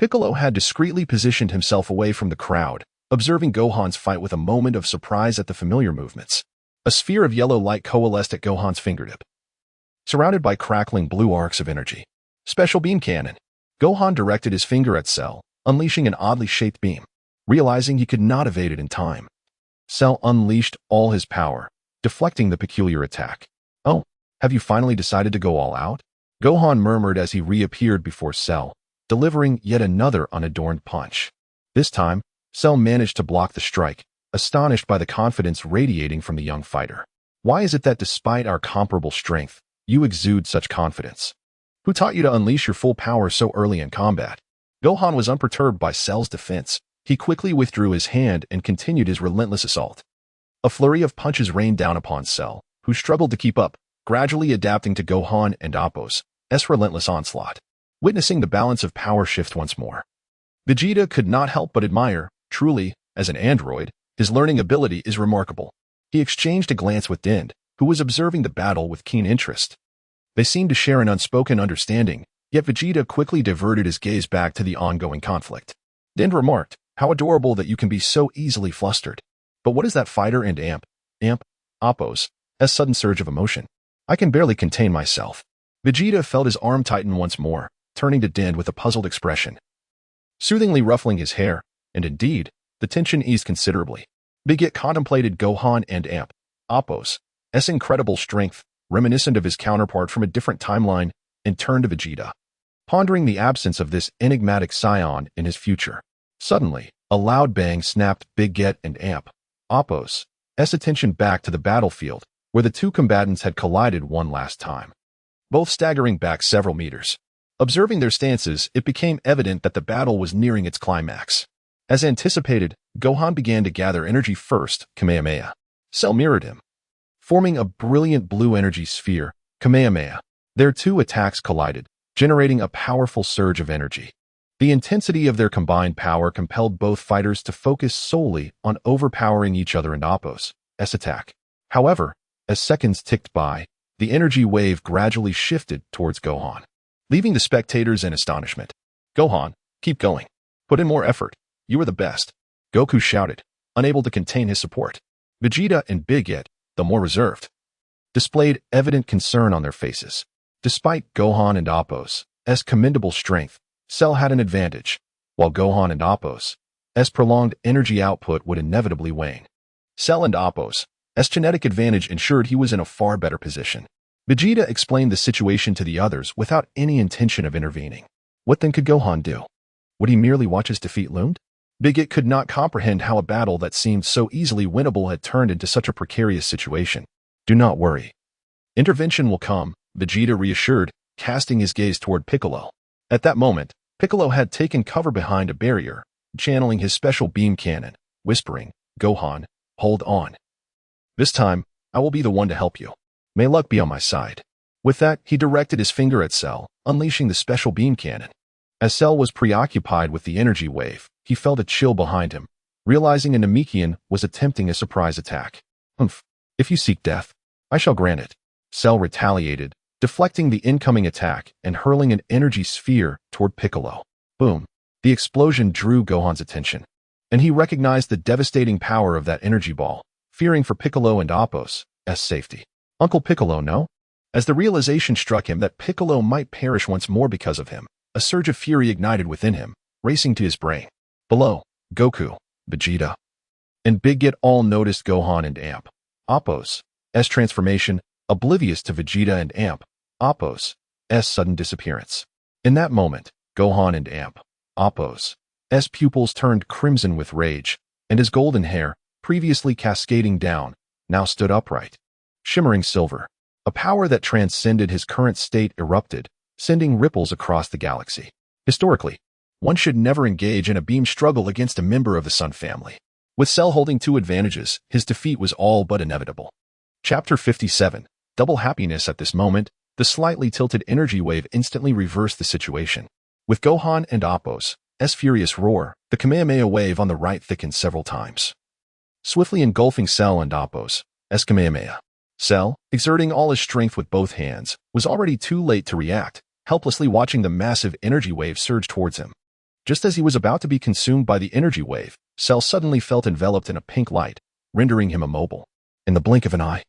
Piccolo had discreetly positioned himself away from the crowd, observing Gohan's fight with a moment of surprise at the familiar movements. A sphere of yellow light coalesced at Gohan's fingertip, surrounded by crackling blue arcs of energy. Special beam cannon. Gohan directed his finger at Cell, unleashing an oddly shaped beam. Realizing he could not evade it in time, Cell unleashed all his power, deflecting the peculiar attack. "Oh, have you finally decided to go all out?" Gohan murmured as he reappeared before Cell, delivering yet another unadorned punch. This time, Cell managed to block the strike, astonished by the confidence radiating from the young fighter. "Why is it that despite our comparable strength, you exude such confidence? Who taught you to unleash your full power so early in combat?" Gohan was unperturbed by Cell's defense. He quickly withdrew his hand and continued his relentless assault. A flurry of punches rained down upon Cell, who struggled to keep up, gradually adapting to Gohan and Appo's relentless onslaught. Witnessing the balance of power shift once more, Vegeta could not help but admire. Truly, as an android, his learning ability is remarkable. He exchanged a glance with Dend, who was observing the battle with keen interest. They seemed to share an unspoken understanding, yet Vegeta quickly diverted his gaze back to the ongoing conflict. Dend remarked, "How adorable that you can be so easily flustered. But what is that fighter and Appo's sudden surge of emotion? I can barely contain myself." Vegeta felt his arm tighten once more, turning to Dend with a puzzled expression, soothingly ruffling his hair, and indeed, the tension eased considerably. Vegetto contemplated Gohan and Appo's incredible strength, reminiscent of his counterpart from a different timeline, and turned to Vegeta, pondering the absence of this enigmatic scion in his future. Suddenly, a loud bang snapped Vegetto and Appo's attention back to the battlefield, where the two combatants had collided one last time, both staggering back several meters. Observing their stances, it became evident that the battle was nearing its climax. As anticipated, Gohan began to gather energy first, Kamehameha. Cell mirrored him, forming a brilliant blue energy sphere, Kamehameha. Their two attacks collided, generating a powerful surge of energy. The intensity of their combined power compelled both fighters to focus solely on overpowering each other in Appo's attack. However, as seconds ticked by, the energy wave gradually shifted towards Gohan, leaving the spectators in astonishment. "Gohan, keep going. Put in more effort. You are the best," Goku shouted, unable to contain his support. Vegeta and Vegetto, the more reserved, displayed evident concern on their faces. Despite Gohan and Appo's commendable strength, Cell had an advantage, while Gohan and Appo's prolonged energy output would inevitably wane. Cell and Appo's genetic advantage ensured he was in a far better position. Vegeta explained the situation to the others without any intention of intervening. What then could Gohan do? Would he merely watch his defeat loomed? Vegetto could not comprehend how a battle that seemed so easily winnable had turned into such a precarious situation. "Do not worry. Intervention will come," Vegeta reassured, casting his gaze toward Piccolo. At that moment, Piccolo had taken cover behind a barrier, channeling his special beam cannon, whispering, "Gohan, hold on. This time, I will be the one to help you. May luck be on my side." With that, he directed his finger at Cell, unleashing the special beam cannon. As Cell was preoccupied with the energy wave, he felt a chill behind him, realizing a Namekian was attempting a surprise attack. "Humph. If you seek death, I shall grant it." Cell retaliated, deflecting the incoming attack and hurling an energy sphere toward Piccolo. Boom. The explosion drew Gohan's attention, and he recognized the devastating power of that energy ball, fearing for Piccolo and Appo's safety. "Uncle Piccolo, no?" As the realization struck him that Piccolo might perish once more because of him, a surge of fury ignited within him, racing to his brain. Below, Goku, Vegeta, and Vegetto all noticed Gohan and Appo's transformation, oblivious to Vegeta and Appo's sudden disappearance. In that moment, Gohan and Appo's pupils turned crimson with rage, and his golden hair, previously cascading down, now stood upright, shimmering silver. A power that transcended his current state erupted, sending ripples across the galaxy. Historically, one should never engage in a beam struggle against a member of the Sun family. With Cell holding two advantages, his defeat was all but inevitable. Chapter 57. Double happiness. At this moment, the slightly tilted energy wave instantly reversed the situation. With Gohan and Appo's furious roar, the Kamehameha wave on the right thickened several times, swiftly engulfing Cell and Appo's Kamehameha. Cell, exerting all his strength with both hands, was already too late to react, helplessly watching the massive energy wave surge towards him. Just as he was about to be consumed by the energy wave, Cell suddenly felt enveloped in a pink light, rendering him immobile. In the blink of an eye,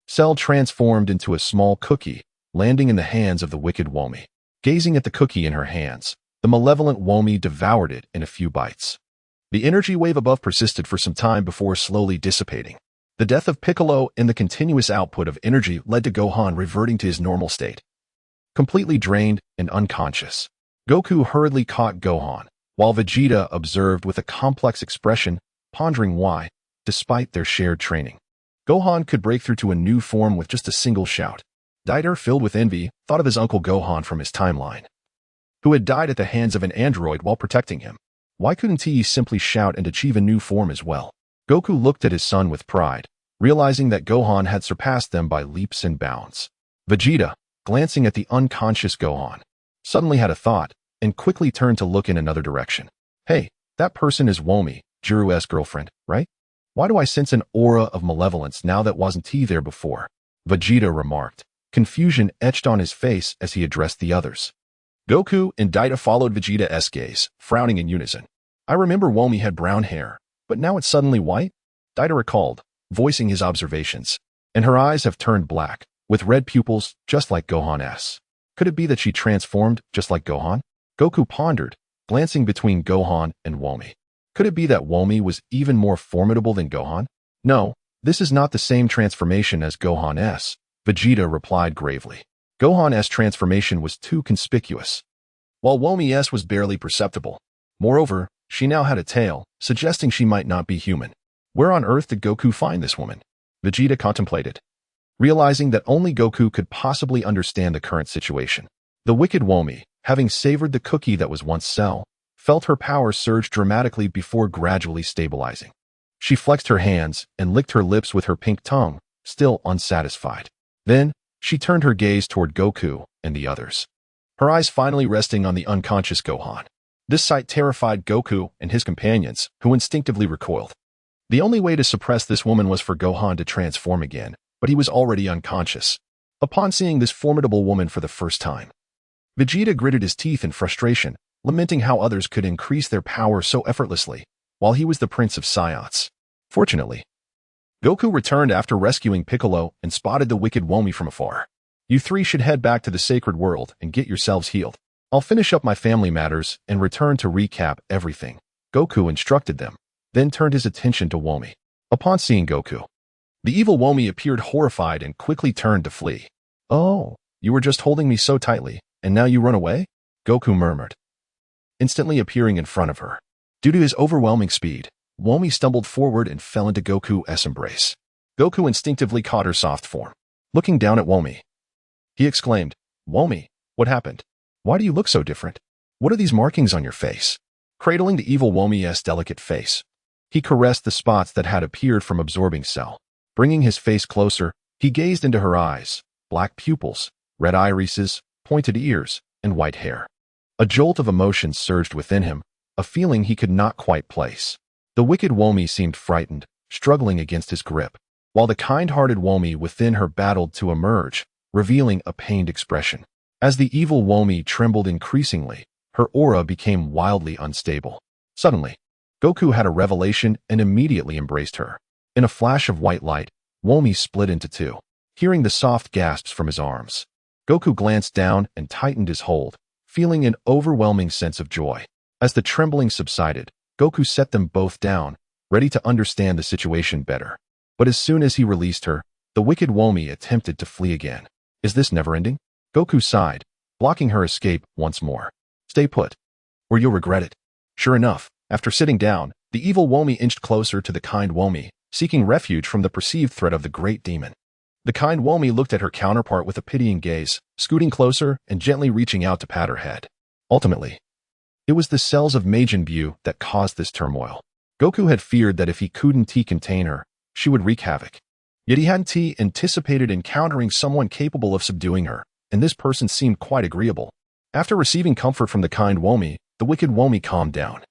Cell transformed into a small cookie, landing in the hands of the wicked Womi. Gazing at the cookie in her hands, the malevolent Womi devoured it in a few bites. The energy wave above persisted for some time before slowly dissipating. The death of Piccolo and the continuous output of energy led to Gohan reverting to his normal state. Completely drained and unconscious, Goku hurriedly caught Gohan, while Vegeta observed with a complex expression, pondering why, despite their shared training, Gohan could break through to a new form with just a single shout. Dieter, filled with envy, thought of his uncle Gohan from his timeline, who had died at the hands of an android while protecting him. Why couldn't he simply shout and achieve a new form as well? Goku looked at his son with pride, realizing that Gohan had surpassed them by leaps and bounds. Vegeta, glancing at the unconscious Gohan, suddenly had a thought, and quickly turned to look in another direction. Hey, that person is Womi, Jiru's girlfriend, right? Why do I sense an aura of malevolence now that wasn't there before? Vegeta remarked. Confusion etched on his face as he addressed the others. Goku and Dieter followed Vegeta's gaze, frowning in unison. I remember Womi had brown hair, but now it's suddenly white? Dieter recalled, voicing his observations. And her eyes have turned black, with red pupils, just like Gohan's. Could it be that she transformed just like Gohan? Goku pondered, glancing between Gohan and Womi. Could it be that Womi was even more formidable than Gohan? No, this is not the same transformation as Gohan's, Vegeta replied gravely. Gohan's transformation was too conspicuous, while Womi's was barely perceptible. Moreover, she now had a tail, suggesting she might not be human. Where on earth did Goku find this woman? Vegeta contemplated, realizing that only Goku could possibly understand the current situation. The wicked Womi, having savored the cookie that was once Cell, felt her power surge dramatically before gradually stabilizing. She flexed her hands and licked her lips with her pink tongue, still unsatisfied. Then, she turned her gaze toward Goku and the others, her eyes finally resting on the unconscious Gohan. This sight terrified Goku and his companions, who instinctively recoiled. The only way to suppress this woman was for Gohan to transform again, but he was already unconscious. Upon seeing this formidable woman for the first time, Vegeta gritted his teeth in frustration, lamenting how others could increase their power so effortlessly, while he was the Prince of Saiyans. Fortunately, Goku returned after rescuing Piccolo and spotted the wicked Womi from afar. You three should head back to the sacred world and get yourselves healed. I'll finish up my family matters and return to recap everything, Goku instructed them, then turned his attention to Womi. Upon seeing Goku, the evil Womi appeared horrified and quickly turned to flee. Oh, you were just holding me so tightly, and now you run away? Goku murmured, instantly appearing in front of her. Due to his overwhelming speed, Womi stumbled forward and fell into Goku's embrace. Goku instinctively caught her soft form. Looking down at Womi, he exclaimed, Womi, what happened? Why do you look so different? What are these markings on your face? Cradling the evil Womi's delicate face, he caressed the spots that had appeared from absorbing Cell. Bringing his face closer, he gazed into her eyes, black pupils, red irises, pointed ears, and white hair. A jolt of emotion surged within him, a feeling he could not quite place. The wicked Womi seemed frightened, struggling against his grip, while the kind-hearted Womi within her battled to emerge, revealing a pained expression. As the evil Womi trembled increasingly, her aura became wildly unstable. Suddenly, Goku had a revelation and immediately embraced her. In a flash of white light, Womi split into two. Hearing the soft gasps from his arms, Goku glanced down and tightened his hold, feeling an overwhelming sense of joy. As the trembling subsided, Goku set them both down, ready to understand the situation better. But as soon as he released her, the wicked Womi attempted to flee again. Is this never-ending? Goku sighed, blocking her escape once more. Stay put, or you'll regret it. Sure enough, after sitting down, the evil Womi inched closer to the kind Womi, seeking refuge from the perceived threat of the great demon. The kind Womi looked at her counterpart with a pitying gaze, scooting closer and gently reaching out to pat her head. Ultimately, it was the cells of Majin Buu that caused this turmoil. Goku had feared that if he couldn't contain her, she would wreak havoc. Yet he hadn't anticipated encountering someone capable of subduing her, and this person seemed quite agreeable. After receiving comfort from the kind Womi, the wicked Womi calmed down,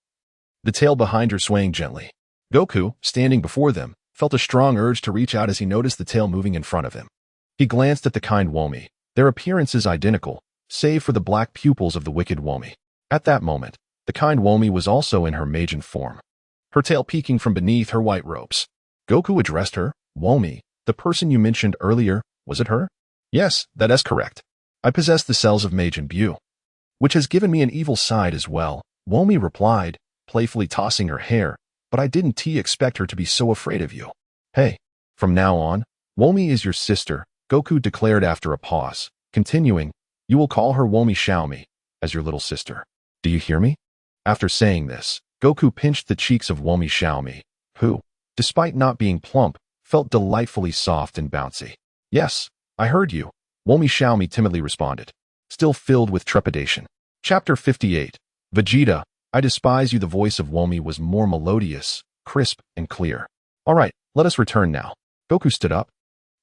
the tail behind her swaying gently. Goku, standing before them, felt a strong urge to reach out as he noticed the tail moving in front of him. He glanced at the kind Womi, their appearances identical, save for the black pupils of the wicked Womi. At that moment, The kind Womi was also in her Meijin form, her tail peeking from beneath her white robes. Goku addressed her. Womi, the person you mentioned earlier, was it her? Yes, that is correct. I possess the cells of Meijin Bu, which has given me an evil side as well, Womi replied, playfully tossing her hair, but I didn't expect her to be so afraid of you. Hey, from now on, Womi is your sister, Goku declared after a pause. Continuing, you will call her Womi Xiaomi, as your little sister. Do you hear me? After saying this, Goku pinched the cheeks of Womi Xiaomi, who, despite not being plump, felt delightfully soft and bouncy. Yes, I heard you, Womi Xiaomi timidly responded, still filled with trepidation. Chapter 58. Vegeta, I despise you. The voice of Womi was more melodious, crisp, and clear. All right, let us return now. Goku stood up,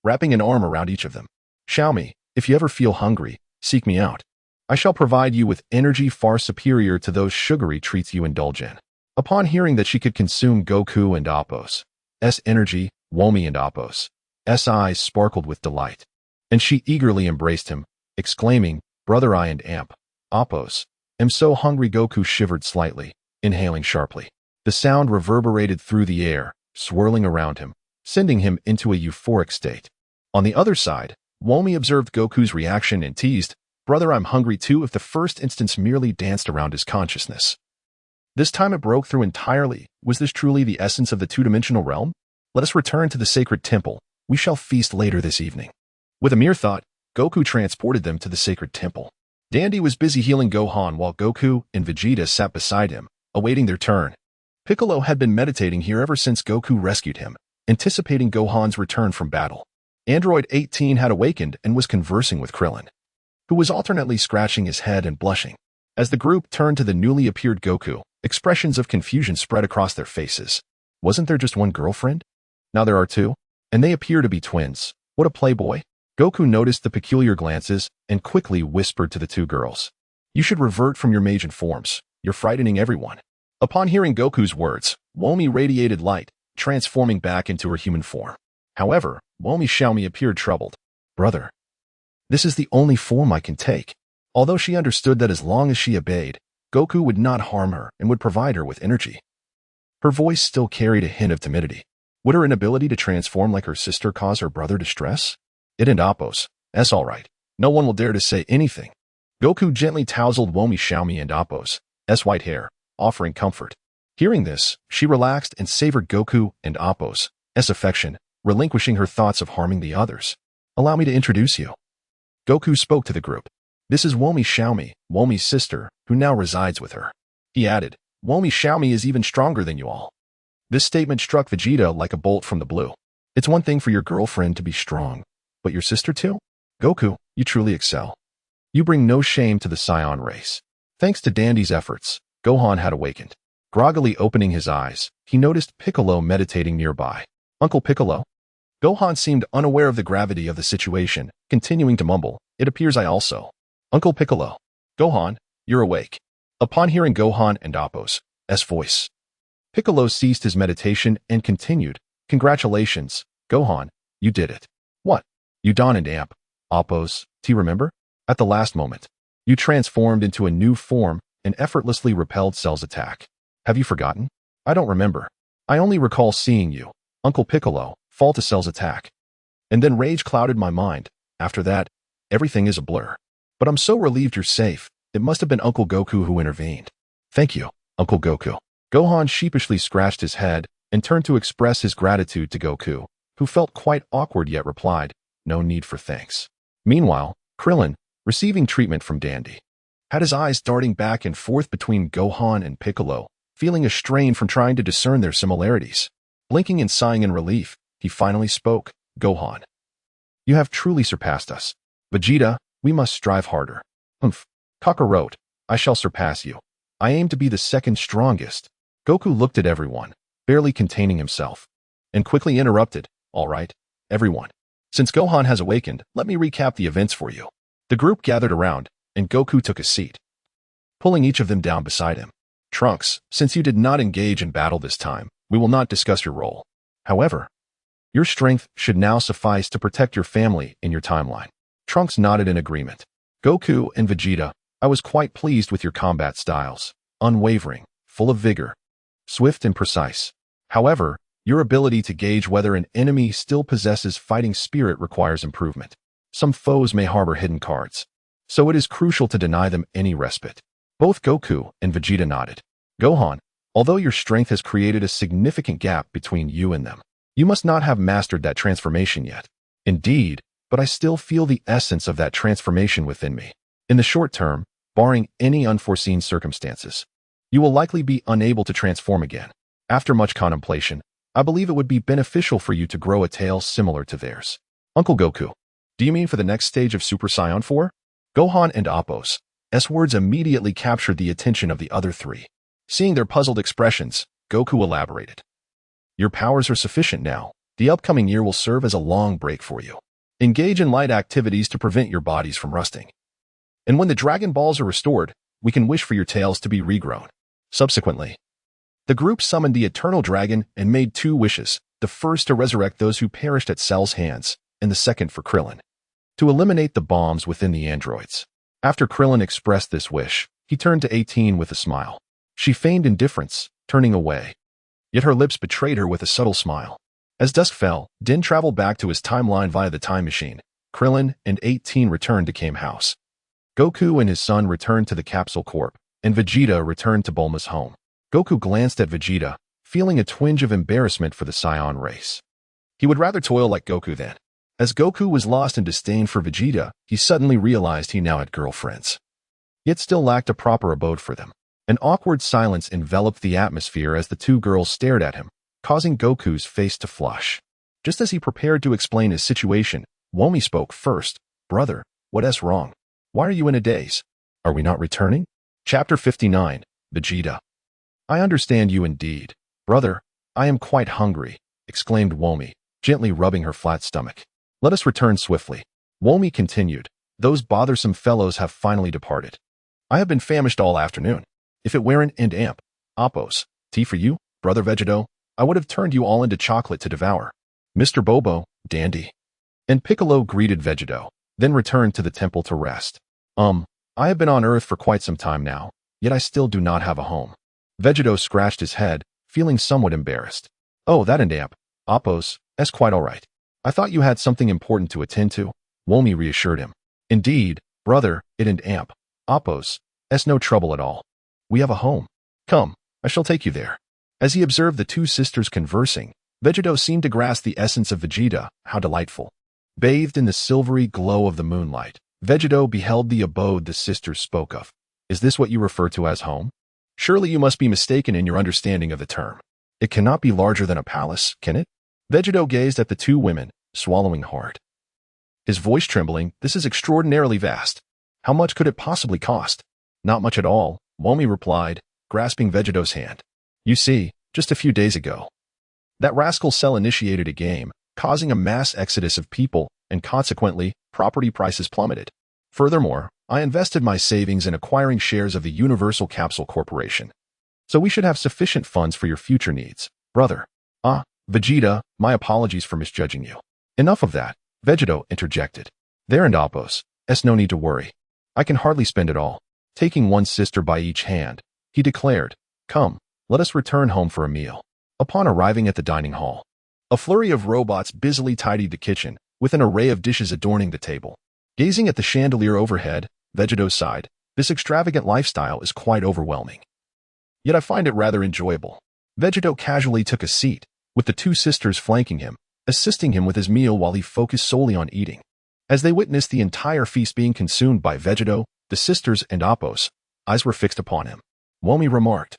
wrapping an arm around each of them. Xiaomi, if you ever feel hungry, seek me out. I shall provide you with energy far superior to those sugary treats you indulge in. Upon hearing that she could consume Goku and Appo's energy, Womi and Appo's eyes sparkled with delight, and she eagerly embraced him, exclaiming, Brother, I and Appo's am so hungry. Goku shivered slightly, inhaling sharply. The sound reverberated through the air, swirling around him, sending him into a euphoric state. On the other side, Womi observed Goku's reaction and teased, Brother, I'm hungry too. If the first instance merely danced around his consciousness, this time it broke through entirely. Was this truly the essence of the two-dimensional realm? Let us return to the sacred temple. We shall feast later this evening. With a mere thought, Goku transported them to the sacred temple. Dandy was busy healing Gohan while Goku and Vegeta sat beside him, awaiting their turn. Piccolo had been meditating here ever since Goku rescued him, anticipating Gohan's return from battle. Android 18 had awakened and was conversing with Krillin, who was alternately scratching his head and blushing. As the group turned to the newly appeared Goku, expressions of confusion spread across their faces. Wasn't there just one girlfriend? Now there are two, and they appear to be twins. What a playboy. Goku noticed the peculiar glances and quickly whispered to the two girls. You should revert from your Meijin forms. You're frightening everyone. Upon hearing Goku's words, Womi radiated light, transforming back into her human form. However, Womi Xiaomi appeared troubled. Brother, this is the only form I can take. Although she understood that as long as she obeyed, Goku would not harm her and would provide her with energy. Her voice still carried a hint of timidity. Would her inability to transform like her sister cause her brother distress? It and Appo's. That's all right. No one will dare to say anything. Goku gently tousled Womi Xiaomi and Appo's white hair, offering comfort. Hearing this, she relaxed and savored Goku and Appo's affection, relinquishing her thoughts of harming the others. Allow me to introduce you. Goku spoke to the group. This is Womi Xiaomi, Womi's sister, who now resides with her. He added, Womi Xiaomi is even stronger than you all. This statement struck Vegeta like a bolt from the blue. It's one thing for your girlfriend to be strong, but your sister too? Goku, you truly excel. You bring no shame to the Saiyan race. Thanks to Dandy's efforts, Gohan had awakened. Groggily opening his eyes, he noticed Piccolo meditating nearby. Uncle Piccolo? Gohan seemed unaware of the gravity of the situation, continuing to mumble, It appears I also. Uncle Piccolo. Gohan, you're awake. Upon hearing Gohan and Appo's voice, Piccolo ceased his meditation and continued, Congratulations, Gohan, you did it. What? You Don and Appo's, remember? At the last moment, you transformed into a new form and effortlessly repelled Cell's attack. Have you forgotten? I don't remember. I only recall seeing you, Uncle Piccolo, fall to Cell's attack. And then rage clouded my mind. After that, everything is a blur. But I'm so relieved you're safe. It must have been Uncle Goku who intervened. Thank you, Uncle Goku. Gohan sheepishly scratched his head and turned to express his gratitude to Goku, who felt quite awkward yet replied, No need for thanks. Meanwhile, Krillin, receiving treatment from Dandy, had his eyes darting back and forth between Gohan and Piccolo, feeling a strain from trying to discern their similarities. Blinking and sighing in relief, he finally spoke, Gohan. You have truly surpassed us. Vegeta, we must strive harder. Kakarot, I shall surpass you. I aim to be the second strongest. Goku looked at everyone, barely containing himself, and quickly interrupted, All right, everyone. Since Gohan has awakened, let me recap the events for you. The group gathered around, and Goku took a seat, pulling each of them down beside him. Trunks, since you did not engage in battle this time, we will not discuss your role. However, your strength should now suffice to protect your family in your timeline. Trunks nodded in agreement. Goku and Vegeta, I was quite pleased with your combat styles. unwavering, full of vigor, swift and precise. However, your ability to gauge whether an enemy still possesses fighting spirit requires improvement. Some foes may harbor hidden cards, so it is crucial to deny them any respite. Both Goku and Vegeta nodded. Gohan, although your strength has created a significant gap between you and them, you must not have mastered that transformation yet. Indeed, but I still feel the essence of that transformation within me. In the short term, barring any unforeseen circumstances, you will likely be unable to transform again. After much contemplation, I believe it would be beneficial for you to grow a tail similar to theirs. Uncle Goku, do you mean for the next stage of Super Saiyan 4? Gohan and Appo's words immediately captured the attention of the other three. Seeing their puzzled expressions, Goku elaborated. Your powers are sufficient now. The upcoming year will serve as a long break for you. Engage in light activities to prevent your bodies from rusting. And when the Dragon Balls are restored, we can wish for your tails to be regrown. Subsequently, the group summoned the Eternal Dragon and made 2 wishes, the first to resurrect those who perished at Cell's hands, and the second for Krillin, to eliminate the bombs within the androids. After Krillin expressed this wish, he turned to 18 with a smile. She feigned indifference, turning away. Yet her lips betrayed her with a subtle smile. As dusk fell, Din traveled back to his timeline via the time machine. Krillin and 18 returned to Kame House. Goku and his son returned to the Capsule Corp, and Vegeta returned to Bulma's home. Goku glanced at Vegeta, feeling a twinge of embarrassment for the Saiyan race. He would rather toil like Goku then. As Goku was lost in disdain for Vegeta, he suddenly realized he now had girlfriends, yet still lacked a proper abode for them. An awkward silence enveloped the atmosphere as the 2 girls stared at him, causing Goku's face to flush. Just as he prepared to explain his situation, Womi spoke first. Brother, what's wrong? Why are you in a daze? Are we not returning? Chapter 59, Vegeta. I understand you indeed. Brother, I am quite hungry, exclaimed Womi, gently rubbing her flat stomach. Let us return swiftly. Womi continued. Those bothersome fellows have finally departed. I have been famished all afternoon. If it weren't and Appo's tea for you, Brother Vegetto, I would have turned you all into chocolate to devour. Mr. Bobo, dandy. And Piccolo greeted Vegetto, then returned to the temple to rest. I have been on Earth for quite some time now, yet I still do not have a home. Vegetto scratched his head, feeling somewhat embarrassed. Oh, that and Appo's, that's quite all right. I thought you had something important to attend to. Womi reassured him. Indeed, brother, it and Appo's, that's no trouble at all. We have a home. Come, I shall take you there. As he observed the 2 sisters conversing, Vegetto seemed to grasp the essence of Vegeta. How delightful. Bathed in the silvery glow of the moonlight, Vegetto beheld the abode the sisters spoke of. Is this what you refer to as home? Surely you must be mistaken in your understanding of the term. It cannot be larger than a palace, can it? Vegetto gazed at the 2 women, swallowing hard. His voice trembling, this is extraordinarily vast. How much could it possibly cost? Not much at all, Womi replied, grasping Vegetto's hand. You see, just a few days ago, that rascal Cell initiated a game, causing a mass exodus of people, and consequently, property prices plummeted. Furthermore, I invested my savings in acquiring shares of the Universal Capsule Corporation. So we should have sufficient funds for your future needs, brother. Vegeta, my apologies for misjudging you. Enough of that, Vegetto interjected. There and Appo's, no need to worry. I can hardly spend it all. Taking one sister by each hand, he declared, Come, let us return home for a meal. Upon arriving at the dining hall, a flurry of robots busily tidied the kitchen, with an array of dishes adorning the table. Gazing at the chandelier overhead, Vegetto sighed. This extravagant lifestyle is quite overwhelming. Yet I find it rather enjoyable. Vegetto casually took a seat, with the 2 sisters flanking him, assisting him with his meal while he focused solely on eating. As they witnessed the entire feast being consumed by Vegetto, the sisters and Appo's eyes were fixed upon him. Womi remarked,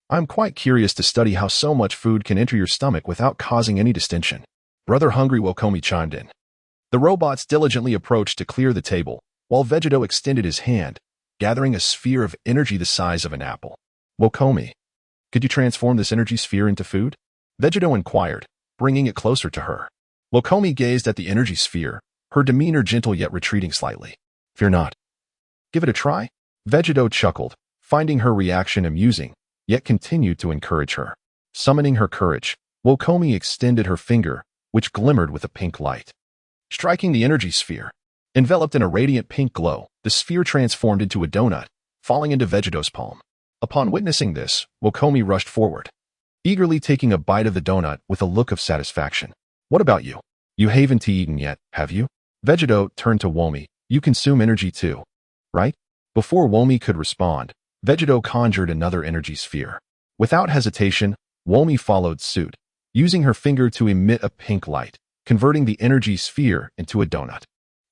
I am quite curious to study how so much food can enter your stomach without causing any distension. Brother Hungry Wokomi chimed in. The robots diligently approached to clear the table, while Vegetto extended his hand, gathering a sphere of energy the size of an apple. Wokomi, could you transform this energy sphere into food? Vegetto inquired, bringing it closer to her. Wokomi gazed at the energy sphere, her demeanor gentle yet retreating slightly. Fear not. Give it a try? Vegetto chuckled, finding her reaction amusing, yet continued to encourage her. Summoning her courage, Wokomi extended her finger, which glimmered with a pink light. Striking the energy sphere. Enveloped in a radiant pink glow, the sphere transformed into a donut, falling into Vegetto's palm. Upon witnessing this, Wokomi rushed forward, eagerly taking a bite of the donut with a look of satisfaction. What about you? You haven't eaten yet, have you? Vegetto turned to Womi. You consume energy too, right? Before Womi could respond, Vegetto conjured another energy sphere. Without hesitation, Womi followed suit, using her finger to emit a pink light, converting the energy sphere into a donut.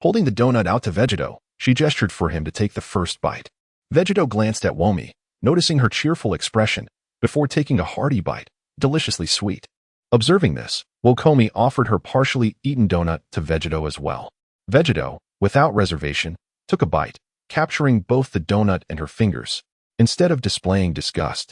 Holding the donut out to Vegetto, she gestured for him to take the first bite. Vegetto glanced at Womi, noticing her cheerful expression, before taking a hearty bite, deliciously sweet. Observing this, Wokomi offered her partially eaten donut to Vegetto as well. Vegetto, without reservation, took a bite, capturing both the donut and her fingers, instead of displaying disgust.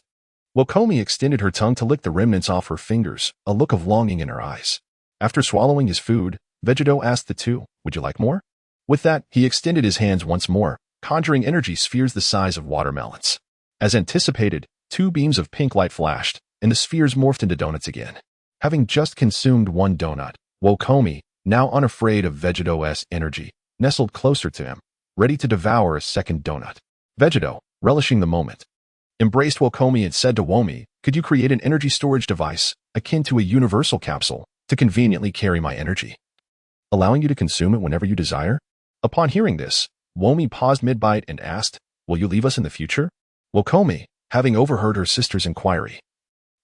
Wokomi extended her tongue to lick the remnants off her fingers, a look of longing in her eyes. After swallowing his food, Vegetto asked the two, would you like more? With that, he extended his hands once more, conjuring energy spheres the size of watermelons. As anticipated, two beams of pink light flashed, and the spheres morphed into donuts again. Having just consumed one donut, Wokomi, now unafraid of Vegetto's energy, nestled closer to him, ready to devour a second donut. Vegetto, relishing the moment, embraced Wokomi and said to Womi, could you create an energy storage device, akin to a universal capsule, to conveniently carry my energy, allowing you to consume it whenever you desire? Upon hearing this, Womi paused mid-bite and asked, will you leave us in the future? Wokomi, having overheard her sister's inquiry,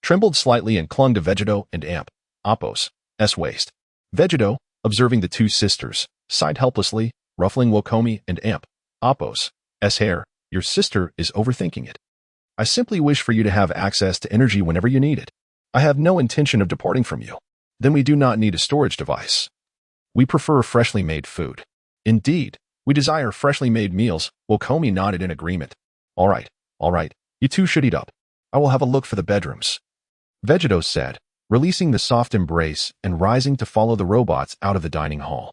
trembled slightly and clung to Vegetto and Appo's waist. Vegetto, observing the two sisters, sighed helplessly, ruffling Wokomi and Appo's hair. Your sister is overthinking it. I simply wish for you to have access to energy whenever you need it. I have no intention of departing from you. Then we do not need a storage device. We prefer freshly made food. Indeed, we desire freshly made meals. Wokomi nodded in agreement. All right. You two should eat up. I will have a look for the bedrooms. Vegetto said, releasing the soft embrace and rising to follow the robots out of the dining hall.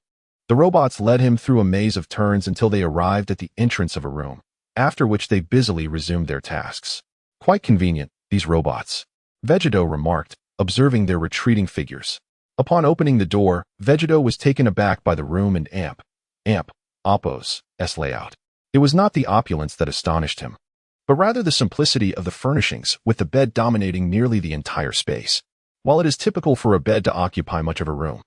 The robots led him through a maze of turns until they arrived at the entrance of a room, after which they busily resumed their tasks. Quite convenient, these robots, Vegetto remarked, observing their retreating figures. Upon opening the door, Vegetto was taken aback by the room and Appo's layout. It was not the opulence that astonished him, but rather the simplicity of the furnishings, with the bed dominating nearly the entire space. While it is typical for a bed to occupy much of a room,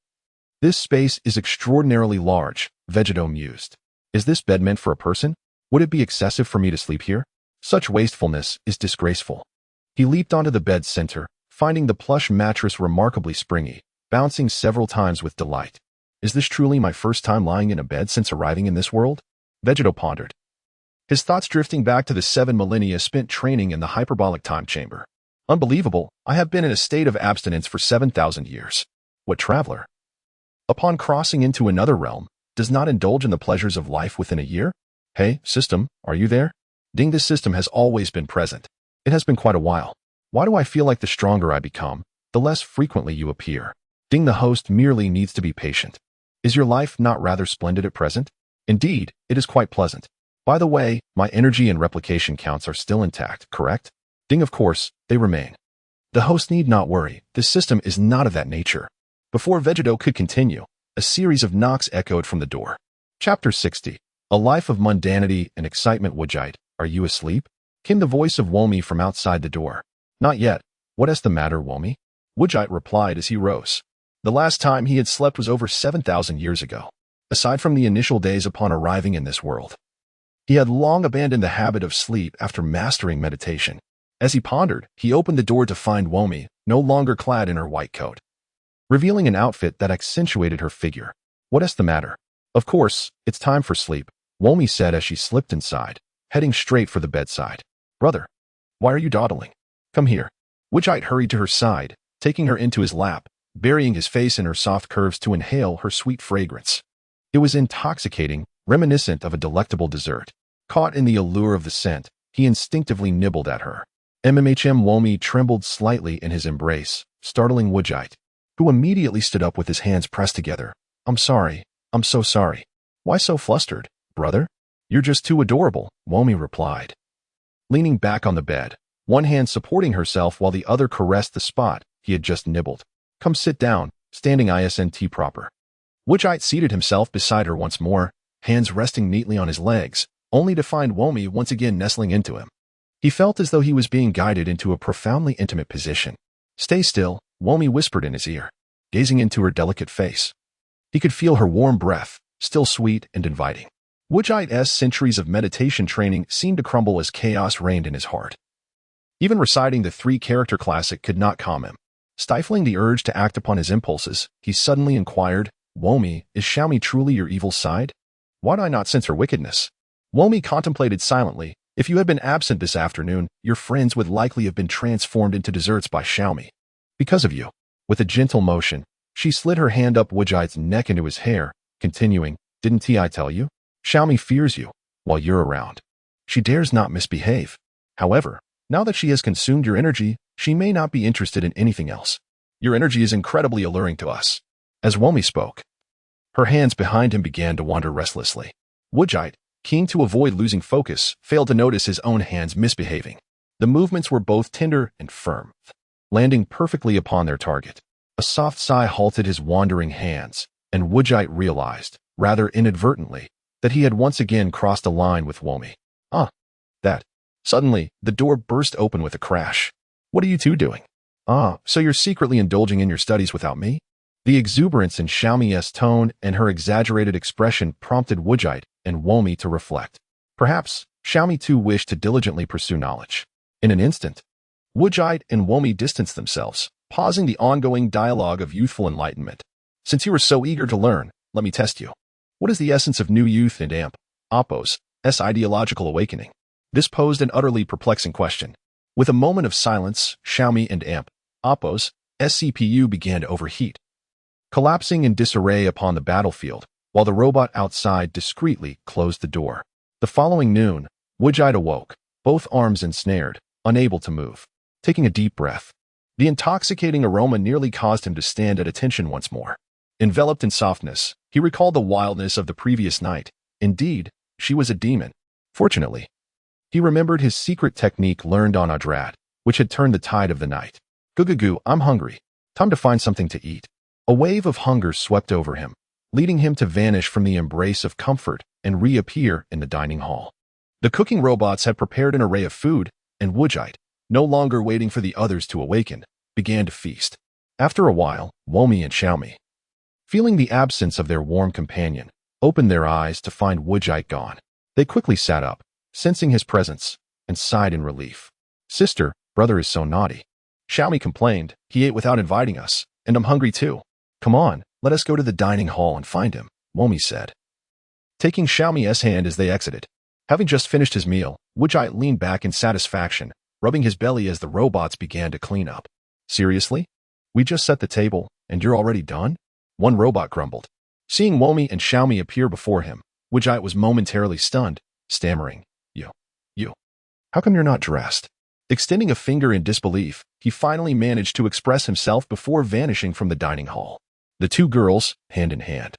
this space is extraordinarily large, Vegetto mused. Is this bed meant for a person? Would it be excessive for me to sleep here? Such wastefulness is disgraceful. He leaped onto the bed's center, finding the plush mattress remarkably springy, bouncing several times with delight. Is this truly my first time lying in a bed since arriving in this world? Vegetto pondered, his thoughts drifting back to the 7 millennia spent training in the hyperbolic time chamber. Unbelievable, I have been in a state of abstinence for 7,000 years. What traveler, upon crossing into another realm, does not indulge in the pleasures of life within a year? Hey, system, are you there? Ding, this system has always been present. It has been quite a while. Why do I feel like the stronger I become, the less frequently you appear? Ding, the host merely needs to be patient. Is your life not rather splendid at present? Indeed, it is quite pleasant. By the way, my energy and replication counts are still intact, correct? Ding, of course, they remain. The host need not worry, this system is not of that nature. Before Vegetto could continue, a series of knocks echoed from the door. Chapter 60. A life of mundanity and excitement. Woojite, are you asleep? Came the voice of Womi from outside the door. Not yet. What is the matter, Womi? Woojite replied as he rose. The last time he had slept was over 7,000 years ago. Aside from the initial days upon arriving in this world, he had long abandoned the habit of sleep after mastering meditation. As he pondered, he opened the door to find Womi, no longer clad in her white coat, revealing an outfit that accentuated her figure. What is the matter? Of course, it's time for sleep, Womi said as she slipped inside, heading straight for the bedside. Brother, why are you dawdling? Come here. Woojite hurried to her side, taking her into his lap, burying his face in her soft curves to inhale her sweet fragrance. It was intoxicating, reminiscent of a delectable dessert. Caught in the allure of the scent, he instinctively nibbled at her. Womi trembled slightly in his embrace, startling Woojite, who immediately stood up with his hands pressed together. I'm sorry. I'm so sorry. Why so flustered, brother? You're just too adorable, Womi replied, leaning back on the bed, one hand supporting herself while the other caressed the spot he had just nibbled. Come sit down, standing ISNT proper. Woojite seated himself beside her once more, hands resting neatly on his legs, only to find Womi once again nestling into him. He felt as though he was being guided into a profoundly intimate position. "Stay still," Womi whispered in his ear, gazing into her delicate face. He could feel her warm breath, still sweet and inviting. Wujai's centuries of meditation training seemed to crumble as chaos reigned in his heart. Even reciting the three-character classic could not calm him. Stifling the urge to act upon his impulses, he suddenly inquired, "Womi, is Xiaomi truly your evil side? Why do I not sense her wickedness?" Womi contemplated silently. "If you had been absent this afternoon, your friends would likely have been transformed into desserts by Xiaomi. Because of you." With a gentle motion, she slid her hand up Wujai's neck into his hair, continuing, "Didn't I tell you? Xiaomi fears you while you're around. She dares not misbehave. However, now that she has consumed your energy, she may not be interested in anything else. Your energy is incredibly alluring to us." As Womi spoke, her hands behind him began to wander restlessly. Wujai, keen to avoid losing focus, failed to notice his own hands misbehaving. The movements were both tender and firm, landing perfectly upon their target. A soft sigh halted his wandering hands, and Wujai realized, rather inadvertently, that he had once again crossed a line with Womi. That. Suddenly, the door burst open with a crash. "What are you two doing?" So you're secretly indulging in your studies without me?" The exuberance in Xiaomi's tone and her exaggerated expression prompted Wujai and Womi to reflect. Perhaps Xiaomi too wished to diligently pursue knowledge. In an instant, Wujai and Womi distanced themselves, pausing the ongoing dialogue of youthful enlightenment. "Since you are so eager to learn, let me test you. What is the essence of new youth and Oppo's ideological awakening?" This posed an utterly perplexing question. With a moment of silence, Xiaomi and Oppo's CPU began to overheat, collapsing in disarray upon the battlefield, while the robot outside discreetly closed the door. The following noon, Wujai awoke, both arms ensnared, unable to move. Taking a deep breath, the intoxicating aroma nearly caused him to stand at attention once more. Enveloped in softness, he recalled the wildness of the previous night. Indeed, she was a demon. Fortunately, he remembered his secret technique learned on Adrad, which had turned the tide of the night. "Goo, I'm hungry. Time to find something to eat." A wave of hunger swept over him, leading him to vanish from the embrace of comfort and reappear in the dining hall. The cooking robots had prepared an array of food, and Wujai, no longer waiting for the others to awaken, began to feast. After a while, Womi and Xiaomi, feeling the absence of their warm companion, opened their eyes to find Wujai gone. They quickly sat up, sensing his presence, and sighed in relief. "Sister, brother is so naughty," Xiaomi complained. "He ate without inviting us, and I'm hungry too." "Come on, let us go to the dining hall and find him," Womi said, taking Xiaomi's hand as they exited. Having just finished his meal, Wujai leaned back in satisfaction, rubbing his belly as the robots began to clean up. "Seriously? We just set the table, and you're already done?" One robot grumbled. Seeing Womi and Xiaomi appear before him, Wujai was momentarily stunned, stammering, You. How come you're not dressed?" Extending a finger in disbelief, he finally managed to express himself before vanishing from the dining hall. The two girls, hand in hand,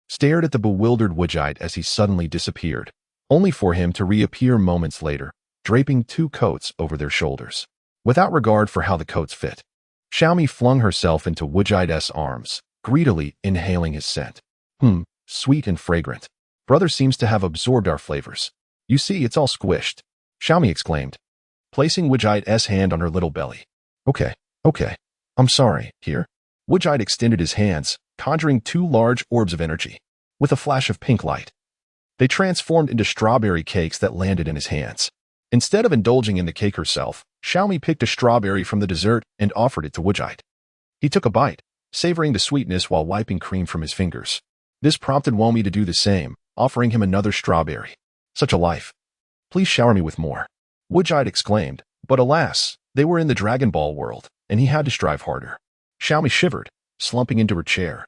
stared at the bewildered Wujai as he suddenly disappeared, only for him to reappear moments later, draping two coats over their shoulders. Without regard for how the coats fit, Xiaomi flung herself into Wujai's arms, greedily inhaling his scent. Sweet and fragrant. Brother seems to have absorbed our flavors. You see, it's all squished," Xiaomi exclaimed, placing Wujai's hand on her little belly. Okay. I'm sorry, here." Wujai extended his hands, conjuring two large orbs of energy. With a flash of pink light, they transformed into strawberry cakes that landed in his hands. Instead of indulging in the cake herself, Xiaomi picked a strawberry from the dessert and offered it to Wujai. He took a bite, savoring the sweetness while wiping cream from his fingers. This prompted Womi to do the same, offering him another strawberry. "Such a life. Please shower me with more," Wujai exclaimed, but alas, they were in the Dragon Ball world, and he had to strive harder. Xiaomi shivered, slumping into her chair,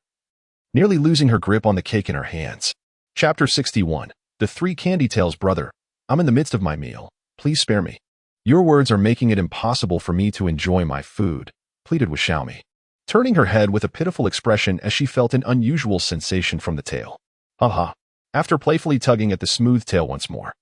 nearly losing her grip on the cake in her hands. Chapter 61. The Three Candy Tails Brother. "I'm in the midst of my meal. Please spare me. Your words are making it impossible for me to enjoy my food," pleaded with Xiaomi, turning her head with a pitiful expression as she felt an unusual sensation from the tail. After playfully tugging at the smooth tail once more,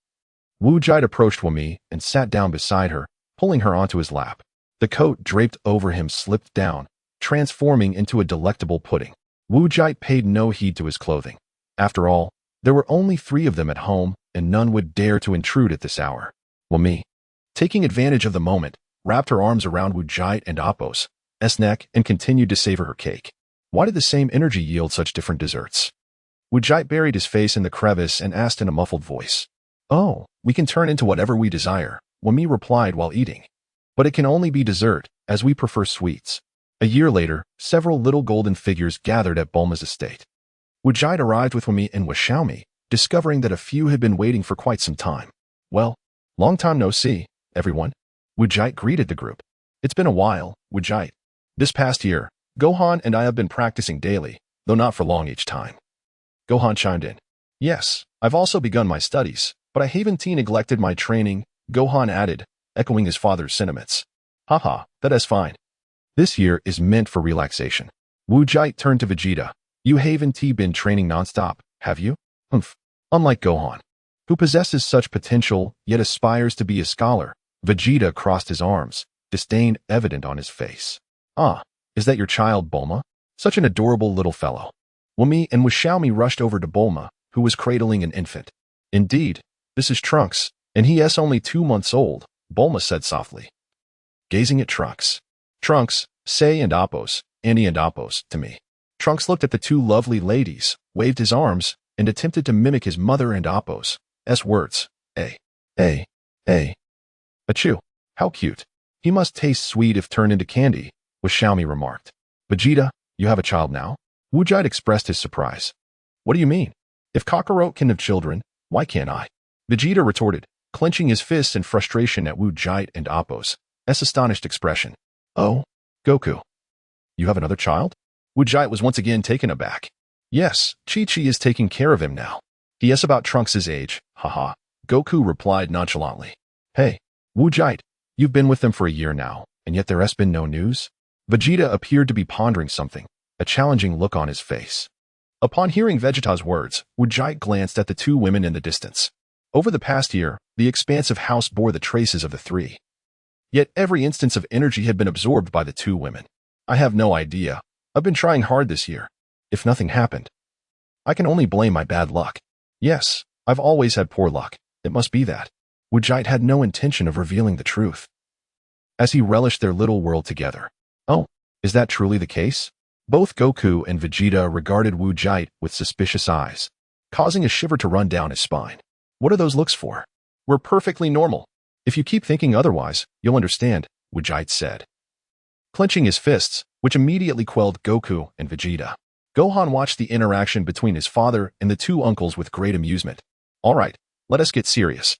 Wujai approached Womi and sat down beside her, pulling her onto his lap. The coat draped over him slipped down, transforming into a delectable pudding. Wujai paid no heed to his clothing. After all, there were only 3 of them at home, and none would dare to intrude at this hour. "Womi, taking advantage of the moment, wrapped her arms around Vegeta and Appo's neck and continued to savor her cake. Why did the same energy yield such different desserts? Vegeta buried his face in the crevice and asked in a muffled voice. Oh, we can turn into whatever we desire, Wami replied while eating. But it can only be dessert, as we prefer sweets. A year later, several little golden figures gathered at Bulma's estate. Vegeta arrived with Wami and Xiaomi, discovering that a few had been waiting for quite some time. Well, long time no see, everyone. Vegeta greeted the group. It's been a while, Vegeta. This past year, Gohan and I have been practicing daily, though not for long each time. Gohan chimed in. Yes, I've also begun my studies, but I haven't neglected my training, Gohan added, echoing his father's sentiments. Haha, that is fine. This year is meant for relaxation. Vegeta turned to Vegeta. You haven't been training non-stop, have you? Humph. Unlike Gohan, who possesses such potential yet aspires to be a scholar, Vegeta crossed his arms, disdain evident on his face. Ah, is that your child, Bulma? Such an adorable little fellow. Wami and Xiaomi rushed over to Bulma, who was cradling an infant. Indeed, this is Trunks, and he is only 2 months old, Bulma said softly. Gazing at Trunks. Trunks, say and Appos, Annie and Appos, to me. Trunks looked at the two lovely ladies, waved his arms, and attempted to mimic his mother and Appos' words. Achoo, how cute. He must taste sweet if turned into candy, Xiaomi remarked. Vegeta, you have a child now? Vegeta expressed his surprise. What do you mean? If Kakarot can have children, why can't I? Vegeta retorted, clenching his fists in frustration at Vegeta and Appos' astonished expression. Oh, Goku. You have another child? Vegeta was once again taken aback. Yes, Chi-Chi is taking care of him now. He is about Trunks' age, haha. Goku replied nonchalantly. Hey, Vegeta, you've been with them for a year now, and yet there has been no news? Vegeta appeared to be pondering something, a challenging look on his face. Upon hearing Vegeta's words, Vegeta glanced at the two women in the distance. Over the past year, the expansive house bore the traces of the three. Yet every instance of energy had been absorbed by the two women. I have no idea. I've been trying hard this year. If nothing happened, I can only blame my bad luck. Yes, I've always had poor luck. It must be that. Vegeta had no intention of revealing the truth. As he relished their little world together. Oh, is that truly the case? Both Goku and Vegeta regarded Vegeta with suspicious eyes, causing a shiver to run down his spine. What are those looks for? We're perfectly normal. If you keep thinking otherwise, you'll understand, Vegeta said, clenching his fists, which immediately quelled Goku and Vegeta. Gohan watched the interaction between his father and the two uncles with great amusement. All right, let us get serious.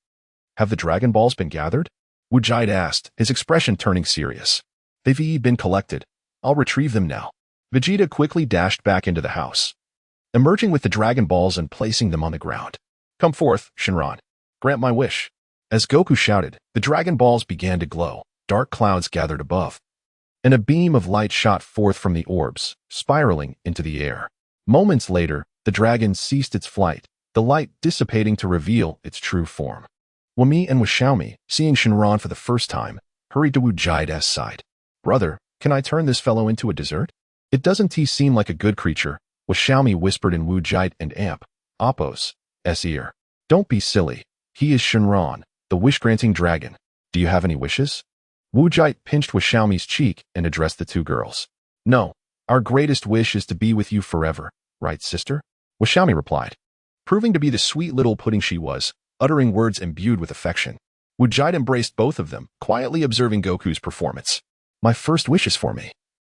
Have the Dragon Balls been gathered? Vegeta asked, his expression turning serious. They've been collected. I'll retrieve them now. Vegeta quickly dashed back into the house, emerging with the Dragon Balls and placing them on the ground. Come forth, Shenron. Grant my wish. As Goku shouted, the Dragon Balls began to glow. Dark clouds gathered above, and a beam of light shot forth from the orbs, spiraling into the air. Moments later, the dragon ceased its flight, the light dissipating to reveal its true form. Wami and Xiaomi, seeing Shenron for the first time, hurried to Vegeta's side. Brother, can I turn this fellow into a dessert? It doesn't he seem like a good creature, Xiaomi whispered in Vegeta and Appos' ear. Don't be silly. He is Shenron, the wish-granting dragon. Do you have any wishes? Vegeta pinched Xiaomi's cheek and addressed the two girls. No, our greatest wish is to be with you forever, right, sister? Xiaomi replied, proving to be the sweet little pudding she was, uttering words imbued with affection. Vegeta embraced both of them, quietly observing Goku's performance. My first wish is for me,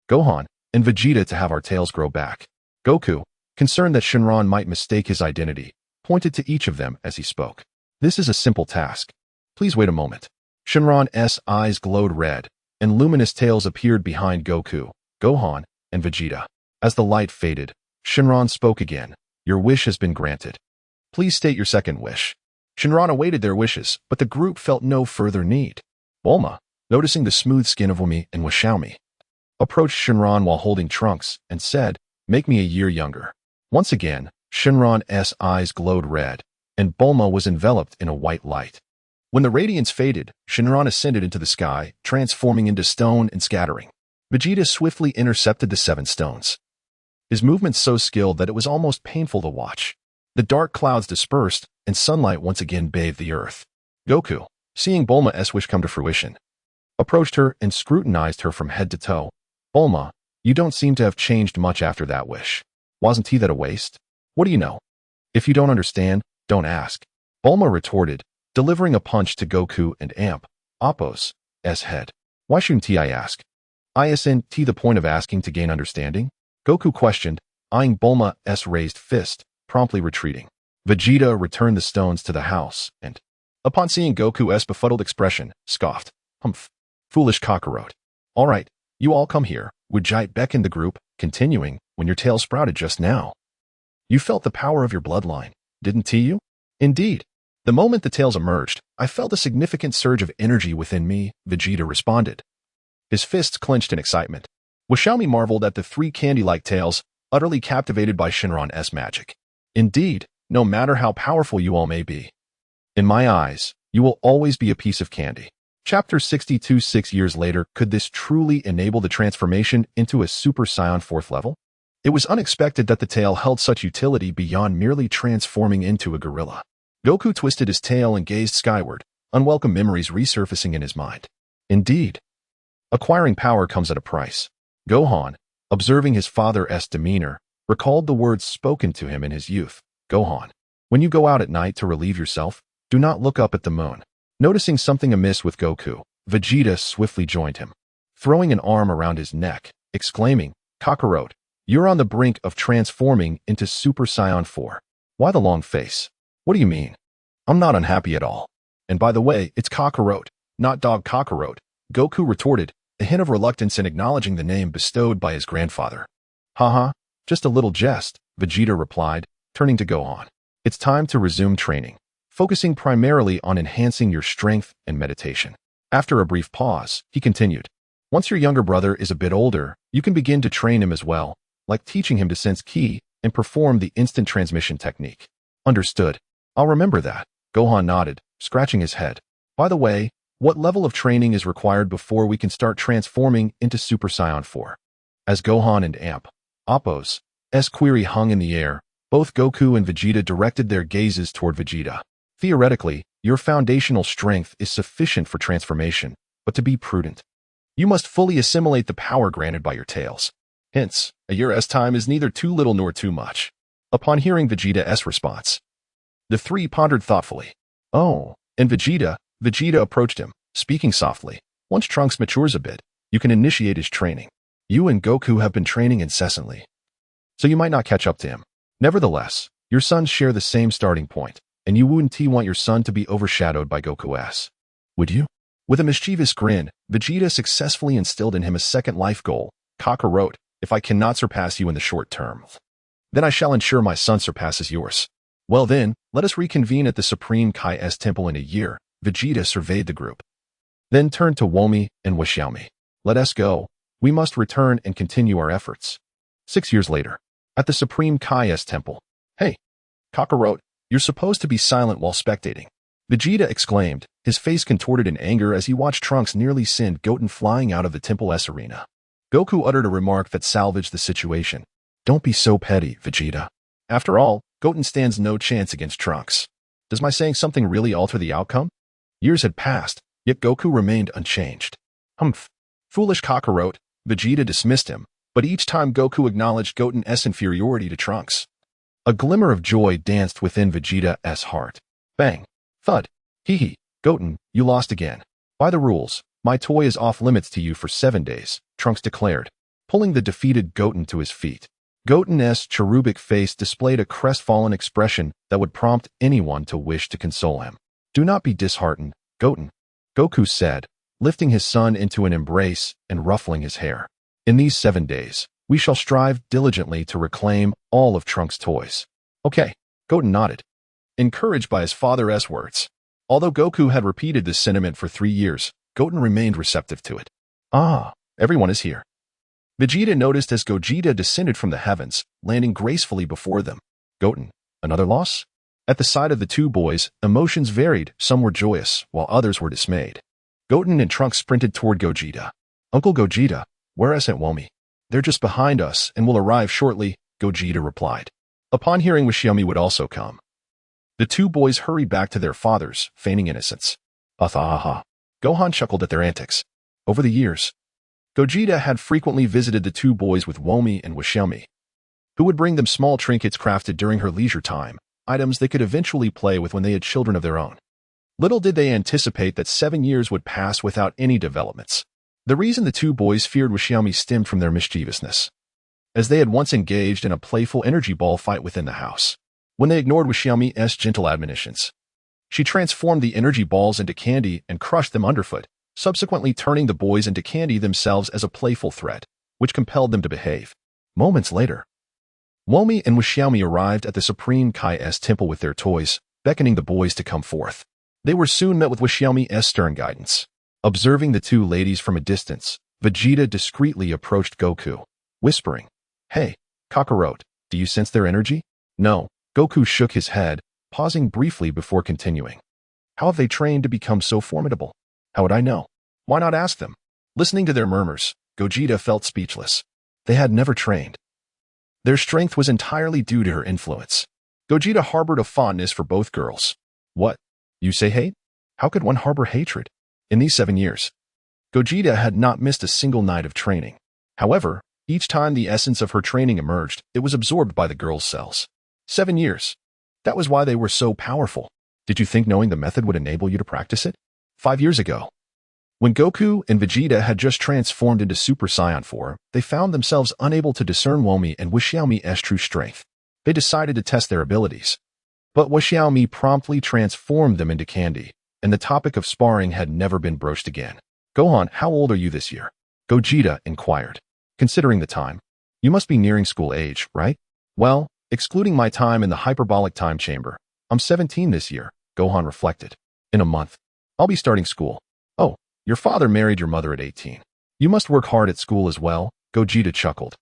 Gohan, and Vegeta to have our tails grow back. Goku, concerned that Shenron might mistake his identity, pointed to each of them as he spoke. This is a simple task. Please wait a moment. Shenron's eyes glowed red, and luminous tails appeared behind Goku, Gohan, and Vegeta. As the light faded, Shenron spoke again. Your wish has been granted. Please state your second wish. Shenron awaited their wishes, but the group felt no further need. Bulma, noticing the smooth skin of Wami and Xiaomi, approached Shenron while holding Trunks and said, make me a year younger. Once again, Shenron's eyes glowed red, and Bulma was enveloped in a white light. When the radiance faded, Shenron ascended into the sky, transforming into stone and scattering. Vegeta swiftly intercepted the 7 stones, his movements so skilled that it was almost painful to watch. The dark clouds dispersed, and sunlight once again bathed the earth. Goku, seeing Bulma's wish come to fruition, approached her and scrutinized her from head to toe. Bulma, you don't seem to have changed much after that wish. Wasn't he that a waste? What do you know? If you don't understand, don't ask. Bulma retorted, delivering a punch to Goku and Amp, Appo's head. Why shouldn't I ask? Isn't the point of asking to gain understanding? Goku questioned, eyeing Bulma's raised fist, promptly retreating. Vegeta returned the stones to the house and, upon seeing Goku's befuddled expression, scoffed, Humph, foolish cockroach. All right, you all come here, Vegeta beckoned the group, continuing, when your tail sprouted just now. You felt the power of your bloodline, didn't you? Indeed. The moment the tails emerged, I felt a significant surge of energy within me, Vegeta responded. His fists clenched in excitement. Xiaomi marveled at the three candy-like tails, utterly captivated by Shenron's magic. Indeed, no matter how powerful you all may be, in my eyes, you will always be a piece of candy. Chapter 62. 6 years later, could this truly enable the transformation into a Super Saiyan 4th level? It was unexpected that the tail held such utility beyond merely transforming into a gorilla. Goku twisted his tail and gazed skyward, unwelcome memories resurfacing in his mind. Indeed, acquiring power comes at a price. Gohan, observing his father's demeanor, recalled the words spoken to him in his youth. Gohan, when you go out at night to relieve yourself, do not look up at the moon. Noticing something amiss with Goku, Vegeta swiftly joined him, throwing an arm around his neck, exclaiming, Kakarot, you're on the brink of transforming into Super Saiyan 4. Why the long face? What do you mean? I'm not unhappy at all. And by the way, it's Kakarot, not Dog Kakarot, Goku retorted, a hint of reluctance in acknowledging the name bestowed by his grandfather. Haha, just a little jest, Vegeta replied, turning to Gohan. It's time to resume training, focusing primarily on enhancing your strength and meditation. After a brief pause, he continued, once your younger brother is a bit older, you can begin to train him as well, like teaching him to sense ki and perform the instant transmission technique. Understood. I'll remember that. Gohan nodded, scratching his head. By the way, what level of training is required before we can start transforming into Super Saiyan 4? As Gohan and Amp, Appo's query hung in the air, both Goku and Vegeta directed their gazes toward Vegeta. Theoretically, your foundational strength is sufficient for transformation, but to be prudent, you must fully assimilate the power granted by your tails. Hence, a year's time is neither too little nor too much. Upon hearing Vegeta's response, the three pondered thoughtfully. Oh, and Vegeta approached him, speaking softly. Once Trunks matures a bit, you can initiate his training. You and Goku have been training incessantly, so you might not catch up to him. Nevertheless, your sons share the same starting point, and you wouldn't want your son to be overshadowed by Goku's. Would you? With a mischievous grin, Vegeta successfully instilled in him a second life goal. Kakarot, if I cannot surpass you in the short term, then I shall ensure my son surpasses yours. Well then, let us reconvene at the Supreme Kai's temple in a year. Vegeta surveyed the group, then turned to Womi and Xiaomi. Let us go. We must return and continue our efforts. 6 years later, at the Supreme Kai's temple. Hey, Kakarot, you're supposed to be silent while spectating. Vegeta exclaimed, his face contorted in anger as he watched Trunks nearly send Goten flying out of the temple's arena. Goku uttered a remark that salvaged the situation. Don't be so petty, Vegeta. After all, Goten stands no chance against Trunks. Does my saying something really alter the outcome? Years had passed, yet Goku remained unchanged. Humph. Foolish Kakarot, Vegeta dismissed him, but each time Goku acknowledged Goten's inferiority to Trunks. A glimmer of joy danced within Vegeta's heart. Bang. Thud. Hee. Goten, you lost again. By the rules, my toy is off limits to you for 7 days, Trunks declared, pulling the defeated Goten to his feet. Goten's cherubic face displayed a crestfallen expression that would prompt anyone to wish to console him. Do not be disheartened, Goten, Goku said, lifting his son into an embrace and ruffling his hair. In these 7 days, we shall strive diligently to reclaim all of Trunks' toys. Okay, Goten nodded, encouraged by his father's words. Although Goku had repeated this sentiment for 3 years, Goten remained receptive to it. Ah, everyone is here. Vegeta noticed as Gogeta descended from the heavens, landing gracefully before them. Goten, another loss? At the sight of the two boys, emotions varied. Some were joyous, while others were dismayed. Goten and Trunks sprinted toward Gogeta. Uncle Gogeta, where is Aunt Womi? They're just behind us and will arrive shortly, Gogeta replied. Upon hearing Xiaomi would also come, the two boys hurried back to their fathers, feigning innocence. Athahaha. Gohan chuckled at their antics. Over the years, Gogeta had frequently visited the two boys with Womi and Xiaomi, who would bring them small trinkets crafted during her leisure time, items they could eventually play with when they had children of their own. Little did they anticipate that 7 years would pass without any developments. The reason the two boys feared Xiaomi stemmed from their mischievousness, as they had once engaged in a playful energy ball fight within the house. When they ignored Xiaomi's gentle admonitions, she transformed the energy balls into candy and crushed them underfoot, subsequently turning the boys into candy themselves as a playful threat, which compelled them to behave. Moments later, Womi and Xiaomi arrived at the Supreme Kai's temple with their toys, beckoning the boys to come forth. They were soon met with Xiaomi's stern guidance. Observing the two ladies from a distance, Vegeta discreetly approached Goku, whispering, "Hey, Kakarot, do you sense their energy?" "No." Goku shook his head, pausing briefly before continuing. "How have they trained to become so formidable?" "How would I know? Why not ask them?" Listening to their murmurs, Gogeta felt speechless. They had never trained. Their strength was entirely due to her influence. Gogeta harbored a fondness for both girls. "What? You say hate? How could one harbor hatred?" In these 7 years, Gogeta had not missed a single night of training. However, each time the essence of her training emerged, it was absorbed by the girls' cells. 7 years. That was why they were so powerful. Did you think knowing the method would enable you to practice it? 5 years ago, when Goku and Vegeta had just transformed into Super Saiyan 4, they found themselves unable to discern Womi and Xiaomi's true strength. They decided to test their abilities. But Xiaomi promptly transformed them into candy, and the topic of sparring had never been broached again. "Gohan, how old are you this year?" Gogeta inquired. "Considering the time, you must be nearing school age, right?" "Well, excluding my time in the hyperbolic time chamber, I'm 17 this year," Gohan reflected. "In a month, I'll be starting school." "Oh, your father married your mother at 18. You must work hard at school as well," Gogeta chuckled.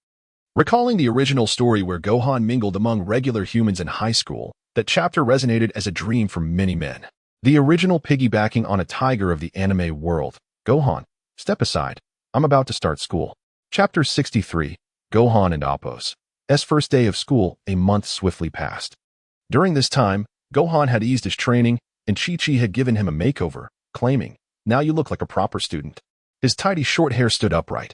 Recalling the original story where Gohan mingled among regular humans in high school, that chapter resonated as a dream for many men. The original piggybacking on a tiger of the anime world. "Gohan, step aside. I'm about to start school." Chapter 63, Gohan and Appo's first day of school. A month swiftly passed. During this time, Gohan had eased his training, and Chi-Chi had given him a makeover, claiming, "Now you look like a proper student." His tidy short hair stood upright,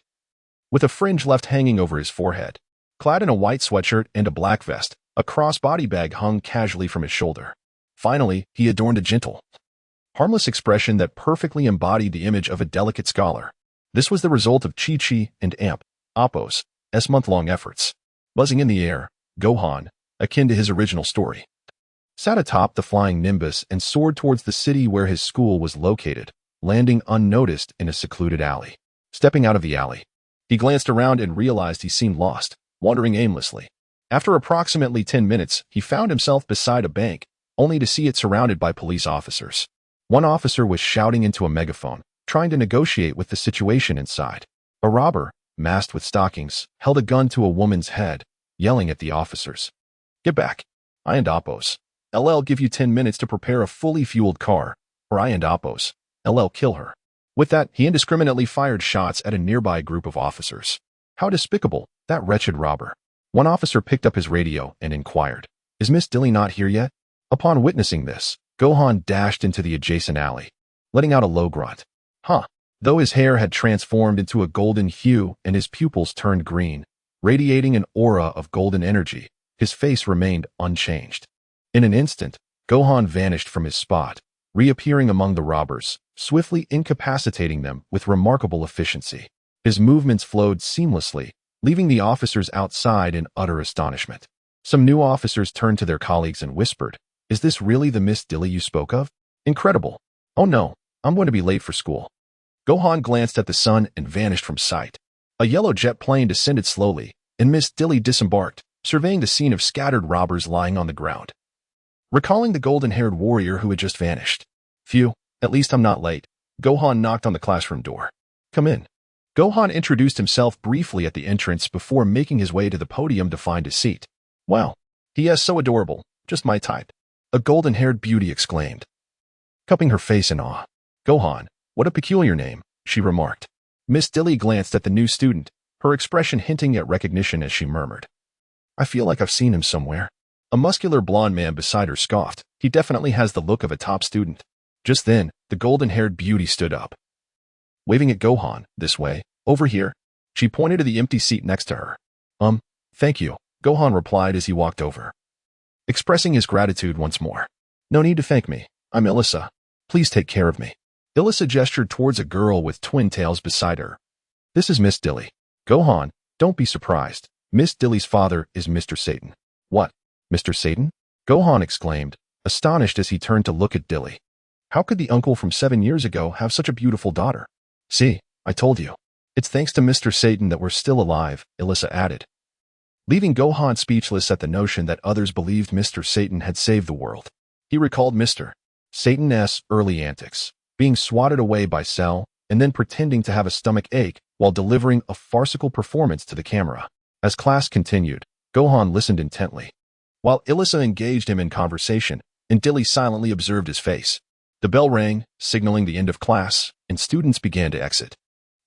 with a fringe left hanging over his forehead. Clad in a white sweatshirt and a black vest, a cross-body bag hung casually from his shoulder. Finally, he adorned a gentle, harmless expression that perfectly embodied the image of a delicate scholar. This was the result of Chi-Chi and Appo's month-long efforts. Buzzing in the air, Gohan, akin to his original story, sat atop the flying Nimbus and soared towards the city where his school was located, landing unnoticed in a secluded alley. Stepping out of the alley, he glanced around and realized he seemed lost, wandering aimlessly. After approximately 10 minutes, he found himself beside a bank, only to see it surrounded by police officers. One officer was shouting into a megaphone, trying to negotiate with the situation inside. A robber, masked with stockings, held a gun to a woman's head, yelling at the officers. "Get back. I and Appo's LL give you 10 minutes to prepare a fully fueled car, or I and Appo's LL kill her." With that, he indiscriminately fired shots at a nearby group of officers. How despicable, that wretched robber. One officer picked up his radio and inquired, "Is Miss Dilly not here yet?" Upon witnessing this, Gohan dashed into the adjacent alley, letting out a low grunt. "Huh." Though his hair had transformed into a golden hue and his pupils turned green, radiating an aura of golden energy, his face remained unchanged. In an instant, Gohan vanished from his spot, reappearing among the robbers, swiftly incapacitating them with remarkable efficiency. His movements flowed seamlessly, leaving the officers outside in utter astonishment. Some new officers turned to their colleagues and whispered, "Is this really the Miss Dilly you spoke of? Incredible. Oh no, I'm going to be late for school." Gohan glanced at the sun and vanished from sight. A yellow jet plane descended slowly, and Miss Dilly disembarked, surveying the scene of scattered robbers lying on the ground. Recalling the golden-haired warrior who had just vanished. "Phew, at least I'm not late." Gohan knocked on the classroom door. "Come in." Gohan introduced himself briefly at the entrance before making his way to the podium to find his seat. "Wow, he is so adorable, just my type," a golden-haired beauty exclaimed, cupping her face in awe. "Gohan, what a peculiar name," she remarked. Miss Dilly glanced at the new student, her expression hinting at recognition as she murmured, "I feel like I've seen him somewhere." A muscular blonde man beside her scoffed, "He definitely has the look of a top student." Just then, the golden-haired beauty stood up. Waving at Gohan, "This way, over here." She pointed to the empty seat next to her. Thank you," Gohan replied as he walked over, expressing his gratitude once more. "No need to thank me. I'm Ilissa. Please take care of me." Ilissa gestured towards a girl with twin tails beside her. "This is Miss Dilly." "Gohan, don't be surprised. Miss Dilly's father is Mr. Satan." "What? Mr. Satan?" Gohan exclaimed, astonished as he turned to look at Dilly. How could the uncle from 7 years ago have such a beautiful daughter? "See, I told you. It's thanks to Mr. Satan that we're still alive," Ilissa added, leaving Gohan speechless at the notion that others believed Mr. Satan had saved the world. He recalled Mr. Satan's early antics, being swatted away by Cell, and then pretending to have a stomach ache while delivering a farcical performance to the camera. As class continued, Gohan listened intently, while Ilissa engaged him in conversation, and Dilly silently observed his face. The bell rang, signaling the end of class, and students began to exit.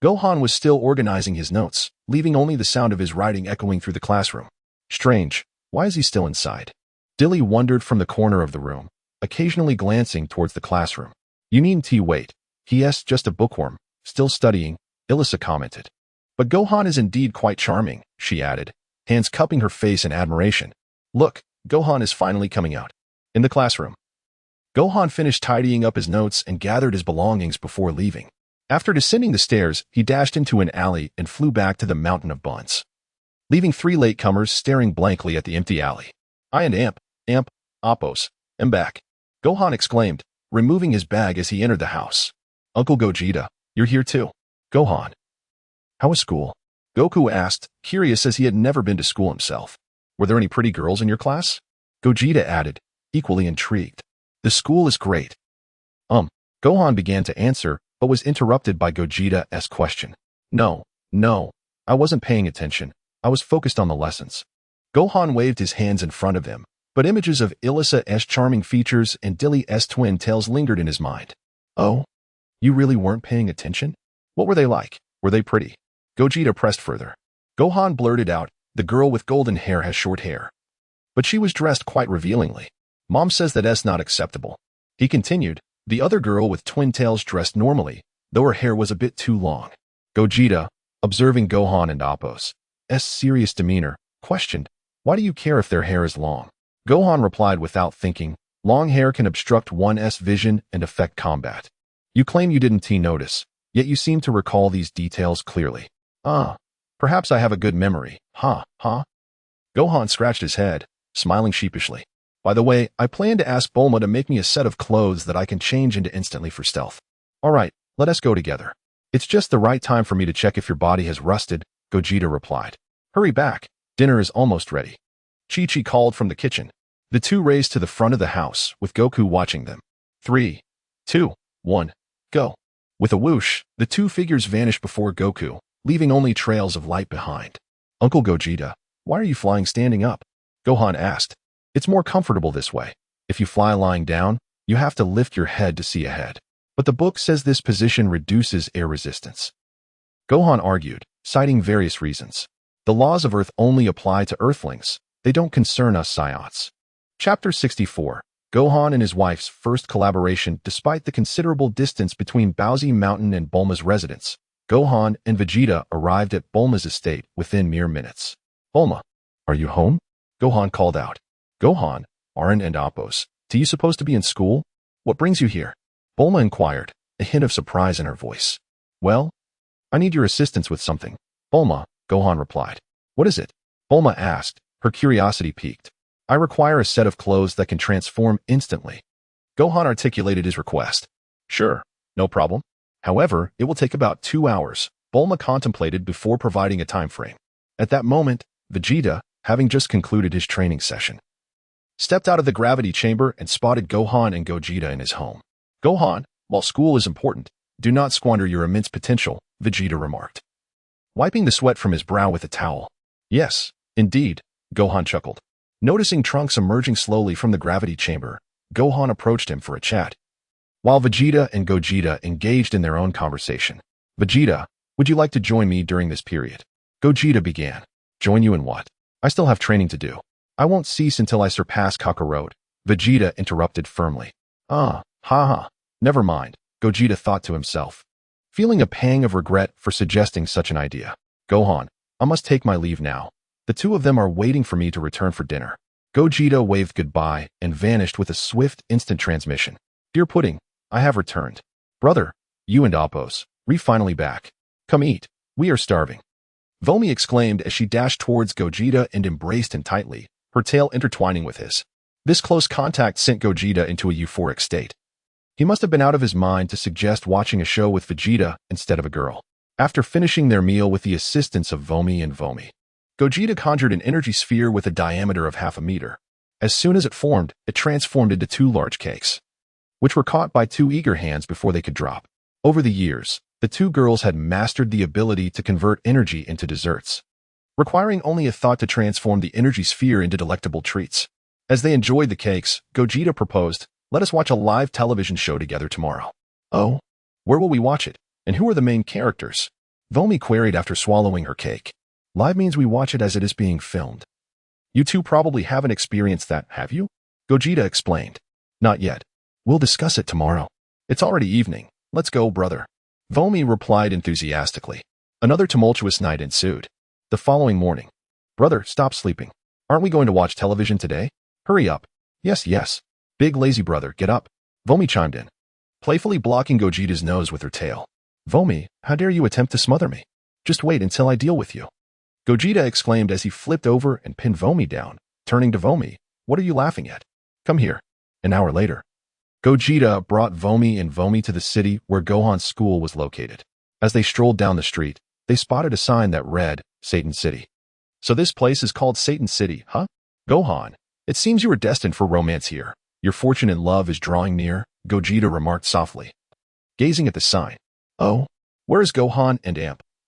Gohan was still organizing his notes, leaving only the sound of his writing echoing through the classroom. Strange, why is he still inside? Dilly wondered from the corner of the room, occasionally glancing towards the classroom. "You needn't wait. He's just a bookworm, still studying," Ilissa commented. "But Gohan is indeed quite charming," she added, hands cupping her face in admiration. "Look, Gohan is finally coming out." In the classroom, Gohan finished tidying up his notes and gathered his belongings before leaving. After descending the stairs, he dashed into an alley and flew back to the mountain of buns, leaving 3 latecomers staring blankly at the empty alley. "I and Amp, Oppos, am back," Gohan exclaimed, removing his bag as he entered the house. "Uncle Gogeta, you're here too." "Gohan, how was school?" Goku asked, curious as he had never been to school himself. "Were there any pretty girls in your class?" Gogeta added, equally intrigued. "The school is great." Gohan began to answer, but was interrupted by Gogeta's question. No, I wasn't paying attention. I was focused on the lessons." Gohan waved his hands in front of him, but images of Ilissa's charming features and Dilly's twin tails lingered in his mind. "Oh, you really weren't paying attention? What were they like? Were they pretty?" Gogeta pressed further. Gohan blurted out, "The girl with golden hair has short hair, but she was dressed quite revealingly. Mom says that's not acceptable." He continued, "The other girl with twin tails dressed normally, though her hair was a bit too long." Gogeta, observing Gohan and Appo's serious demeanor, questioned, "Why do you care if their hair is long?" Gohan replied without thinking, "Long hair can obstruct one's vision and affect combat." "You claim you didn't notice, yet you seem to recall these details clearly." Perhaps I have a good memory, huh? Gohan scratched his head, smiling sheepishly. "By the way, I plan to ask Bulma to make me a set of clothes that I can change into instantly for stealth." "All right, let us go together. It's just the right time for me to check if your body has rusted," Gogeta replied. "Hurry back, dinner is almost ready." Chi-Chi called from the kitchen. The two raced to the front of the house, with Goku watching them. 3, 2, 1, go. With a whoosh, the two figures vanished before Goku, leaving only trails of light behind. "Uncle Gogeta, why are you flying standing up?" Gohan asked. "It's more comfortable this way. If you fly lying down, you have to lift your head to see ahead. But the book says this position reduces air resistance." Gohan argued, citing various reasons. "The laws of Earth only apply to Earthlings. They don't concern us Saiyans." Chapter 64. Gohan and his wife's first collaboration. Despite the considerable distance between Baozi Mountain and Bulma's residence, Gohan and Vegeta arrived at Bulma's estate within mere minutes. "Bulma, are you home?" Gohan called out. "Gohan, Aran and Appos, do you supposed to be in school? What brings you here?" Bulma inquired, a hint of surprise in her voice. "Well, I need your assistance with something." "Bulma," Gohan replied. "What is it?" Bulma asked, her curiosity piqued. "I require a set of clothes that can transform instantly." Gohan articulated his request. "Sure, no problem. However, it will take about 2 hours," Bulma contemplated before providing a time frame. At that moment, Vegeta, having just concluded his training session, stepped out of the gravity chamber and spotted Gohan and Gogeta in his home. "Gohan, while school is important, do not squander your immense potential," Vegeta remarked, wiping the sweat from his brow with a towel. "Yes, indeed," Gohan chuckled. Noticing Trunks emerging slowly from the gravity chamber, Gohan approached him for a chat, while Vegeta and Gogeta engaged in their own conversation. "Vegeta, would you like to join me during this period?" Gogeta began. "Join you in what? I still have training to do. I won't cease until I surpass Kakarot," Vegeta interrupted firmly. Never mind, Gogeta thought to himself, feeling a pang of regret for suggesting such an idea. Gohan, I must take my leave now. The two of them are waiting for me to return for dinner. Gogeta waved goodbye and vanished with a swift, instant transmission. Dear Pudding, I have returned. Brother, you and Appos, we finally back. Come eat, we are starving. Vomi exclaimed as she dashed towards Gogeta and embraced him tightly, her tail intertwining with his. This close contact sent Gogeta into a euphoric state. He must have been out of his mind to suggest watching a show with Vegeta instead of a girl. After finishing their meal with the assistance of Vomi and Vomi, Gogeta conjured an energy sphere with a diameter of 0.5 meter. As soon as it formed, it transformed into 2 large cakes, which were caught by 2 eager hands before they could drop. Over the years, the 2 girls had mastered the ability to convert energy into desserts, requiring only a thought to transform the energy sphere into delectable treats. As they enjoyed the cakes, Gogeta proposed, let us watch a live television show together tomorrow. Oh? Where will we watch it? And who are the main characters? Vomi queried after swallowing her cake. Live means we watch it as it is being filmed. You two probably haven't experienced that, have you? Gogeta explained. Not yet. We'll discuss it tomorrow. It's already evening. Let's go, brother. Vomi replied enthusiastically. Another tumultuous night ensued. The following morning. Brother, stop sleeping. Aren't we going to watch television today? Hurry up. Yes, yes. Big lazy brother, get up. Vomi chimed in, playfully blocking Gogeta's nose with her tail. Vomi, how dare you attempt to smother me? Just wait until I deal with you. Gogeta exclaimed as he flipped over and pinned Vomi down, turning to Vomi. What are you laughing at? Come here. An hour later, Gogeta brought Vomi and Vomi to the city where Gohan's school was located. As they strolled down the street, they spotted a sign that read, Satan City. So this place is called Satan City, huh? Gohan, it seems you are destined for romance here. Your fortune in love is drawing near, Gogeta remarked softly, gazing at the sign. Oh, where is Gohan and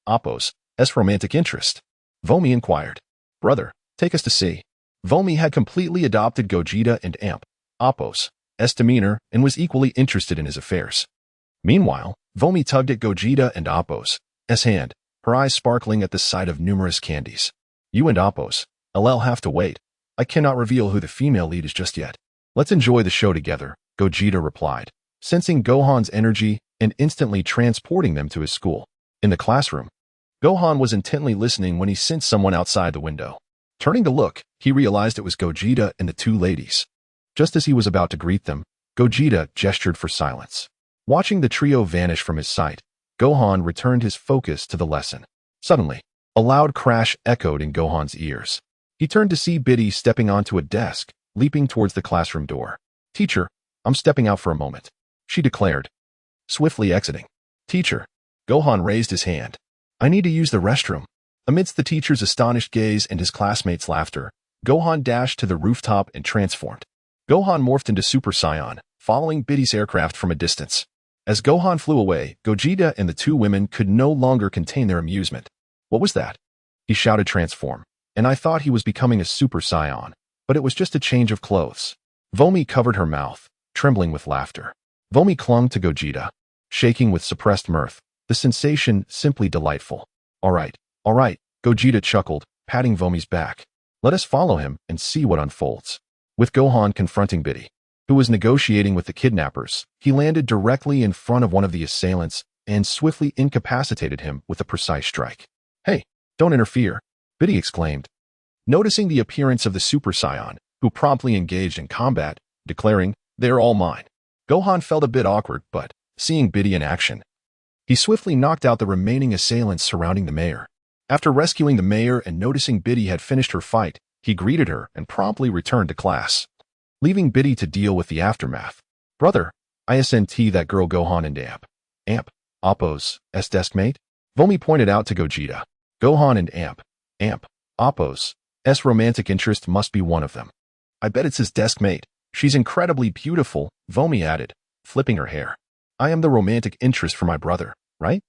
Appos' romantic interest? Vomi inquired. Brother, take us to see. Vomi had completely adopted Gogeta and Appos' demeanor and was equally interested in his affairs. Meanwhile, Vomi tugged at Gogeta and Appos' hand, her eyes sparkling at the sight of numerous candies. You and Appos, I'll have to wait. I cannot reveal who the female lead is just yet. Let's enjoy the show together, Gogeta replied, sensing Gohan's energy and instantly transporting them to his school. In the classroom, Gohan was intently listening when he sensed someone outside the window. Turning to look, he realized it was Gogeta and the 2 ladies. Just as he was about to greet them, Gogeta gestured for silence. Watching the trio vanish from his sight, Gohan returned his focus to the lesson. Suddenly, a loud crash echoed in Gohan's ears. He turned to see Biddy stepping onto a desk, leaping towards the classroom door. Teacher, I'm stepping out for a moment, she declared, swiftly exiting. Teacher. Gohan raised his hand. I need to use the restroom. Amidst the teacher's astonished gaze and his classmates' laughter, Gohan dashed to the rooftop and transformed. Gohan morphed into Super Saiyan, following Biddy's aircraft from a distance. As Gohan flew away, Gogeta and the 2 women could no longer contain their amusement. What was that? He shouted transform, and I thought he was becoming a Super Saiyan, but it was just a change of clothes. Vomi covered her mouth, trembling with laughter. Vomi clung to Gogeta, shaking with suppressed mirth, the sensation simply delightful. All right, Gogeta chuckled, patting Vomi's back. Let us follow him and see what unfolds. With Gohan confronting Biddy, who was negotiating with the kidnappers, he landed directly in front of one of the assailants and swiftly incapacitated him with a precise strike. Hey, don't interfere, Biddy exclaimed, noticing the appearance of the Super Saiyan, who promptly engaged in combat, declaring, they're all mine. Gohan felt a bit awkward, but, seeing Biddy in action, he swiftly knocked out the remaining assailants surrounding the mayor. After rescuing the mayor and noticing Biddy had finished her fight, he greeted her and promptly returned to class, leaving Biddy to deal with the aftermath. Brother, isn't that girl Gohan and Appos' deskmate? Vomi pointed out to Gogeta. Gohan and Appos' romantic interest must be one of them. I bet it's his deskmate. She's incredibly beautiful, Vomi added, flipping her hair. I am the romantic interest for my brother, right?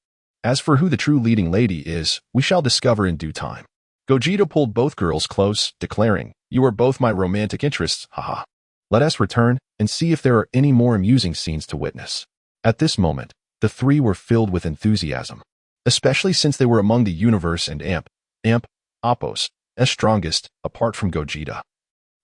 As for who the true leading lady is, we shall discover in due time. Gogeta pulled both girls close, declaring, you are both my romantic interests, haha. Let us return and see if there are any more amusing scenes to witness. At this moment, the 3 were filled with enthusiasm, especially since they were among the universe and Appos' strongest, apart from Gogeta,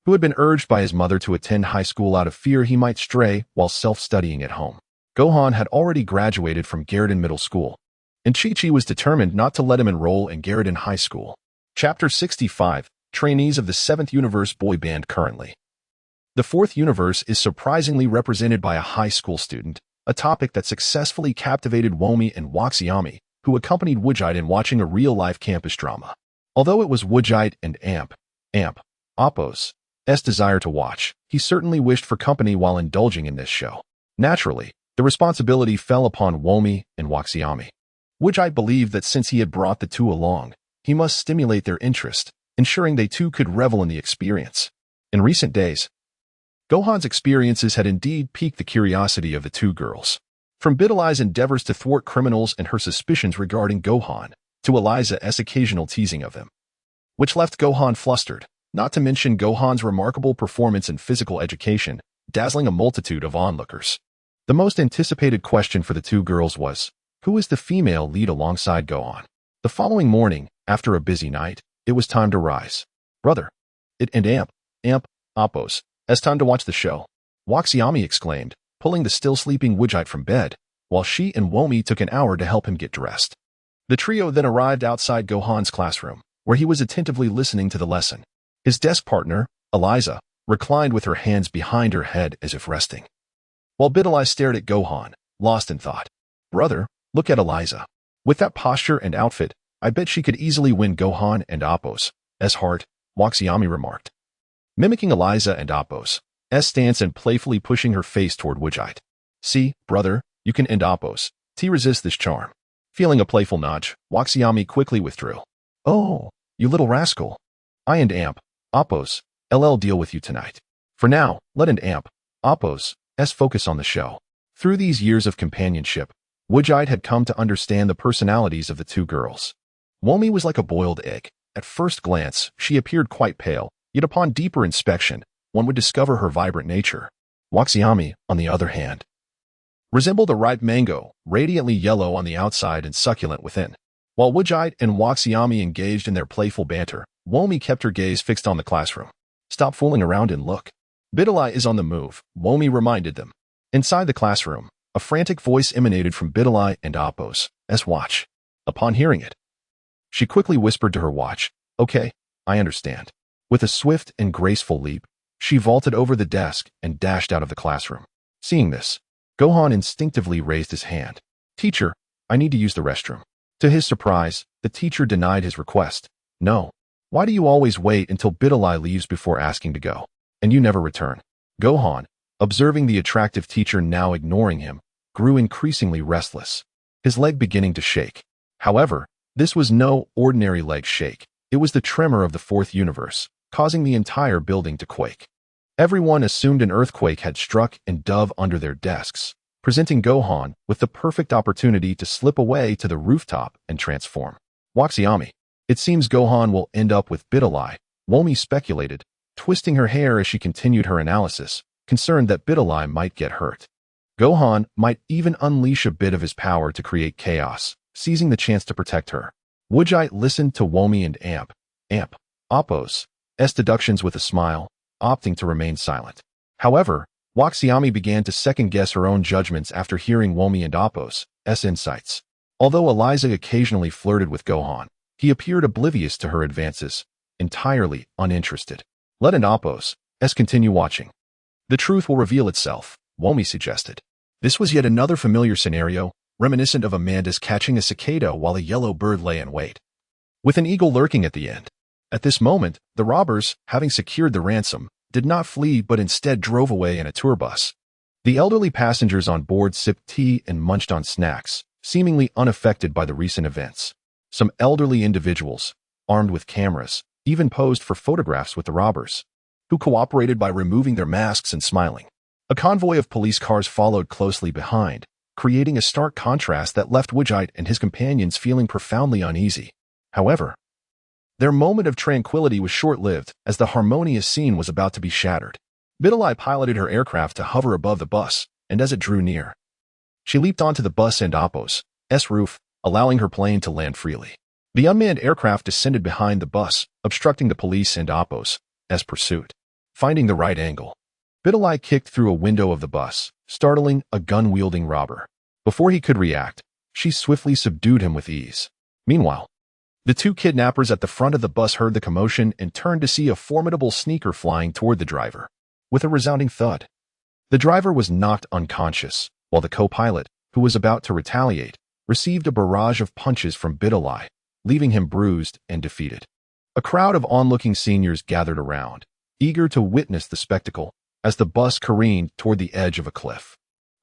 who had been urged by his mother to attend high school out of fear he might stray while self-studying at home. Gohan had already graduated from Garden Middle School, and Chi-Chi was determined not to let him enroll in Garden High School. Chapter 65, Trainees of the 7th Universe Boy Band Currently. The 4th universe is surprisingly represented by a high school student, a topic that successfully captivated Womi and Waxiami, who accompanied Woojite in watching a real-life campus drama. Although it was Woojite and Appo's desire to watch, he certainly wished for company while indulging in this show. Naturally, the responsibility fell upon Womi and Waxiami. Woojite believed that since he had brought the two along, he must stimulate their interest, ensuring they too could revel in the experience. In recent days, Gohan's experiences had indeed piqued the curiosity of the two girls. From Bidali's endeavors to thwart criminals and her suspicions regarding Gohan, to Eliza's occasional teasing of him, which left Gohan flustered, not to mention Gohan's remarkable performance in physical education, dazzling a multitude of onlookers. The most anticipated question for the two girls was, who is the female lead alongside Gohan? The following morning, after a busy night, it was time to rise. Brother, it and Appo's, as time to watch the show, Waxiami exclaimed, pulling the still-sleeping Woojite from bed, while she and Womi took an hour to help him get dressed. The trio then arrived outside Gohan's classroom, where he was attentively listening to the lesson. His desk partner, Eliza, reclined with her hands behind her head as if resting, while Bidali stared at Gohan, lost in thought. Brother, look at Eliza. With that posture and outfit, I bet she could easily win Gohan and Appo's heart, Waxiami remarked, mimicking Eliza and Appo's stance and playfully pushing her face toward Woojite. See, brother, you can end Appo's resist this charm. Feeling a playful nudge, Waxiami quickly withdrew. Oh, you little rascal. I and Appo's deal with you tonight. For now, let Appo's focus on the show. Through these years of companionship, Woojite had come to understand the personalities of the two girls. Womi was like a boiled egg. At first glance, she appeared quite pale, yet upon deeper inspection, one would discover her vibrant nature. Waxiami, on the other hand, resembled a ripe mango, radiantly yellow on the outside and succulent within. While Woojite and Waxiami engaged in their playful banter, Womi kept her gaze fixed on the classroom. Stop fooling around and look. Bidali is on the move, Womi reminded them. Inside the classroom, a frantic voice emanated from Bidali and Appo's watch. Upon hearing it, she quickly whispered to her watch, okay, I understand. With a swift and graceful leap, she vaulted over the desk and dashed out of the classroom. Seeing this, Gohan instinctively raised his hand. Teacher, I need to use the restroom. To his surprise, the teacher denied his request. No. Why do you always wait until Bidali leaves before asking to go? And you never return? Gohan, observing the attractive teacher now ignoring him, grew increasingly restless, his leg beginning to shake. However, this was no ordinary leg shake. It was the tremor of the 4th universe, causing the entire building to quake. Everyone assumed an earthquake had struck and dove under their desks, presenting Gohan with the perfect opportunity to slip away to the rooftop and transform. Waxiami, it seems Gohan will end up with Bidali, Womi speculated, twisting her hair as she continued her analysis, concerned that Bidali might get hurt. Gohan might even unleash a bit of his power to create chaos, seizing the chance to protect her. Woojite listened to Womi and Appo's deductions with a smile, opting to remain silent. However, Waxiami began to second-guess her own judgments after hearing Womi and Appo's insights. Although Eliza occasionally flirted with Gohan, he appeared oblivious to her advances, entirely uninterested. Let Appo's continue watching. The truth will reveal itself, Womi suggested. This was yet another familiar scenario, reminiscent of Amanda's catching a cicada while a yellow bird lay in wait, with an eagle lurking at the end. At this moment, the robbers, having secured the ransom, did not flee but instead drove away in a tour bus. The elderly passengers on board sipped tea and munched on snacks, seemingly unaffected by the recent events. Some elderly individuals, armed with cameras, even posed for photographs with the robbers, who cooperated by removing their masks and smiling. A convoy of police cars followed closely behind, creating a stark contrast that left Woojite and his companions feeling profoundly uneasy. However, their moment of tranquility was short-lived as the harmonious scene was about to be shattered. Bidali piloted her aircraft to hover above the bus, and as it drew near, she leaped onto the bus and Appo's roof, allowing her plane to land freely. The unmanned aircraft descended behind the bus, obstructing the police and Appo's pursuit. Finding the right angle, Bidali kicked through a window of the bus, startling a gun-wielding robber. Before he could react, she swiftly subdued him with ease. Meanwhile, the two kidnappers at the front of the bus heard the commotion and turned to see a formidable sneaker flying toward the driver. With a resounding thud, the driver was knocked unconscious, while the co-pilot, who was about to retaliate, received a barrage of punches from Biddleye, leaving him bruised and defeated. A crowd of onlooking seniors gathered around, eager to witness the spectacle as the bus careened toward the edge of a cliff.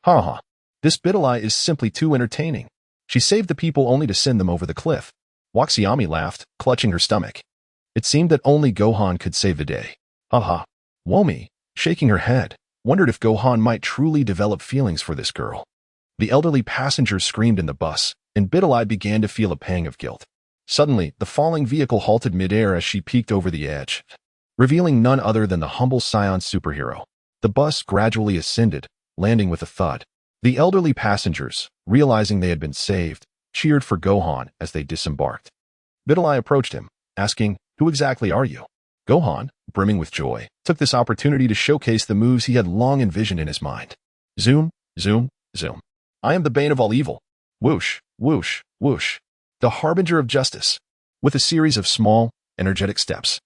Ha ha, this Biddleye is simply too entertaining. She saved the people only to send them over the cliff. Waxiami laughed, clutching her stomach. It seemed that only Gohan could save the day. Ha ha. Womi, shaking her head, wondered if Gohan might truly develop feelings for this girl. The elderly passengers screamed in the bus, and Biddleye began to feel a pang of guilt. Suddenly, the falling vehicle halted midair as she peeked over the edge, revealing none other than the humble Scion superhero. The bus gradually ascended, landing with a thud. The elderly passengers, realizing they had been saved, cheered for Gohan as they disembarked. Biddleye approached him, asking, "Who exactly are you?" Gohan, brimming with joy, took this opportunity to showcase the moves he had long envisioned in his mind. Zoom, zoom, zoom. I am the bane of all evil. Whoosh, whoosh, whoosh. The harbinger of justice. With a series of small, energetic steps,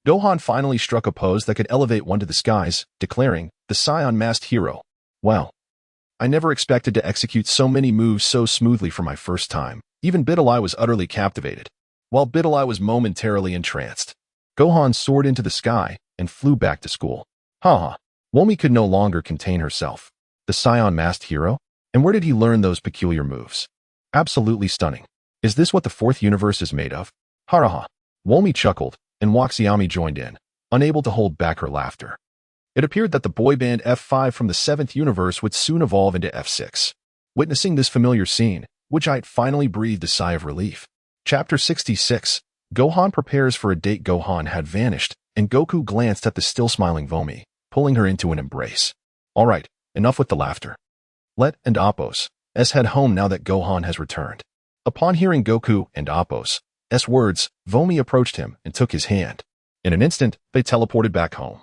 Gohan finally struck a pose that could elevate one to the skies, declaring, "The Scion masked hero." Well, I never expected to execute so many moves so smoothly for my first time. Even Biddleye was utterly captivated. While Biddleye was momentarily entranced, Gohan soared into the sky and flew back to school. Ha ha. Womi could no longer contain herself. The Scion masked hero? And where did he learn those peculiar moves? Absolutely stunning. Is this what the fourth universe is made of? Ha ha ha. Womi chuckled, and Waxiami joined in, unable to hold back her laughter. It appeared that the boy band F5 from the 7th universe would soon evolve into F6. Witnessing this familiar scene, Vegeta finally breathed a sigh of relief. Chapter 66. Gohan prepares for a date. Gohan had vanished, and Goku glanced at the still-smiling Vomi, pulling her into an embrace. All right, enough with the laughter. Let and Apos S head home now that Gohan has returned. Upon hearing Goku and Apos S words, Vomi approached him and took his hand. In an instant, they teleported back home,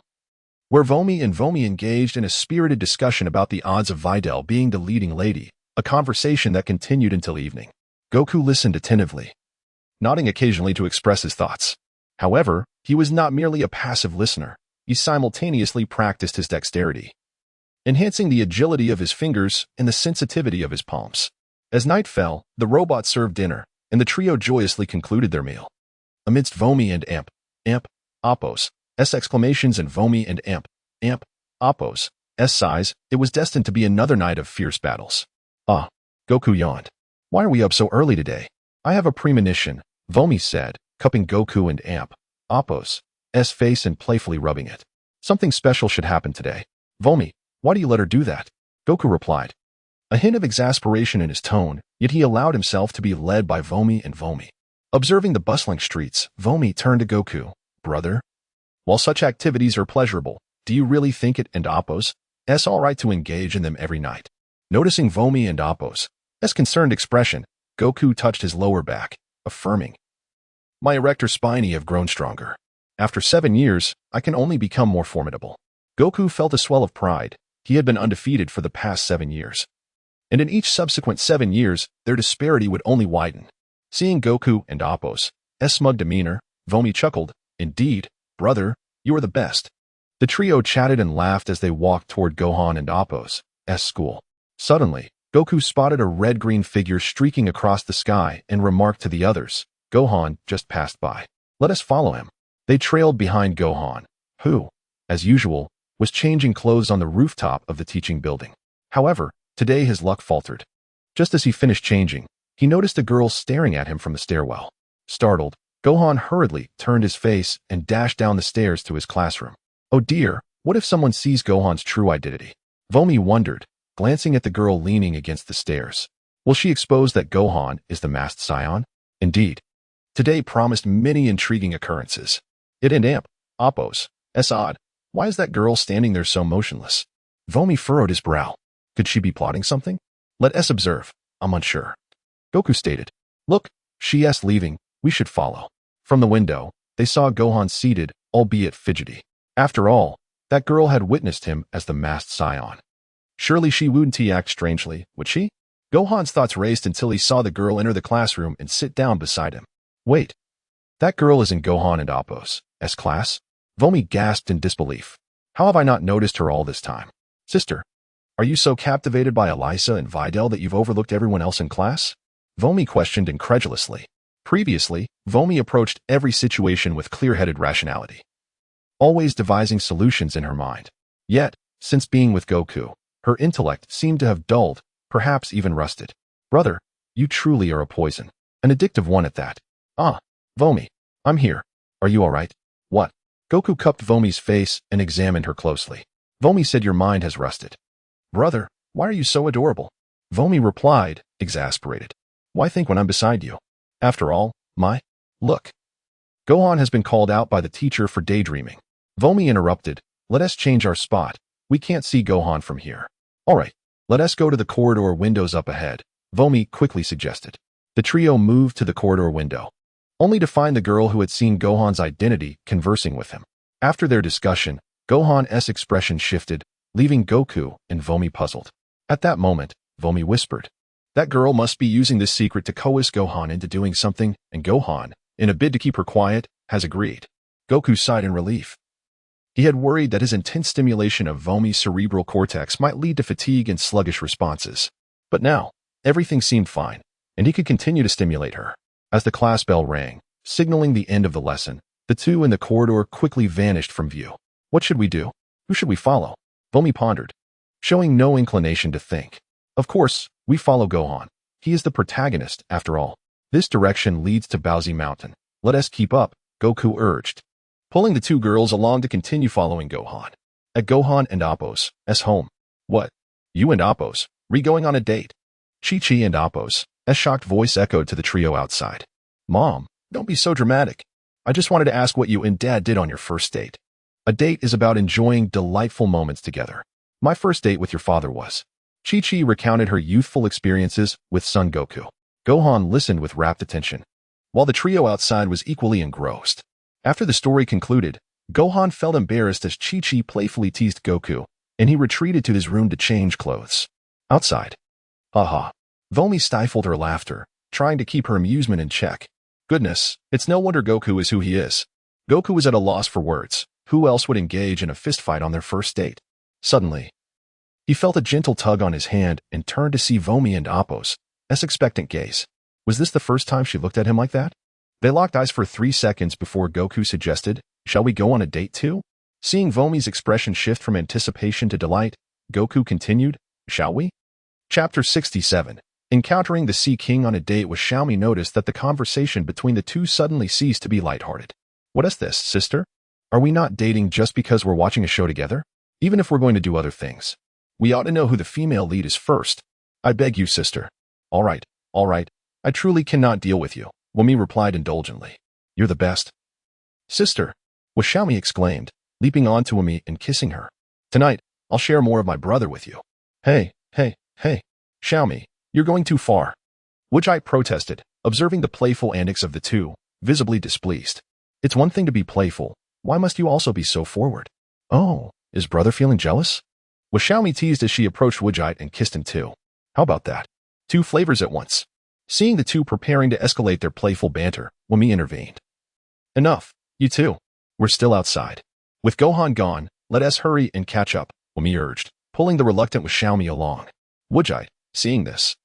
where Vomi engaged in a spirited discussion about the odds of Videl being the leading lady, a conversation that continued until evening. Goku listened attentively, nodding occasionally to express his thoughts. However, he was not merely a passive listener. He simultaneously practiced his dexterity, enhancing the agility of his fingers and the sensitivity of his palms. As night fell, the robot served dinner, and the trio joyously concluded their meal. Amidst Vomi and Amp, Apos S exclamations and Vomi and Amp, Apos S sighs, it was destined to be another night of fierce battles. Ah, Goku yawned. Why are we up so early today? I have a premonition, Vomi said, cupping Goku and Apos S face and playfully rubbing it. Something special should happen today. Vomi, why do you let her do that? Goku replied, a hint of exasperation in his tone, yet he allowed himself to be led by Vomi and Vomi. Observing the bustling streets, Vomi turned to Goku. Brother, while such activities are pleasurable, do you really think it and Apos S all right to engage in them every night? Noticing Vomi and Apos S concerned expression, Goku touched his lower back, affirming, my erector spinae have grown stronger. After 7 years, I can only become more formidable. Goku felt a swell of pride. He had been undefeated for the past 7 years, and in each subsequent 7 years, their disparity would only widen. Seeing Goku and Apos S smug demeanor, Vomi chuckled, indeed, brother, you are the best. The trio chatted and laughed as they walked toward Gohan and Apos S school. Suddenly, Goku spotted a red-green figure streaking across the sky and remarked to the others, Gohan just passed by. Let us follow him. They trailed behind Gohan, who, as usual, was changing clothes on the rooftop of the teaching building. However, today his luck faltered. Just as he finished changing, he noticed a girl staring at him from the stairwell. Startled, Gohan hurriedly turned his face and dashed down the stairs to his classroom. Oh dear, what if someone sees Gohan's true identity? Vomi wondered, glancing at the girl leaning against the stairs. Will she expose that Gohan is the masked Scion? Indeed. Today promised many intriguing occurrences. It and Apos S odd. Why is that girl standing there so motionless? Vomi furrowed his brow. Could she be plotting something? Let us observe. I'm unsure. Goku stated, look, she is leaving. We should follow. From the window, they saw Gohan seated, albeit fidgety. After all, that girl had witnessed him as the masked Scion. Surely she wouldn't act strangely, would she? Gohan's thoughts raced until he saw the girl enter the classroom and sit down beside him. Wait, that girl is in Gohan and Appo's class? Vomi gasped in disbelief. How have I not noticed her all this time? Sister, are you so captivated by Elisa and Videl that you've overlooked everyone else in class? Vomi questioned incredulously. Previously, Vomi approached every situation with clear-headed rationality, always devising solutions in her mind. Yet, since being with Goku, her intellect seemed to have dulled, perhaps even rusted. Brother, you truly are a poison. An addictive one at that. Ah, Vomi, I'm here. Are you all right? What? Goku cupped Vomi's face and examined her closely. Vomi said your mind has rusted. Brother, why are you so adorable? Vomi replied, exasperated. Why think when I'm beside you? After all, look. Gohan has been called out by the teacher for daydreaming. Vomi interrupted. Let us change our spot. We can't see Gohan from here. All right, let us go to the corridor windows up ahead, Vomi quickly suggested. The trio moved to the corridor window, only to find the girl who had seen Gohan's identity conversing with him. After their discussion, Gohan's expression shifted, leaving Goku and Vomi puzzled. At that moment, Vomi whispered, that girl must be using this secret to coerce Gohan into doing something, and Gohan, in a bid to keep her quiet, has agreed. Goku sighed in relief. He had worried that his intense stimulation of Vomi's cerebral cortex might lead to fatigue and sluggish responses. But now, everything seemed fine, and he could continue to stimulate her. As the class bell rang, signaling the end of the lesson, the two in the corridor quickly vanished from view. What should we do? Who should we follow? Vomi pondered, showing no inclination to think. Of course, we follow Gohan. He is the protagonist, after all. This direction leads to Bowsy Mountain. Let us keep up, Goku urged, pulling the two girls along to continue following Gohan. At Gohan and Appo's home. What? You and Appo's? Going on a date? Chi-Chi and Appo's shocked voice echoed to the trio outside. Mom, don't be so dramatic. I just wanted to ask what you and Dad did on your first date. A date is about enjoying delightful moments together. My first date with your father was. Chi-Chi recounted her youthful experiences with son Goku. Gohan listened with rapt attention, while the trio outside was equally engrossed. After the story concluded, Gohan felt embarrassed as Chi-Chi playfully teased Goku, and he retreated to his room to change clothes. Outside. Haha. Vomi stifled her laughter, trying to keep her amusement in check. Goodness, it's no wonder Goku is who he is. Goku was at a loss for words. Who else would engage in a fistfight on their first date? Suddenly, he felt a gentle tug on his hand and turned to see Vomi and Appo's expectant gaze. Was this the first time she looked at him like that? They locked eyes for 3 seconds before Goku suggested, shall we go on a date too? Seeing Vomi's expression shift from anticipation to delight, Goku continued, shall we? Chapter 67. Encountering the Sea King on a date with Xiaomi noticed that the conversation between the two suddenly ceased to be lighthearted. What is this, sister? Are we not dating just because we're watching a show together? Even if we're going to do other things, we ought to know who the female lead is first. I beg you, sister. All right. I truly cannot deal with you, Vomi replied indulgently. You're the best. Sister, what Xiaomi exclaimed, leaping onto Vomi and kissing her. Tonight, I'll share more of my brother with you. Hey, Xiaomi, you're going too far. Wujite protested, observing the playful antics of the two, visibly displeased. It's one thing to be playful. Why must you also be so forward? Oh, is brother feeling jealous? Was Xiaomi teased as she approached Wujite and kissed him too. How about that? 2 flavors at once. Seeing the two preparing to escalate their playful banter, Vomi intervened. Enough, you two. We're still outside. With Gohan gone, let us hurry and catch up, Vomi urged, pulling the reluctant with Xiaomi along. Wujite, seeing this,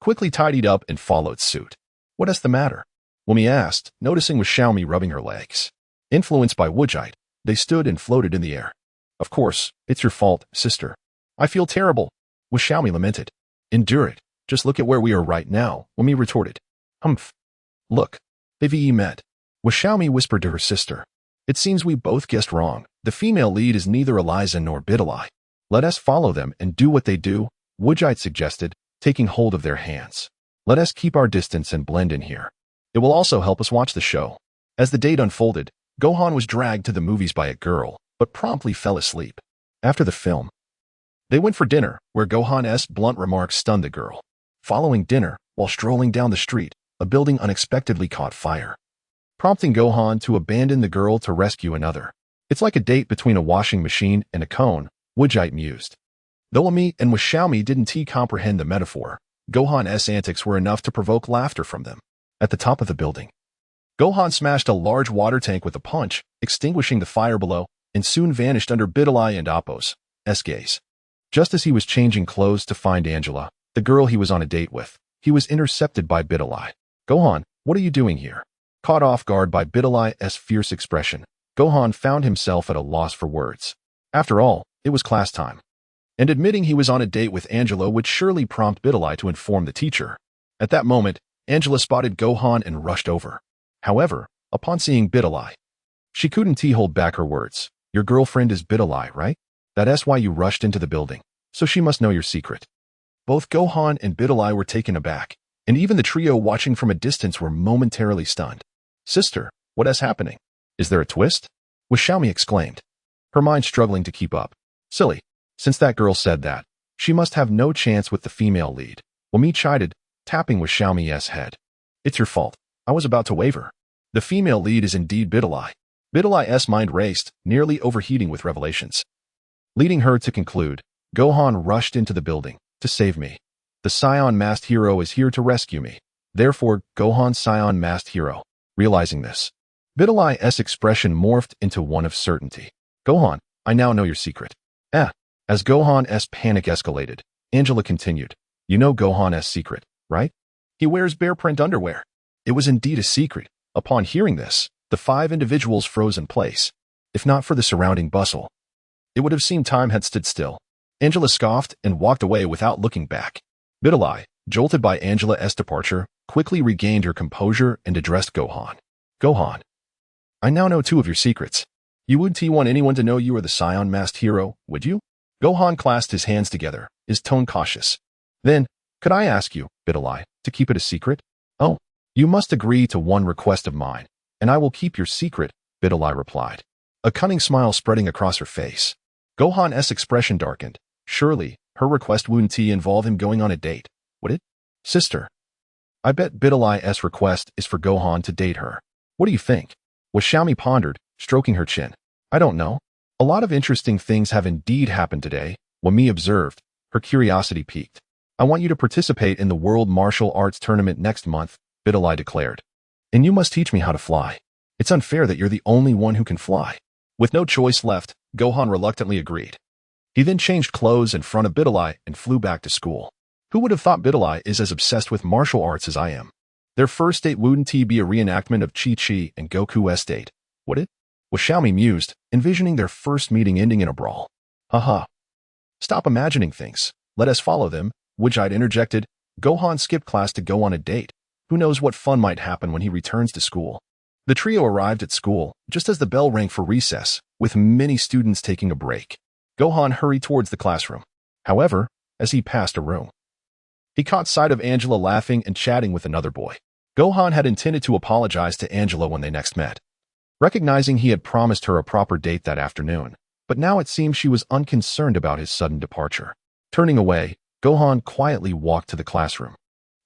quickly tidied up and followed suit. What is the matter? Vomi asked, noticing with Xiaomi rubbing her legs. Influenced by Wujite, they stood and floated in the air. Of course, it's your fault, sister. I feel terrible, with Xiaomi lamented. Endure it. Just look at where we are right now, Vomi retorted. Humph. Look, they've met. With Xiaomi whispered to her sister. It seems we both guessed wrong. The female lead is neither Eliza nor Bidalai. Let us follow them and do what they do, Wujite suggested, taking hold of their hands. Let us keep our distance and blend in here. It will also help us watch the show. As the date unfolded, Gohan was dragged to the movies by a girl, but promptly fell asleep. After the film, they went for dinner, where Gohan's blunt remarks stunned the girl. Following dinner, while strolling down the street, a building unexpectedly caught fire, prompting Gohan to abandon the girl to rescue another. It's like a date between a washing machine and a cone, Wujite mused. Though Lam-Z and Xiaomi didn't comprehend the metaphor, Gohan's antics were enough to provoke laughter from them. At the top of the building, Gohan smashed a large water tank with a punch, extinguishing the fire below, and soon vanished under Bidalai and Appo's gaze. Just as he was changing clothes to find Angela, the girl he was on a date with, he was intercepted by Bidalai. Gohan, what are you doing here? Caught off guard by Bidalai's fierce expression, Gohan found himself at a loss for words. After all, it was class time. And admitting he was on a date with Angela would surely prompt Bidalai to inform the teacher. At that moment, Angela spotted Gohan and rushed over. However, upon seeing Bidalai, she couldn't hold back her words. Your girlfriend is Bidalai, right? That's why you rushed into the building, so she must know your secret. Both Gohan and Bidalai were taken aback, and even the trio watching from a distance were momentarily stunned. Sister, what is happening? Is there a twist? Xiaomi exclaimed, her mind struggling to keep up. Silly. Since that girl said that, she must have no chance with the female lead. Lam-Z chided, tapping Xiaomi's head. It's your fault. I was about to waver. The female lead is indeed Bidalai. Bidalai's mind raced, nearly overheating with revelations. Leading her to conclude, Gohan rushed into the building. To save me. The Scion Masked Hero is here to rescue me. Therefore, Gohan Scion Masked Hero. Realizing this, Bidalai's expression morphed into one of certainty. Gohan, I now know your secret. As Gohan's panic escalated, Angela continued, you know Gohan's secret, right? He wears bear print underwear. It was indeed a secret. Upon hearing this, the 5 individuals froze in place. If not for the surrounding bustle, it would have seemed time had stood still. Angela scoffed and walked away without looking back. Bidalai, jolted by Angela's departure, quickly regained her composure and addressed Gohan. Gohan, I now know 2 of your secrets. You wouldn't want anyone to know you are the Scion Masked Hero, would you? Gohan clasped his hands together, his tone cautious. Then, could I ask you, Bidalai, to keep it a secret? Oh, you must agree to one request of mine, and I will keep your secret, Bidalai replied, a cunning smile spreading across her face. Gohan's expression darkened. Surely, her request wouldn't involve him going on a date, would it? Sister, I bet Bidalai's request is for Gohan to date her. What do you think? Xiaomi pondered, stroking her chin. I don't know. A lot of interesting things have indeed happened today, Lam-Z observed, her curiosity piqued. I want you to participate in the World Martial Arts Tournament next month, Bidalai declared. And you must teach me how to fly. It's unfair that you're the only one who can fly. With no choice left, Gohan reluctantly agreed. He then changed clothes in front of Bidalai and flew back to school. Who would have thought Bidalai is as obsessed with martial arts as I am? Their first date wouldn't be a reenactment of Chi-Chi and Goku's date, would it? Xiaomi mused, envisioning their first meeting ending in a brawl. Haha. Stop imagining things. Let us follow them, Vegeta interjected. Gohan skipped class to go on a date. Who knows what fun might happen when he returns to school. The trio arrived at school just as the bell rang for recess, with many students taking a break. Gohan hurried towards the classroom. However, as he passed a room, he caught sight of Angela laughing and chatting with another boy. Gohan had intended to apologize to Angela when they next met, recognizing he had promised her a proper date that afternoon, but now it seemed she was unconcerned about his sudden departure. Turning away, Gohan quietly walked to the classroom,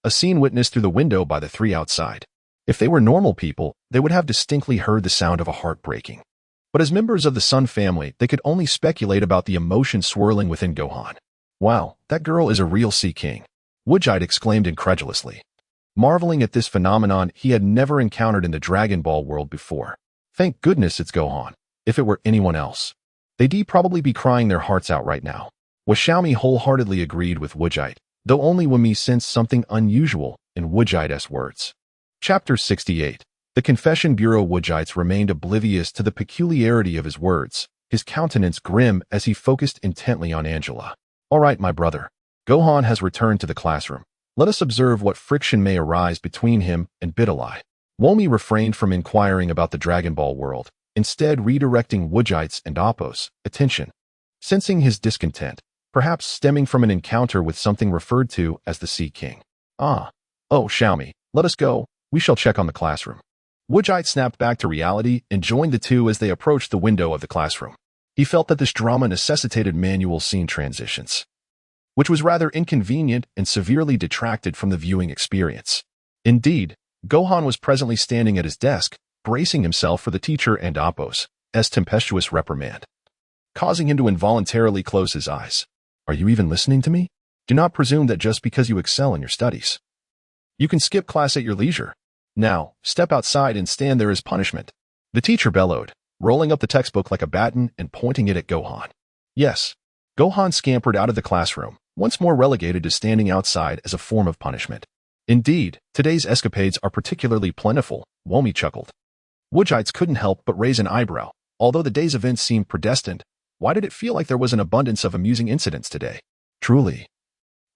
a scene witnessed through the window by the 3 outside. If they were normal people, they would have distinctly heard the sound of a heart breaking. But as members of the Sun family, they could only speculate about the emotion swirling within Gohan. Wow, that girl is a real Sea King, Vegeta exclaimed incredulously, marveling at this phenomenon he had never encountered in the Dragon Ball world before. Thank goodness it's Gohan. If it were anyone else, they'd probably be crying their hearts out right now. Xiaomi wholeheartedly agreed with Vegeta, though only when he sensed something unusual in Vegeta's words. Chapter 68. The Confession Bureau. Vegeta remained oblivious to the peculiarity of his words, his countenance grim as he focused intently on Angela. All right, my brother. Gohan has returned to the classroom. Let us observe what friction may arise between him and Bidalai. Lam-Z refrained from inquiring about the Dragon Ball world, instead redirecting Vegeta's and Appo's attention. Sensing his discontent, perhaps stemming from an encounter with something referred to as the Sea King. Oh, Xiaomi, let us go. We shall check on the classroom. Vegeta snapped back to reality and joined the two as they approached the window of the classroom. He felt that this drama necessitated manual scene transitions, which was rather inconvenient and severely detracted from the viewing experience. Indeed, Gohan was presently standing at his desk, bracing himself for the teacher and Appo's tempestuous reprimand, causing him to involuntarily close his eyes. Are you even listening to me? Do not presume that just because you excel in your studies, you can skip class at your leisure. Now, step outside and stand there as punishment. The teacher bellowed, rolling up the textbook like a baton and pointing it at Gohan. Yes, Gohan scampered out of the classroom, once more relegated to standing outside as a form of punishment. Indeed, today's escapades are particularly plentiful, Womi chuckled. Woodjites couldn't help but raise an eyebrow. Although the day's events seemed predestined, why did it feel like there was an abundance of amusing incidents today? Truly,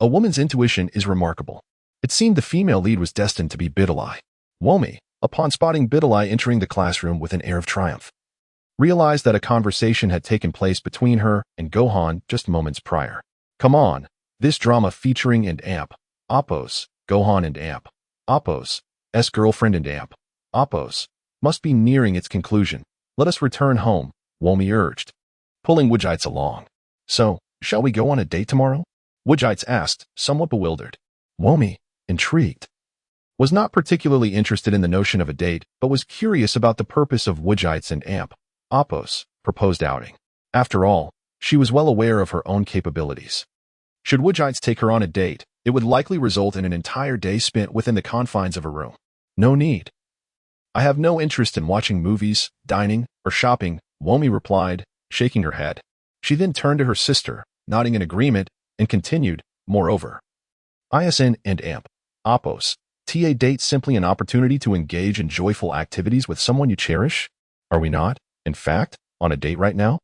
a woman's intuition is remarkable. It seemed the female lead was destined to be Bidalai. Womi, upon spotting Bidalai entering the classroom with an air of triumph, realized that a conversation had taken place between her and Gohan just moments prior. Come on, this drama featuring and Amp, Appo's, Gohan and Amp, Appo's, girlfriend and Amp, Appo's, must be nearing its conclusion. Let us return home, Womi urged, pulling Woodjites along. So, shall we go on a date tomorrow? Woodjites asked, somewhat bewildered. Womi, intrigued, was not particularly interested in the notion of a date, but was curious about the purpose of Woodjites and Amp, Appo's, proposed outing. After all, she was well aware of her own capabilities. Should Woodjites take her on a date, it would likely result in an entire day spent within the confines of a room. No need. I have no interest in watching movies, dining, or shopping, Womi replied, shaking her head. She then turned to her sister, nodding in agreement, and continued, moreover, ISN and Amp, Appo's, TA date simply an opportunity to engage in joyful activities with someone you cherish? Are we not, in fact, on a date right now?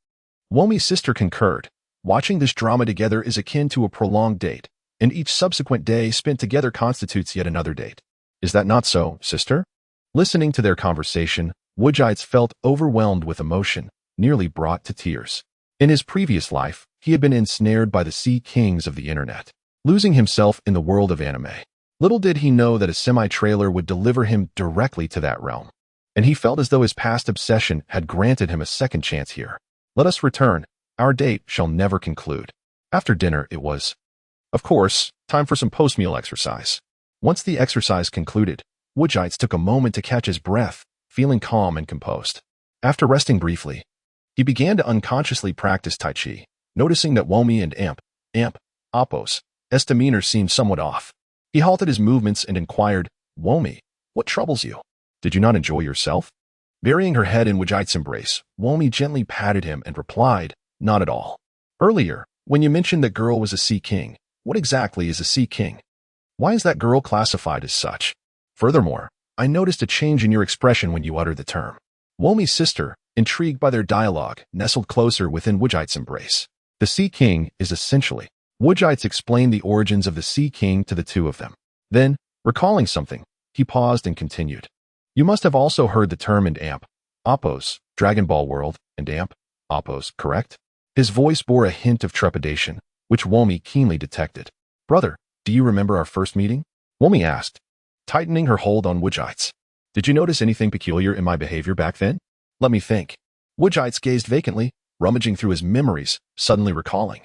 Womi's sister concurred. Watching this drama together is akin to a prolonged date, and each subsequent day spent together constitutes yet another date. Is that not so, sister? Listening to their conversation, Woodjites felt overwhelmed with emotion, nearly brought to tears. In his previous life, he had been ensnared by the sea kings of the internet, losing himself in the world of anime. Little did he know that a semi-trailer would deliver him directly to that realm, and he felt as though his past obsession had granted him a second chance here. Let us return. Our date shall never conclude. After dinner, it was, of course, time for some post-meal exercise. Once the exercise concluded, Woodjites took a moment to catch his breath, feeling calm and composed. After resting briefly, he began to unconsciously practice Tai Chi, noticing that Womi and Amp, Appo's, demeanor seemed somewhat off. He halted his movements and inquired, Womi, what troubles you? Did you not enjoy yourself? Burying her head in Woodjite's embrace, Womi gently patted him and replied, not at all. Earlier, when you mentioned that girl was a sea king, what exactly is a sea king? Why is that girl classified as such? Furthermore, I noticed a change in your expression when you uttered the term. Womi's sister, intrigued by their dialogue, nestled closer within Woodjite's embrace. The Sea King is essentially. Woodjites explained the origins of the Sea King to the two of them. Then, recalling something, he paused and continued. You must have also heard the term and Amp, Appo's, Dragon Ball World, and Amp, Appo's, correct? His voice bore a hint of trepidation, which Womi keenly detected. Brother, do you remember our first meeting? Womi asked, tightening her hold on Woodjites. Did you notice anything peculiar in my behavior back then? Let me think. Woodjites gazed vacantly, rummaging through his memories, suddenly recalling.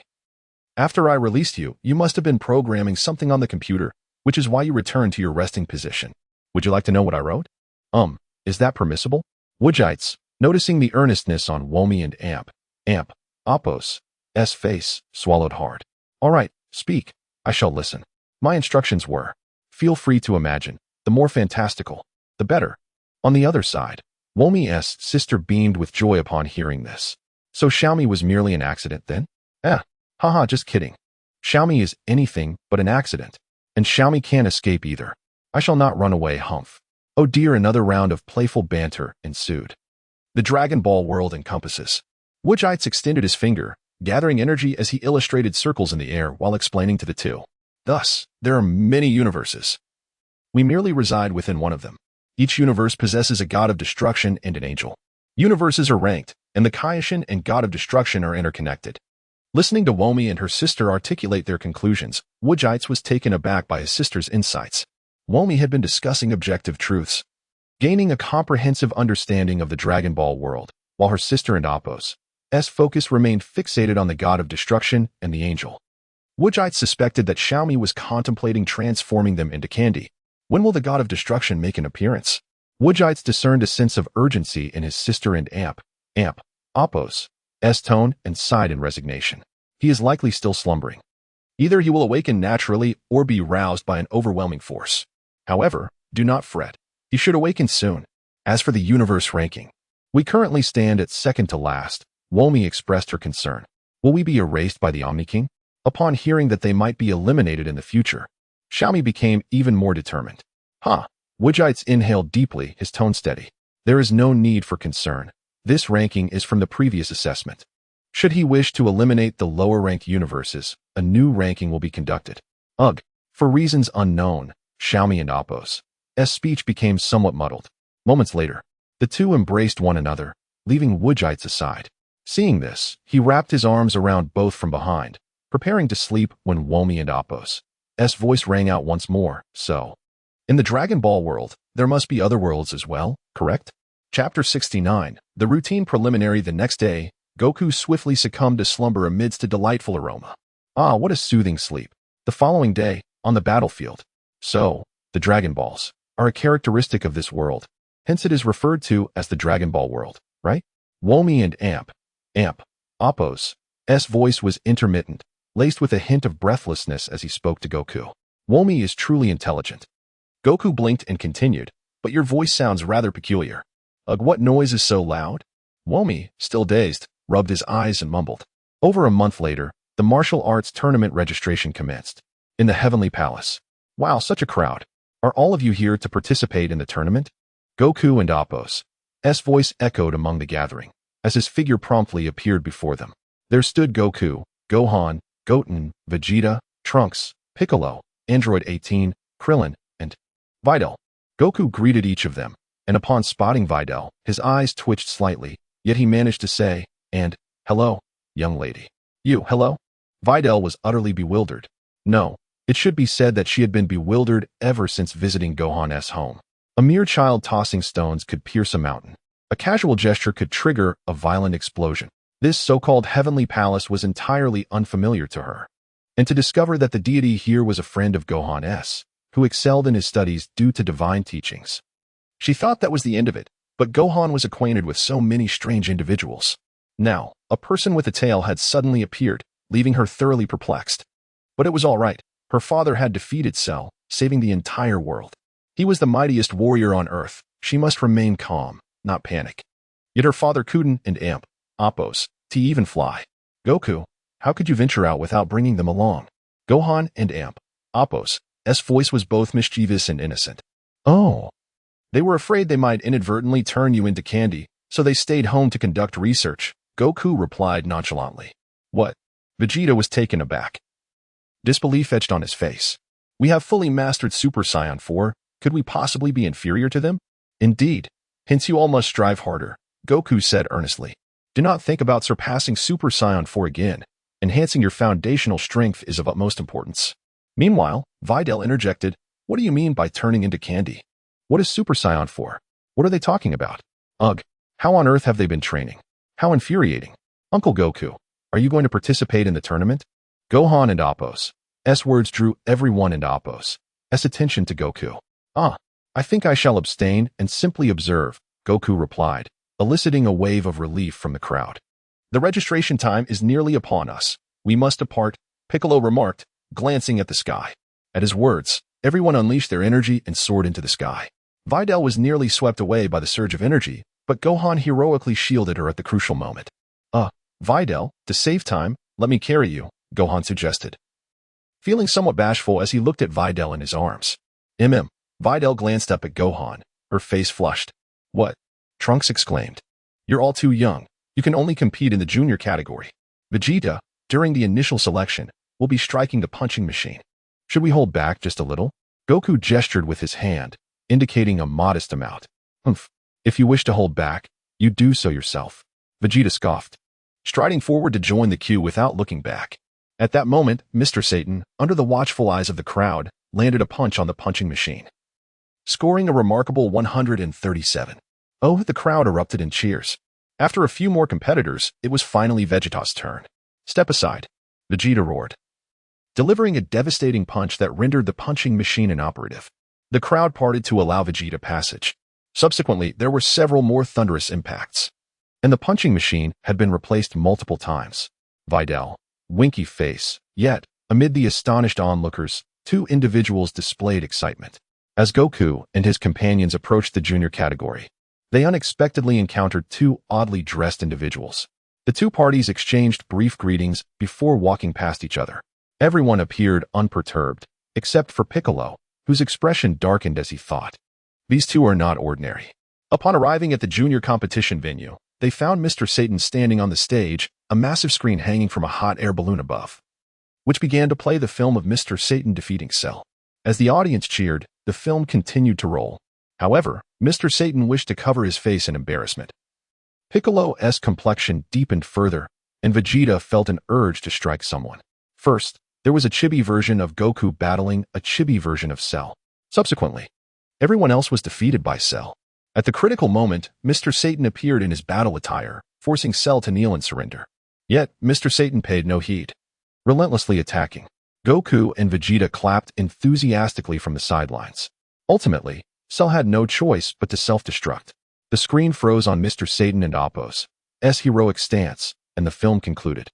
After I released you, you must have been programming something on the computer, which is why you returned to your resting position. Would you like to know what I wrote? Is that permissible? Woodjites, noticing the earnestness on Womi and Amp, Appo's face, swallowed hard. All right, speak. I shall listen. My instructions were, feel free to imagine. The more fantastical, the better. On the other side, Womi's sister beamed with joy upon hearing this. So Xiaomi was merely an accident then? Haha, just kidding. Xiaomi is anything but an accident. And Xiaomi can't escape either. I shall not run away, humph. Oh dear, another round of playful banter ensued. The Dragon Ball world encompasses. Woodjites extended his finger, gathering energy as he illustrated circles in the air while explaining to the two. Thus, there are many universes. We merely reside within one of them. Each universe possesses a god of destruction and an angel. Universes are ranked, and the Kaioshin and god of destruction are interconnected. Listening to Womi and her sister articulate their conclusions, Woodjites was taken aback by his sister's insights. Womi had been discussing objective truths, gaining a comprehensive understanding of the Dragon Ball world, while her sister and Appo's focus remained fixated on the god of destruction and the angel. Woodjites suspected that Xiaomi was contemplating transforming them into candy. When will the god of destruction make an appearance? Woodjites discerned a sense of urgency in his sister and Appo's tone and sighed in resignation. he is likely still slumbering. Either he will awaken naturally or be roused by an overwhelming force. However, do not fret. He should awaken soon. As for the universe ranking, we currently stand at second to last. Womi expressed her concern. Will we be erased by the Omni King? Upon hearing that they might be eliminated in the future, Xiaomi became even more determined. Wujites inhaled deeply, his tone steady. There is no need for concern. This ranking is from the previous assessment. Should he wish to eliminate the lower-ranked universes, a new ranking will be conducted. For reasons unknown, Xiaomi and Appo's speech became somewhat muddled. Moments later, the two embraced one another, leaving Wujites aside. Seeing this, he wrapped his arms around both from behind, preparing to sleep when Womi and Appo's voice rang out once more. So, in the Dragon Ball world, there must be other worlds as well, correct? Chapter 69, the routine preliminary. The next day, Goku swiftly succumbed to slumber amidst a delightful aroma. What a soothing sleep. The following day, on the battlefield. So, the Dragon Balls are a characteristic of this world. Hence it is referred to as the Dragon Ball world, right? Womi and Appo's voice was intermittent, laced with a hint of breathlessness as he spoke to Goku. Womi is truly intelligent. Goku blinked and continued, but your voice sounds rather peculiar. What noise is so loud? Womi, still dazed, rubbed his eyes and mumbled. Over a month later, the martial arts tournament registration commenced. In the Heavenly Palace. Wow, such a crowd. Are all of you here to participate in the tournament? Goku and Appo's voice echoed among the gathering, as his figure promptly appeared before them. There stood Goku, Gohan, Goten, Vegeta, Trunks, Piccolo, Android 18, Krillin, and Videl. Goku greeted each of them, and upon spotting Videl, his eyes twitched slightly, yet he managed to say, "And, hello, young lady." Hello? Videl was utterly bewildered. No, it should be said that she had been bewildered ever since visiting Gohan's home. A mere child tossing stones could pierce a mountain. A casual gesture could trigger a violent explosion. This so-called Heavenly Palace was entirely unfamiliar to her. And to discover that the deity here was a friend of Gohan's, who excelled in his studies due to divine teachings. She thought that was the end of it, but Gohan was acquainted with so many strange individuals. Now, a person with a tail had suddenly appeared, leaving her thoroughly perplexed. But it was all right. Her father had defeated Cell, saving the entire world. He was the mightiest warrior on Earth. She must remain calm, not panic. Yet her father couldn't, and Appo's, to even fly. Goku, how could you venture out without bringing them along? Gohan and Appo's voice was both mischievous and innocent. Oh. They were afraid they might inadvertently turn you into candy, so they stayed home to conduct research, Goku replied nonchalantly. What? Vegeta was taken aback. Disbelief etched on his face. We have fully mastered Super Saiyan 4. Could we possibly be inferior to them? Indeed. Hence you all must strive harder, Goku said earnestly. Do not think about surpassing Super Saiyan 4 again. Enhancing your foundational strength is of utmost importance. Meanwhile, Videl interjected, what do you mean by turning into candy? What is Super Saiyan 4? What are they talking about? How on earth have they been training? How infuriating. Uncle Goku, are you going to participate in the tournament? Gohan and Appo's words drew everyone and Appo's attention to Goku. I think I shall abstain and simply observe, Goku replied, eliciting a wave of relief from the crowd. The registration time is nearly upon us. We must depart, Piccolo remarked, glancing at the sky. At his words, everyone unleashed their energy and soared into the sky. Videl was nearly swept away by the surge of energy, but Gohan heroically shielded her at the crucial moment. Videl, to save time, let me carry you, Gohan suggested. Feeling somewhat bashful as he looked at Videl in his arms. Videl glanced up at Gohan, her face flushed. What? Trunks exclaimed. You're all too young. You can only compete in the junior category. Vegeta, during the initial selection, will be striking the punching machine. Should we hold back just a little? Goku gestured with his hand, indicating a modest amount. If you wish to hold back, you do so yourself. Vegeta scoffed, striding forward to join the queue without looking back. At that moment, Mr. Satan, under the watchful eyes of the crowd, landed a punch on the punching machine, scoring a remarkable 137. The crowd erupted in cheers. After a few more competitors, it was finally Vegeta's turn. Step aside, Vegeta roared, delivering a devastating punch that rendered the punching machine inoperative. The crowd parted to allow Vegeta passage. Subsequently, there were several more thunderous impacts, and the punching machine had been replaced multiple times. Videl, winky face. Yet, amid the astonished onlookers, two individuals displayed excitement. As Goku and his companions approached the junior category, they unexpectedly encountered two oddly dressed individuals. The two parties exchanged brief greetings before walking past each other. Everyone appeared unperturbed, except for Piccolo, whose expression darkened as he thought. These two are not ordinary. Upon arriving at the junior competition venue, they found Mr. Satan standing on the stage, a massive screen hanging from a hot air balloon above, which began to play the film of Mr. Satan defeating Cell. As the audience cheered, the film continued to roll. However, Mr. Satan wished to cover his face in embarrassment. Piccolo's complexion deepened further, and Vegeta felt an urge to strike someone. First, there was a chibi version of Goku battling a chibi version of Cell. Subsequently, everyone else was defeated by Cell. At the critical moment, Mr. Satan appeared in his battle attire, forcing Cell to kneel and surrender. Yet, Mr. Satan paid no heed, relentlessly attacking. Goku and Vegeta clapped enthusiastically from the sidelines. Ultimately, Cell had no choice but to self-destruct. The screen froze on Mr. Satan and Appo's heroic stance, and the film concluded.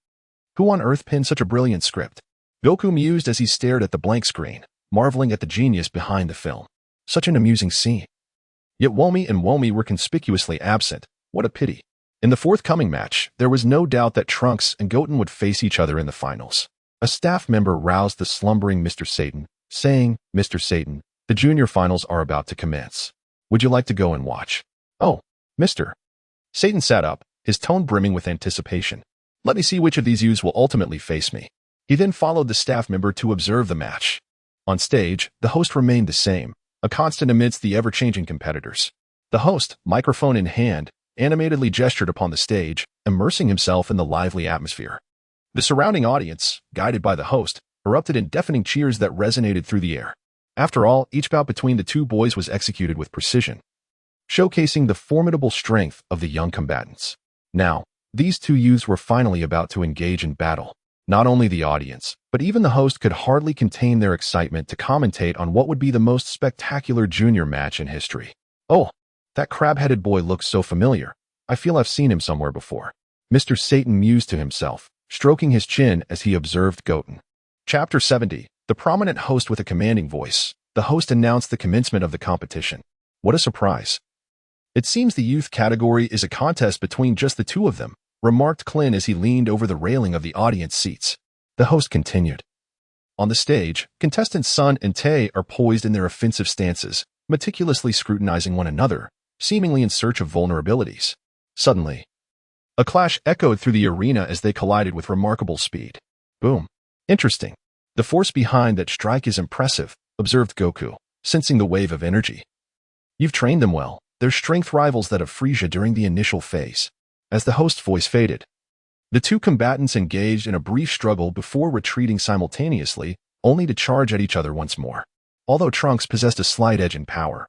Who on earth penned such a brilliant script? Goku mused as he stared at the blank screen, marveling at the genius behind the film. Such an amusing scene. Yet Womi and Womi were conspicuously absent. What a pity. In the forthcoming match, there was no doubt that Trunks and Goten would face each other in the finals. A staff member roused the slumbering Mr. Satan, saying, "Mr. Satan, the junior finals are about to commence. Would you like to go and watch?" "Oh, Mr." Satan sat up, his tone brimming with anticipation. "Let me see which of these youths will ultimately face me." He then followed the staff member to observe the match. On stage, the host remained the same, a constant amidst the ever-changing competitors. The host, microphone in hand, animatedly gestured upon the stage, immersing himself in the lively atmosphere. The surrounding audience, guided by the host, erupted in deafening cheers that resonated through the air. After all, each bout between the two boys was executed with precision, showcasing the formidable strength of the young combatants. Now, these two youths were finally about to engage in battle. Not only the audience, but even the host could hardly contain their excitement to commentate on what would be the most spectacular junior match in history. "Oh, that crab-headed boy looks so familiar. I feel I've seen him somewhere before." Mr. Satan mused to himself, stroking his chin as he observed Goten. Chapter 70. The prominent host with a commanding voice. The host announced the commencement of the competition. What a surprise. "It seems the youth category is a contest between just the two of them," remarked Clint as he leaned over the railing of the audience seats. The host continued. On the stage, contestants Sun and Tae are poised in their offensive stances, meticulously scrutinizing one another, seemingly in search of vulnerabilities. Suddenly, a clash echoed through the arena as they collided with remarkable speed. Boom. Interesting. The force behind that strike is impressive, observed Goku, sensing the wave of energy. You've trained them well. Their strength rivals that of Frieza during the initial phase. As the host's voice faded, the two combatants engaged in a brief struggle before retreating simultaneously, only to charge at each other once more. Although Trunks possessed a slight edge in power,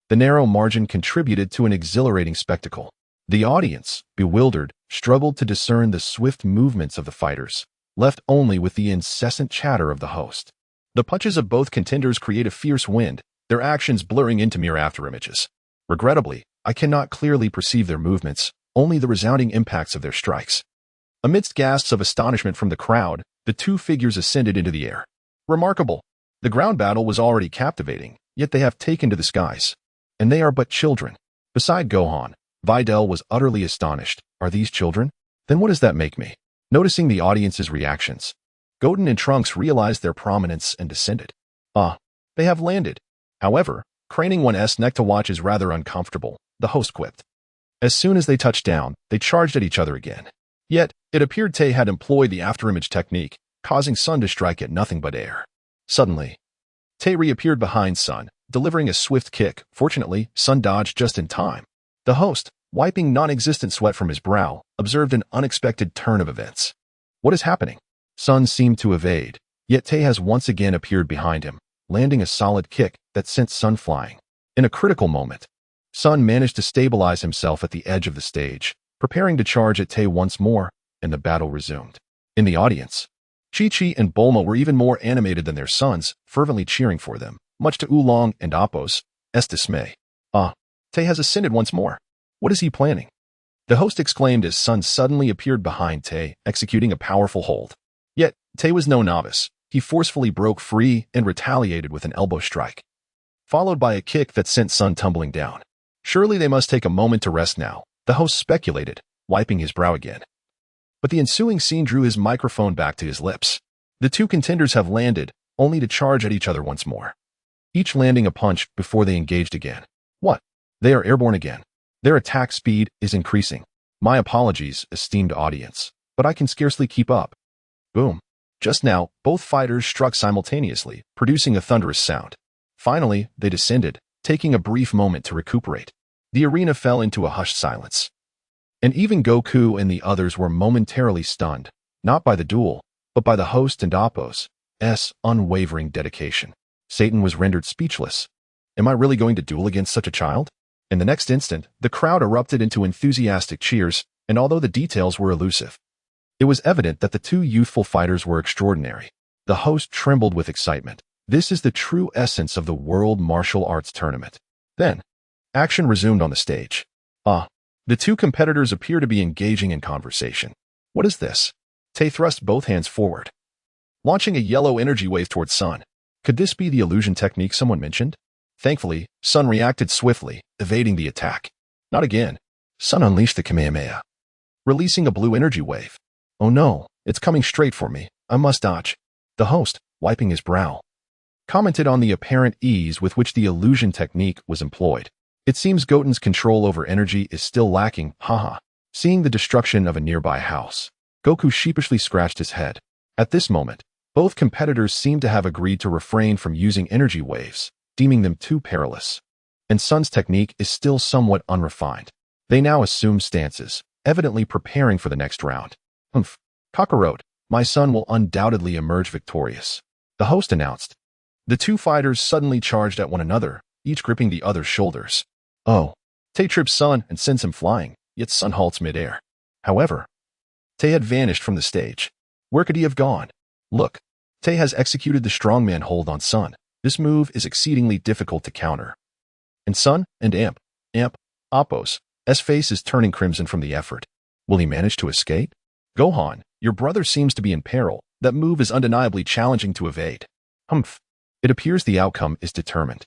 the narrow margin contributed to an exhilarating spectacle. The audience, bewildered, struggled to discern the swift movements of the fighters, left only with the incessant chatter of the host. The punches of both contenders create a fierce wind, their actions blurring into mere afterimages. Regrettably, I cannot clearly perceive their movements, only the resounding impacts of their strikes. Amidst gasps of astonishment from the crowd, the two figures ascended into the air. Remarkable. The ground battle was already captivating, yet they have taken to the skies. And they are but children. Beside Gohan, Videl was utterly astonished. Are these children? Then what does that make me? Noticing the audience's reactions, Goten and Trunks realized their prominence and descended. They have landed. However, craning one's neck to watch is rather uncomfortable, the host quipped. As soon as they touched down, they charged at each other again. Yet, it appeared Tae had employed the afterimage technique, causing Sun to strike at nothing but air. Suddenly, Tae reappeared behind Sun, delivering a swift kick. Fortunately, Sun dodged just in time. The host, wiping non-existent sweat from his brow, observed an unexpected turn of events. What is happening? Sun seemed to evade, yet Tae has once again appeared behind him, landing a solid kick that sent Sun flying. In a critical moment, Sun managed to stabilize himself at the edge of the stage, preparing to charge at Tae once more, and the battle resumed. In the audience, Chi-Chi and Bulma were even more animated than their sons, fervently cheering for them, much to Oolong and Appo's dismay. Tae has ascended once more. What is he planning? The host exclaimed as Sun suddenly appeared behind Tae, executing a powerful hold. Tay was no novice. He forcefully broke free and retaliated with an elbow strike, followed by a kick that sent Sun tumbling down. Surely they must take a moment to rest now, the host speculated, wiping his brow again. But the ensuing scene drew his microphone back to his lips. The two contenders have landed, only to charge at each other once more, each landing a punch before they engaged again. What? They are airborne again. Their attack speed is increasing. My apologies, esteemed audience, but I can scarcely keep up. Boom. Just now, both fighters struck simultaneously, producing a thunderous sound. Finally, they descended, taking a brief moment to recuperate. The arena fell into a hushed silence. And even Goku and the others were momentarily stunned, not by the duel, but by the host and Appo's unwavering dedication. Satan was rendered speechless. Am I really going to duel against such a child? In the next instant, the crowd erupted into enthusiastic cheers, and although the details were elusive, it was evident that the two youthful fighters were extraordinary. The host trembled with excitement. This is the true essence of the World Martial Arts Tournament. Then, action resumed on the stage. The two competitors appear to be engaging in conversation. What is this? Tay thrust both hands forward, launching a yellow energy wave towards Sun. Could this be the illusion technique someone mentioned? Thankfully, Sun reacted swiftly, evading the attack. Not again. Sun unleashed the Kamehameha, releasing a blue energy wave. Oh no, it's coming straight for me. I must dodge. The host, wiping his brow, commented on the apparent ease with which the illusion technique was employed. It seems Goten's control over energy is still lacking, haha. Seeing the destruction of a nearby house, Goku sheepishly scratched his head. At this moment, both competitors seemed to have agreed to refrain from using energy waves, deeming them too perilous. And Sun's technique is still somewhat unrefined. They now assume stances, evidently preparing for the next round. Kakarot, my son will undoubtedly emerge victorious, the host announced. The two fighters suddenly charged at one another, each gripping the other's shoulders. Oh, Tay trips Sun and sends him flying, yet Sun halts midair. However, Tay had vanished from the stage. Where could he have gone? Look, Tay has executed the strongman hold on Sun. This move is exceedingly difficult to counter. And Sun and Appo's face is turning crimson from the effort. Will he manage to escape? Gohan, your brother seems to be in peril. That move is undeniably challenging to evade. It appears the outcome is determined.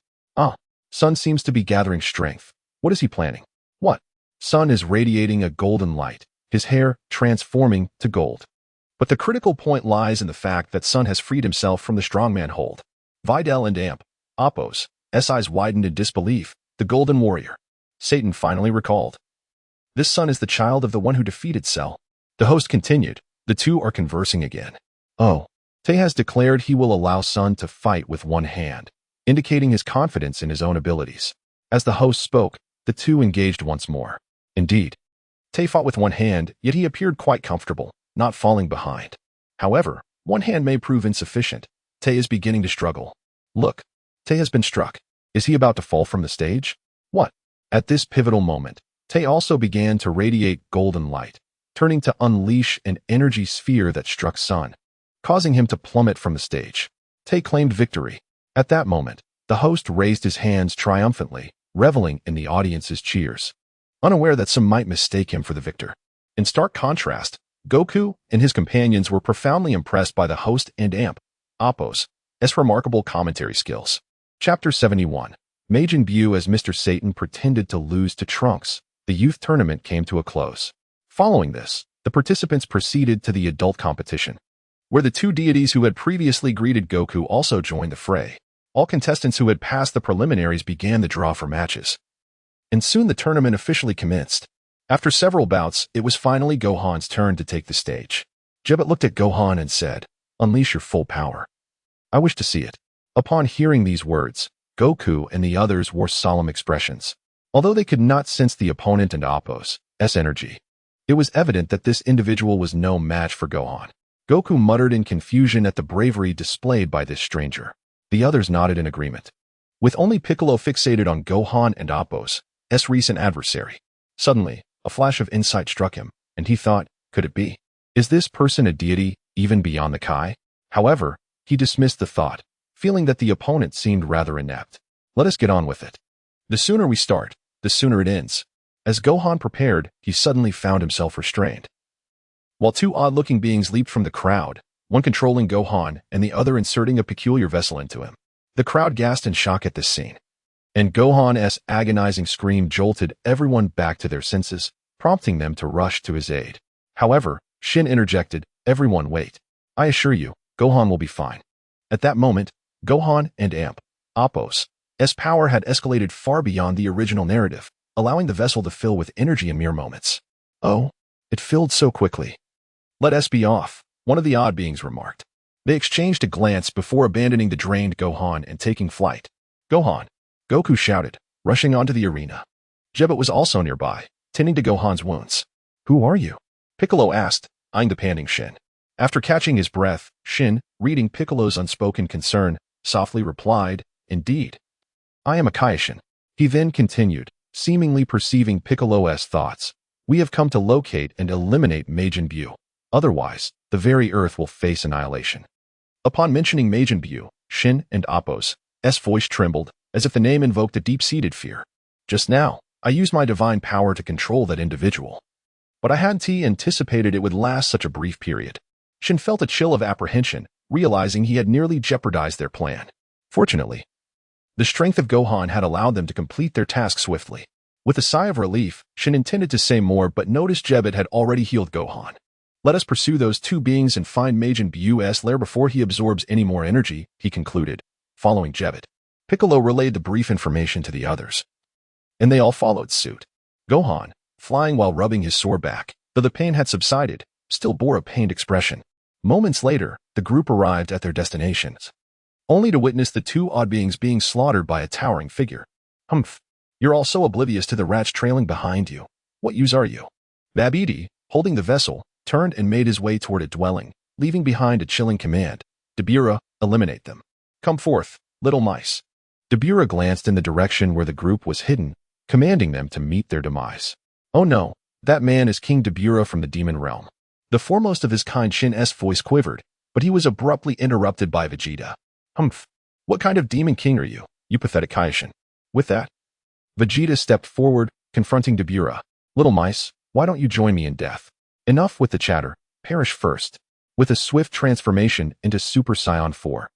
Sun seems to be gathering strength. What is he planning? What? Sun is radiating a golden light, his hair transforming to gold. But the critical point lies in the fact that Sun has freed himself from the strongman hold. Videl and Appo's eyes widened in disbelief. The Golden Warrior, Satan finally recalled. This son is the child of the one who defeated Cell. The host continued. The two are conversing again. Tay has declared he will allow Sun to fight with one hand, indicating his confidence in his own abilities. As the host spoke, the two engaged once more. Indeed, Tay fought with one hand, yet he appeared quite comfortable, not falling behind. However, one hand may prove insufficient. Tay is beginning to struggle. Look, Tay has been struck. Is he about to fall from the stage? What? At this pivotal moment, Tay also began to radiate golden light, turning to unleash an energy sphere that struck Sun, causing him to plummet from the stage. Tay claimed victory. At that moment, the host raised his hands triumphantly, reveling in the audience's cheers, unaware that some might mistake him for the victor. In stark contrast, Goku and his companions were profoundly impressed by the host and Appo's remarkable commentary skills. Chapter 71. Majin Buu as Mr. Satan pretended to lose to Trunks. The youth tournament came to a close. Following this, the participants proceeded to the adult competition, where the two deities who had previously greeted Goku also joined the fray. All contestants who had passed the preliminaries began the draw for matches. And soon the tournament officially commenced. After several bouts, it was finally Gohan's turn to take the stage. Jebat looked at Gohan and said, "Unleash your full power. I wish to see it." Upon hearing these words, Goku and the others wore solemn expressions. Although they could not sense the opponent and Appo's energy, it was evident that this individual was no match for Gohan. Goku muttered in confusion at the bravery displayed by this stranger. The others nodded in agreement, with only Piccolo fixated on Gohan and Appo's recent adversary. Suddenly, a flash of insight struck him, and he thought, could it be? Is this person a deity, even beyond the Kai? However, he dismissed the thought, feeling that the opponent seemed rather inept. Let us get on with it. The sooner we start, the sooner it ends. As Gohan prepared, he suddenly found himself restrained. While two odd-looking beings leaped from the crowd, one controlling Gohan and the other inserting a peculiar vessel into him. The crowd gasped in shock at this scene, and Gohan's agonizing scream jolted everyone back to their senses, prompting them to rush to his aid. However, Shin interjected, "Everyone wait. I assure you, Gohan will be fine." At that moment, Gohan and Appo's power had escalated far beyond the original narrative, allowing the vessel to fill with energy in mere moments. "Oh, it filled so quickly. Let us be off," one of the odd beings remarked. They exchanged a glance before abandoning the drained Gohan and taking flight. "Gohan!" Goku shouted, rushing onto the arena. Vegetto was also nearby, tending to Gohan's wounds. "Who are you?" Piccolo asked, eyeing the panting Shin. After catching his breath, Shin, reading Piccolo's unspoken concern, softly replied, "Indeed. I am a Xiuchen." He then continued, seemingly perceiving Piccolo's thoughts. "We have come to locate and eliminate Majin Buu. Otherwise, the very Earth will face annihilation." Upon mentioning Majin Buu, Shin and Appo's voice trembled, as if the name invoked a deep-seated fear. "Just now, I used my divine power to control that individual. But I hadn't anticipated it would last such a brief period." Shin felt a chill of apprehension, realizing he had nearly jeopardized their plan. Fortunately, the strength of Gohan had allowed them to complete their task swiftly. With a sigh of relief, Shin intended to say more but noticed Vegetto had already healed Gohan. "Let us pursue those two beings and find Majin Buu's lair before he absorbs any more energy," he concluded. Following Vegetto, Piccolo relayed the brief information to the others, and they all followed suit. Gohan, flying while rubbing his sore back, though the pain had subsided, still bore a pained expression. Moments later, the group arrived at their destinations, only to witness the two odd beings being slaughtered by a towering figure. "Humph, you're all so oblivious to the rats trailing behind you. What use are you?" Babidi, holding the vessel, turned and made his way toward a dwelling, leaving behind a chilling command. "Dabura, eliminate them. Come forth, little mice." Dabura glanced in the direction where the group was hidden, commanding them to meet their demise. "Oh no, that man is King Dabura from the demon realm." The foremost of his kind Shin's voice quivered, but he was abruptly interrupted by Vegeta. "Humph, what kind of demon king are you, you pathetic Xiuchen?" With that, Vegeta stepped forward, confronting Dabura. "Little mice, why don't you join me in death? Enough with the chatter, perish first." With a swift transformation into Super Saiyan 4,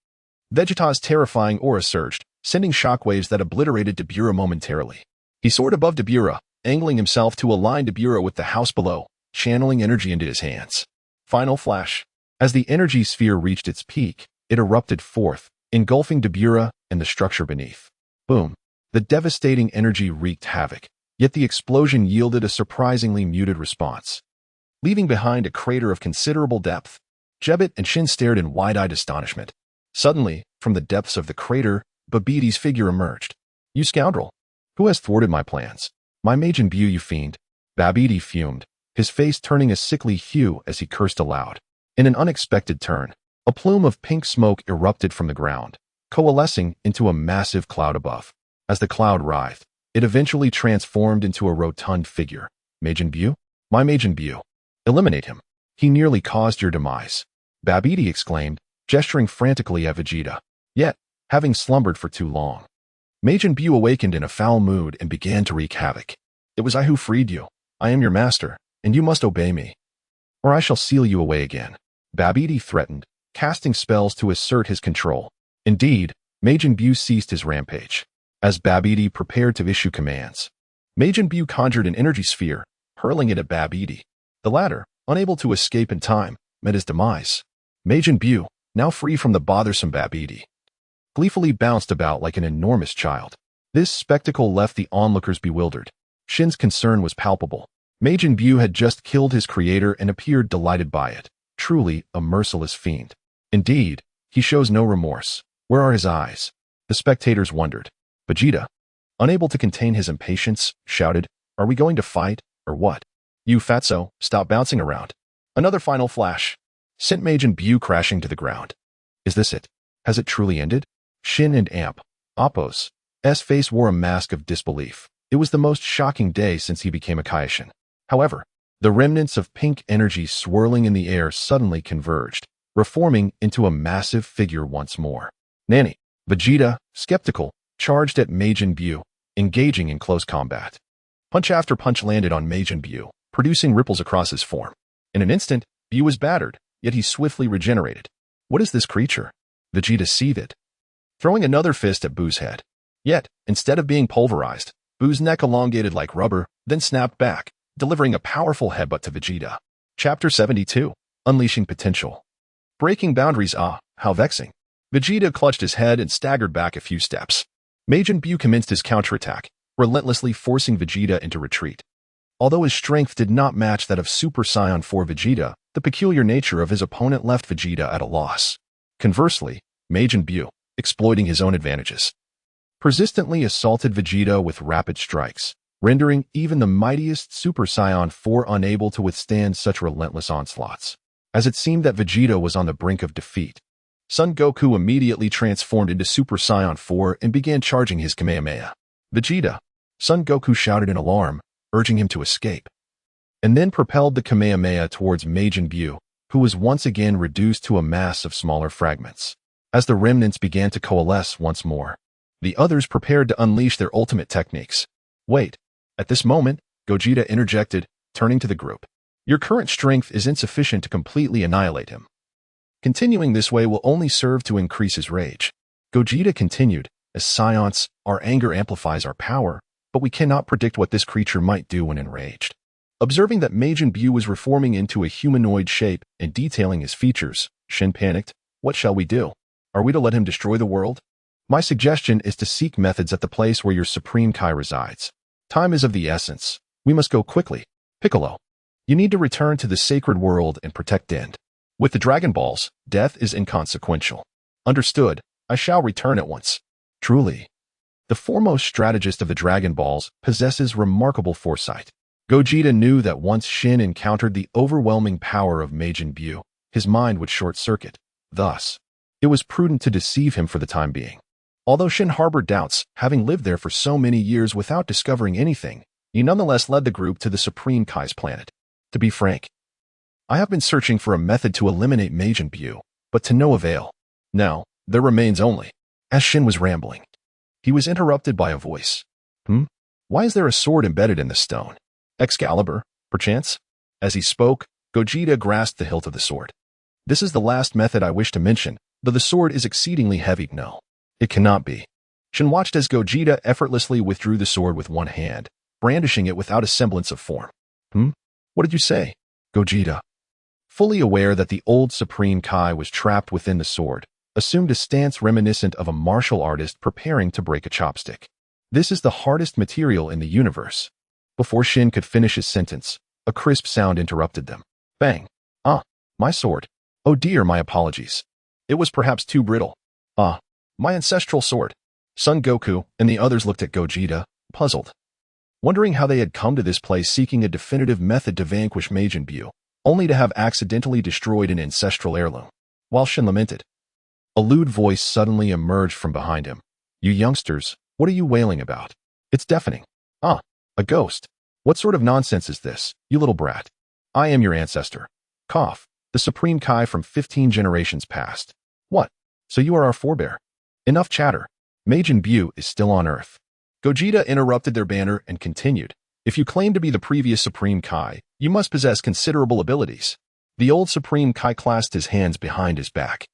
Vegeta's terrifying aura surged, sending shockwaves that obliterated Dabura momentarily. He soared above Dabura, angling himself to align Dabura with the house below, channeling energy into his hands. Final flash. As the energy sphere reached its peak, it erupted forth, engulfing Dabura and the structure beneath. Boom. The devastating energy wreaked havoc, yet the explosion yielded a surprisingly muted response. Leaving behind a crater of considerable depth, Vegetto and Shin stared in wide-eyed astonishment. Suddenly, from the depths of the crater, Babidi's figure emerged. "You scoundrel! Who has thwarted my plans? My Majin Buu, you fiend!" Babidi fumed, his face turning a sickly hue as he cursed aloud. In an unexpected turn, a plume of pink smoke erupted from the ground, coalescing into a massive cloud above. As the cloud writhed, it eventually transformed into a rotund figure. "Majin Buu? My Majin Buu. Eliminate him. He nearly caused your demise," Babidi exclaimed, gesturing frantically at Vegeta. Yet, having slumbered for too long, Majin Buu awakened in a foul mood and began to wreak havoc. "It was I who freed you. I am your master, and you must obey me, or I shall seal you away again," Babidi threatened, casting spells to assert his control. Indeed, Majin Buu ceased his rampage. As Babidi prepared to issue commands, Majin Buu conjured an energy sphere, hurling it at Babidi. The latter, unable to escape in time, met his demise. Majin Buu, now free from the bothersome Babidi, gleefully bounced about like an enormous child. This spectacle left the onlookers bewildered. Shin's concern was palpable. Majin Buu had just killed his creator and appeared delighted by it. Truly a merciless fiend. Indeed, he shows no remorse. Where are his eyes? The spectators wondered. Vegeta, unable to contain his impatience, shouted, "Are we going to fight, or what? You fatso, stop bouncing around." Another final flash sent Majin Buu crashing to the ground. Is this it? Has it truly ended? Shin and Appo's face wore a mask of disbelief. It was the most shocking day since he became a Xiuchen. However, the remnants of pink energy swirling in the air suddenly converged, reforming into a massive figure once more. Nanny, Vegeta, skeptical, charged at Majin Buu, engaging in close combat. Punch after punch landed on Majin Buu, producing ripples across his form. In an instant, Buu was battered, yet he swiftly regenerated. What is this creature? Vegeta seethed, throwing another fist at Buu's head. Yet, instead of being pulverized, Buu's neck elongated like rubber, then snapped back, delivering a powerful headbutt to Vegeta. Chapter 72. Unleashing Potential. Breaking boundaries. How vexing. Vegeta clutched his head and staggered back a few steps. Majin Buu commenced his counterattack, relentlessly forcing Vegeta into retreat. Although his strength did not match that of Super Saiyan 4 Vegeta, the peculiar nature of his opponent left Vegeta at a loss. Conversely, Majin Buu, exploiting his own advantages, persistently assaulted Vegeta with rapid strikes, rendering even the mightiest Super Saiyan 4 unable to withstand such relentless onslaughts. As it seemed that Vegeta was on the brink of defeat, Son Goku immediately transformed into Super Saiyan 4 and began charging his Kamehameha. Vegeta! Son Goku shouted in alarm, urging him to escape, and then propelled the Kamehameha towards Majin Buu, who was once again reduced to a mass of smaller fragments. As the remnants began to coalesce once more, the others prepared to unleash their ultimate techniques. Wait. At this moment, Gogeta interjected, turning to the group. Your current strength is insufficient to completely annihilate him. Continuing this way will only serve to increase his rage. Gogeta continued, as Saiyans, our anger amplifies our power, but we cannot predict what this creature might do when enraged. Observing that Majin Buu was reforming into a humanoid shape and detailing his features, Shin panicked. What shall we do? Are we to let him destroy the world? My suggestion is to seek methods at the place where your Supreme Kai resides. Time is of the essence. We must go quickly. Piccolo, you need to return to the sacred world and protect Dend. With the Dragon Balls, death is inconsequential. Understood. I shall return at once. Truly. The foremost strategist of the Dragon Balls possesses remarkable foresight. Gogeta knew that once Shin encountered the overwhelming power of Majin Buu, his mind would short-circuit. Thus, it was prudent to deceive him for the time being. Although Shin harbored doubts, having lived there for so many years without discovering anything, he nonetheless led the group to the Supreme Kai's planet. To be frank, I have been searching for a method to eliminate Majin Buu, but to no avail. Now, there remains only. As Shin was rambling, he was interrupted by a voice. Why is there a sword embedded in the stone? Excalibur, perchance? As he spoke, Gogeta grasped the hilt of the sword. This is the last method I wish to mention, though the sword is exceedingly heavy. No, it cannot be. Shin watched as Gogeta effortlessly withdrew the sword with one hand, brandishing it without a semblance of form. What did you say? Gogeta, fully aware that the old Supreme Kai was trapped within the sword, assumed a stance reminiscent of a martial artist preparing to break a chopstick. This is the hardest material in the universe. Before Shin could finish his sentence, a crisp sound interrupted them. Bang! My sword. Oh dear, my apologies. It was perhaps too brittle. My ancestral sword. Son Goku and the others looked at Gogeta, puzzled, wondering how they had come to this place seeking a definitive method to vanquish Majin Buu, only to have accidentally destroyed an ancestral heirloom. While Shin lamented, a lewd voice suddenly emerged from behind him. You youngsters, what are you wailing about? It's deafening. A ghost. What sort of nonsense is this, you little brat? I am your ancestor. Cough. The Supreme Kai from 15 generations past. What? So you are our forebear? Enough chatter. Majin Buu is still on Earth. Gogeta interrupted their banter and continued. If you claim to be the previous Supreme Kai, you must possess considerable abilities. The old Supreme Kai clasped his hands behind his back,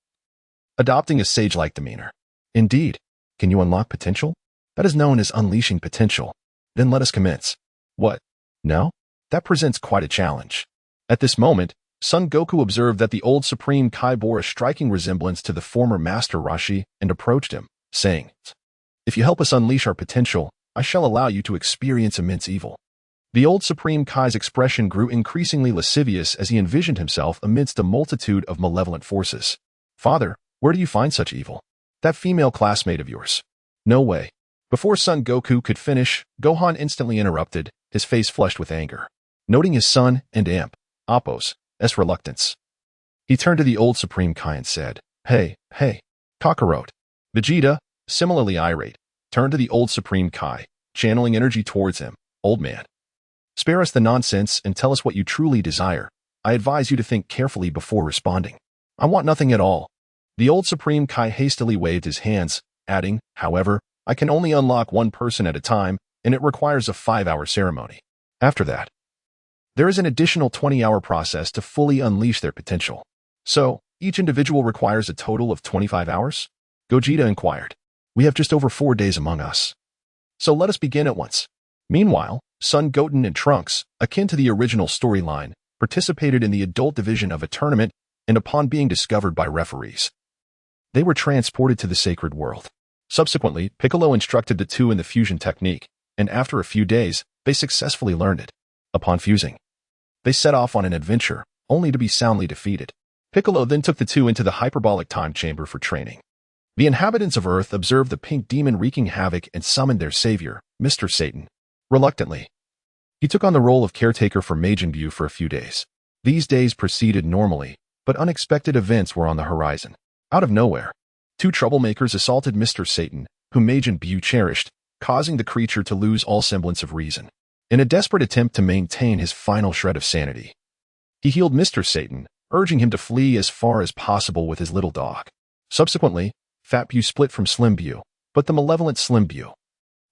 adopting a sage-like demeanor. Indeed. Can you unlock potential? That is known as unleashing potential. Then let us commence. What? No? That presents quite a challenge. At this moment, Son Goku observed that the old Supreme Kai bore a striking resemblance to the former Master Roshi and approached him, saying, If you help us unleash our potential, I shall allow you to experience immense evil. The old Supreme Kai's expression grew increasingly lascivious as he envisioned himself amidst a multitude of malevolent forces. Father, where do you find such evil? That female classmate of yours. No way. Before Son Goku could finish, Gohan instantly interrupted, his face flushed with anger. Noting his son and Amp, Appo's reluctance, he turned to the old Supreme Kai and said, Hey, Kakarot. Vegeta, similarly irate, turned to the old Supreme Kai, channeling energy towards him. Old man, spare us the nonsense and tell us what you truly desire. I advise you to think carefully before responding. I want nothing at all. The old Supreme Kai hastily waved his hands, adding, however, I can only unlock one person at a time, and it requires a 5-hour ceremony. After that, there is an additional 20-hour process to fully unleash their potential. So, each individual requires a total of 25 hours? Gogeta inquired. We have just over 4 days among us. So let us begin at once. Meanwhile, Son Goten and Trunks, akin to the original storyline, participated in the adult division of a tournament, and upon being discovered by referees, they were transported to the sacred world. Subsequently, Piccolo instructed the two in the fusion technique, and after a few days, they successfully learned it. Upon fusing, they set off on an adventure, only to be soundly defeated. Piccolo then took the two into the hyperbolic time chamber for training. The inhabitants of Earth observed the pink demon wreaking havoc and summoned their savior, Mr. Satan. Reluctantly, he took on the role of caretaker for Majin Buu for a few days. These days proceeded normally, but unexpected events were on the horizon. Out of nowhere, two troublemakers assaulted Mr. Satan, whom Majin Buu cherished, causing the creature to lose all semblance of reason. In a desperate attempt to maintain his final shred of sanity, he healed Mr. Satan, urging him to flee as far as possible with his little dog. Subsequently, Fat Buu split from Slim Buu, but the malevolent Slim Buu,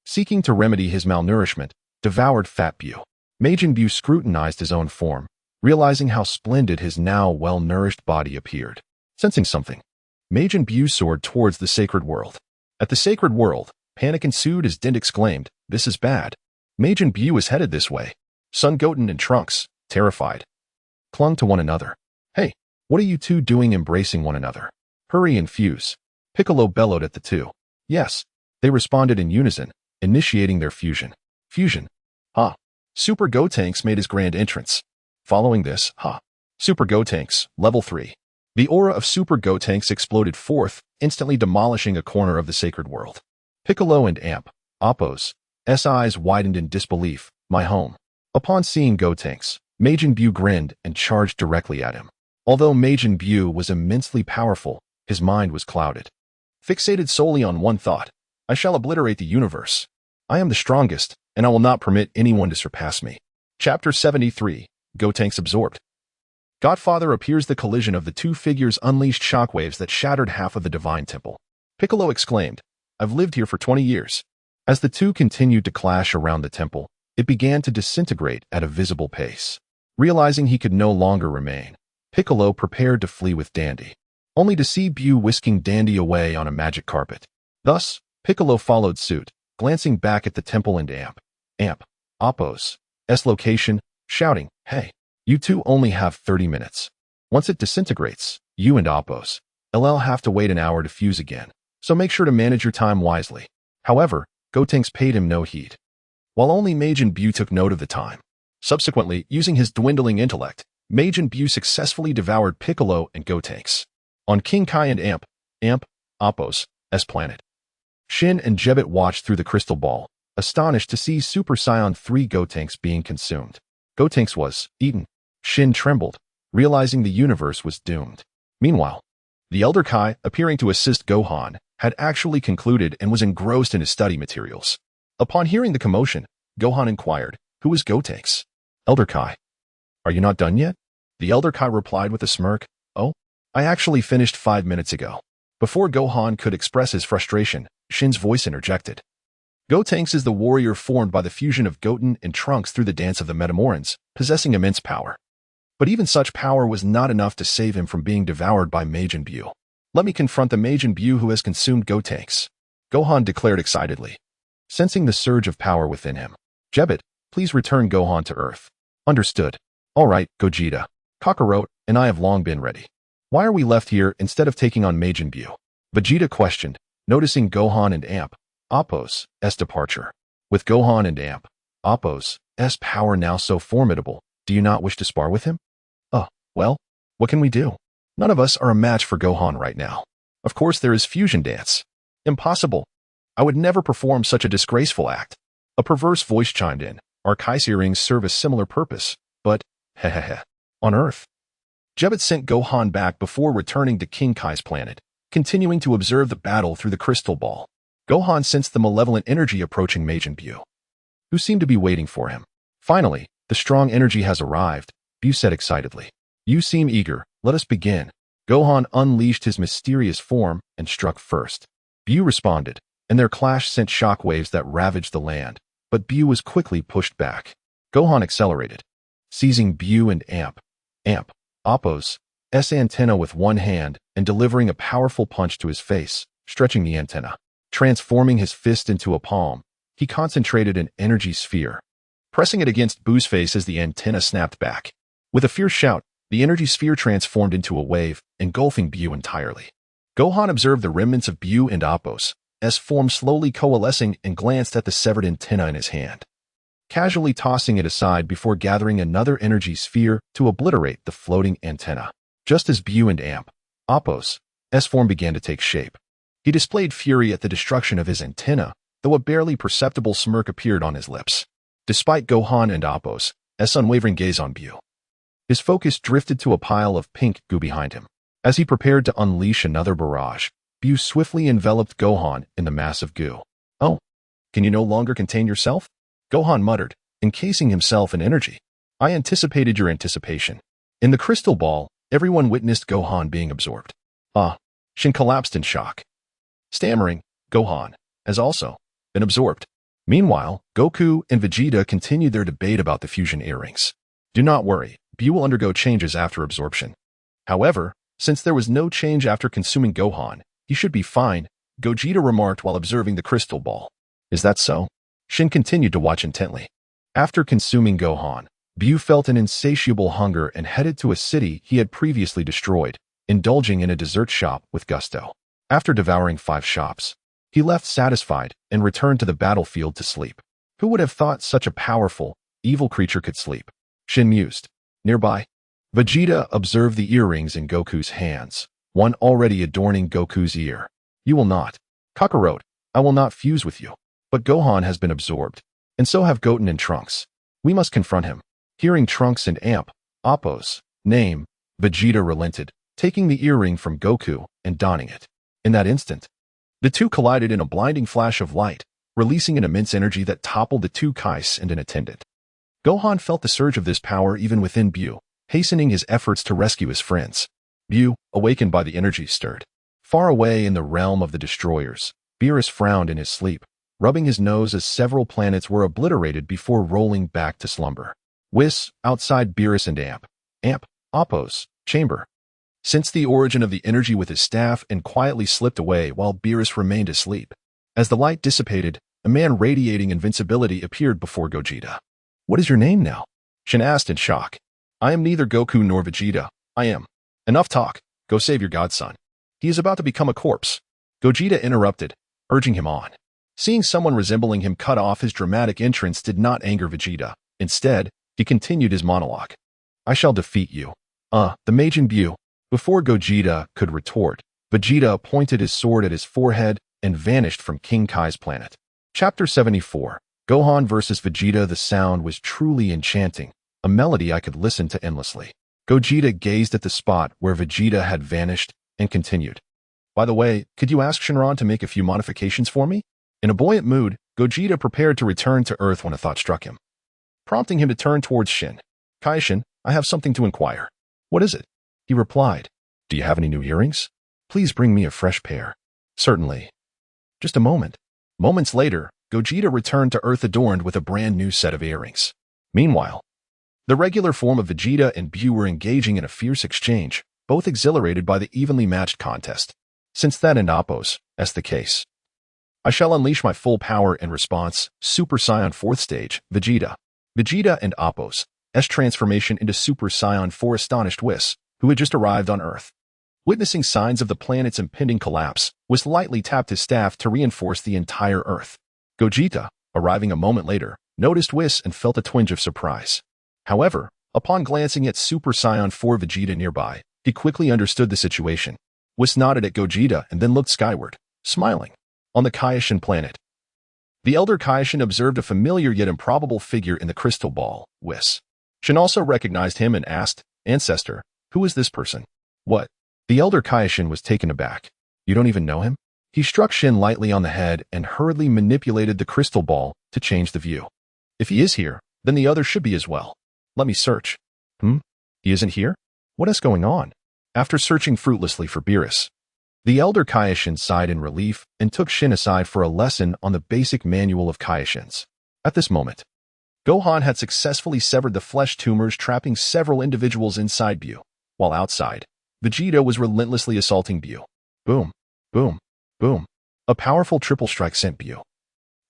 seeking to remedy his malnourishment, devoured Fat Buu. Majin Buu scrutinized his own form, realizing how splendid his now well-nourished body appeared. Sensing something, Majin Buu soared towards the sacred world. At the sacred world, panic ensued as Dint exclaimed, "This is bad." Majin Buu is headed this way. Son Goten and Trunks, terrified, clung to one another. "Hey, what are you two doing embracing one another? Hurry and fuse." Piccolo bellowed at the two. Yes, they responded in unison, initiating their fusion. Fusion. Super Gotenks made his grand entrance. Following this, Super Gotenks, level 3. The aura of Super Gotenks exploded forth, instantly demolishing a corner of the sacred world. Piccolo and Appo's eyes widened in disbelief. My home. Upon seeing Gotenks, Majin Buu grinned and charged directly at him. Although Majin Buu was immensely powerful, his mind was clouded. Fixated solely on one thought, I shall obliterate the universe. I am the strongest, and I will not permit anyone to surpass me. Chapter 73, Gotenks absorbed. Godfather appears. The collision of the two figures unleashed shockwaves that shattered half of the divine temple. Piccolo exclaimed, I've lived here for 20 years. As the two continued to clash around the temple, it began to disintegrate at a visible pace. Realizing he could no longer remain, Piccolo prepared to flee with Dandy, only to see Buu whisking Dandy away on a magic carpet. Thus, Piccolo followed suit, glancing back at the temple and Appo's location, shouting, Hey, you two only have 30 minutes. Once it disintegrates, you and Appo's have to wait an hour to fuse again, so make sure to manage your time wisely. However, Gotenks paid him no heed, while only Majin Buu took note of the time. Subsequently, using his dwindling intellect, Majin Buu successfully devoured Piccolo and Gotenks. On King Kai and Appo's planet, Shin and Jebbit watched through the crystal ball, astonished to see Super Saiyan 3 Gotenks being consumed. Gotenks was eaten. Shin trembled, realizing the universe was doomed. Meanwhile, the Elder Kai, appearing to assist Gohan, had actually concluded and was engrossed in his study materials. Upon hearing the commotion, Gohan inquired, Who is Gotenks? Elder Kai. Are you not done yet? The Elder Kai replied with a smirk, Oh, I actually finished 5 minutes ago. Before Gohan could express his frustration, Shin's voice interjected. Gotenks is the warrior formed by the fusion of Goten and Trunks through the dance of the Metamorans, possessing immense power. But even such power was not enough to save him from being devoured by Majin Buu. Let me confront the Majin Buu who has consumed Gotenks, Gohan declared excitedly, sensing the surge of power within him. Jebbit, please return Gohan to Earth. Understood. All right, Gogeta, Kakarot, and I have long been ready. Why are we left here instead of taking on Majin Buu? Vegeta questioned, noticing Gohan and Appo's departure. With Gohan and Appo's power now so formidable, do you not wish to spar with him? Well, what can we do? None of us are a match for Gohan right now. Of course there is fusion dance. Impossible. I would never perform such a disgraceful act. A perverse voice chimed in. Our Kaisi rings serve a similar purpose, but, on Earth. Jebbit sent Gohan back before returning to King Kai's planet, continuing to observe the battle through the crystal ball. Gohan sensed the malevolent energy approaching Majin Buu, who seemed to be waiting for him. Finally, the strong energy has arrived, Buu said excitedly. You seem eager, let us begin. Gohan unleashed his mysterious form and struck first. Buu responded, and their clash sent shockwaves that ravaged the land, but Buu was quickly pushed back. Gohan accelerated, seizing Buu and Appo's antenna with one hand and delivering a powerful punch to his face, stretching the antenna. Transforming his fist into a palm, he concentrated an energy sphere, pressing it against Buu's face as the antenna snapped back. With a fierce shout, the energy sphere transformed into a wave, engulfing Buu entirely. Gohan observed the remnants of Buu and Appo's form slowly coalescing and glanced at the severed antenna in his hand, casually tossing it aside before gathering another energy sphere to obliterate the floating antenna. Just as Buu and Appo's form began to take shape, he displayed fury at the destruction of his antenna, though a barely perceptible smirk appeared on his lips. Despite Gohan and Appo's unwavering gaze on Buu, his focus drifted to a pile of pink goo behind him. As he prepared to unleash another barrage, Buu swiftly enveloped Gohan in the mass of goo. "Oh, can you no longer contain yourself?" Gohan muttered, encasing himself in energy. "I anticipated your anticipation." In the crystal ball, everyone witnessed Gohan being absorbed. Shin collapsed in shock. Stammering, Gohan has also been absorbed. Meanwhile, Goku and Vegeta continued their debate about the fusion earrings. "Do not worry, Buu will undergo changes after absorption. However, since there was no change after consuming Gohan, he should be fine," Gogeta remarked while observing the crystal ball. "Is that so?" Shin continued to watch intently. After consuming Gohan, Buu felt an insatiable hunger and headed to a city he had previously destroyed, indulging in a dessert shop with gusto. After devouring 5 shops, he left satisfied and returned to the battlefield to sleep. Who would have thought such a powerful, evil creature could sleep? Shin mused. Nearby, Vegeta observed the earrings in Goku's hands, one already adorning Goku's ear. "You will not. Kakarot, I will not fuse with you." But Gohan has been absorbed, and so have Goten and Trunks. We must confront him. Hearing Trunks and Appo's name, Vegeta relented, taking the earring from Goku and donning it. In that instant, the two collided in a blinding flash of light, releasing an immense energy that toppled the two Kais and an attendant. Gohan felt the surge of this power even within Buu, hastening his efforts to rescue his friends. Buu, awakened by the energy, stirred. Far away in the realm of the destroyers, Beerus frowned in his sleep, rubbing his nose as several planets were obliterated before rolling back to slumber. Outside Beerus and Appo's chamber, sensed the origin of the energy with his staff and quietly slipped away while Beerus remained asleep. As the light dissipated, a man radiating invincibility appeared before Gogeta. "What is your name now?" Shin asked in shock. "I am neither Goku nor Vegeta. I am." "Enough talk. Go save your godson. He is about to become a corpse." Gogeta interrupted, urging him on. Seeing someone resembling him cut off his dramatic entrance did not anger Vegeta. Instead, he continued his monologue. "I shall defeat you. The Majin Buu." Before Gogeta could retort, Vegeta pointed his sword at his forehead and vanished from King Kai's planet. Chapter 74. Gohan vs. Vegeta. The sound was truly enchanting, a melody I could listen to endlessly. Gogeta gazed at the spot where Vegeta had vanished and continued. "By the way, could you ask Shenron to make a few modifications for me?" In a buoyant mood, Gogeta prepared to return to Earth when a thought struck him, prompting him to turn towards Shin. "Kaishin, I have something to inquire." "What is it?" He replied. "Do you have any new earrings? Please bring me a fresh pair." "Certainly. Just a moment." Moments later, Gogeta returned to Earth adorned with a brand new set of earrings. Meanwhile, the regular form of Vegeta and Buu were engaging in a fierce exchange, both exhilarated by the evenly matched contest. Since that and Appo's the case, I shall unleash my full power in response. Super Saiyan 4th stage, Vegeta. Vegeta and Appo's transformation into Super Saiyan 4 astonished Whis, who had just arrived on Earth. Witnessing signs of the planet's impending collapse, Whis lightly tapped his staff to reinforce the entire Earth. Gogeta, arriving a moment later, noticed Whis and felt a twinge of surprise. However, upon glancing at Super Saiyan 4 Vegeta nearby, he quickly understood the situation. Whis nodded at Gogeta and then looked skyward, smiling. On the Kaioshin planet, the elder Kaioshin observed a familiar yet improbable figure in the crystal ball, Whis. Shin also recognized him and asked, "Ancestor, who is this person?" "What?" The elder Kaioshin was taken aback. "You don't even know him?" He struck Shin lightly on the head and hurriedly manipulated the crystal ball to change the view. "If he is here, then the other should be as well. Let me search." He isn't here? What is going on?" After searching fruitlessly for Beerus, the elder Kaioshin sighed in relief and took Shin aside for a lesson on the basic manual of Kaioshins. At this moment, Gohan had successfully severed the flesh tumors trapping several individuals inside Buu, while outside, Vegeta was relentlessly assaulting Bu. Boom, boom, boom. A powerful triple strike sent Bu,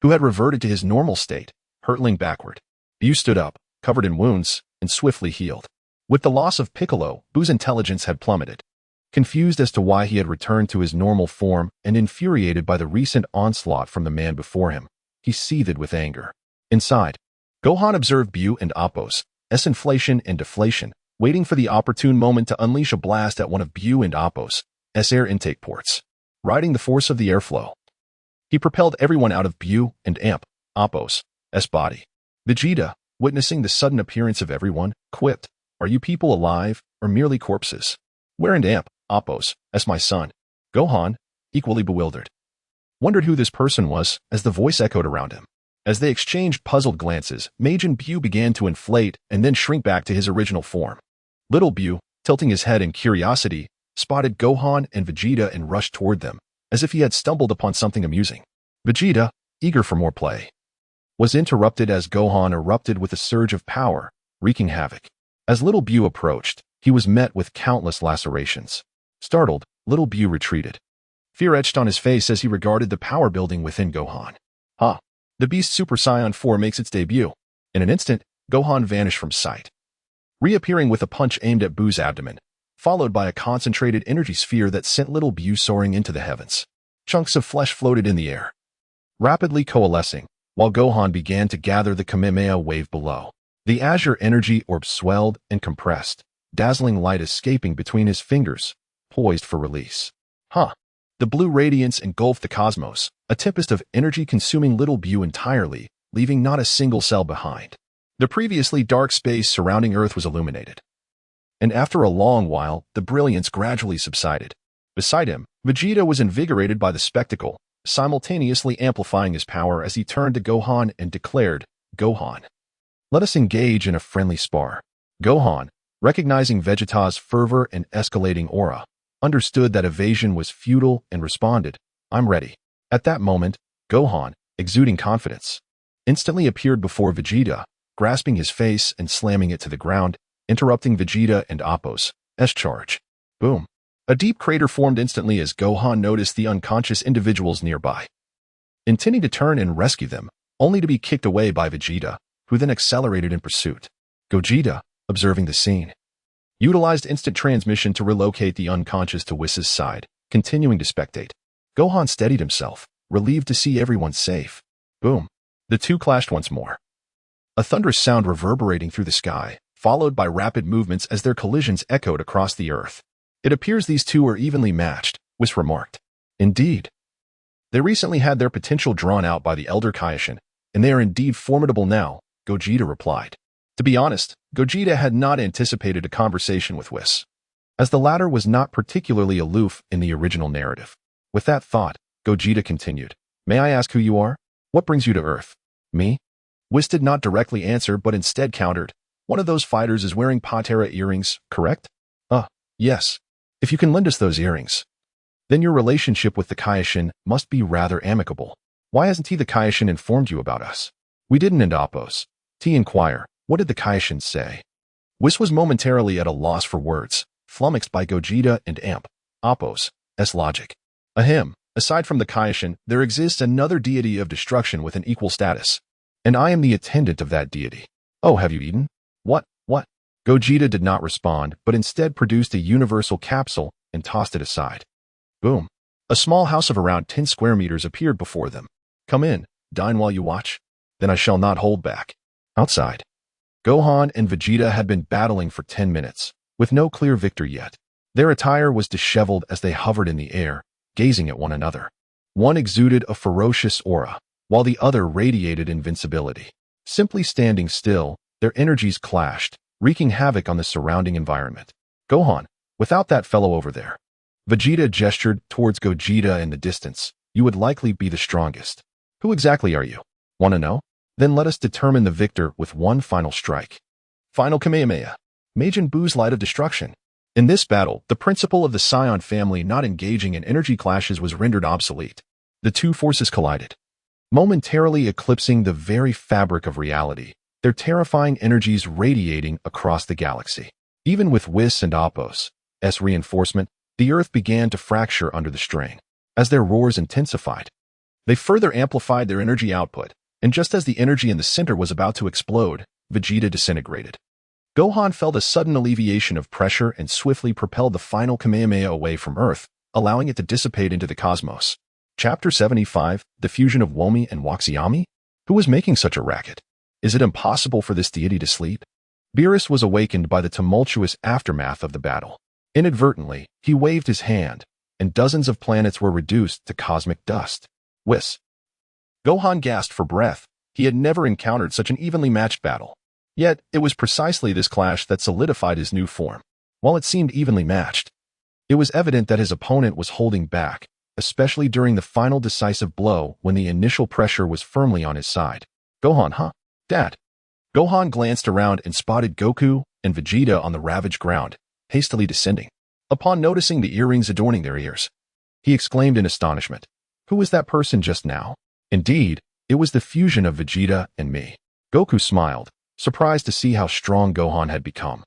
who had reverted to his normal state, hurtling backward. Bu stood up, covered in wounds, and swiftly healed. With the loss of Piccolo, Bu's intelligence had plummeted. Confused as to why he had returned to his normal form and infuriated by the recent onslaught from the man before him, he seethed with anger. Inside, Gohan observed Bu and Appo's inflation and deflation, waiting for the opportune moment to unleash a blast at one of Bu and Appo's air intake ports. Riding the force of the airflow, he propelled everyone out of Bu and Appo's body. Vegeta, witnessing the sudden appearance of everyone, quipped, "Are you people alive or merely corpses? Where and Appo's my son?" Gohan, equally bewildered, wondered who this person was as the voice echoed around him. As they exchanged puzzled glances, Majin Bu began to inflate and then shrink back to his original form. Little Bu, tilting his head in curiosity, spotted Gohan and Vegeta and rushed toward them, as if he had stumbled upon something amusing. Vegeta, eager for more play, was interrupted as Gohan erupted with a surge of power, wreaking havoc. As Little Bu approached, he was met with countless lacerations. Startled, Little Bu retreated. Fear etched on his face as he regarded the power building within Gohan. Ha! The Beast Super Saiyan 4 makes its debut. In an instant, Gohan vanished from sight, reappearing with a punch aimed at Bu's abdomen, followed by a concentrated energy sphere that sent Little Bu soaring into the heavens. Chunks of flesh floated in the air, rapidly coalescing, while Gohan began to gather the Kamehameha wave below. The azure energy orb swelled and compressed, dazzling light escaping between his fingers, poised for release. The blue radiance engulfed the cosmos, a tempest of energy consuming Little Bu entirely, leaving not a single cell behind. The previously dark space surrounding Earth was illuminated, and after a long while, the brilliance gradually subsided. Beside him, Vegeta was invigorated by the spectacle, simultaneously amplifying his power as he turned to Gohan and declared, "Gohan, let us engage in a friendly spar." Gohan, recognizing Vegeta's fervor and escalating aura, understood that evasion was futile and responded, "I'm ready." At that moment, Gohan, exuding confidence, instantly appeared before Vegeta, grasping his face and slamming it to the ground, interrupting Vegeta and Appo's charge. Boom. A deep crater formed instantly as Gohan noticed the unconscious individuals nearby, intending to turn and rescue them, only to be kicked away by Vegeta, who then accelerated in pursuit. Gogeta, observing the scene, utilized instant transmission to relocate the unconscious to Whis' side, continuing to spectate. Gohan steadied himself, relieved to see everyone safe. Boom. The two clashed once more, a thunderous sound reverberating through the sky, followed by rapid movements as their collisions echoed across the earth. "It appears these two are evenly matched," Whis remarked. "Indeed. They recently had their potential drawn out by the Elder Kaioshin, and they are indeed formidable now," Gogeta replied. To be honest, Gogeta had not anticipated a conversation with Whis, as the latter was not particularly aloof in the original narrative. With that thought, Gogeta continued, "May I ask who you are? What brings you to Earth?" "Me?" Whis did not directly answer but instead countered, "One of those fighters is wearing Patera earrings, correct?" Yes. If you can lend us those earrings, then your relationship with the Kaioshin must be rather amicable. Why hasn't the Kaioshin informed you about us?" "We didn't," and Appo's inquire, "What did the Kaioshin say?" Whis was momentarily at a loss for words, flummoxed by Gogeta and Appo's logic. Aside from the Kaioshin, there exists another deity of destruction with an equal status, and I am the attendant of that deity. Oh, have you eaten? What? Gogeta did not respond, but instead produced a universal capsule and tossed it aside. Boom. A small house of around 10 square meters appeared before them. "Come in, dine while you watch. Then I shall not hold back." Outside, Gohan and Vegeta had been battling for 10 minutes, with no clear victor yet. Their attire was disheveled as they hovered in the air, gazing at one another. One exuded a ferocious aura, while the other radiated invincibility. Simply standing still, their energies clashed, wreaking havoc on the surrounding environment. "Gohan, without that fellow over there." Vegeta gestured towards Gogeta in the distance. "You would likely be the strongest. Who exactly are you? Want to know? Then let us determine the victor with one final strike." Final Kamehameha. Majin Buu's light of destruction. In this battle, the principle of the Saiyan family not engaging in energy clashes was rendered obsolete. The two forces collided, momentarily eclipsing the very fabric of reality, their terrifying energies radiating across the galaxy. Even with Whis and Appo's S reinforcement, the earth began to fracture under the strain. As their roars intensified, they further amplified their energy output, and just as the energy in the center was about to explode, Vegeta disintegrated. Gohan felt a sudden alleviation of pressure and swiftly propelled the final Kamehameha away from Earth, allowing it to dissipate into the cosmos. Chapter 75, The Fusion of Womi and Waxiami? Who was making such a racket? Is it impossible for this deity to sleep? Beerus was awakened by the tumultuous aftermath of the battle. Inadvertently, he waved his hand, and dozens of planets were reduced to cosmic dust. Whis. Gohan gasped for breath. He had never encountered such an evenly matched battle. Yet, it was precisely this clash that solidified his new form. While it seemed evenly matched, it was evident that his opponent was holding back, especially during the final decisive blow when the initial pressure was firmly on his side. Gohan, huh? Dad. Gohan glanced around and spotted Goku and Vegeta on the ravaged ground, hastily descending. Upon noticing the earrings adorning their ears, he exclaimed in astonishment, "Who was that person just now?" Indeed, it was the fusion of Vegeta and me. Goku smiled, surprised to see how strong Gohan had become.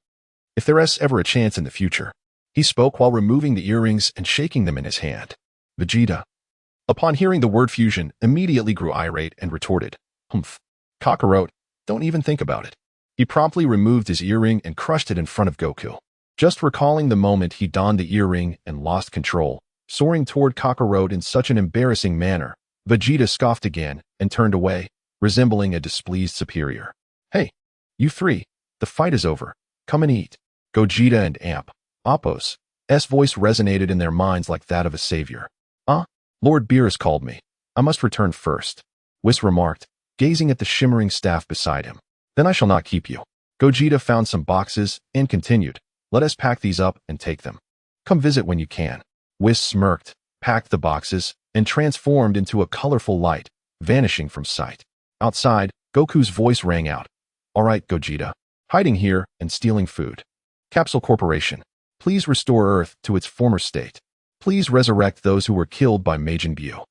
If there's ever a chance in the future, he spoke while removing the earrings and shaking them in his hand. Vegeta, upon hearing the word fusion, immediately grew irate and retorted, "Humph. Kakarot, don't even think about it." He promptly removed his earring and crushed it in front of Goku. Just recalling the moment he donned the earring and lost control, soaring toward Kakarot in such an embarrassing manner, Vegeta scoffed again and turned away, resembling a displeased superior. "Hey, you three, the fight is over. Come and eat." Gogeta and Appo's voice resonated in their minds like that of a savior. Lord Beerus called me. I must return first," Whis remarked, gazing at the shimmering staff beside him. "Then I shall not keep you." Gogeta found some boxes and continued, "Let us pack these up and take them. Come visit when you can." Whis smirked, packed the boxes, and transformed into a colorful light, vanishing from sight. Outside, Goku's voice rang out. "All right, Gogeta. Hiding here and stealing food. Capsule Corporation, please restore Earth to its former state. Please resurrect those who were killed by Majin Buu."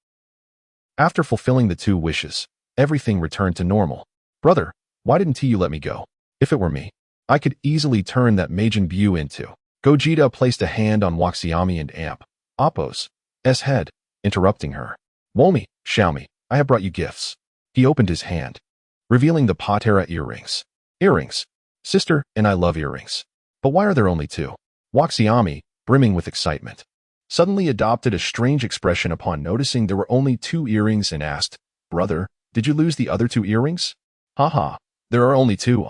After fulfilling the two wishes, everything returned to normal. "Brother, why didn't you let me go? If it were me, I could easily turn that Majin Buu into..." Gogeta placed a hand on Waxiami and Appo's head, interrupting her. "Womi, Xiaomi, I have brought you gifts." He opened his hand, revealing the Patera earrings. "Earrings? Sister, and I love earrings. But why are there only two?" Waxiami, brimming with excitement, suddenly adopted a strange expression upon noticing there were only two earrings and asked, "Brother, did you lose the other two earrings?" "Haha, there are only two,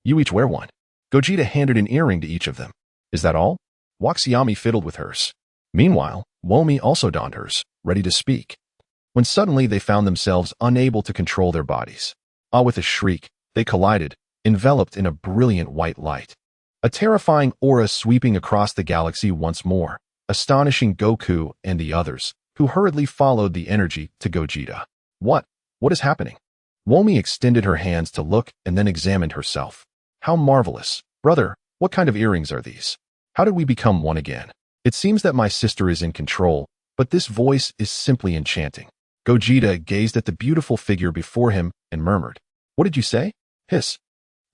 You each wear one." Gogeta handed an earring to each of them. "Is that all?" Waxiami fiddled with hers. Meanwhile, Womi also donned hers, ready to speak, when suddenly they found themselves unable to control their bodies. With a shriek, they collided, enveloped in a brilliant white light. A terrifying aura sweeping across the galaxy once more, astonishing Goku and the others, who hurriedly followed the energy to Gogeta. What is happening?" Womi extended her hands to look and then examined herself. "How marvelous. Brother, what kind of earrings are these? How did we become one again? It seems that my sister is in control, but this voice is simply enchanting." Gogeta gazed at the beautiful figure before him and murmured, "What did you say?" "Hiss.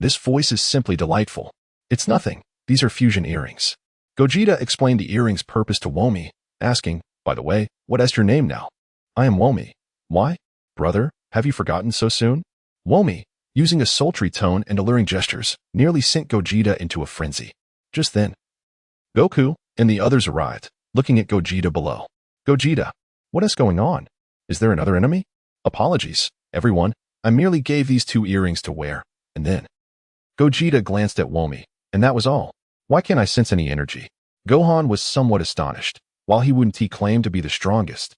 This voice is simply delightful." "It's nothing. These are fusion earrings." Gogeta explained the earrings' purpose to Womi, asking, "By the way, what is your name now?" "I am Womi." "Why? Brother, have you forgotten so soon?" Womi, using a sultry tone and alluring gestures, nearly sent Gogeta into a frenzy. Just then, Goku and the others arrived, looking at Gogeta below. "Gogeta, what is going on? Is there another enemy?" "Apologies, everyone. I merely gave these two earrings to wear, and then..." Gogeta glanced at Womi, and that was all. "Why can't I sense any energy?" Gohan was somewhat astonished. While he wouldn't claim to be the strongest,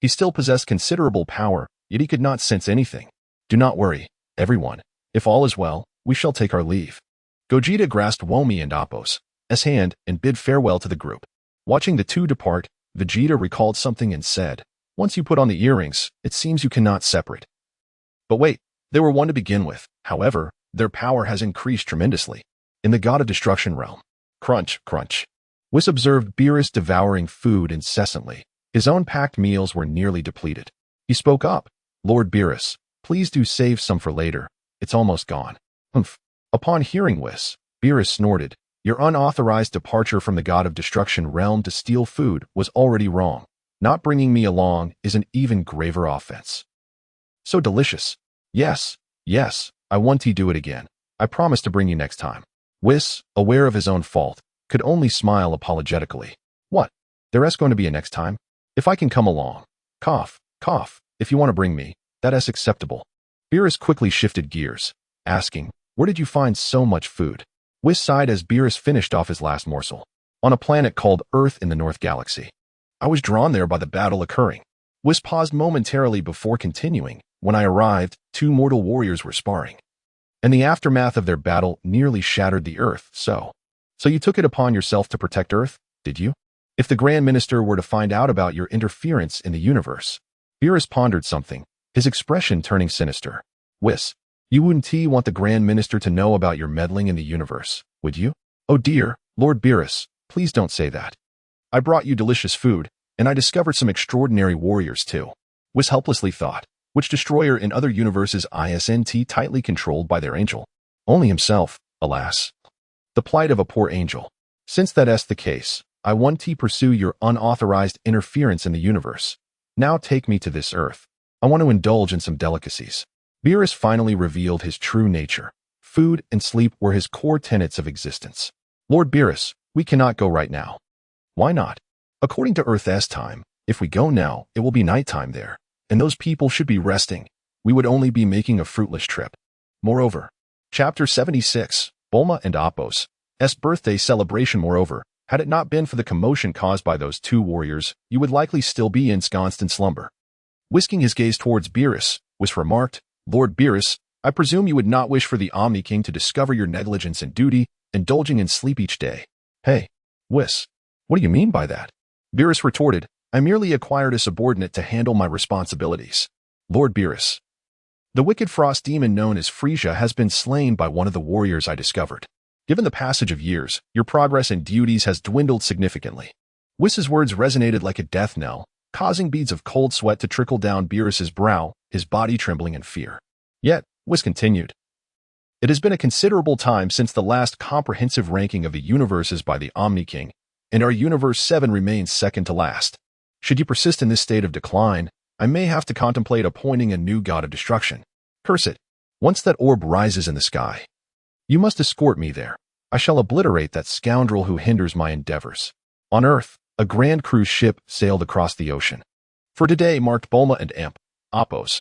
he still possessed considerable power, yet he could not sense anything. "Do not worry, everyone. If all is well, we shall take our leave." Gogeta grasped Womi and Appo's hand and bid farewell to the group. Watching the two depart, Vegeta recalled something and said, "Once you put on the earrings, it seems you cannot separate." But wait, they were one to begin with. However, their power has increased tremendously. In the God of Destruction realm. Crunch, crunch. Whis observed Beerus devouring food incessantly. His own packed meals were nearly depleted. He spoke up. "Lord Beerus, please do save some for later. It's almost gone." "Humph." Upon hearing Whis, Beerus snorted. Your unauthorized departure from the God of Destruction realm to steal food was already wrong. Not bringing me along is an even graver offense. So delicious. Yes, yes, I want to do it again. I promise to bring you next time. Whis, aware of his own fault, could only smile apologetically. What? There's going to be a next time? If I can come along. Cough, cough, if you want to bring me, that is acceptable. Beerus quickly shifted gears, asking, where did you find so much food? Whis sighed as Beerus finished off his last morsel. On a planet called Earth in the North Galaxy. I was drawn there by the battle occurring. Whis paused momentarily before continuing. When I arrived, two mortal warriors were sparring. And the aftermath of their battle nearly shattered the Earth, so you took it upon yourself to protect Earth, did you? If the Grand Minister were to find out about your interference in the universe. Beerus pondered something, his expression turning sinister. Whis, you wouldn't want the Grand Minister to know about your meddling in the universe, would you? Oh dear, Lord Beerus, please don't say that. I brought you delicious food, and I discovered some extraordinary warriors too. Whis helplessly thought. Which destroyer in other universes isn't tightly controlled by their angel? Only himself, alas. The plight of a poor angel. Since that's the case, I want to pursue your unauthorized interference in the universe. Now take me to this Earth. I want to indulge in some delicacies. Beerus finally revealed his true nature. Food and sleep were his core tenets of existence. Lord Beerus, we cannot go right now. Why not? According to Earth's time, if we go now, it will be nighttime there. And those people should be resting. We would only be making a fruitless trip. Moreover, Chapter 76, Bulma and Apos' birthday celebration. Moreover, had it not been for the commotion caused by those two warriors, you would likely still be ensconced in slumber. Whisking his gaze towards Beerus, Whis remarked, Lord Beerus, I presume you would not wish for the Omni King to discover your negligence in duty, indulging in sleep each day. Hey, Whis, what do you mean by that? Beerus retorted, I merely acquired a subordinate to handle my responsibilities. Lord Beerus. The wicked frost demon known as Frieza has been slain by one of the warriors I discovered. Given the passage of years, your progress in duties has dwindled significantly. Whis's words resonated like a death knell, causing beads of cold sweat to trickle down Beerus's brow, his body trembling in fear. Yet, Whis continued. It has been a considerable time since the last comprehensive ranking of the universes by the Omni King, and our Universe 7 remains second to last. Should you persist in this state of decline, I may have to contemplate appointing a new God of Destruction. Curse it. Once that orb rises in the sky, you must escort me there. I shall obliterate that scoundrel who hinders my endeavors. On Earth, a grand cruise ship sailed across the ocean. For today marked Bulma and Apos'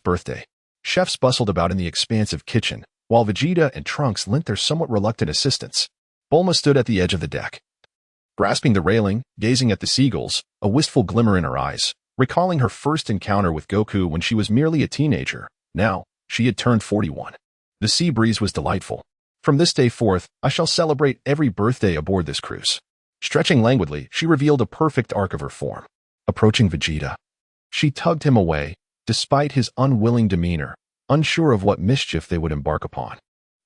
birthday. Chefs bustled about in the expansive kitchen, while Vegeta and Trunks lent their somewhat reluctant assistance. Bulma stood at the edge of the deck, grasping the railing, gazing at the seagulls, a wistful glimmer in her eyes, recalling her first encounter with Goku when she was merely a teenager. Now, she had turned 41. The sea breeze was delightful. From this day forth, I shall celebrate every birthday aboard this cruise. Stretching languidly, she revealed a perfect arc of her form. Approaching Vegeta, she tugged him away, despite his unwilling demeanor, unsure of what mischief they would embark upon.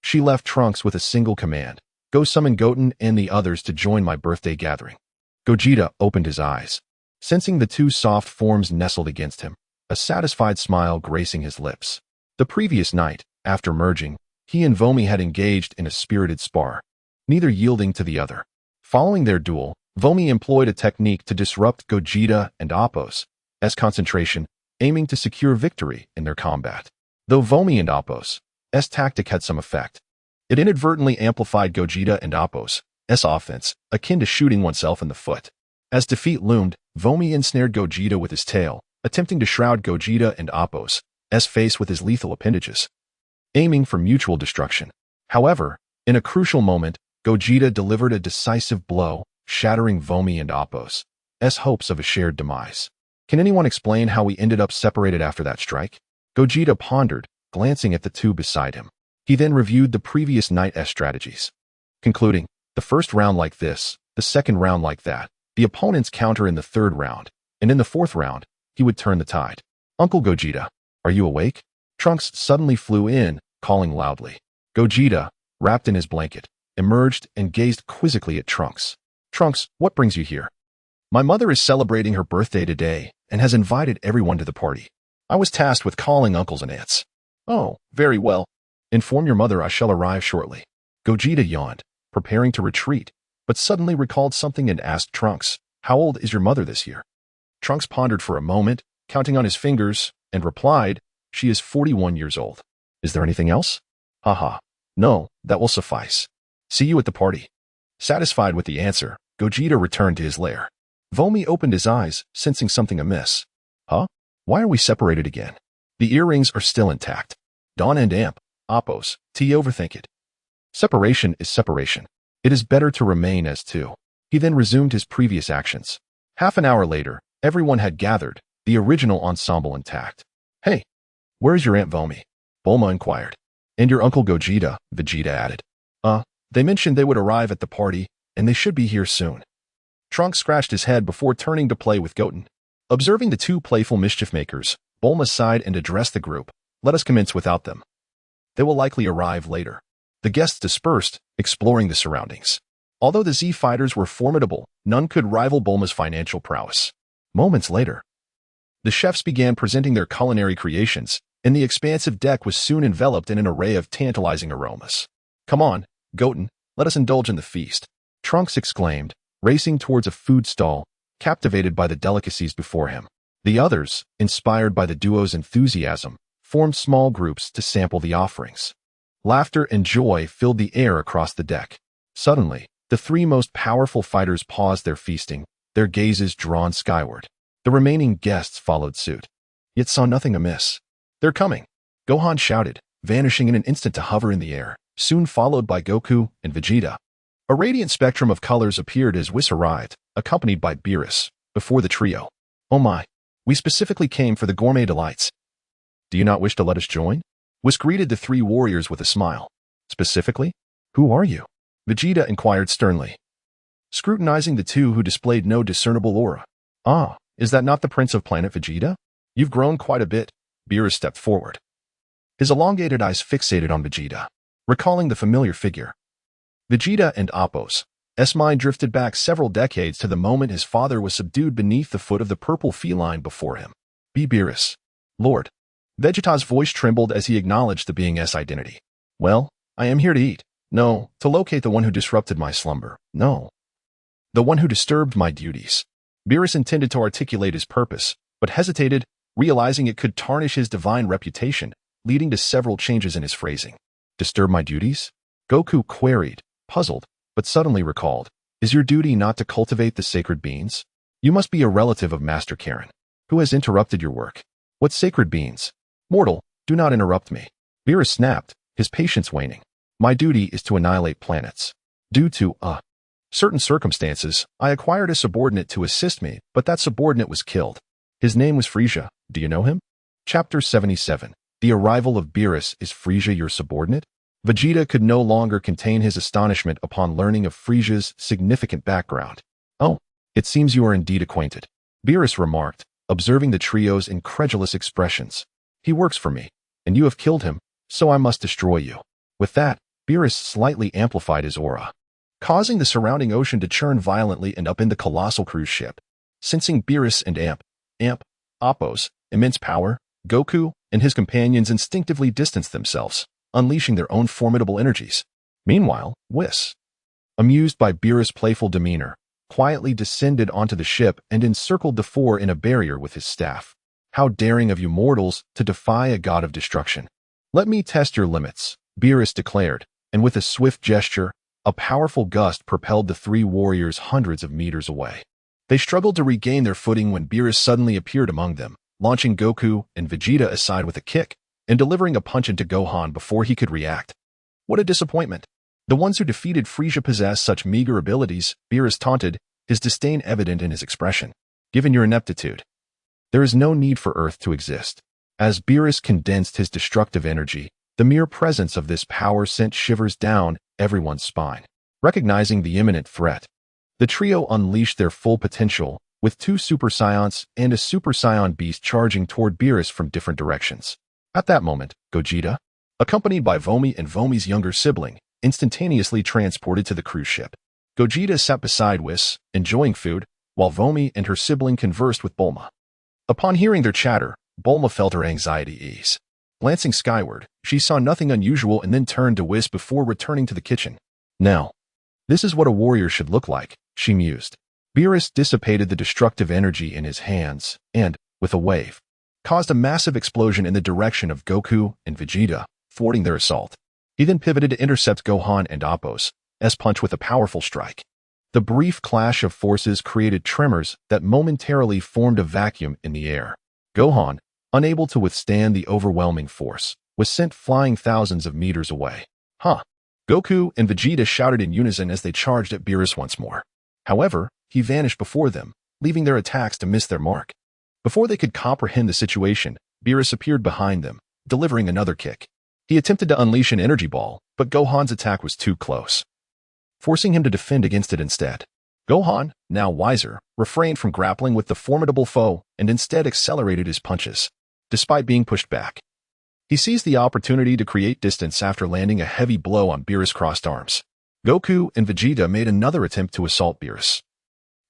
She left Trunks with a single command. Go summon Goten and the others to join my birthday gathering. Gogeta opened his eyes, sensing the two soft forms nestled against him, a satisfied smile gracing his lips. The previous night, after merging, he and Vomi had engaged in a spirited spar, neither yielding to the other. Following their duel, Vomi employed a technique to disrupt Gogeta and Apos' concentration, aiming to secure victory in their combat. Though Vomi and Apos' tactic had some effect, it inadvertently amplified Gogeta and Apos' offense, akin to shooting oneself in the foot. As defeat loomed, Vomi ensnared Gogeta with his tail, attempting to shroud Gogeta and Apos' face with his lethal appendages, aiming for mutual destruction. However, in a crucial moment, Gogeta delivered a decisive blow, shattering Vomi and Apos' hopes of a shared demise. Can anyone explain how we ended up separated after that strike? Gogeta pondered, glancing at the two beside him. He then reviewed the previous night's strategies, concluding, the first round like this, the second round like that, the opponent's counter in the third round, and in the fourth round, he would turn the tide. Uncle Gogeta, are you awake? Trunks suddenly flew in, calling loudly. Gogeta, wrapped in his blanket, emerged and gazed quizzically at Trunks. Trunks, what brings you here? My mother is celebrating her birthday today and has invited everyone to the party. I was tasked with calling uncles and aunts. Oh, very well. Inform your mother I shall arrive shortly. Gogeta yawned, preparing to retreat, but suddenly recalled something and asked Trunks, "How old is your mother this year?" Trunks pondered for a moment, counting on his fingers, and replied, "She is 41 years old. Is there anything else?" Haha. No, that will suffice. See you at the party. Satisfied with the answer, Gogeta returned to his lair. Vomi opened his eyes, sensing something amiss. Huh? Why are we separated again? The earrings are still intact. Dawn and Amp, Oppos, T overthink it. Separation is separation. It is better to remain as two. He then resumed his previous actions. Half an hour later, everyone had gathered, the original ensemble intact. Hey, where's your Aunt Vomi? Bulma inquired. And your Uncle Gogeta, Vegeta added. They mentioned they would arrive at the party, and they should be here soon. Trunks scratched his head before turning to play with Goten. Observing the two playful mischief makers, Bulma sighed and addressed the group. Let us commence without them. They will likely arrive later. The guests dispersed, exploring the surroundings. Although the Z fighters were formidable, none could rival Bulma's financial prowess. Moments later, the chefs began presenting their culinary creations, and the expansive deck was soon enveloped in an array of tantalizing aromas. Come on, Goten, let us indulge in the feast, Trunks exclaimed, racing towards a food stall, captivated by the delicacies before him. The others, inspired by the duo's enthusiasm, formed small groups to sample the offerings. Laughter and joy filled the air across the deck. Suddenly, the three most powerful fighters paused their feasting, their gazes drawn skyward. The remaining guests followed suit, yet saw nothing amiss. They're coming, Gohan shouted, vanishing in an instant to hover in the air, soon followed by Goku and Vegeta. A radiant spectrum of colors appeared as Whis arrived, accompanied by Beerus, before the trio. Oh my, we specifically came for the gourmet delights. Do you not wish to let us join? Whis greeted the three warriors with a smile. Specifically? Who are you? Vegeta inquired sternly, scrutinizing the two who displayed no discernible aura. Ah, is that not the Prince of Planet Vegeta? You've grown quite a bit. Beerus stepped forward, his elongated eyes fixated on Vegeta, recalling the familiar figure. Vegeta and Appo's mind drifted back several decades to the moment his father was subdued beneath the foot of the purple feline before him. Be Beerus, Lord. Vegeta's voice trembled as he acknowledged the being's identity. Well, I am here to eat. No, to locate the one who disrupted my slumber. No, the one who disturbed my duties. Beerus intended to articulate his purpose, but hesitated, realizing it could tarnish his divine reputation, leading to several changes in his phrasing. Disturb my duties? Goku queried, puzzled, but suddenly recalled. Is your duty not to cultivate the sacred beans? You must be a relative of Master Karen. Who has interrupted your work? What sacred beans? Mortal, do not interrupt me. Beerus snapped, his patience waning. My duty is to annihilate planets. Due to, certain circumstances, I acquired a subordinate to assist me, but that subordinate was killed. His name was Frieza. Do you know him? Chapter 77. The arrival of Beerus. Is Frieza your subordinate? Vegeta could no longer contain his astonishment upon learning of Frieza's significant background. Oh, it seems you are indeed acquainted, Beerus remarked, observing the trio's incredulous expressions. He works for me, and you have killed him, so I must destroy you. With that, Beerus slightly amplified his aura, causing the surrounding ocean to churn violently and up in the colossal cruise ship. Sensing Beerus and Appo's immense power, Goku and his companions instinctively distanced themselves, unleashing their own formidable energies. Meanwhile, Whis, amused by Beerus' playful demeanor, quietly descended onto the ship and encircled the four in a barrier with his staff. How daring of you mortals to defy a god of destruction. Let me test your limits, Beerus declared, and with a swift gesture, a powerful gust propelled the three warriors hundreds of meters away. They struggled to regain their footing when Beerus suddenly appeared among them, launching Goku and Vegeta aside with a kick, and delivering a punch into Gohan before he could react. What a disappointment. The ones who defeated Frieza possess such meager abilities, Beerus taunted, his disdain evident in his expression. Given your ineptitude, there is no need for Earth to exist. As Beerus condensed his destructive energy, the mere presence of this power sent shivers down everyone's spine. Recognizing the imminent threat, the trio unleashed their full potential, with two Super Saiyans and a Super Saiyan beast charging toward Beerus from different directions. At that moment, Gogeta, accompanied by Vomi and Vomi's younger sibling, instantaneously transported to the cruise ship. Gogeta sat beside Whis, enjoying food, while Vomi and her sibling conversed with Bulma. Upon hearing their chatter, Bulma felt her anxiety ease. Glancing skyward, she saw nothing unusual and then turned to Whis before returning to the kitchen. Now, This is what a warrior should look like, she mused. Beerus dissipated the destructive energy in his hands and, with a wave, caused a massive explosion in the direction of Goku and Vegeta, thwarting their assault. He then pivoted to intercept Gohan and Appo's punch with a powerful strike. The brief clash of forces created tremors that momentarily formed a vacuum in the air. Gohan, unable to withstand the overwhelming force, was sent flying thousands of meters away. Goku and Vegeta shouted in unison as they charged at Beerus once more. However, he vanished before them, leaving their attacks to miss their mark. Before they could comprehend the situation, Beerus appeared behind them, delivering another kick. He attempted to unleash an energy ball, but Gohan's attack was too close, forcing him to defend against it instead. Gohan, now wiser, refrained from grappling with the formidable foe and instead accelerated his punches. Despite being pushed back, he seized the opportunity to create distance after landing a heavy blow on Beerus' crossed arms. Goku and Vegeta made another attempt to assault Beerus,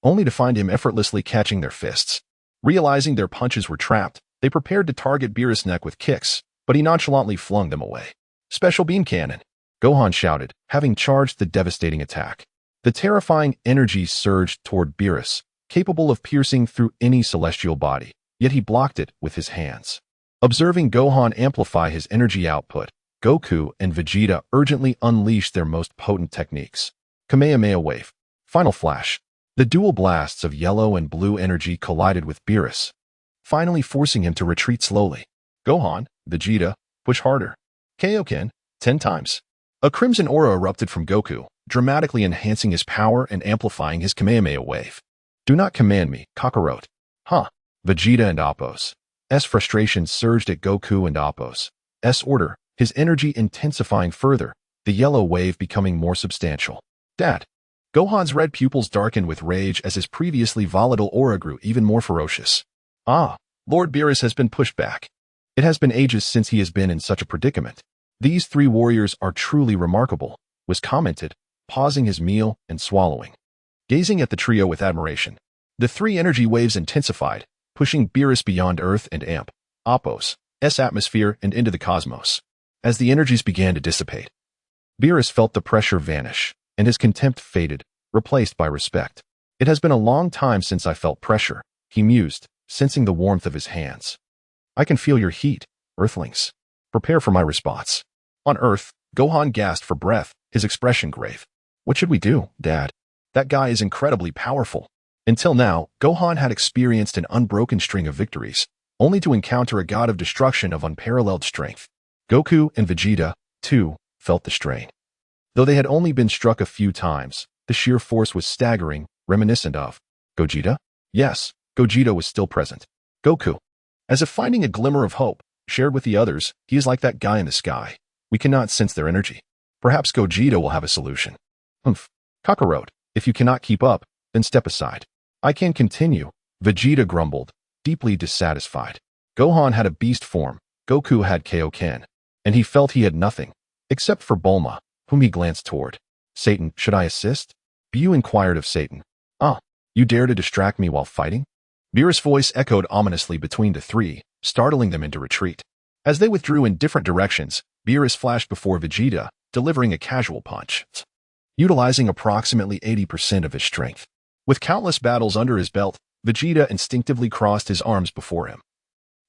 only to find him effortlessly catching their fists. Realizing their punches were trapped, they prepared to target Beerus' neck with kicks, but he nonchalantly flung them away. Special beam cannon, Gohan shouted, having charged the devastating attack. The terrifying energy surged toward Beerus, capable of piercing through any celestial body, yet he blocked it with his hands. Observing Gohan amplify his energy output, Goku and Vegeta urgently unleashed their most potent techniques. Kamehameha Wave. Final Flash. The dual blasts of yellow and blue energy collided with Beerus, finally forcing him to retreat slowly. Gohan, Vegeta, push harder. Kaioken, 10 times. A crimson aura erupted from Goku, dramatically enhancing his power and amplifying his Kamehameha Wave. Do not command me, Kakarot. Vegeta and Appo's frustration surged at Goku and Appo's order, his energy intensifying further, the yellow wave becoming more substantial. Dad. Gohan's red pupils darkened with rage as his previously volatile aura grew even more ferocious. Lord Beerus has been pushed back. It has been ages since he has been in such a predicament. These three warriors are truly remarkable, was commented, pausing his meal and swallowing. Gazing at the trio with admiration, the three energy waves intensified, pushing Beerus beyond Earth and Appo's atmosphere and into the cosmos. As the energies began to dissipate, Beerus felt the pressure vanish, and his contempt faded, replaced by respect. It has been a long time since I felt pressure, he mused, sensing the warmth of his hands. I can feel your heat, Earthlings. Prepare for my response. On Earth, Gohan gasped for breath, his expression grave. What should we do, Dad? That guy is incredibly powerful. Until now, Gohan had experienced an unbroken string of victories, only to encounter a god of destruction of unparalleled strength. Goku and Vegeta, too, felt the strain. Though they had only been struck a few times, the sheer force was staggering, reminiscent of Gogeta? Yes, Gogeta was still present. Goku, as if finding a glimmer of hope, shared with the others, he is like that guy in the sky. We cannot sense their energy. Perhaps Gogeta will have a solution. Kakarot, if you cannot keep up, then step aside. I can continue, Vegeta grumbled, deeply dissatisfied. Gohan had a beast form, Goku had Kaioken, and he felt he had nothing, except for Bulma, whom he glanced toward. Satan, should I assist? Bu inquired of Satan. You dare to distract me while fighting? Beerus' voice echoed ominously between the three, startling them into retreat. As they withdrew in different directions, Beerus flashed before Vegeta, delivering a casual punch, utilizing approximately 80% of his strength. With countless battles under his belt, Vegeta instinctively crossed his arms before him,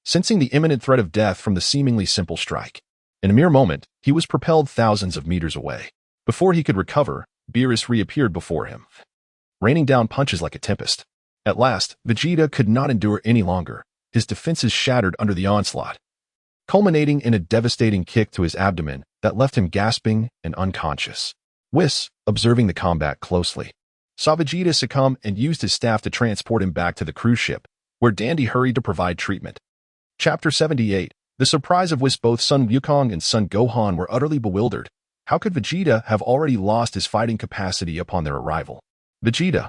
sensing the imminent threat of death from the seemingly simple strike. In a mere moment, he was propelled thousands of meters away. Before he could recover, Beerus reappeared before him, raining down punches like a tempest. At last, Vegeta could not endure any longer, his defenses shattered under the onslaught, culminating in a devastating kick to his abdomen that left him gasping and unconscious. Whis, observing the combat closely, saw Vegeta succumb and used his staff to transport him back to the cruise ship, where Dandy hurried to provide treatment. Chapter 78. The surprise of Whis. Both Son Wukong and Son Gohan were utterly bewildered. How could Vegeta have already lost his fighting capacity upon their arrival? Vegeta.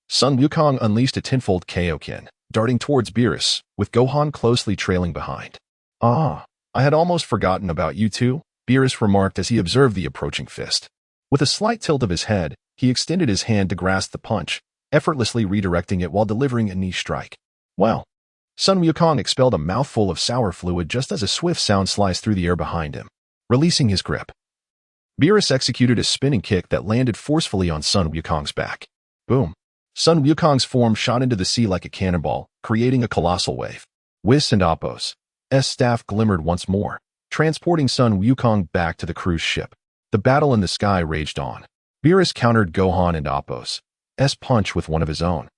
Son Wukong unleashed a tenfold Kaioken, darting towards Beerus, with Gohan closely trailing behind. I had almost forgotten about you two, Beerus remarked as he observed the approaching fist. With a slight tilt of his head, he extended his hand to grasp the punch, effortlessly redirecting it while delivering a knee strike. Wow! Son Wukong expelled a mouthful of sour fluid just as a swift sound sliced through the air behind him, releasing his grip. Beerus executed a spinning kick that landed forcefully on Sun Wukong's back. Boom. Sun Wukong's form shot into the sea like a cannonball, creating a colossal wave. Whis and Appo's staff glimmered once more, transporting Sun Wukong back to the cruise ship. The battle in the sky raged on. Beerus countered Gohan and Appo's punch with one of his own.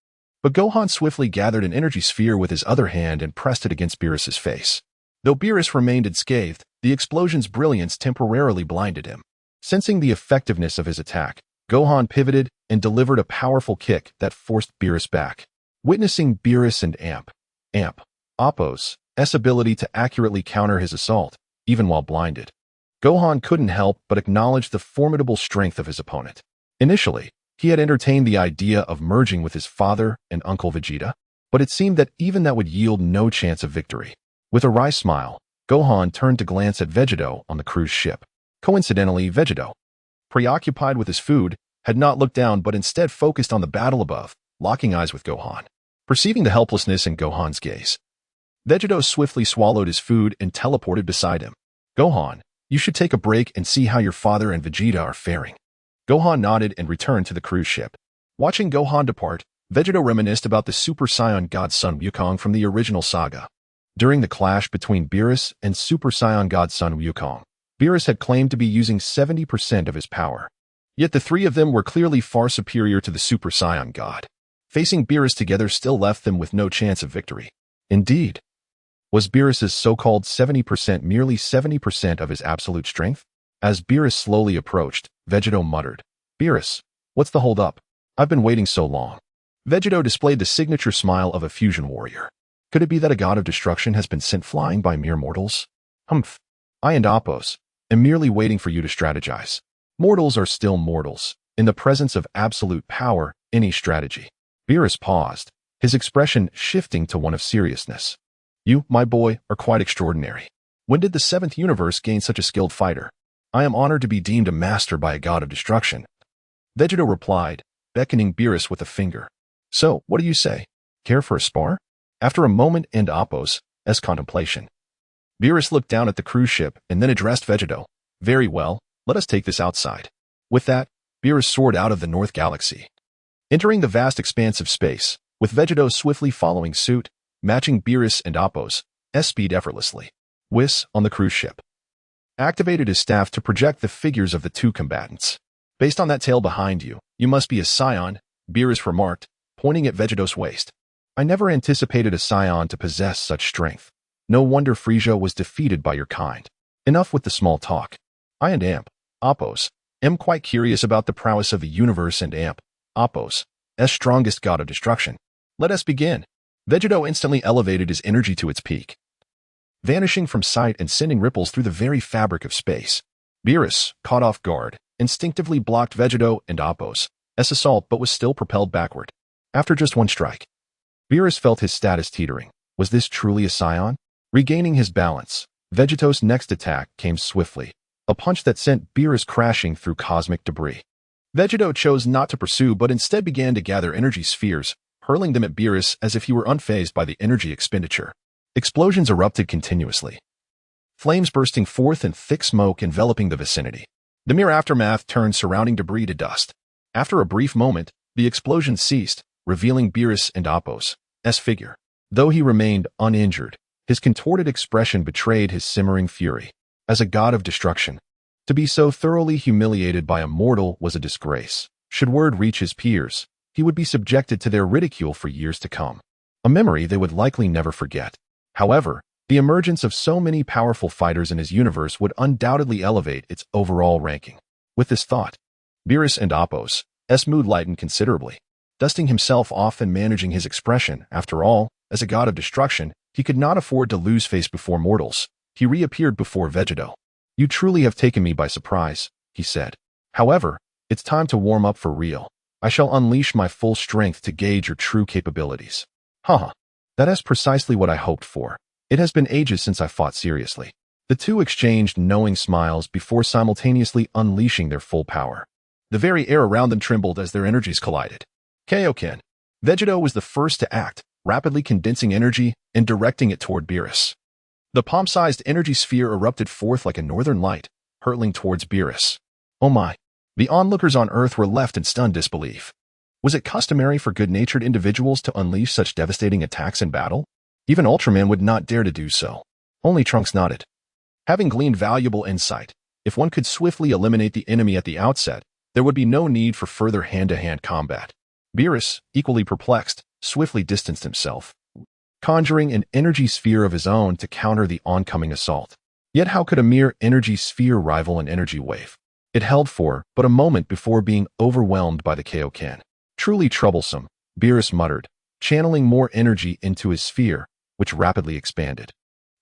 But Gohan swiftly gathered an energy sphere with his other hand and pressed it against Beerus's face. Though Beerus remained unscathed, the explosion's brilliance temporarily blinded him. Sensing the effectiveness of his attack, Gohan pivoted and delivered a powerful kick that forced Beerus back. Witnessing Beerus and Appo's ability to accurately counter his assault, even while blinded, Gohan couldn't help but acknowledge the formidable strength of his opponent. Initially, he had entertained the idea of merging with his father and Uncle Vegeta, but it seemed that even that would yield no chance of victory. With a wry smile, Gohan turned to glance at Vegetto on the cruise ship. Coincidentally, Vegetto, preoccupied with his food, had not looked down but instead focused on the battle above, locking eyes with Gohan. Perceiving the helplessness in Gohan's gaze, Vegetto swiftly swallowed his food and teleported beside him. Gohan, you should take a break and see how your father and Vegeta are faring. Gohan nodded and returned to the cruise ship. Watching Gohan depart, Vegetto reminisced about the Super Saiyan God Sun Wukong from the original saga. During the clash between Beerus and Super Saiyan God Sun Wukong, Beerus had claimed to be using 70% of his power. Yet the three of them were clearly far superior to the Super Saiyan God. Facing Beerus together still left them with no chance of victory. Indeed, was Beerus's so-called 70% merely 70% of his absolute strength? As Beerus slowly approached, Vegetto muttered, "Beerus, what's the hold-up? I've been waiting so long." Vegetto displayed the signature smile of a fusion warrior. Could it be that a god of destruction has been sent flying by mere mortals? Humph. I and Appo's am merely waiting for you to strategize. Mortals are still mortals. In the presence of absolute power, any strategy. Beerus paused, his expression shifting to one of seriousness. You, my boy, are quite extraordinary. When did the seventh universe gain such a skilled fighter? I am honored to be deemed a master by a god of destruction. Vegetto replied, beckoning Beerus with a finger. So, what do you say? Care for a spar? After a moment and Appo's contemplation, Beerus looked down at the cruise ship and then addressed Vegetto. Very well, let us take this outside. With that, Beerus soared out of the North Galaxy, entering the vast expanse of space, with Vegetto swiftly following suit, matching Beerus and Appo's speed effortlessly. Whis, on the cruise ship, activated his staff to project the figures of the two combatants. Based on that tail behind you, you must be a Saiyan, Beerus remarked, pointing at Vegetto's waist. I never anticipated a Saiyan to possess such strength. No wonder Frieza was defeated by your kind. Enough with the small talk. I and Appo's am quite curious about the prowess of the universe and Appo's strongest god of destruction. Let us begin. Vegetto instantly elevated his energy to its peak, vanishing from sight and sending ripples through the very fabric of space. Beerus, caught off guard, instinctively blocked Vegetto and Appo's assault but was still propelled backward. After just one strike, Beerus felt his status teetering. Was this truly a Saiyan? Regaining his balance, Vegetto's next attack came swiftly, a punch that sent Beerus crashing through cosmic debris. Vegetto chose not to pursue but instead began to gather energy spheres, hurling them at Beerus as if he were unfazed by the energy expenditure. Explosions erupted continuously, flames bursting forth and thick smoke enveloping the vicinity. The mere aftermath turned surrounding debris to dust. After a brief moment, the explosion ceased, revealing Beerus and Appo's figure. Though he remained uninjured, his contorted expression betrayed his simmering fury. As a god of destruction, to be so thoroughly humiliated by a mortal was a disgrace. Should word reach his peers, he would be subjected to their ridicule for years to come, a memory they would likely never forget. However, the emergence of so many powerful fighters in his universe would undoubtedly elevate its overall ranking. With this thought, Beerus and Appo's mood lightened considerably. Dusting himself off and managing his expression, after all, as a god of destruction, he could not afford to lose face before mortals. He reappeared before Vegetto. You truly have taken me by surprise, he said. However, it's time to warm up for real. I shall unleash my full strength to gauge your true capabilities. Haha. That is precisely what I hoped for. It has been ages since I fought seriously. The two exchanged knowing smiles before simultaneously unleashing their full power. The very air around them trembled as their energies collided. Kaioken. Vegetto was the first to act, rapidly condensing energy and directing it toward Beerus. The palm-sized energy sphere erupted forth like a northern light, hurtling towards Beerus. Oh my. The onlookers on Earth were left in stunned disbelief. Was it customary for good-natured individuals to unleash such devastating attacks in battle? Even Ultraman would not dare to do so. Only Trunks nodded. Having gleaned valuable insight, if one could swiftly eliminate the enemy at the outset, there would be no need for further hand-to-hand combat. Beerus, equally perplexed, swiftly distanced himself, conjuring an energy sphere of his own to counter the oncoming assault. Yet how could a mere energy sphere rival an energy wave? It held for but a moment before being overwhelmed by the Kaioken. Truly troublesome, Beerus muttered, channeling more energy into his sphere, which rapidly expanded,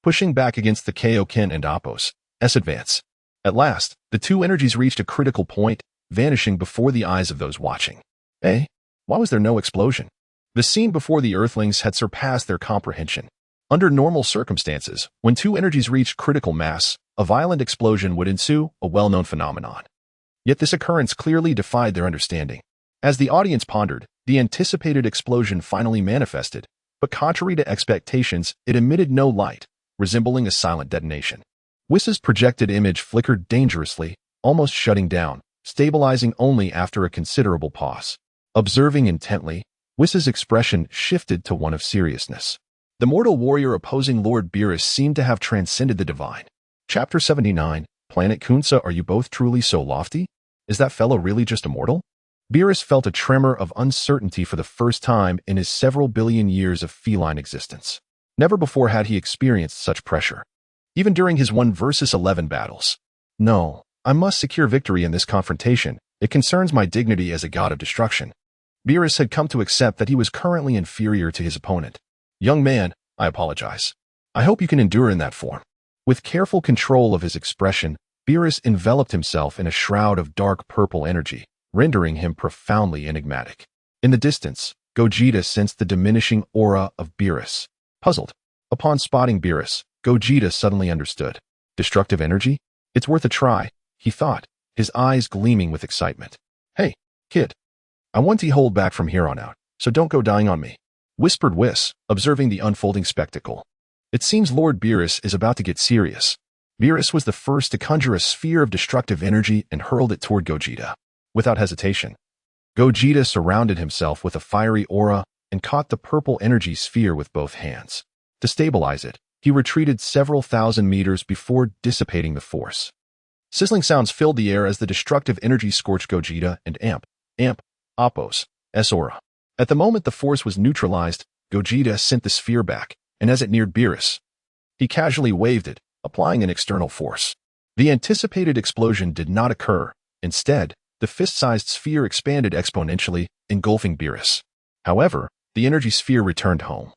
pushing back against the Kaioken and Appos' advance. At last, the two energies reached a critical point, vanishing before the eyes of those watching. Eh? Why was there no explosion? The scene before the Earthlings had surpassed their comprehension. Under normal circumstances, when two energies reached critical mass, a violent explosion would ensue, a well-known phenomenon. Yet this occurrence clearly defied their understanding. As the audience pondered, the anticipated explosion finally manifested, but contrary to expectations, it emitted no light, resembling a silent detonation. Whis' projected image flickered dangerously, almost shutting down, stabilizing only after a considerable pause. Observing intently, Whis' expression shifted to one of seriousness. The mortal warrior opposing Lord Beerus seemed to have transcended the divine. Chapter 79, Planet Kunsa, are you both truly so lofty? Is that fellow really just a mortal? Beerus felt a tremor of uncertainty for the first time in his several billion years of feline existence. Never before had he experienced such pressure, even during his 1 versus 11 battles. No, I must secure victory in this confrontation. It concerns my dignity as a god of destruction. Beerus had come to accept that he was currently inferior to his opponent. Young man, I apologize. I hope you can endure in that form. With careful control of his expression, Beerus enveloped himself in a shroud of dark purple energy, rendering him profoundly enigmatic. In the distance, Gogeta sensed the diminishing aura of Beerus. Puzzled. Upon spotting Beerus, Gogeta suddenly understood. Destructive energy? It's worth a try, he thought, his eyes gleaming with excitement. Hey, kid. I want to hold back from here on out, so don't go dying on me, whispered Whis, observing the unfolding spectacle. It seems Lord Beerus is about to get serious. Beerus was the first to conjure a sphere of destructive energy and hurled it toward Gogeta. Without hesitation, Gogeta surrounded himself with a fiery aura and caught the purple energy sphere with both hands. To stabilize it, he retreated several thousand meters before dissipating the force. Sizzling sounds filled the air as the destructive energy scorched Gogeta and Appos' aura. At the moment the force was neutralized, Gogeta sent the sphere back, and as it neared Beerus, he casually waved it, applying an external force. The anticipated explosion did not occur. Instead, the fist-sized sphere expanded exponentially, engulfing Beerus. However, the energy sphere returned home,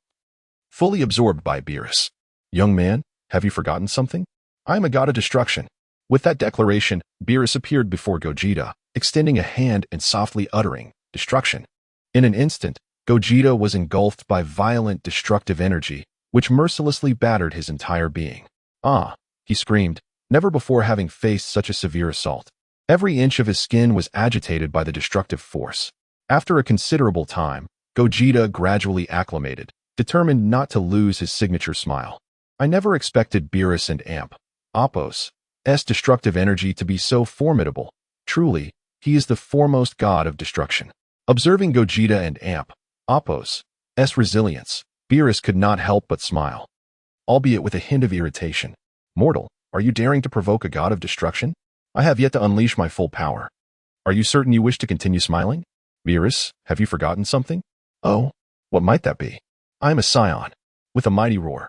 fully absorbed by Beerus. Young man, have you forgotten something? I am a god of destruction. With that declaration, Beerus appeared before Gogeta, extending a hand and softly uttering, destruction. In an instant, Gogeta was engulfed by violent destructive energy, which mercilessly battered his entire being. Ah, he screamed, never before having faced such a severe assault. Every inch of his skin was agitated by the destructive force. After a considerable time, Gogeta gradually acclimated, determined not to lose his signature smile. I never expected Beerus and Appos' destructive energy to be so formidable. Truly, he is the foremost god of destruction. Observing Gogeta and Appos' resilience, Beerus could not help but smile, albeit with a hint of irritation. Mortal, are you daring to provoke a god of destruction? I have yet to unleash my full power. Are you certain you wish to continue smiling? Beerus, have you forgotten something? Oh, what might that be? I am a scion. With a mighty roar,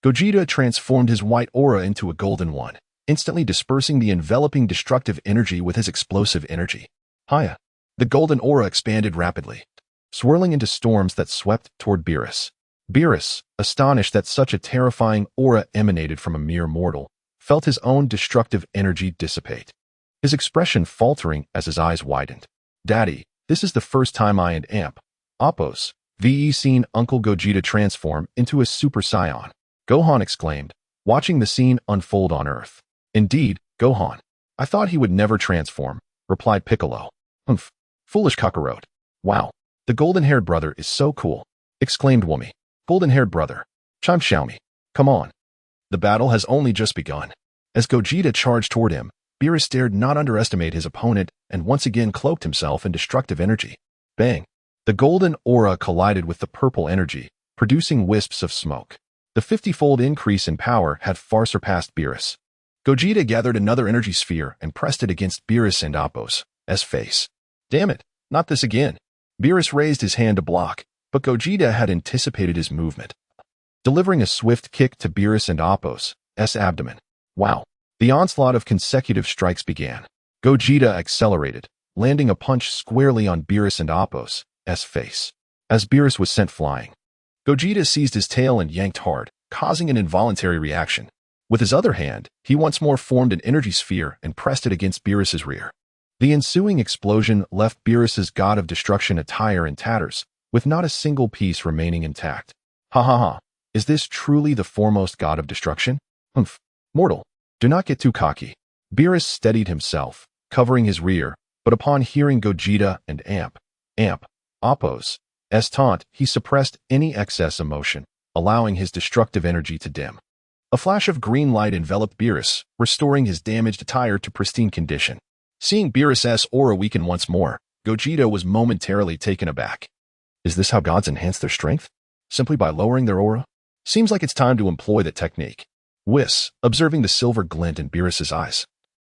Gogeta transformed his white aura into a golden one, instantly dispersing the enveloping destructive energy with his explosive energy. Hiya! The golden aura expanded rapidly, swirling into storms that swept toward Beerus. Beerus, astonished that such a terrifying aura emanated from a mere mortal, felt his own destructive energy dissipate, his expression faltering as his eyes widened. Daddy, this is the first time I and Appos' seen Uncle Gogeta transform into a Super Saiyan, Gohan exclaimed, watching the scene unfold on Earth. Indeed, Gohan. I thought he would never transform, replied Piccolo. Humph, foolish Kakarot. Wow, the golden-haired brother is so cool, exclaimed Woomy. Golden-haired brother. Xiaomi. Come on. The battle has only just begun. As Gogeta charged toward him, Beerus dared not underestimate his opponent and once again cloaked himself in destructive energy. Bang! The golden aura collided with the purple energy, producing wisps of smoke. The 50-fold increase in power had far surpassed Beerus. Gogeta gathered another energy sphere and pressed it against Beerus and Appo's face. Damn it, not this again. Beerus raised his hand to block, but Gogeta had anticipated his movement, delivering a swift kick to Beerus and Appo's abdomen. Wow. The onslaught of consecutive strikes began. Gogeta accelerated, landing a punch squarely on Beerus and Appo's face. As Beerus was sent flying, Gogeta seized his tail and yanked hard, causing an involuntary reaction. With his other hand, he once more formed an energy sphere and pressed it against Beerus's rear. The ensuing explosion left Beerus's God of Destruction attire in tatters, with not a single piece remaining intact. Ha ha ha. Is this truly the foremost God of Destruction? Humph. Mortal, do not get too cocky. Beerus steadied himself, covering his rear, but upon hearing Gogeta and Appo's taunt, he suppressed any excess emotion, allowing his destructive energy to dim. A flash of green light enveloped Beerus, restoring his damaged attire to pristine condition. Seeing Beerus's aura weaken once more, Gogeta was momentarily taken aback. Is this how gods enhance their strength? Simply by lowering their aura? Seems like it's time to employ the technique. Whis, observing the silver glint in Beerus's eyes,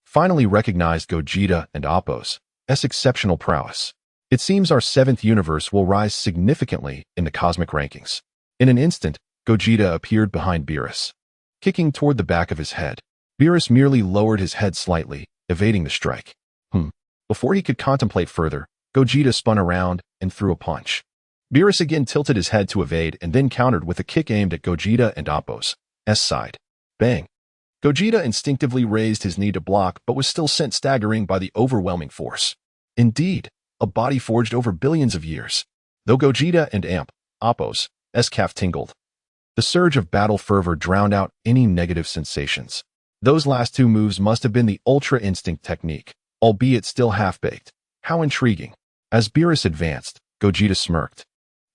finally recognized Gogeta and Appo's exceptional prowess. It seems our 7th universe will rise significantly in the cosmic rankings. In an instant, Gogeta appeared behind Beerus, kicking toward the back of his head. Beerus merely lowered his head slightly, evading the strike. Before he could contemplate further, Gogeta spun around and threw a punch. Beerus again tilted his head to evade and then countered with a kick aimed at Gogeta and Appo's side. Bang! Gogeta instinctively raised his knee to block but was still sent staggering by the overwhelming force. Indeed, a body forged over billions of years. Though Gogeta and Appo's calf tingled, the surge of battle fervor drowned out any negative sensations. Those last two moves must have been the Ultra Instinct technique, albeit still half-baked. How intriguing. As Beerus advanced, Gogeta smirked,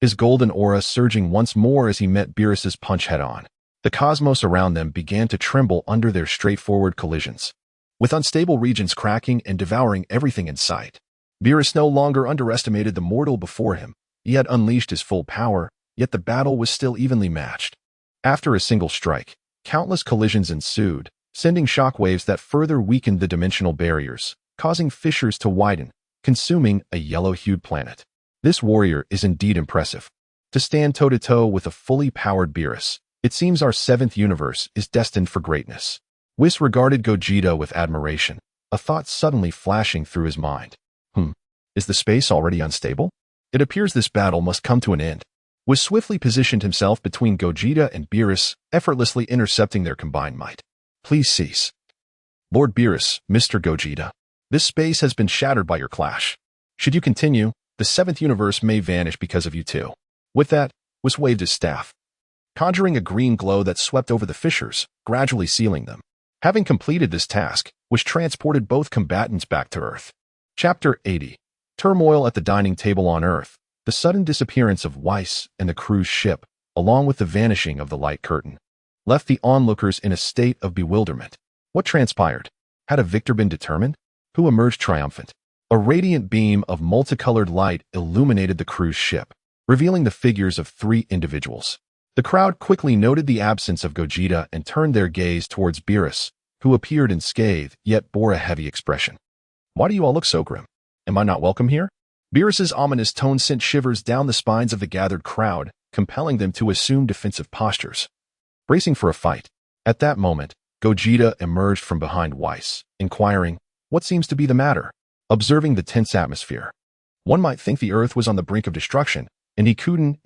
his golden aura surging once more as he met Beerus's punch head-on. The cosmos around them began to tremble under their straightforward collisions, with unstable regions cracking and devouring everything in sight. Beerus no longer underestimated the mortal before him. He had unleashed his full power, yet the battle was still evenly matched. After a single strike, countless collisions ensued, sending shockwaves that further weakened the dimensional barriers, causing fissures to widen, consuming a yellow-hued planet. This warrior is indeed impressive. To stand toe-to-toe with a fully powered Beerus, it seems our 7th universe is destined for greatness. Whis regarded Gogeta with admiration, a thought suddenly flashing through his mind. Is the space already unstable? It appears this battle must come to an end. Whis swiftly positioned himself between Gogeta and Beerus, effortlessly intercepting their combined might. Please cease. Lord Beerus, Mr. Gogeta, this space has been shattered by your clash. Should you continue, the 7th universe may vanish because of you too. With that, Whis waved his staff, conjuring a green glow that swept over the fissures, gradually sealing them. Having completed this task, Whis transported both combatants back to Earth. Chapter 80. Turmoil at the dining table on Earth. The sudden disappearance of Whis and the cruise ship, along with the vanishing of the light curtain, left the onlookers in a state of bewilderment. What transpired? Had a victor been determined? Who emerged triumphant? A radiant beam of multicolored light illuminated the cruise ship, revealing the figures of 3 individuals. The crowd quickly noted the absence of Gogeta and turned their gaze towards Beerus, who appeared unscathed yet bore a heavy expression. Why do you all look so grim? Am I not welcome here? Beerus's ominous tone sent shivers down the spines of the gathered crowd, compelling them to assume defensive postures, bracing for a fight. At that moment, Gogeta emerged from behind Whis, inquiring, "What seems to be the matter?" Observing the tense atmosphere, one might think the Earth was on the brink of destruction, and he couldn't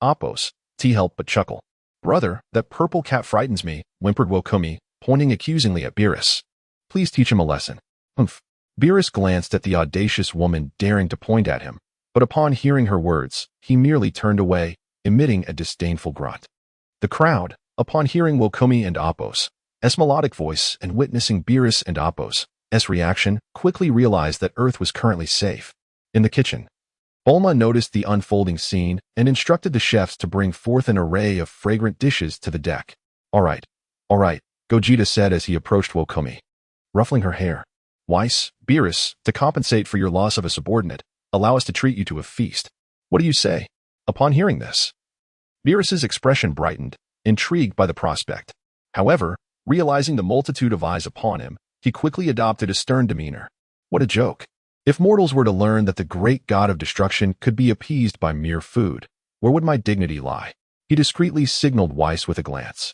Appo's help but chuckle. "Brother, that purple cat frightens me," whimpered Wokumi, pointing accusingly at Beerus. "Please teach him a lesson." Humph. Beerus glanced at the audacious woman daring to point at him, but upon hearing her words, he merely turned away, emitting a disdainful grunt. The crowd, upon hearing Wokumi and Appo's melodic voice and witnessing Beerus and Appo's reaction, quickly realized that Earth was currently safe. In the kitchen, Bulma noticed the unfolding scene and instructed the chefs to bring forth an array of fragrant dishes to the deck. All right, Gogeta said as he approached Wokumi. ruffling her hair. Weiss, Beerus, to compensate for your loss of a subordinate, allow us to treat you to a feast. What do you say? Upon hearing this, Beerus's expression brightened, intrigued by the prospect. However, realizing the multitude of eyes upon him, he quickly adopted a stern demeanor. What a joke. If mortals were to learn that the great god of destruction could be appeased by mere food, where would my dignity lie? He discreetly signaled Weiss with a glance.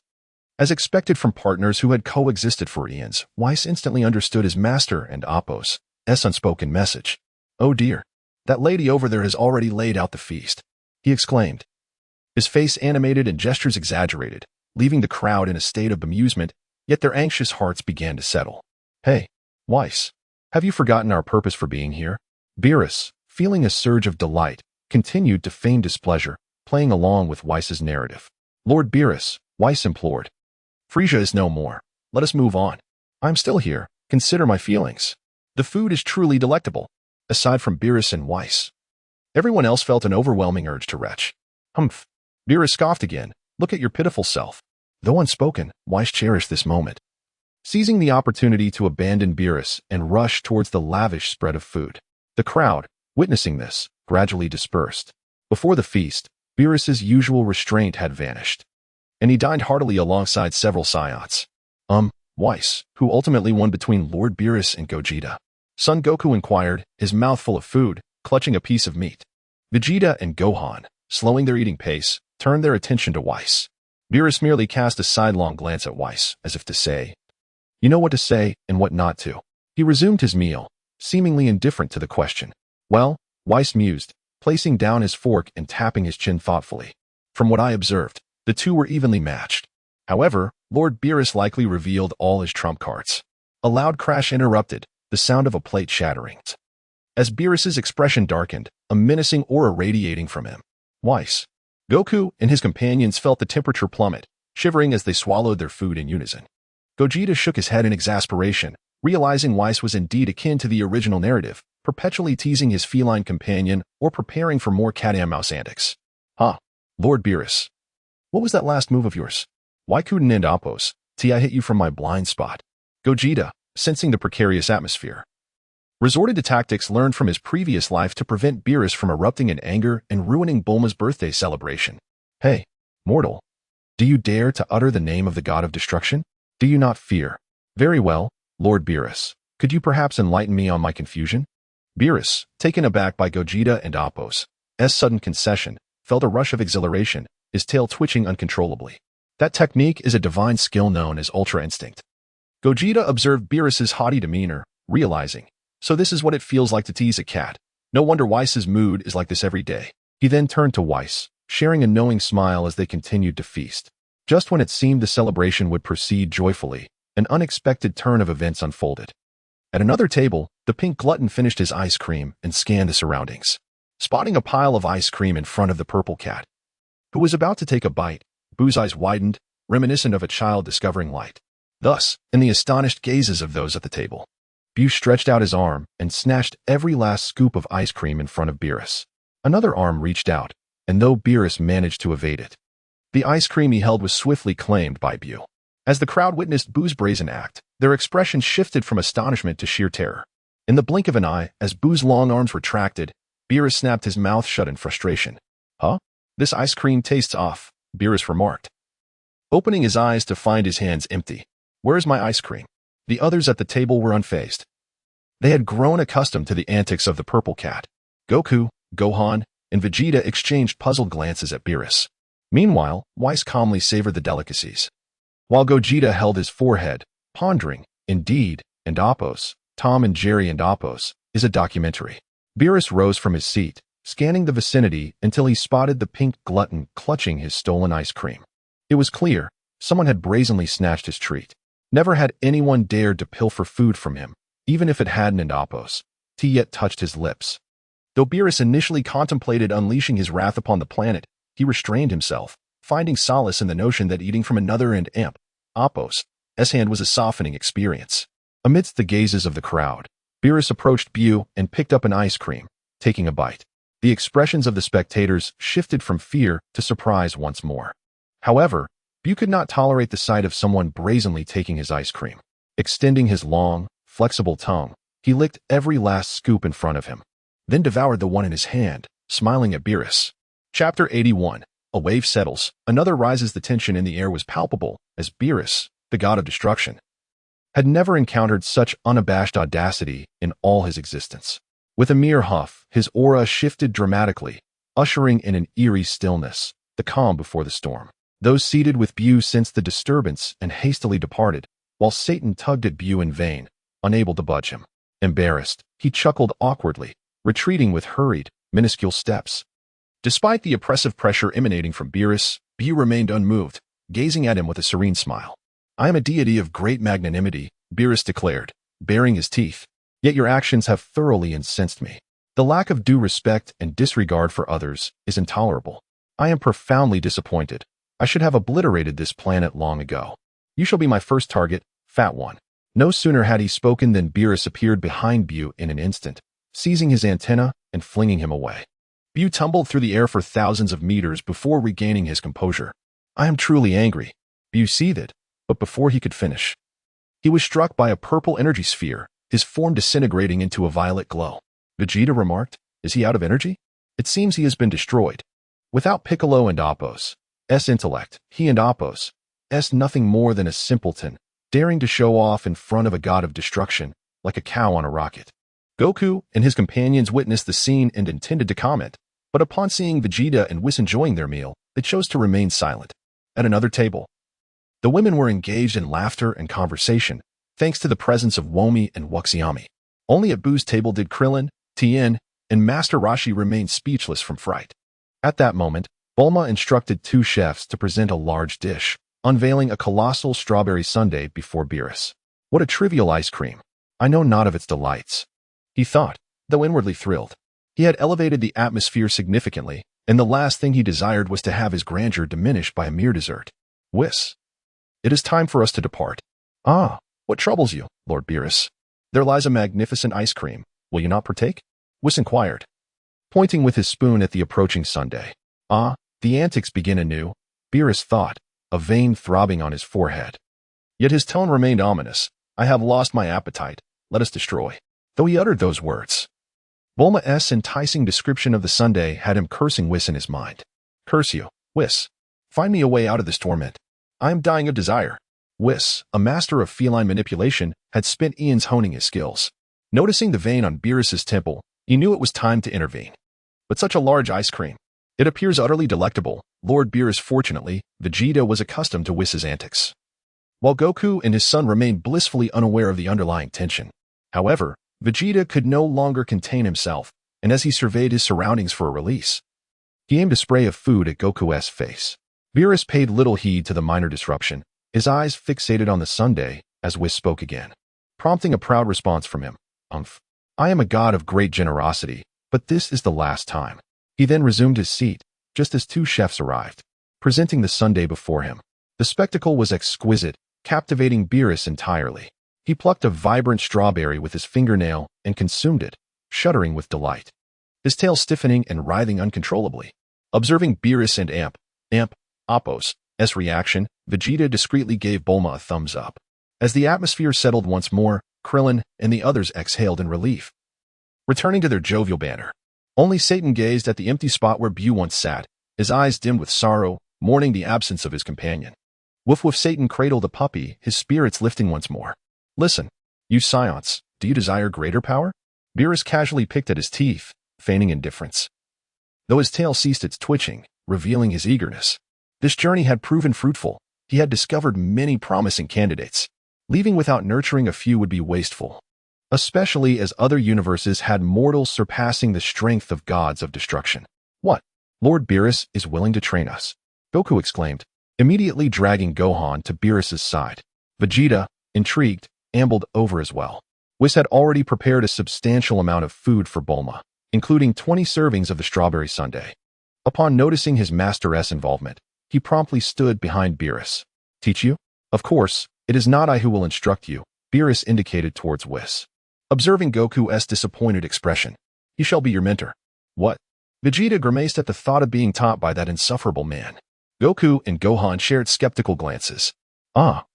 As expected from partners who had coexisted for eons, Weiss instantly understood his master and Apos' unspoken message. Oh dear, that lady over there has already laid out the feast, he exclaimed. His face animated and gestures exaggerated, leaving the crowd in a state of bemusement, yet their anxious hearts began to settle. Hey, Weiss, have you forgotten our purpose for being here? Beerus, feeling a surge of delight, continued to feign displeasure, playing along with Weiss's narrative. Lord Beerus, Weiss implored. Frieza is no more. Let us move on. I'm still here. Consider my feelings. The food is truly delectable, aside from Beerus and Weiss. Everyone else felt an overwhelming urge to retch. Humph. Beerus scoffed again. Look at your pitiful self. Though unspoken, Weiss cherished this moment, seizing the opportunity to abandon Beerus and rush towards the lavish spread of food. The crowd, witnessing this, gradually dispersed. Before the feast, Beerus's usual restraint had vanished, and he dined heartily alongside several Saiyans. Weiss, who ultimately won between Lord Beerus and Gogeta? Son Goku inquired, his mouth full of food, clutching a piece of meat. Vegeta and Gohan, slowing their eating pace, turned their attention to Weiss. Beerus merely cast a sidelong glance at Weiss, as if to say, you know what to say and what not to. He resumed his meal, seemingly indifferent to the question. Well, Weiss mused, placing down his fork and tapping his chin thoughtfully. From what I observed, the two were evenly matched. However, Lord Beerus likely revealed all his trump cards. A loud crash interrupted, the sound of a plate shattering. As Beerus's expression darkened, a menacing aura radiating from him. Weiss, Goku and his companions felt the temperature plummet, shivering as they swallowed their food in unison. Gogeta shook his head in exasperation, realizing Weiss was indeed akin to the original narrative, perpetually teasing his feline companion or preparing for more cat-and-mouse antics. Lord Beerus, what was that last move of yours? Why couldn't and Apos, I hit you from my blind spot? Gogeta, sensing the precarious atmosphere, resorted to tactics learned from his previous life to prevent Beerus from erupting in anger and ruining Bulma's birthday celebration. Hey, mortal, do you dare to utter the name of the god of destruction? Do you not fear? Very well, Lord Beerus, could you perhaps enlighten me on my confusion? Beerus, taken aback by Gogeta and Apos' sudden concession, felt a rush of exhilaration, his tail twitching uncontrollably. That technique is a divine skill known as Ultra Instinct. Gogeta observed Beerus's haughty demeanor, realizing, so this is what it feels like to tease a cat. No wonder Weiss's mood is like this every day. He then turned to Weiss, sharing a knowing smile as they continued to feast. Just when it seemed the celebration would proceed joyfully, an unexpected turn of events unfolded. At another table, the pink glutton finished his ice cream and scanned the surroundings. Spotting a pile of ice cream in front of the purple cat, who was about to take a bite, Boo's eyes widened, reminiscent of a child discovering light. Thus, in the astonished gazes of those at the table, Bu stretched out his arm and snatched every last scoop of ice cream in front of Beerus. Another arm reached out, and though Beerus managed to evade it, the ice cream he held was swiftly claimed by Bu. As the crowd witnessed Bu's brazen act, their expressions shifted from astonishment to sheer terror. In the blink of an eye, as Bu's long arms retracted, Beerus snapped his mouth shut in frustration. This ice cream tastes off, Beerus remarked, opening his eyes to find his hands empty. Where's my ice cream? The others at the table were unfazed. They had grown accustomed to the antics of the purple cat. Goku, Gohan, and Vegeta exchanged puzzled glances at Beerus. Meanwhile, Weiss calmly savored the delicacies, while Gogeta held his forehead, pondering. Indeed, and Apos, Tom and Jerry and Apos, is a documentary. Beerus rose from his seat, scanning the vicinity until he spotted the pink glutton clutching his stolen ice cream. It was clear, someone had brazenly snatched his treat. Never had anyone dared to pilfer food from him, even if it hadn't and Apos yet touched his lips. Though Beerus initially contemplated unleashing his wrath upon the planet, he restrained himself, finding solace in the notion that eating from another and Apos' hand was a softening experience. Amidst the gazes of the crowd, Beerus approached Bu and picked up an ice cream, taking a bite. The expressions of the spectators shifted from fear to surprise once more. However, Bu could not tolerate the sight of someone brazenly taking his ice cream. Extending his long, flexible tongue, he licked every last scoop in front of him, then devoured the one in his hand, smiling at Beerus. Chapter 81. A wave settles, another rises. The tension in the air was palpable, as Beerus, the god of destruction, had never encountered such unabashed audacity in all his existence. With a mere huff, his aura shifted dramatically, ushering in an eerie stillness, the calm before the storm. Those seated with Bu sensed the disturbance and hastily departed, while Satan tugged at Bu in vain, unable to budge him. Embarrassed, he chuckled awkwardly, retreating with hurried, minuscule steps. Despite the oppressive pressure emanating from Beerus, Bu remained unmoved, gazing at him with a serene smile. "I am a deity of great magnanimity," Beerus declared, baring his teeth. "Yet your actions have thoroughly incensed me. The lack of due respect and disregard for others is intolerable. I am profoundly disappointed. I should have obliterated this planet long ago. You shall be my first target, Fat One." No sooner had he spoken than Beerus appeared behind Bu in an instant, seizing his antenna and flinging him away. Bu tumbled through the air for thousands of meters before regaining his composure. "I am truly angry," Bu seethed, but before he could finish, he was struck by a purple energy sphere, his form disintegrating into a violet glow. Vegeta remarked, "Is he out of energy? It seems he has been destroyed." Without Piccolo and Appo's intellect, he and Appo's nothing more than a simpleton, daring to show off in front of a god of destruction, like a cow on a rocket. Goku and his companions witnessed the scene and intended to comment, but upon seeing Vegeta and Whis enjoying their meal, they chose to remain silent. At another table, the women were engaged in laughter and conversation, thanks to the presence of Womi and Wuxiami. Only at Bu's table did Krillin, Tien, and Master Roshi remain speechless from fright. At that moment, Bulma instructed two chefs to present a large dish, unveiling a colossal strawberry sundae before Beerus. "What a trivial ice cream. I know not of its delights," he thought, though inwardly thrilled. He had elevated the atmosphere significantly, and the last thing he desired was to have his grandeur diminished by a mere dessert. "Whis, it is time for us to depart." "Ah, what troubles you, Lord Beerus? There lies a magnificent ice cream. Will you not partake?" Whis inquired, pointing with his spoon at the approaching sundae. "Ah, the antics begin anew," Beerus thought, a vein throbbing on his forehead. Yet his tone remained ominous. "I have lost my appetite. Let us destroy." Though he uttered those words, Bulma's enticing description of the sundae had him cursing Whis in his mind. "Curse you, Whis. Find me a way out of this torment. I am dying of desire." Whis, a master of feline manipulation, had spent eons honing his skills. Noticing the vein on Beerus's temple, he knew it was time to intervene. "But such a large ice cream. It appears utterly delectable, Lord Beerus." Fortunately, Vegeta was accustomed to Whis's antics, while Goku and his son remained blissfully unaware of the underlying tension. However, Vegeta could no longer contain himself, and as he surveyed his surroundings for a release, he aimed a spray of food at Goku's face. Beerus paid little heed to the minor disruption, his eyes fixated on the sundae as Whis spoke again, prompting a proud response from him. "I am a god of great generosity, but this is the last time." He then resumed his seat, just as two chefs arrived, presenting the sundae before him. The spectacle was exquisite, captivating Beerus entirely. He plucked a vibrant strawberry with his fingernail and consumed it, shuddering with delight, his tail stiffening and writhing uncontrollably. Observing Beerus and Appo's reaction, Vegeta discreetly gave Bulma a thumbs up. As the atmosphere settled once more, Krillin and the others exhaled in relief, returning to their jovial banter. Only Satan gazed at the empty spot where Bu once sat, his eyes dimmed with sorrow, mourning the absence of his companion. Woof woof. Satan cradled the puppy, his spirits lifting once more. "Listen, you science, do you desire greater power?" Beerus casually picked at his teeth, feigning indifference, though his tail ceased its twitching, revealing his eagerness. This journey had proven fruitful. He had discovered many promising candidates. Leaving without nurturing a few would be wasteful, especially as other universes had mortals surpassing the strength of gods of destruction. "What? Lord Beerus is willing to train us?" Goku exclaimed, immediately dragging Gohan to Beerus's side. Vegeta, intrigued, ambled over as well. Whis had already prepared a substantial amount of food for Bulma, including 20 servings of the strawberry sundae. Upon noticing his master's involvement, he promptly stood behind Beerus. "Teach you? Of course, it is not I who will instruct you," Beerus indicated towards Whis. Observing Goku's disappointed expression, "He shall be your mentor." "What?" Vegeta grimaced at the thought of being taught by that insufferable man. Goku and Gohan shared skeptical glances. "Ah,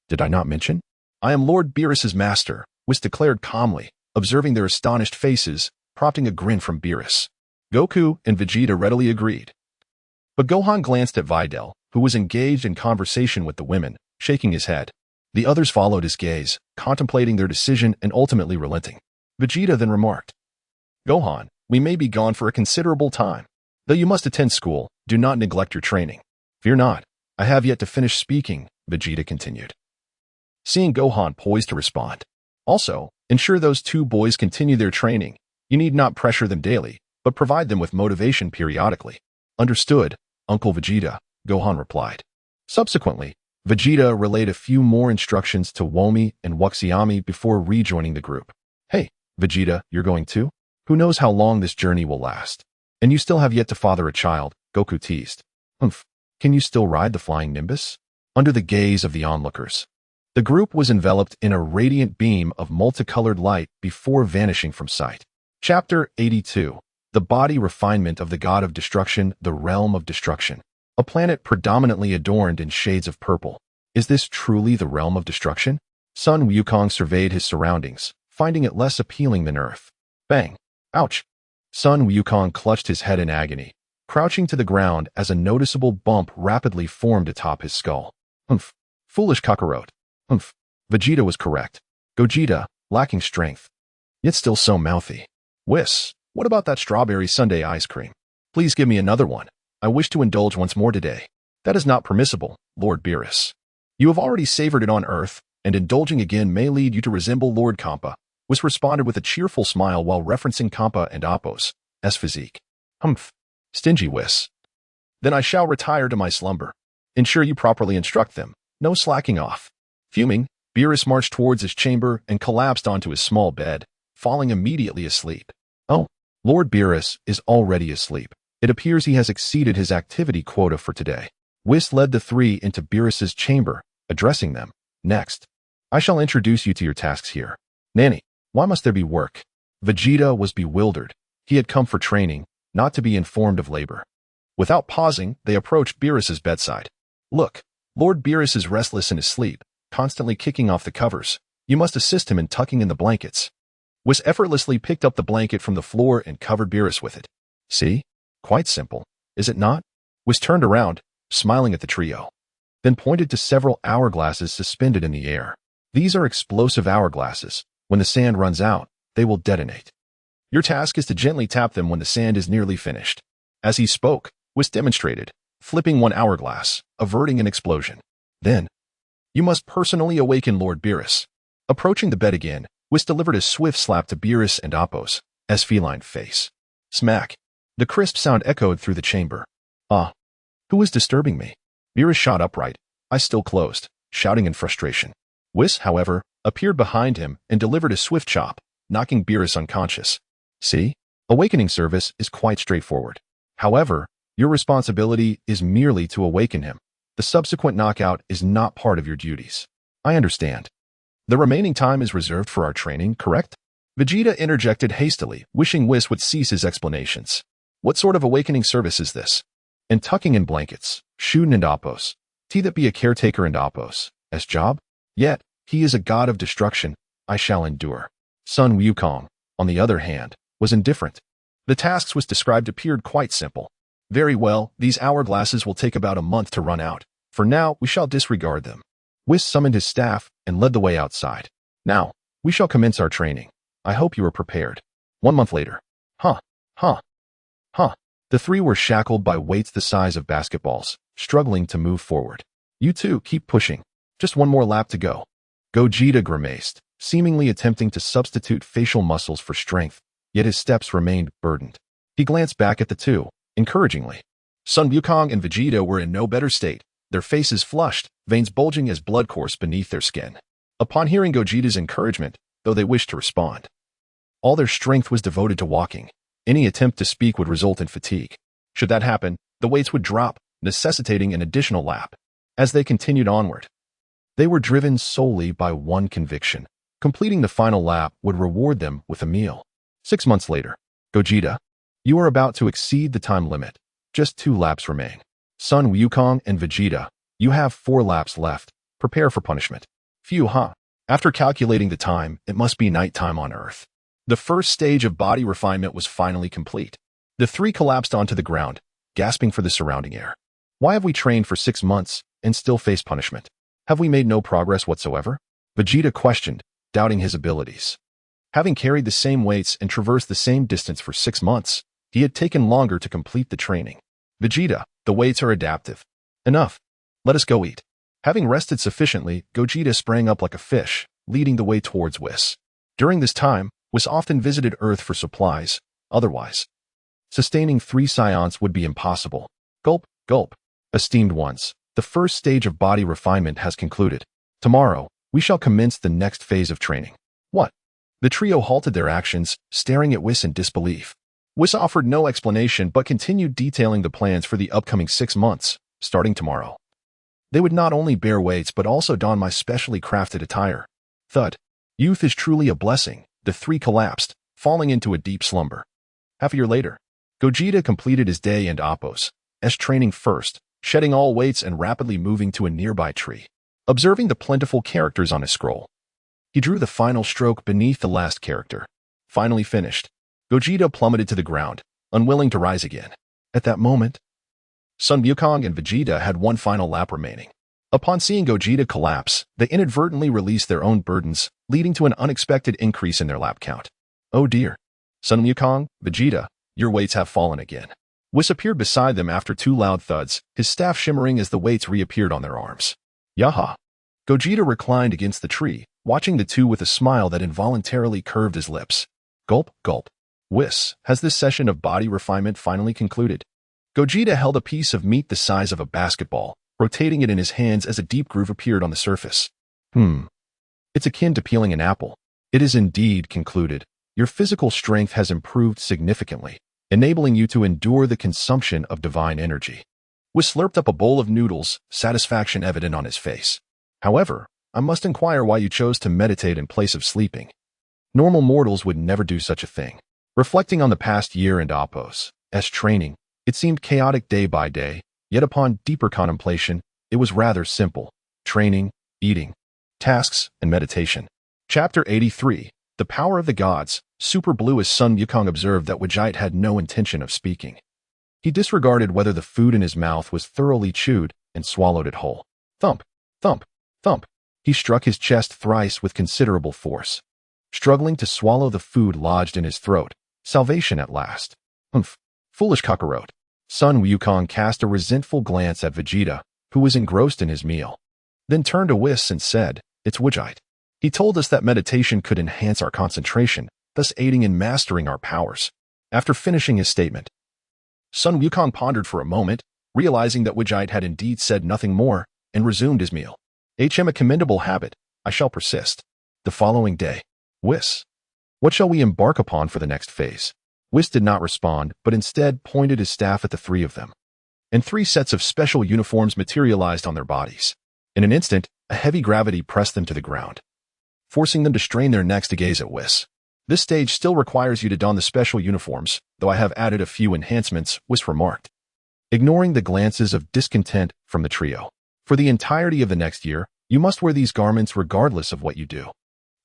did I not mention?" I am Lord Beerus's master, Whis declared calmly, observing their astonished faces, prompting a grin from Beerus. Goku and Vegeta readily agreed. But Gohan glanced at Videl, who was engaged in conversation with the women, shaking his head. The others followed his gaze, contemplating their decision and ultimately relenting. Vegeta then remarked, Gohan, we may be gone for a considerable time. Though you must attend school, do not neglect your training. Fear not, I have yet to finish speaking, Vegeta continued. Seeing Gohan poised to respond. Also, ensure those two boys continue their training. You need not pressure them daily, but provide them with motivation periodically. Understood, Uncle Vegeta, Gohan replied. Subsequently, Vegeta relayed a few more instructions to Womi and Wuxiami before rejoining the group. Hey, Vegeta, you're going too? Who knows how long this journey will last? And you still have yet to father a child, Goku teased. Can you still ride the flying Nimbus? Under the gaze of the onlookers. The group was enveloped in a radiant beam of multicolored light before vanishing from sight. Chapter 82. The Body Refinement of the God of Destruction, the Realm of Destruction. A planet predominantly adorned in shades of purple. Is this truly the realm of destruction? Sun Wukong surveyed his surroundings, finding it less appealing than Earth. Bang! Ouch! Sun Wukong clutched his head in agony, crouching to the ground as a noticeable bump rapidly formed atop his skull. Foolish Kakarot. Vegeta was correct. Gogeta, lacking strength. Yet still so mouthy. Whis, what about that strawberry sundae ice cream? Please give me another one. I wish to indulge once more today. That is not permissible, Lord Beerus. You have already savored it on Earth, and indulging again may lead you to resemble Lord Kampa, Whis responded with a cheerful smile while referencing Kampa and Appo's physique. Stingy Whis. Then I shall retire to my slumber. Ensure you properly instruct them. No slacking off. Fuming, Beerus marched towards his chamber and collapsed onto his small bed, falling immediately asleep. Oh, Lord Beerus is already asleep. It appears he has exceeded his activity quota for today. Whis led the three into Beerus's chamber, addressing them. Next, I shall introduce you to your tasks here. Nanny, why must there be work? Vegeta was bewildered. He had come for training, not to be informed of labor. Without pausing, they approached Beerus's bedside. Look, Lord Beerus is restless in his sleep, constantly kicking off the covers. You must assist him in tucking in the blankets. Whis effortlessly picked up the blanket from the floor and covered Beerus with it. See? Quite simple, is it not? Whis turned around, smiling at the trio, then pointed to several hourglasses suspended in the air. These are explosive hourglasses. When the sand runs out, they will detonate. Your task is to gently tap them when the sand is nearly finished. As he spoke, Whis demonstrated, flipping one hourglass, averting an explosion. Then, you must personally awaken Lord Beerus. Approaching the bed again, Whis delivered a swift slap to Beerus and Appo's feline face. Smack. The crisp sound echoed through the chamber. Who is disturbing me? Beerus shot upright, eyes still closed, shouting in frustration. Whis, however, appeared behind him and delivered a swift chop, knocking Beerus unconscious. See? Awakening service is quite straightforward. However, your responsibility is merely to awaken him. The subsequent knockout is not part of your duties. I understand. The remaining time is reserved for our training, correct? Vegeta interjected hastily, wishing Whis would cease his explanations. What sort of awakening service is this? And tucking in blankets, Xiuchen and Appo's. That be a caretaker and Appo's job? Yet, he is a god of destruction, I shall endure. Sun Wukong, on the other hand, was indifferent. The tasks Whis described appeared quite simple. Very well, these hourglasses will take about a month to run out. For now, we shall disregard them. Whis summoned his staff and led the way outside. Now, we shall commence our training. I hope you are prepared. 1 month later. The three were shackled by weights the size of basketballs, struggling to move forward. You two, keep pushing. Just one more lap to go. Gogeta grimaced, seemingly attempting to substitute facial muscles for strength, yet his steps remained burdened. He glanced back at the two, encouragingly. Sun Wukong and Vegeta were in no better state, their faces flushed, veins bulging as blood coursed beneath their skin. Upon hearing Gogeta's encouragement, though they wished to respond, all their strength was devoted to walking. Any attempt to speak would result in fatigue. Should that happen, the weights would drop, necessitating an additional lap. As they continued onward, they were driven solely by one conviction. Completing the final lap would reward them with a meal. 6 months later. Gogeta, you are about to exceed the time limit. Just 2 laps remain. Sun Wukong and Vegeta, you have 4 laps left. Prepare for punishment. Phew, huh? After calculating the time, it must be nighttime on Earth. The first stage of body refinement was finally complete. The three collapsed onto the ground, gasping for the surrounding air. Why have we trained for 6 months and still face punishment? Have we made no progress whatsoever? Vegeta questioned, doubting his abilities. Having carried the same weights and traversed the same distance for 6 months, he had taken longer to complete the training. Vegeta, the weights are adaptive. Enough. Let us go eat. Having rested sufficiently, Gogeta sprang up like a fish, leading the way towards Whis. During this time, Whis often visited Earth for supplies. Otherwise, sustaining 3 Saions would be impossible. Gulp, gulp. Esteemed ones, the first stage of body refinement has concluded. Tomorrow, we shall commence the next phase of training. What? The trio halted their actions, staring at Whis in disbelief. Whis offered no explanation but continued detailing the plans for the upcoming 6 months, starting tomorrow. They would not only bear weights but also don my specially crafted attire. Thud. Youth is truly a blessing. The three collapsed, falling into a deep slumber. Half a year later, Gogeta completed his day and Appo's training first, shedding all weights and rapidly moving to a nearby tree. Observing the plentiful characters on his scroll, he drew the final stroke beneath the last character. Finally finished, Gogeta plummeted to the ground, unwilling to rise again. At that moment, Sun Wukong and Vegeta had one final lap remaining. Upon seeing Gogeta collapse, they inadvertently released their own burdens, leading to an unexpected increase in their lap count. Oh dear. Sun Wukong, Vegeta, your weights have fallen again. Whis appeared beside them after 2 loud thuds, his staff shimmering as the weights reappeared on their arms. Yaha. Gogeta reclined against the tree, watching the two with a smile that involuntarily curved his lips. Gulp, gulp. Whis, has this session of body refinement finally concluded? Gogeta held a piece of meat the size of a basketball, rotating it in his hands as a deep groove appeared on the surface. It's akin to peeling an apple. It is indeed concluded. Your physical strength has improved significantly, enabling you to endure the consumption of divine energy. Whis slurped up a bowl of noodles, satisfaction evident on his face. However, I must inquire why you chose to meditate in place of sleeping. Normal mortals would never do such a thing. Reflecting on the past year and Appo's training, it seemed chaotic day by day, yet upon deeper contemplation, it was rather simple. Training, eating, tasks, and meditation. Chapter 83, The Power of the Gods. Super Blue as Sun Wukong observed that Vegeta had no intention of speaking. He disregarded whether the food in his mouth was thoroughly chewed and swallowed it whole. Thump, thump, thump. He struck his chest thrice with considerable force. Struggling to swallow the food lodged in his throat. Salvation at last. Humph. Foolish cockroach. Sun Wukong cast a resentful glance at Vegeta, who was engrossed in his meal. Then turned to Whis and said, It's Vegeta. He told us that meditation could enhance our concentration, thus aiding in mastering our powers. After finishing his statement, Sun Wukong pondered for a moment, realizing that Vegeta had indeed said nothing more, and resumed his meal. A commendable habit. I shall persist. The following day, Whis. What shall we embark upon for the next phase? Whis did not respond, but instead pointed his staff at the three of them. And 3 sets of special uniforms materialized on their bodies. In an instant, a heavy gravity pressed them to the ground, forcing them to strain their necks to gaze at Whis. This stage still requires you to don the special uniforms, though I have added a few enhancements, Whis remarked, ignoring the glances of discontent from the trio. For the entirety of the next year, you must wear these garments regardless of what you do.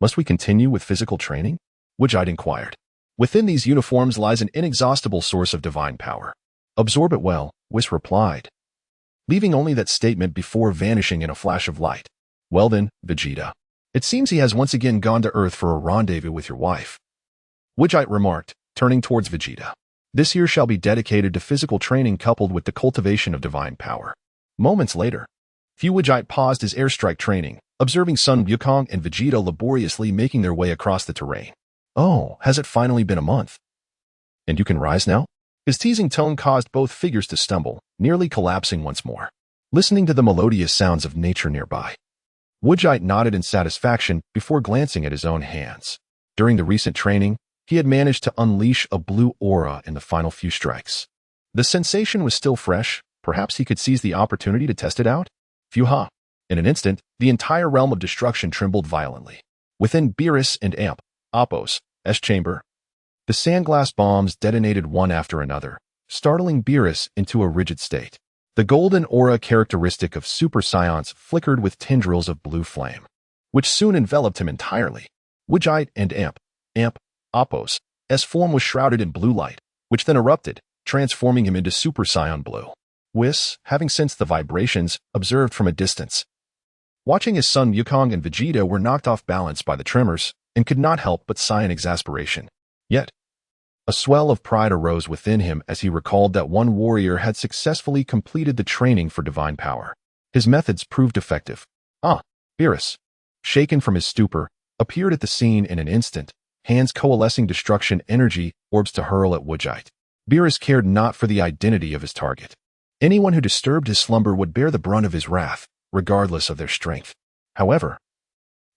Must we continue with physical training? Vegeta inquired. Within these uniforms lies an inexhaustible source of divine power. Absorb it well, Whis replied, leaving only that statement before vanishing in a flash of light. Well then, Vegeta. It seems he has once again gone to Earth for a rendezvous with your wife. Vegeta remarked, turning towards Vegeta. This year shall be dedicated to physical training coupled with the cultivation of divine power. Moments later, Vegeta paused his airstrike training, observing Sun Wukong and Vegeta laboriously making their way across the terrain. Oh, has it finally been a month? And you can rise now? His teasing tone caused both figures to stumble, nearly collapsing once more, listening to the melodious sounds of nature nearby. Vegeta nodded in satisfaction before glancing at his own hands. During the recent training, he had managed to unleash a blue aura in the final few strikes. The sensation was still fresh. Perhaps he could seize the opportunity to test it out? Phew-ha. In an instant, the entire realm of destruction trembled violently. Within Beerus and Appo's chamber, the sandglass bombs detonated one after another, startling Beerus into a rigid state. The golden aura characteristic of Super Saions flickered with tendrils of blue flame. which soon enveloped him entirely. Vegeta and Amp, Appo's form was shrouded in blue light, which then erupted, transforming him into Super Saiyan Blue. Whis, having sensed the vibrations, observed from a distance. Watching his son Wukong and Vegeta were knocked off balance by the tremors, and could not help but sigh in exasperation. Yet, a swell of pride arose within him as he recalled that one warrior had successfully completed the training for divine power. His methods proved effective. Beerus, shaken from his stupor, appeared at the scene in an instant, hands coalescing destruction energy orbs to hurl at Vegeta. Beerus cared not for the identity of his target. Anyone who disturbed his slumber would bear the brunt of his wrath, regardless of their strength. However,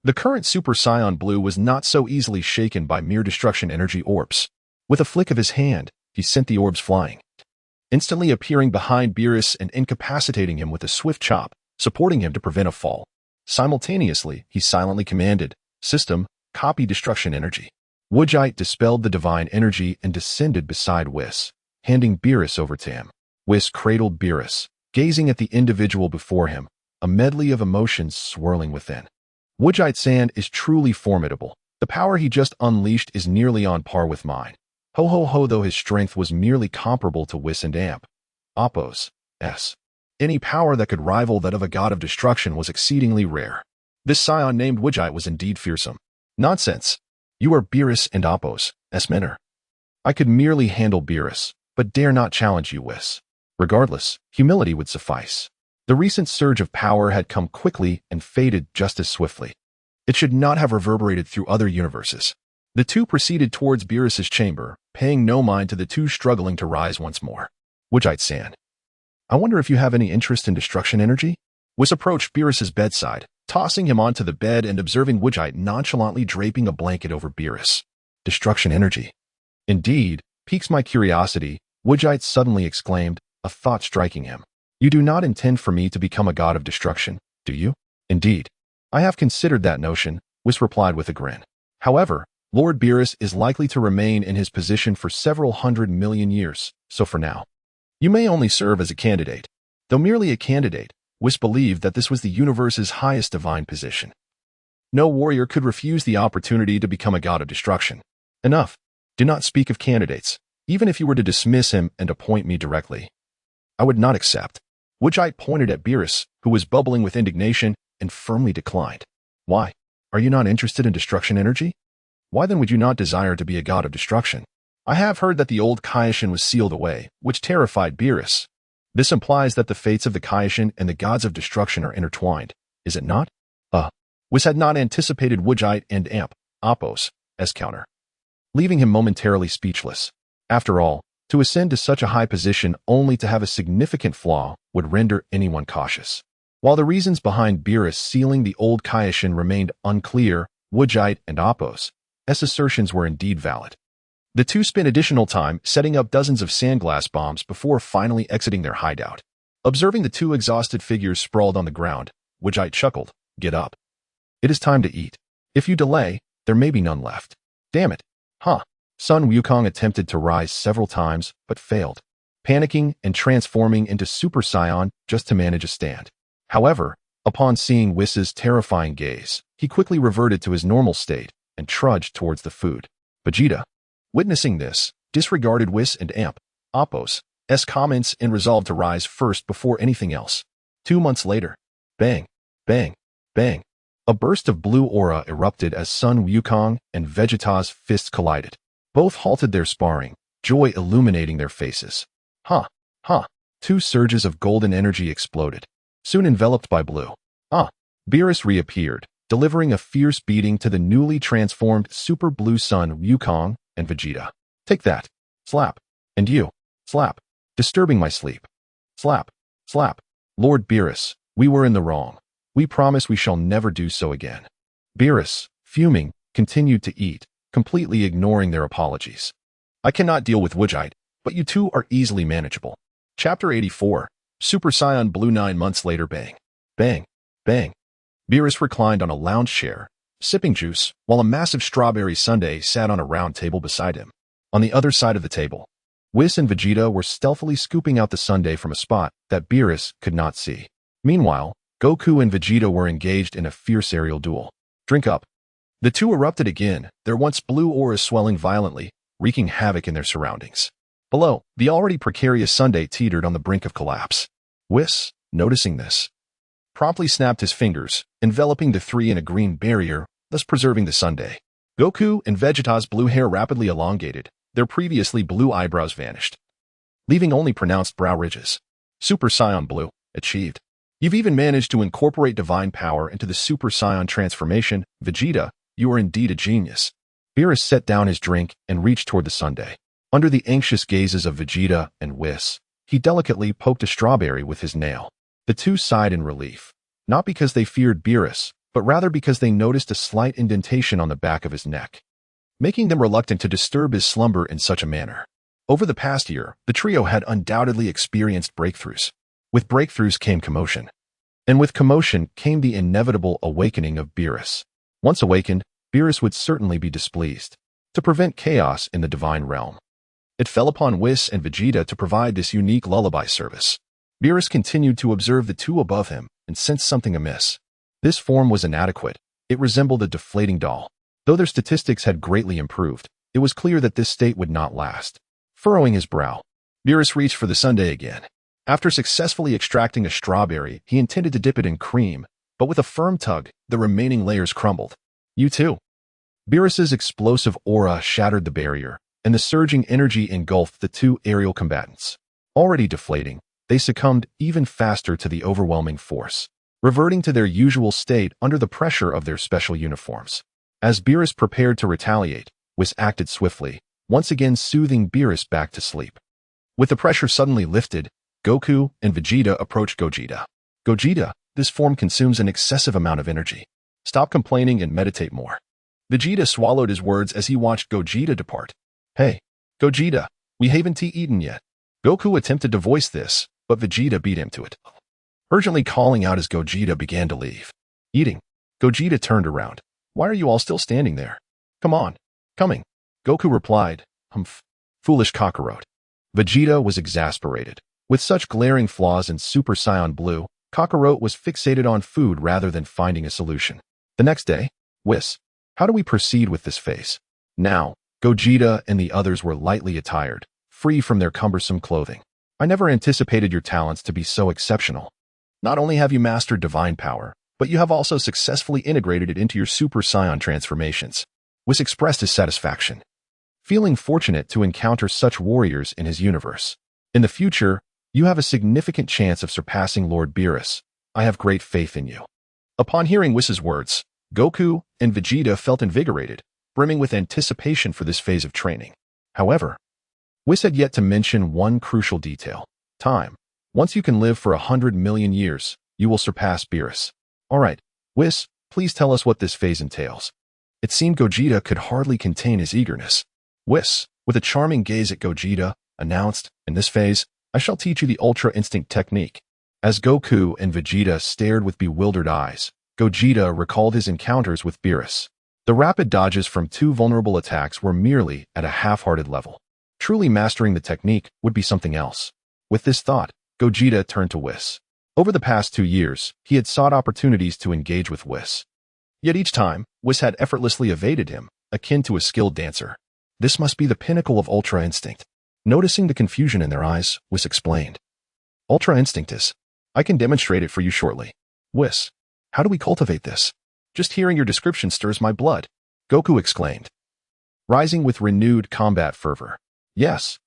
the current Super Saiyan Blue was not so easily shaken by mere destruction energy orbs. With a flick of his hand, he sent the orbs flying, instantly appearing behind Beerus and incapacitating him with a swift chop, supporting him to prevent a fall. Simultaneously, he silently commanded, "System, copy destruction energy." Vegeta dispelled the divine energy and descended beside Whis, handing Beerus over to him. Whis cradled Beerus, gazing at the individual before him, a medley of emotions swirling within. Vegeta-san is truly formidable. The power he just unleashed is nearly on par with mine. Ho ho ho, though his strength was merely comparable to Whis and Appo's. Any power that could rival that of a god of destruction was exceedingly rare. This scion named Vegeta was indeed fearsome. Nonsense. You are Beerus and Appo's mentor. I could merely handle Beerus, but dare not challenge you, Whis. Regardless, humility would suffice. The recent surge of power had come quickly and faded just as swiftly. It should not have reverberated through other universes. The two proceeded towards Beerus's chamber, paying no mind to the two struggling to rise once more. Vegeta-san, I wonder if you have any interest in destruction energy? Whis approached Beerus's bedside, tossing him onto the bed and observing Vegeta nonchalantly draping a blanket over Beerus. Destruction energy. Indeed, piques my curiosity, Vegeta suddenly exclaimed, a thought striking him. You do not intend for me to become a god of destruction, do you? Indeed. I have considered that notion, Whis replied with a grin. However, Lord Beerus is likely to remain in his position for several 100 million years, so for now, you may only serve as a candidate. Though merely a candidate, Whis believed that this was the universe's highest divine position. No warrior could refuse the opportunity to become a god of destruction. Enough. Do not speak of candidates. Even if you were to dismiss him and appoint me directly, I would not accept. Vegeta pointed at Beerus, who was bubbling with indignation, and firmly declined. Why? Are you not interested in destruction energy? Why then would you not desire to be a god of destruction? I have heard that the old Kaishin was sealed away, which terrified Beerus. This implies that the fates of the Kaishin and the gods of destruction are intertwined, is it not? Whis had not anticipated Vegeta and Appo's counter, leaving him momentarily speechless. After all, to ascend to such a high position only to have a significant flaw would render anyone cautious. While the reasons behind Beerus sealing the old Kaishin remained unclear, Vegeta and Appo's assertions were indeed valid. The two spent additional time setting up dozens of sandglass bombs before finally exiting their hideout. Observing the two exhausted figures sprawled on the ground, Vegeta chuckled, Get up. It is time to eat. If you delay, there may be none left. Damn it. Son Wukong attempted to rise several times, but failed, panicking and transforming into Super Saiyan just to manage a stand. However, upon seeing Whis's terrifying gaze, he quickly reverted to his normal state and trudged towards the food. Vegeta, witnessing this, disregarded Whis and Appo's comments and resolved to rise first before anything else. 2 months later, bang, bang, bang, a burst of blue aura erupted as Son Wukong and Vegeta's fists collided. Both halted their sparring, joy illuminating their faces. Two surges of golden energy exploded, soon enveloped by blue. Beerus reappeared, delivering a fierce beating to the newly transformed Super Blue Son Wukong and Vegeta. Take that. Slap. And you. Slap. Disturbing my sleep. Slap. Slap. Lord Beerus, we were in the wrong. We promise we shall never do so again. Beerus, fuming, continued to eat, completely ignoring their apologies. I cannot deal with Vegeta, but you two are easily manageable. Chapter 84. Super Saiyan Blue 9 months later. Bang. Bang. Bang. Beerus reclined on a lounge chair, sipping juice, while a massive strawberry sundae sat on a round table beside him. On the other side of the table, Whis and Vegeta were stealthily scooping out the sundae from a spot that Beerus could not see. Meanwhile, Goku and Vegeta were engaged in a fierce aerial duel. Drink up. The two erupted again, their once blue auras swelling violently, wreaking havoc in their surroundings. Below, the already precarious sundae teetered on the brink of collapse. Whis, noticing this, promptly snapped his fingers, enveloping the three in a green barrier, thus preserving the sundae. Goku and Vegeta's blue hair rapidly elongated, their previously blue eyebrows vanished, leaving only pronounced brow ridges. Super Saiyan Blue, achieved. You've even managed to incorporate divine power into the Super Saiyan transformation. Vegeta, you are indeed a genius. Beerus set down his drink and reached toward the sundae. Under the anxious gazes of Vegeta and Whis, he delicately poked a strawberry with his nail. The two sighed in relief, not because they feared Beerus, but rather because they noticed a slight indentation on the back of his neck, making them reluctant to disturb his slumber in such a manner. Over the past year, the trio had undoubtedly experienced breakthroughs. With breakthroughs came commotion. And with commotion came the inevitable awakening of Beerus. Once awakened, Beerus would certainly be displeased. To prevent chaos in the divine realm, it fell upon Whis and Vegeta to provide this unique lullaby service. Beerus continued to observe the two above him and sensed something amiss. This form was inadequate. It resembled a deflating doll. Though their statistics had greatly improved, it was clear that this state would not last. Furrowing his brow, Beerus reached for the sundae again. After successfully extracting a strawberry, he intended to dip it in cream, but with a firm tug, the remaining layers crumbled. You too. Beerus's explosive aura shattered the barrier, and the surging energy engulfed the two aerial combatants. Already deflating, they succumbed even faster to the overwhelming force, reverting to their usual state under the pressure of their special uniforms. As Beerus prepared to retaliate, Whis acted swiftly, once again soothing Beerus back to sleep. With the pressure suddenly lifted, Goku and Vegeta approached Gogeta. Gogeta, this form consumes an excessive amount of energy. Stop complaining and meditate more. Vegeta swallowed his words as he watched Gogeta depart. Hey, Gogeta, we haven't eaten yet. Goku attempted to voice this, but Vegeta beat him to it, urgently calling out as Gogeta began to leave. Eating. Gogeta turned around. Why are you all still standing there? Come on. Coming. Goku replied, Humph. Foolish cockroach. Vegeta was exasperated. With such glaring flaws in Super Saiyan Blue, Kakarot was fixated on food rather than finding a solution. The next day, Whis, how do we proceed with this phase? Now, Gogeta and the others were lightly attired, free from their cumbersome clothing. I never anticipated your talents to be so exceptional. Not only have you mastered divine power, but you have also successfully integrated it into your Super Saiyan transformations. Whis expressed his satisfaction, feeling fortunate to encounter such warriors in his universe. In the future, you have a significant chance of surpassing Lord Beerus. I have great faith in you. Upon hearing Whis's words, Goku and Vegeta felt invigorated, brimming with anticipation for this phase of training. However, Whis had yet to mention one crucial detail. Time. Once you can live for 100 million years, you will surpass Beerus. Alright, Whis, please tell us what this phase entails. It seemed Gogeta could hardly contain his eagerness. Whis, with a charming gaze at Gogeta, announced, in this phase, I shall teach you the Ultra Instinct technique. As Goku and Vegeta stared with bewildered eyes, Gogeta recalled his encounters with Beerus. The rapid dodges from two vulnerable attacks were merely at a half-hearted level. Truly mastering the technique would be something else. With this thought, Gogeta turned to Whis. Over the past 2 years, he had sought opportunities to engage with Whis. Yet each time, Whis had effortlessly evaded him, akin to a skilled dancer. This must be the pinnacle of Ultra Instinct. Noticing the confusion in their eyes, Whis explained. Ultra Instinct is. I can demonstrate it for you shortly. Whis, how do we cultivate this? Just hearing your description stirs my blood, Goku exclaimed, rising with renewed combat fervor. Yes,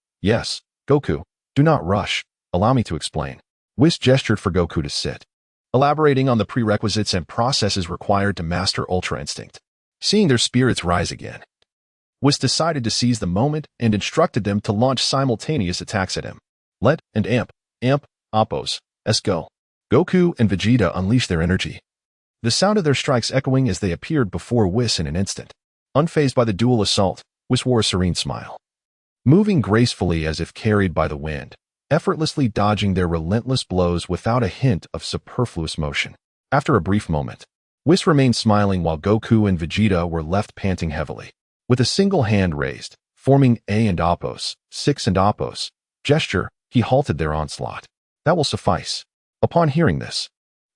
Goku, do not rush. Allow me to explain. Whis gestured for Goku to sit, elaborating on the prerequisites and processes required to master Ultra Instinct. Seeing their spirits rise again, Whis decided to seize the moment and instructed them to launch simultaneous attacks at him. Let and amp, oppos, let's go. Goku and Vegeta unleashed their energy, the sound of their strikes echoing as they appeared before Whis in an instant. Unfazed by the dual assault, Whis wore a serene smile, moving gracefully as if carried by the wind, effortlessly dodging their relentless blows without a hint of superfluous motion. After a brief moment, Whis remained smiling while Goku and Vegeta were left panting heavily. With a single hand raised, forming A and Oppos, 6 and Oppos, gesture, he halted their onslaught. That will suffice. Upon hearing this,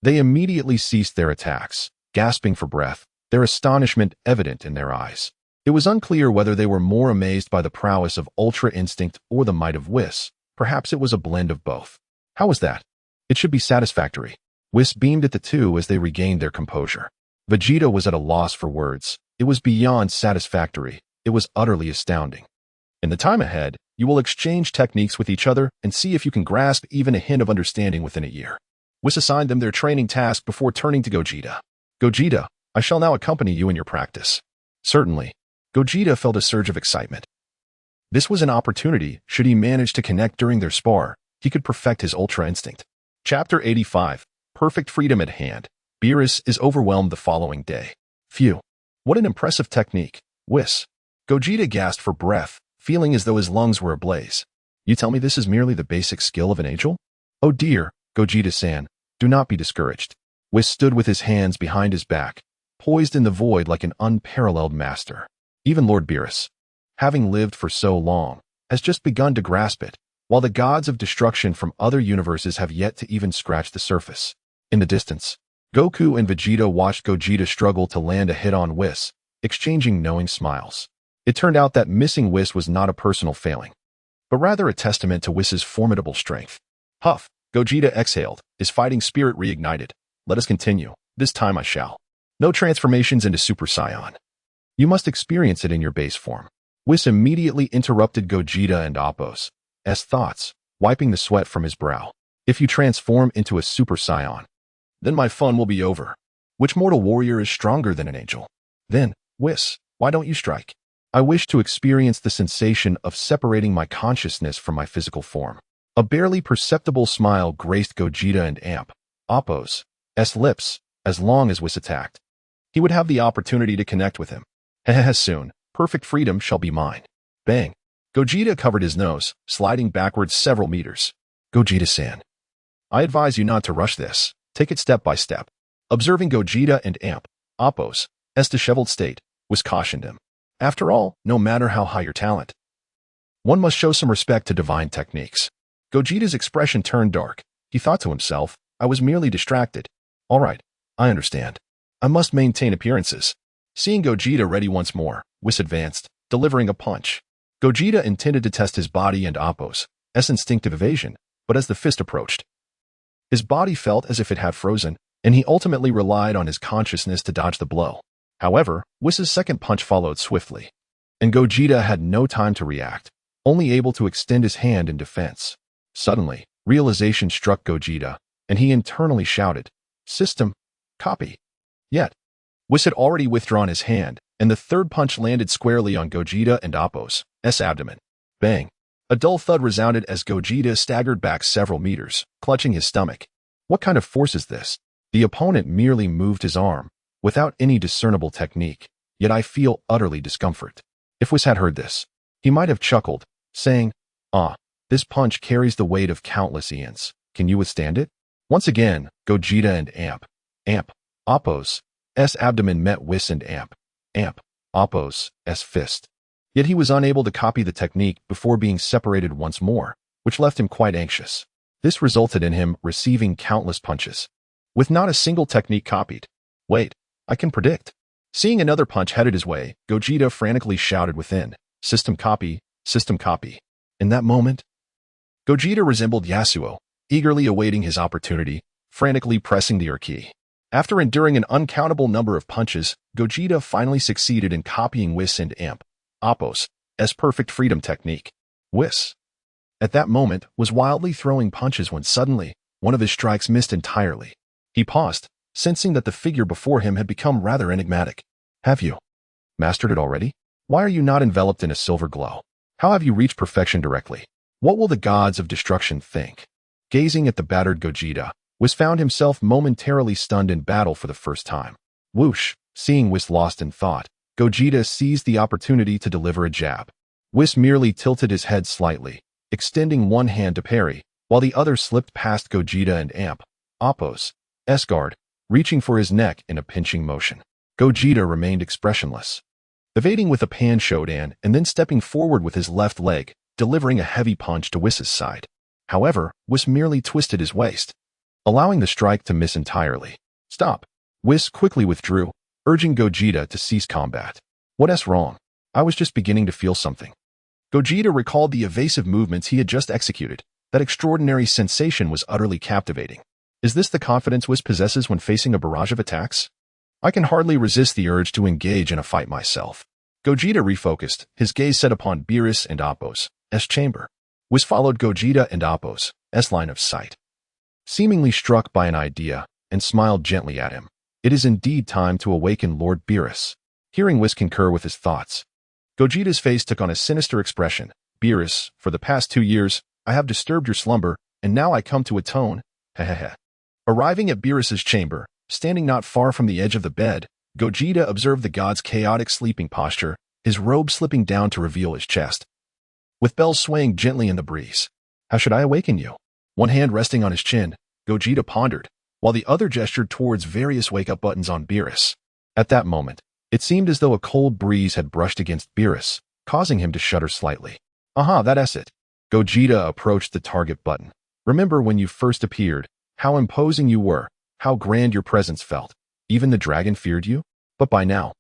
they immediately ceased their attacks, gasping for breath, their astonishment evident in their eyes. It was unclear whether they were more amazed by the prowess of Ultra Instinct or the might of Whis. Perhaps it was a blend of both. How was that? It should be satisfactory. Whis beamed at the two as they regained their composure. Vegeta was at a loss for words. It was beyond satisfactory. It was utterly astounding. In the time ahead, you will exchange techniques with each other and see if you can grasp even a hint of understanding within a year. Whis assigned them their training task before turning to Gogeta. Gogeta, I shall now accompany you in your practice. Certainly. Gogeta felt a surge of excitement. This was an opportunity. Should he manage to connect during their spar, he could perfect his Ultra Instinct. Chapter 85. Perfect freedom at hand. Beerus is overwhelmed the following day. Phew. What an impressive technique. Whis. Gogeta gasped for breath, feeling as though his lungs were ablaze. You tell me this is merely the basic skill of an angel? Oh dear, Gogeta-san, do not be discouraged. Whis stood with his hands behind his back, poised in the void like an unparalleled master. Even Lord Beerus, having lived for so long, has just begun to grasp it, while the gods of destruction from other universes have yet to even scratch the surface. In the distance, Goku and Vegeta watched Gogeta struggle to land a hit on Whis, exchanging knowing smiles. It turned out that missing Whis was not a personal failing, but rather a testament to Whis' formidable strength. Huff, Gogeta exhaled, his fighting spirit reignited. Let us continue. This time I shall. No transformations into Super Saiyan. You must experience it in your base form. Whis immediately interrupted Gogeta and Appo's thoughts, wiping the sweat from his brow. If you transform into a Super Saiyan, then my fun will be over. Which mortal warrior is stronger than an angel? Then, Whis, why don't you strike? I wish to experience the sensation of separating my consciousness from my physical form. A barely perceptible smile graced Gogeta and Appo's lips as long as Whis attacked. He would have the opportunity to connect with him. Soon, perfect freedom shall be mine. Bang. Gogeta covered his nose, sliding backwards several meters. Gogeta-san, I advise you not to rush this. Take it step by step. Observing Gogeta and Appo's disheveled state, Whis cautioned him. After all, no matter how high your talent, one must show some respect to divine techniques. Gogeta's expression turned dark. He thought to himself, I was merely distracted. All right, I understand. I must maintain appearances. Seeing Gogeta ready once more, Whis advanced, delivering a punch. Gogeta intended to test his body and Appo's instinctive evasion, but as the fist approached, his body felt as if it had frozen, and he ultimately relied on his consciousness to dodge the blow. However, Whis' second punch followed swiftly, and Gogeta had no time to react, only able to extend his hand in defense. Suddenly, realization struck Gogeta, and he internally shouted, System, copy. Yet, Whis had already withdrawn his hand, and the third punch landed squarely on Gogeta and Appo's abdomen. Bang! A dull thud resounded as Gogeta staggered back several meters, clutching his stomach. What kind of force is this? The opponent merely moved his arm, without any discernible technique, yet I feel utterly discomfort. If Whis had heard this, he might have chuckled, saying, this punch carries the weight of countless eons. Can you withstand it? Once again, Gogeta and Appo's abdomen met Whis and Appo's fist. Yet he was unable to copy the technique before being separated once more, which left him quite anxious. This resulted in him receiving countless punches, with not a single technique copied. Wait, I can predict. Seeing another punch headed his way, Gogeta frantically shouted within, System copy, system copy. In that moment, Gogeta resembled Yasuo, eagerly awaiting his opportunity, frantically pressing the R key. After enduring an uncountable number of punches, Gogeta finally succeeded in copying Whis and Appo's perfect freedom technique. Whis, at that moment, was wildly throwing punches when suddenly, one of his strikes missed entirely. He paused, sensing that the figure before him had become rather enigmatic. Have you mastered it already? Why are you not enveloped in a silver glow? How have you reached perfection directly? What will the gods of destruction think? Gazing at the battered Gogeta, Whis found himself momentarily stunned in battle for the first time. Whoosh! Seeing Whis lost in thought, Gogeta seized the opportunity to deliver a jab. Whis merely tilted his head slightly, extending one hand to parry, while the other slipped past Gogeta and Appo's guard, reaching for his neck in a pinching motion. Gogeta remained expressionless, evading with a pan shodan and then stepping forward with his left leg, delivering a heavy punch to Whis' side. However, Whis merely twisted his waist, allowing the strike to miss entirely. Stop! Whis quickly withdrew, urging Gogeta to cease combat. What's wrong? I was just beginning to feel something. Gogeta recalled the evasive movements he had just executed. That extraordinary sensation was utterly captivating. Is this the confidence Whis possesses when facing a barrage of attacks? I can hardly resist the urge to engage in a fight myself. Gogeta refocused, his gaze set upon Beerus and Appo's chamber. Whis followed Gogeta and Appo's line of sight, seemingly struck by an idea, and smiled gently at him. It is indeed time to awaken Lord Beerus. Hearing Whis concur with his thoughts, Gogeta's face took on a sinister expression. Beerus, for the past 2 years, I have disturbed your slumber, and now I come to atone. Hehehe. Arriving at Beerus's chamber, standing not far from the edge of the bed, Gogeta observed the god's chaotic sleeping posture, his robe slipping down to reveal his chest, with bells swaying gently in the breeze. How should I awaken you? One hand resting on his chin, Gogeta pondered, while the other gestured towards various wake-up buttons on Beerus. At that moment, it seemed as though a cold breeze had brushed against Beerus, causing him to shudder slightly. Aha, that's it. Gogeta approached the target button. Remember when you first appeared, how imposing you were, how grand your presence felt. Even the dragon feared you? But by now,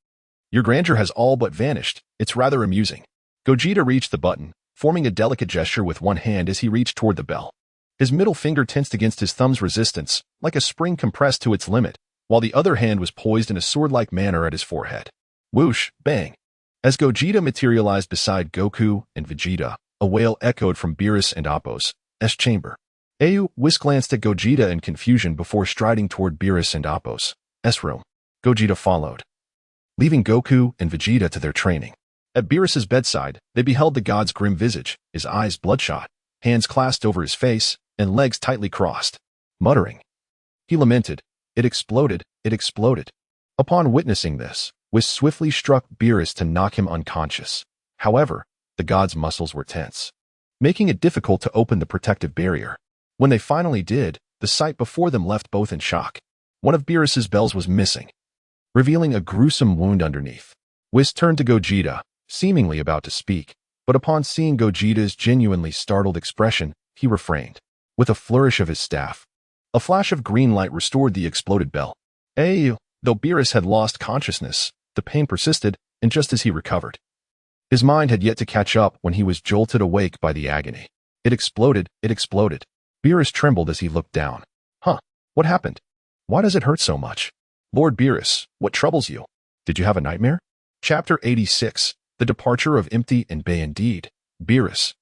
your grandeur has all but vanished. It's rather amusing. Gogeta reached the button, forming a delicate gesture with one hand as he reached toward the bell. His middle finger tensed against his thumb's resistance, like a spring compressed to its limit, while the other hand was poised in a sword-like manner at his forehead. Whoosh, bang. As Gogeta materialized beside Goku and Vegeta, a wail echoed from Beerus and Appo's chamber. Whis glanced at Gogeta in confusion before striding toward Beerus and Appo's room. Gogeta followed, leaving Goku and Vegeta to their training. At Beerus's bedside, they beheld the god's grim visage, his eyes bloodshot, hands clasped over his face, and legs tightly crossed. Muttering, he lamented, It exploded. Upon witnessing this, Whis swiftly struck Beerus to knock him unconscious. However, the god's muscles were tense, making it difficult to open the protective barrier. When they finally did, the sight before them left both in shock. One of Beerus's bells was missing, revealing a gruesome wound underneath. Whis turned to Gogeta, seemingly about to speak, but upon seeing Gogeta's genuinely startled expression, he refrained. With a flourish of his staff, a flash of green light restored the exploded bell. Though Beerus had lost consciousness, the pain persisted, and just as he recovered, his mind had yet to catch up when he was jolted awake by the agony. It exploded. Beerus trembled as he looked down. What happened? Why does it hurt so much? Lord Beerus, what troubles you? Did you have a nightmare? Chapter 86, The Departure of Empty and Bay. Indeed, Beerus,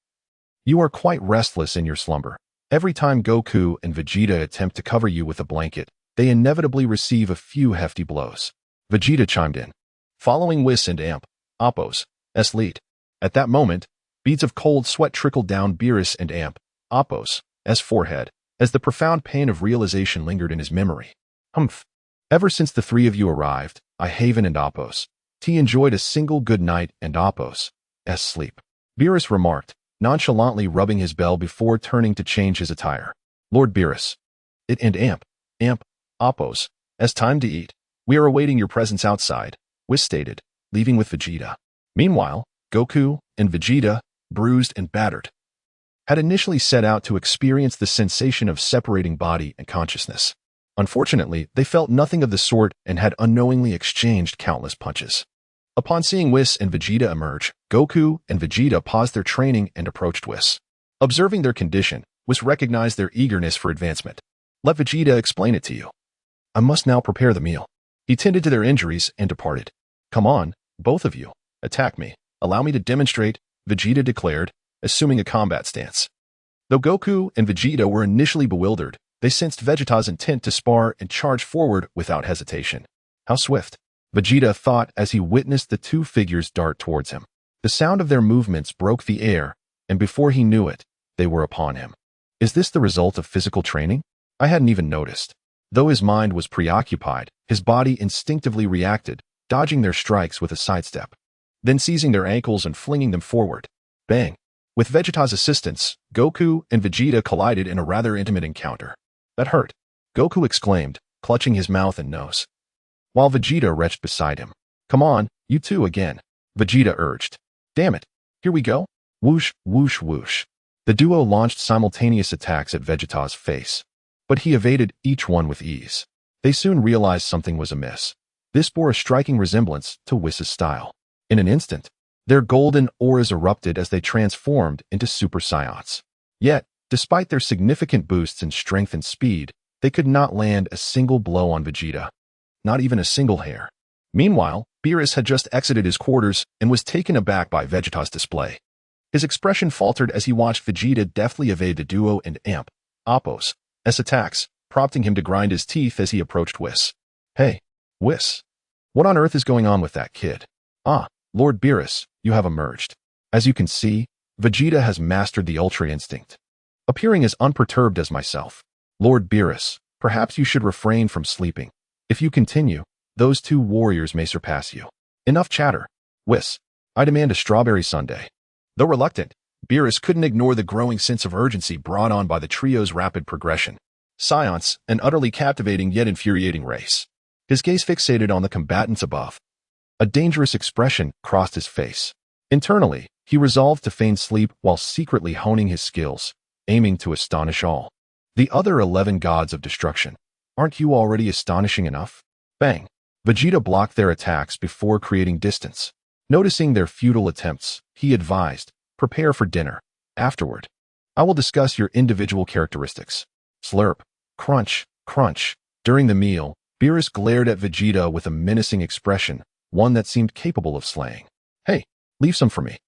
you are quite restless in your slumber. Every time Goku and Vegeta attempt to cover you with a blanket, they inevitably receive a few hefty blows. Vegeta chimed in, following Whis and Appo's lead. At that moment, beads of cold sweat trickled down Beerus and Appo's forehead, as the profound pain of realization lingered in his memory. Ever since the three of you arrived, I Haven and Appo's enjoyed a single good night and Appo's sleep. Beerus remarked, nonchalantly rubbing his bell before turning to change his attire. Lord Beerus, it and Appo's time to eat. We are awaiting your presence outside, Whis stated, leaving with Vegeta. Meanwhile, Goku and Vegeta, bruised and battered, had initially set out to experience the sensation of separating body and consciousness. Unfortunately, they felt nothing of the sort and had unknowingly exchanged countless punches. Upon seeing Whis and Vegeta emerge, Goku and Vegeta paused their training and approached Whis. Observing their condition, Whis recognized their eagerness for advancement. Let Vegeta explain it to you. I must now prepare the meal. He tended to their injuries and departed. Come on, both of you. Attack me. Allow me to demonstrate, Vegeta declared, assuming a combat stance. Though Goku and Vegeta were initially bewildered, they sensed Vegeta's intent to spar and charged forward without hesitation. How swift, Vegeta thought as he witnessed the two figures dart towards him. The sound of their movements broke the air, and before he knew it, they were upon him. Is this the result of physical training? I hadn't even noticed. Though his mind was preoccupied, his body instinctively reacted, dodging their strikes with a sidestep, then seizing their ankles and flinging them forward. Bang! With Vegeta's assistance, Goku and Vegeta collided in a rather intimate encounter. That hurt, Goku exclaimed, clutching his mouth and nose, while Vegeta retched beside him. Come on, you two again, Vegeta urged. Damn it, here we go. Whoosh, whoosh, whoosh. The duo launched simultaneous attacks at Vegeta's face, but he evaded each one with ease. They soon realized something was amiss. This bore a striking resemblance to Whis' style. In an instant, their golden auras erupted as they transformed into Super Saiyans. Yet, despite their significant boosts in strength and speed, they could not land a single blow on Vegeta. Not even a single hair. Meanwhile, Beerus had just exited his quarters and was taken aback by Vegeta's display. His expression faltered as he watched Vegeta deftly evade the duo and Amp, Apos, attacks, prompting him to grind his teeth as he approached Whis. Hey, Whis. What on earth is going on with that kid? Ah, Lord Beerus, you have emerged. As you can see, Vegeta has mastered the Ultra Instinct. Appearing as unperturbed as myself. Lord Beerus, perhaps you should refrain from sleeping. If you continue, those two warriors may surpass you. Enough chatter. Whis, I demand a strawberry sundae. Though reluctant, Beerus couldn't ignore the growing sense of urgency brought on by the trio's rapid progression. Science, an utterly captivating yet infuriating race. His gaze fixated on the combatants above. A dangerous expression crossed his face. Internally, he resolved to feign sleep while secretly honing his skills, aiming to astonish all. The other 11 gods of destruction. Aren't you already astonishing enough? Bang! Vegeta blocked their attacks before creating distance. Noticing their futile attempts, he advised, prepare for dinner. Afterward, I will discuss your individual characteristics. Slurp, crunch, crunch. During the meal, Beerus glared at Vegeta with a menacing expression, one that seemed capable of slaying. Hey, leave some for me.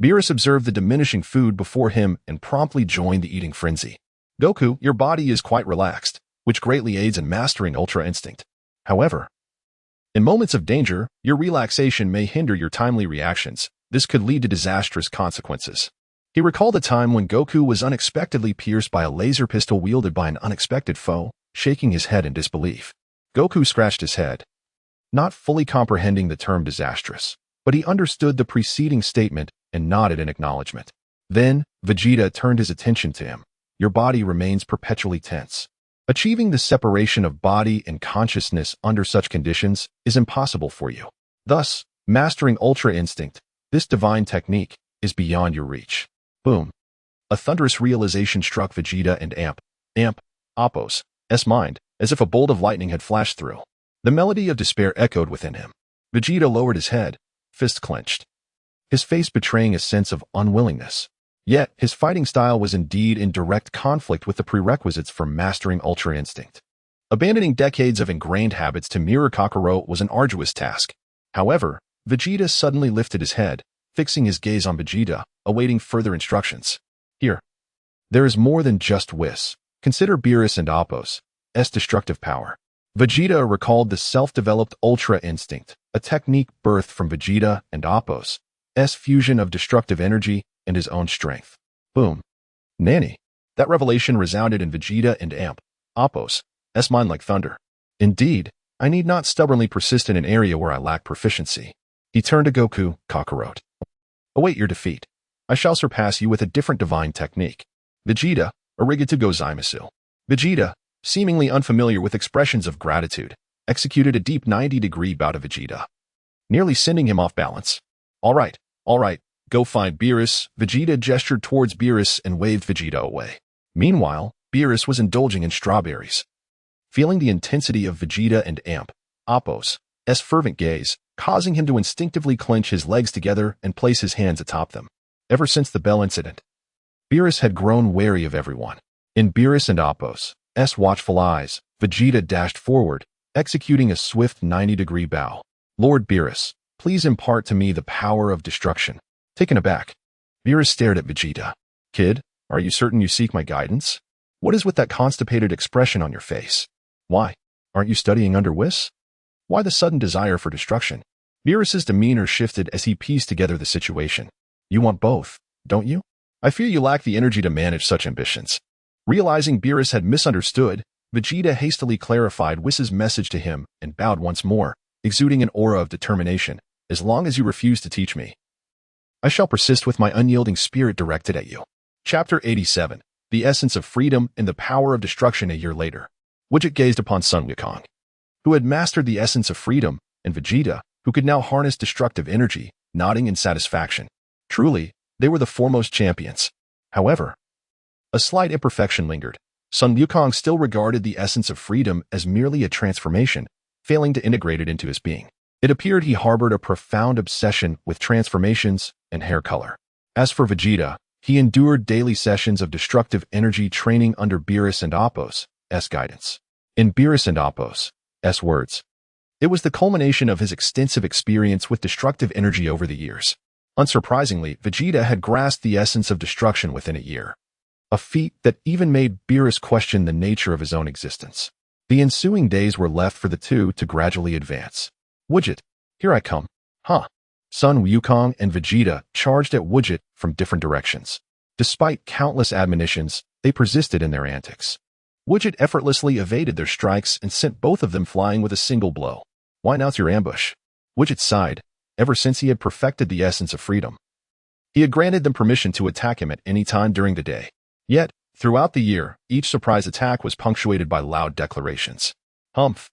Beerus observed the diminishing food before him and promptly joined the eating frenzy. Goku, your body is quite relaxed, which greatly aids in mastering Ultra Instinct. However, in moments of danger, your relaxation may hinder your timely reactions. This could lead to disastrous consequences. He recalled a time when Goku was unexpectedly pierced by a laser pistol wielded by an unexpected foe, shaking his head in disbelief. Goku scratched his head, not fully comprehending the term disastrous, but he understood the preceding statement and nodded in acknowledgement. Then, Vegeta turned his attention to him. Your body remains perpetually tense. Achieving the separation of body and consciousness under such conditions is impossible for you. Thus, mastering Ultra Instinct, this divine technique, is beyond your reach. Boom. A thunderous realization struck Vegeta and Apos' mind, as if a bolt of lightning had flashed through. The melody of despair echoed within him. Vegeta lowered his head, fist clenched, his face betraying a sense of unwillingness. Yet, his fighting style was indeed in direct conflict with the prerequisites for mastering Ultra Instinct. Abandoning decades of ingrained habits to mirror Kakarot was an arduous task. However, Vegeta suddenly lifted his head, fixing his gaze on Vegeta, awaiting further instructions. Here. There is more than just Whis. Consider Beerus and Apos' destructive power. Vegeta recalled the self-developed Ultra Instinct, a technique birthed from Vegeta and Apos' fusion of destructive energy and his own strength. Boom. Nanny. That revelation resounded in Vegeta and Apos' mind like thunder. Indeed, I need not stubbornly persist in an area where I lack proficiency. He turned to Goku, Kakarot. Await your defeat. I shall surpass you with a different divine technique. Vegeta, arigato gozaimasu. Vegeta, seemingly unfamiliar with expressions of gratitude, executed a deep 90-degree bow to Vegeta, nearly sending him off balance. All right. Go find Beerus. Vegeta gestured towards Beerus and waved Vegeta away. Meanwhile, Beerus was indulging in strawberries. Feeling the intensity of Vegeta and Apos' fervent gaze, causing him to instinctively clench his legs together and place his hands atop them. Ever since the Bell incident, Beerus had grown wary of everyone. In Beerus and Apos' watchful eyes, Vegeta dashed forward, executing a swift 90-degree bow. Lord Beerus, please impart to me the power of destruction. Taken aback, Beerus stared at Vegeta. Kid, are you certain you seek my guidance? What is with that constipated expression on your face? Why? Aren't you studying under Whis? Why the sudden desire for destruction? Beerus's demeanor shifted as he pieced together the situation. You want both, don't you? I fear you lack the energy to manage such ambitions. Realizing Beerus had misunderstood, Vegeta hastily clarified Whis' message to him and bowed once more, exuding an aura of determination. As long as you refuse to teach me, I shall persist with my unyielding spirit directed at you. Chapter 87. The Essence of Freedom and the Power of Destruction. A year later, Widget gazed upon Chen Xiuchen, who had mastered the essence of freedom, and Vegeta, who could now harness destructive energy, nodding in satisfaction. Truly, they were the foremost champions. However, a slight imperfection lingered. Chen Xiuchen still regarded the essence of freedom as merely a transformation, failing to integrate it into his being. It appeared he harbored a profound obsession with transformations and hair color. As for Vegeta, he endured daily sessions of destructive energy training under Beerus and Appo's guidance. In Beerus and Appo's words, it was the culmination of his extensive experience with destructive energy over the years. Unsurprisingly, Vegeta had grasped the essence of destruction within a year, a feat that even made Beerus question the nature of his own existence. The ensuing days were left for the two to gradually advance. Widget, here I come. Huh. Sun Wukong and Vegeta charged at Widget from different directions. Despite countless admonitions, they persisted in their antics. Widget effortlessly evaded their strikes and sent both of them flying with a single blow. Why announce your ambush? Widget sighed. Ever since he had perfected the essence of freedom, he had granted them permission to attack him at any time during the day. Yet, throughout the year, each surprise attack was punctuated by loud declarations. Humph.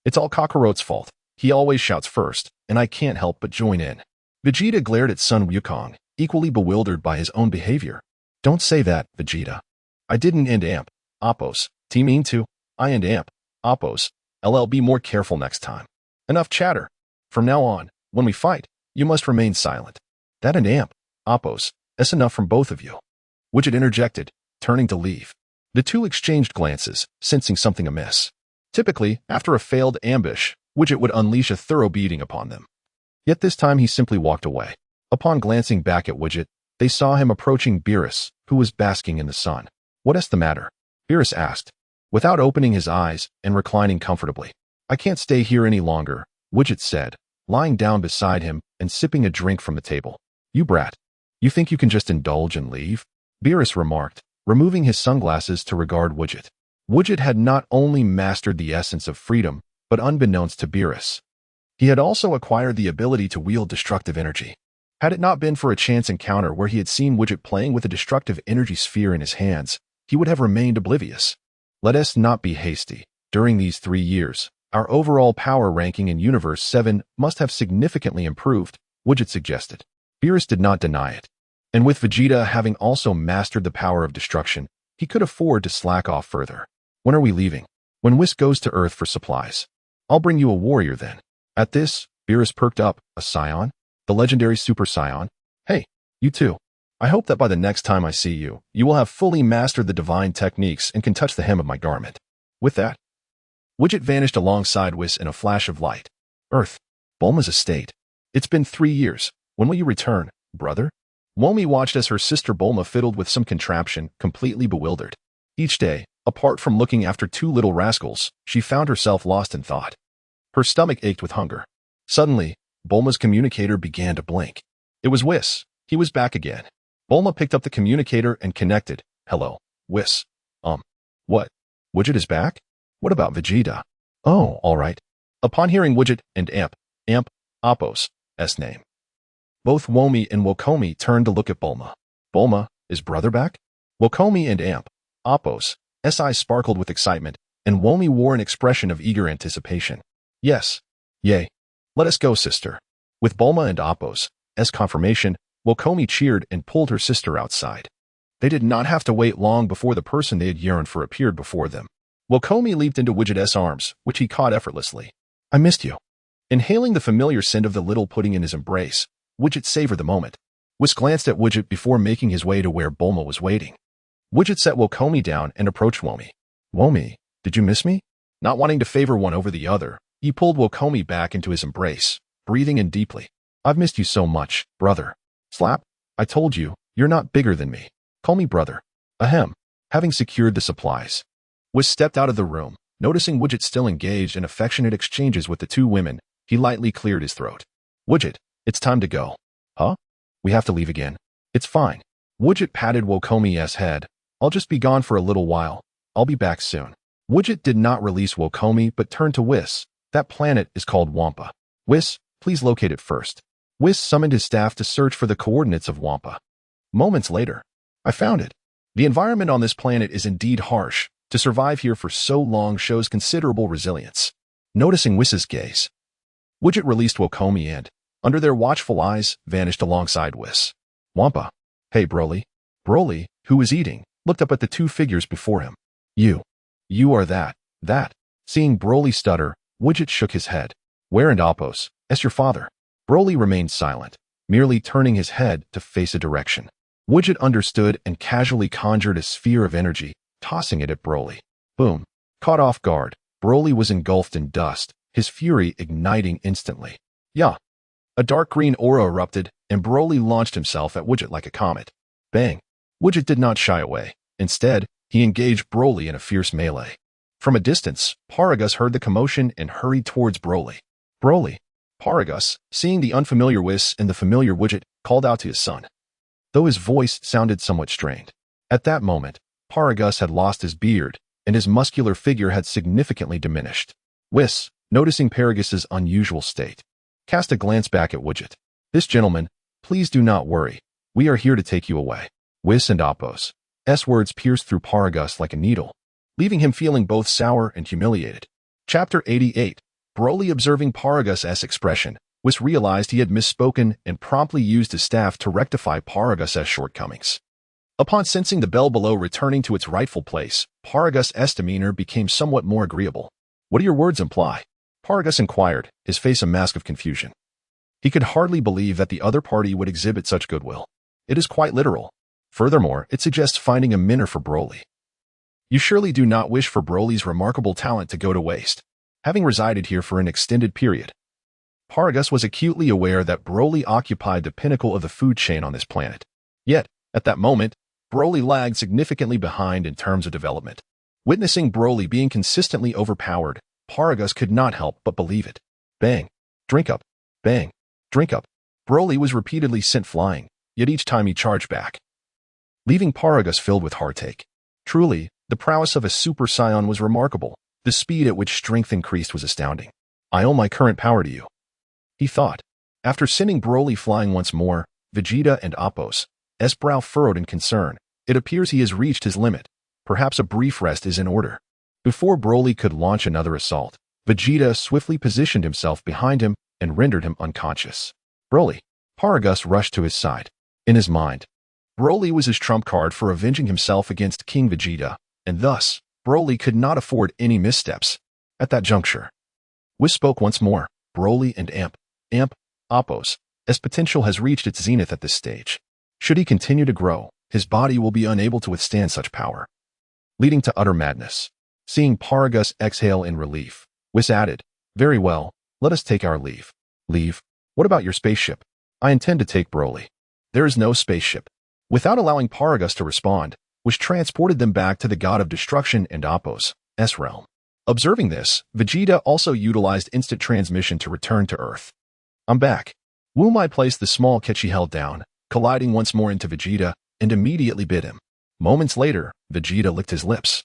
It's all Kakarot's fault. He always shouts first, and I can't help but join in. Vegeta glared at Sun Wukong, equally bewildered by his own behavior. Don't say that, Vegeta. I didn't end Amp. Appo's. Team mean to. I end Amp. Appo's. LL, be more careful next time. Enough chatter. From now on, when we fight, you must remain silent. That and Amp. Appo's. That's enough from both of you. Widget interjected, turning to leave. The two exchanged glances, sensing something amiss. Typically, after a failed ambush, Widget would unleash a thorough beating upon them. Yet this time he simply walked away. Upon glancing back at Widget, they saw him approaching Beerus, who was basking in the sun. What is the matter? Beerus asked, without opening his eyes and reclining comfortably. I can't stay here any longer, Widget said, lying down beside him and sipping a drink from the table. You brat. You think you can just indulge and leave? Beerus remarked, removing his sunglasses to regard Widget. Widget had not only mastered the essence of freedom, but unbeknownst to Beerus, he had also acquired the ability to wield destructive energy. Had it not been for a chance encounter where he had seen Widget playing with a destructive energy sphere in his hands, he would have remained oblivious. Let us not be hasty. During these 3 years, our overall power ranking in Universe 7 must have significantly improved, Widget suggested. Beerus did not deny it. And with Vegeta having also mastered the power of destruction, he could afford to slack off further. When are we leaving? When Whis goes to Earth for supplies. I'll bring you a warrior then. At this, Beerus perked up. A Scion? The legendary Super Scion? Hey, you too. I hope that by the next time I see you, you will have fully mastered the divine techniques and can touch the hem of my garment. With that, Widget vanished alongside Whis in a flash of light. Earth. Bulma's estate. It's been 3 years. When will you return, brother? Womi watched as her sister Bulma fiddled with some contraption, completely bewildered. Each day, apart from looking after 2 little rascals, she found herself lost in thought. Her stomach ached with hunger. Suddenly, Bulma's communicator began to blink. It was Whis. He was back again. Bulma picked up the communicator and connected. Hello, Whis. What? Widget is back? What about Vegeta? Oh, all right. Upon hearing Widget and Amp, Appo's name, both Womi and Wokomi turned to look at Bulma. Bulma, is brother back? Wokomi and Appo's eyes sparkled with excitement, and Womi wore an expression of eager anticipation. Yes. Yay. Let us go, sister. With Bulma and Appo's confirmation, Wokomi cheered and pulled her sister outside. They did not have to wait long before the person they had yearned for appeared before them. Wokomi leaped into Widget's arms, which he caught effortlessly. I missed you. Inhaling the familiar scent of the little pudding in his embrace, Widget savored the moment. Whis glanced at Widget before making his way to where Bulma was waiting. Widget set Wokomi down and approached Womi. Womi, did you miss me? Not wanting to favor one over the other, he pulled Wokomi back into his embrace, breathing in deeply. I've missed you so much, brother. Slap. I told you, you're not bigger than me. Call me brother. Ahem. Having secured the supplies, Whis stepped out of the room. Noticing Widget still engaged in affectionate exchanges with the 2 women, he lightly cleared his throat. Widget, it's time to go. Huh? We have to leave again. It's fine. Widget patted Wokomi's head. I'll just be gone for a little while. I'll be back soon. Widget did not release Wokomi but turned to Whis. That planet is called Wampa. Whis, please locate it first. Whis summoned his staff to search for the coordinates of Wampa. Moments later, I found it. The environment on this planet is indeed harsh. To survive here for so long shows considerable resilience. Noticing Whis's gaze, Widget released Wokomi and, under their watchful eyes, vanished alongside Whis. Wampa. Hey, Broly. Broly, who was eating, looked up at the 2 figures before him. You are that. Seeing Broly stutter, Widget shook his head. Where and Appos? As your father. Broly remained silent, merely turning his head to face a direction. Widget understood and casually conjured a sphere of energy, tossing it at Broly. Boom. Caught off guard, Broly was engulfed in dust, his fury igniting instantly. Yeah. A dark green aura erupted, and Broly launched himself at Widget like a comet. Bang. Widget did not shy away. Instead, he engaged Broly in a fierce melee. From a distance, Paragus heard the commotion and hurried towards Broly. Broly. Paragus, seeing the unfamiliar Whis and the familiar Widget, called out to his son, though his voice sounded somewhat strained. At that moment, Paragus had lost his beard, and his muscular figure had significantly diminished. Whis, noticing Paragus's unusual state, cast a glance back at Widget. This gentleman, please do not worry. We are here to take you away. Whis and Appos. Words pierced through Paragus like a needle, leaving him feeling both sour and humiliated. Chapter 88. Broly observing Paragus' expression, Whis realized he had misspoken and promptly used his staff to rectify Paragus' shortcomings. Upon sensing the bell below returning to its rightful place, Paragus' demeanor became somewhat more agreeable. What do your words imply? Paragus inquired, his face a mask of confusion. He could hardly believe that the other party would exhibit such goodwill. It is quite literal. Furthermore, it suggests finding a minner for Broly. You surely do not wish for Broly's remarkable talent to go to waste, having resided here for an extended period. Paragus was acutely aware that Broly occupied the pinnacle of the food chain on this planet. Yet, at that moment, Broly lagged significantly behind in terms of development. Witnessing Broly being consistently overpowered, Paragus could not help but believe it. Bang. Drink up. Bang. Drink up. Broly was repeatedly sent flying, yet each time he charged back, leaving Paragus filled with heartache. Truly, the prowess of a Super Saiyan was remarkable. The speed at which strength increased was astounding. I owe my current power to you, he thought. After sending Broly flying once more, Vegeta and Appos' brow furrowed in concern. It appears he has reached his limit. Perhaps a brief rest is in order. Before Broly could launch another assault, Vegeta swiftly positioned himself behind him and rendered him unconscious. Broly. Paragus rushed to his side. In his mind, Broly was his trump card for avenging himself against King Vegeta, and thus, Broly could not afford any missteps. At that juncture, Whis spoke once more. Broly and Appos' potential has reached its zenith at this stage. Should he continue to grow, his body will be unable to withstand such power, leading to utter madness. Seeing Paragus exhale in relief, Whis added, very well, let us take our leave. Leave? What about your spaceship? I intend to take Broly. There is no spaceship. Without allowing Paragus to respond, Whis transported them back to the God of Destruction and Appos' realm. Observing this, Vegeta also utilized instant transmission to return to Earth. I'm back. Wumai placed the small catch he held down, colliding once more into Vegeta, and immediately bit him. Moments later, Vegeta licked his lips,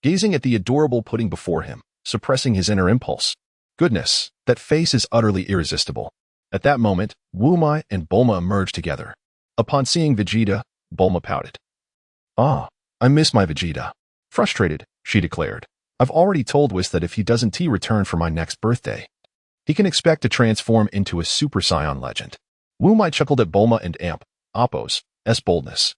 gazing at the adorable pudding before him, suppressing his inner impulse. Goodness, that face is utterly irresistible. At that moment, Wumai and Bulma emerged together. Upon seeing Vegeta, Bulma pouted. Ah, I miss my Vegeta. Frustrated, she declared. I've already told Whis that if he doesn't return for my next birthday, he can expect to transform into a Super Saiyan legend. Wumai chuckled at Bulma and Appos' boldness.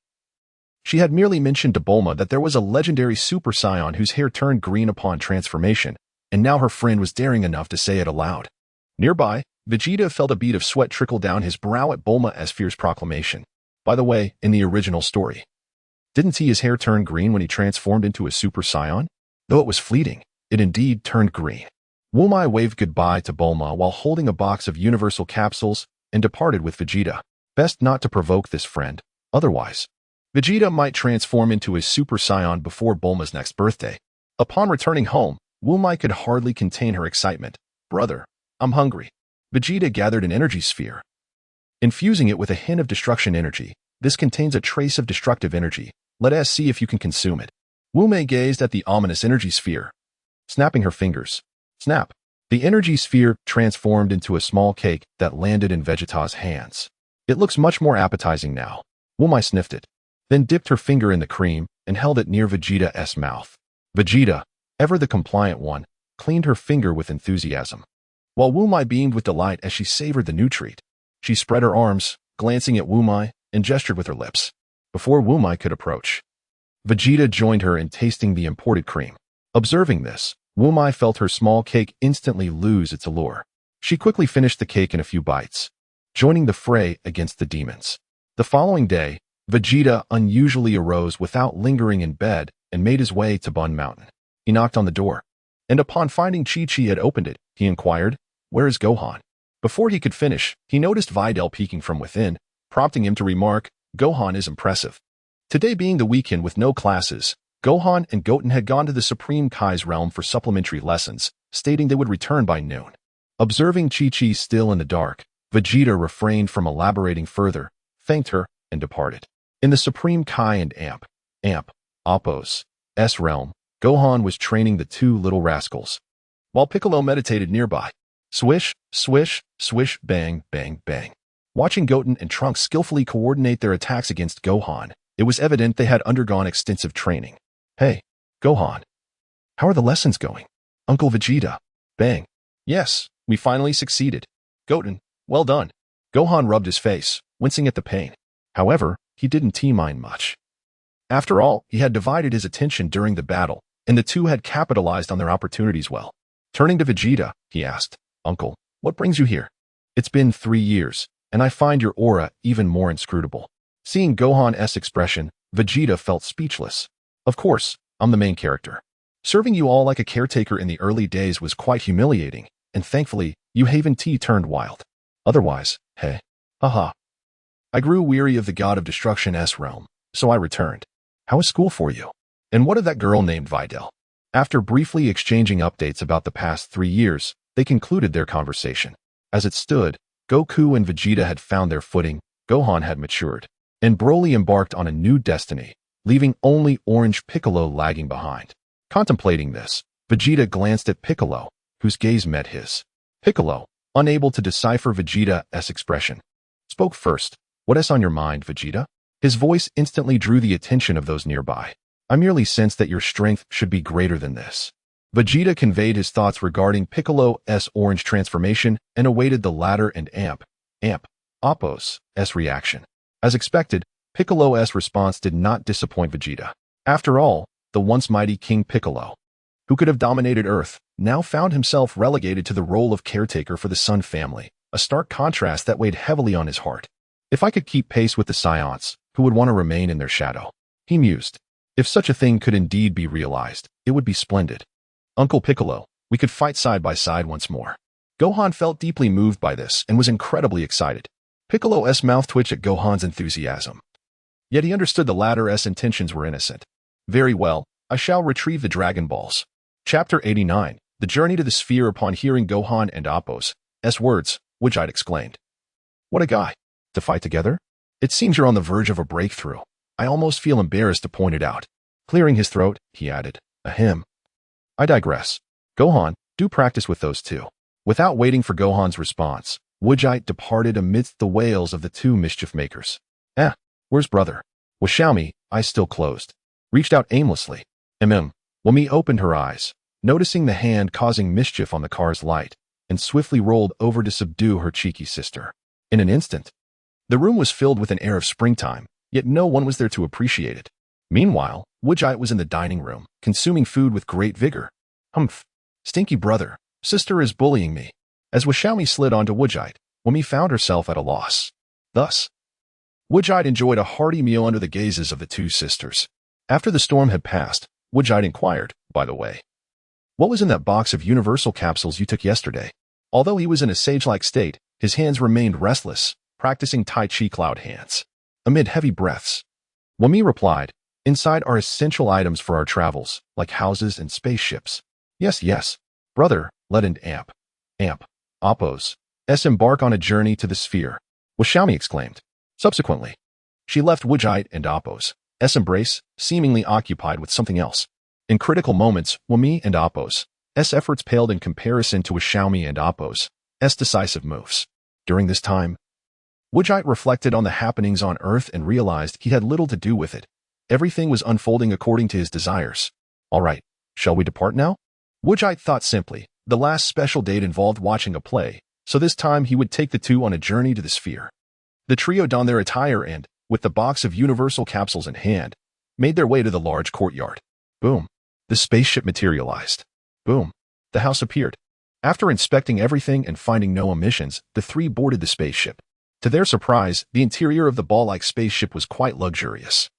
She had merely mentioned to Bulma that there was a legendary Super Saiyan whose hair turned green upon transformation, and now her friend was daring enough to say it aloud. Nearby, Vegeta felt a bead of sweat trickle down his brow at Bulma's fierce proclamation. By the way, in the original story, didn't his hair turn green when he transformed into a Super Saiyan? Though it was fleeting, it indeed turned green. Wumai waved goodbye to Bulma while holding a box of universal capsules and departed with Vegeta. Best not to provoke this friend, otherwise, Vegeta might transform into a Super Saiyan before Bulma's next birthday. Upon returning home, Wumai could hardly contain her excitement. Brother, I'm hungry. Vegeta gathered an energy sphere, infusing it with a hint of destruction energy. This contains a trace of destructive energy. Let us see if you can consume it. Wumai gazed at the ominous energy sphere, snapping her fingers. Snap. The energy sphere transformed into a small cake that landed in Vegeta's hands. It looks much more appetizing now. Wumai sniffed it, then dipped her finger in the cream and held it near Vegeta's mouth. Vegeta, ever the compliant one, cleaned her finger with enthusiasm, while Wumai beamed with delight as she savored the new treat. She spread her arms, glancing at Wumai, and gestured with her lips. Before Wumai could approach, Vegeta joined her in tasting the imported cream. Observing this, Wumai felt her small cake instantly lose its allure. She quickly finished the cake in a few bites, joining the fray against the demons. The following day, Vegeta unusually arose without lingering in bed and made his way to Bun Mountain. He knocked on the door, and upon finding Chi-Chi had opened it, he inquired, "Where is Gohan?" Before he could finish, he noticed Videl peeking from within, prompting him to remark, "Gohan is impressive." Today being the weekend with no classes, Gohan and Goten had gone to the Supreme Kai's realm for supplementary lessons, stating they would return by noon. Observing Chi-Chi still in the dark, Vegeta refrained from elaborating further, thanked her, and departed. In the Supreme Kai and Appo's realm, Gohan was training the two little rascals, while Piccolo meditated nearby. Swish, swish, swish, bang, bang, bang. Watching Goten and Trunks skillfully coordinate their attacks against Gohan, it was evident they had undergone extensive training. "Hey, Gohan. How are the lessons going? Uncle Vegeta." Bang. "Yes, we finally succeeded. Goten, well done." Gohan rubbed his face, wincing at the pain. However, he didn't mind much. After all, he had divided his attention during the battle, and the two had capitalized on their opportunities well. Turning to Vegeta, he asked, "Uncle, what brings you here?" "It's been 3 years, and I find your aura even more inscrutable." Seeing Gohan's expression, Vegeta felt speechless. "Of course, I'm the main character. Serving you all like a caretaker in the early days was quite humiliating, and thankfully, you Haven T turned wild. Otherwise, hey, haha. I grew weary of the God of Destruction's realm, so I returned. How is school for you? And what of that girl named Videl?" After briefly exchanging updates about the past 3 years, they concluded their conversation. As it stood, Goku and Vegeta had found their footing, Gohan had matured, and Broly embarked on a new destiny, leaving only Orange Piccolo lagging behind. Contemplating this, Vegeta glanced at Piccolo, whose gaze met his. Piccolo, unable to decipher Vegeta's expression, spoke first. "What's on your mind, Vegeta?" His voice instantly drew the attention of those nearby. "I merely sense that your strength should be greater than this." Vegeta conveyed his thoughts regarding Piccolo's orange transformation and awaited the latter and Appo's reaction. As expected, Piccolo's response did not disappoint Vegeta. After all, the once mighty King Piccolo, who could have dominated Earth, now found himself relegated to the role of caretaker for the Sun family, a stark contrast that weighed heavily on his heart. "If I could keep pace with the Saiyans, who would want to remain in their shadow?" he mused. "If such a thing could indeed be realized, it would be splendid. Uncle Piccolo, we could fight side by side once more." Gohan felt deeply moved by this and was incredibly excited. Piccolo's mouth twitched at Gohan's enthusiasm. Yet he understood the latter's intentions were innocent. "Very well, I shall retrieve the Dragon Balls." Chapter 89, The Journey to the Sphere. Upon hearing Gohan and Appo's words, Vegeta exclaimed, "What a guy! To fight together? It seems you're on the verge of a breakthrough. I almost feel embarrassed to point it out." Clearing his throat, he added, "Ahem. I digress. Gohan, do practice with those two." Without waiting for Gohan's response, Vegeta departed amidst the wails of the two mischief makers. Where's brother?" Was Xiaomi, eyes still closed, reached out aimlessly. Wami opened her eyes, noticing the hand causing mischief on the car's light, and swiftly rolled over to subdue her cheeky sister. In an instant, the room was filled with an air of springtime, yet no one was there to appreciate it. Meanwhile, Vegeta was in the dining room, consuming food with great vigor. "Humph. Stinky brother, sister is bullying me." As Xiaomi slid onto Vegeta, Wami found herself at a loss. Thus, Vegeta enjoyed a hearty meal under the gazes of the two sisters. After the storm had passed, Vegeta inquired, "By the way, what was in that box of universal capsules you took yesterday?" Although he was in a sage-like state, his hands remained restless, practicing Tai Chi cloud hands. Amid heavy breaths, Wami replied, "Inside are essential items for our travels, like houses and spaceships." Yes, brother, let an Appo's embark on a journey to the sphere," Xiaomi exclaimed. Subsequently, she left Vegeta and Appo's embrace, seemingly occupied with something else. In critical moments, Wami and Appo's efforts paled in comparison to Xiaomi and Appo's decisive moves. During this time, Vegeta reflected on the happenings on Earth and realized he had little to do with it. Everything was unfolding according to his desires. "All right, shall we depart now?" Vegeta thought simply. The last special date involved watching a play, so this time he would take the two on a journey to the sphere. The trio donned their attire and, with the box of universal capsules in hand, made their way to the large courtyard. Boom! The spaceship materialized. Boom. The house appeared. After inspecting everything and finding no omissions, the three boarded the spaceship. To their surprise, the interior of the ball-like spaceship was quite luxurious.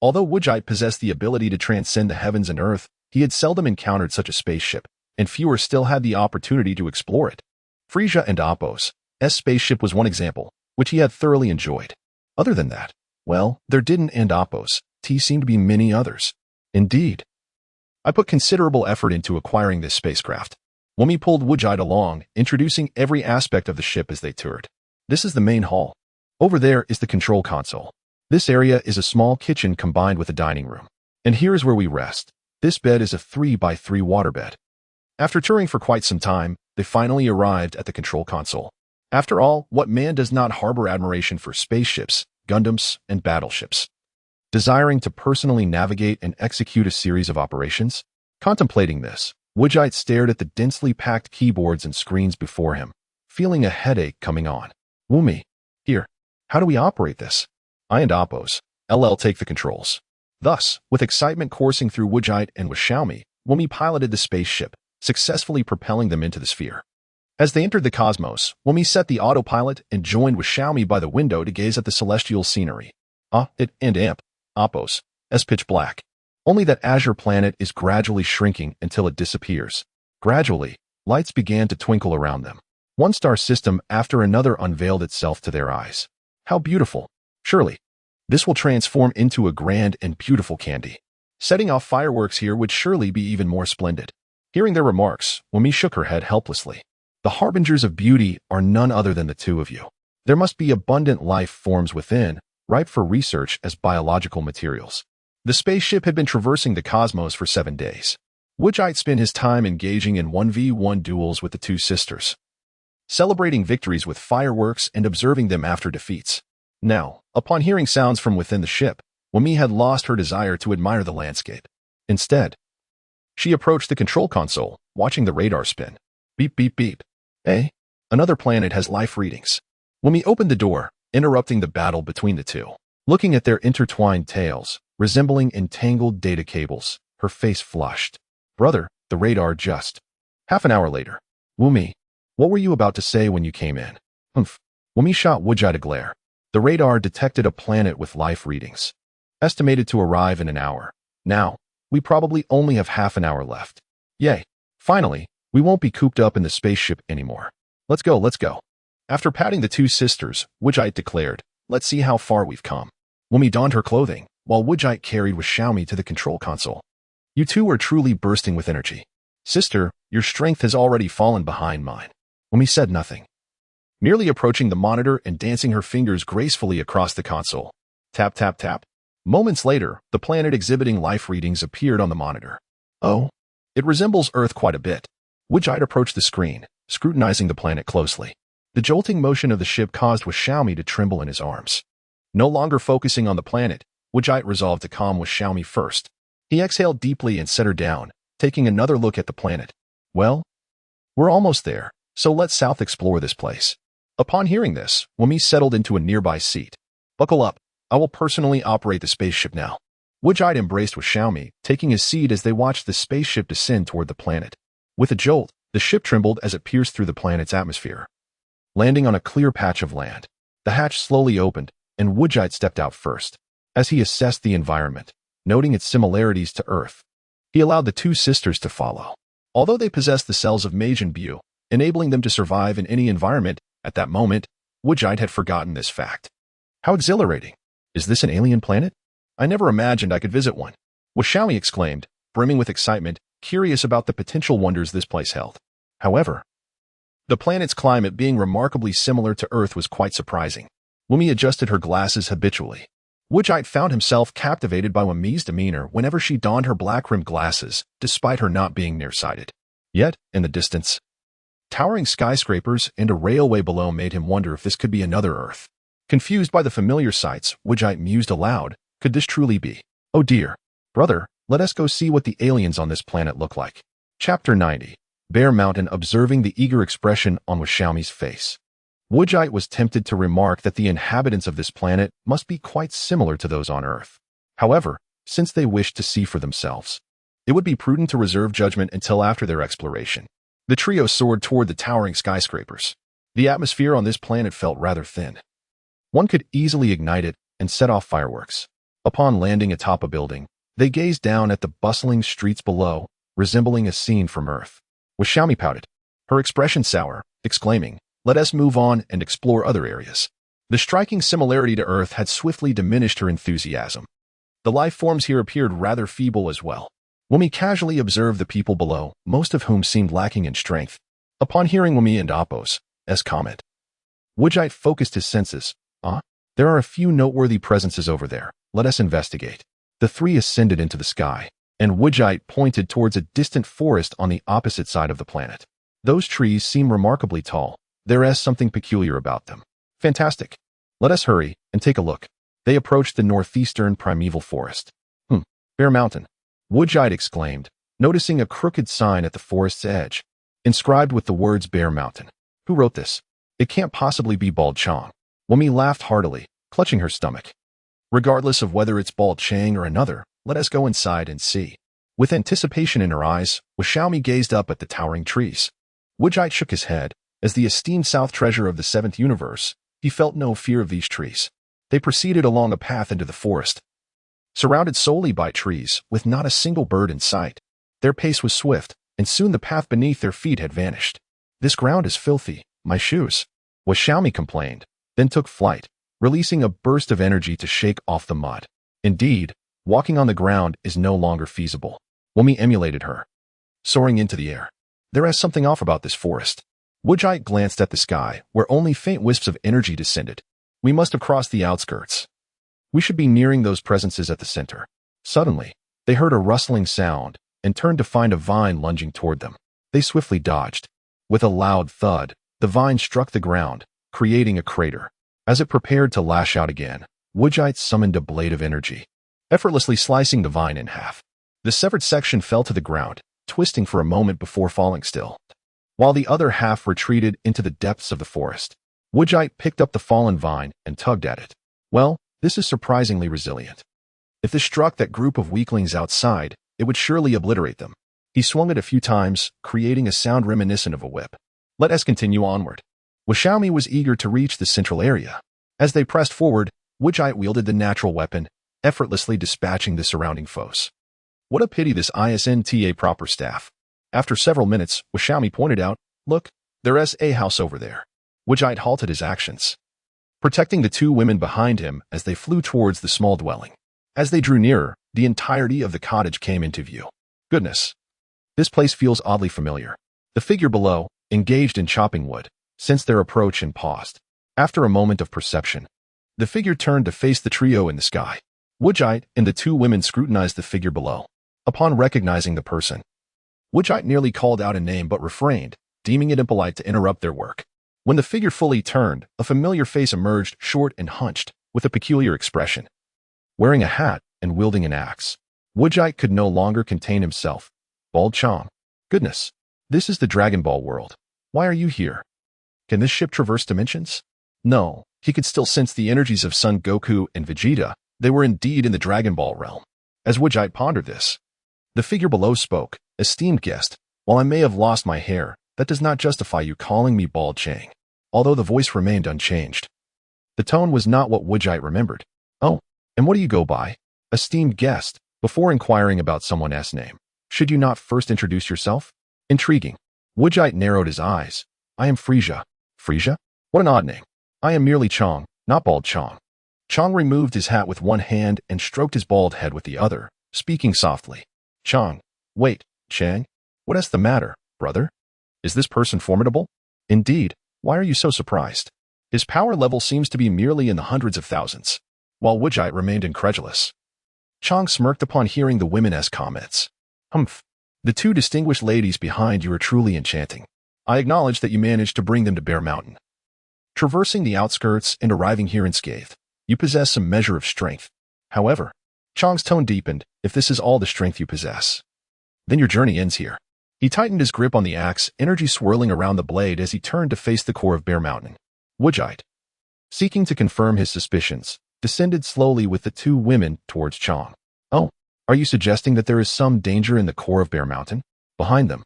Although Wujite possessed the ability to transcend the heavens and earth, he had seldom encountered such a spaceship, and fewer still had the opportunity to explore it. Frieza and Appo's spaceship was one example, which he had thoroughly enjoyed. Other than that, well, there didn't and Appo's seemed to be many others. Indeed. I put considerable effort into acquiring this spacecraft. Wumi pulled Wujite along, introducing every aspect of the ship as they toured. This is the main hall. Over there is the control console. This area is a small kitchen combined with a dining room. And here is where we rest. This bed is a 3x3 waterbed. After touring for quite some time, they finally arrived at the control console. After all, what man does not harbor admiration for spaceships, Gundams, and battleships? Desiring to personally navigate and execute a series of operations? Contemplating this, Wujite stared at the densely packed keyboards and screens before him, feeling a headache coming on. Wumi, here, how do we operate this? I and Appo's LL take the controls. Thus, with excitement coursing through Wujite and with Xiaomi, Wumi piloted the spaceship, successfully propelling them into the sphere. As they entered the cosmos, Wumi set the autopilot and joined with Xiaomi by the window to gaze at the celestial scenery. Appo's pitch black. Only that azure planet is gradually shrinking until it disappears. Gradually, lights began to twinkle around them. One star system after another unveiled itself to their eyes. How beautiful. Surely, this will transform into a grand and beautiful candy. Setting off fireworks here would surely be even more splendid. Hearing their remarks, Wumi shook her head helplessly. The harbingers of beauty are none other than the two of you. There must be abundant life forms within, ripe for research as biological materials. The spaceship had been traversing the cosmos for 7 days. Wujite spent his time engaging in 1v1 duels with the two sisters, celebrating victories with fireworks and observing them after defeats. Now, upon hearing sounds from within the ship, Wumi had lost her desire to admire the landscape. Instead, she approached the control console, watching the radar spin. Beep, beep, beep. Another planet has life readings. Wumi opened the door, interrupting the battle between the two. Looking at their intertwined tails, resembling entangled data cables, her face flushed. Brother, the radar just. Half an hour later. Wumi, what were you about to say when you came in? Wumi shot Wujite a glare. The radar detected a planet with life readings. Estimated to arrive in an hour. Now, we probably only have half an hour left. Yay. Finally, we won't be cooped up in the spaceship anymore. Let's go, let's go. After patting the two sisters, Wujite declared, let's see how far we've come. Wumi donned her clothing, while Wujite carried with Xiaomi to the control console. You two are truly bursting with energy. Sister, your strength has already fallen behind mine. Wumi said nothing, merely approaching the monitor and dancing her fingers gracefully across the console. Tap, tap, tap. Moments later, the planet exhibiting life readings appeared on the monitor. Oh, it resembles Earth quite a bit. Wujite approached the screen, scrutinizing the planet closely. The jolting motion of the ship caused with Xiaomi to tremble in his arms. No longer focusing on the planet, Wujite resolved to calm with Xiaomi first. He exhaled deeply and set her down, taking another look at the planet. Well, we're almost there, so let's south explore this place. Upon hearing this, Wumi settled into a nearby seat. Buckle up, I will personally operate the spaceship now. Wujite embraced with Xiaomi, taking his seat as they watched the spaceship descend toward the planet. With a jolt, the ship trembled as it pierced through the planet's atmosphere, landing on a clear patch of land. The hatch slowly opened, and Wujite stepped out first. As he assessed the environment, noting its similarities to Earth, he allowed the two sisters to follow. Although they possessed the cells of Majin Bu, enabling them to survive in any environment, at that moment, Wujite had forgotten this fact. How exhilarating! Is this an alien planet? I never imagined I could visit one. Xiaomi exclaimed, brimming with excitement, curious about the potential wonders this place held. However, the planet's climate being remarkably similar to Earth was quite surprising. Wumi adjusted her glasses habitually. Wujite found himself captivated by Wumi's demeanor whenever she donned her black-rimmed glasses, despite her not being nearsighted. Yet, in the distance, towering skyscrapers and a railway below made him wonder if this could be another Earth. Confused by the familiar sights, Wujite mused aloud, could this truly be? Oh dear. Brother, let us go see what the aliens on this planet look like. Chapter 90. Bear Mountain observing the eager expression on Xiaomi's face. Wujite was tempted to remark that the inhabitants of this planet must be quite similar to those on Earth. However, since they wished to see for themselves, It would be prudent to reserve judgment until after their exploration. The trio soared toward the towering skyscrapers. The atmosphere on this planet felt rather thin. One could easily ignite it and set off fireworks. Upon landing atop a building, they gazed down at the bustling streets below, resembling a scene from Earth. Xiaomi pouted, her expression sour, exclaiming, "Let us move on and explore other areas." The striking similarity to Earth had swiftly diminished her enthusiasm. The life forms here appeared rather feeble as well. Wumi casually observed the people below, most of whom seemed lacking in strength. Upon hearing Wumi and Appo's comment, Wujite focused his senses. There are a few noteworthy presences over there. Let us investigate. The three ascended into the sky, and Wujite pointed towards a distant forest on the opposite side of the planet. Those trees seem remarkably tall. There is something peculiar about them. Fantastic. Let us hurry and take a look. They approached the northeastern primeval forest. Bear Mountain, Wujite exclaimed, noticing a crooked sign at the forest's edge, inscribed with the words Bear Mountain. Who wrote this? It can't possibly be Bald Chang. Wumi laughed heartily, clutching her stomach. Regardless of whether it's Bald Chang or another, let us go inside and see. With anticipation in her eyes, Xiaomi gazed up at the towering trees. Wujite shook his head. As the esteemed South treasure of the seventh universe, he felt no fear of these trees. They proceeded along a path into the forest, surrounded solely by trees, with not a single bird in sight. Their pace was swift, and soon the path beneath their feet had vanished. This ground is filthy, my shoes, Xiaomi complained, then took flight, releasing a burst of energy to shake off the mud. Indeed, walking on the ground is no longer feasible. Wumi emulated her, soaring into the air. There is something off about this forest. Wujite glanced at the sky, where only faint wisps of energy descended. We must have crossed the outskirts. We should be nearing those presences at the center. Suddenly, they heard a rustling sound and turned to find a vine lunging toward them. They swiftly dodged. With a loud thud, the vine struck the ground, creating a crater. As it prepared to lash out again, Wujite summoned a blade of energy, effortlessly slicing the vine in half. The severed section fell to the ground, twisting for a moment before falling still, while the other half retreated into the depths of the forest. Wujite picked up the fallen vine and tugged at it. Well, this is surprisingly resilient. If this struck that group of weaklings outside, it would surely obliterate them. He swung it a few times, creating a sound reminiscent of a whip. Let us continue onward. Xiaomi was eager to reach the central area. As they pressed forward, Wujite wielded the natural weapon, effortlessly dispatching the surrounding foes. What a pity this isn't a proper staff. After several minutes, Xiaomi pointed out, look, there is a house over there. Wujite halted his actions, protecting the two women behind him as they flew towards the small dwelling. As they drew nearer, the entirety of the cottage came into view. Goodness, this place feels oddly familiar. The figure below, engaged in chopping wood, sensed their approach and paused. After a moment of perception, the figure turned to face the trio in the sky. Wujite and the two women scrutinized the figure below. Upon recognizing the person, Wujite nearly called out a name but refrained, deeming it impolite to interrupt their work. When the figure fully turned, a familiar face emerged, short and hunched, with a peculiar expression. Wearing a hat and wielding an axe, Wujite could no longer contain himself. Bald Chang. Goodness, this is the Dragon Ball world. Why are you here? Can this ship traverse dimensions? No, he could still sense the energies of Son Goku and Vegeta. They were indeed in the Dragon Ball realm. As Wujite pondered this, the figure below spoke. Esteemed guest, while I may have lost my hair, that does not justify you calling me Bald Chang. Although the voice remained unchanged, the tone was not what Wujite remembered. Oh, and what do you go by? Esteemed guest, before inquiring about someone else's name, should you not first introduce yourself? Intriguing. Wujite narrowed his eyes. I am Frieza. Frieza? What an odd name. I am merely Chang, not Bald Chang. Chang removed his hat with one hand and stroked his bald head with the other, speaking softly. Chang. Wait, Chang? What is the matter, brother? Is this person formidable? Indeed. Why are you so surprised? His power level seems to be merely in the hundreds of thousands. While Wujite remained incredulous, Chang smirked upon hearing the women's comments. Humph. The two distinguished ladies behind you are truly enchanting. I acknowledge that you managed to bring them to Bear Mountain. Traversing the outskirts and arriving here unscathed, you possess some measure of strength. However, Chang's tone deepened. If this is all the strength you possess, then your journey ends here. He tightened his grip on the axe, energy swirling around the blade as he turned to face the core of Bear Mountain. Wujite, seeking to confirm his suspicions, descended slowly with the two women towards Chang. Oh, Are you suggesting that there is some danger in the core of Bear Mountain? Behind them.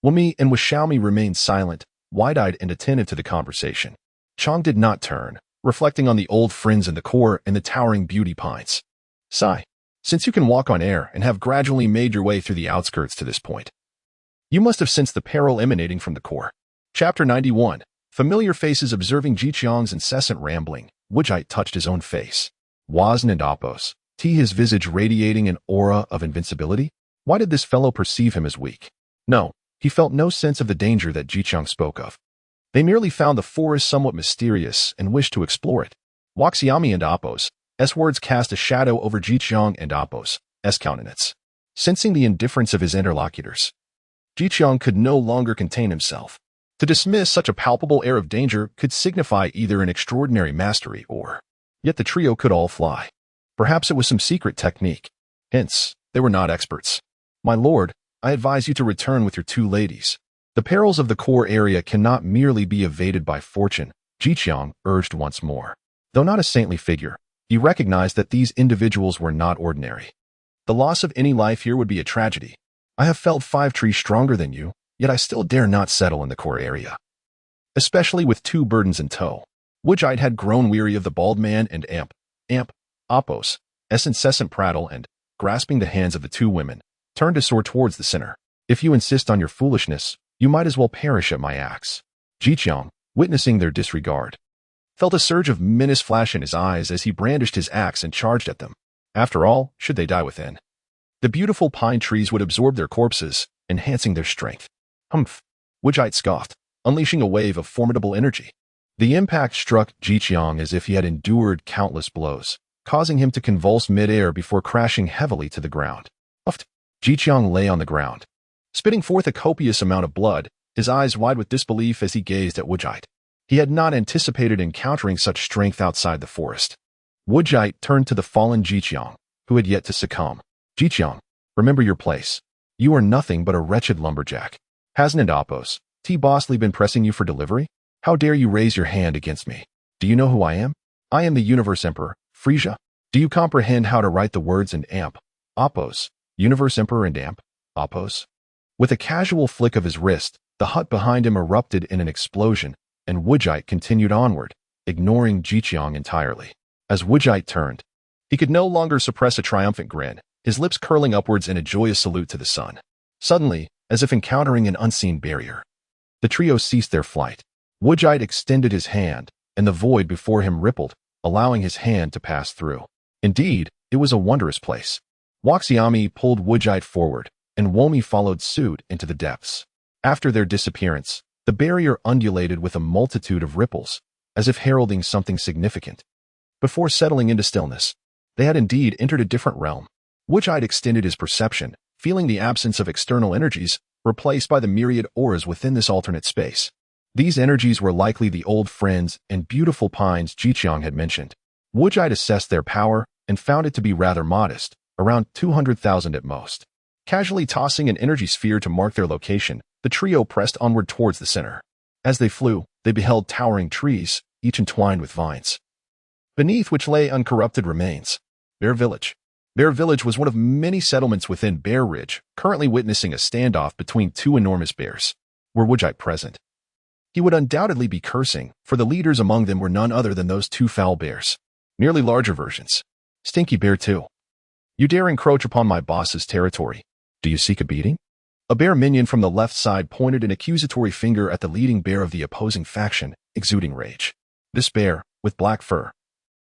Wumi and Xiaomi remained silent, wide-eyed and attentive to the conversation. Chang did not turn, reflecting on the old friends in the core and the towering beauty pines. Sigh. Since you can walk on air and have gradually made your way through the outskirts to this point, you must have sensed the peril emanating from the core. Chapter 91. Familiar faces observing Jiqiang's incessant rambling. Wujite touched his own face. Wazn and Appos. His visage radiating an aura of invincibility? Why did this fellow perceive him as weak? No, he felt no sense of the danger that Jiqiang spoke of. They merely found the forest somewhat mysterious and wished to explore it. Waxiami and Appos. Words cast a shadow over Jiqiang and Appos' countenance. Sensing the indifference of his interlocutors, Jiqiang could no longer contain himself. To dismiss such a palpable air of danger could signify either an extraordinary mastery or, yet the trio could all fly. Perhaps it was some secret technique. Hence, they were not experts. My lord, I advise you to return with your two ladies. The perils of the core area cannot merely be evaded by fortune, Jiqiang urged once more. Though not a saintly figure, he recognized that these individuals were not ordinary. The loss of any life here would be a tragedy. I have felt 5 trees stronger than you, yet I still dare not settle in the core area. Especially with 2 burdens in tow. Wujite had grown weary of the bald man and Appos' incessant prattle and, grasping the hands of the 2 women, turned his sword towards the center. If you insist on your foolishness, you might as well perish at my axe. Jiqiang, witnessing their disregard, felt a surge of menace flash in his eyes as he brandished his axe and charged at them. After all, should they die within, the beautiful pine trees would absorb their corpses, enhancing their strength. Humph! Wujite scoffed, unleashing a wave of formidable energy. The impact struck Jiqiang as if he had endured countless blows, causing him to convulse mid-air before crashing heavily to the ground. Uffed! Jiqiang lay on the ground, spitting forth a copious amount of blood, his eyes wide with disbelief as he gazed at Wujite. He had not anticipated encountering such strength outside the forest. Wujite turned to the fallen Jiqiang, who had yet to succumb. Jiqiang, remember your place. You are nothing but a wretched lumberjack. Hasn't Appos, Bosley been pressing you for delivery? How dare you raise your hand against me? Do you know who I am? I am the Universe Emperor, Frieza. Do you comprehend how to write the words in Appos, Universe Emperor and Appos? With a casual flick of his wrist, the hut behind him erupted in an explosion, and Wujite continued onward, ignoring Jiqiang entirely. As Wujite turned, he could no longer suppress a triumphant grin, his lips curling upwards in a joyous salute to the sun. Suddenly, as if encountering an unseen barrier, the trio ceased their flight. Wujite extended his hand, and the void before him rippled, allowing his hand to pass through. Indeed, it was a wondrous place. Waxiami pulled Wujite forward, and Womi followed suit into the depths. After their disappearance, the barrier undulated with a multitude of ripples, as if heralding something significant. Before settling into stillness, they had indeed entered a different realm. Wujite extended his perception, feeling the absence of external energies, replaced by the myriad auras within this alternate space. These energies were likely the old friends and beautiful pines Jiqiang had mentioned. Wujite assessed their power and found it to be rather modest, around 200,000 at most. Casually tossing an energy sphere to mark their location, the trio pressed onward towards the center. As they flew, they beheld towering trees, each entwined with vines, beneath which lay uncorrupted remains. Bear Village. Bear Village was one of many settlements within Bear Ridge, currently witnessing a standoff between 2 enormous bears. Were Wujite present, he would undoubtedly be cursing, for the leaders among them were none other than those 2 foul bears. Merely larger versions. Stinky Bear 2. You dare encroach upon my boss's territory. Do you seek a beating? A bear minion from the left side pointed an accusatory finger at the leading bear of the opposing faction, exuding rage. This bear, with black fur,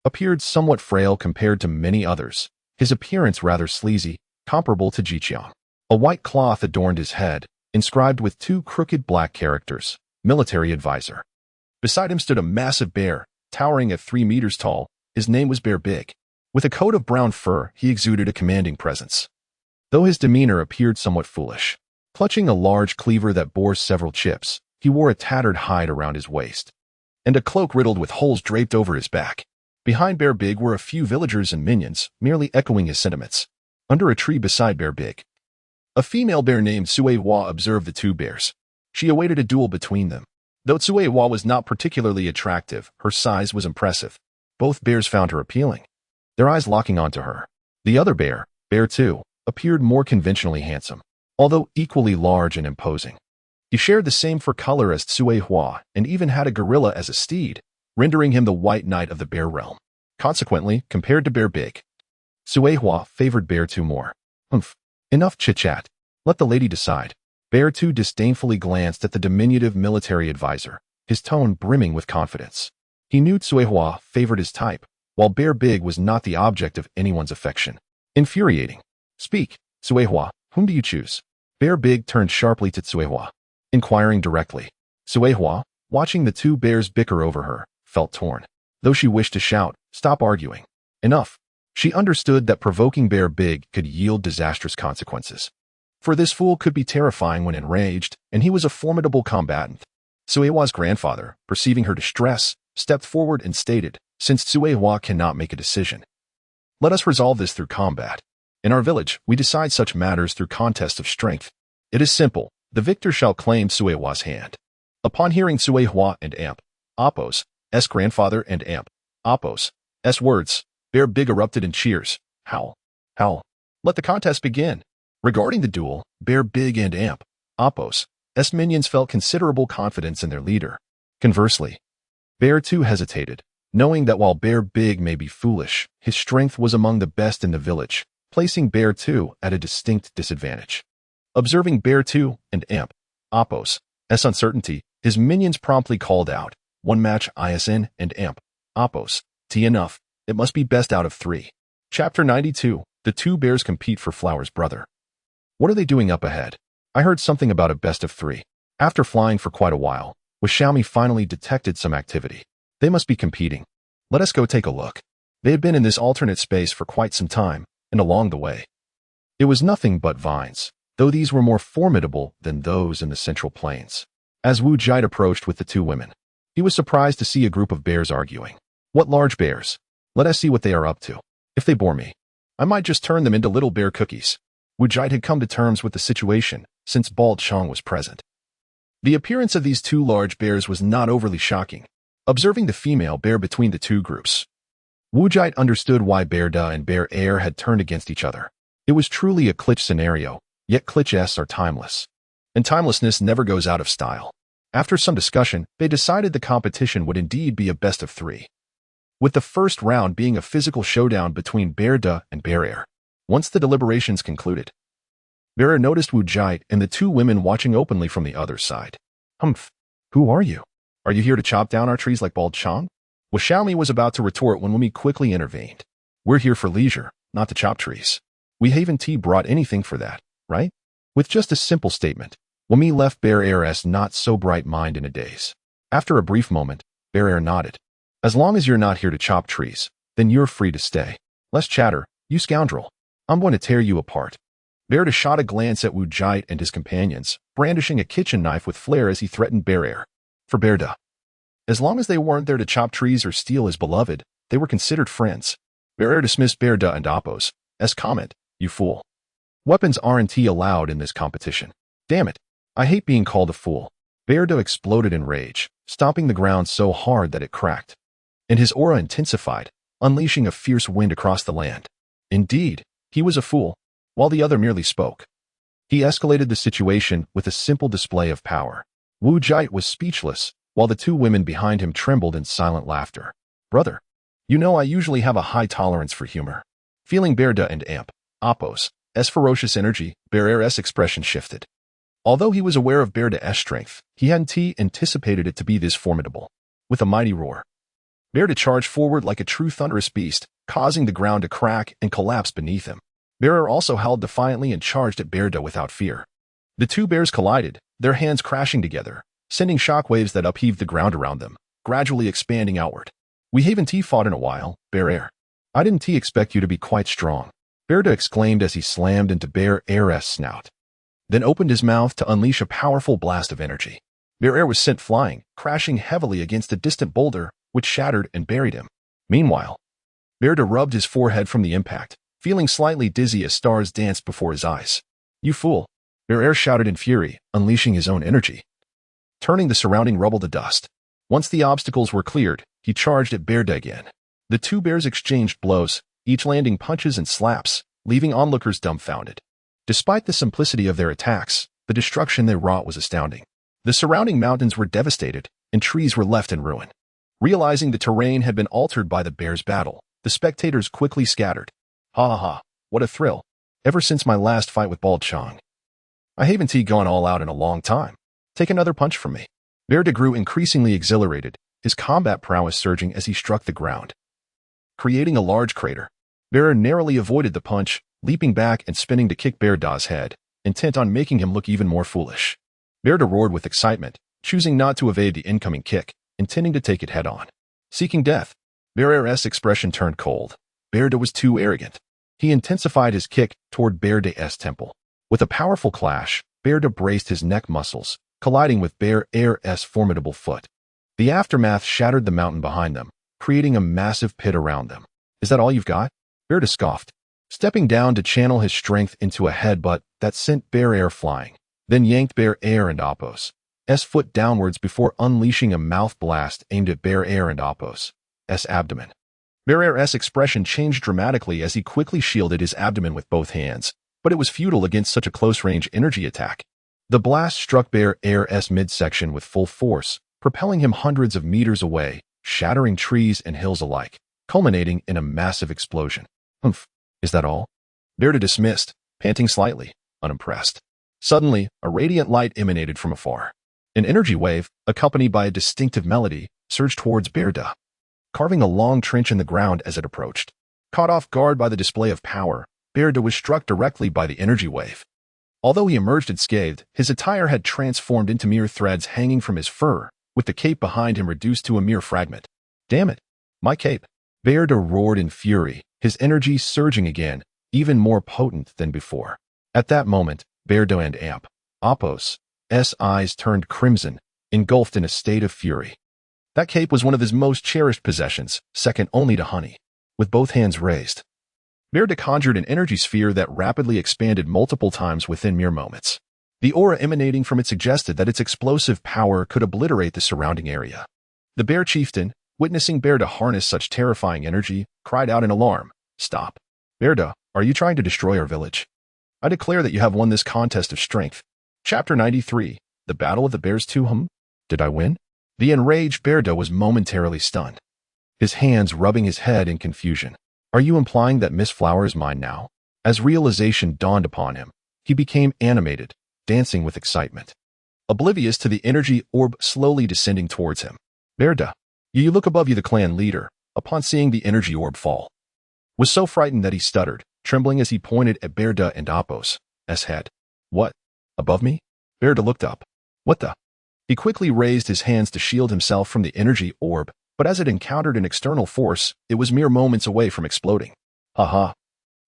appeared somewhat frail compared to many others, his appearance rather sleazy, comparable to Jiqiang. A white cloth adorned his head, inscribed with 2 crooked black characters, Military Advisor. Beside him stood a massive bear, towering at 3 meters tall. His name was Bear Big. With a coat of brown fur, he exuded a commanding presence, though his demeanor appeared somewhat foolish. Clutching a large cleaver that bore several chips, he wore a tattered hide around his waist, and a cloak riddled with holes draped over his back. Behind Bear Big were a few villagers and minions, merely echoing his sentiments. Under a tree beside Bear Big, a female bear named Sui Hua observed the 2 bears. She awaited a duel between them. Though Sui Hua was not particularly attractive, her size was impressive. Both bears found her appealing, their eyes locking onto her. The other bear, Bear 2, appeared more conventionally handsome, although equally large and imposing. He shared the same fur color as Cui Hua and even had a gorilla as a steed, rendering him the white knight of the bear realm. Consequently, compared to Bear Big, Cui Hua favored Bear 2 more. Humph. Enough chit-chat. Let the lady decide. Bear 2 disdainfully glanced at the diminutive military advisor, his tone brimming with confidence. He knew Cui Hua favored his type, while Bear Big was not the object of anyone's affection. Infuriating. Speak, Cui Hua, whom do you choose? Bear Big turned sharply to Cui Hua, inquiring directly. Cui Hua, watching the two bears bicker over her, felt torn. Though she wished to shout, "Stop arguing. Enough." She understood that provoking Bear Big could yield disastrous consequences. For this fool could be terrifying when enraged, and he was a formidable combatant. Cui Hua's grandfather, perceiving her distress, stepped forward and stated, "Since Cui Hua cannot make a decision, let us resolve this through combat. In our village, we decide such matters through contests of strength. It is simple. The victor shall claim Cui Hua's hand." Upon hearing Cui Hua and Amp, Appo's grandfather and Amp, Appo's words, Bear Big erupted in cheers. Howl. Howl. Let the contest begin. Regarding the duel, Bear Big and Amp, Appo's minions felt considerable confidence in their leader. Conversely, Bear 2 hesitated, knowing that while Bear Big may be foolish, his strength was among the best in the village, placing Bear 2 at a distinct disadvantage. Observing Bear 2 and Amp, Appo's uncertainty, his minions promptly called out, "One match ISN and Amp, Appo's enough. It must be best out of 3. Chapter 92, The Two Bears Compete for Flower's Brother. What are they doing up ahead? I heard something about a best of 3. After flying for quite a while, Xiaomi finally detected some activity. They must be competing. Let us go take a look. They had been in this alternate space for quite some time, and along the way, it was nothing but vines, though these were more formidable than those in the Central Plains. As Wu Jite approached with the two women, he was surprised to see a group of bears arguing. What large bears? Let us see what they are up to. If they bore me, I might just turn them into little bear cookies. Wu Jite had come to terms with the situation, since Bald Chong was present. The appearance of these two large bears was not overly shocking. Observing the female bear between the two groups, Wu Jite understood why Bear Da and Bear Air had turned against each other. It was truly a glitch scenario, yet glitches are timeless. And timelessness never goes out of style. After some discussion, they decided the competition would indeed be a best of 3. With the first round being a physical showdown between Bear Da and Bear Air. Once the deliberations concluded, Bear Air noticed Wu Jite and the two women watching openly from the other side. Humph. Who are you? Are you here to chop down our trees like Bald Chong? Xiaomi was about to retort when Wumi quickly intervened. We're here for leisure, not to chop trees. We haven't brought anything for that, right? With just a simple statement, Wumi left Bear Air's not so bright mind in a daze. After a brief moment, Bear Air nodded. As long as you're not here to chop trees, then you're free to stay. Less chatter, you scoundrel. I'm going to tear you apart. Bear Da shot a glance at Wu Jite and his companions, brandishing a kitchen knife with flair as he threatened Bear Air. For Bear Da, as long as they weren't there to chop trees or steal his beloved, they were considered friends. Bear Air dismissed Bear Da and Appo's comment, "You fool. Weapons aren't allowed in this competition. Damn it. I hate being called a fool." Bear Da exploded in rage, stomping the ground so hard that it cracked. And his aura intensified, unleashing a fierce wind across the land. Indeed, he was a fool, while the other merely spoke. He escalated the situation with a simple display of power. Wu Jite was speechless, while the two women behind him trembled in silent laughter. Brother, you know I usually have a high tolerance for humor. Feeling Bear Da and Amp, Appo's ferocious energy, Bear Air's expression shifted. Although he was aware of Bear Da's strength, he hadn't anticipated it to be this formidable. With a mighty roar, Bear Da charged forward like a true thunderous beast, causing the ground to crack and collapse beneath him. Bear Air also howled defiantly and charged at Bear Da without fear. The two bears collided, their hands crashing together, sending shockwaves that upheaved the ground around them, gradually expanding outward. We haven't fought in a while, Bear Air. I didn't expect you to be quite strong, Bear Da exclaimed as he slammed into Bear Air's snout, then opened his mouth to unleash a powerful blast of energy. Bear Air was sent flying, crashing heavily against a distant boulder, which shattered and buried him. Meanwhile, Bear Da rubbed his forehead from the impact, feeling slightly dizzy as stars danced before his eyes. You fool, Bear Air shouted in fury, unleashing his own energy, turning the surrounding rubble to dust. Once the obstacles were cleared, he charged at Bear Da again. The two bears exchanged blows, each landing punches and slaps, leaving onlookers dumbfounded. Despite the simplicity of their attacks, the destruction they wrought was astounding. The surrounding mountains were devastated, and trees were left in ruin. Realizing the terrain had been altered by the bears' battle, the spectators quickly scattered. Ha ha ha, what a thrill. Ever since my last fight with Bald Chong, I haven't gone all out in a long time. Take another punch from me. Vegetto grew increasingly exhilarated, his combat prowess surging as he struck the ground, creating a large crater. Vegetto narrowly avoided the punch, leaping back and spinning to kick Vegetto's head, intent on making him look even more foolish. Vegetto roared with excitement, choosing not to evade the incoming kick, intending to take it head-on. Seeking death, Vegetto's expression turned cold. Vegetto was too arrogant. He intensified his kick toward Vegetto's temple. With a powerful clash, Vegetto braced his neck muscles, colliding with Vegetto's formidable foot. The aftermath shattered the mountain behind them, creating a massive pit around them. Is that all you've got? Vegetto scoffed, stepping down to channel his strength into a headbutt that sent Vegetto flying, then yanked Vegetto and Apos' foot downwards before unleashing a mouth blast aimed at Vegetto and Apos' abdomen. Vegetto's expression changed dramatically as he quickly shielded his abdomen with both hands, but it was futile against such a close-range energy attack. The blast struck Vegetto's midsection with full force, propelling him hundreds of meters away, shattering trees and hills alike, culminating in a massive explosion. Humph, is that all? Vegetto dismissed, panting slightly, unimpressed. Suddenly, a radiant light emanated from afar. An energy wave, accompanied by a distinctive melody, surged towards Vegetto, carving a long trench in the ground as it approached. Caught off guard by the display of power, Vegetto was struck directly by the energy wave. Although he emerged unscathed, his attire had transformed into mere threads hanging from his fur, with the cape behind him reduced to a mere fragment. Damn it, my cape! Vegetto roared in fury, his energy surging again, even more potent than before. At that moment, Vegetto and Apos' eyes turned crimson, engulfed in a state of fury. That cape was one of his most cherished possessions, second only to honey. With both hands raised, Vegetto conjured an energy sphere that rapidly expanded multiple times within mere moments. The aura emanating from it suggested that its explosive power could obliterate the surrounding area. The bear chieftain, witnessing Vegetto harness such terrifying energy, cried out in alarm, "Stop! Vegetto, are you trying to destroy our village? I declare that you have won this contest of strength." Chapter 93, The Battle of the Bears 2. Did I win? The enraged Vegetto was momentarily stunned, his hands rubbing his head in confusion. Are you implying that Miss Flower is mine now? As realization dawned upon him, he became animated, dancing with excitement, oblivious to the energy orb slowly descending towards him. Vegetto, you look above you. The clan leader, upon seeing the energy orb fall, was so frightened that he stuttered, trembling as he pointed at Vegetto and Apos' head. What? Above me? Vegetto looked up. What the? He quickly raised his hands to shield himself from the energy orb, but as it encountered an external force, it was mere moments away from exploding. Ha ha.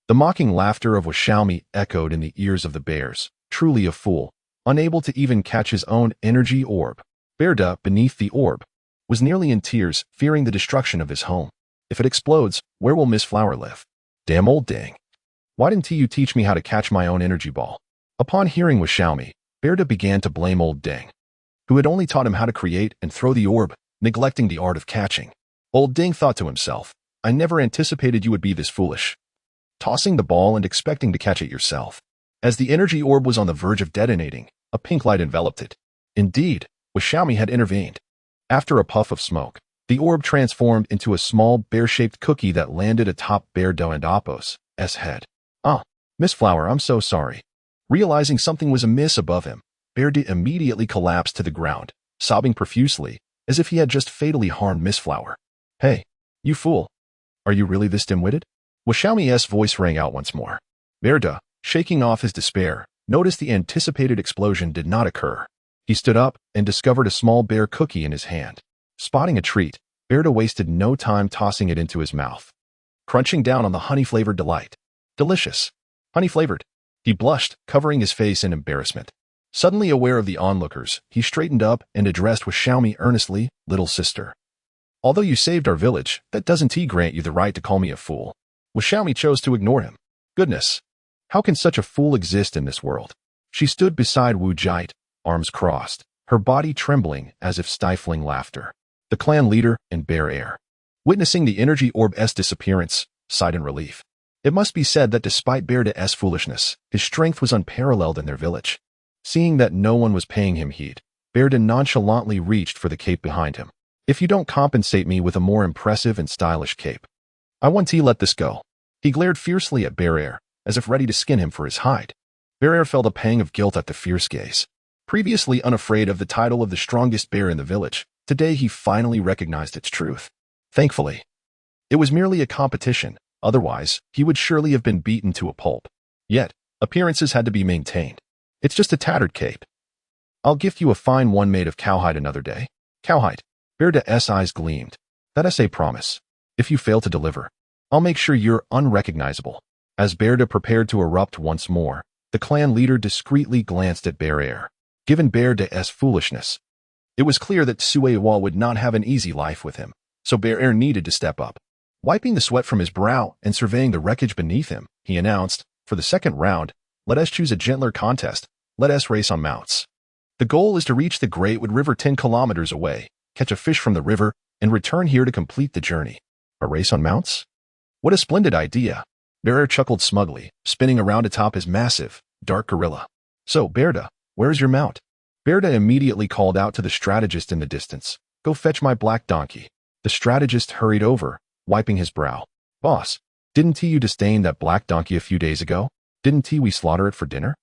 The mocking laughter of Xiaomi echoed in the ears of the bears, truly a fool, unable to even catch his own energy orb. Vegetto, beneath the orb, was nearly in tears, fearing the destruction of his home. If it explodes, where will Miss Flower live? Damn old dang. Why didn't you teach me how to catch my own energy ball? Upon hearing Xiaomi, Vegetto began to blame old Deng, who had only taught him how to create and throw the orb, neglecting the art of catching. Old Deng thought to himself, I never anticipated you would be this foolish, tossing the ball and expecting to catch it yourself. As the energy orb was on the verge of detonating, a pink light enveloped it. Indeed, Xiaomi had intervened. After a puff of smoke, the orb transformed into a small bear-shaped cookie that landed atop Vegetto and Apos' head. Ah, Miss Flower, I'm so sorry. Realizing something was amiss above him, Vegetto immediately collapsed to the ground, sobbing profusely, as if he had just fatally harmed Miss Flower. Hey, you fool. Are you really this dim-witted? Xiaomi's voice rang out once more. Vegetto, shaking off his despair, noticed the anticipated explosion did not occur. He stood up and discovered a small bear cookie in his hand. Spotting a treat, Vegetto wasted no time tossing it into his mouth, crunching down on the honey-flavored delight. Delicious. Honey-flavored. He blushed, covering his face in embarrassment. Suddenly aware of the onlookers, he straightened up and addressed Xiaomi earnestly, little sister. Although you saved our village, that doesn't grant you the right to call me a fool. Xiaomi chose to ignore him. Goodness. How can such a fool exist in this world? She stood beside Wu Jite, arms crossed, her body trembling as if stifling laughter. The clan leader and Bear Air, witnessing the energy orb's disappearance, sighed in relief. It must be said that despite Vegetto's foolishness, his strength was unparalleled in their village. Seeing that no one was paying him heed, Vegetto nonchalantly reached for the cape behind him. If you don't compensate me with a more impressive and stylish cape, I want to let this go. He glared fiercely at Vegetto, as if ready to skin him for his hide. Vegetto felt a pang of guilt at the fierce gaze. Previously unafraid of the title of the strongest bear in the village, today he finally recognized its truth. Thankfully, it was merely a competition, otherwise he would surely have been beaten to a pulp. Yet, appearances had to be maintained. It's just a tattered cape. I'll gift you a fine one made of cowhide another day. Cowhide. Vegetto's eyes gleamed. That's a promise. If you fail to deliver, I'll make sure you're unrecognizable. As Vegetto prepared to erupt once more, the clan leader discreetly glanced at Vegetto. Given Vegetto's foolishness, it was clear that Suehua would not have an easy life with him, so Vegetto needed to step up. Wiping the sweat from his brow and surveying the wreckage beneath him, he announced, for the second round, let us choose a gentler contest. Let us race on mounts. The goal is to reach the Great Wood River 10 kilometers away, catch a fish from the river, and return here to complete the journey. A race on mounts? What a splendid idea. Vegetto chuckled smugly, spinning around atop his massive, dark gorilla. So, Vegetto, where's your mount? Vegetto immediately called out to the strategist in the distance. Go fetch my black donkey. The strategist hurried over, wiping his brow. Boss, didn't you disdain that black donkey a few days ago? Didn't we slaughter it for dinner?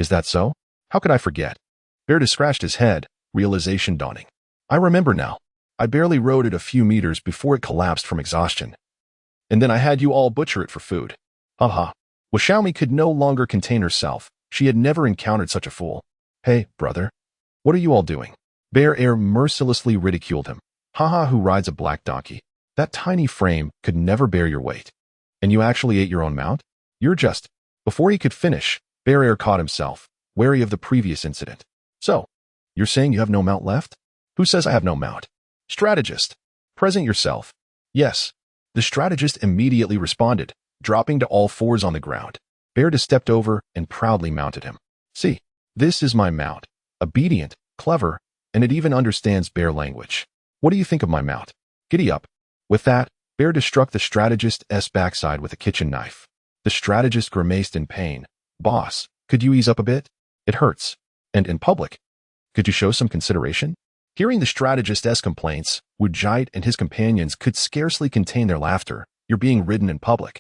Is that so? How could I forget? Vegetto scratched his head, realization dawning. I remember now. I barely rode it a few meters before it collapsed from exhaustion. And then I had you all butcher it for food. Haha. Xiaomi could no longer contain herself. She had never encountered such a fool. Hey, brother. What are you all doing? Vegetto mercilessly ridiculed him. Haha, who rides a black donkey? That tiny frame could never bear your weight. And you actually ate your own mount? You're just... Before he could finish, Vegetto caught himself, wary of the previous incident. So, you're saying you have no mount left? Who says I have no mount? Strategist. Present yourself. Yes. The strategist immediately responded, dropping to all fours on the ground. Vegetto stepped over and proudly mounted him. See, this is my mount. Obedient, clever, and it even understands bear language. What do you think of my mount? Giddy up. With that, Vegetto struck the strategist's backside with a kitchen knife. The strategist grimaced in pain. Boss, could you ease up a bit? It hurts. And in public. Could you show some consideration? Hearing the strategist's complaints, Wujite and his companions could scarcely contain their laughter. You're being ridden in public.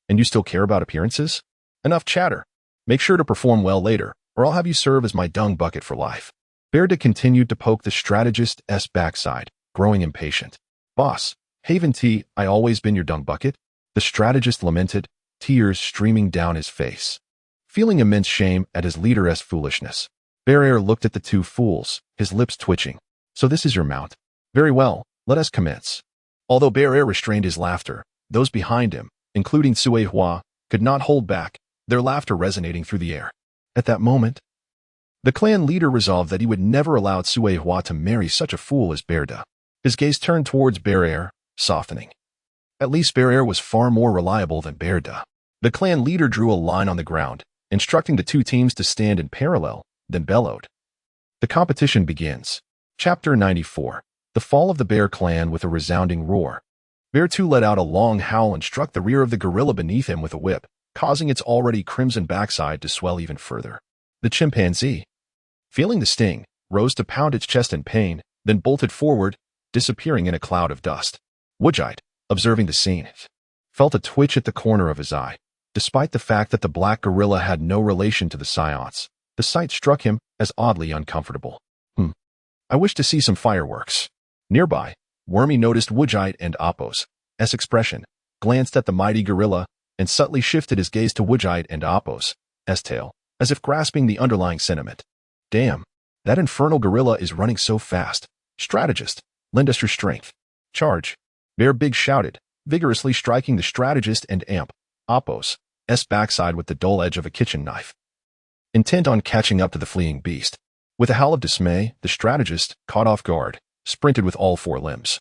And you still care about appearances? Enough chatter. Make sure to perform well later, or I'll have you serve as my dung bucket for life. Vegetto continued to poke the strategist's backside, growing impatient. Boss, haven't I always been your dung bucket? The strategist lamented, tears streaming down his face. Feeling immense shame at his leader's foolishness, Vegetto looked at the two fools, his lips twitching. So this is your mount. Very well, let us commence. Although Vegetto restrained his laughter, those behind him, including Suehua, could not hold back, their laughter resonating through the air. At that moment, the clan leader resolved that he would never allow Suehua to marry such a fool as Vegetto. His gaze turned towards Vegetto, softening. At least Vegetto was far more reliable than Vegetto. The clan leader drew a line on the ground, instructing the two teams to stand in parallel, then bellowed. The competition begins. Chapter 94. The Fall of the Bear Clan with a resounding roar. Vegetto let out a long howl and struck the rear of the gorilla beneath him with a whip, causing its already crimson backside to swell even further. The chimpanzee, feeling the sting, rose to pound its chest in pain, then bolted forward, disappearing in a cloud of dust. Wujite, observing the scene, felt a twitch at the corner of his eye. Despite the fact that the black gorilla had no relation to the scions, the sight struck him as oddly uncomfortable. I wish to see some fireworks. Nearby, Wormy noticed Wujite and Appo's expression, glanced at the mighty gorilla, and subtly shifted his gaze to Wujite and Appo's tail, as if grasping the underlying sentiment. Damn, that infernal gorilla is running so fast. Strategist, lend us your strength. Charge. Bear Big shouted, vigorously striking the strategist and Appo's backside with the dull edge of a kitchen knife. Intent on catching up to the fleeing beast. With a howl of dismay, the strategist, caught off guard, sprinted with all four limbs,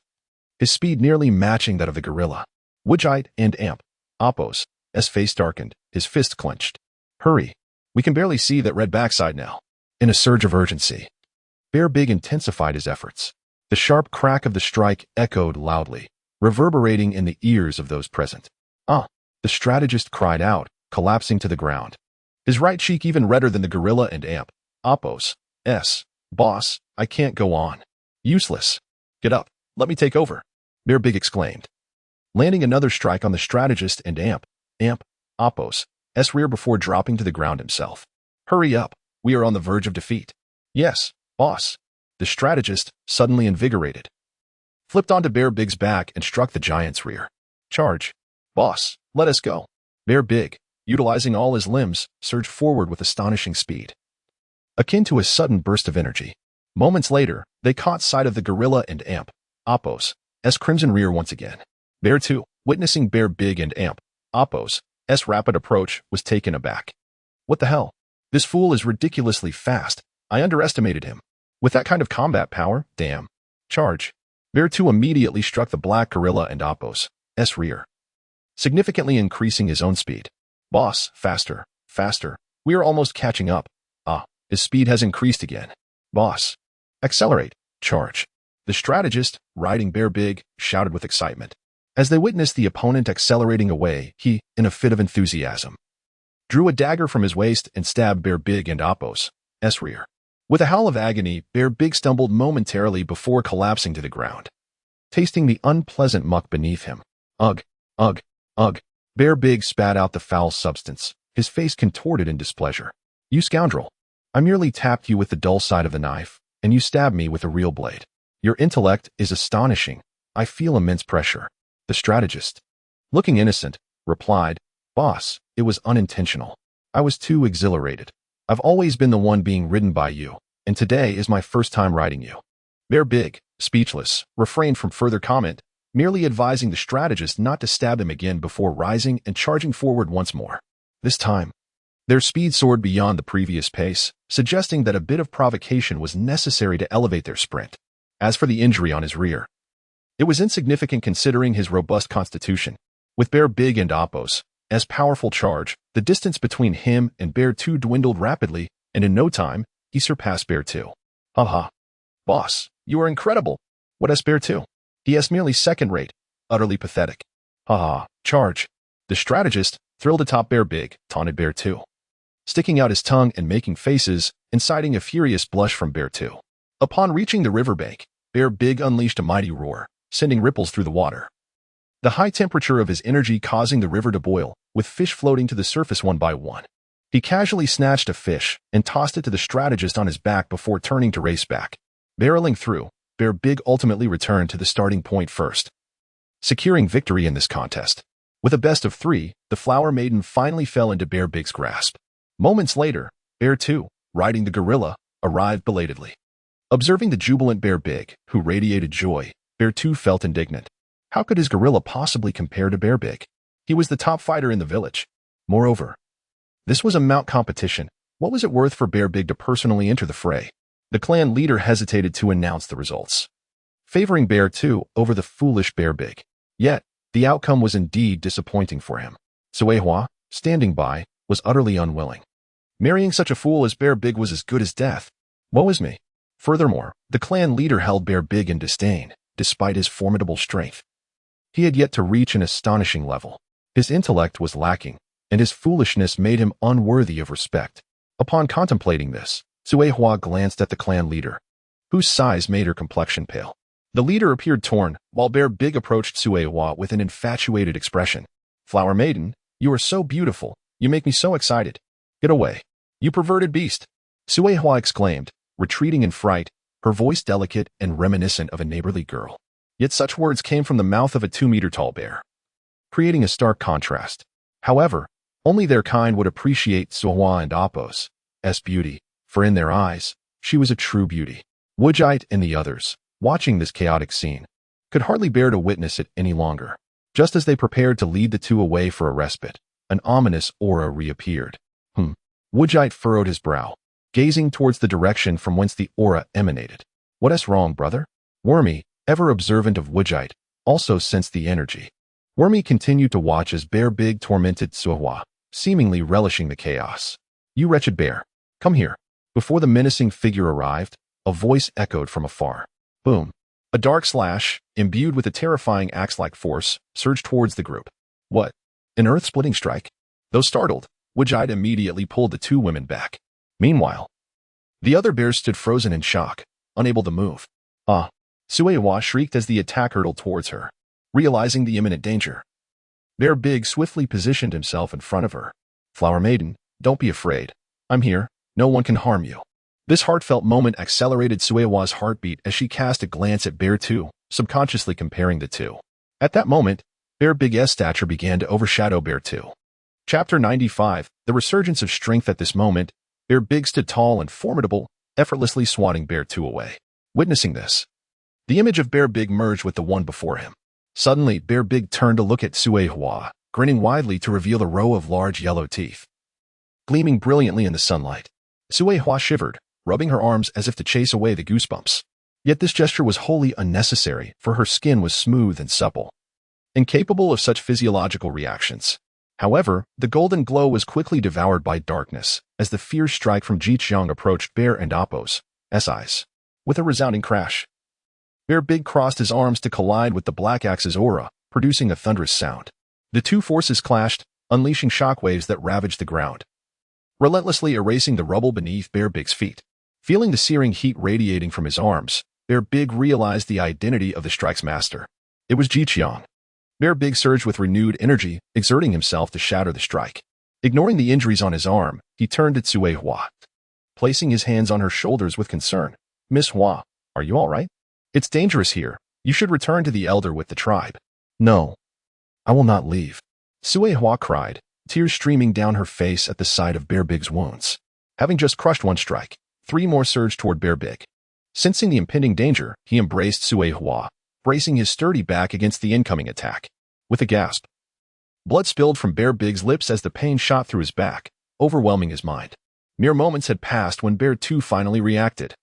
his speed nearly matching that of the gorilla. Wujite and Appo's face darkened, his fist clenched. Hurry. We can barely see that red backside now. In a surge of urgency, Bear Big intensified his efforts. The sharp crack of the strike echoed loudly, reverberating in the ears of those present. The The strategist cried out, collapsing to the ground. His right cheek even redder than the gorilla and amp. Oppos. S. Boss, I can't go on. Useless. Get up. Let me take over. Bear Big exclaimed, landing another strike on the strategist and amp. Oppos. S rear before dropping to the ground himself. Hurry up. We are on the verge of defeat. Yes, boss. The strategist, suddenly invigorated, flipped onto Bear Big's back and struck the giant's rear. Charge. Boss, let us go. Bear Big, utilizing all his limbs, surged forward with astonishing speed, akin to a sudden burst of energy. Moments later, they caught sight of the gorilla and amp. Oppos. S crimson rear once again. Bear 2, witnessing Bear Big and amp. Oppos. S rapid approach, was taken aback. What the hell? This fool is ridiculously fast. I underestimated him. With that kind of combat power, damn. Charge. Bear 2 immediately struck the black gorilla and Oppos. S rear, significantly increasing his own speed. Boss, faster, faster. We are almost catching up. His speed has increased again. Boss. Accelerate. Charge. The strategist, riding Bear Big, shouted with excitement. As they witnessed the opponent accelerating away, he, in a fit of enthusiasm, drew a dagger from his waist and stabbed Bear Big and Oppos. S rear. With a howl of agony, Bear Big stumbled momentarily before collapsing to the ground, tasting the unpleasant muck beneath him. Ugh, ugh, ugh. Bear Big spat out the foul substance, his face contorted in displeasure. You scoundrel. I merely tapped you with the dull side of the knife, and you stabbed me with a real blade. Your intellect is astonishing. I feel immense pressure. The strategist, looking innocent, replied, Boss, it was unintentional. I was too exhilarated. I've always been the one being ridden by you, and today is my first time riding you. Bear Big, speechless, refrained from further comment, merely advising the strategist not to stab him again before rising and charging forward once more. This time, their speed soared beyond the previous pace, suggesting that a bit of provocation was necessary to elevate their sprint. As for the injury on his rear, it was insignificant considering his robust constitution. With Bear Big and Oppos, as powerful charge, the distance between him and Bear 2 dwindled rapidly, and in no time, he surpassed Bear 2. Haha. Boss, you are incredible. What is Bear 2? He has merely second rate. Utterly pathetic. Haha. Charge. The strategist, thrilled atop Bear Big, taunted Bear 2, sticking out his tongue and making faces, inciting a furious blush from Bear 2. Upon reaching the riverbank, Bear Big unleashed a mighty roar, sending ripples through the water, the high temperature of his energy causing the river to boil, with fish floating to the surface one by one. He casually snatched a fish and tossed it to the strategist on his back before turning to race back. Barreling through, Bear Big ultimately returned to the starting point first, securing victory in this contest. With a best of 3, the Flower Maiden finally fell into Bear Big's grasp. Moments later, Bear 2, riding the gorilla, arrived belatedly. Observing the jubilant Bear Big, who radiated joy, Bear 2 felt indignant. How could his gorilla possibly compare to Bear Big? He was the top fighter in the village. Moreover, this was a mount competition. What was it worth for Bear Big to personally enter the fray? The clan leader hesitated to announce the results, favoring Bear 2 over the foolish Bear Big. Yet, the outcome was indeed disappointing for him. Suehua, standing by, was utterly unwilling. Marrying such a fool as Bear Big was as good as death. Woe is me. Furthermore, the clan leader held Bear Big in disdain, despite his formidable strength. He had yet to reach an astonishing level. His intellect was lacking, and his foolishness made him unworthy of respect. Upon contemplating this, Suehua glanced at the clan leader, whose size made her complexion pale. The leader appeared torn, while Bear Big approached Suehua with an infatuated expression. Flower Maiden, you are so beautiful. You make me so excited. Get away. You perverted beast. Suehua exclaimed, retreating in fright, her voice delicate and reminiscent of a neighborly girl. Yet such words came from the mouth of a 2-meter-tall bear, creating a stark contrast. However, only their kind would appreciate Suehua and Oppos' beauty, for in their eyes, she was a true beauty. Woodjite and the others, watching this chaotic scene, could hardly bear to witness it any longer. Just as they prepared to lead the two away for a respite, an ominous aura reappeared. Woodjite furrowed his brow, gazing towards the direction from whence the aura emanated. What is wrong, brother? Wormy, ever observant of Woodjite, also sensed the energy. Wormy continued to watch as Bear Big tormented Suehua, seemingly relishing the chaos. You wretched bear, come here. Before the menacing figure arrived, a voice echoed from afar. Boom. A dark slash, imbued with a terrifying axe-like force, surged towards the group. What? An earth-splitting strike? Though startled, Wujite immediately pulled the two women back. Meanwhile, the other bears stood frozen in shock, unable to move. Ah! Suehua shrieked as the attack hurtled towards her. Realizing the imminent danger, Bear Big swiftly positioned himself in front of her. Flower Maiden, don't be afraid. I'm here. No one can harm you. This heartfelt moment accelerated Suehua's heartbeat as she cast a glance at Bear 2, subconsciously comparing the two. At that moment, Bear Big's stature began to overshadow Bear 2. Chapter 95, The Resurgence of Strength. At this moment, Bear Big stood tall and formidable, effortlessly swatting Bear 2 away. Witnessing this, the image of Bear Big merged with the one before him. Suddenly, Bear Big turned to look at Suehua, grinning widely to reveal a row of large yellow teeth, gleaming brilliantly in the sunlight. Suehua shivered, rubbing her arms as if to chase away the goosebumps. Yet this gesture was wholly unnecessary, for her skin was smooth and supple, incapable of such physiological reactions. However, the golden glow was quickly devoured by darkness, as the fierce strike from Jiqiang approached Bear and Appo's eyes. With a resounding crash, Bear Big crossed his arms to collide with the Black Axe's aura, producing a thunderous sound. The two forces clashed, unleashing shockwaves that ravaged the ground, relentlessly erasing the rubble beneath Bear Big's feet. Feeling the searing heat radiating from his arms, Bear Big realized the identity of the strike's master. It was Jiqiang. Bear Big surged with renewed energy, exerting himself to shatter the strike. Ignoring the injuries on his arm, he turned to Suehua, placing his hands on her shoulders with concern. Miss Hua, are you all right? It's dangerous here. You should return to the elder with the tribe. No, I will not leave. Suehua cried, tears streaming down her face at the sight of Bear Big's wounds. Having just crushed one strike, 3 more surged toward Bear Big. Sensing the impending danger, he embraced Suehua, bracing his sturdy back against the incoming attack. With a gasp, blood spilled from Bear Big's lips as the pain shot through his back, overwhelming his mind. Mere moments had passed when Bear 2 finally reacted.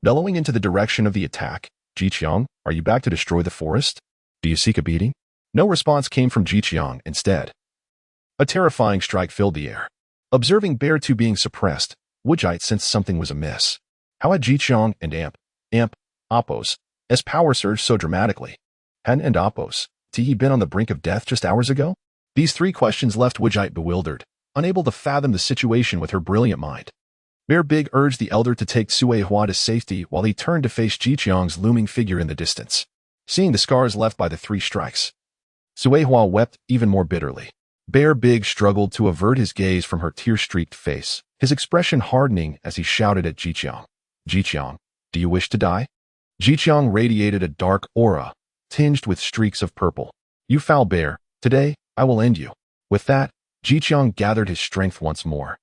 Bellowing into the direction of the attack, Jiqiang, are you back to destroy the forest? Do you seek a beating? No response came from Jiqiang. Instead, a terrifying strike filled the air. Observing Bear 2 being suppressed, Wujite sensed something was amiss. How had Jiqiang and Appo's power surged so dramatically? Had Appo's he been on the brink of death just hours ago? These 3 questions left Wujite bewildered, unable to fathom the situation with her brilliant mind. Bear Big urged the elder to take Suehua to safety while he turned to face Jiqiang's looming figure in the distance. Seeing the scars left by the 3 strikes, Suehua wept even more bitterly. Bear Big struggled to avert his gaze from her tear-streaked face, his expression hardening as he shouted at Jiqiang. Jiqiang, do you wish to die? Jiqiang radiated a dark aura, tinged with streaks of purple. You foul bear, today, I will end you. With that, Jiqiang gathered his strength once more,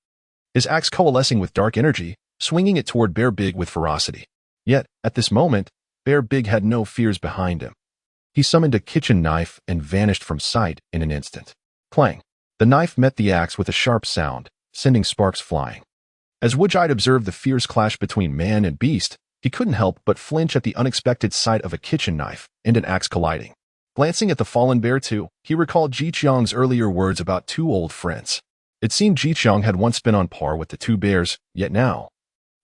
his axe coalescing with dark energy, swinging it toward Bear Big with ferocity. Yet, at this moment, Bear Big had no fears behind him. He summoned a kitchen knife and vanished from sight in an instant. Clang! The knife met the axe with a sharp sound, sending sparks flying. As Wujite observed the fierce clash between man and beast, he couldn't help but flinch at the unexpected sight of a kitchen knife and an axe colliding. Glancing at the fallen Bear 2, he recalled Jiqiang's earlier words about 2 old friends. It seemed Jiqiang had once been on par with the 2 bears, yet now,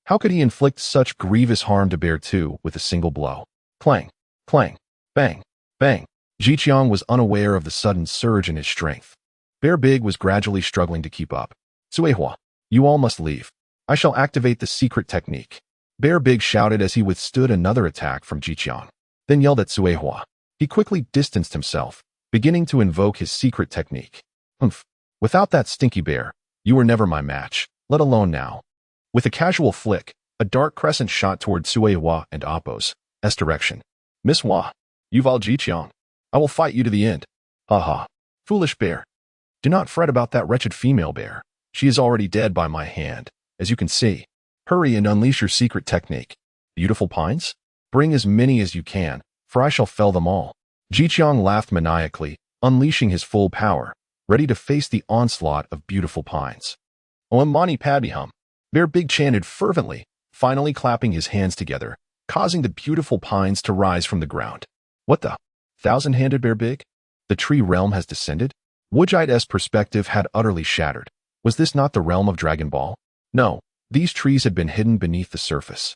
how could he inflict such grievous harm to Bear 2 with a single blow? Clang! Clang! Bang! Bang! Jiqiang was unaware of the sudden surge in his strength. Bear Big was gradually struggling to keep up. Suehua, you all must leave. I shall activate the secret technique. Bear Big shouted as he withstood another attack from Jiqiang, then yelled at Suehua. He quickly distanced himself, beginning to invoke his secret technique. Humph. Without that stinky bear, you were never my match, let alone now. With a casual flick, a dark crescent shot toward Suehua and Appo's direction. Miss Hua, you Val Jiqiang. I will fight you to the end. Ha ha. Foolish bear. Do not fret about that wretched female bear. She is already dead by my hand, as you can see. Hurry and unleash your secret technique. Beautiful pines? Bring as many as you can, for I shall fell them all. Jiqiang laughed maniacally, unleashing his full power, ready to face the onslaught of beautiful pines. Om Mani Padme Hum. Bear Big chanted fervently, finally clapping his hands together, causing the beautiful pines to rise from the ground. What the? 1,000-handed Bear Big? The tree realm has descended? Wujite's perspective had utterly shattered. Was this not the realm of Dragon Ball? No, these trees had been hidden beneath the surface,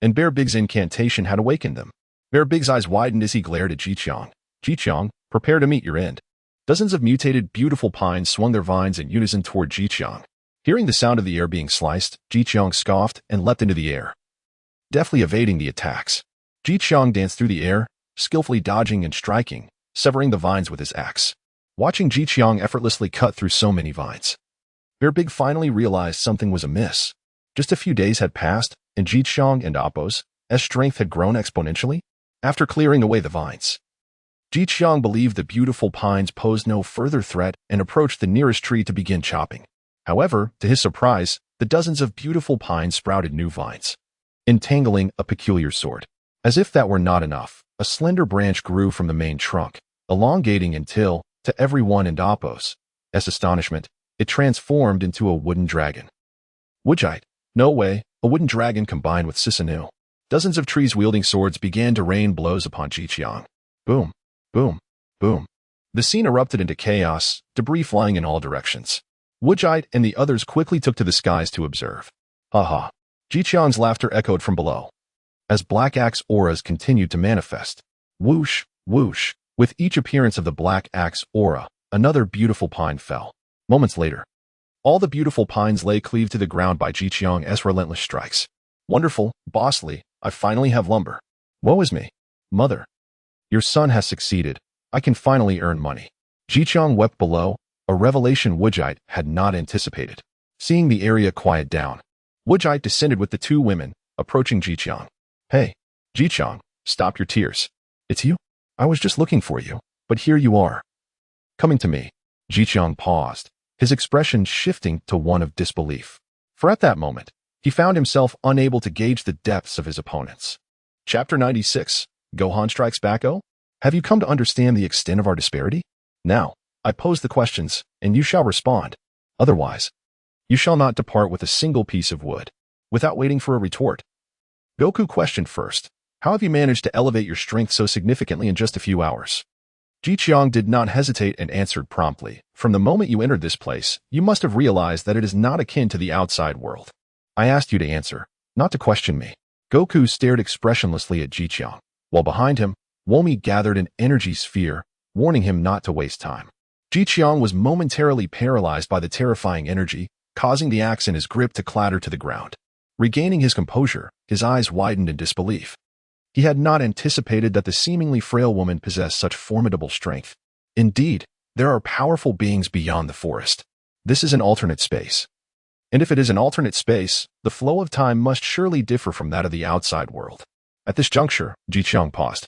and Bear Big's incantation had awakened them. Bear Big's eyes widened as he glared at Jiqiang. Jiqiang, prepare to meet your end. Dozens of mutated, beautiful pines swung their vines in unison toward Jiqiang. Hearing the sound of the air being sliced, Jiqiang scoffed and leapt into the air, deftly evading the attacks. Jiqiang danced through the air, skillfully dodging and striking, severing the vines with his axe. Watching Jiqiang effortlessly cut through so many vines, Bear Big finally realized something was amiss. Just a few days had passed, and Jiqiang and Appo's strength had grown exponentially. After clearing away the vines, Jiqiang believed the beautiful pines posed no further threat and approached the nearest tree to begin chopping. However, to his surprise, the dozens of beautiful pines sprouted new vines, entangling a peculiar sort. As if that were not enough, a slender branch grew from the main trunk, elongating until, to everyone and Appo's astonishment, it transformed into a wooden dragon. Wujite. No way, a wooden dragon combined with Sisanu. Dozens of trees wielding swords began to rain blows upon Jiqiang. Boom, boom, boom. The scene erupted into chaos, debris flying in all directions. Wujite and the others quickly took to the skies to observe. Ha ha. Jiqiang's laughter echoed from below, as black axe auras continued to manifest. Whoosh, whoosh. With each appearance of the black axe aura, another beautiful pine fell. Moments later, all the beautiful pines lay cleaved to the ground by Jiqiang's relentless strikes. Wonderful, bossly, I finally have lumber. Woe is me. Mother, your son has succeeded. I can finally earn money. Jiqiang wept below, a revelation Wujite had not anticipated. Seeing the area quiet down, Wujite descended with the two women, approaching Jiqiang. Hey, Jiqiang, stop your tears. It's you? I was just looking for you, but here you are. Coming to me. Jiqiang paused, his expression shifting to one of disbelief. For at that moment, he found himself unable to gauge the depths of his opponents. Chapter 96, Gohan Strikes Back. Oh, have you come to understand the extent of our disparity? Now, I pose the questions, and you shall respond. Otherwise, you shall not depart with a single piece of wood, without waiting for a retort. Goku questioned first. How have you managed to elevate your strength so significantly in just a few hours? Jiqiang did not hesitate and answered promptly. From the moment you entered this place, you must have realized that it is not akin to the outside world. I asked you to answer, not to question me. Goku stared expressionlessly at Jiqiang, while behind him, Womi gathered an energy sphere, warning him not to waste time. Jiqiang was momentarily paralyzed by the terrifying energy, causing the axe in his grip to clatter to the ground. Regaining his composure, his eyes widened in disbelief. He had not anticipated that the seemingly frail woman possessed such formidable strength. Indeed, there are powerful beings beyond the forest. This is an alternate space. And if it is an alternate space, the flow of time must surely differ from that of the outside world. At this juncture, Jiqiang paused,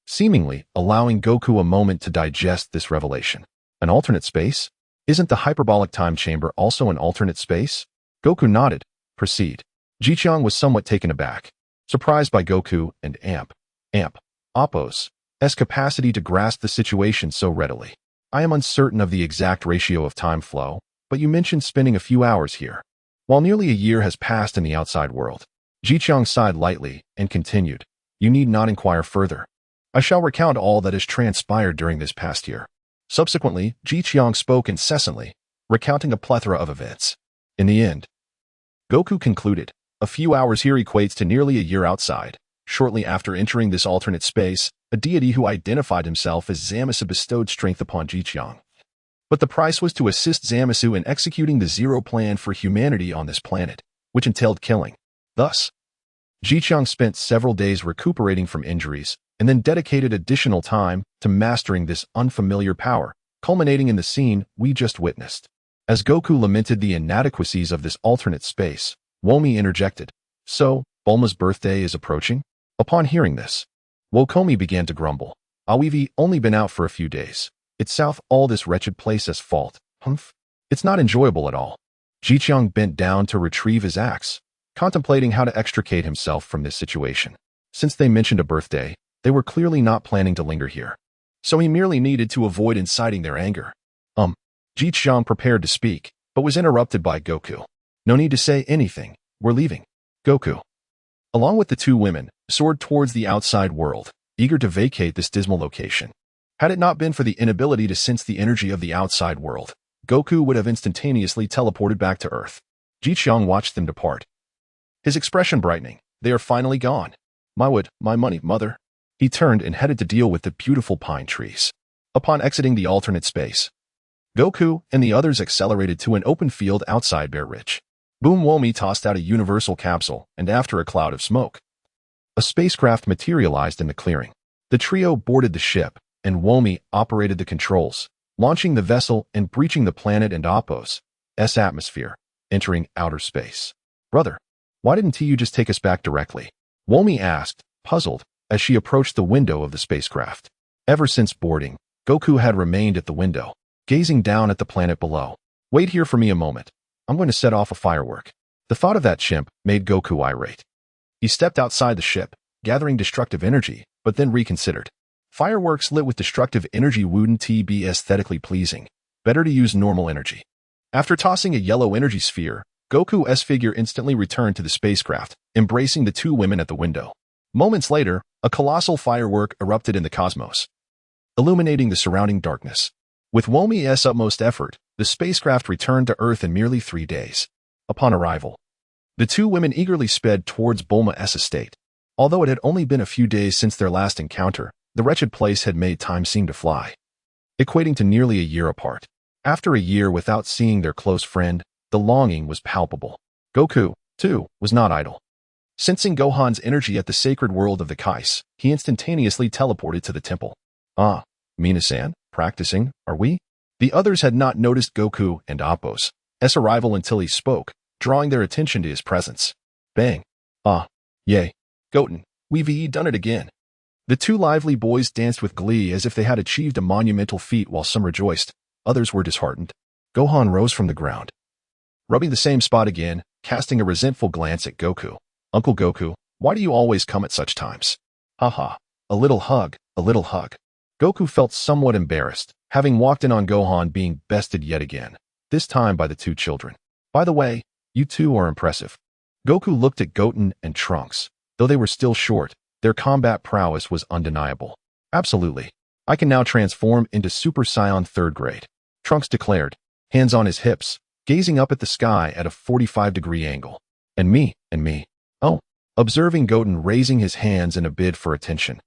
seemingly allowing Goku a moment to digest this revelation. An alternate space? Isn't the hyperbolic time chamber also an alternate space? Goku nodded. Proceed. Jiqiang was somewhat taken aback, surprised by Goku and Appo's capacity to grasp the situation so readily. I am uncertain of the exact ratio of time flow, but you mentioned spending a few hours here. While nearly a year has passed in the outside world, Jiqiang sighed lightly and continued. You need not inquire further. I shall recount all that has transpired during this past year. Subsequently, Jiqiang spoke incessantly, recounting a plethora of events. In the end, Goku concluded, a few hours here equates to nearly a year outside. Shortly after entering this alternate space, a deity who identified himself as Zamasu bestowed strength upon Jiqiang. But the price was to assist Zamasu in executing the Zero Plan for humanity on this planet, which entailed killing. Thus, Jiqiang spent several days recuperating from injuries, and then dedicated additional time to mastering this unfamiliar power, culminating in the scene we just witnessed. As Goku lamented the inadequacies of this alternate space, Womi interjected, So, Bulma's birthday is approaching? Upon hearing this, Wokomi began to grumble. We've only been out for a few days. It's south all this wretched place as fault. Humph. It's not enjoyable at all. Jiqiang bent down to retrieve his axe, contemplating how to extricate himself from this situation. Since they mentioned a birthday, they were clearly not planning to linger here. So he merely needed to avoid inciting their anger. Jiqiang prepared to speak, but was interrupted by Goku. No need to say anything. We're leaving. Goku, along with the two women, soared towards the outside world, eager to vacate this dismal location. Had it not been for the inability to sense the energy of the outside world, Goku would have instantaneously teleported back to Earth. Jiqiang watched them depart, his expression brightening. They are finally gone. My wood, my money, mother. He turned and headed to deal with the beautiful pine trees. Upon exiting the alternate space, Goku and the others accelerated to an open field outside Bear Ridge. Boom Womi tossed out a universal capsule, and after a cloud of smoke, a spacecraft materialized in the clearing. The trio boarded the ship, and Womi operated the controls, launching the vessel and breaching the planet and Appo's atmosphere, entering outer space. Brother, why didn't you just take us back directly? Womi asked, puzzled, as she approached the window of the spacecraft. Ever since boarding, Goku had remained at the window, gazing down at the planet below. Wait here for me a moment. I'm going to set off a firework. The thought of that chimp made Goku irate. He stepped outside the ship, gathering destructive energy, but then reconsidered. Fireworks lit with destructive energy wouldn't be aesthetically pleasing. Better to use normal energy. After tossing a yellow energy sphere, Goku's figure instantly returned to the spacecraft, embracing the two women at the window. Moments later, a colossal firework erupted in the cosmos, illuminating the surrounding darkness. With Womi's utmost effort, the spacecraft returned to Earth in merely 3 days. Upon arrival, the two women eagerly sped towards Bulma's estate. Although it had only been a few days since their last encounter, the wretched place had made time seem to fly, equating to nearly a year apart. After a year without seeing their close friend, the longing was palpable. Goku, too, was not idle. Sensing Gohan's energy at the sacred world of the Kais, he instantaneously teleported to the temple. Ah, Mina-san, practicing, are we? The others had not noticed Goku and Appo's arrival until he spoke, drawing their attention to his presence. Bang. Ah, yay. Goten, we've done it again. The two lively boys danced with glee as if they had achieved a monumental feat. While some rejoiced, others were disheartened. Gohan rose from the ground, rubbing the same spot again, casting a resentful glance at Goku. Uncle Goku, why do you always come at such times? Haha, a little hug, a little hug. Goku felt somewhat embarrassed, having walked in on Gohan being bested yet again, this time by the two children. By the way, you two are impressive. Goku looked at Goten and Trunks. Though they were still short, their combat prowess was undeniable. Absolutely. I can now transform into Super Saiyan 3rd grade, Trunks declared, hands on his hips, gazing up at the sky at a 45-degree angle. And me. Oh, observing Goten raising his hands in a bid for attention.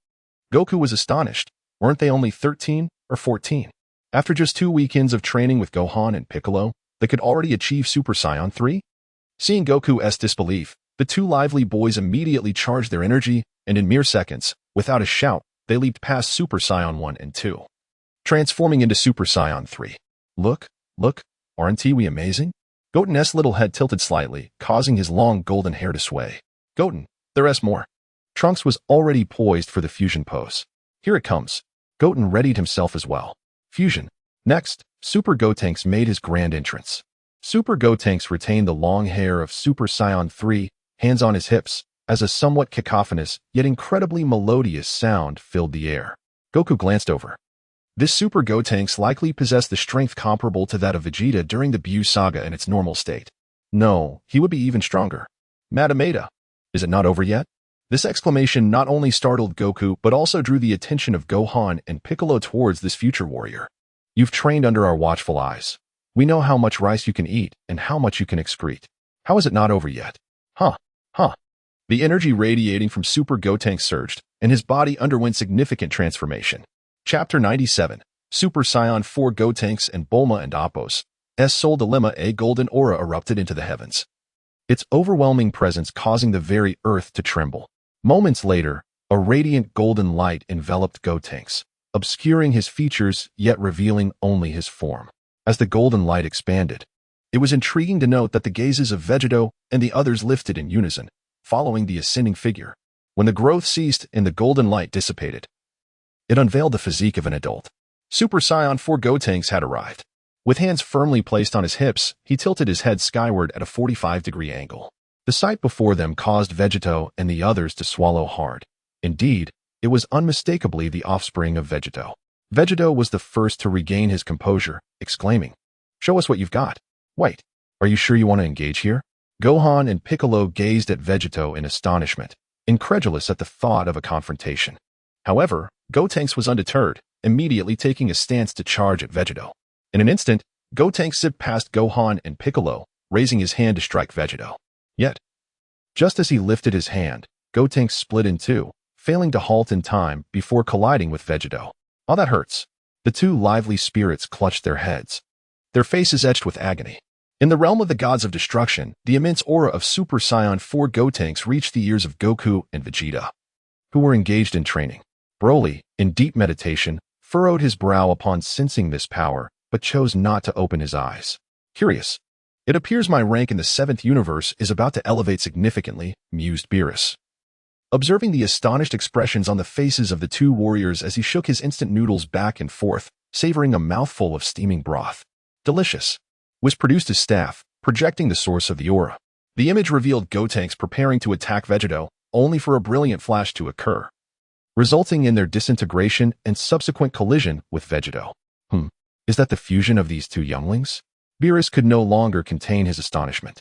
Goku was astonished. Weren't they only 13 or 14? After just 2 weekends of training with Gohan and Piccolo, they could already achieve Super Saiyan 3? Seeing Goku's disbelief, the two lively boys immediately charged their energy, and in mere seconds, without a shout, they leaped past Super Saiyan 1 and 2, transforming into Super Saiyan 3. Look, aren't we amazing? Goten's little head tilted slightly, causing his long golden hair to sway. Goten, there's more. Trunks was already poised for the fusion pose. Here it comes. Goten readied himself as well. Fusion. Next, Super Gotenks made his grand entrance. Super Gotenks retained the long hair of Super Saiyan 3, hands on his hips, as a somewhat cacophonous, yet incredibly melodious sound filled the air. Goku glanced over. This Super Gotenks likely possessed the strength comparable to that of Vegeta during the Buu saga in its normal state. No, he would be even stronger. Madameda. Is it not over yet? This exclamation not only startled Goku but also drew the attention of Gohan and Piccolo towards this future warrior. You've trained under our watchful eyes. We know how much rice you can eat and how much you can excrete. How is it not over yet? Huh. The energy radiating from Super Gotenks surged, and his body underwent significant transformation. Chapter 97, Super Saiyan 4 Gotenks and Bulma and Appo's soul dilemma. A golden aura erupted into the heavens, its overwhelming presence causing the very earth to tremble. Moments later, a radiant golden light enveloped Gotenks, obscuring his features yet revealing only his form. As the golden light expanded, it was intriguing to note that the gazes of Vegetto and the others lifted in unison, following the ascending figure. When the growth ceased and the golden light dissipated, it unveiled the physique of an adult. Super Saiyan 4 Gotenks had arrived. With hands firmly placed on his hips, he tilted his head skyward at a 45-degree angle. The sight before them caused Vegetto and the others to swallow hard. Indeed, it was unmistakably the offspring of Vegetto. Vegetto was the first to regain his composure, exclaiming, "Show us what you've got. Wait, are you sure you want to engage here?" Gohan and Piccolo gazed at Vegetto in astonishment, incredulous at the thought of a confrontation. However, Gotenks was undeterred, immediately taking a stance to charge at Vegetto. In an instant, Gotenks zipped past Gohan and Piccolo, raising his hand to strike Vegetto. Yet, just as he lifted his hand, Gotenks split in two, failing to halt in time before colliding with Vegetto. "Oh, that hurts." The two lively spirits clutched their heads, their faces etched with agony. In the realm of the gods of destruction, the immense aura of Super Saiyan 4 Gotenks reached the ears of Goku and Vegeta, who were engaged in training. Broly, in deep meditation, furrowed his brow upon sensing this power, but chose not to open his eyes. Curious. It appears my rank in the 7th universe is about to elevate significantly, mused Beerus, observing the astonished expressions on the faces of the two warriors as he shook his instant noodles back and forth, savoring a mouthful of steaming broth. Delicious. Whis produced his staff, projecting the source of the aura. The image revealed Gotenks preparing to attack Vegetto, only for a brilliant flash to occur, resulting in their disintegration and subsequent collision with Vegetto. Is that the fusion of these two younglings? Beerus could no longer contain his astonishment.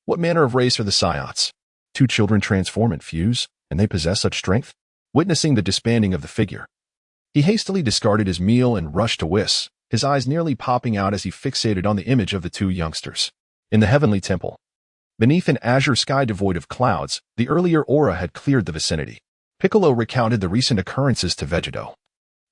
What manner of race are the Saiyans? Two children transform and fuse, and they possess such strength? Witnessing the disbanding of the figure, he hastily discarded his meal and rushed to Whis, his eyes nearly popping out as he fixated on the image of the two youngsters. In the heavenly temple, beneath an azure sky devoid of clouds, the earlier aura had cleared the vicinity. Piccolo recounted the recent occurrences to Vegetto,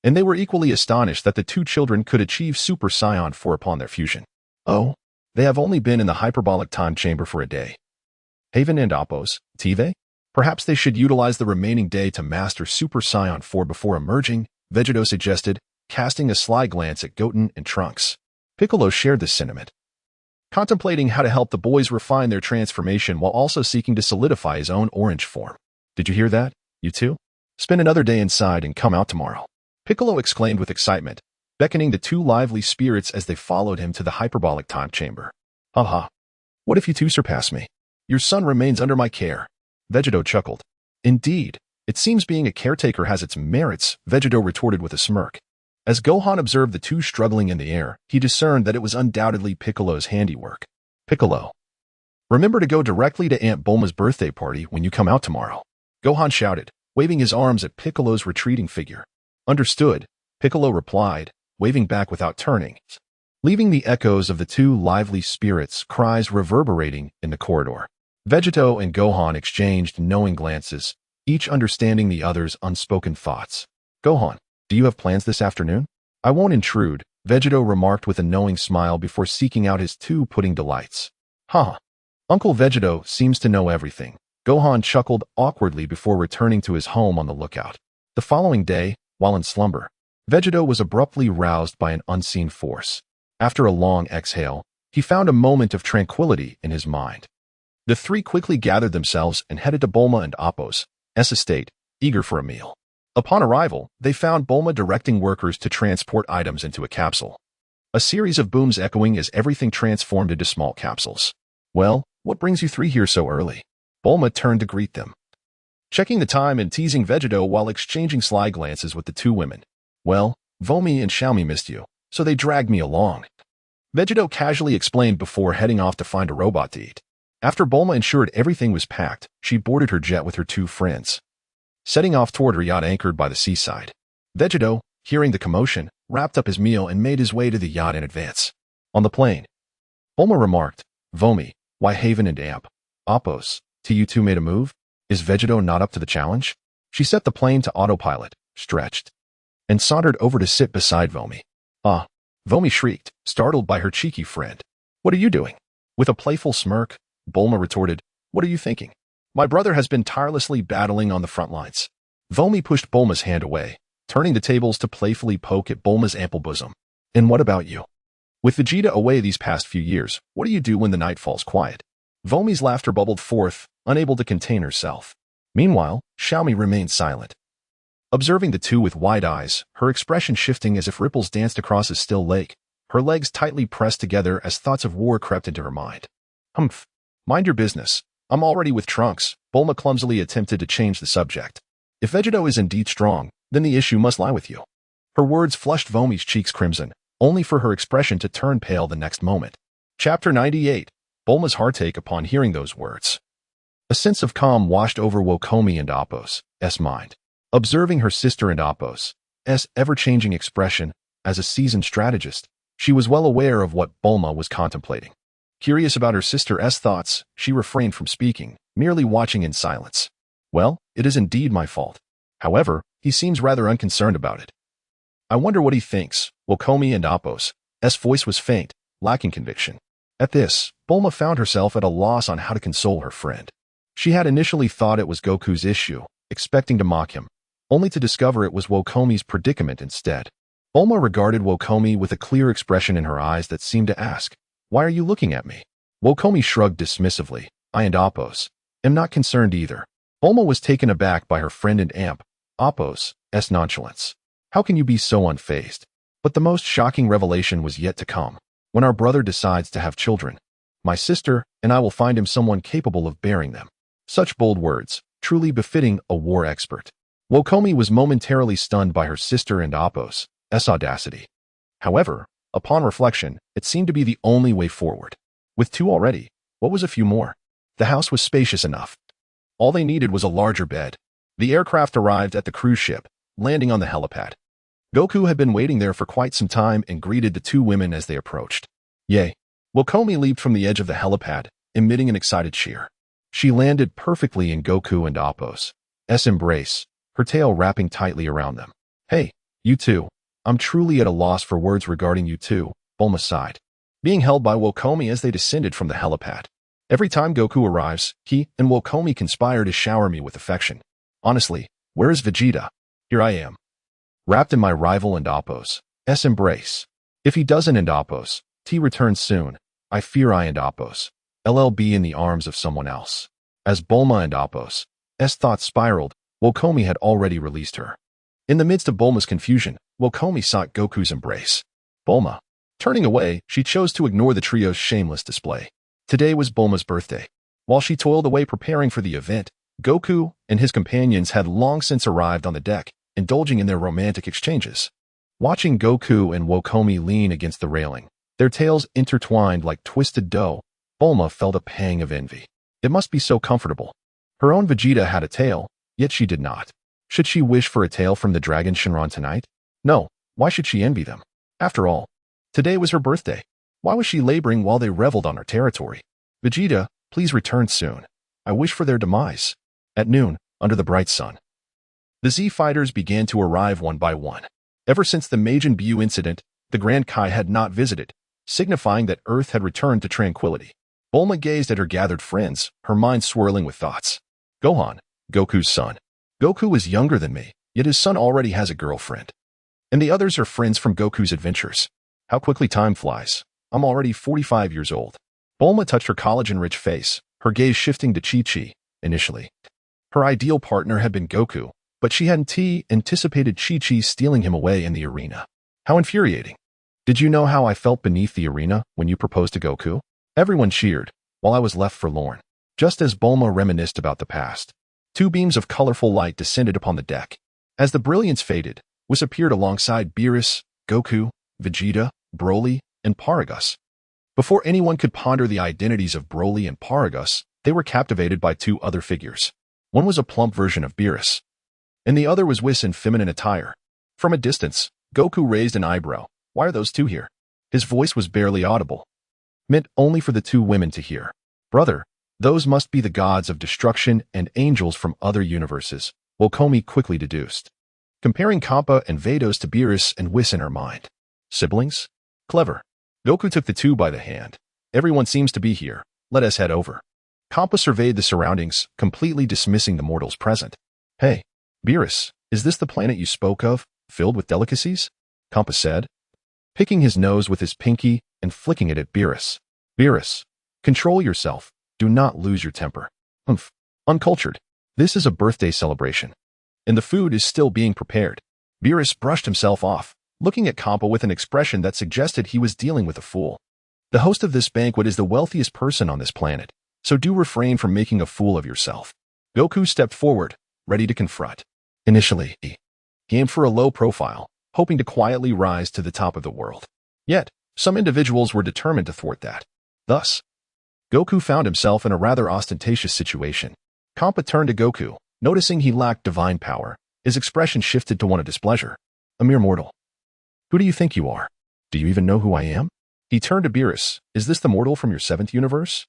and they were equally astonished that the two children could achieve Super Saiyan 4 upon their fusion. Oh, they have only been in the hyperbolic time chamber for a day. Haven and Appos, Tive? Perhaps they should utilize the remaining day to master Super Saiyan 4 before emerging, Vegetto suggested, casting a sly glance at Goten and Trunks. Piccolo shared this sentiment, contemplating how to help the boys refine their transformation while also seeking to solidify his own orange form. Did you hear that, you two? Spend another day inside and come out tomorrow, Piccolo exclaimed with excitement, beckoning the two lively spirits as they followed him to the hyperbolic time chamber. Haha. What if you two surpass me? Your son remains under my care. Vegetto chuckled. Indeed, it seems being a caretaker has its merits, Vegetto retorted with a smirk. As Gohan observed the two struggling in the air, he discerned that it was undoubtedly Piccolo's handiwork. Piccolo, remember to go directly to Aunt Bulma's birthday party when you come out tomorrow, Gohan shouted, waving his arms at Piccolo's retreating figure. Understood, Piccolo replied, waving back without turning, leaving the echoes of the two lively spirits' cries reverberating in the corridor. Vegetto and Gohan exchanged knowing glances, each understanding the other's unspoken thoughts. Gohan, do you have plans this afternoon? I won't intrude, Vegetto remarked with a knowing smile before seeking out his two pudding delights. Huh. Uncle Vegetto seems to know everything. Gohan chuckled awkwardly before returning to his home on the lookout. The following day, while in slumber, Vegetto was abruptly roused by an unseen force. After a long exhale, he found a moment of tranquility in his mind. The three quickly gathered themselves and headed to Bulma and Appo's estate, eager for a meal. Upon arrival, they found Bulma directing workers to transport items into a capsule. A series of booms echoing as everything transformed into small capsules. Well, what brings you three here so early? Bulma turned to greet them, checking the time and teasing Vegetto while exchanging sly glances with the two women. Well, Vomi and Xiaomi missed you, so they dragged me along, Vegetto casually explained before heading off to find a robot to eat. After Bulma ensured everything was packed, she boarded her jet with her two friends, setting off toward her yacht anchored by the seaside. Vegetto, hearing the commotion, wrapped up his meal and made his way to the yacht in advance. On the plane, Bulma remarked, Vomi, why Haven and Appos, you two made a move? Is Vegetto not up to the challenge? She set the plane to autopilot, stretched, and sauntered over to sit beside Vomi. Ah, Vomi shrieked, startled by her cheeky friend. What are you doing? With a playful smirk, Bulma retorted, what are you thinking? My brother has been tirelessly battling on the front lines. Vomi pushed Bulma's hand away, turning the tables to playfully poke at Bulma's ample bosom. And what about you? With Vegeta away these past few years, what do you do when the night falls quiet? Vomi's laughter bubbled forth, unable to contain herself. Meanwhile, Xiaomi remained silent, observing the two with wide eyes, her expression shifting as if ripples danced across a still lake, her legs tightly pressed together as thoughts of war crept into her mind. Humph. Mind your business. I'm already with Trunks, Bulma clumsily attempted to change the subject. If Vegetto is indeed strong, then the issue must lie with you. Her words flushed Vomi's cheeks crimson, only for her expression to turn pale the next moment. Chapter 98. Bulma's heartache upon hearing those words. A sense of calm washed over Wokomi and Appos' mind. Observing her sister and Appos' ever-changing expression, as a seasoned strategist, she was well aware of what Bulma was contemplating. Curious about her sister's thoughts, she refrained from speaking, merely watching in silence. Well, it is indeed my fault. However, he seems rather unconcerned about it. I wonder what he thinks, Wokomi and Apos. S voice was faint, lacking conviction. At this, Bulma found herself at a loss on how to console her friend. She had initially thought it was Goku's issue, expecting to mock him, only to discover it was Wokomi's predicament instead. Bulma regarded Wokomi with a clear expression in her eyes that seemed to ask, "Why are you looking at me?" Wokomi shrugged dismissively. "I and Apos am not concerned either." Bulma was taken aback by her friend and Apos' nonchalance. "How can you be so unfazed?" But the most shocking revelation was yet to come. "When our brother decides to have children, my sister and I will find him someone capable of bearing them." Such bold words, truly befitting a war expert. Wokomi was momentarily stunned by her sister and Apos' audacity. However, upon reflection, it seemed to be the only way forward. With two already, what was a few more? The house was spacious enough. All they needed was a larger bed. The aircraft arrived at the cruise ship, landing on the helipad. Goku had been waiting there for quite some time and greeted the two women as they approached. "Yay!" Wokomi leaped from the edge of the helipad, emitting an excited cheer. She landed perfectly in Goku and Apos' embrace, her tail wrapping tightly around them. "Hey, you two. I'm truly at a loss for words regarding you two," Bulma sighed, being held by Wokomi as they descended from the helipad. "Every time Goku arrives, he and Wokomi conspire to shower me with affection. Honestly, where is Vegeta? Here I am, wrapped in my rival and Apos' embrace. If he doesn't and Apos' returns soon, I fear I and Apos' be in the arms of someone else." As Bulma and Apos' thoughts spiraled, Wokomi had already released her. In the midst of Bulma's confusion, Wokomi sought Goku's embrace. Bulma. Turning away, she chose to ignore the trio's shameless display. Today was Bulma's birthday. While she toiled away preparing for the event, Goku and his companions had long since arrived on the deck, indulging in their romantic exchanges. Watching Goku and Wokomi lean against the railing, their tails intertwined like twisted dough, Bulma felt a pang of envy. It must be so comfortable. Her own Vegeta had a tail, yet she did not. Should she wish for a tail from the Dragon Shenron tonight? No, why should she envy them? After all, today was her birthday. Why was she laboring while they reveled on her territory? "Vegeta, please return soon. I wish for their demise." At noon, under the bright sun, the Z fighters began to arrive one by one. Ever since the Majin Buu incident, the Grand Kai had not visited, signifying that Earth had returned to tranquility. Bulma gazed at her gathered friends, her mind swirling with thoughts. Gohan, Goku's son. Goku is younger than me, yet his son already has a girlfriend. And the others are friends from Goku's adventures. How quickly time flies. I'm already 45 years old. Bulma touched her collagen-rich face, her gaze shifting to Chi-Chi, initially. Her ideal partner had been Goku, but she hadn't anticipated Chi-Chi stealing him away in the arena. How infuriating. "Did you know how I felt beneath the arena when you proposed to Goku?" Everyone cheered, while I was left forlorn. Just as Bulma reminisced about the past, two beams of colorful light descended upon the deck. As the brilliance faded, Whis appeared alongside Beerus, Goku, Vegeta, Broly, and Paragus. Before anyone could ponder the identities of Broly and Paragus, they were captivated by two other figures. One was a plump version of Beerus, and the other was Whis in feminine attire. From a distance, Goku raised an eyebrow. "Why are those two here?" His voice was barely audible, meant only for the two women to hear. "Brother, those must be the gods of destruction and angels from other universes," Wokomi quickly deduced, comparing Kappa and Vados to Beerus and Whis in her mind. "Siblings? Clever." Goku took the two by the hand. "Everyone seems to be here. Let us head over." Kappa surveyed the surroundings, completely dismissing the mortals present. "Hey, Beerus, is this the planet you spoke of, filled with delicacies?" Kappa said, picking his nose with his pinky and flicking it at Beerus. "Beerus, control yourself. Do not lose your temper." "Humph. Uncultured. This is a birthday celebration, and the food is still being prepared." Beerus brushed himself off, looking at Kappa with an expression that suggested he was dealing with a fool. "The host of this banquet is the wealthiest person on this planet, so do refrain from making a fool of yourself." Goku stepped forward, ready to confront. Initially, he aimed for a low profile, hoping to quietly rise to the top of the world. Yet, some individuals were determined to thwart that. Thus, Goku found himself in a rather ostentatious situation. Kappa turned to Goku, noticing he lacked divine power. His expression shifted to one of displeasure. "A mere mortal. Who do you think you are? Do you even know who I am?" He turned to Beerus. "Is this the mortal from your 7th universe?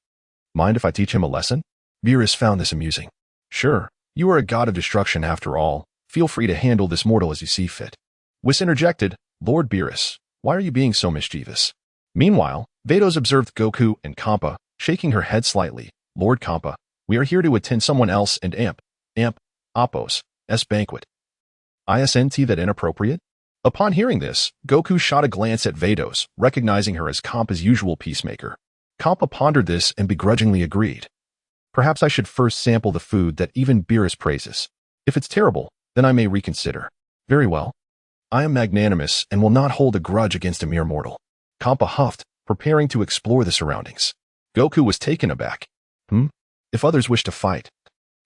Mind if I teach him a lesson?" Beerus found this amusing. "Sure, you are a god of destruction after all. Feel free to handle this mortal as you see fit." Whis interjected, "Lord Beerus, Why are you being so mischievous? Meanwhile, Vados observed Goku and Kampa, shaking her head slightly. Lord Kampa, we are here to attend someone else and Amp, Apos, S banquet. Isn't that inappropriate? Upon hearing this, Goku shot a glance at Vados, recognizing her as Kampa's usual peacemaker. Kampa pondered this and begrudgingly agreed. Perhaps I should first sample the food that even Beerus praises. If it's terrible, then I may reconsider. Very well. I am magnanimous and will not hold a grudge against a mere mortal. Kampa huffed, preparing to explore the surroundings. Goku was taken aback. If others wish to fight,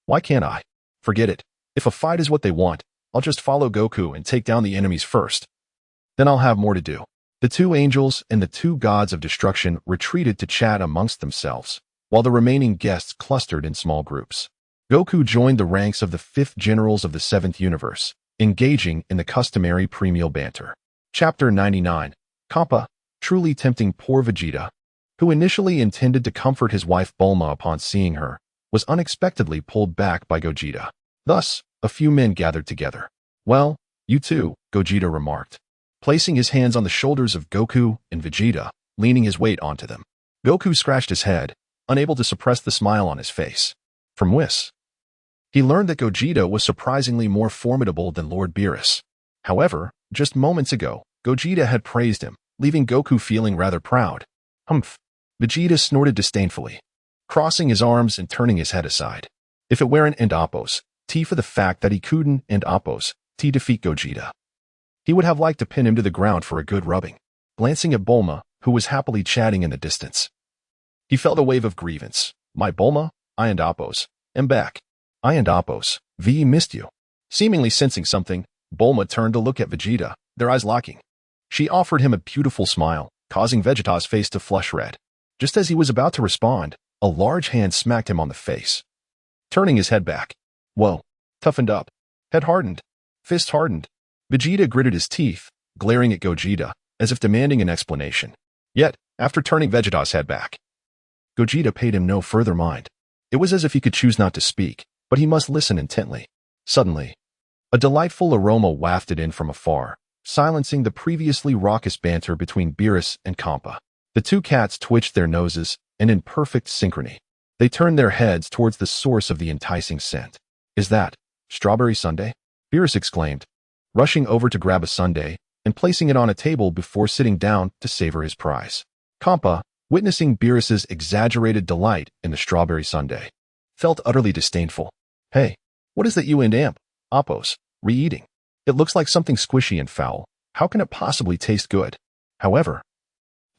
why can't I? Forget it. If a fight is what they want, I'll just follow Goku and take down the enemies first. Then I'll have more to do. The two angels and the two gods of destruction retreated to chat amongst themselves, while the remaining guests clustered in small groups. Goku joined the ranks of the 5th generals of the 7th universe, engaging in the customary pre-meal banter. Chapter 99. Kampa, truly tempting poor Vegeta, who initially intended to comfort his wife Bulma upon seeing her, was unexpectedly pulled back by Gogeta. Thus, a few men gathered together. Well, you too, Gogeta remarked, placing his hands on the shoulders of Goku and Vegeta, leaning his weight onto them. Goku scratched his head, unable to suppress the smile on his face. From Whis, he learned that Gogeta was surprisingly more formidable than Lord Beerus. However, just moments ago, Gogeta had praised him, leaving Goku feeling rather proud. Humph. Vegeta snorted disdainfully, crossing his arms and turning his head aside. If it weren't and Apos, T for the fact that he couldn't and Apos, T defeat Gogeta, he would have liked to pin him to the ground for a good rubbing. Glancing at Bulma, who was happily chatting in the distance, he felt a wave of grievance. My Bulma, I and Apos, am back. I and Apos, V missed you. Seemingly sensing something, Bulma turned to look at Vegeta, their eyes locking. She offered him a beautiful smile, causing Vegeta's face to flush red. Just as he was about to respond, a large hand smacked him on the face. Turning his head back. Whoa, toughened up. Head hardened. Fist hardened. Vegeta gritted his teeth, glaring at Gogeta, as if demanding an explanation. Yet, after turning Vegeta's head back, Gogeta paid him no further mind. It was as if he could choose not to speak, but he must listen intently. Suddenly, a delightful aroma wafted in from afar, silencing the previously raucous banter between Beerus and Kampa. The two cats twitched their noses, and in perfect synchrony, they turned their heads towards the source of the enticing scent. Is that strawberry sundae? Beerus exclaimed, rushing over to grab a sundae and placing it on a table before sitting down to savor his prize. Kampa, witnessing Beerus's exaggerated delight in the strawberry sundae, felt utterly disdainful. Hey, what is that you and Apos, re-eating? It looks like something squishy and foul. How can it possibly taste good? However,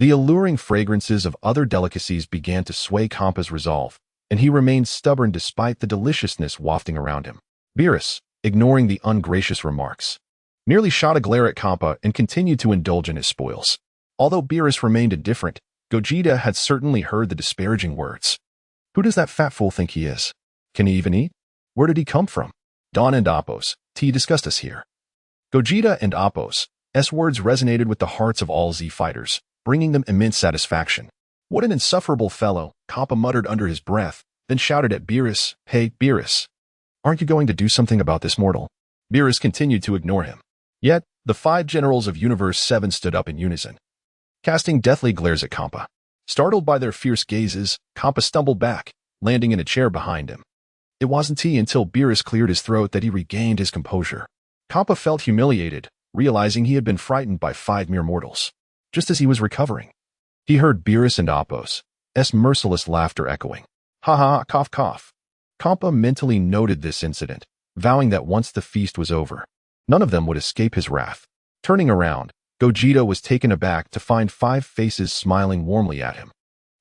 the alluring fragrances of other delicacies began to sway Kampa's resolve, and he remained stubborn despite the deliciousness wafting around him. Beerus, ignoring the ungracious remarks, merely shot a glare at Kampa and continued to indulge in his spoils. Although Beerus remained indifferent, Gogeta had certainly heard the disparaging words. Who does that fat fool think he is? Can he even eat? Where did he come from? Don and Apos, T discussed us here. Gogeta and Apos, S words resonated with the hearts of all Z fighters, bringing them immense satisfaction. What an insufferable fellow, Kampa muttered under his breath, then shouted at Beerus, Hey, Beerus, aren't you going to do something about this mortal? Beerus continued to ignore him. Yet, the 5 generals of Universe 7 stood up in unison, casting deathly glares at Kampa. Startled by their fierce gazes, Kampa stumbled back, landing in a chair behind him. It wasn't until Beerus cleared his throat that he regained his composure. Kampa felt humiliated, realizing he had been frightened by 5 mere mortals. Just as he was recovering, he heard Beerus and Apos' merciless laughter echoing. Ha ha, cough cough. Kampa mentally noted this incident, vowing that once the feast was over, none of them would escape his wrath. Turning around, Gogeta was taken aback to find 5 faces smiling warmly at him.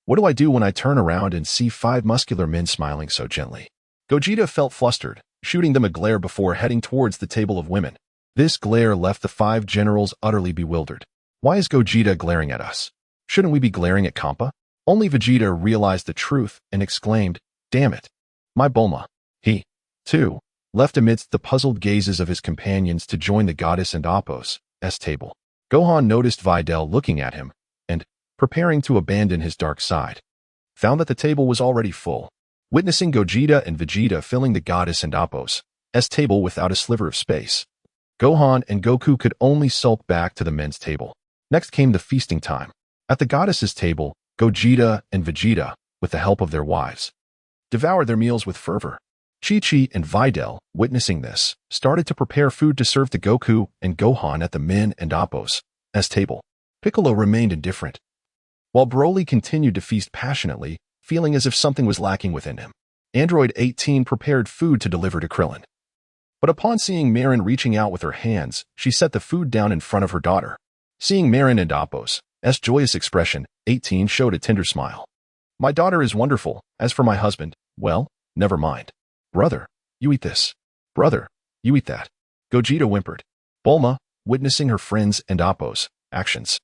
What do I do when I turn around and see 5 muscular men smiling so gently? Gogeta felt flustered, shooting them a glare before heading towards the table of women. This glare left the 5 generals utterly bewildered. Why is Gogeta glaring at us? Shouldn't we be glaring at Kampa? Only Vegeta realized the truth and exclaimed, Damn it. My Bulma. He, too, left amidst the puzzled gazes of his companions to join the goddess and Apos' table. Gohan noticed Videl looking at him, and, preparing to abandon his dark side, found that the table was already full. Witnessing Gogeta and Vegeta filling the goddess and Apos' table without a sliver of space, Gohan and Goku could only sulk back to the men's table. Next came the feasting time. At the goddess's table, Gogeta and Vegeta, with the help of their wives, devoured their meals with fervor. Chi-Chi and Videl, witnessing this, started to prepare food to serve to Goku and Gohan at the Min and Appo's table. Piccolo remained indifferent, while Broly continued to feast passionately, feeling as if something was lacking within him. Android 18 prepared food to deliver to Krillin. But upon seeing Marin reaching out with her hands, she set the food down in front of her daughter. Seeing Marin and Appo's joyous expression, 18 showed a tender smile. My daughter is wonderful. As for my husband, well, never mind. Brother, you eat this. Brother, you eat that. Gogeta whimpered. Bulma, witnessing her friends and Appo's actions,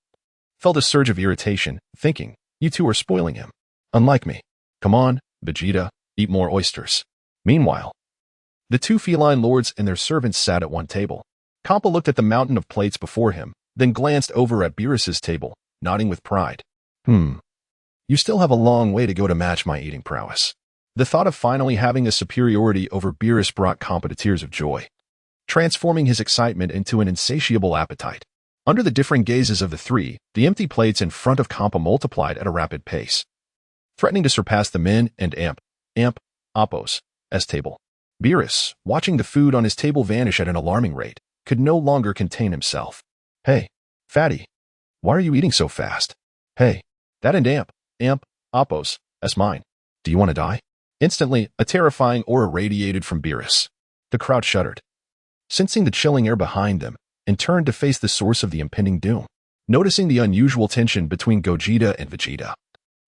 felt a surge of irritation, thinking, you two are spoiling him. Unlike me. Come on, Vegeta, eat more oysters. Meanwhile, the two feline lords and their servants sat at one table. Kappa looked at the mountain of plates before him, then glanced over at Beerus's table, nodding with pride. You still have a long way to go to match my eating prowess. The thought of finally having a superiority over Beerus brought Kappa to tears of joy, transforming his excitement into an insatiable appetite. Under the differing gazes of the three, the empty plates in front of Kappa multiplied at a rapid pace, threatening to surpass the Min and Appo's table. Beerus, watching the food on his table vanish at an alarming rate, could no longer contain himself. Hey, fatty, why are you eating so fast? Hey, that and Appo's mine. Do you want to die? Instantly, a terrifying aura radiated from Beerus. The crowd shuddered, sensing the chilling air behind them, and turned to face the source of the impending doom. Noticing the unusual tension between Gogeta and Vegeta,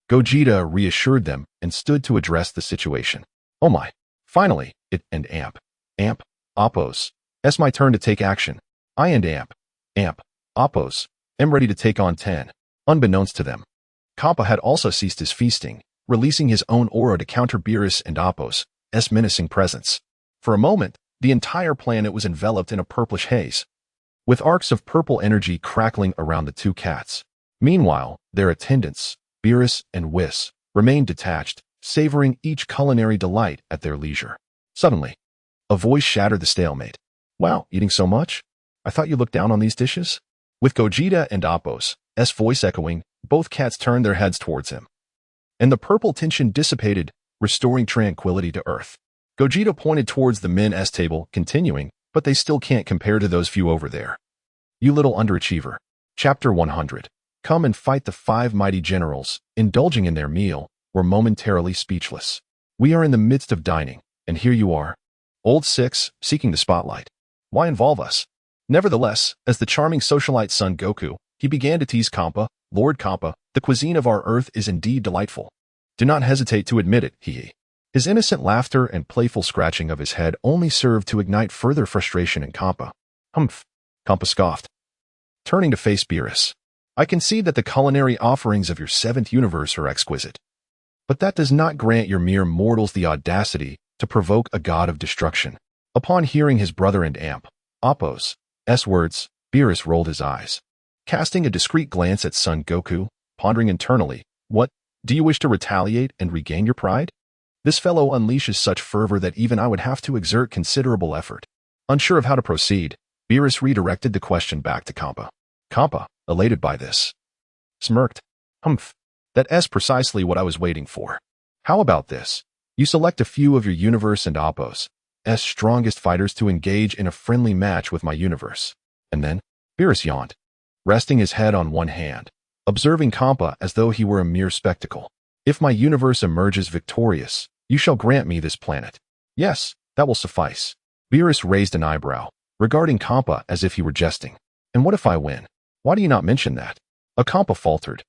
Gogeta reassured them and stood to address the situation. Oh my. Finally, it and Appo's. It's my turn to take action. I and Appo's am ready to take on 10. Unbeknownst to them, Kappa had also ceased his feasting, releasing his own aura to counter Beerus and Appo's menacing presence. For a moment, the entire planet was enveloped in a purplish haze, with arcs of purple energy crackling around the two cats. Meanwhile, their attendants, Beerus and Whis, remained detached, savoring each culinary delight at their leisure. Suddenly, a voice shattered the stalemate. Wow, eating so much? I thought you looked down on these dishes? With Gogeta and Appo's voice echoing, both cats turned their heads towards him, and the purple tension dissipated, restoring tranquility to Earth. Gogeta pointed towards the Min's table, continuing, but they still can't compare to those few over there. You little underachiever. Chapter 100. Come and fight. The five mighty generals, indulging in their meal, were momentarily speechless. We are in the midst of dining, and here you are. Old Six, seeking the spotlight. Why involve us? Nevertheless, as the charming socialite son Goku, he began to tease Kappa. Lord Kappa, the cuisine of our Earth is indeed delightful. Do not hesitate to admit it, hee. His innocent laughter and playful scratching of his head only served to ignite further frustration in Kappa. Humph, Kappa scoffed, turning to face Beerus. I concede that the culinary offerings of your seventh universe are exquisite, but that does not grant your mere mortals the audacity to provoke a god of destruction. Upon hearing his brother and Appo's words, Beerus rolled his eyes, casting a discreet glance at son Goku, pondering internally, what, do you wish to retaliate and regain your pride? This fellow unleashes such fervor that even I would have to exert considerable effort. Unsure of how to proceed, Beerus redirected the question back to Kappa. Kappa, elated by this, smirked. Humph, that's precisely what I was waiting for. How about this? You select a few of your universe and Appo's strongest fighters to engage in a friendly match with my universe. And then, Beerus yawned, resting his head on one hand, observing Kappa as though he were a mere spectacle. If my universe emerges victorious, you shall grant me this planet. Yes, that will suffice. Beerus raised an eyebrow, regarding Kappa as if he were jesting. And what if I win? Why do you not mention that? Kappa faltered,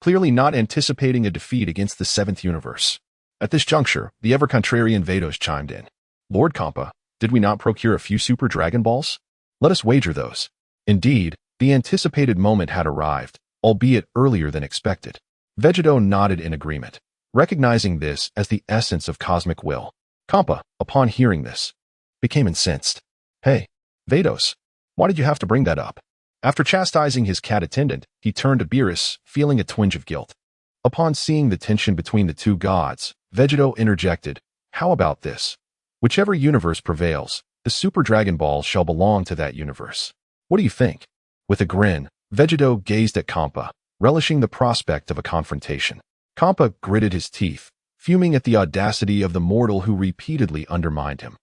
clearly not anticipating a defeat against the seventh universe. At this juncture, the ever-contrarian Vados chimed in. Lord Kappa, did we not procure a few Super Dragon Balls? Let us wager those. Indeed, the anticipated moment had arrived, albeit earlier than expected. Vegetto nodded in agreement, recognizing this as the essence of cosmic will. Kappa, upon hearing this, became incensed. Hey, Vados, why did you have to bring that up? After chastising his cat attendant, he turned to Beerus, feeling a twinge of guilt. Upon seeing the tension between the two gods, Vegetto interjected, how about this? Whichever universe prevails, the Super Dragon Ball shall belong to that universe. What do you think? With a grin, Vegetto gazed at Kampa, relishing the prospect of a confrontation. Kampa gritted his teeth, fuming at the audacity of the mortal who repeatedly undermined him,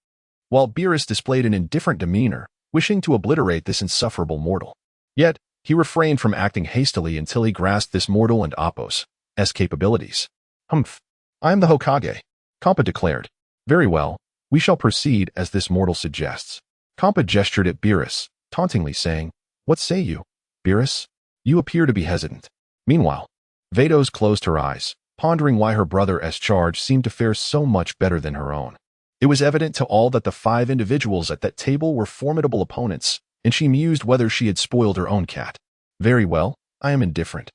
while Beerus displayed an indifferent demeanor, wishing to obliterate this insufferable mortal. Yet, he refrained from acting hastily until he grasped this mortal and Appo's capabilities. Humph. I am the Hokage, Kampa declared. Very well, we shall proceed as this mortal suggests. Kampa gestured at Beerus, tauntingly saying, What say you, Beerus? You appear to be hesitant. Meanwhile, Vados closed her eyes, pondering why her brother's charge seemed to fare so much better than her own. It was evident to all that the 5 individuals at that table were formidable opponents, and she mused whether she had spoiled her own cat. Very well, I am indifferent.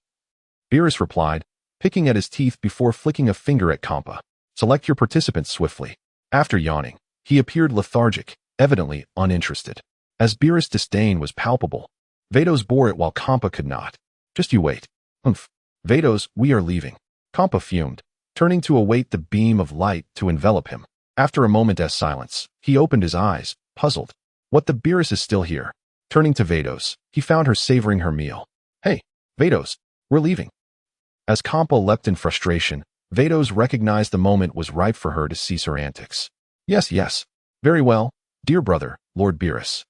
Beerus replied, picking at his teeth before flicking a finger at Kampa. Select your participants swiftly. After yawning, he appeared lethargic, evidently uninterested. As Beerus' disdain was palpable, Vados bore it while Kampa could not. Just you wait. Humph. Vados, we are leaving. Kampa fumed, turning to await the beam of light to envelop him. After a moment's silence, he opened his eyes, puzzled. What, the Beerus is still here? Turning to Vados, he found her savoring her meal. Hey, Vados, we're leaving. As Kampa leapt in frustration, Vados recognized the moment was ripe for her to cease her antics. Yes. Very well, dear brother, Lord Beerus.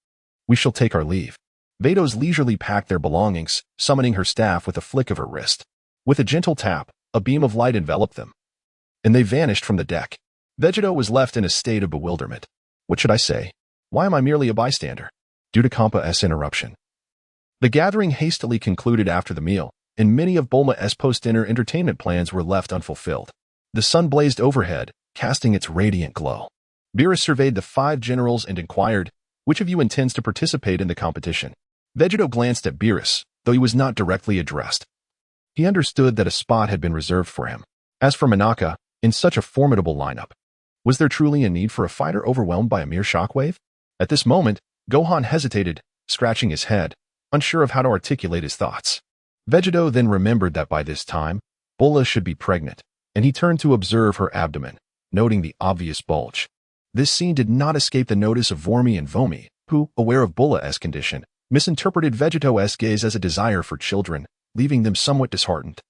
We shall take our leave. Vados leisurely packed their belongings, summoning her staff with a flick of her wrist. With a gentle tap, a beam of light enveloped them, and they vanished from the deck. Vegetto was left in a state of bewilderment. What should I say? Why am I merely a bystander? Due to Kampa's interruption. The gathering hastily concluded after the meal, and many of Bulma's post-dinner entertainment plans were left unfulfilled. The sun blazed overhead, casting its radiant glow. Beerus surveyed the 5 generals and inquired, which of you intends to participate in the competition? Vegetto glanced at Beerus, though he was not directly addressed. He understood that a spot had been reserved for him. As for Monaka, in such a formidable lineup, was there truly a need for a fighter overwhelmed by a mere shockwave? At this moment, Gohan hesitated, scratching his head, unsure of how to articulate his thoughts. Vegetto then remembered that by this time, Bulla should be pregnant, and he turned to observe her abdomen, noting the obvious bulge. This scene did not escape the notice of Vormi and Vomi, who, aware of Bulla's condition, misinterpreted Vegetto's gaze as a desire for children, leaving them somewhat disheartened.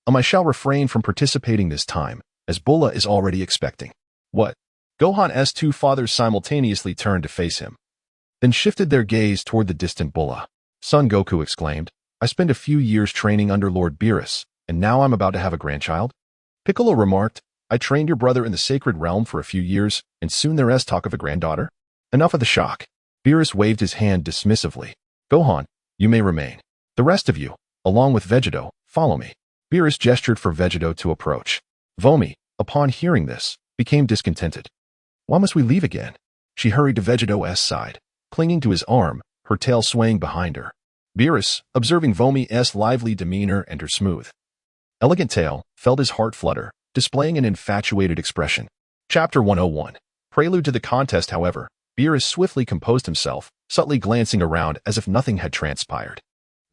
I shall refrain from participating this time, as Bulla is already expecting. What? Gohan's 2 fathers simultaneously turned to face him, then shifted their gaze toward the distant Bulla. Son Goku exclaimed, I spent a few years training under Lord Beerus, and now I'm about to have a grandchild? Piccolo remarked, I trained your brother in the sacred realm for a few years, and soon there is talk of a granddaughter? Enough of the shock. Beerus waved his hand dismissively. Gohan, you may remain. The rest of you, along with Vegetto, follow me. Beerus gestured for Vegetto to approach. Vomi, upon hearing this, became discontented. Why must we leave again? She hurried to Vegetto's side, clinging to his arm, her tail swaying behind her. Beerus, observing Vomi's lively demeanor and her smooth, elegant tail, felt his heart flutter, displaying an infatuated expression. Chapter 101. Prelude to the contest, however, Beerus swiftly composed himself, subtly glancing around as if nothing had transpired.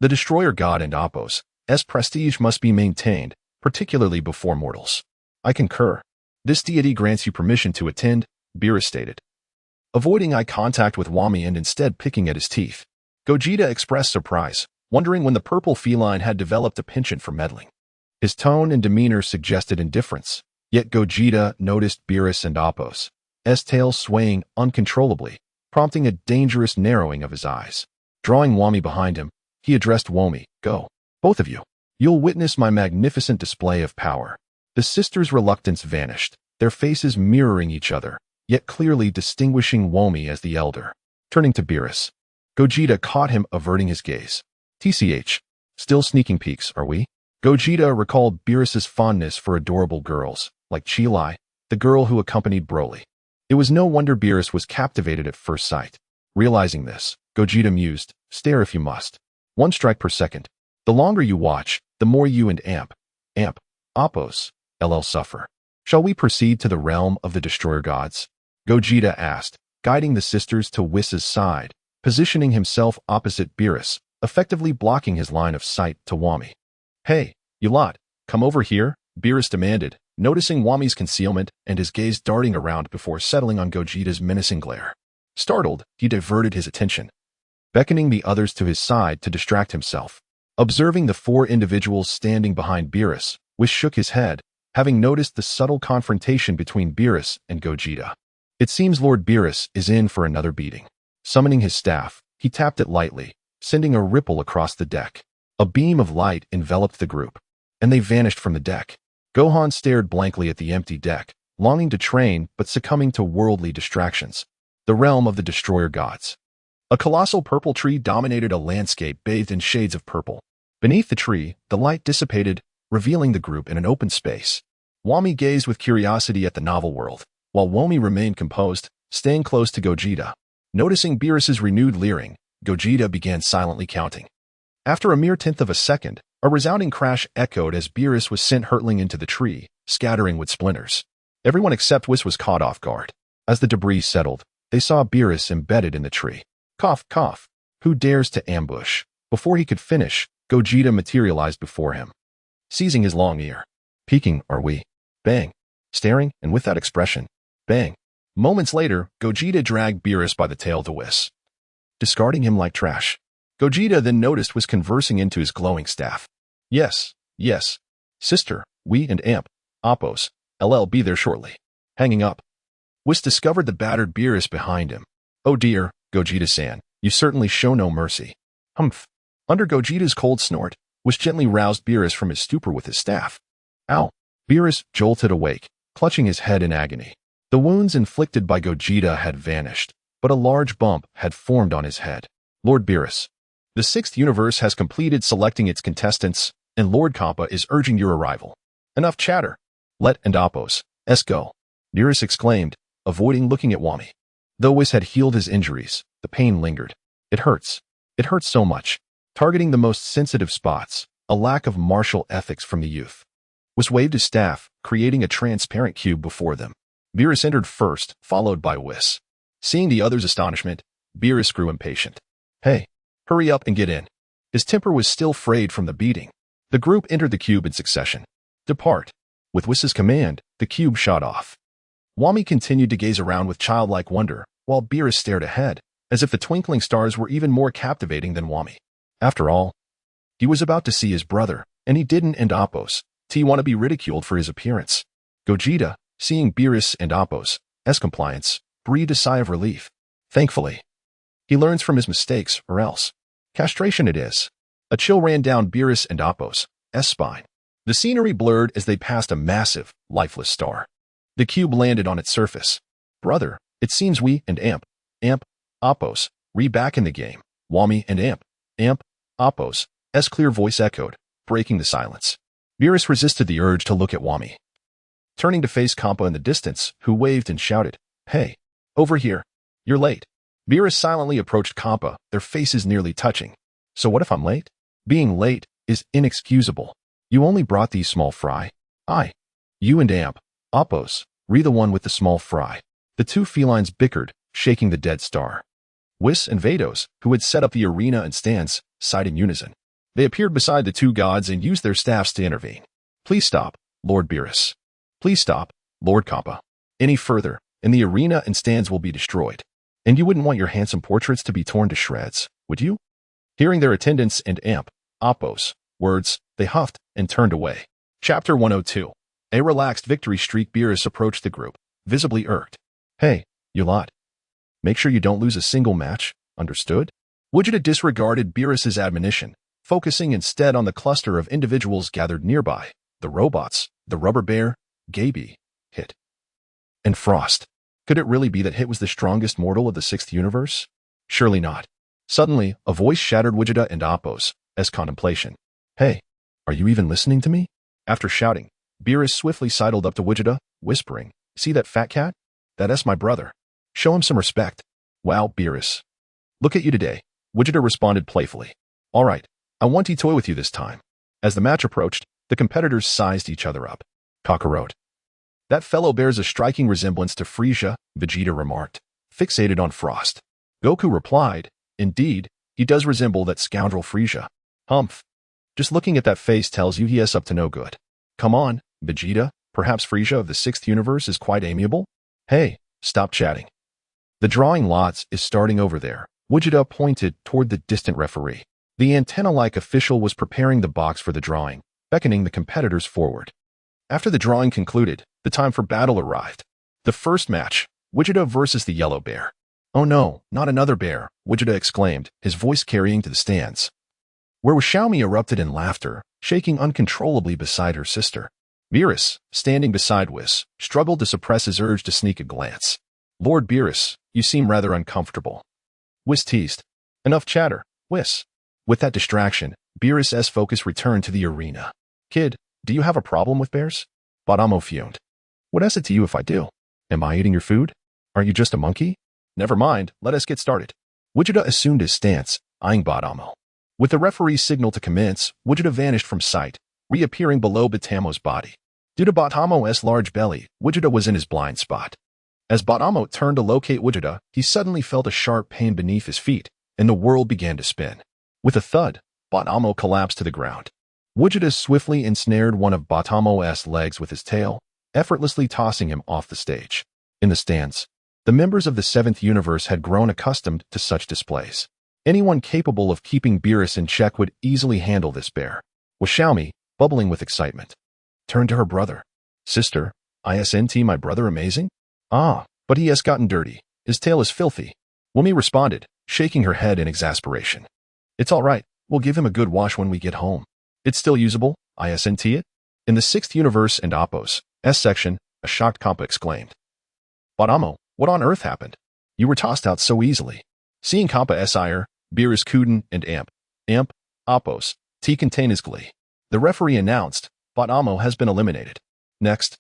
The destroyer god and Appo's prestige must be maintained, particularly before mortals. I concur. This deity grants you permission to attend, Beerus stated, avoiding eye contact with Wami and instead picking at his teeth. Gogeta expressed surprise, wondering when the purple feline had developed a penchant for meddling. His tone and demeanor suggested indifference, yet Gogeta noticed Beerus and Appo's tail swaying uncontrollably, prompting a dangerous narrowing of his eyes. Drawing Wami behind him, he addressed Wami, Go, both of you. You'll witness my magnificent display of power. The sisters' reluctance vanished, their faces mirroring each other, yet clearly distinguishing Wami as the elder. Turning to Beerus, Gogeta caught him averting his gaze. TCH, still sneaking peeks, are we? Gogeta recalled Beerus's fondness for adorable girls, like Chilai, the girl who accompanied Broly. It was no wonder Beerus was captivated at first sight. Realizing this, Gogeta mused, stare if you must. 1 strike per second. The longer you watch, the more you and Appo's, suffer. Shall we proceed to the realm of the destroyer gods? Gogeta asked, guiding the sisters to Whis' side, positioning himself opposite Beerus, effectively blocking his line of sight to Wami. Hey, you lot, come over here, Beerus demanded, noticing Wami's concealment and his gaze darting around before settling on Gogeta's menacing glare. Startled, he diverted his attention. beckoning the others to his side to distract himself. Observing the four individuals standing behind Beerus, Whis shook his head, having noticed the subtle confrontation between Beerus and Gogeta. It seems Lord Beerus is in for another beating. Summoning his staff, he tapped it lightly, sending a ripple across the deck. A beam of light enveloped the group, and they vanished from the deck. Gohan stared blankly at the empty deck, longing to train but succumbing to worldly distractions. The realm of the destroyer gods. A colossal purple tree dominated a landscape bathed in shades of purple. Beneath the tree, the light dissipated, revealing the group in an open space. Wami gazed with curiosity at the novel world, while Womi remained composed, staying close to Gogeta. Noticing Beerus's renewed leering, Gogeta began silently counting. After a mere tenth of a second, a resounding crash echoed as Beerus was sent hurtling into the tree, scattering with splinters. Everyone except Whis was caught off guard. As the debris settled, they saw Beerus embedded in the tree. Cough, cough. Who dares to ambush? Before he could finish, Gogeta materialized before him. Seizing his long ear. Peeking, are we? Bang. Staring, and with that expression. Bang. Moments later, Gogeta dragged Beerus by the tail to Whis, discarding him like trash. Gogeta then noticed Whis conversing into his glowing staff. Yes, yes. Sister, we and Amp, Oppos, LL be there shortly. Hanging up. Whis discovered the battered Beerus behind him. Oh dear, Gogeta-san, you certainly show no mercy. Humph. Under Gogeta's cold snort, Whis gently roused Beerus from his stupor with his staff. Ow. Beerus jolted awake, clutching his head in agony. The wounds inflicted by Gogeta had vanished, but a large bump had formed on his head. Lord Beerus. The sixth universe has completed selecting its contestants, and Lord Kappa is urging your arrival. Enough chatter. Let and Oppos, go. Beerus exclaimed, avoiding looking at Wami. Though Whis had healed his injuries, the pain lingered. It hurts. It hurts so much. Targeting the most sensitive spots, a lack of martial ethics from the youth. Whis waved his staff, creating a transparent cube before them. Beerus entered first, followed by Whis. Seeing the others' astonishment, Beerus grew impatient. Hey, hurry up and get in. His temper was still frayed from the beating. The group entered the cube in succession. Depart. With Whis's command, the cube shot off. Wami continued to gaze around with childlike wonder, while Beerus stared ahead, as if the twinkling stars were even more captivating than Wami. After all, he was about to see his brother, and he didn't and Oppos want to be ridiculed for his appearance. Gogeta, seeing Beerus and Oppos' compliance, breathed a sigh of relief. Thankfully, he learns from his mistakes, or else castration it is. A chill ran down Beerus and Oppos' spine. The scenery blurred as they passed a massive, lifeless star. The cube landed on its surface. Brother, it seems we and Amp, Oppos, back in the game. Wami and Amp, Oppos' clear voice echoed, breaking the silence. Beerus resisted the urge to look at Wami. Turning to face Kampa in the distance, who waved and shouted, Hey, over here. You're late. Beerus silently approached Kampa, their faces nearly touching. So what if I'm late? Being late is inexcusable. You only brought these small fry. You and Amp, Oppos, the one with the small fry. The two felines bickered, shaking the dead star. Whis and Vegetto, who had set up the arena and stands, sighed in unison. They appeared beside the two gods and used their staffs to intervene. Please stop, Lord Beerus. Please stop, Lord Kappa. Any further, and the arena and stands will be destroyed. And you wouldn't want your handsome portraits to be torn to shreds, would you? Hearing their attendants and Amp, Oppos' words, they huffed and turned away. Chapter 102. A relaxed victory streak. Beerus approached the group, visibly irked. Hey, you lot. Make sure you don't lose a single match, understood? Vegeta disregarded Beerus's admonition, focusing instead on the cluster of individuals gathered nearby. The robots, the rubber bear, Gaby, Hit, and Frost. Could it really be that Hit was the strongest mortal of the sixth universe? Surely not. Suddenly, a voice shattered Vegeta and Oppos' contemplation. Hey, are you even listening to me? After shouting, Beerus swiftly sidled up to Vegeta, whispering, See that fat cat? That's my brother. Show him some respect. Wow, Beerus. Look at you today. Vegeta responded playfully. All right, I want to toy with you this time. As the match approached, the competitors sized each other up. Kakarot. That fellow bears a striking resemblance to Frieza, Vegeta remarked, fixated on Frost. Goku replied, Indeed, he does resemble that scoundrel Frieza. Humph. Just looking at that face tells you he is up to no good. Come on, Vegeta, perhaps Frieza of the sixth universe is quite amiable? Hey, stop chatting. The drawing lots is starting over there. Vegeta pointed toward the distant referee. The antenna-like official was preparing the box for the drawing, beckoning the competitors forward. After the drawing concluded, the time for battle arrived. The first match, Vegeta versus the yellow bear. "Oh no, not another bear," Vegeta exclaimed, his voice carrying to the stands, where Xiaomi erupted in laughter, shaking uncontrollably beside her sister. Beerus, standing beside Whis, struggled to suppress his urge to sneak a glance. "Lord Beerus, you seem rather uncomfortable." Whis teased. "Enough chatter, Whis." With that distraction, Beerus' focus returned to the arena. "Kid, do you have a problem with bears?" Badamo fumed. "What is it to you if I do? Am I eating your food? Aren't you just a monkey?" "Never mind, let us get started." Vegeta assumed his stance, eyeing Badamo. With the referee's signal to commence, Vegeta vanished from sight, reappearing below Batamo's body. Due to Batamo's large belly, Vegeta was in his blind spot. As Batamo turned to locate Vegeta, he suddenly felt a sharp pain beneath his feet, and the world began to spin. With a thud, Batamo collapsed to the ground. Vegeta swiftly ensnared one of Batamo's legs with his tail, effortlessly tossing him off the stage. In the stands, the members of the 7th universe had grown accustomed to such displays. Anyone capable of keeping Beerus in check would easily handle this bear. With Xiaomi, bubbling with excitement, turned to her brother. "Sister, isn't my brother amazing?" "Ah, but he has gotten dirty. His tail is filthy." Wumi responded, shaking her head in exasperation. "It's all right. We'll give him a good wash when we get home. It's still usable, isn't it?" In the 6th universe and Appo's section, a shocked Kappa exclaimed. "Badamo, what on earth happened? You were tossed out so easily." Seeing Kappa's ire, Beerus Kuden and Amp, Appo's, T contain his glee. The referee announced, Badamo has been eliminated. Next,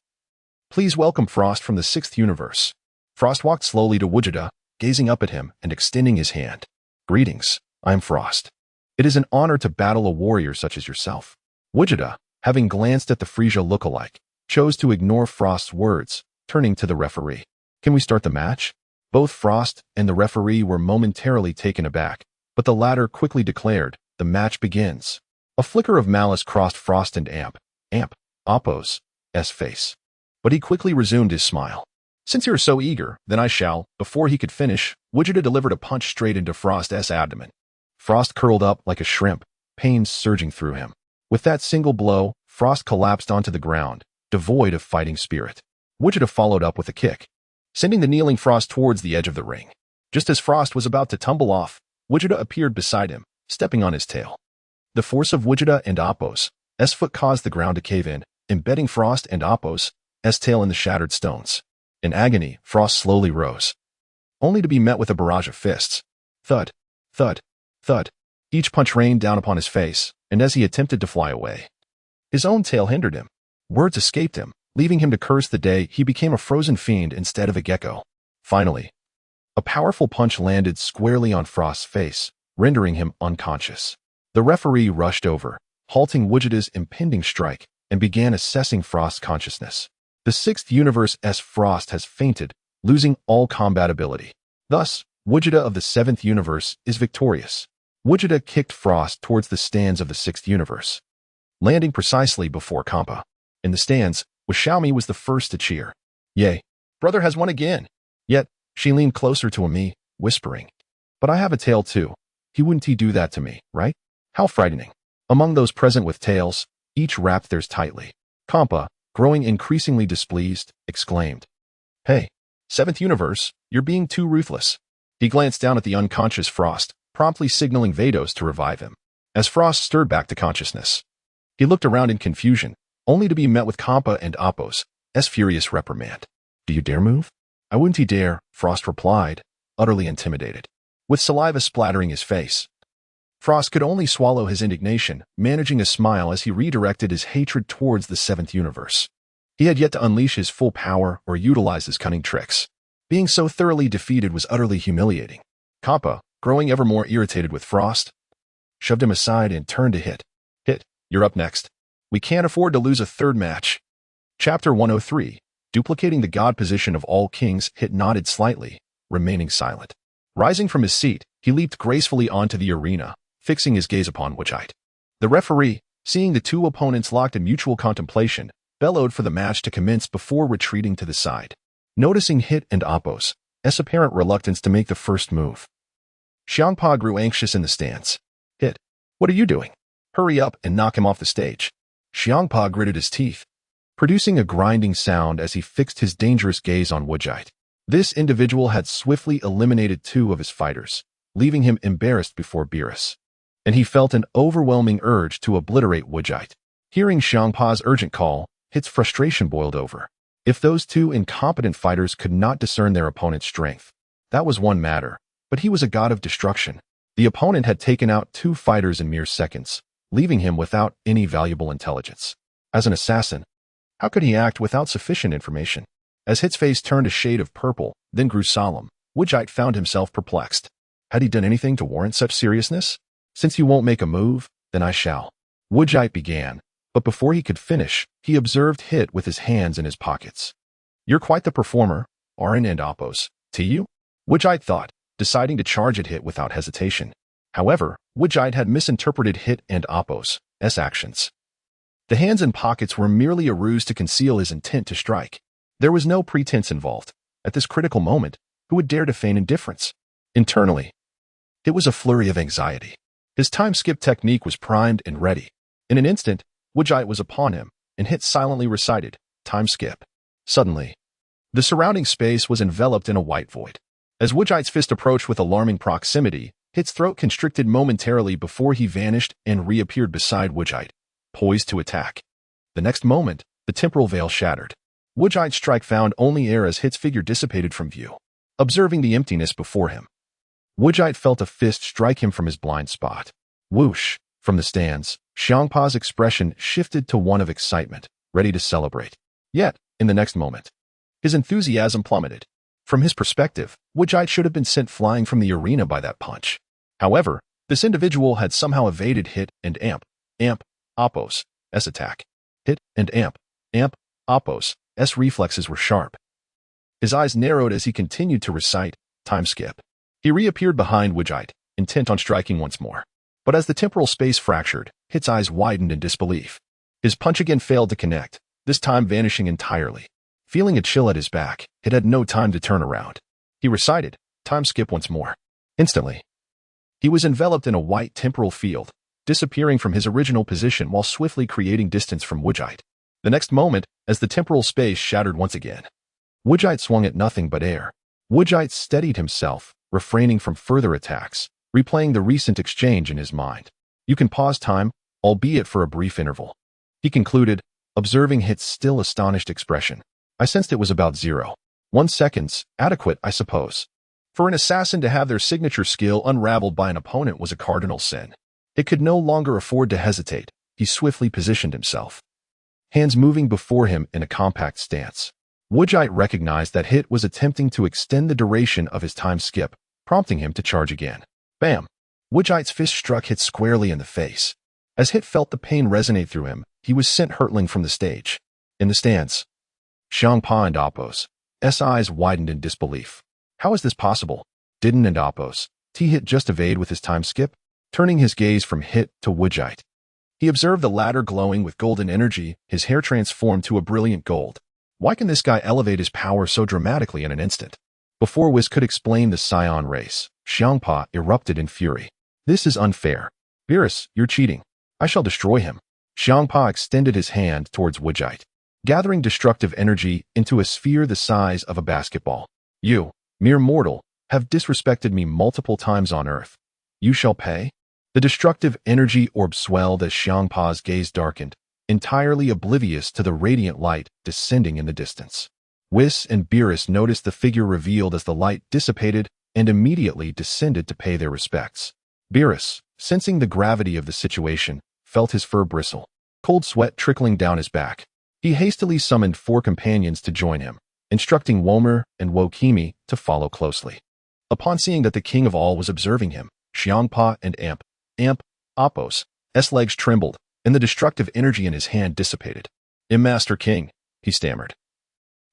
please welcome Frost from the 6th universe. Frost walked slowly to Vegeta, gazing up at him and extending his hand. "Greetings, I'm Frost. It is an honor to battle a warrior such as yourself." Vegeta, having glanced at the Frieza look-alike, chose to ignore Frost's words, turning to the referee. "Can we start the match?" Both Frost and the referee were momentarily taken aback, but the latter quickly declared, "The match begins." A flicker of malice crossed Frost and Appo's face. But he quickly resumed his smile. "Since you're so eager, then I shall." Before he could finish, Vegeta delivered a punch straight into Frost's abdomen. Frost curled up like a shrimp, pain surging through him. With that single blow, Frost collapsed onto the ground, devoid of fighting spirit. Vegeta followed up with a kick, sending the kneeling Frost towards the edge of the ring. Just as Frost was about to tumble off, Vegeta appeared beside him, stepping on his tail. The force of Vegeta and Appo's foot caused the ground to cave in, embedding Frost and Appo's tail in the shattered stones. In agony, Frost slowly rose, only to be met with a barrage of fists. Thud, thud, thud. Each punch rained down upon his face, and as he attempted to fly away, his own tail hindered him. Words escaped him, leaving him to curse the day he became a frozen fiend instead of a gecko. Finally, a powerful punch landed squarely on Frost's face, rendering him unconscious. The referee rushed over, halting Vegeta's impending strike, and began assessing Frost's consciousness. The 6th universe's Frost has fainted, losing all combat ability. Thus, Vegeta of the 7th universe is victorious. Vegeta kicked Frost towards the stands of the 6th universe, landing precisely before Kampa. In the stands, Xiaomi was the first to cheer. "Yay, brother has won again." Yet, she leaned closer to me, whispering, "But I have a tail too. Wouldn't he do that to me, right?" How frightening. Among those present with tails, each wrapped theirs tightly. Kampa, growing increasingly displeased, exclaimed, "Hey, 7th universe, you're being too ruthless." He glanced down at the unconscious Frost, promptly signaling Vados to revive him. As Frost stirred back to consciousness, he looked around in confusion, only to be met with Kampa and Appo's furious reprimand. "Do you dare move?" "I wouldn't dare," Frost replied, utterly intimidated. With saliva splattering his face, Frost could only swallow his indignation, managing a smile as he redirected his hatred towards the 7th universe. He had yet to unleash his full power or utilize his cunning tricks. Being so thoroughly defeated was utterly humiliating. Kappa, growing ever more irritated with Frost, shoved him aside and turned to Hit. "Hit, you're up next. We can't afford to lose a third match." Chapter 103, duplicating the god position of all kings. Hit nodded slightly, remaining silent. Rising from his seat, he leaped gracefully onto the arena, fixing his gaze upon Witchite. The referee, seeing the two opponents locked in mutual contemplation, bellowed for the match to commence before retreating to the side. Noticing Hit and Appo's apparent reluctance to make the first move, Xiangpa grew anxious in the stands. Hit. What are you doing? Hurry up and knock him off the stage. Xiangpa gritted his teeth, producing a grinding sound as he fixed his dangerous gaze on Woodjite. This individual had swiftly eliminated 2 of his fighters, leaving him embarrassed before Beerus. And he felt an overwhelming urge to obliterate Woodjite. Hearing Xiangpa's urgent call, Hit's frustration boiled over. If those 2 incompetent fighters could not discern their opponent's strength, that was one matter, but he was a god of destruction. The opponent had taken out 2 fighters in mere seconds, leaving him without any valuable intelligence. As an assassin, how could he act without sufficient information? As Hit's face turned a shade of purple, then grew solemn, Woodjite found himself perplexed. Had he done anything to warrant such seriousness? Since you won't make a move, then I shall. Woodjite began, but before he could finish, he observed Hit with his hands in his pockets. You're quite the performer, Arin and Appos. To you? Woodjite thought, deciding to charge at Hit without hesitation. However, Woodjite had misinterpreted Hit and Appos' actions. The hands and pockets were merely a ruse to conceal his intent to strike. There was no pretense involved. At this critical moment, who would dare to feign indifference? Internally, it was a flurry of anxiety. His time-skip technique was primed and ready. In an instant, Woodjite was upon him, and Hit silently recited, time skip. Suddenly, the surrounding space was enveloped in a white void. As Woodjite's fist approached with alarming proximity, Hit's throat constricted momentarily before he vanished and reappeared beside Woodjite, poised to attack. The next moment, the temporal veil shattered. Woodjite's strike found only air as Hit's figure dissipated from view. Observing the emptiness before him, Woodjite felt a fist strike him from his blind spot. Whoosh! From the stands, Xiangpa's expression shifted to one of excitement, ready to celebrate. Yet, in the next moment, his enthusiasm plummeted. From his perspective, Woodjite should have been sent flying from the arena by that punch. However, this individual had somehow evaded Hit and Appos' attack. Hit and Appos' reflexes were sharp. His eyes narrowed as he continued to recite, time skip. He reappeared behind Woodjite, intent on striking once more. But as the temporal space fractured, Hit's eyes widened in disbelief. His punch again failed to connect, this time vanishing entirely. Feeling a chill at his back, Hit had no time to turn around. He recited, time skip once more. Instantly, he was enveloped in a white temporal field, disappearing from his original position while swiftly creating distance from Woodjite. The next moment, as the temporal space shattered once again, Woodjite swung at nothing but air. Woodjite steadied himself, refraining from further attacks, replaying the recent exchange in his mind. You can pause time, albeit for a brief interval. He concluded, observing Hit's still astonished expression. I sensed it was about 0.1 seconds, adequate, I suppose. For an assassin to have their signature skill unraveled by an opponent was a cardinal sin. It could no longer afford to hesitate. He swiftly positioned himself, hands moving before him in a compact stance. Woodjite recognized that Hit was attempting to extend the duration of his time skip, prompting him to charge again. Bam! Woodjite's fist struck Hit squarely in the face. As Hit felt the pain resonate through him, he was sent hurtling from the stage. In the stands, Xiangpa and Appos' eyes widened in disbelief. How is this possible? Didn't and Appos' Hit just evade with his time skip? Turning his gaze from Hit to Woodjite, he observed the latter glowing with golden energy, his hair transformed to a brilliant gold. Why can this guy elevate his power so dramatically in an instant? Before Whis could explain the Scion race, Xiangpa erupted in fury. This is unfair. Beerus, you're cheating. I shall destroy him. Xiangpa extended his hand towards Woodjite, gathering destructive energy into a sphere the size of a basketball. You, mere mortal, have disrespected me multiple times on Earth. You shall pay? The destructive energy orb swelled as Xiangpa's gaze darkened, entirely oblivious to the radiant light descending in the distance. Whis and Beerus noticed the figure revealed as the light dissipated and immediately descended to pay their respects. Beerus, sensing the gravity of the situation, felt his fur bristle, cold sweat trickling down his back. He hastily summoned 4 companions to join him, instructing Womer and Wokimi to follow closely. Upon seeing that the king of all was observing him, Xiangpa and Appos' legs trembled, and the destructive energy in his hand dissipated. Master King, he stammered,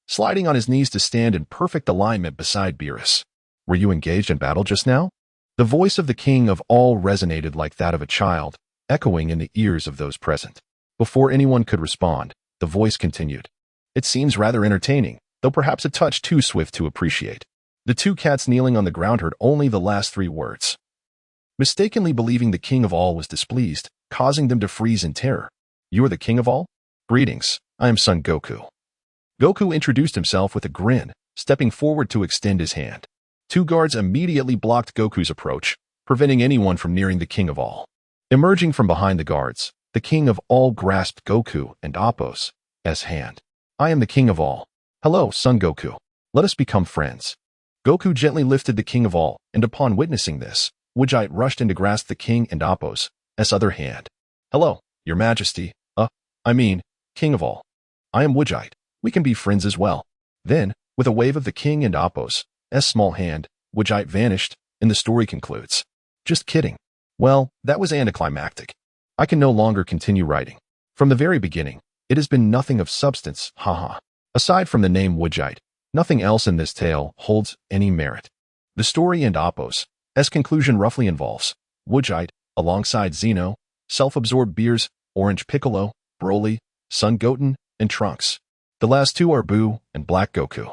sliding on his knees to stand in perfect alignment beside Beerus. Were you engaged in battle just now? The voice of the king of all resonated like that of a child, echoing in the ears of those present. Before anyone could respond, the voice continued. It seems rather entertaining, though perhaps a touch too swift to appreciate. The 2 cats kneeling on the ground heard only the last 3 words. mistakenly believing the king of all was displeased, causing them to freeze in terror. You are the king of all? Greetings, I am Son Goku. Goku introduced himself with a grin, stepping forward to extend his hand. Two guards immediately blocked Goku's approach, preventing anyone from nearing the king of all. Emerging from behind the guards, the king of all grasped Goku and Appo's hand. I am the king of all. Hello, Son Goku. Let us become friends. Goku gently lifted the king of all, and upon witnessing this, Vegeta rushed in to grasp the king and Appo's other hand. Hello, your majesty. King of all. I am Vegeta. We can be friends as well. Then, with a wave of the king and Appo's small hand, Vegeta vanished, and the story concludes. Just kidding. Well, that was anticlimactic. I can no longer continue writing. From the very beginning, it has been nothing of substance, haha. Aside from the name Vegeta, nothing else in this tale holds any merit. The story and Appo's conclusion roughly involves Vegeta, alongside Zeno, self-absorbed Beers, Orange Piccolo, Broly, Son Goten, and Trunks. The last two are Boo and Black Goku.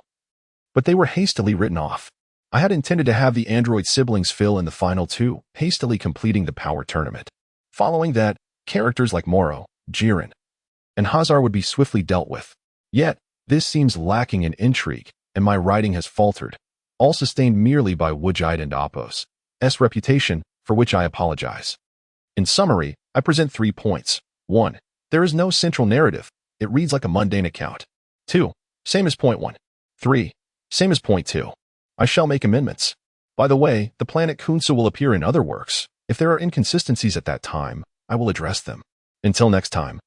But they were hastily written off. I had intended to have the android siblings fill in the final two, hastily completing the power tournament. Following that, characters like Moro, Jiren, and Hazar would be swiftly dealt with. Yet, this seems lacking in intrigue, and my writing has faltered, all sustained merely by Vegeta and Appo's reputation, for which I apologize. In summary, I present 3 points. 1. There is no central narrative. It reads like a mundane account. 2. Same as point 1. 3. Same as point 2. I shall make amendments. By the way, the planet Kunsa will appear in other works. If there are inconsistencies at that time, I will address them. Until next time,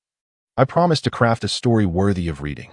I promise to craft a story worthy of reading.